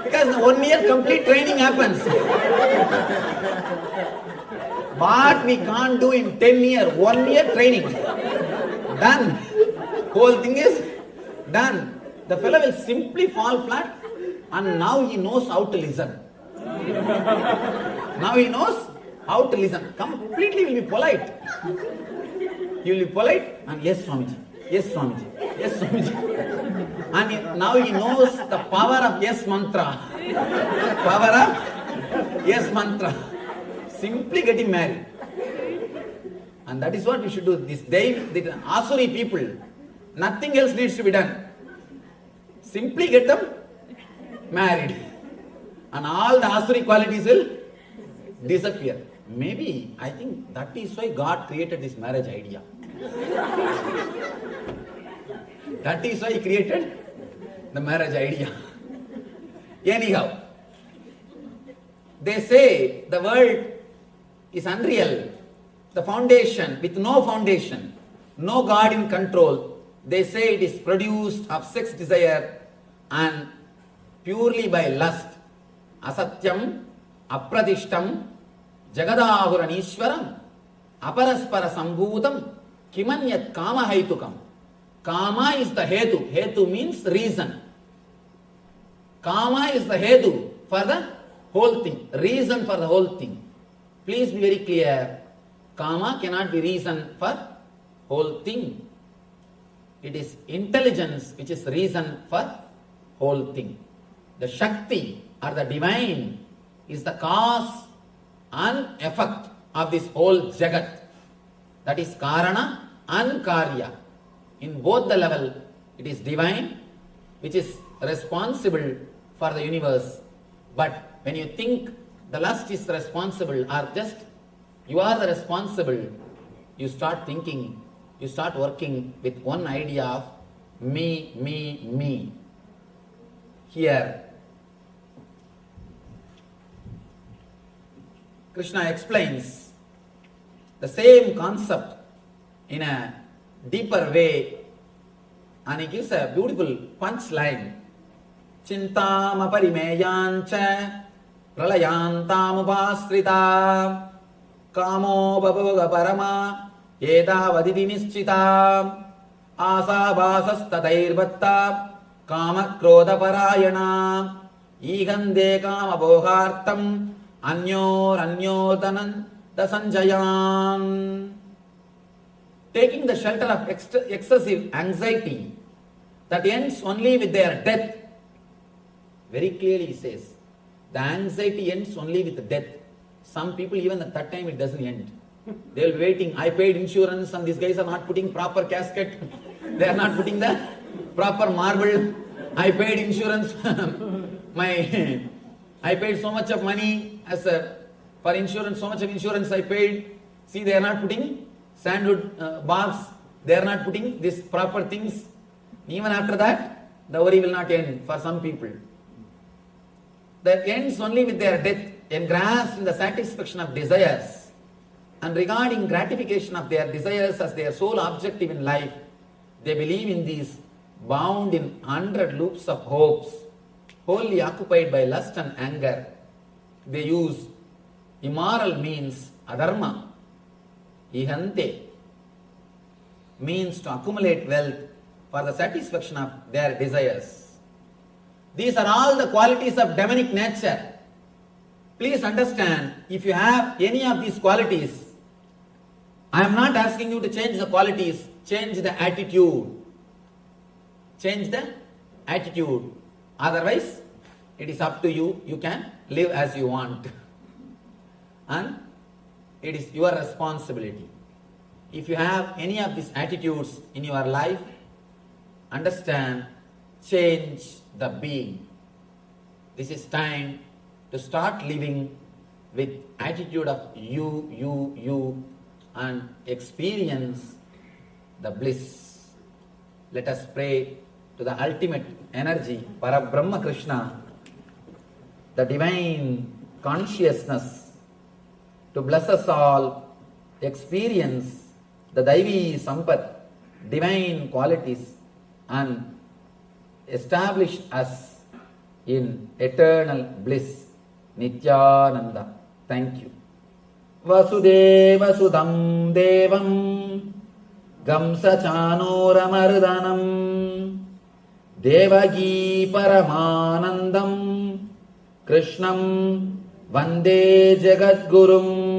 Because in 1 year complete training happens. But we can't do in 10 years, 1 year training. Done. Whole thing is done. The fellow will simply fall flat and now he knows how to listen. Now he knows how to listen. Completely will be polite. He will be polite and yes Swamiji, yes Swamiji, yes Swamiji. And now he knows the power of yes mantra. Power of yes mantra. Simply getting married. And that is what we should do. The Asuri people, nothing else needs to be done. Simply get them married. And all the Asuri qualities will disappear. Maybe, I think that is why God created this marriage idea. That is why he created the marriage idea. Anyhow, they say the world is unreal. The foundation, with no foundation, no God in control, they say it is produced of sex desire and purely by lust. Asatyam, apradishtam, jagadahuranishwaram, aparaspara sambhutam, kimanyat kama haitukam. Kama is the hetu. Hetu means reason. Kama is the hetu for the whole thing. Reason for the whole thing. Please be very clear. Kama cannot be reason for whole thing. It is intelligence which is reason for whole thing. The Shakti or the divine is the cause and effect of this whole Jagat. That is Karana and Karya. In both the level, it is divine which is responsible for the universe. But when you think the lust is responsible or just you are the responsible, you start thinking, you start working with one idea of me, me, me. Here, Krishna explains the same concept in a deeper way, and he gives a beautiful punchline. Chintam aparimeyancha pralayantam upasrita kamo babhoga parama edavaditi nischita asabhasastatairvatta kama krodha parayana igande kama bhogartam anyotanam dasanjayan. Taking the shelter of excessive anxiety that ends only with their death. Very clearly he says, the anxiety ends only with death. Some people even at that time it doesn't end. They will be waiting. I paid insurance and these guys are not putting proper casket. They are not putting the proper marble. I paid insurance. I paid so much of money for insurance, so much of insurance I paid. See, they are not putting sandwood bars, they are not putting these proper things. Even after that, the worry will not end for some people. That ends only with their death, engrossed in the satisfaction of desires, and regarding gratification of their desires as their sole objective in life, they believe in these bound in 100 loops of hopes, wholly occupied by lust and anger. They use immoral means, adharma, ihante, means to accumulate wealth for the satisfaction of their desires. These are all the qualities of demonic nature. Please understand, if you have any of these qualities, I am not asking you to change the qualities, change the attitude. Change the attitude. Otherwise, it is up to you. You can live as you want. And it is your responsibility. If you have any of these attitudes in your life, understand, change the being. This is time to start living with attitude of you, and experience the bliss. Let us pray to the ultimate energy, Parabrahma Krishna, the divine consciousness, to bless us all, experience the Daivi Sampat, divine qualities, and establish us in eternal bliss. Nityananda. Thank you. Vasudeva Sudam Devam Gamsa Chanoramardanam Devagi Paramanandam Krishnam Vande Jagadgurum.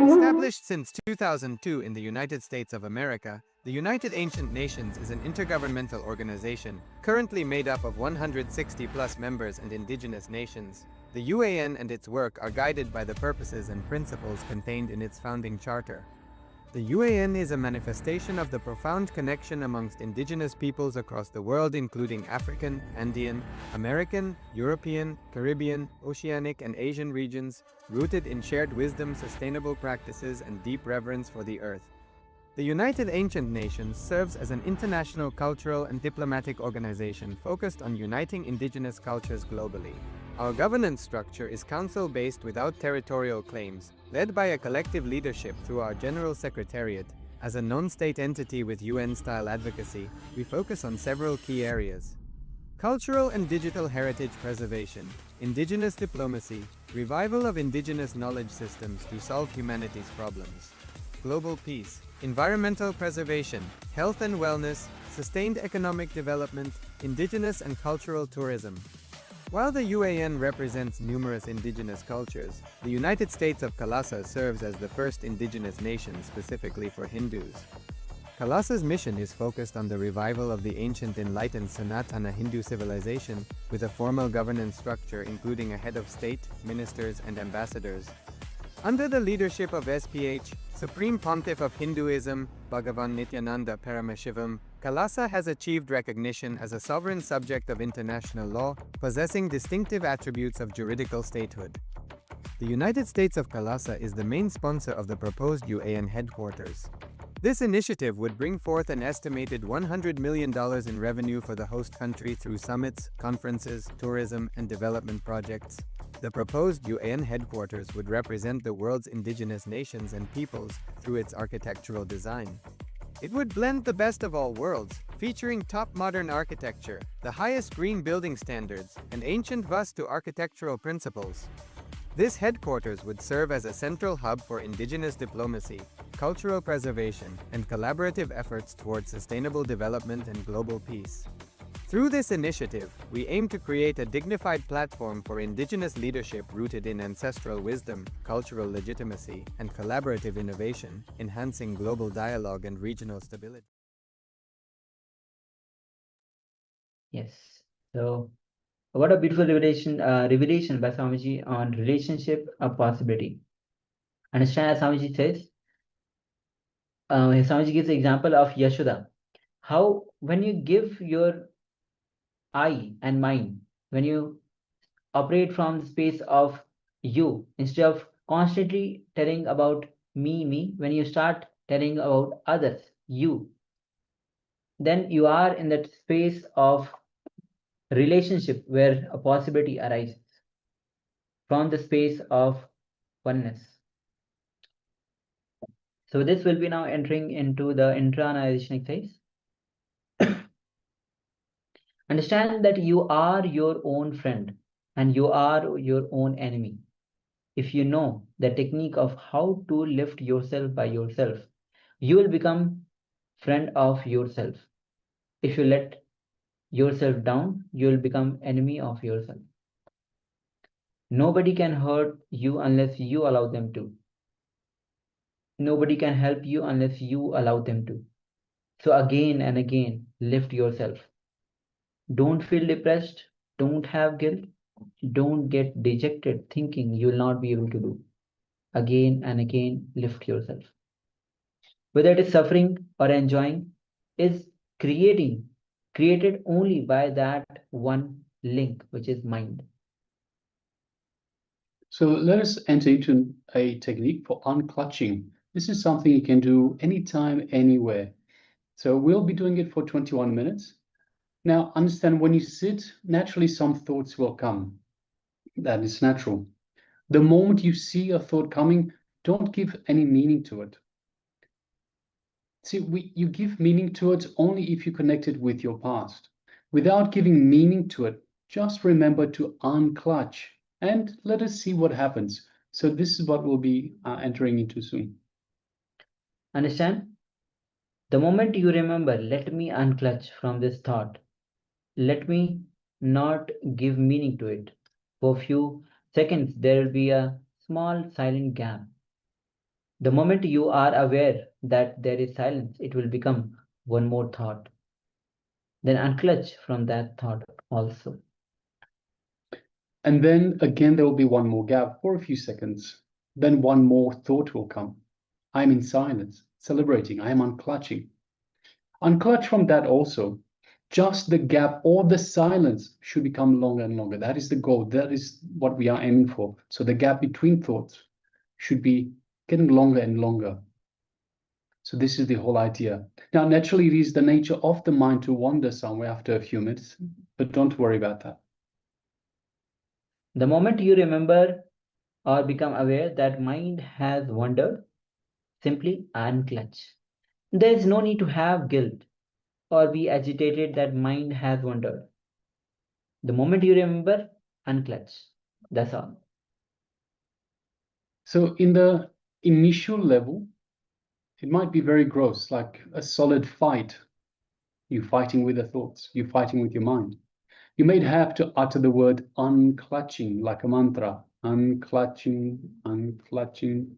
Established since 2002 in the United States of America, the United Ancient Nations is an intergovernmental organization currently made up of 160+ members and indigenous nations. The UAN and its work are guided by the purposes and principles contained in its founding charter. The UAN is a manifestation of the profound connection amongst indigenous peoples across the world, including African, Andean, American, European, Caribbean, Oceanic, and Asian regions, rooted in shared wisdom, sustainable practices, and deep reverence for the earth. The United Ancient Nations serves as an international cultural and diplomatic organization focused on uniting indigenous cultures globally. Our governance structure is council-based without territorial claims, led by a collective leadership through our General Secretariat. As a non-state entity with UN-style advocacy, we focus on several key areas: cultural and digital heritage preservation, indigenous diplomacy, revival of indigenous knowledge systems to solve humanity's problems, global peace, environmental preservation, health and wellness, sustained economic development, indigenous and cultural tourism. While the UAN represents numerous indigenous cultures, the United States of Kailasa serves as the first indigenous nation specifically for Hindus. Kailasa's mission is focused on the revival of the ancient enlightened Sanatana Hindu civilization with a formal governance structure including a head of state, ministers, and ambassadors. Under the leadership of SPH, Supreme Pontiff of Hinduism, Bhagavan Nityananda Paramashivoham, Kailasa has achieved recognition as a sovereign subject of international law, possessing distinctive attributes of juridical statehood. The United States of Kailasa is the main sponsor of the proposed UAN headquarters. This initiative would bring forth an estimated $100 million in revenue for the host country through summits, conferences, tourism, and development projects. The proposed UAN headquarters would represent the world's indigenous nations and peoples through its architectural design. It would blend the best of all worlds, featuring top modern architecture, the highest green building standards, and ancient Vastu architectural principles. This headquarters would serve as a central hub for indigenous diplomacy, cultural preservation, and collaborative efforts towards sustainable development and global peace. Through this initiative, we aim to create a dignified platform for indigenous leadership rooted in ancestral wisdom, cultural legitimacy, and collaborative innovation, enhancing global dialogue and regional stability. Yes. So, what a beautiful revelation by Swamiji on relationship of possibility. Understand, as Swamiji says, Swamiji gives the example of Yashoda. How, when you give your I and mine, when you operate from the space of you, instead of constantly telling about me, when you start telling about others, you, then you are in that space of relationship where a possibility arises from the space of oneness. So this will be now entering into the internalization exercise. Understand that you are your own friend and you are your own enemy. If you know the technique of how to lift yourself by yourself, you will become friend of yourself. If you let yourself down, you will become enemy of yourself. Nobody can hurt you unless you allow them to. Nobody can help you unless you allow them to. So again and again, lift yourself. Don't feel depressed. Don't have guilt. Don't get dejected thinking you will not be able to do. Again and again, lift yourself. Whether it is suffering or enjoying, is created only by that one link, which is mind. So let us enter into a technique for unclutching. This is something you can do anytime, anywhere. So we'll be doing it for 21 minutes. Now, understand, when you sit, naturally some thoughts will come. That is natural. The moment you see a thought coming, don't give any meaning to it. See, you give meaning to it only if you connect it with your past. Without giving meaning to it, just remember to unclutch and let us see what happens. So this is what we'll be entering into soon. Understand? The moment you remember, let me unclutch from this thought. Let me not give meaning to it. For a few seconds, there will be a small silent gap. The moment you are aware that there is silence, it will become one more thought. Then unclutch from that thought also. And then again, there will be one more gap for a few seconds. Then one more thought will come. I'm in silence. celebrating. I am unclutching. Unclutch from that also. Just the gap or the silence should become longer and longer. That is the goal. That is what we are aiming for. So the gap between thoughts should be getting longer and longer. So this is the whole idea. Now, naturally, it is the nature of the mind to wander somewhere after a few minutes, but don't worry about that. The moment you remember or become aware that mind has wandered, simply unclutch. There is no need to have guilt or be agitated that mind has wandered. The moment you remember, unclutch. That's all. So in the initial level, it might be very gross, like a solid fight. You're fighting with the thoughts, you're fighting with your mind. You may have to utter the word unclutching like a mantra, unclutching, unclutching.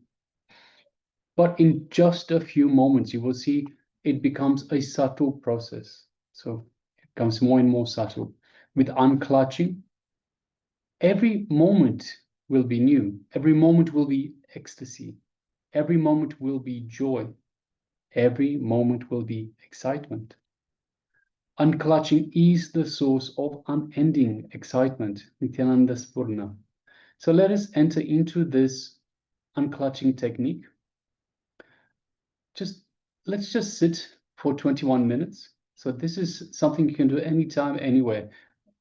But in just a few moments, you will see it becomes a subtle process. So it becomes more and more subtle. With unclutching, every moment will be new. Every moment will be ecstasy. Every moment will be joy. Every moment will be excitement. Unclutching is the source of unending excitement, Nityananda Spurna. So let us enter into this unclutching technique. Let's just sit for 21 minutes. So this is something you can do anytime, anywhere.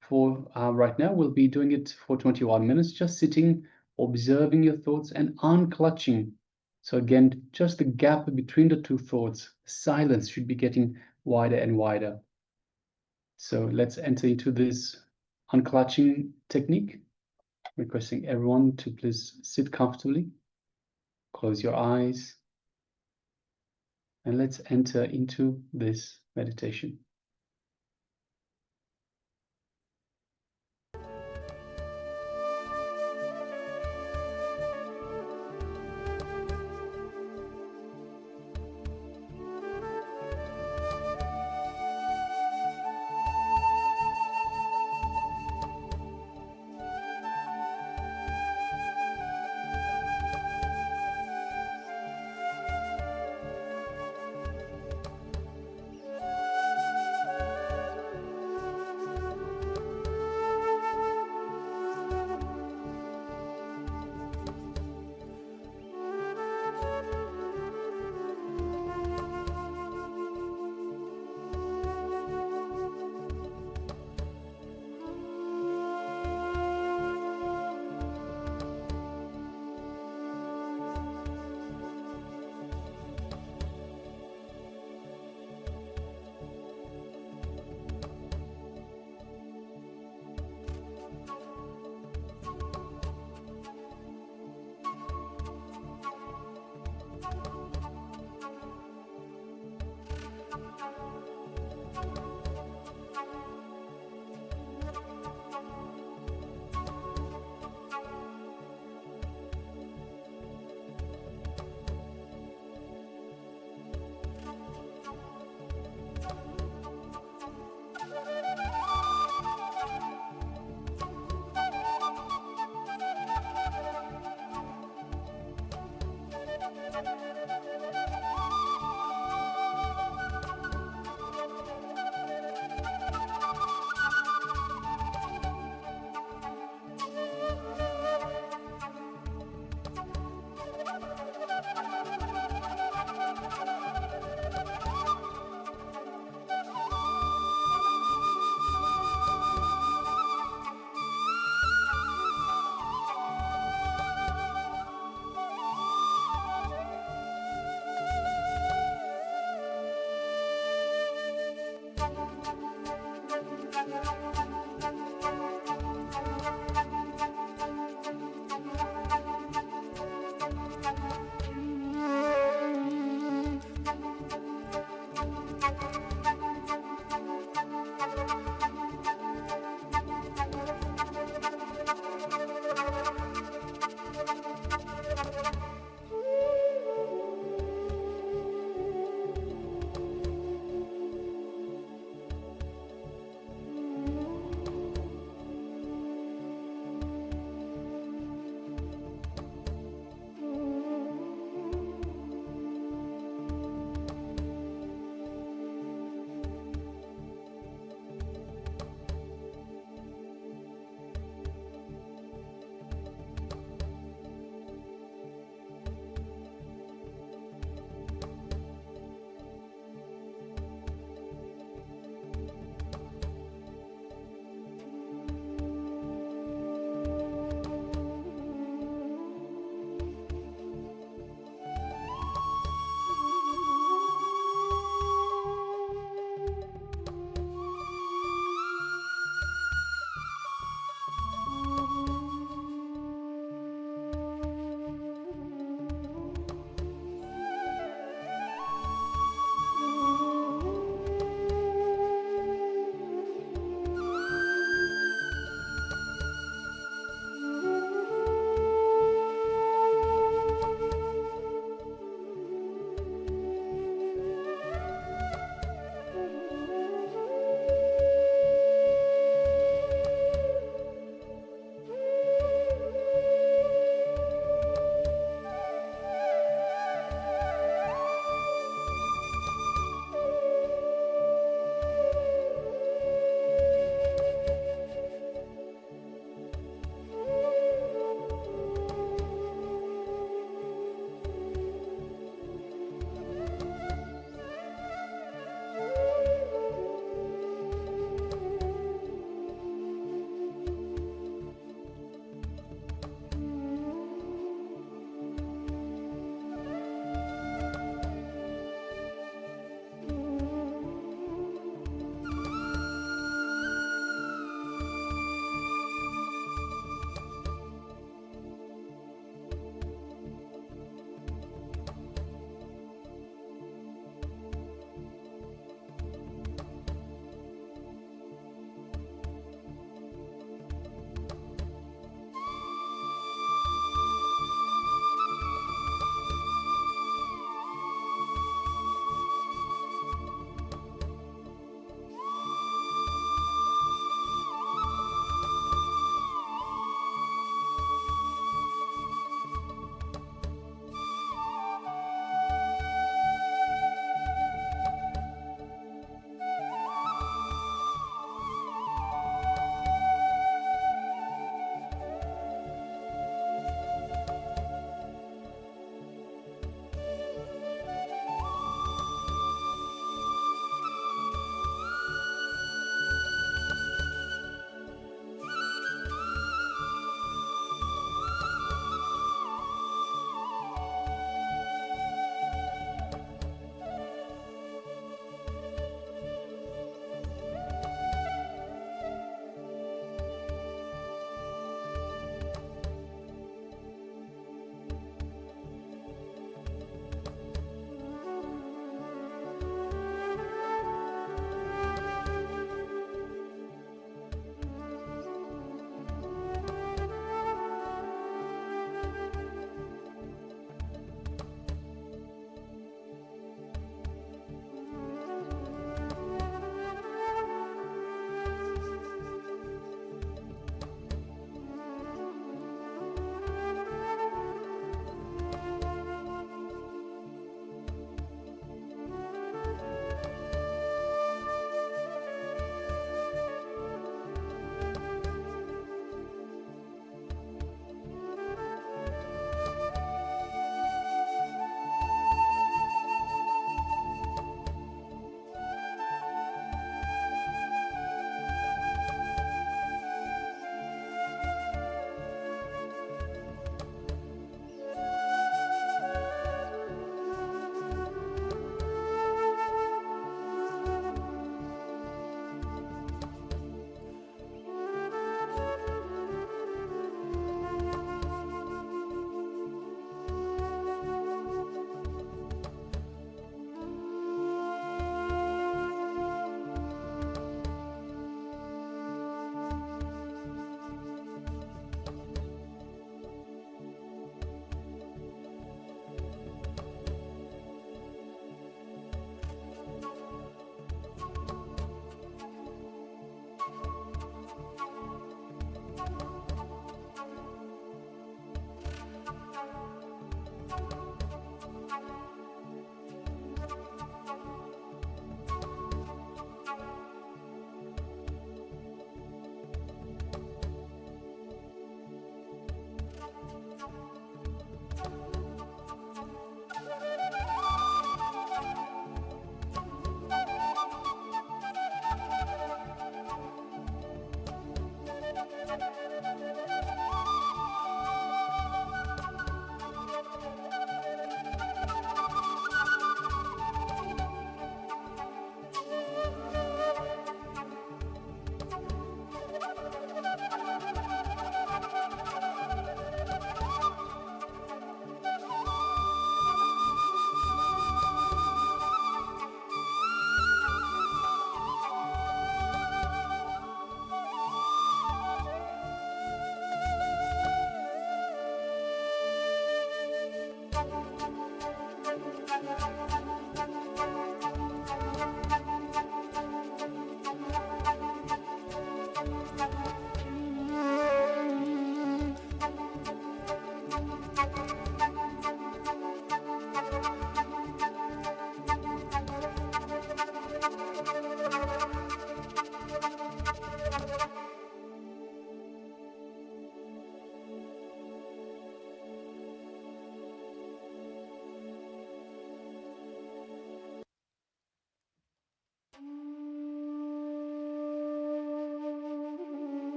For right now, we'll be doing it for 21 minutes, just sitting, observing your thoughts and unclutching. So again, just the gap between the two thoughts, silence should be getting wider and wider. So let's enter into this unclutching technique, requesting everyone to please sit comfortably, close your eyes, and let's enter into this meditation.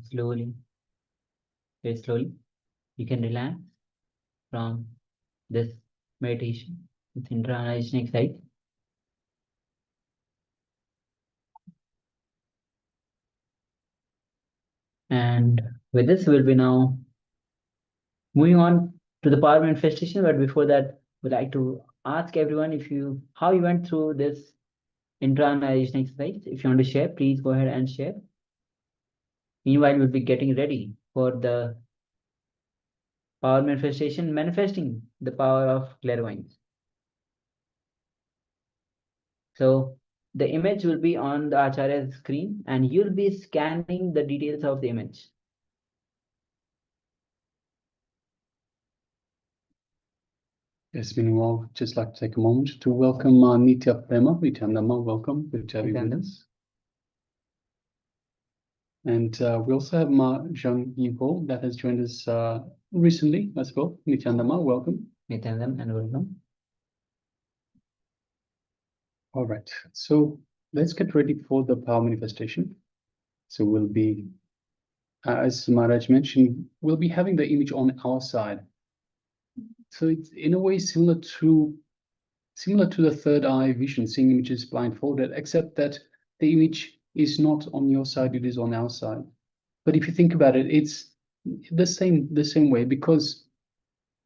slowly, very slowly, you can relax from this meditation with internalization exercise. And with this, we'll be now moving on to the power manifestation. But before that, we'd like to ask everyone how you went through this internalization exercise. If you want to share, please go ahead and share. Meanwhile, we'll be getting ready for the power manifestation, manifesting the power of clairvoyance. So the image will be on the Acharya's screen, and you'll be scanning the details of the image. Yes, meanwhile, just like to take a moment to welcome Nitya Prema, Nityanama, welcome, good to have you with us. And we also have Ma Zhang Yibo that has joined us recently as well. Nityanama, welcome. Nityanam and welcome. All right, so let's get ready for the power manifestation. So we'll be, as Maharaj mentioned, we'll be having the image on our side. So it's in a way similar to the third eye vision, seeing images blindfolded, except that the image is not on your side, it is on our side. But if you think about it, it's the same way, because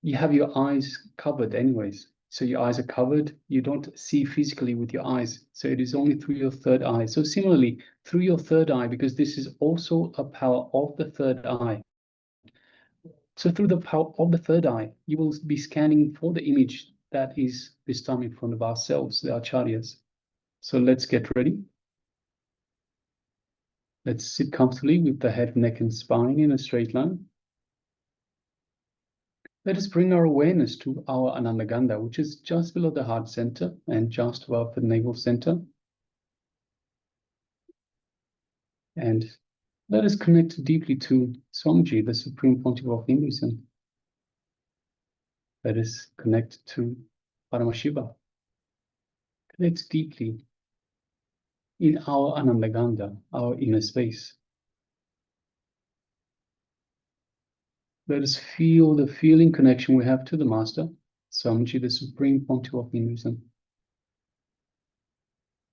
you have your eyes covered anyways. So your eyes are covered, you don't see physically with your eyes. So it is only through your third eye. So similarly, through your third eye, because this is also a power of the third eye. So through the power of the third eye, you will be scanning for the image that is this time in front of ourselves, the acharyas. So let's get ready. Let's sit comfortably with the head, neck, and spine in a straight line. Let us bring our awareness to our Anandagandha, which is just below the heart center and just above the navel center. And let us connect deeply to Swamiji, the Supreme Pontiff of Hinduism. Let us connect to Paramashiva. Connect deeply in our Anandagandha, our inner space. Let us feel the feeling connection we have to the Master, Swamiji, the Supreme Pontiff of Hinduism.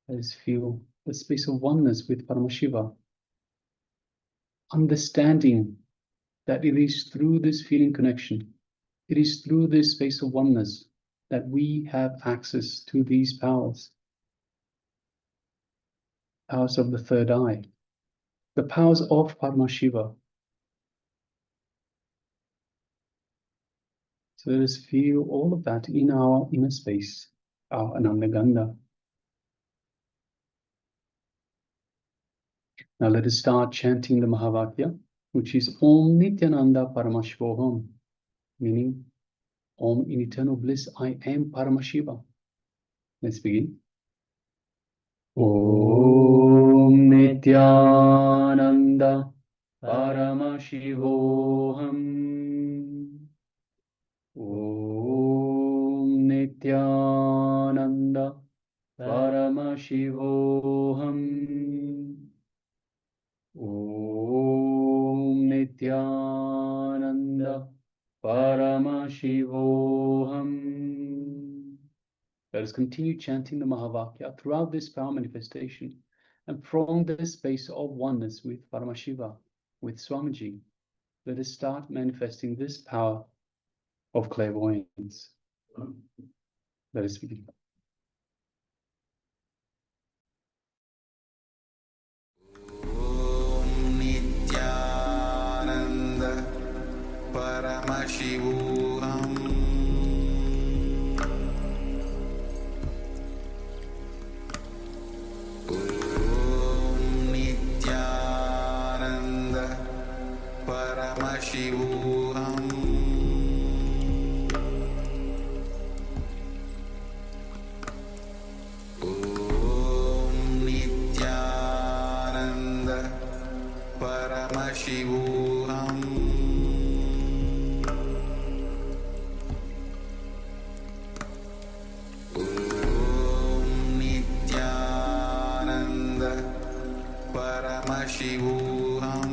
Let us feel the space of oneness with Paramashiva, understanding that it is through this feeling connection, it is through this space of oneness that we have access to these powers. Powers of the third eye, the powers of Paramashiva. So let us feel all of that in our inner space, our Anandagandha. Now let us start chanting the Mahavakya, which is Om Nityananda Paramashivoham, meaning Om, in eternal bliss, I am Paramashiva. Let's begin. Om Nityananda Paramashivoham. Om Nityananda Paramashivoham. Om Nityananda Paramashivoham. Let us continue chanting the Mahavakya throughout this power manifestation, and from this space of oneness with Paramashiva, with Swamiji, let us start manifesting this power of clairvoyance. Let us begin. Om Nityananda Paramashivoham. Om Nityananda Paramashivoham. Paramashivoham. Om Nityananda Paramashivoham.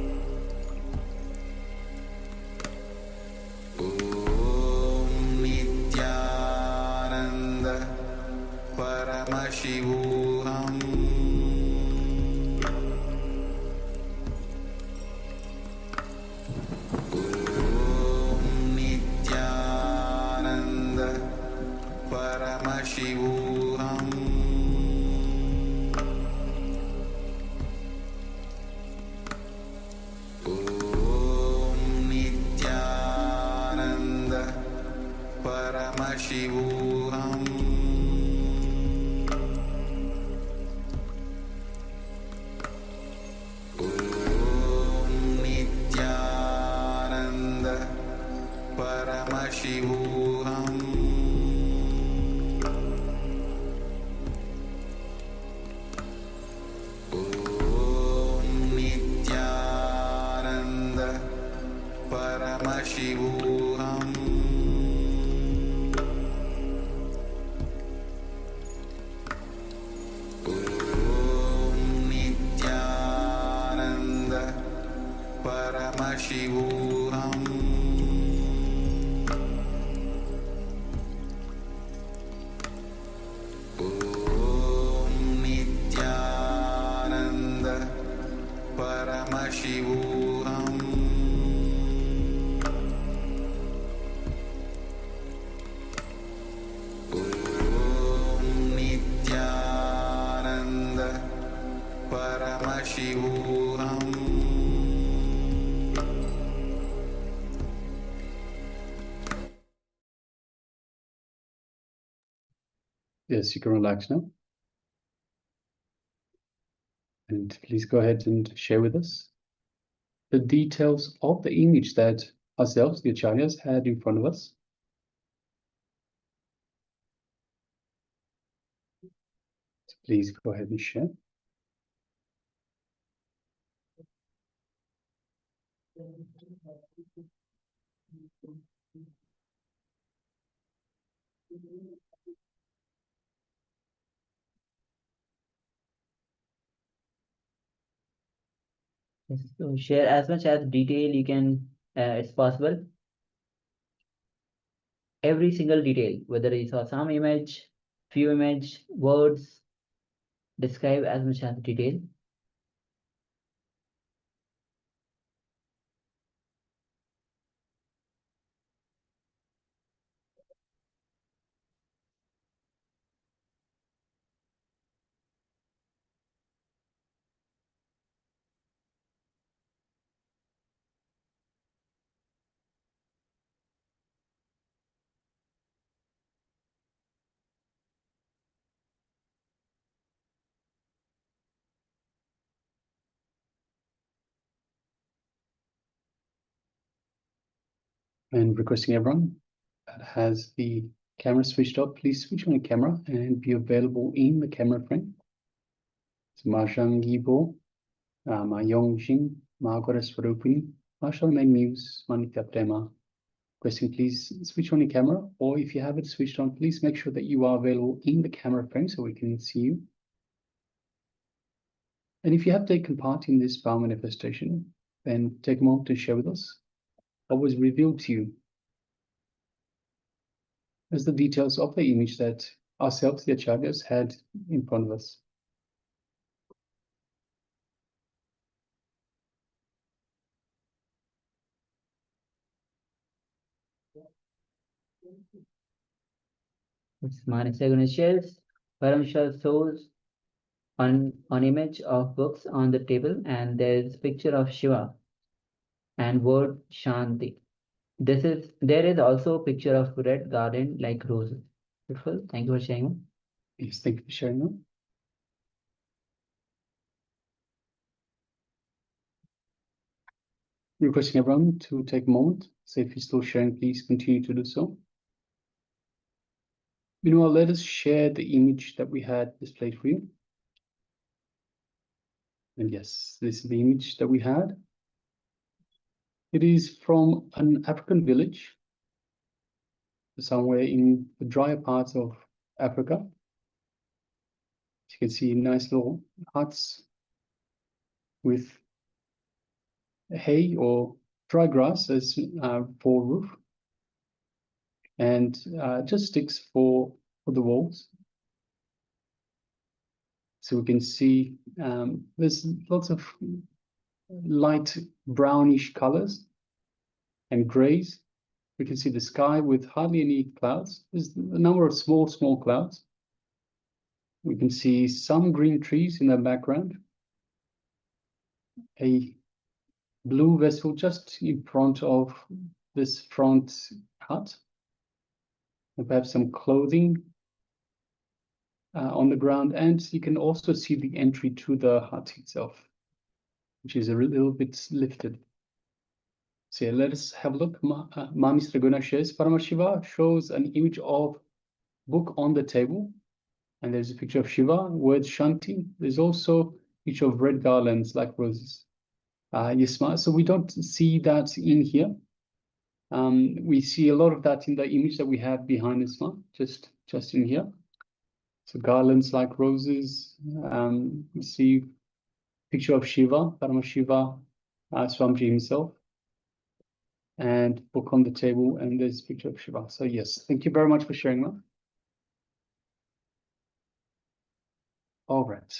Paramashivoham. Om Nityananda Paramashivoham. Om Nityananda Paramashivoham. Om Nityananda Paramashivoham. Om Nityananda Paramashivoham. Om Nityananda Paramashivoham. Yes, you can relax now. And please go ahead and share with us the details of the image that ourselves, the acharyas, had in front of us. So please go ahead and share. Yes, so share as much as detail you can, it's possible. Every single detail, whether you saw some image, few image, words, describe as much as detail. And requesting everyone that has the camera switched off, please switch on the camera and be available in the camera frame. So Majangibo, Mayongjing, Margaret Swarupini, Marshall News, Manityaptema. Requesting please switch on your camera, or if you have it switched on, please make sure that you are available in the camera frame so we can see you. And if you have taken part in this power manifestation, then take a moment to share with us what was revealed to you as the details of the image that ourselves, the acharyas, had in front of us. It's Manik Saguna's shares. Paramshah shows an image of books on the table, and there is picture of Shiva and word Shanti. There is also a picture of red garden like roses. Beautiful. Thank you for sharing. Yes, thank you for sharing that. Requesting everyone to take a moment. So if you're still sharing, please continue to do so. Meanwhile, let us share the image that we had displayed for you. And yes, this is the image that we had. It is from an African village, somewhere in the drier parts of Africa. As you can see, nice little huts with hay or dry grass as for roof, and just sticks for the walls. So we can see there's lots of light brownish colors and grays. We can see the sky with hardly any clouds. There's a number of small clouds. We can see some green trees in the background. A blue vessel just in front of this front hut. and perhaps some clothing on the ground, and you can also see the entry to the hut itself, which is a little bit lifted. So yeah, let us have a look. Mr. Guna shares, Paramashiva shows an image of book on the table, and there's a picture of Shiva, word Shanti. There's also a picture of red garlands like roses. Yasma, so we don't see that in here. We see a lot of that in the image that we have behind us, just in here. So garlands like roses. We see picture of Shiva, Paramashiva, Swamiji himself, and book on the table, and there's a picture of Shiva. So yes, thank you very much for sharing that. All right.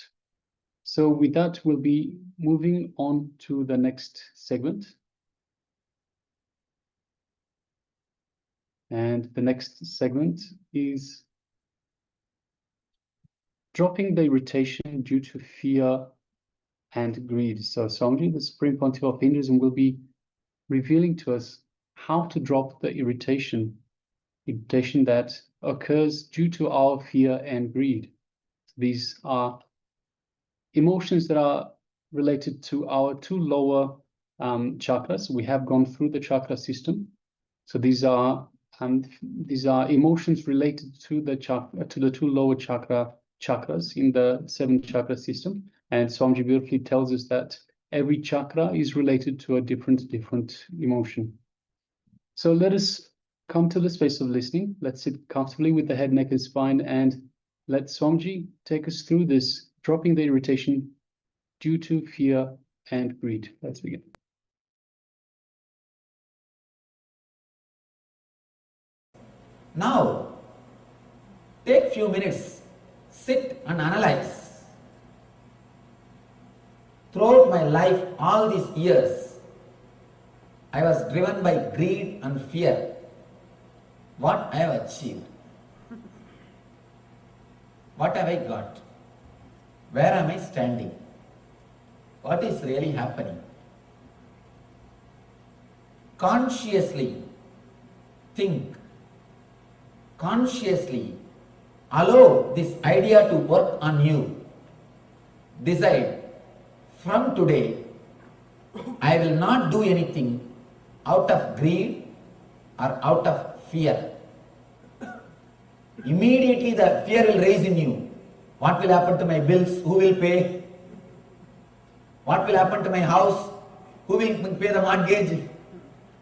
So with that, we'll be moving on to the next segment. And the next segment is dropping the irritation due to fear and greed. So Swamiji, the Supreme Pontiff of Hinduism, will be revealing to us how to drop the irritation that occurs due to our fear and greed. These are emotions that are related to our two lower chakras. We have gone through the chakra system. So these are emotions related to the two lower chakras in the 7 chakra system. And Swamiji beautifully tells us that every chakra is related to a different emotion. So let us come to the space of listening. Let's sit comfortably with the head, neck, and spine, and let Swamiji take us through this, dropping the irritation due to fear and greed. Let's begin. Now, take few minutes, sit and analyze. Throughout my life, all these years, I was driven by greed and fear. What I have achieved? What have I got? Where am I standing? What is really happening? Consciously think. Consciously allow this idea to work on you. Decide, from today, I will not do anything out of greed or out of fear. Immediately the fear will rise in you. What will happen to my bills? Who will pay? What will happen to my house? Who will pay the mortgage?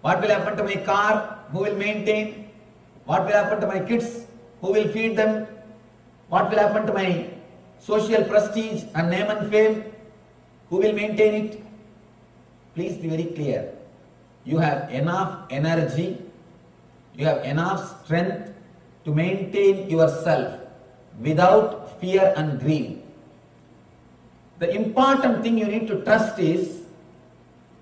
What will happen to my car? Who will maintain? What will happen to my kids? Who will feed them? What will happen to my social prestige and name and fame? Who will maintain it? Please be very clear. You have enough energy, you have enough strength to maintain yourself without fear and greed. The important thing you need to trust is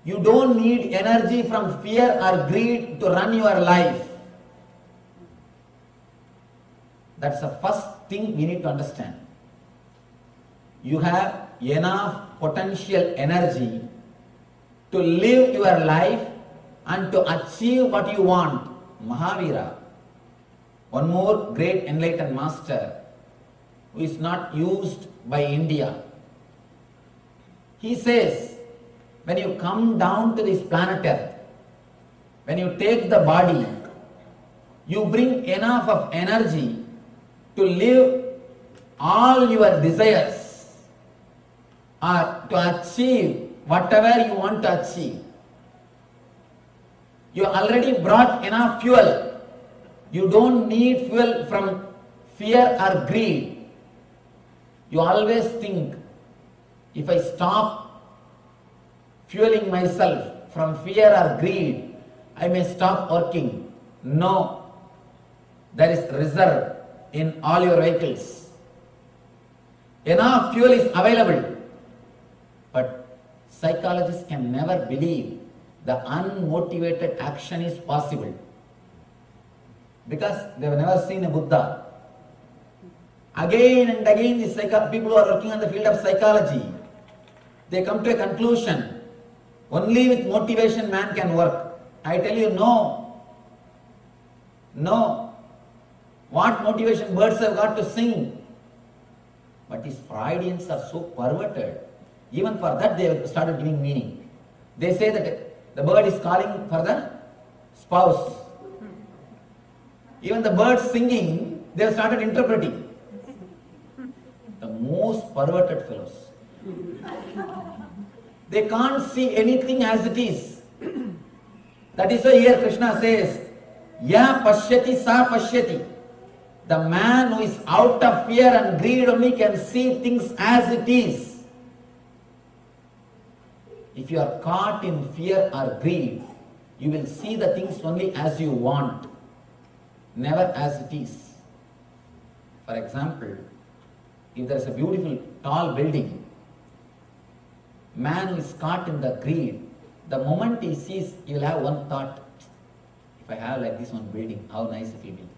you don't need energy from fear or greed to run your life. That's the first thing we need to understand. You have enough potential energy to live your life and to achieve what you want. Mahavira, one more great enlightened master who is not used by India. He says, when you come down to this planet Earth, when you take the body, you bring enough of energy to live all your desires or to achieve whatever you want to achieve. You already brought enough fuel. You don't need fuel from fear or greed. You always think, if I stop fueling myself from fear or greed, I may stop working. No, there is reserve in all your vehicles. Enough fuel is available. But psychologists can never believe the unmotivated action is possible, because they have never seen a Buddha. Again and again, these people who are working on the field of psychology, they come to a conclusion, only with motivation man can work. I tell you, no. What motivation birds have got to sing? But these Freudians are so perverted. Even for that they have started giving meaning. They say that the bird is calling for the spouse. Even the birds singing, they have started interpreting. The most perverted fellows. They can't see anything as it is. That is why here Krishna says, Ya pashyati sa pashyati. The man who is out of fear and greed only can see things as it is. If you are caught in fear or greed, you will see the things only as you want, never as it is. For example, if there is a beautiful tall building, man who is caught in the greed, the moment he sees, he will have one thought, if I have like this one building, how nice it will be.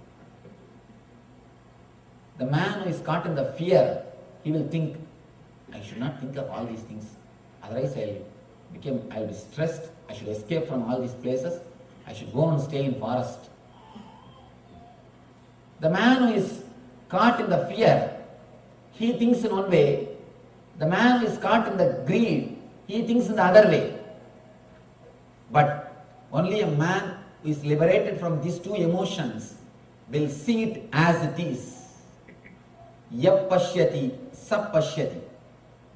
The man who is caught in the fear, he will think, I should not think of all these things, otherwise I will be stressed, I should escape from all these places, I should go and stay in forest. The man who is caught in the fear, he thinks in one way. The man who is caught in the greed, he thinks in the other way. But only a man who is liberated from these two emotions will see it as it is. Yap pashyati, sap pashyati.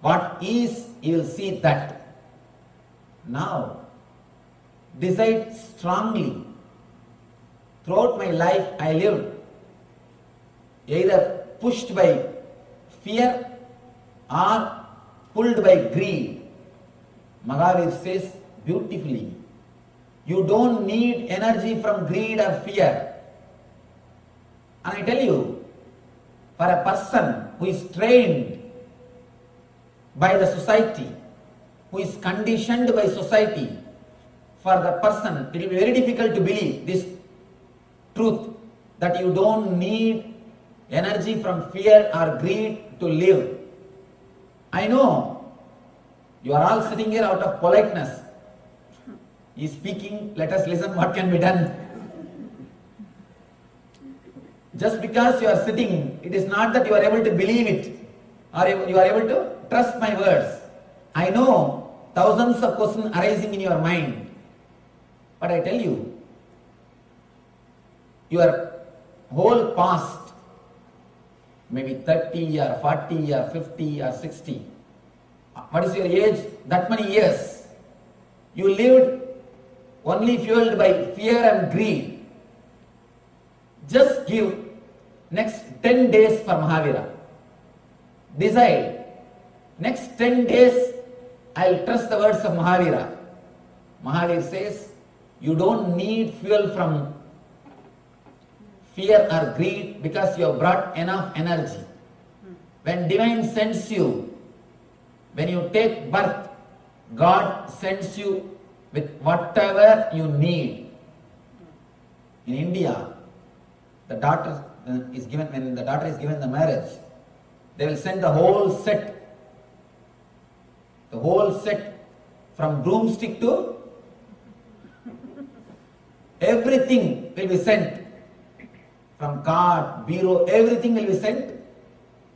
What is, you will see that. Now, decide strongly. Throughout my life, I lived either pushed by fear or pulled by greed. Mahavir says beautifully, you don't need energy from greed or fear. And I tell you, for a person who is trained by the society, who is conditioned by society, for the person it will be very difficult to believe this truth that you don't need energy from fear or greed to live. I know you are all sitting here out of politeness. He is speaking, let us listen what can be done. Just because you are sitting, it is not that you are able to believe it or you are able to trust my words. I know thousands of questions arising in your mind, but I tell you, your whole past, maybe 30 or 40 or 50 or 60, what is your age? That many years. You lived only fueled by fear and greed. Just give next 10 days for Mahavira. Decide, next 10 days I will trust the words of Mahavira. Mahavir says, you don't need fuel from fear or greed because you have brought enough energy. When divine sends you, when you take birth, God sends you with whatever you need. In India, the daughter is given, when the daughter is given the marriage, they will send the whole set from broomstick to everything will be sent, from card, bureau, everything will be sent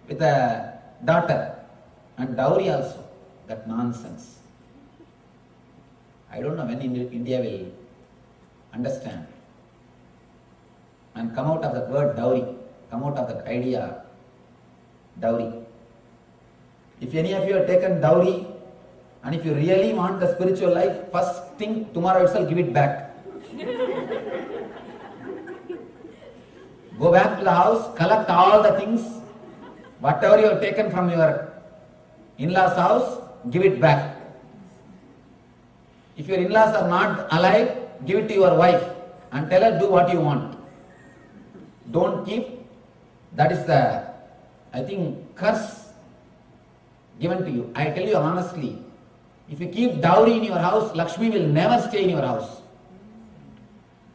with the daughter, and dowry also. That nonsense. I don't know when India will understand and come out of that word dowry, come out of that idea dowry. If any of you have taken dowry, and if you really want the spiritual life, first thing tomorrow itself give it back. Go back to the house, collect all the things, whatever you have taken from your in-laws' house, give it back. If your in-laws are not alive, give it to your wife and tell her do what you want. Don't keep. That is the, I think, curse given to you. I tell you honestly, if you keep dowry in your house, Lakshmi will never stay in your house.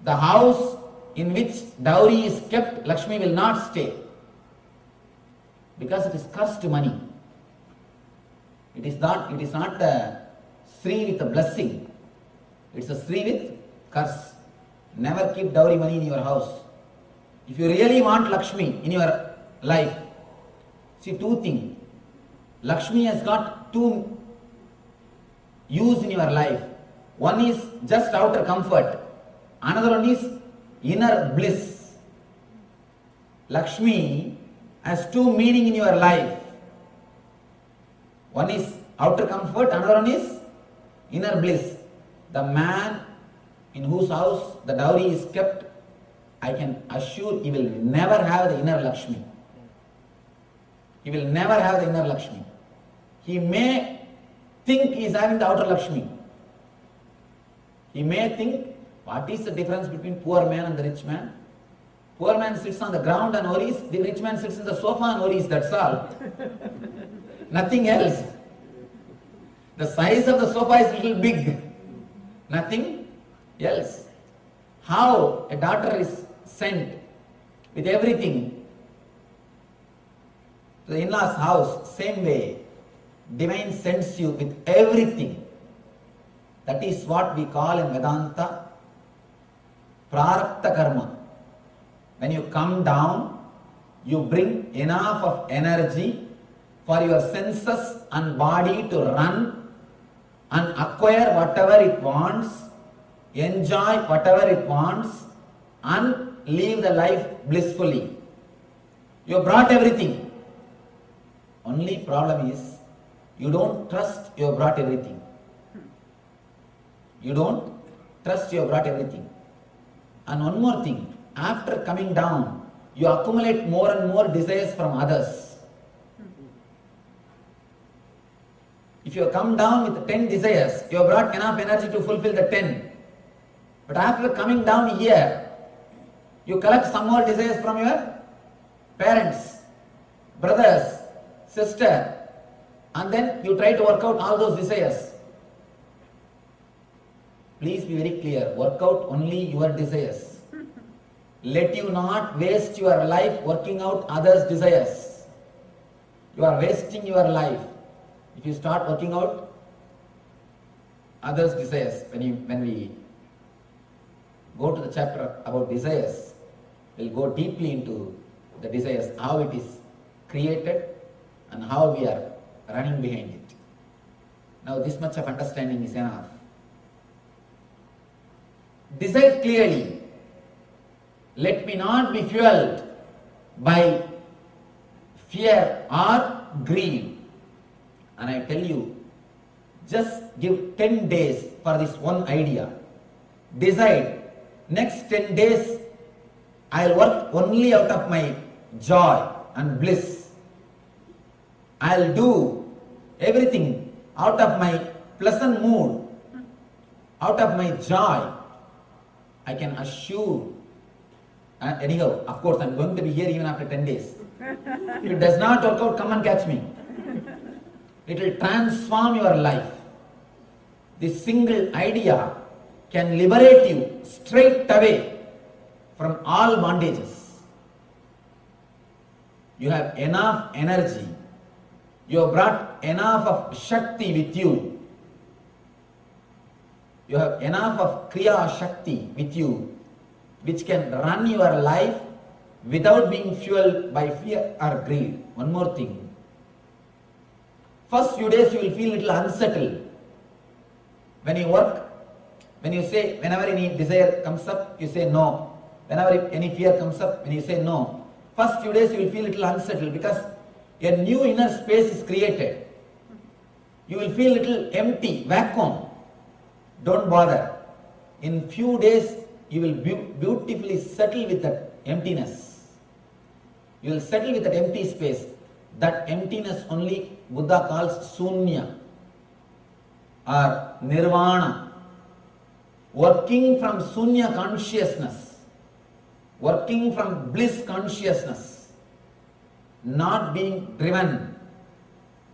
The house in which dowry is kept, Lakshmi will not stay, because it is cursed money. It is not a Sri with a blessing. It's a Sri with curse. Never keep dowry money in your house. If you really want Lakshmi in your life, see two things. Lakshmi has got two use in your life. One is just outer comfort. Another one is inner bliss. Lakshmi has two meaning in your life. One is outer comfort, another one is inner bliss. The man in whose house the dowry is kept, I can assure he will never have the inner Lakshmi. He will never have the inner Lakshmi. He may think he is having the outer Lakshmi. He may think, what is the difference between poor man and the rich man? Poor man sits on the ground and worries, the rich man sits in the sofa and worries, that's all. Nothing else. The size of the sofa is little big. Nothing else. How a daughter is sent with everything to the in-laws house, same way, divine sends you with everything. That is what we call in Vedanta prarabdha karma. When you come down, you bring enough of energy for your senses and body to run and acquire whatever it wants, enjoy whatever it wants, and live the life blissfully. You brought everything. Only problem is, you don't trust you have brought everything. You don't trust you have brought everything. And one more thing, after coming down, you accumulate more and more desires from others. If you come down with 10 desires, you have brought enough energy to fulfill the 10. But after coming down here, you collect some more desires from your parents, brothers, sister, and then you try to work out all those desires. Please be very clear, work out only your desires. Let you not waste your life working out others' desires. You are wasting your life if you start working out others' desires. When we go to the chapter about desires, we'll go deeply into the desires, how it is created and how we are running behind it. Now this much of understanding is enough. Decide clearly, let me not be fueled by fear or greed. And I tell you, just give 10 days for this one idea. Decide, next 10 days I'll work only out of my joy and bliss. I'll do everything out of my pleasant mood, out of my joy. I can assure, anyhow, of course I'm going to be here even after 10 days. If it does not work out, come and catch me. It will transform your life. This single idea can liberate you straight away from all bondages. You have enough energy. You have brought enough of Shakti with you. You have enough of Kriya Shakti with you, which can run your life without being fueled by fear or greed. One more thing. First few days you will feel a little unsettled. When you work, when you say, whenever any desire comes up, you say no. Whenever any fear comes up, when you say no. First few days you will feel a little unsettled because a new inner space is created. You will feel a little empty, vacuum. Don't bother. In few days you will beautifully settle with that emptiness. You will settle with that empty space. That emptiness only Buddha calls Sunya or Nirvana. Working from Sunya consciousness, working from bliss consciousness, not being driven,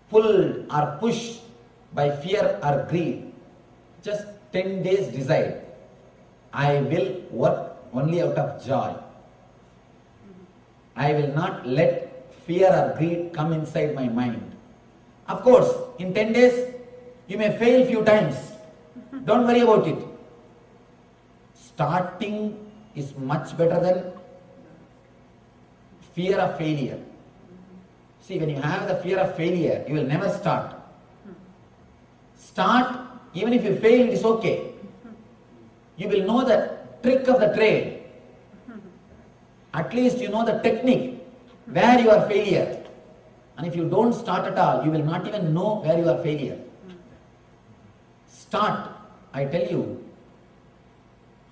pulled or pushed by fear or greed. Just 10 days decide, I will work only out of joy. I will not let fear or greed come inside my mind. Of course, in 10 days, you may fail few times. Don't worry about it. Starting is much better than fear of failure. See, when you have the fear of failure, you will never start. Start, even if you fail, it is okay. You will know the trick of the trade. At least you know the technique, where you are failure. And if you don't start at all, you will not even know where you are failure. Start, I tell you,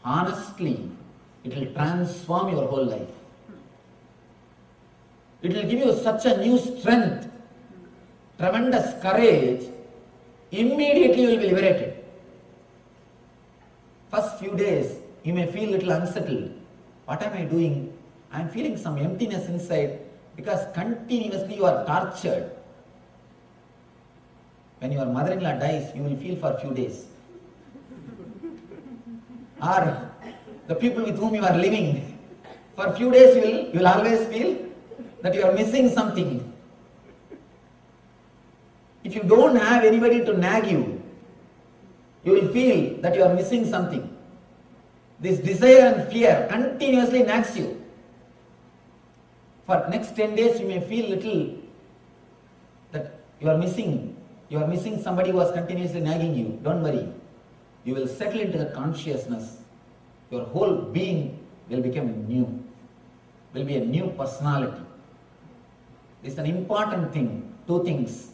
honestly, it will transform your whole life. It will give you such a new strength, tremendous courage. Immediately you will be liberated. First few days, you may feel a little unsettled. What am I doing? I am feeling some emptiness inside because continuously you are tortured. When your mother-in-law dies, you will feel for a few days. Or the people with whom you are living, for a few days you will always feel that you are missing something. If you don't have anybody to nag you, you will feel that you are missing something. This desire and fear continuously nags you. For next 10 days you may feel little that you are missing somebody who was continuously nagging you. Don't worry. You will settle into the consciousness. Your whole being will become new. Will be a new personality. This is an important thing. Two things.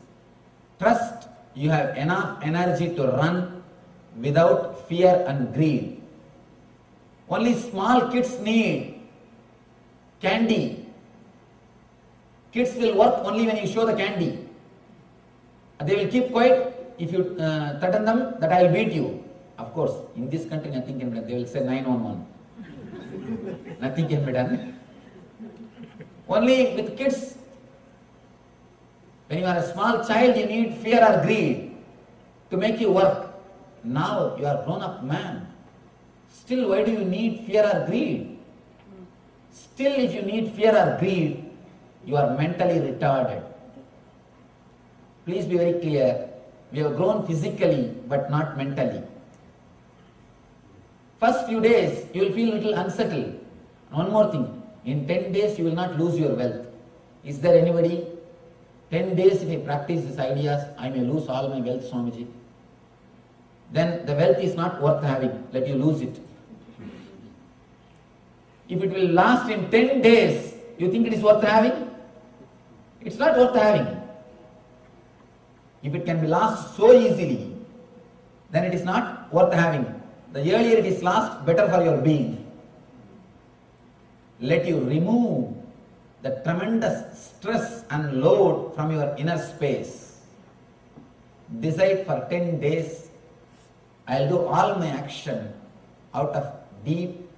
Trust you have enough energy to run without fear and greed. Only small kids need candy. Kids will work only when you show the candy. They will keep quiet if you threaten them that I will beat you. Of course, in this country nothing can be done. They will say 911. Nothing can be done. Only with kids, when you are a small child, you need fear or greed to make you work. Now you are a grown-up man. Still, why do you need fear or greed? Still, if you need fear or greed, you are mentally retarded. Please be very clear. We have grown physically, but not mentally. First few days, you will feel a little unsettled. One more thing. In 10 days, you will not lose your wealth. Is there anybody? 10 days if you practice these ideas, I may lose all my wealth, Swamiji. Then the wealth is not worth having. Let you lose it. If it will last in 10 days, you think it is worth having? It's not worth having. If it can be lost so easily, then it is not worth having. The earlier it is lost, better for your being. Let you remove the tremendous stress and load from your inner space. Decide for 10 days, I'll do all my action out of deep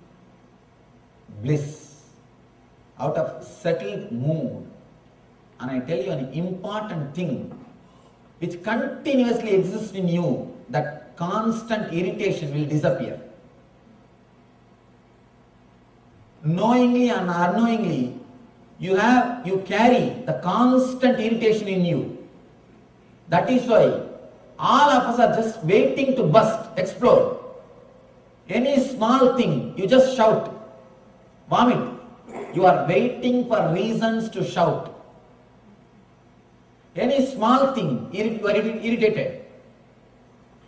bliss, out of settled mood. And I tell you an important thing which continuously exists in you, that constant irritation will disappear. Knowingly and unknowingly, you carry the constant irritation in you. That is why all of us are just waiting to burst, explode. Any small thing, you just shout, vomit. You are waiting for reasons to shout. Any small thing, you are irritated.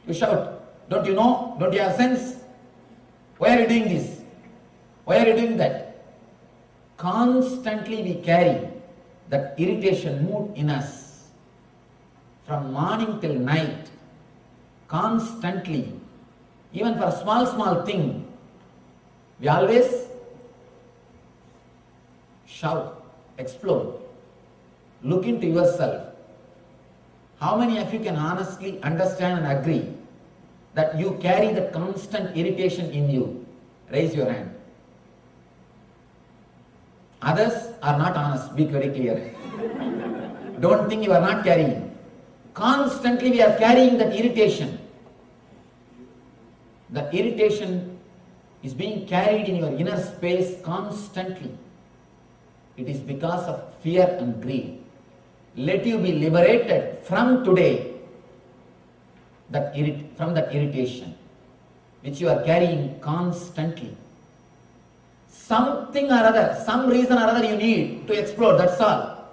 You shout, don't you know? Don't you have sense? Why are you doing this? Why are you doing that? Constantly we carry that irritation mood in us. From morning till night, constantly, even for a small thing, we always shout, explode. Look into yourself. How many of you can honestly understand and agree that you carry the constant irritation in you? Raise your hand. Others are not honest, be very clear. Don't think you are not carrying. Constantly we are carrying that irritation. The irritation is being carried in your inner space constantly. It is because of fear and greed. Let you be liberated from today from that irritation which you are carrying constantly. something or other, some reason or other you need to explode, that's all.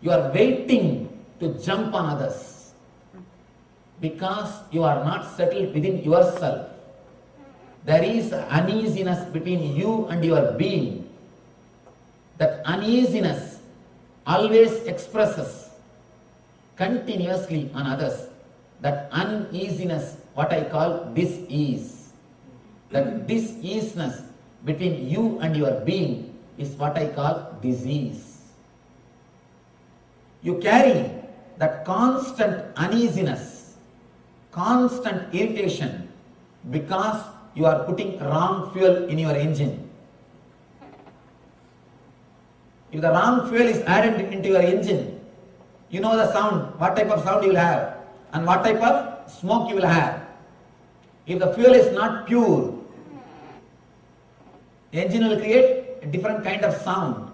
You are waiting to jump on others because you are not settled within yourself. There is uneasiness between you and your being. That uneasiness always expresses continuously on others. That uneasiness, what I call dis-ease. That dis-easeness between you and your being is what I call disease. You carry that constant uneasiness, constant irritation because you are putting wrong fuel in your engine. If the wrong fuel is added into your engine, you know the sound, what type of sound you will have and what type of smoke you will have. If the fuel is not pure, the engine will create a different kind of sound.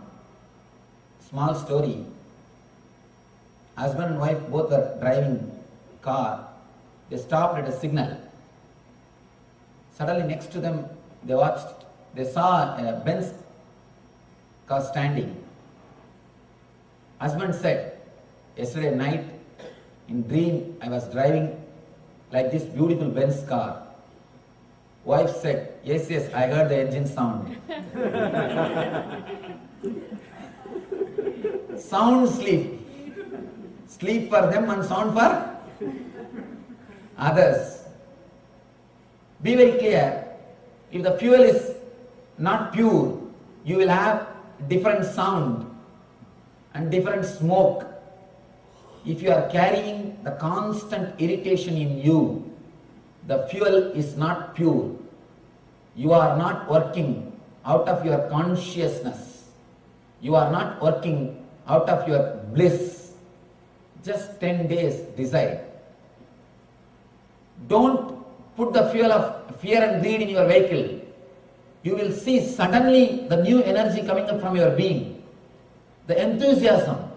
Small story. Husband and wife both were driving car. They stopped at a signal. Suddenly next to them they saw a Benz car standing. Husband said, yesterday night in dream I was driving like this beautiful Benz car. Wife said, yes, I heard the engine sound. Sound sleep. Sleep for them and sound for others. Be very clear. If the fuel is not pure, you will have different sound and different smoke. If you are carrying the constant irritation in you, the fuel is not pure. You are not working out of your consciousness. You are not working out of your bliss. Just 10 days decide. Don't put the fuel of fear and greed in your vehicle. You will see suddenly the new energy coming up from your being. The enthusiasm,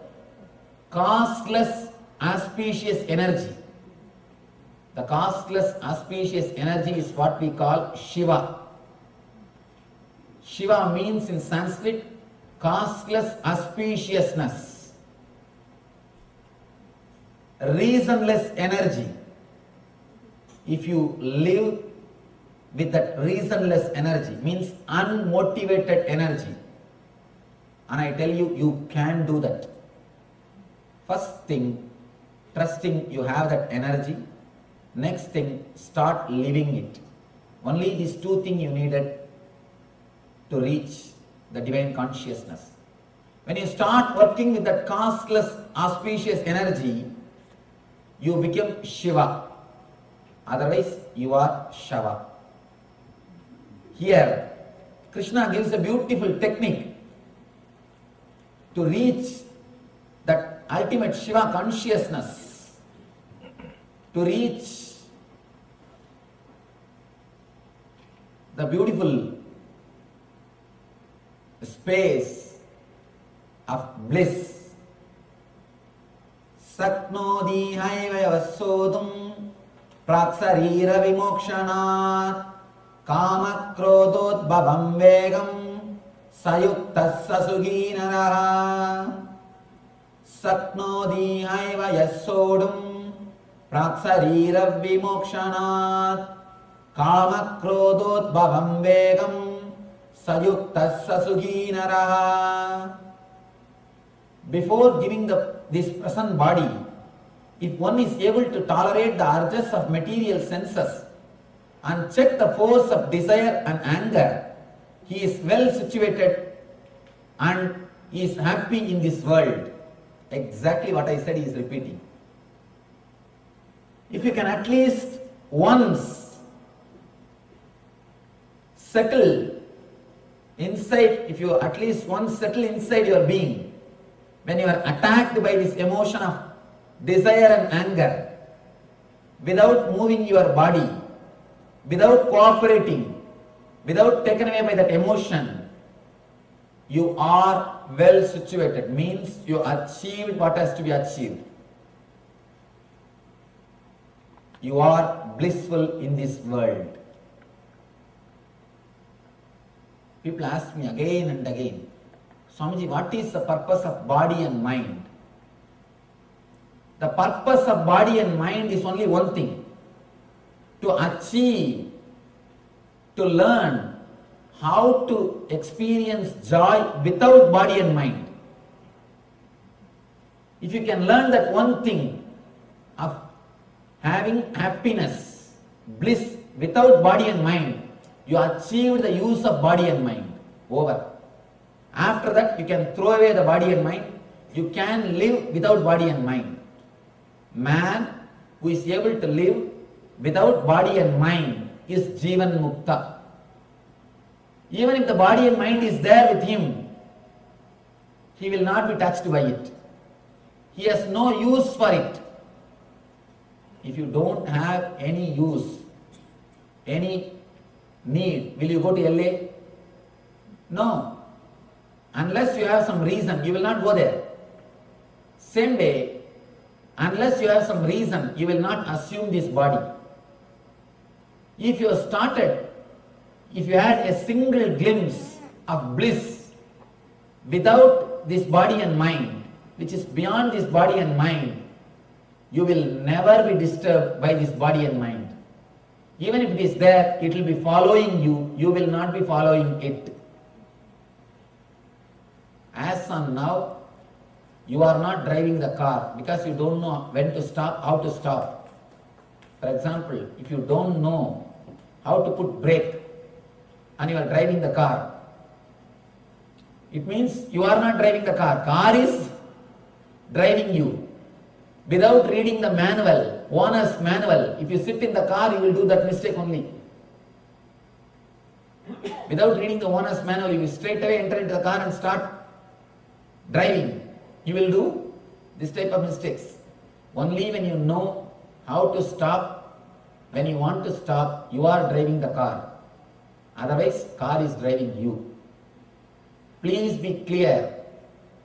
costless, auspicious energy. The costless, auspicious energy is what we call Shiva. Shiva means in Sanskrit, costless auspiciousness. Reasonless energy. If you live with that reasonless energy, means unmotivated energy, and I tell you, you can do that. First thing, trusting you have that energy. Next thing, start living it. Only these two things you needed to reach the divine consciousness. When you start working with that costless, auspicious energy, you become Shiva. Otherwise, you are Shava. Here, Krishna gives a beautiful technique to reach that ultimate Shiva consciousness, to reach the beautiful space of bliss. Saknodi haivayavasodum praksarira vimokshanat kamakrododbhavam vegam sayuktas sasuginaraha. Saknodi haivayasodum praksarira vimokshanat kamakrododbhavam vegam sayuktas sasuginaraha. Before giving this present body, if one is able to tolerate the urges of material senses and check the force of desire and anger, he is well situated and he is happy in this world. Exactly what I said he is repeating. If you can at least once settle inside, if you at least once settle inside your being, when you are attacked by this emotion of desire and anger, without moving your body, without cooperating, without taken away by that emotion, you are well situated, means you achieved what has to be achieved. You are blissful in this world. People ask me again and again, Swamiji, what is the purpose of body and mind? The purpose of body and mind is only one thing: to achieve, to learn how to experience joy without body and mind. If you can learn that one thing of having happiness, bliss without body and mind, you achieve the use of body and mind. Over. After that, you can throw away the body and mind. You can live without body and mind. Man who is able to live without body and mind is Jivan Mukta. Even if the body and mind is there with him, he will not be touched by it. He has no use for it. If you don't have any use, any need, will you go to LA? No. Unless you have some reason, you will not go there. Same way, unless you have some reason, you will not assume this body. If you started, if you had a single glimpse of bliss without this body and mind, which is beyond this body and mind, you will never be disturbed by this body and mind. Even if it is there, it will be following you, you will not be following it. As on now, you are not driving the car because you don't know when to stop, how to stop. For example, if you don't know how to put brake and you are driving the car, it means you are not driving the car. Car is driving you. Without reading the manual, owner's manual, if you sit in the car, you will do that mistake only. Without reading the owner's manual, you will straight away enter into the car and start driving. You will do this type of mistakes. Only when you know how to stop, when you want to stop, you are driving the car. Otherwise, car is driving you. Please be clear.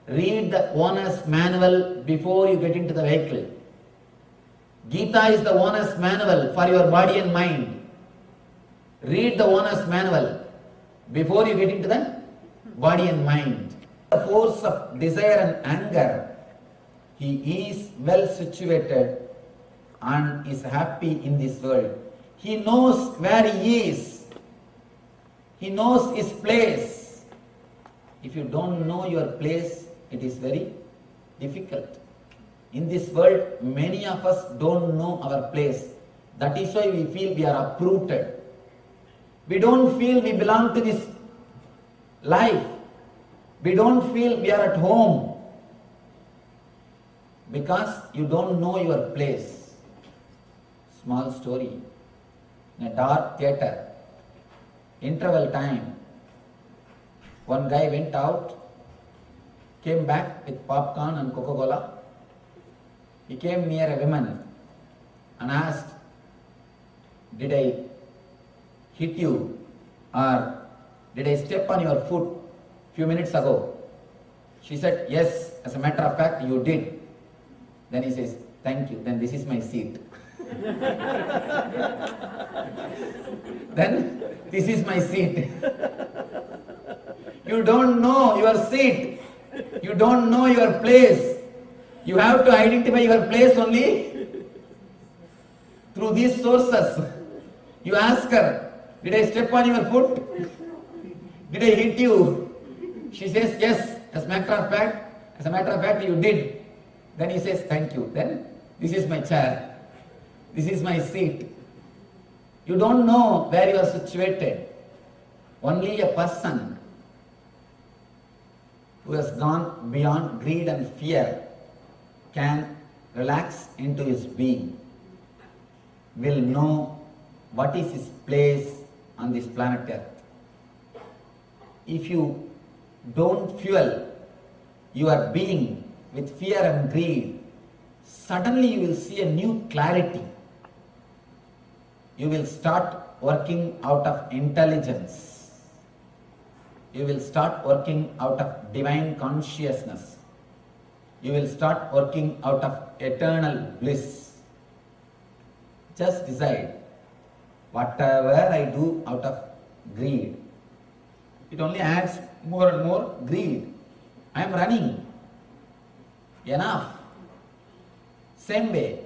Read the owner's manual before you get into the vehicle. Gita is the owner's manual for your body and mind. Read the owner's manual before you get into the body and mind. The force of desire and anger, he is well situated and is happy in this world. He knows where he is. He knows his place. If you don't know your place, it is very difficult. In this world, many of us don't know our place. That is why we feel we are uprooted. We don't feel we belong to this life. We don't feel we are at home because you don't know your place. Small story. In a dark theatre, interval time, one guy went out, came back with popcorn and Coca-Cola. He came near a woman and asked, "Did I hit you or did I step on your foot few minutes ago?" She said, "Yes, as a matter of fact, you did." Then he says, "Thank you, then this is my seat." Then, this is my seat. You don't know your seat. You don't know your place. You have to identify your place only through these sources. You ask her, "Did I step on your foot? Did I hit you?" She says, "Yes, as a matter of fact, you did." Then he says, "Thank you." Then, "This is my chair. This is my seat." You don't know where you are situated. Only a person who has gone beyond greed and fear can relax into his being, will know what is his place on this planet Earth. If you don't fuel your being with fear and greed, suddenly you will see a new clarity. You will start working out of intelligence. You will start working out of divine consciousness. You will start working out of eternal bliss. Just decide, whatever I do out of greed, it only adds more and more greed. I am running. Enough. Same way,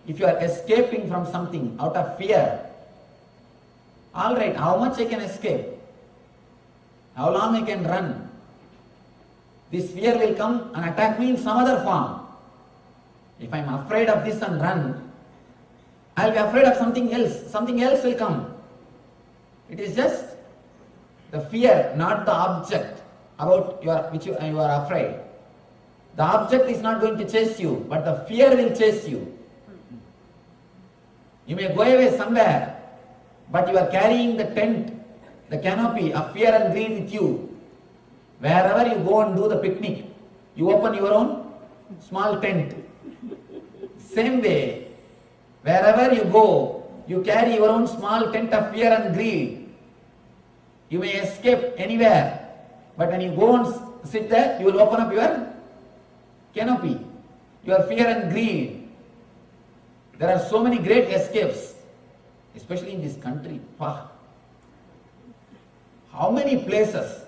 if you are escaping from something out of fear, all right, how much I can escape? How long I can run? This fear will come and attack me in some other form. If I am afraid of this and run, I will be afraid of something else. Something else will come. It is just the fear, not the object about which you are afraid. The object is not going to chase you, but the fear will chase you. You may go away somewhere, but you are carrying the tent, the canopy of fear and greed with you. Wherever you go and do the picnic, you open your own small tent. Same way, wherever you go, you carry your own small tent of fear and greed. You may escape anywhere, but when you go and sit there, you will open up your canopy, your fear and greed. There are so many great escapes, especially in this country. Wow. How many places?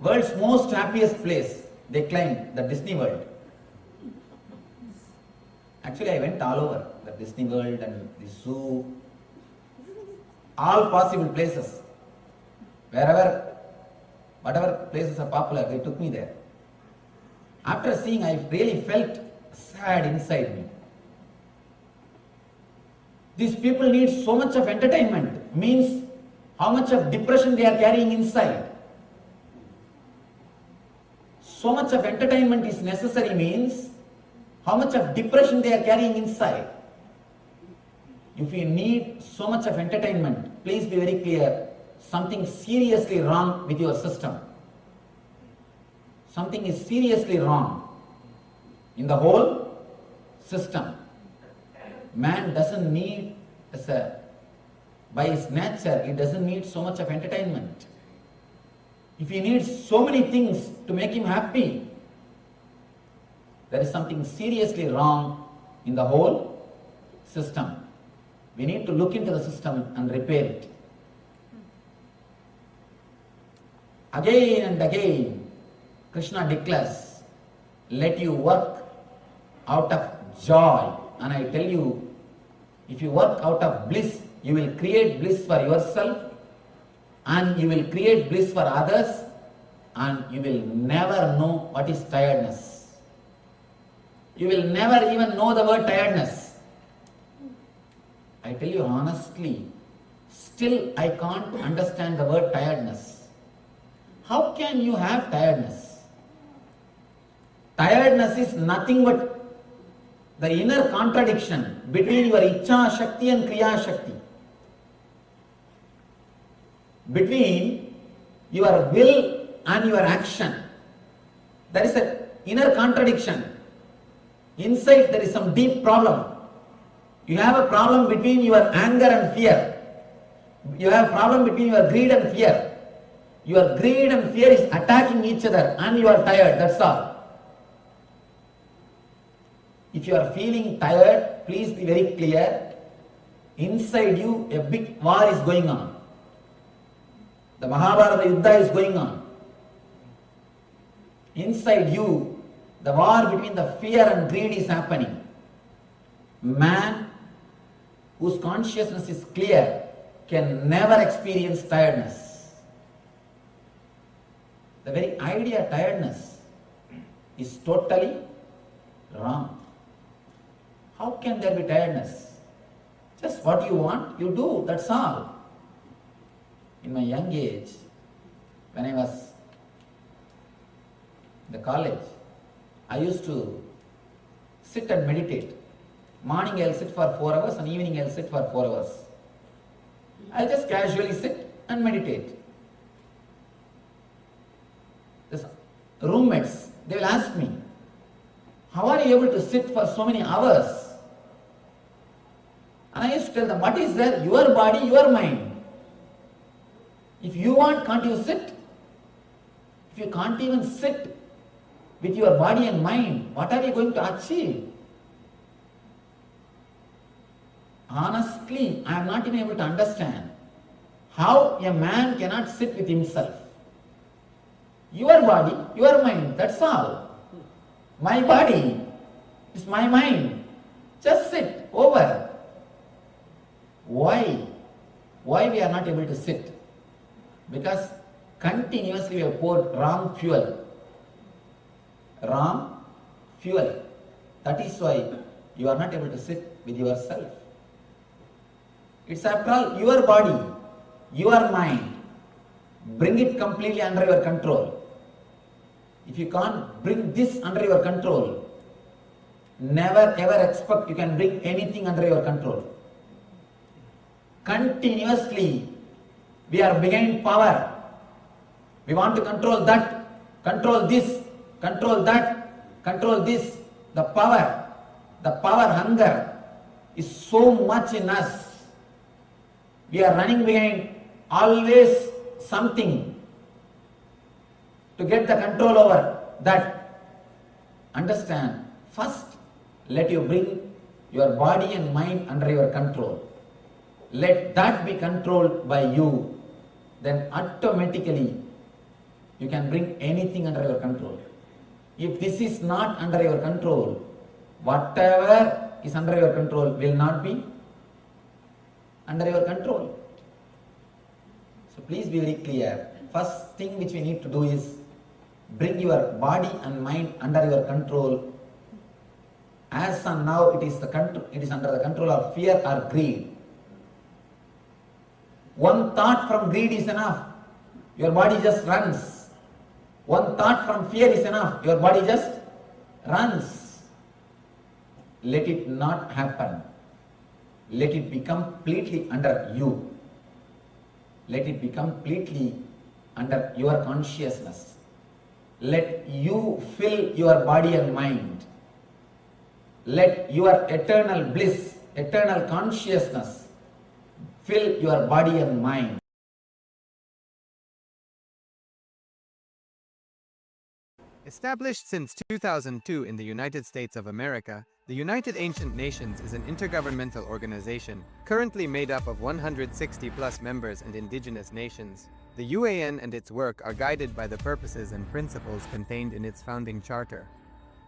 World's most happiest place, they claim, the Disney World. Actually, I went all over, the Disney World and the zoo, all possible places. Wherever, whatever places are popular, they took me there. After seeing, I really felt sad inside me. These people need so much of entertainment, means how much of depression they are carrying inside. So much of entertainment is necessary means how much of depression they are carrying inside. If you need so much of entertainment, please be very clear, something seriously wrong with your system. Something is seriously wrong in the whole system. Man doesn't need, by his nature, he doesn't need so much of entertainment. If he needs so many things to make him happy, there is something seriously wrong in the whole system. We need to look into the system and repair it. Again and again, Krishna declares, let you work out of joy. And I tell you, if you work out of bliss, you will create bliss for yourself, and you will create bliss for others, and you will never know what is tiredness. You will never even know the word tiredness. I tell you honestly, still I can't understand the word tiredness. How can you have tiredness? Tiredness is nothing but the inner contradiction between your Ichcha Shakti and Kriya Shakti. Between your will and your action. There is an inner contradiction. Inside there is some deep problem. You have a problem between your anger and fear. You have a problem between your greed and fear. Your greed and fear is attacking each other and you are tired, that's all. If you are feeling tired, please be very clear. Inside you, a big war is going on. The Mahabharata Yuddha is going on. Inside you, the war between the fear and greed is happening. Man whose consciousness is clear can never experience tiredness. The very idea of tiredness is totally wrong. How can there be tiredness? Just what you want, you do, that's all. In my young age, when I was in the college, I used to sit and meditate. Morning I'll sit for 4 hours and evening I'll sit for 4 hours. I'll just casually sit and meditate. The roommates, they will ask me, how are you able to sit for so many hours? And I used to tell them, what is there? Your body, your mind. If you want, can't you sit? If you can't even sit with your body and mind, what are you going to achieve? Honestly, I am not even able to understand How a man cannot sit with himself. Your body, your mind, that's all. My body is my mind. Just sit over. Why? Why we are not able to sit? Because continuously we have poured wrong fuel. Wrong fuel. That is why you are not able to sit with yourself. It's after all your body, your mind. Bring it completely under your control. If you can't bring this under your control, never ever expect you can bring anything under your control. Continuously, we are behind power. We want to control that, control this, control that, control this. The power hunger is so much in us. We are running behind always something to get the control over that. Understand, first let you bring your body and mind under your control. Let that be controlled by you. Then automatically you can bring anything under your control. If this is not under your control, whatever is under your control will not be under your control. So please be very clear. First thing which we need to do is bring your body and mind under your control. As of now, it is under the control of fear or greed. One thought from greed is enough. Your body just runs. One thought from fear is enough. Your body just runs. Let it not happen. Let it be completely under you. Let it be completely under your consciousness. Let you fill your body and mind. Let your eternal bliss, eternal consciousness fill your body and mind. Established since 2002 in the United States of America, the United Ancient Nations is an intergovernmental organization currently made up of 160 plus members and indigenous nations. The UAN and its work are guided by the purposes and principles contained in its founding charter.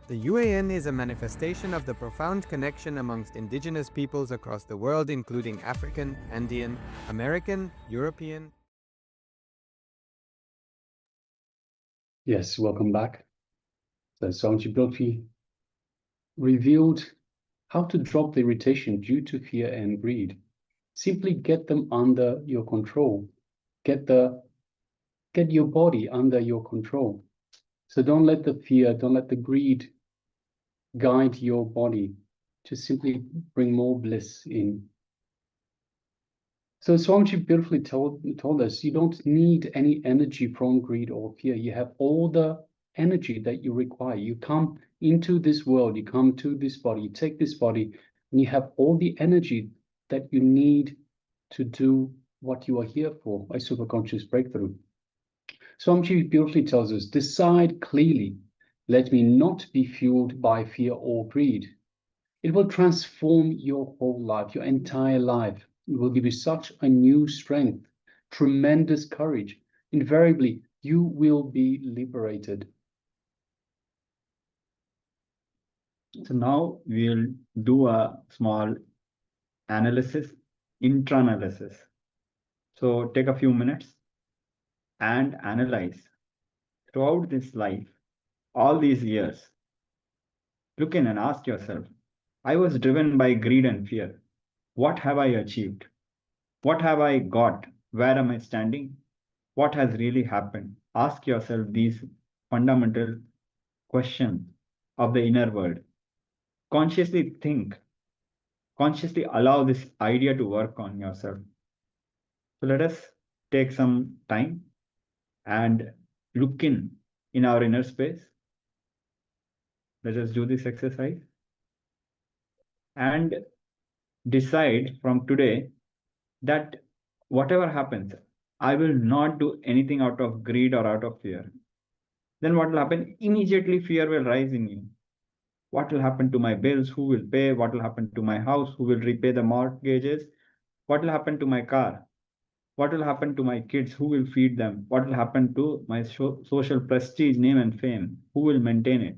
The UAN is a manifestation of the profound connection amongst indigenous peoples across the world, including African, Andean, American, European. Yes, welcome back. So Swamiji Bhakti revealed how to drop the irritation due to fear and greed. Simply get them under your control. Get your body under your control. So don't let the fear, don't let the greed guide your body. Just simply bring more bliss in. So Swamiji beautifully told us you don't need any energy from greed or fear. You have all the energy that you require. You come into this world, you come to this body, you take this body, and you have all the energy that you need to do what you are here for, a superconscious breakthrough. Swamiji beautifully tells us, decide clearly, let me not be fueled by fear or greed. It will transform your whole life, your entire life. It will give you such a new strength, tremendous courage. Invariably, you will be liberated. So now we'll do a small analysis, intra-analysis. So take a few minutes and analyze throughout this life, all these years. Look in and ask yourself, I was driven by greed and fear. What have I achieved? What have I got? Where am I standing? What has really happened? Ask yourself these fundamental questions of the inner world. Consciously think. Consciously allow this idea to work on yourself. So let us take some time and look in our inner space. Let us do this exercise and decide from today that whatever happens, I will not do anything out of greed or out of fear. Then what will happen? Immediately fear will rise in you. What will happen to my bills? Who will pay? What will happen to my house? Who will repay the mortgages? What will happen to my car? What will happen to my kids? Who will feed them? What will happen to my social prestige, name, and fame? Who will maintain it?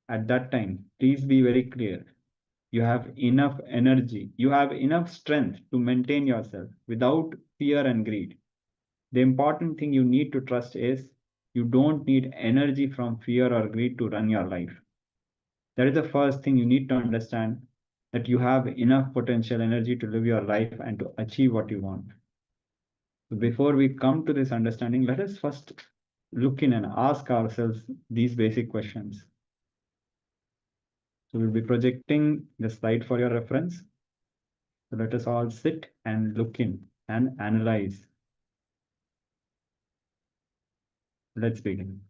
At that time, please be very clear. You have enough energy, you have enough strength to maintain yourself without fear and greed. The important thing you need to trust is you don't need energy from fear or greed to run your life. That is the first thing you need to understand, that you have enough potential energy to live your life and to achieve what you want. So before we come to this understanding, let us first look in and ask ourselves these basic questions. So we'll be projecting the slide for your reference. So let us all sit and look in and analyze. Let's begin.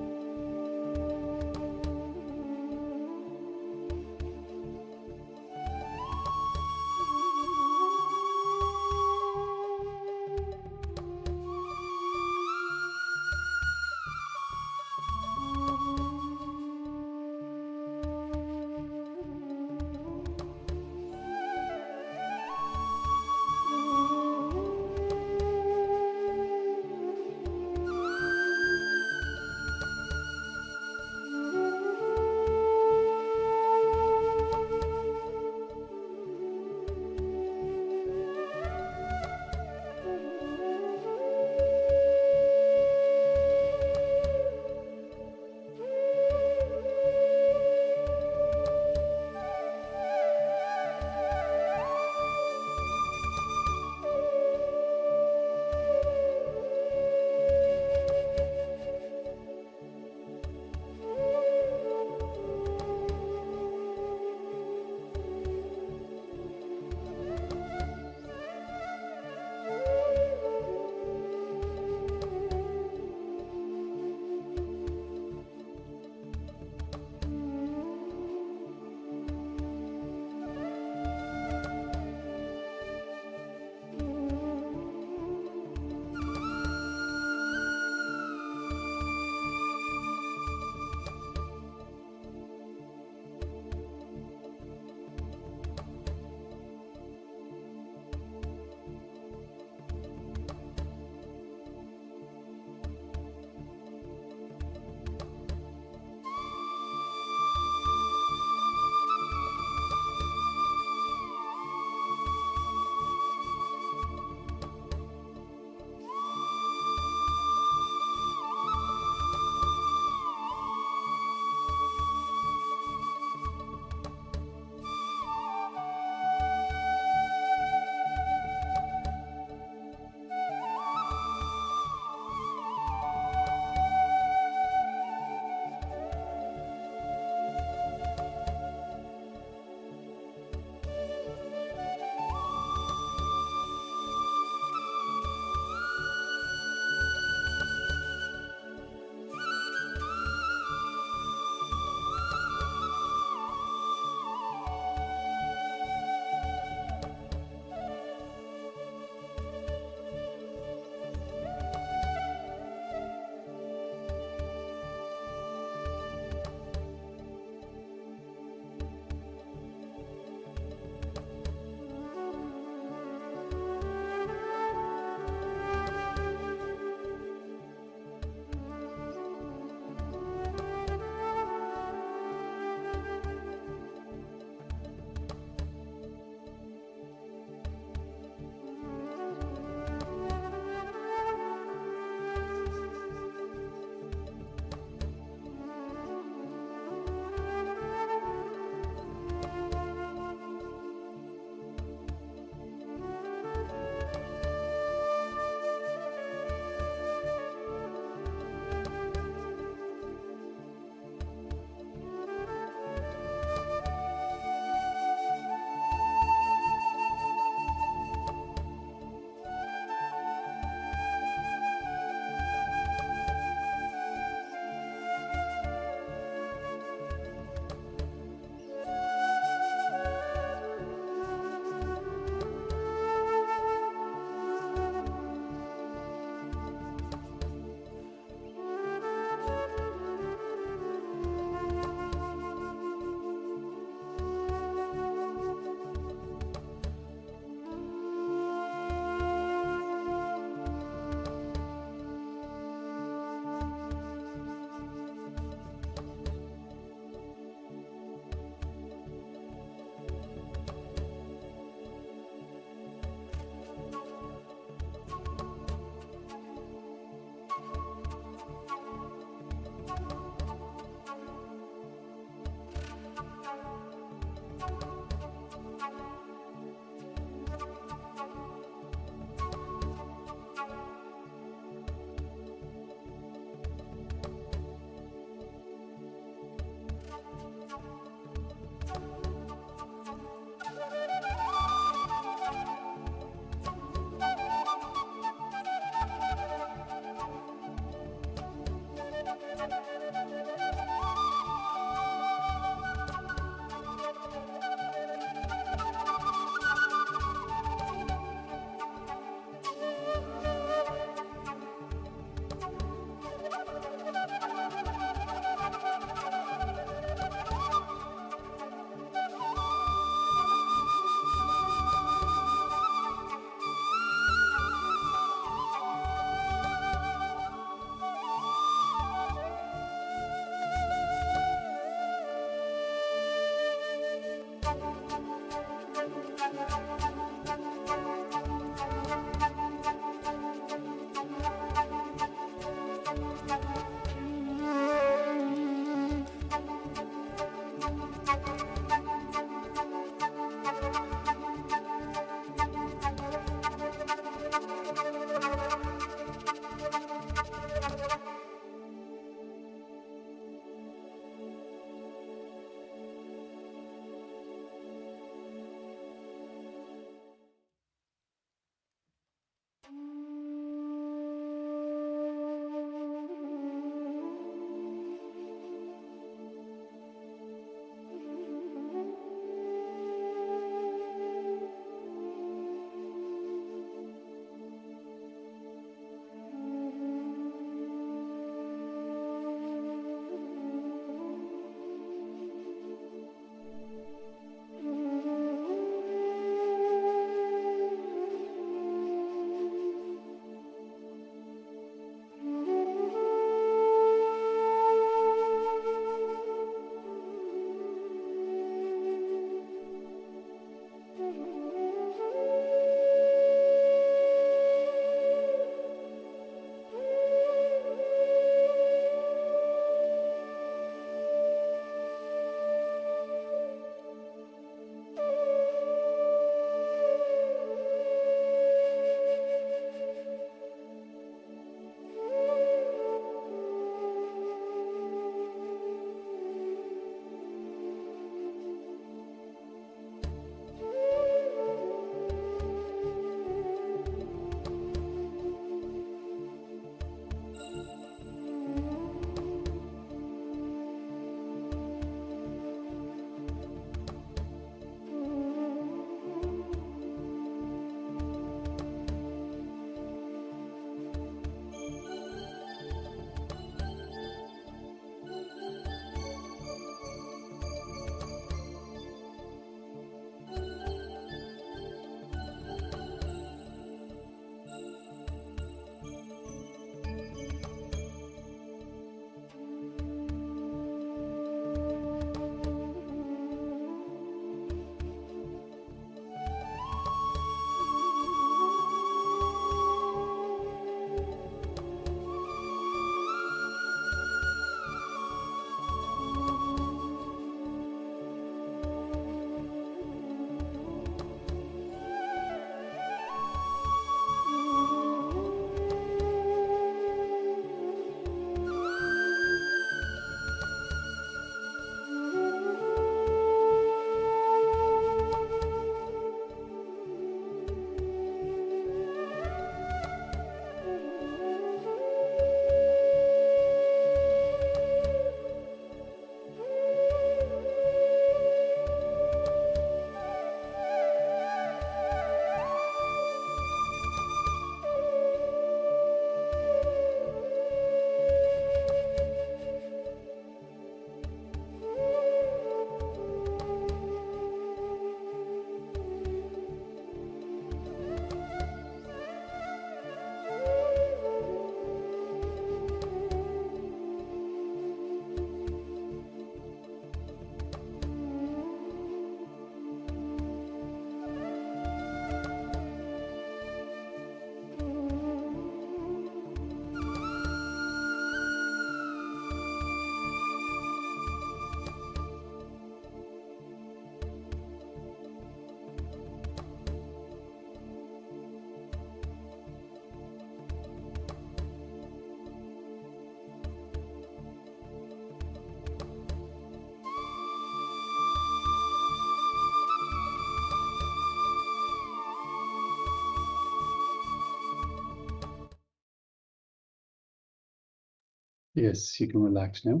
Yes, you can relax now.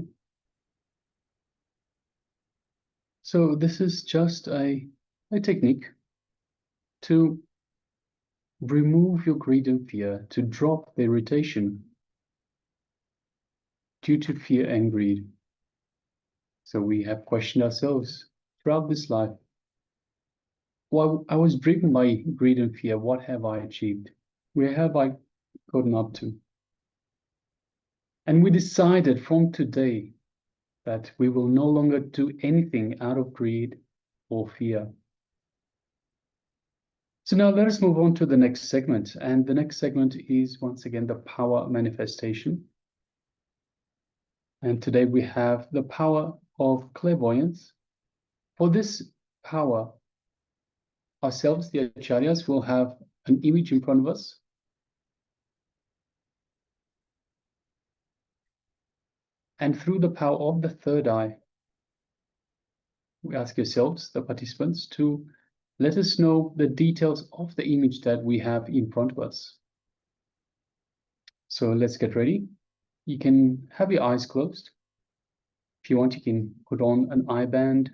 So this is just a technique to remove your greed and fear, to drop the irritation due to fear and greed. So we have questioned ourselves throughout this life. Well, I was driven by greed and fear. What have I achieved? Where have I gotten up to? And we decided from today that we will no longer do anything out of greed or fear. So now let us move on to the next segment. And the next segment is once again the power manifestation. And today we have the power of clairvoyance. For this power, ourselves, the acharyas, will have an image in front of us. And through the power of the third eye, we ask yourselves, the participants, to let us know the details of the image that we have in front of us. So let's get ready. You can have your eyes closed. If you want, you can put on an eye band.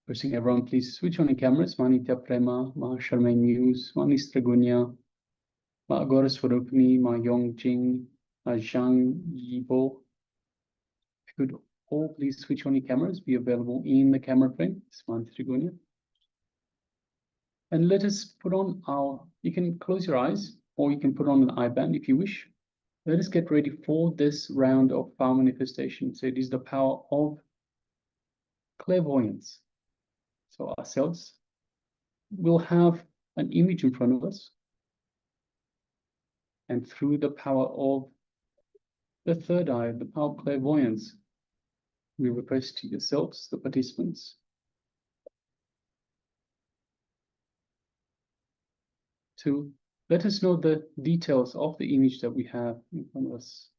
First thing, everyone, please switch on your cameras. Ma Nitya Prema, Ma Sharmain Muse, Ma Nistragunya, Ma Agora Swarupni, Ma Yong Jing, Ma Zhang Yibo. If you could all please switch on your cameras, be available in the camera frame. It's Ma Nistragunya. And let us put on you can close your eyes or you can put on an eye band if you wish. Let us get ready for this round of power manifestation. So it is the power of clairvoyance. So ourselves will have an image in front of us. And through the power of the third eye, the power of clairvoyance, we request to yourselves, the participants, to let us know the details of the image that we have in front of us.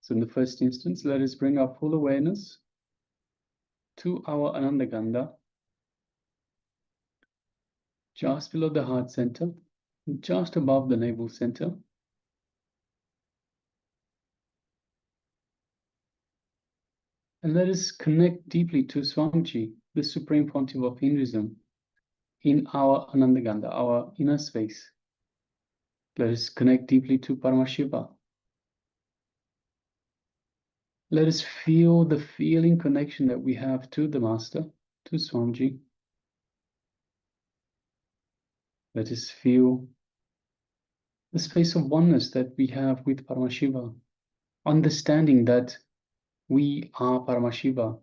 So in the first instance, let us bring our full awareness to our Anandagandha, just below the heart center, just above the navel center. And let us connect deeply to Swamiji, the Supreme Pontiff of Hinduism, in our Anandagandha, our inner space. Let us connect deeply to Paramashiva. Let us feel the feeling connection that we have to the Master, to Swamiji. Let us feel the space of oneness that we have with Paramashiva, understanding that we are Paramashiva.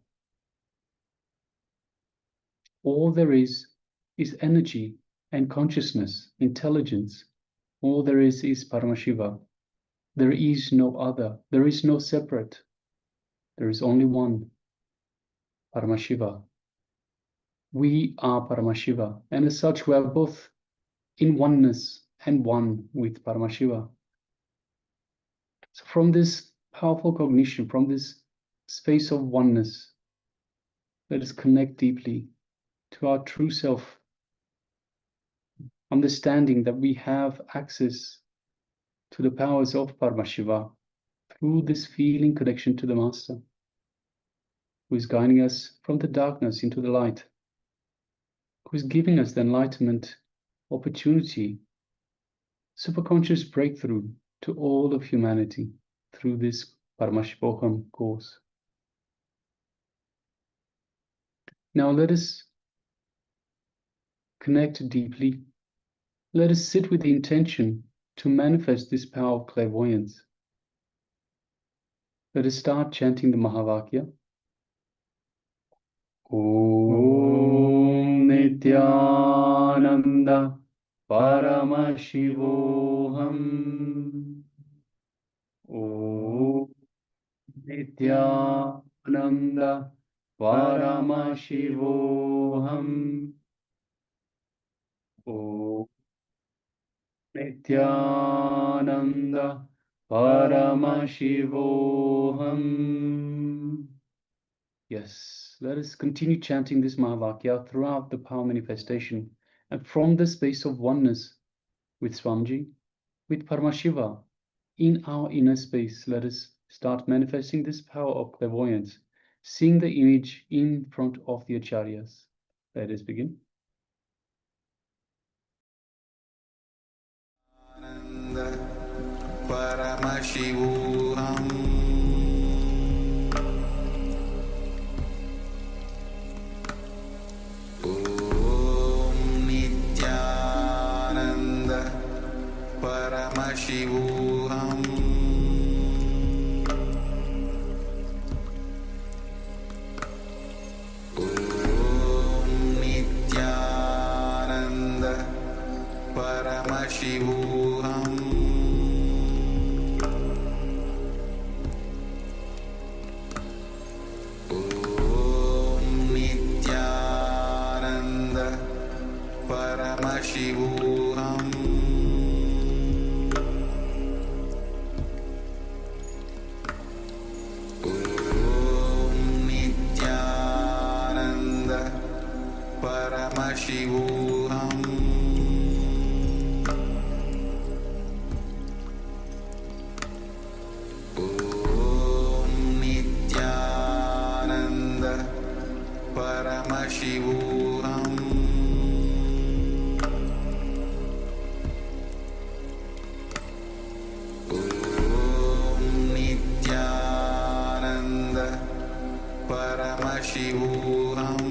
All there is energy and consciousness, intelligence. All there is Paramashiva. There is no other. There is no separate. There is only one, Paramashiva. We are Paramashiva, and as such we are both in oneness and one with Paramashiva. So from this powerful cognition, from this space of oneness, let us connect deeply to our true self, understanding that we have access to the powers of Paramashiva through this feeling connection to the Master, who is guiding us from the darkness into the light, who is giving us the enlightenment opportunity, superconscious breakthrough to all of humanity through this Paramashivoham course. Now let us connect deeply. Let us sit with the intention to manifest this power of clairvoyance. Let us start chanting the Mahavakya. Om Nityananda Paramashivoham. Om Nityananda Paramashivoham. Om Nityananda Paramashivoham. Yes, let us continue chanting this Mahavakya throughout the power manifestation and from the space of oneness with Swamiji, with Paramashiva, in our inner space, let us start manifesting this power of clairvoyance, seeing the image in front of the acharyas. Let us begin. Paramashivoham. Om Nityananda Paramashivoham. Om Nityananda Paramashivoham. Paramashivoham. Om Nityananda Paramashivoham. Om Nityananda Paramashivoham. Paramashivoham.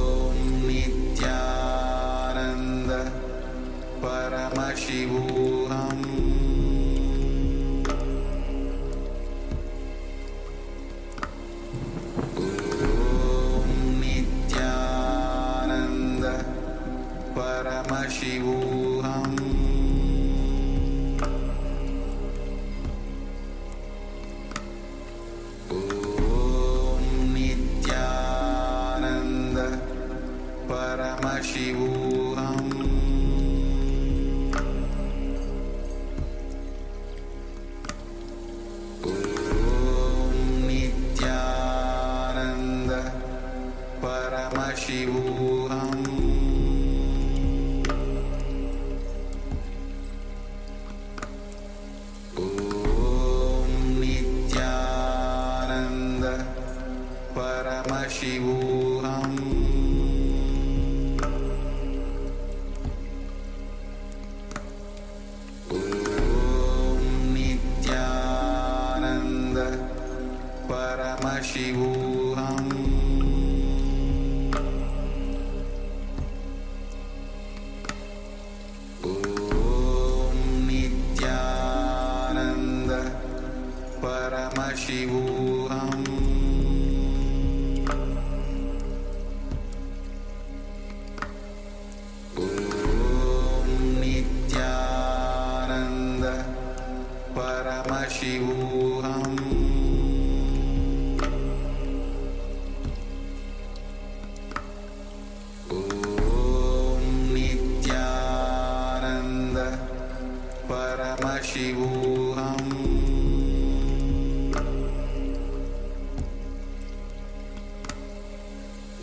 Om Nityananda Paramashivoham. Om Nityananda Paramashivoham. Paramashivoham. Om Nityananda Paramashivoham. Om Nityananda Paramashivoham. Paramashivoham. Om Nityananda Paramashivoham. Om Nityananda Paramashivoham. Paramashivoham. Om Nityananda Paramashivoham.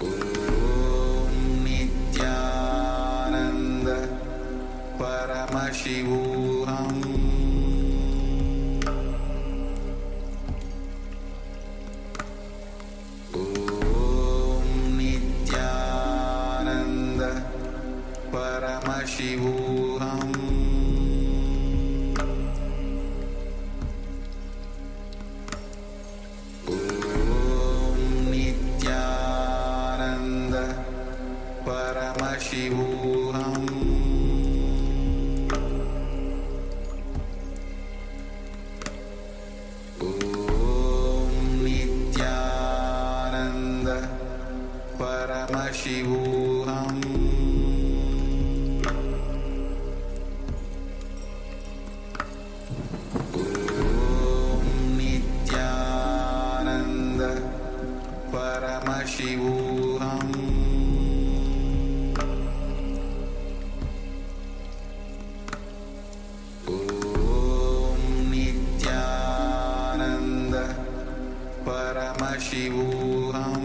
Om Nityananda Paramashivoham. Paramashivoham. Om Nityananda Paramashivoham. Om Nityananda Paramashivoham. Paramashivoham.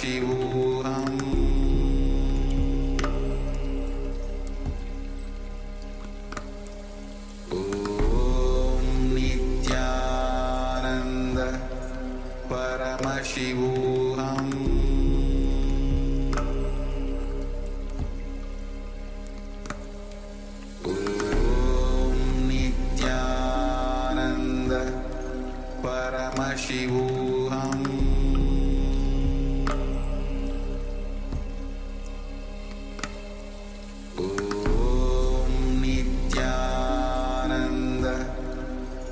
Paramashivoham. Om Nityananda Paramashivoham. Om Nityananda Paramashivoham. Om Nityananda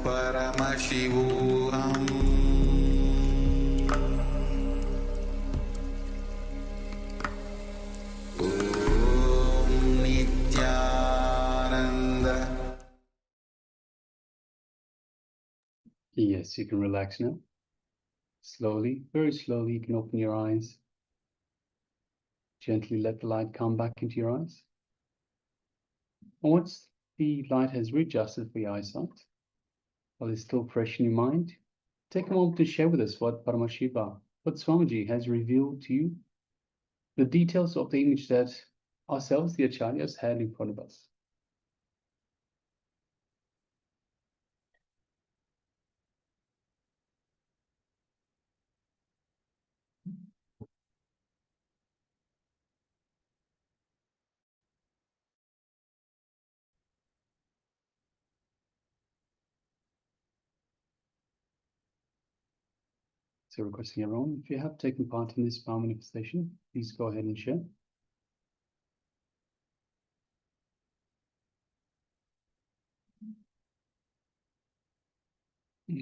Paramashivoham. Om Nityananda. Yes, you can relax now. Slowly, very slowly, you can open your eyes. Gently let the light come back into your eyes. And once the light has readjusted for your eyesight, while it's still fresh in your mind, take a moment to share with us what Paramashiva, what Swamiji has revealed to you, the details of the image that ourselves, the Acharyas, had in front of us. So requesting everyone, if you have taken part in this power manifestation, please go ahead and share.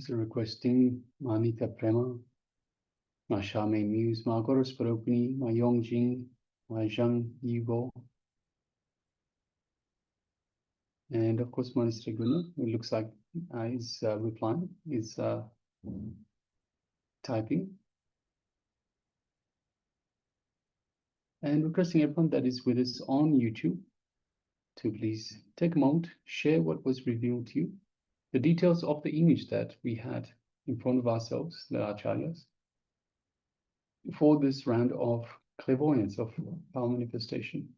So requesting Manita Prema, Ma Shame Muse, Ma Goros Paropini, Ma Yongjing, Ma Zhang Yibo, and of course Manistra Guna, it looks like is replying, is typing. And requesting everyone that is with us on YouTube to please take a moment, share what was revealed to you, the details of the image that we had in front of ourselves, the Acharyas, for this round of clairvoyance, of power manifestation.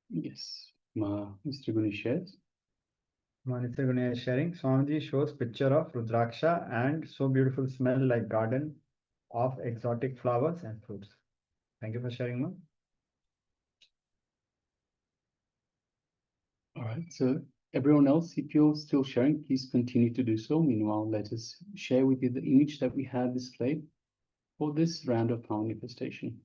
Yes, Mr. Guni shares. Manitra Gunaya is sharing. Swamiji shows picture of Rudraksha and so beautiful smell like garden of exotic flowers and fruits. Thank you for sharing, ma'am. All right, so everyone else, if you're still sharing, please continue to do so. Meanwhile, let us share with you the image that we had displayed for this round of power manifestation.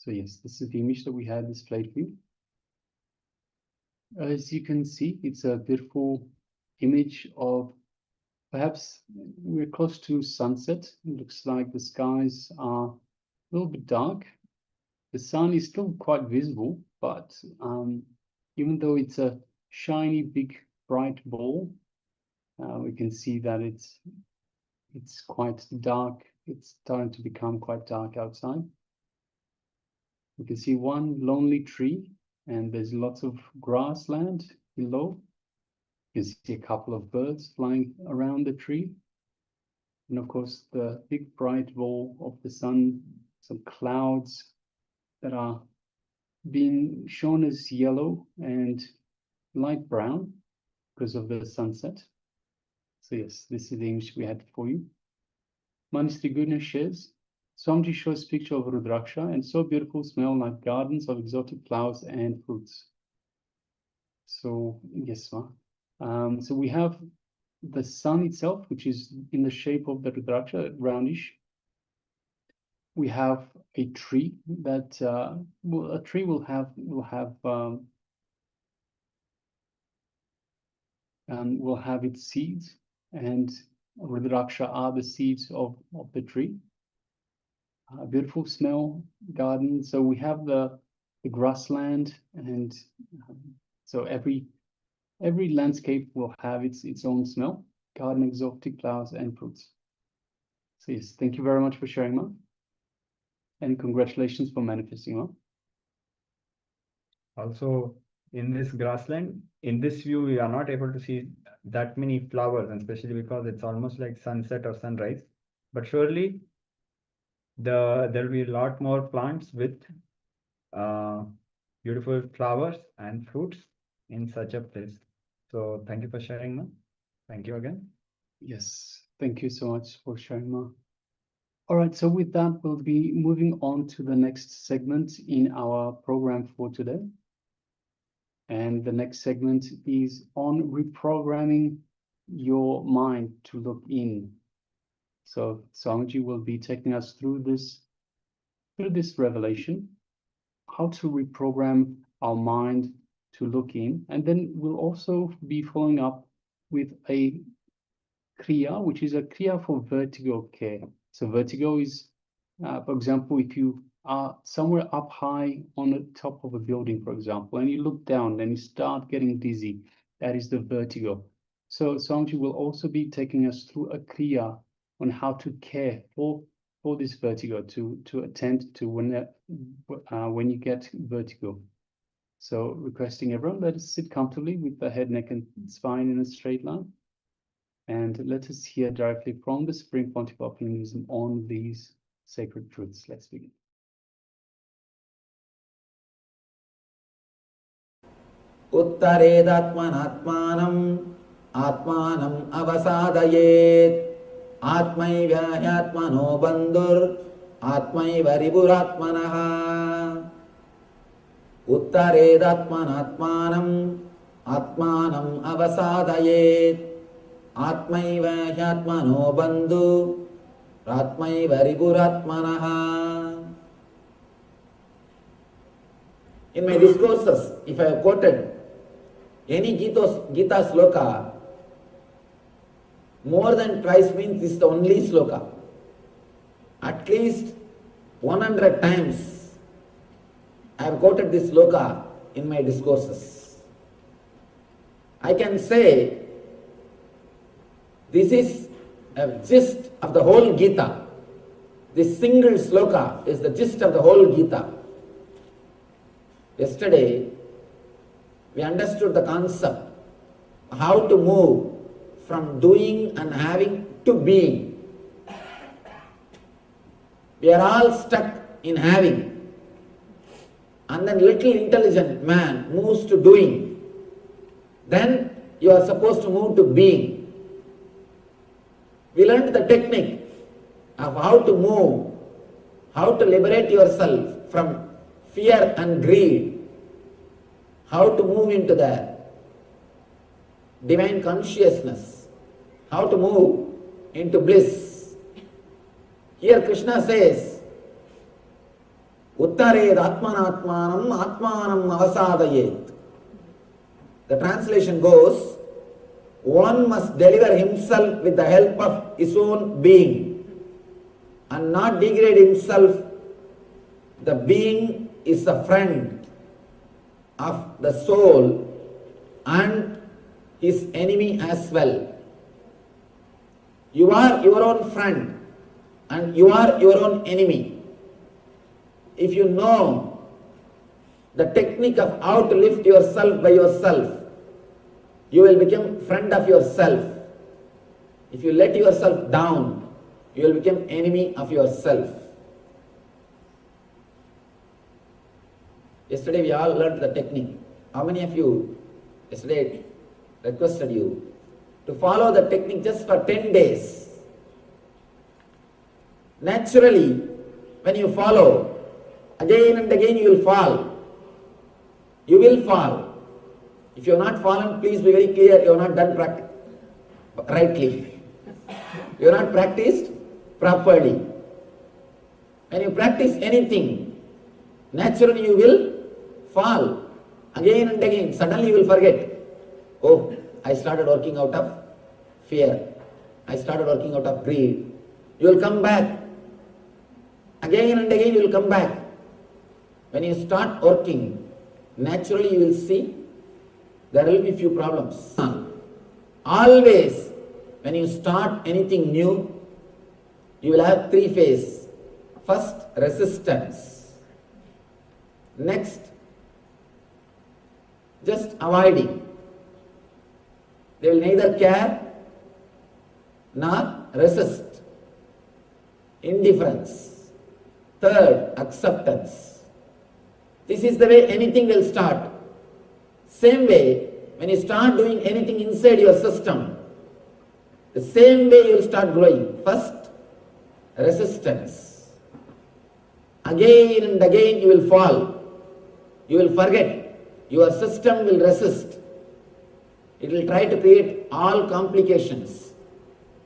So yes, this is the image that we had displayed for you. As you can see, it's a beautiful image of, perhaps we're close to sunset. It looks like the skies are a little bit dark. The sun is still quite visible, but even though it's a shiny, big, bright ball, we can see that it's quite dark. It's starting to become quite dark outside. You can see one lonely tree, and there's lots of grassland below. You can see a couple of birds flying around the tree. And of course, the big bright ball of the sun, some clouds that are being shown as yellow and light brown because of the sunset. So yes, this is the image we had for you. Manistri Guna shares, Swamiji shows picture of Rudraksha and so beautiful smell like gardens of exotic flowers and fruits. So yes, so we have the sun itself, which is in the shape of the Rudraksha, roundish. We have a tree that a tree will have its seeds, and Rudraksha are the seeds of the tree. Beautiful smell garden. So we have the grassland, and so every landscape will have its own smell, garden, exotic flowers and fruits. So yes, thank you very much for sharing, Ma, and congratulations for manifesting, Ma. Also, in this grassland, in this view, we are not able to see that many flowers, and especially because it's almost like sunset or sunrise. But surely, there will be a lot more plants with beautiful flowers and fruits in such a place. So thank you for sharing, Ma. Thank you again. Yes, thank you so much for sharing, Ma. All right, so with that, we'll be moving on to the next segment in our program for today. And the next segment is on reprogramming your mind to look in. So Swamiji will be taking us through this revelation, how to reprogram our mind to look in. And then we'll also be following up with a kriya, which is a kriya for vertigo care. So vertigo is, for example, if you are somewhere up high on the top of a building, for example, and you look down and you start getting dizzy, that is the vertigo. So Swamiji will also be taking us through a kriya on how to care for this vertigo, to attend to when you get vertigo. So requesting everyone, let us sit comfortably with the head, neck, and spine in a straight line. And let us hear directly from the Supreme Pontiff of Hinduism on these sacred truths. Let's begin. Uttaredatmanatmanam atmanam avasadayet atmaiva yatmano bandhur atmaiva riburatmanaha. Uttaredatmanatmanam atmanam avasadayet atmaiva yatmano bandhu atmaiva riburatmanaha. In my discourses, if I have quoted any Gita sloka, more than twice means this is the only sloka. At least 100 times I have quoted this sloka in my discourses. I can say this is a gist of the whole Gita. This single sloka is the gist of the whole Gita. Yesterday, we understood the concept, how to move from doing and having to being. We are all stuck in having. And then little intelligent man moves to doing. Then you are supposed to move to being. We learned the technique of how to move, how to liberate yourself from fear and greed, how to move into the divine consciousness, how to move into bliss. Here Krishna says, Uttared atmanatmanam atmanam avasadayet. The translation goes, one must deliver himself with the help of his own being and not degrade himself. The being is a friend of the soul and his enemy as well. You are your own friend and you are your own enemy. If you know the technique of how to lift yourself by yourself, you will become friend of yourself. If you let yourself down, you will become enemy of yourself. Yesterday we all learned the technique. How many of you yesterday requested you to follow the technique just for 10 days? Naturally, when you follow, again and again you will fall. You will fall. If you have not fallen, please be very clear, you have not done rightly. You have not practiced properly. When you practice anything, naturally you will fall. Again and again, suddenly you will forget. Oh, I started working out of fear. I started working out of greed. You will come back. Again and again you will come back. when you start working, naturally you will see there will be few problems. Always, when you start anything new, you will have three phases. First, resistance. Next, just avoiding. They will neither care nor resist. Indifference. Third, acceptance. This is the way anything will start. Same way, when you start doing anything inside your system, the same way you will start growing. First, resistance. Again and again you will fall. You will forget. Your system will resist. It will try to create all complications,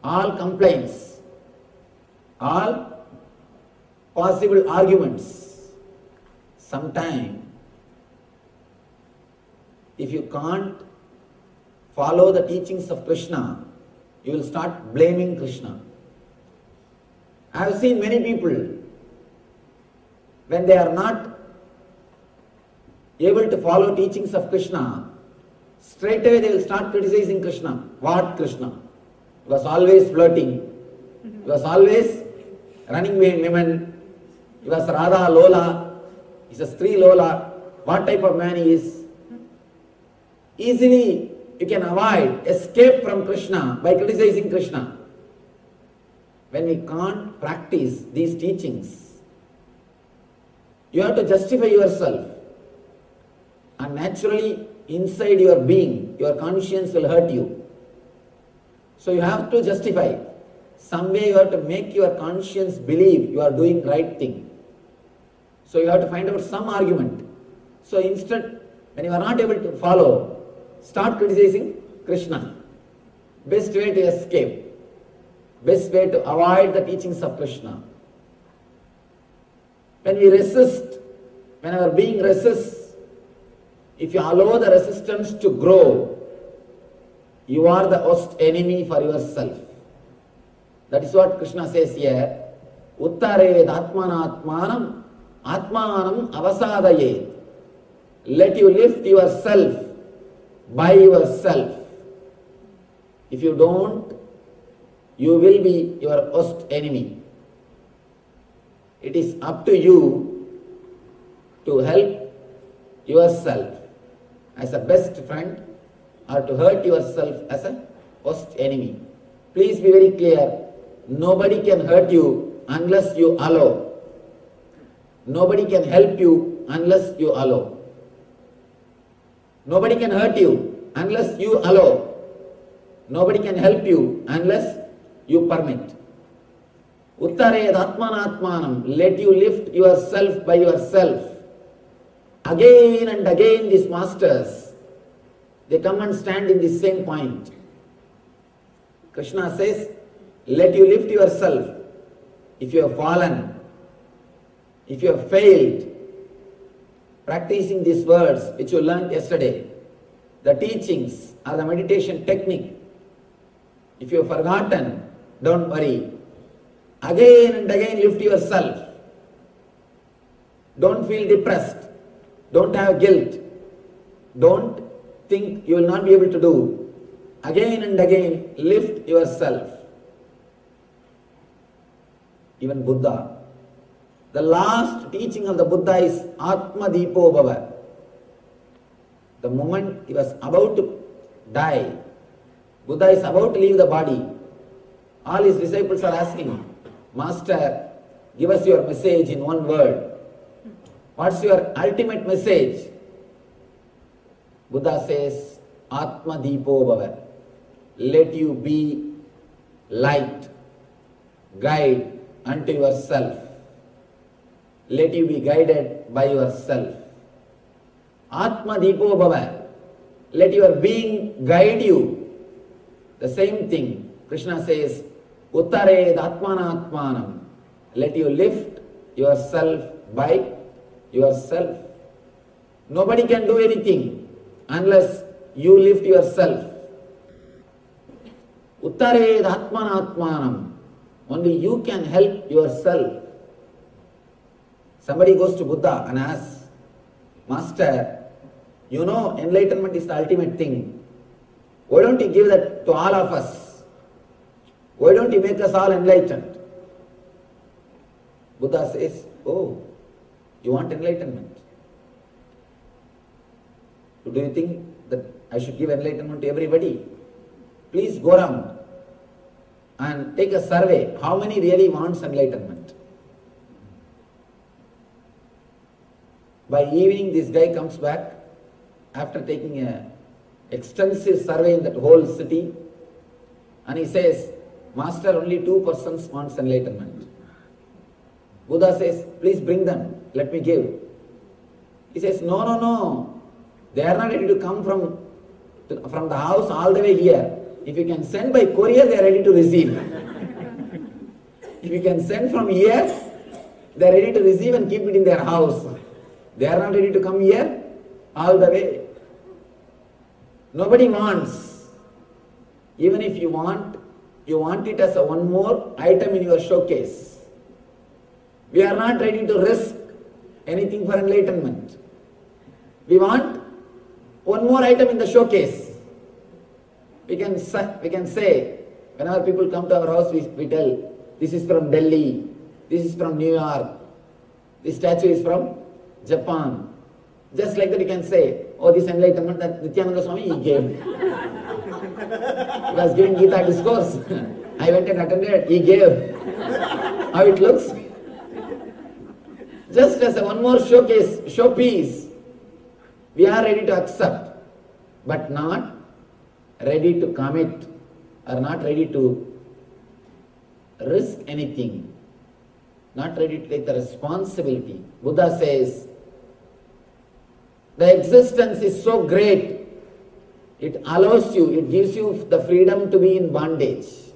all complaints, all possible arguments. Sometime, if you can't follow the teachings of Krishna, you will start blaming Krishna. I have seen many people, when they are not able to follow teachings of Krishna, straight away they will start criticizing Krishna. What Krishna? He was always flirting. He was always running behind women. He was Radha Lola. He is Sri Lola. What type of man he is? Easily you can avoid, escape from Krishna by criticizing Krishna. When we can't practice these teachings, you have to justify yourself. And naturally, inside your being, your conscience will hurt you. So you have to justify. Some way you have to make your conscience believe you are doing right thing. So you have to find out some argument. So instead, when you are not able to follow, start criticizing Krishna. Best way to escape. Best way to avoid the teachings of Krishna. When we resist, when our being resists, if you allow the resistance to grow, you are the worst enemy for yourself. That is what Krishna says here. Uttared atmanatmanam atmanam avasadayet. Let you lift yourself by yourself. If you don't, you will be your worst enemy. It is up to you to help yourself as a best friend or to hurt yourself as a worst enemy. Please be very clear. Nobody can hurt you unless you allow. Nobody can help you unless you allow. Nobody can hurt you unless you allow. Nobody can help you unless you permit. Uttared atmanatmanam. Let you lift yourself by yourself. Again and again these masters, they come and stand in the same point. Krishna says, let you lift yourself. If you have fallen, if you have failed, practicing these words which you learnt yesterday, the teachings or the meditation technique, if you have forgotten, don't worry. Again and again lift yourself. Don't feel depressed. Don't have guilt. Don't think you will not be able to do. Again and again lift yourself. Even Buddha, the last teaching of the Buddha is Atma Deepo Bhava. The moment he was about to die, Buddha is about to leave the body. All his disciples are asking, Master, give us your message in one word. What's your ultimate message? Buddha says, Atma Deepo Bhava. Let you be light, guide unto yourself. Let you be guided by yourself. Atma Deepo Bhava. Let your being guide you. The same thing, Krishna says, Uttared atmanatmanam. Let you lift yourself by yourself. Nobody can do anything unless you lift yourself. Uttared atmanatmanam. Only you can help yourself. Somebody goes to Buddha and asks, Master, you know enlightenment is the ultimate thing. Why don't you give that to all of us? Why don't you make us all enlightened? Buddha says, oh, you want enlightenment? Do you think that I should give enlightenment to everybody? Please go around and take a survey. How many really wants enlightenment? By evening, this guy comes back after taking an extensive survey in that whole city, and he says, Master, only 2 persons wants enlightenment. Buddha says, please bring them, let me give. He says, no, they are not ready to come from the house all the way here. If you can send by courier, they are ready to receive. If you can send from here, they are ready to receive and keep it in their house. They are not ready to come here all the way. Nobody wants. Even if you want it as one more item in your showcase. We are not ready to risk anything for enlightenment. We want one more item in the showcase. We can say, whenever people come to our house, we tell, this is from Delhi, this is from New York, this statue is from Japan. Just like that you can say, oh, this enlightenment that Nityananda Swami he gave. He was giving Gita discourse. I went and attended, he gave. How it looks? Just as one more showpiece, we are ready to accept, but not ready to commit, or not ready to risk anything, not ready to take the responsibility. Buddha says, the existence is so great, it allows you, it gives you the freedom to be in bondage.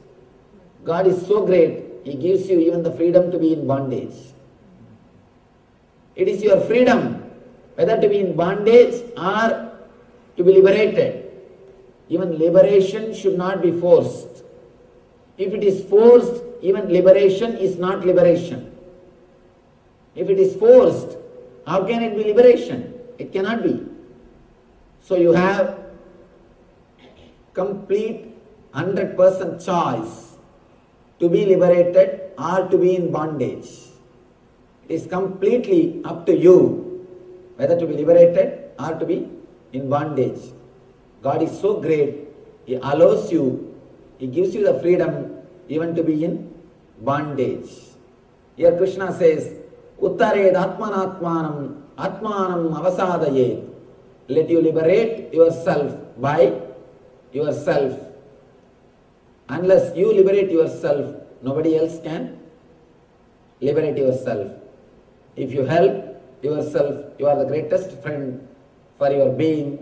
God is so great, He gives you even the freedom to be in bondage. It is your freedom, whether to be in bondage or to be liberated. Even liberation should not be forced. If it is forced, even liberation is not liberation. If it is forced, how can it be liberation? It cannot be. So you have complete 100% choice to be liberated or to be in bondage. It is completely up to you whether to be liberated or to be in bondage. God is so great, He allows you, He gives you the freedom even to be in bondage. Here Krishna says, Uttared Atmanatmanam Atmanam Avasadayet. Let you liberate yourself by yourself. Unless you liberate yourself, nobody else can liberate yourself. If you help yourself, you are the greatest friend for your being.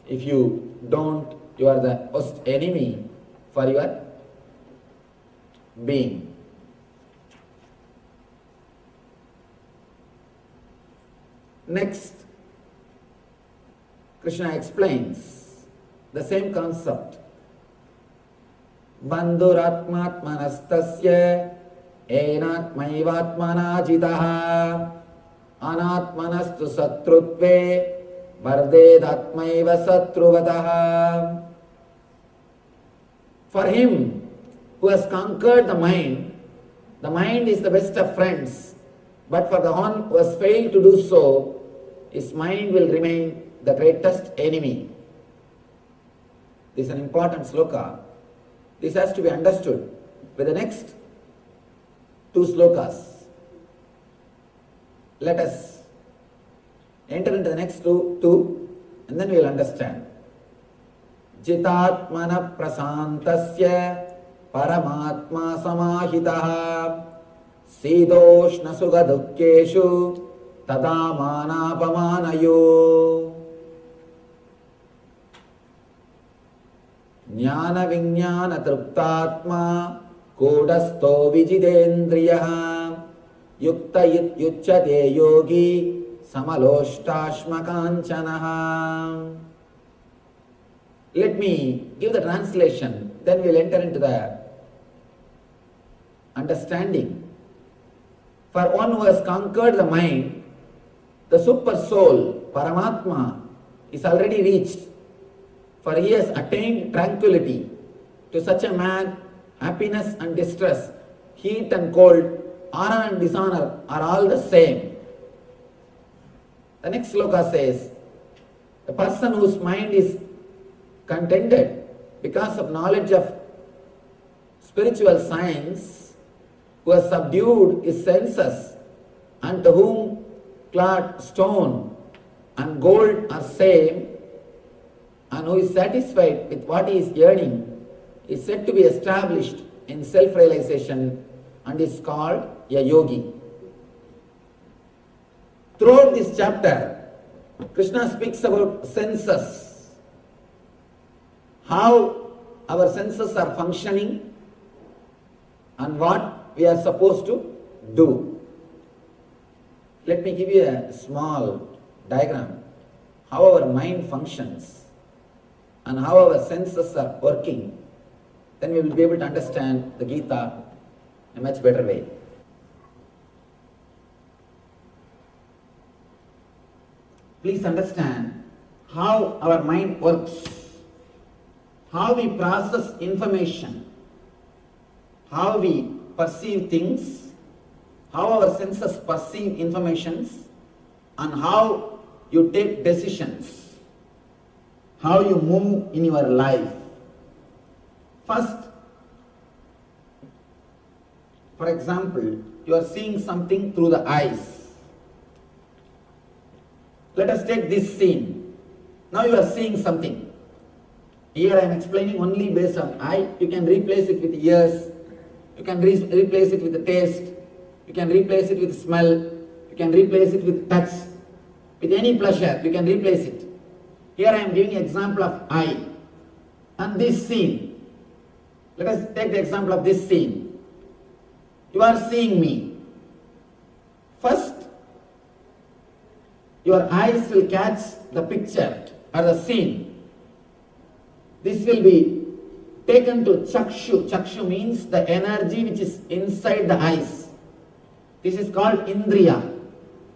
If you don't, you are the worst enemy for your being. Next, Krishna explains the same concept. Bandhuratmatmanastasya enatmaivatmana jitaha anatmanastu satrutve vardedatmaiva satruvataha. For him who has conquered the mind is the best of friends. But for the one who has failed to do so, his mind will remain the greatest enemy. This is an important sloka. This has to be understood with the next 2 slokas. Let us enter into the next two and then we will understand. Jitatmana prasantasya paramatma samahitaha Sidoshna sugha dukkeshu tada manapamanayo. Jnana vinyana truptatma kodasto vijidendriyaha yukta yucchate yogi samaloshtasma kanchanaha. Let me give the translation, then we will enter into the understanding. For one who has conquered the mind, the super soul, Paramatma, is already reached. For he has attained tranquility. To such a man, happiness and distress, heat and cold, honor and dishonor are all the same. The next sloka says, the person whose mind is contented because of knowledge of spiritual science, who has subdued his senses, and to whom clod, stone and gold are same, and who is satisfied with what he is earning, is said to be established in self-realization and is called a yogi. Throughout this chapter, Krishna speaks about senses, how our senses are functioning and what we are supposed to do. Let me give you a small diagram, how our mind functions and how our senses are working. Then we will be able to understand the Gita in a much better way. Please understand how our mind works, how we process information, how we perceive things, how our senses perceive information, and how you take decisions, how you move in your life. First, for example, you are seeing something through the eyes. Let us take this scene. Now you are seeing something. Here I am explaining only based on eye. You can replace it with ears. You can replace it with the taste. You can replace it with smell. You can replace it with touch. With any pleasure, you can replace it. Here I am giving an example of eye. And this scene. Let us take the example of this scene. You are seeing me. First, your eyes will catch the picture or the scene. This will be taken to chakshu. Chakshu means the energy which is inside the eyes. This is called indriya.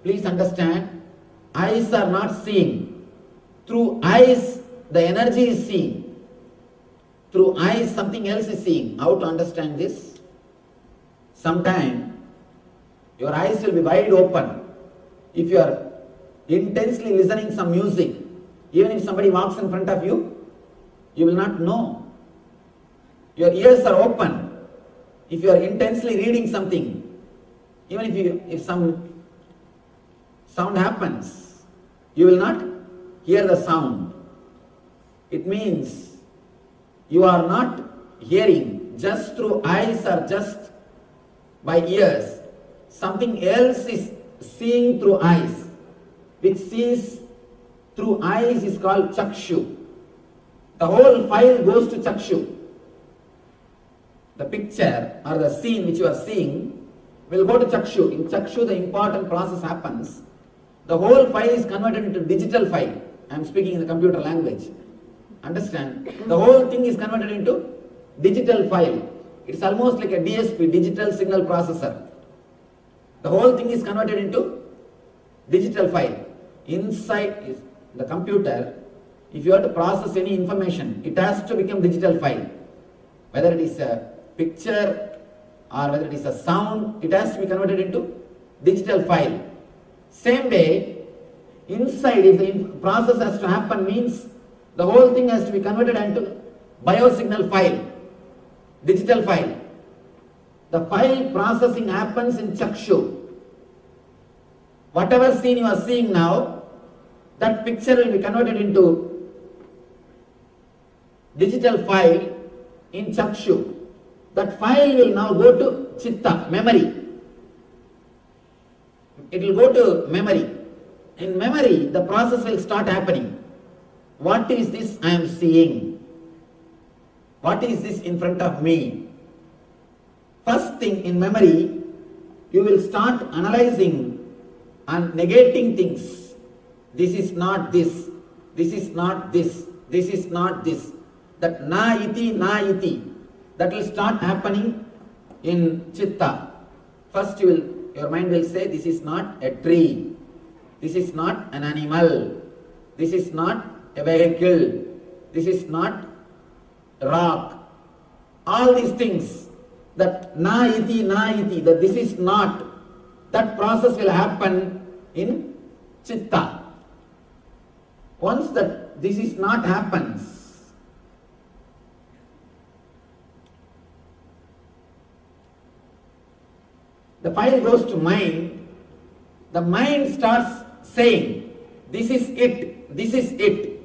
Please understand, eyes are not seeing. Through eyes, the energy is seen. Through eyes, something else is seeing. How to understand this? Sometime, your eyes will be wide open. If you are intensely listening some music, even if somebody walks in front of you, you will not know. Your ears are open. If you are intensely reading something, even if some sound happens, you will not hear the sound. It means you are not hearing just through eyes or just by ears. Something else is seeing through eyes. Which sees through eyes is called chakshu. The whole file goes to chakshu. The picture or the scene which you are seeing will go to chakshu. In chakshu, the important process happens. The whole file is converted into digital file. I am speaking in the computer language. Understand? The whole thing is converted into digital file. It's almost like a DSP, digital signal processor. The whole thing is converted into digital file. Inside the computer, if you have to process any information, it has to become digital file. Whether it is a picture or whether it is a sound, it has to be converted into digital file. Same way, inside, if the process has to happen, means the whole thing has to be converted into biosignal file, digital file. The file processing happens in chakshu. Whatever scene you are seeing now, that picture will be converted into digital file in chakshu. That file will now go to chitta, memory. It will go to memory. In memory, the process will start happening. What is this I am seeing? What is this in front of me? First thing in memory, you will start analyzing and negating things. This is not this. This is not this. This is not this. That na iti, that will start happening in chitta. First you will your mind will say, this is not a tree, this is not an animal, this is not a vehicle, this is not a rock. All these things, that na iti, that this is not, that process will happen in chitta. Once that this is not happens, the file goes to mind, the mind starts saying, this is it, this is it.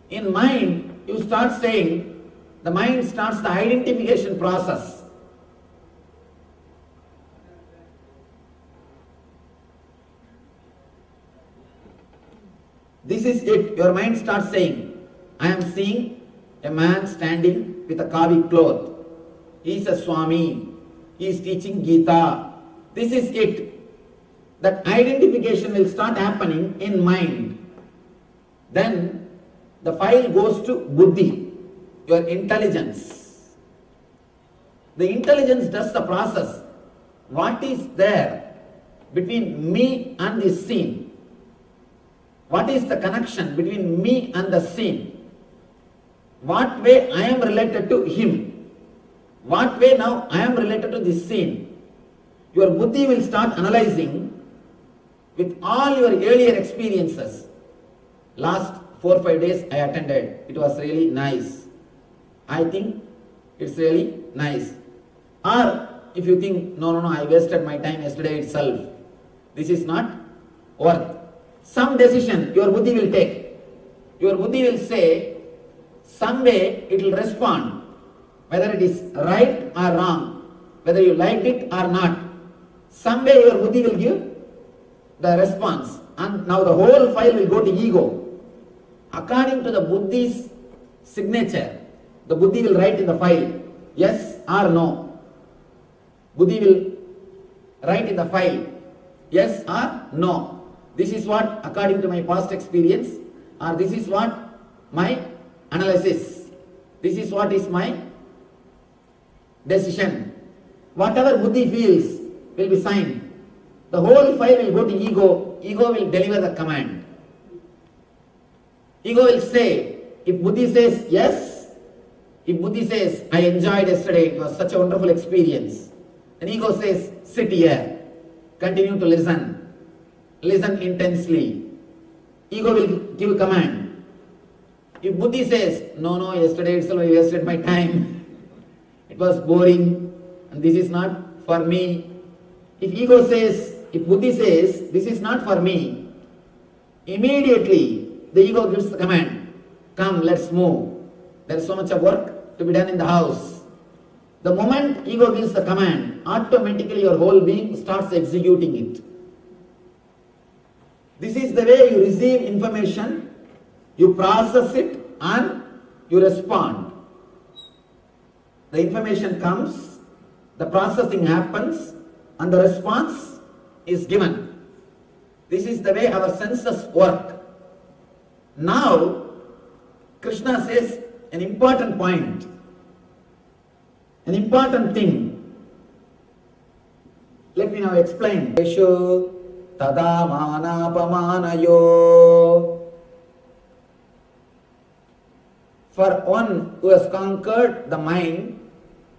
In mind, you start saying, the mind starts the identification process. This is it. Your mind starts saying, I am seeing a man standing with a kavi cloth. He is a Swami. He is teaching Gita. This is it. That identification will start happening in mind. Then the file goes to buddhi, your intelligence. The intelligence does the process. What is there between me and this scene? What is the connection between me and the scene? What way I am related to him? What way now I am related to this scene? Your buddhi will start analyzing with all your earlier experiences. Last 4 or 5 days I attended. It was really nice. I think it's really nice. Or if you think, no, I wasted my time yesterday itself. This is not worth. Some decision your buddhi will take. Your buddhi will say, some way it will respond. Whether it is right or wrong, whether you liked it or not. Some way your buddhi will give the response. And now the whole file will go to ego. According to the buddhi's signature, the buddhi will write in the file, yes or no. Buddhi will write in the file, yes or no. This is what, according to my past experience, or this is what my analysis, this is what is my decision. Whatever buddhi feels will be signed. The whole file will go to ego. Ego will deliver the command. Ego will say, if buddhi says yes, if buddhi says, I enjoyed yesterday, it was such a wonderful experience, then ego says, sit here, continue to listen. Listen intensely. Ego will give a command. If buddhi says, no, yesterday itself I wasted my time, it was boring, and this is not for me. If ego says, if buddhi says, this is not for me, immediately the ego gives the command, come, let's move. There is so much of work to be done in the house. The moment ego gives the command, automatically your whole being starts executing it. This is the way you receive information, you process it and you respond. The information comes, the processing happens and the response is given. This is the way our senses work. Now, Krishna says an important point, an important thing. Let me now explain. Tada manapamanayo. For one who has conquered the mind,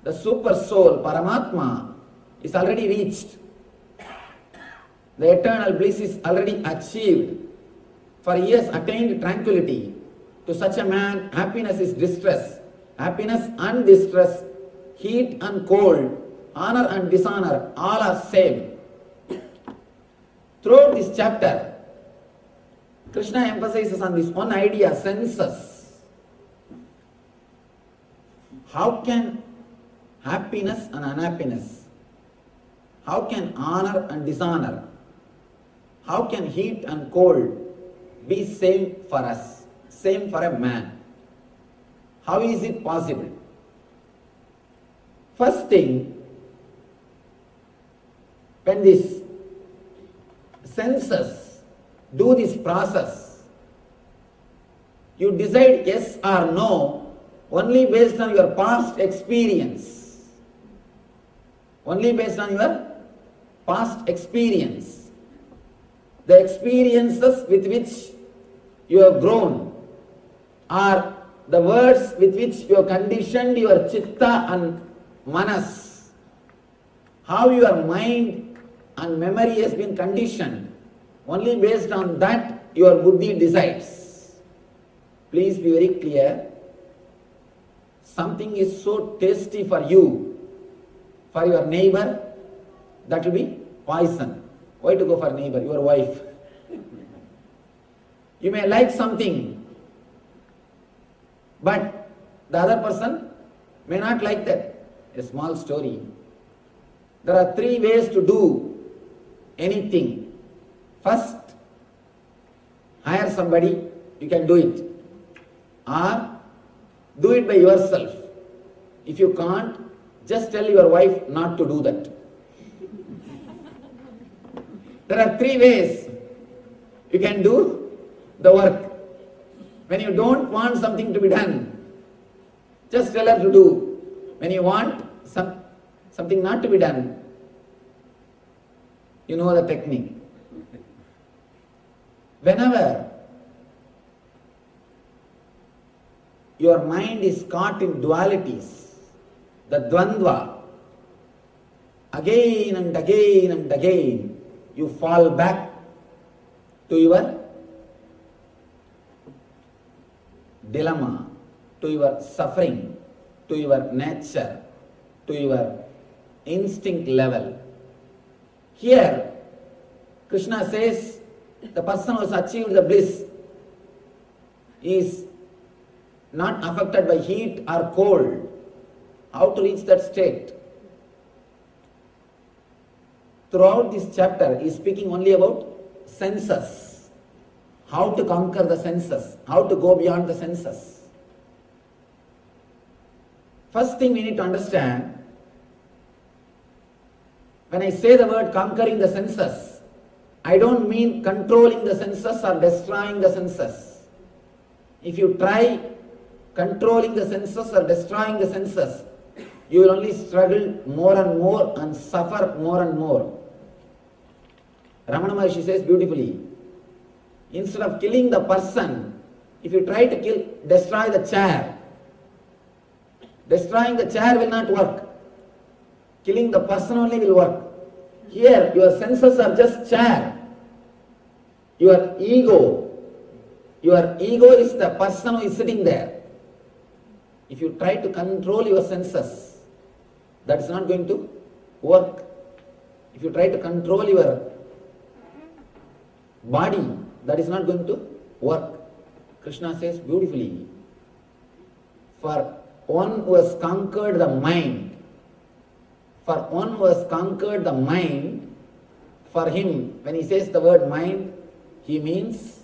the super soul, Paramatma, is already reached. The eternal bliss is already achieved. For he has attained tranquility. To such a man, happiness is distress. Happiness and distress, heat and cold, honor and dishonor, all are same. Throughout this chapter, Krishna emphasizes on this one idea, senses. How can happiness and unhappiness, how can honor and dishonor, how can heat and cold be same for us, same for a man? How is it possible? First thing, when these senses do this process, you decide yes or no only based on your past experience. Only based on your past experience, the experiences with which you have grown, or the words with which you have conditioned your chitta and manas, how your mind and memory has been conditioned, only based on that your buddhi decides. Please be very clear. Something is so tasty for you, for your neighbor, that will be poison. Why to go for neighbor? Your wife. You may like something, but the other person may not like that. A small story. There are 3 ways to do anything. First, hire somebody, you can do it. Or do it by yourself. If you can't, just tell your wife not to do that. There are 3 ways you can do the work. When you don't want something to be done, just tell her to do. When you want something not to be done, you know the technique. Whenever your mind is caught in dualities, the dvandva, again and again and again, you fall back to your dilemma, to your suffering, to your nature, to your instinct level. Here, Krishna says the person who has achieved the bliss is not affected by heat or cold. How to reach that state? Throughout this chapter, he is speaking only about senses. How to conquer the senses, how to go beyond the senses. First thing we need to understand, when I say the word conquering the senses, I don't mean controlling the senses or destroying the senses. If you try controlling the senses or destroying the senses, you will only struggle more and more and suffer more and more. Ramana Maharshi says beautifully, instead of killing the person, if you try to destroy the chair, destroying the chair will not work. Killing the person only will work. Here, your senses are just chair. Your ego is the person who is sitting there. If you try to control your senses, that is not going to work. If you try to control your body, that is not going to work. Krishna says beautifully, for one who has conquered the mind, for him, when he says the word mind, he means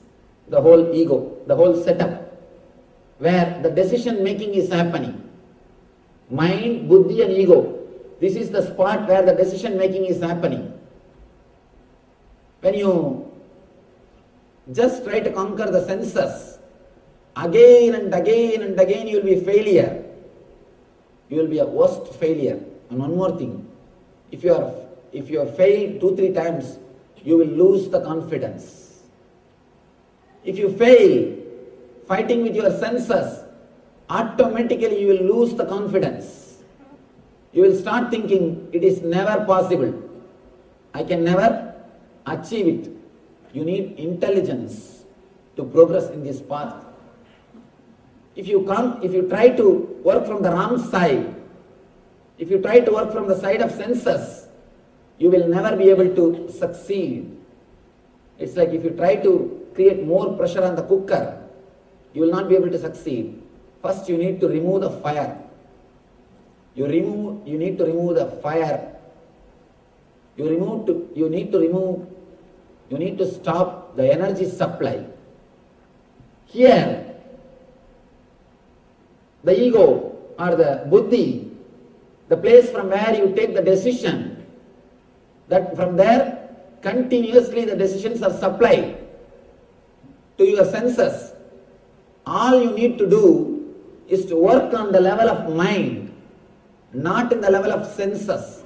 the whole ego, the whole setup, where the decision making is happening. Mind, buddhi and ego, this is the spot where the decision making is happening. When you just try to conquer the senses, again and again and again you will be a failure. You will be a worst failure. And one more thing, if you have failed 2-3 times, you will lose the confidence. If you fail fighting with your senses, automatically you will lose the confidence. You will start thinking, it is never possible. I can never achieve it. You need intelligence to progress in this path. If you try to work from the wrong side, if you try to work from the side of senses, you will never be able to succeed. It's like if you try to create more pressure on the cooker, you will not be able to succeed. First you need to remove the fire. You need to remove the fire. You need to stop the energy supply. Here, the ego or the buddhi, the place from where you take the decision, that from there continuously the decisions are supplied to your senses. All you need to do is to work on the level of mind, not in the level of senses.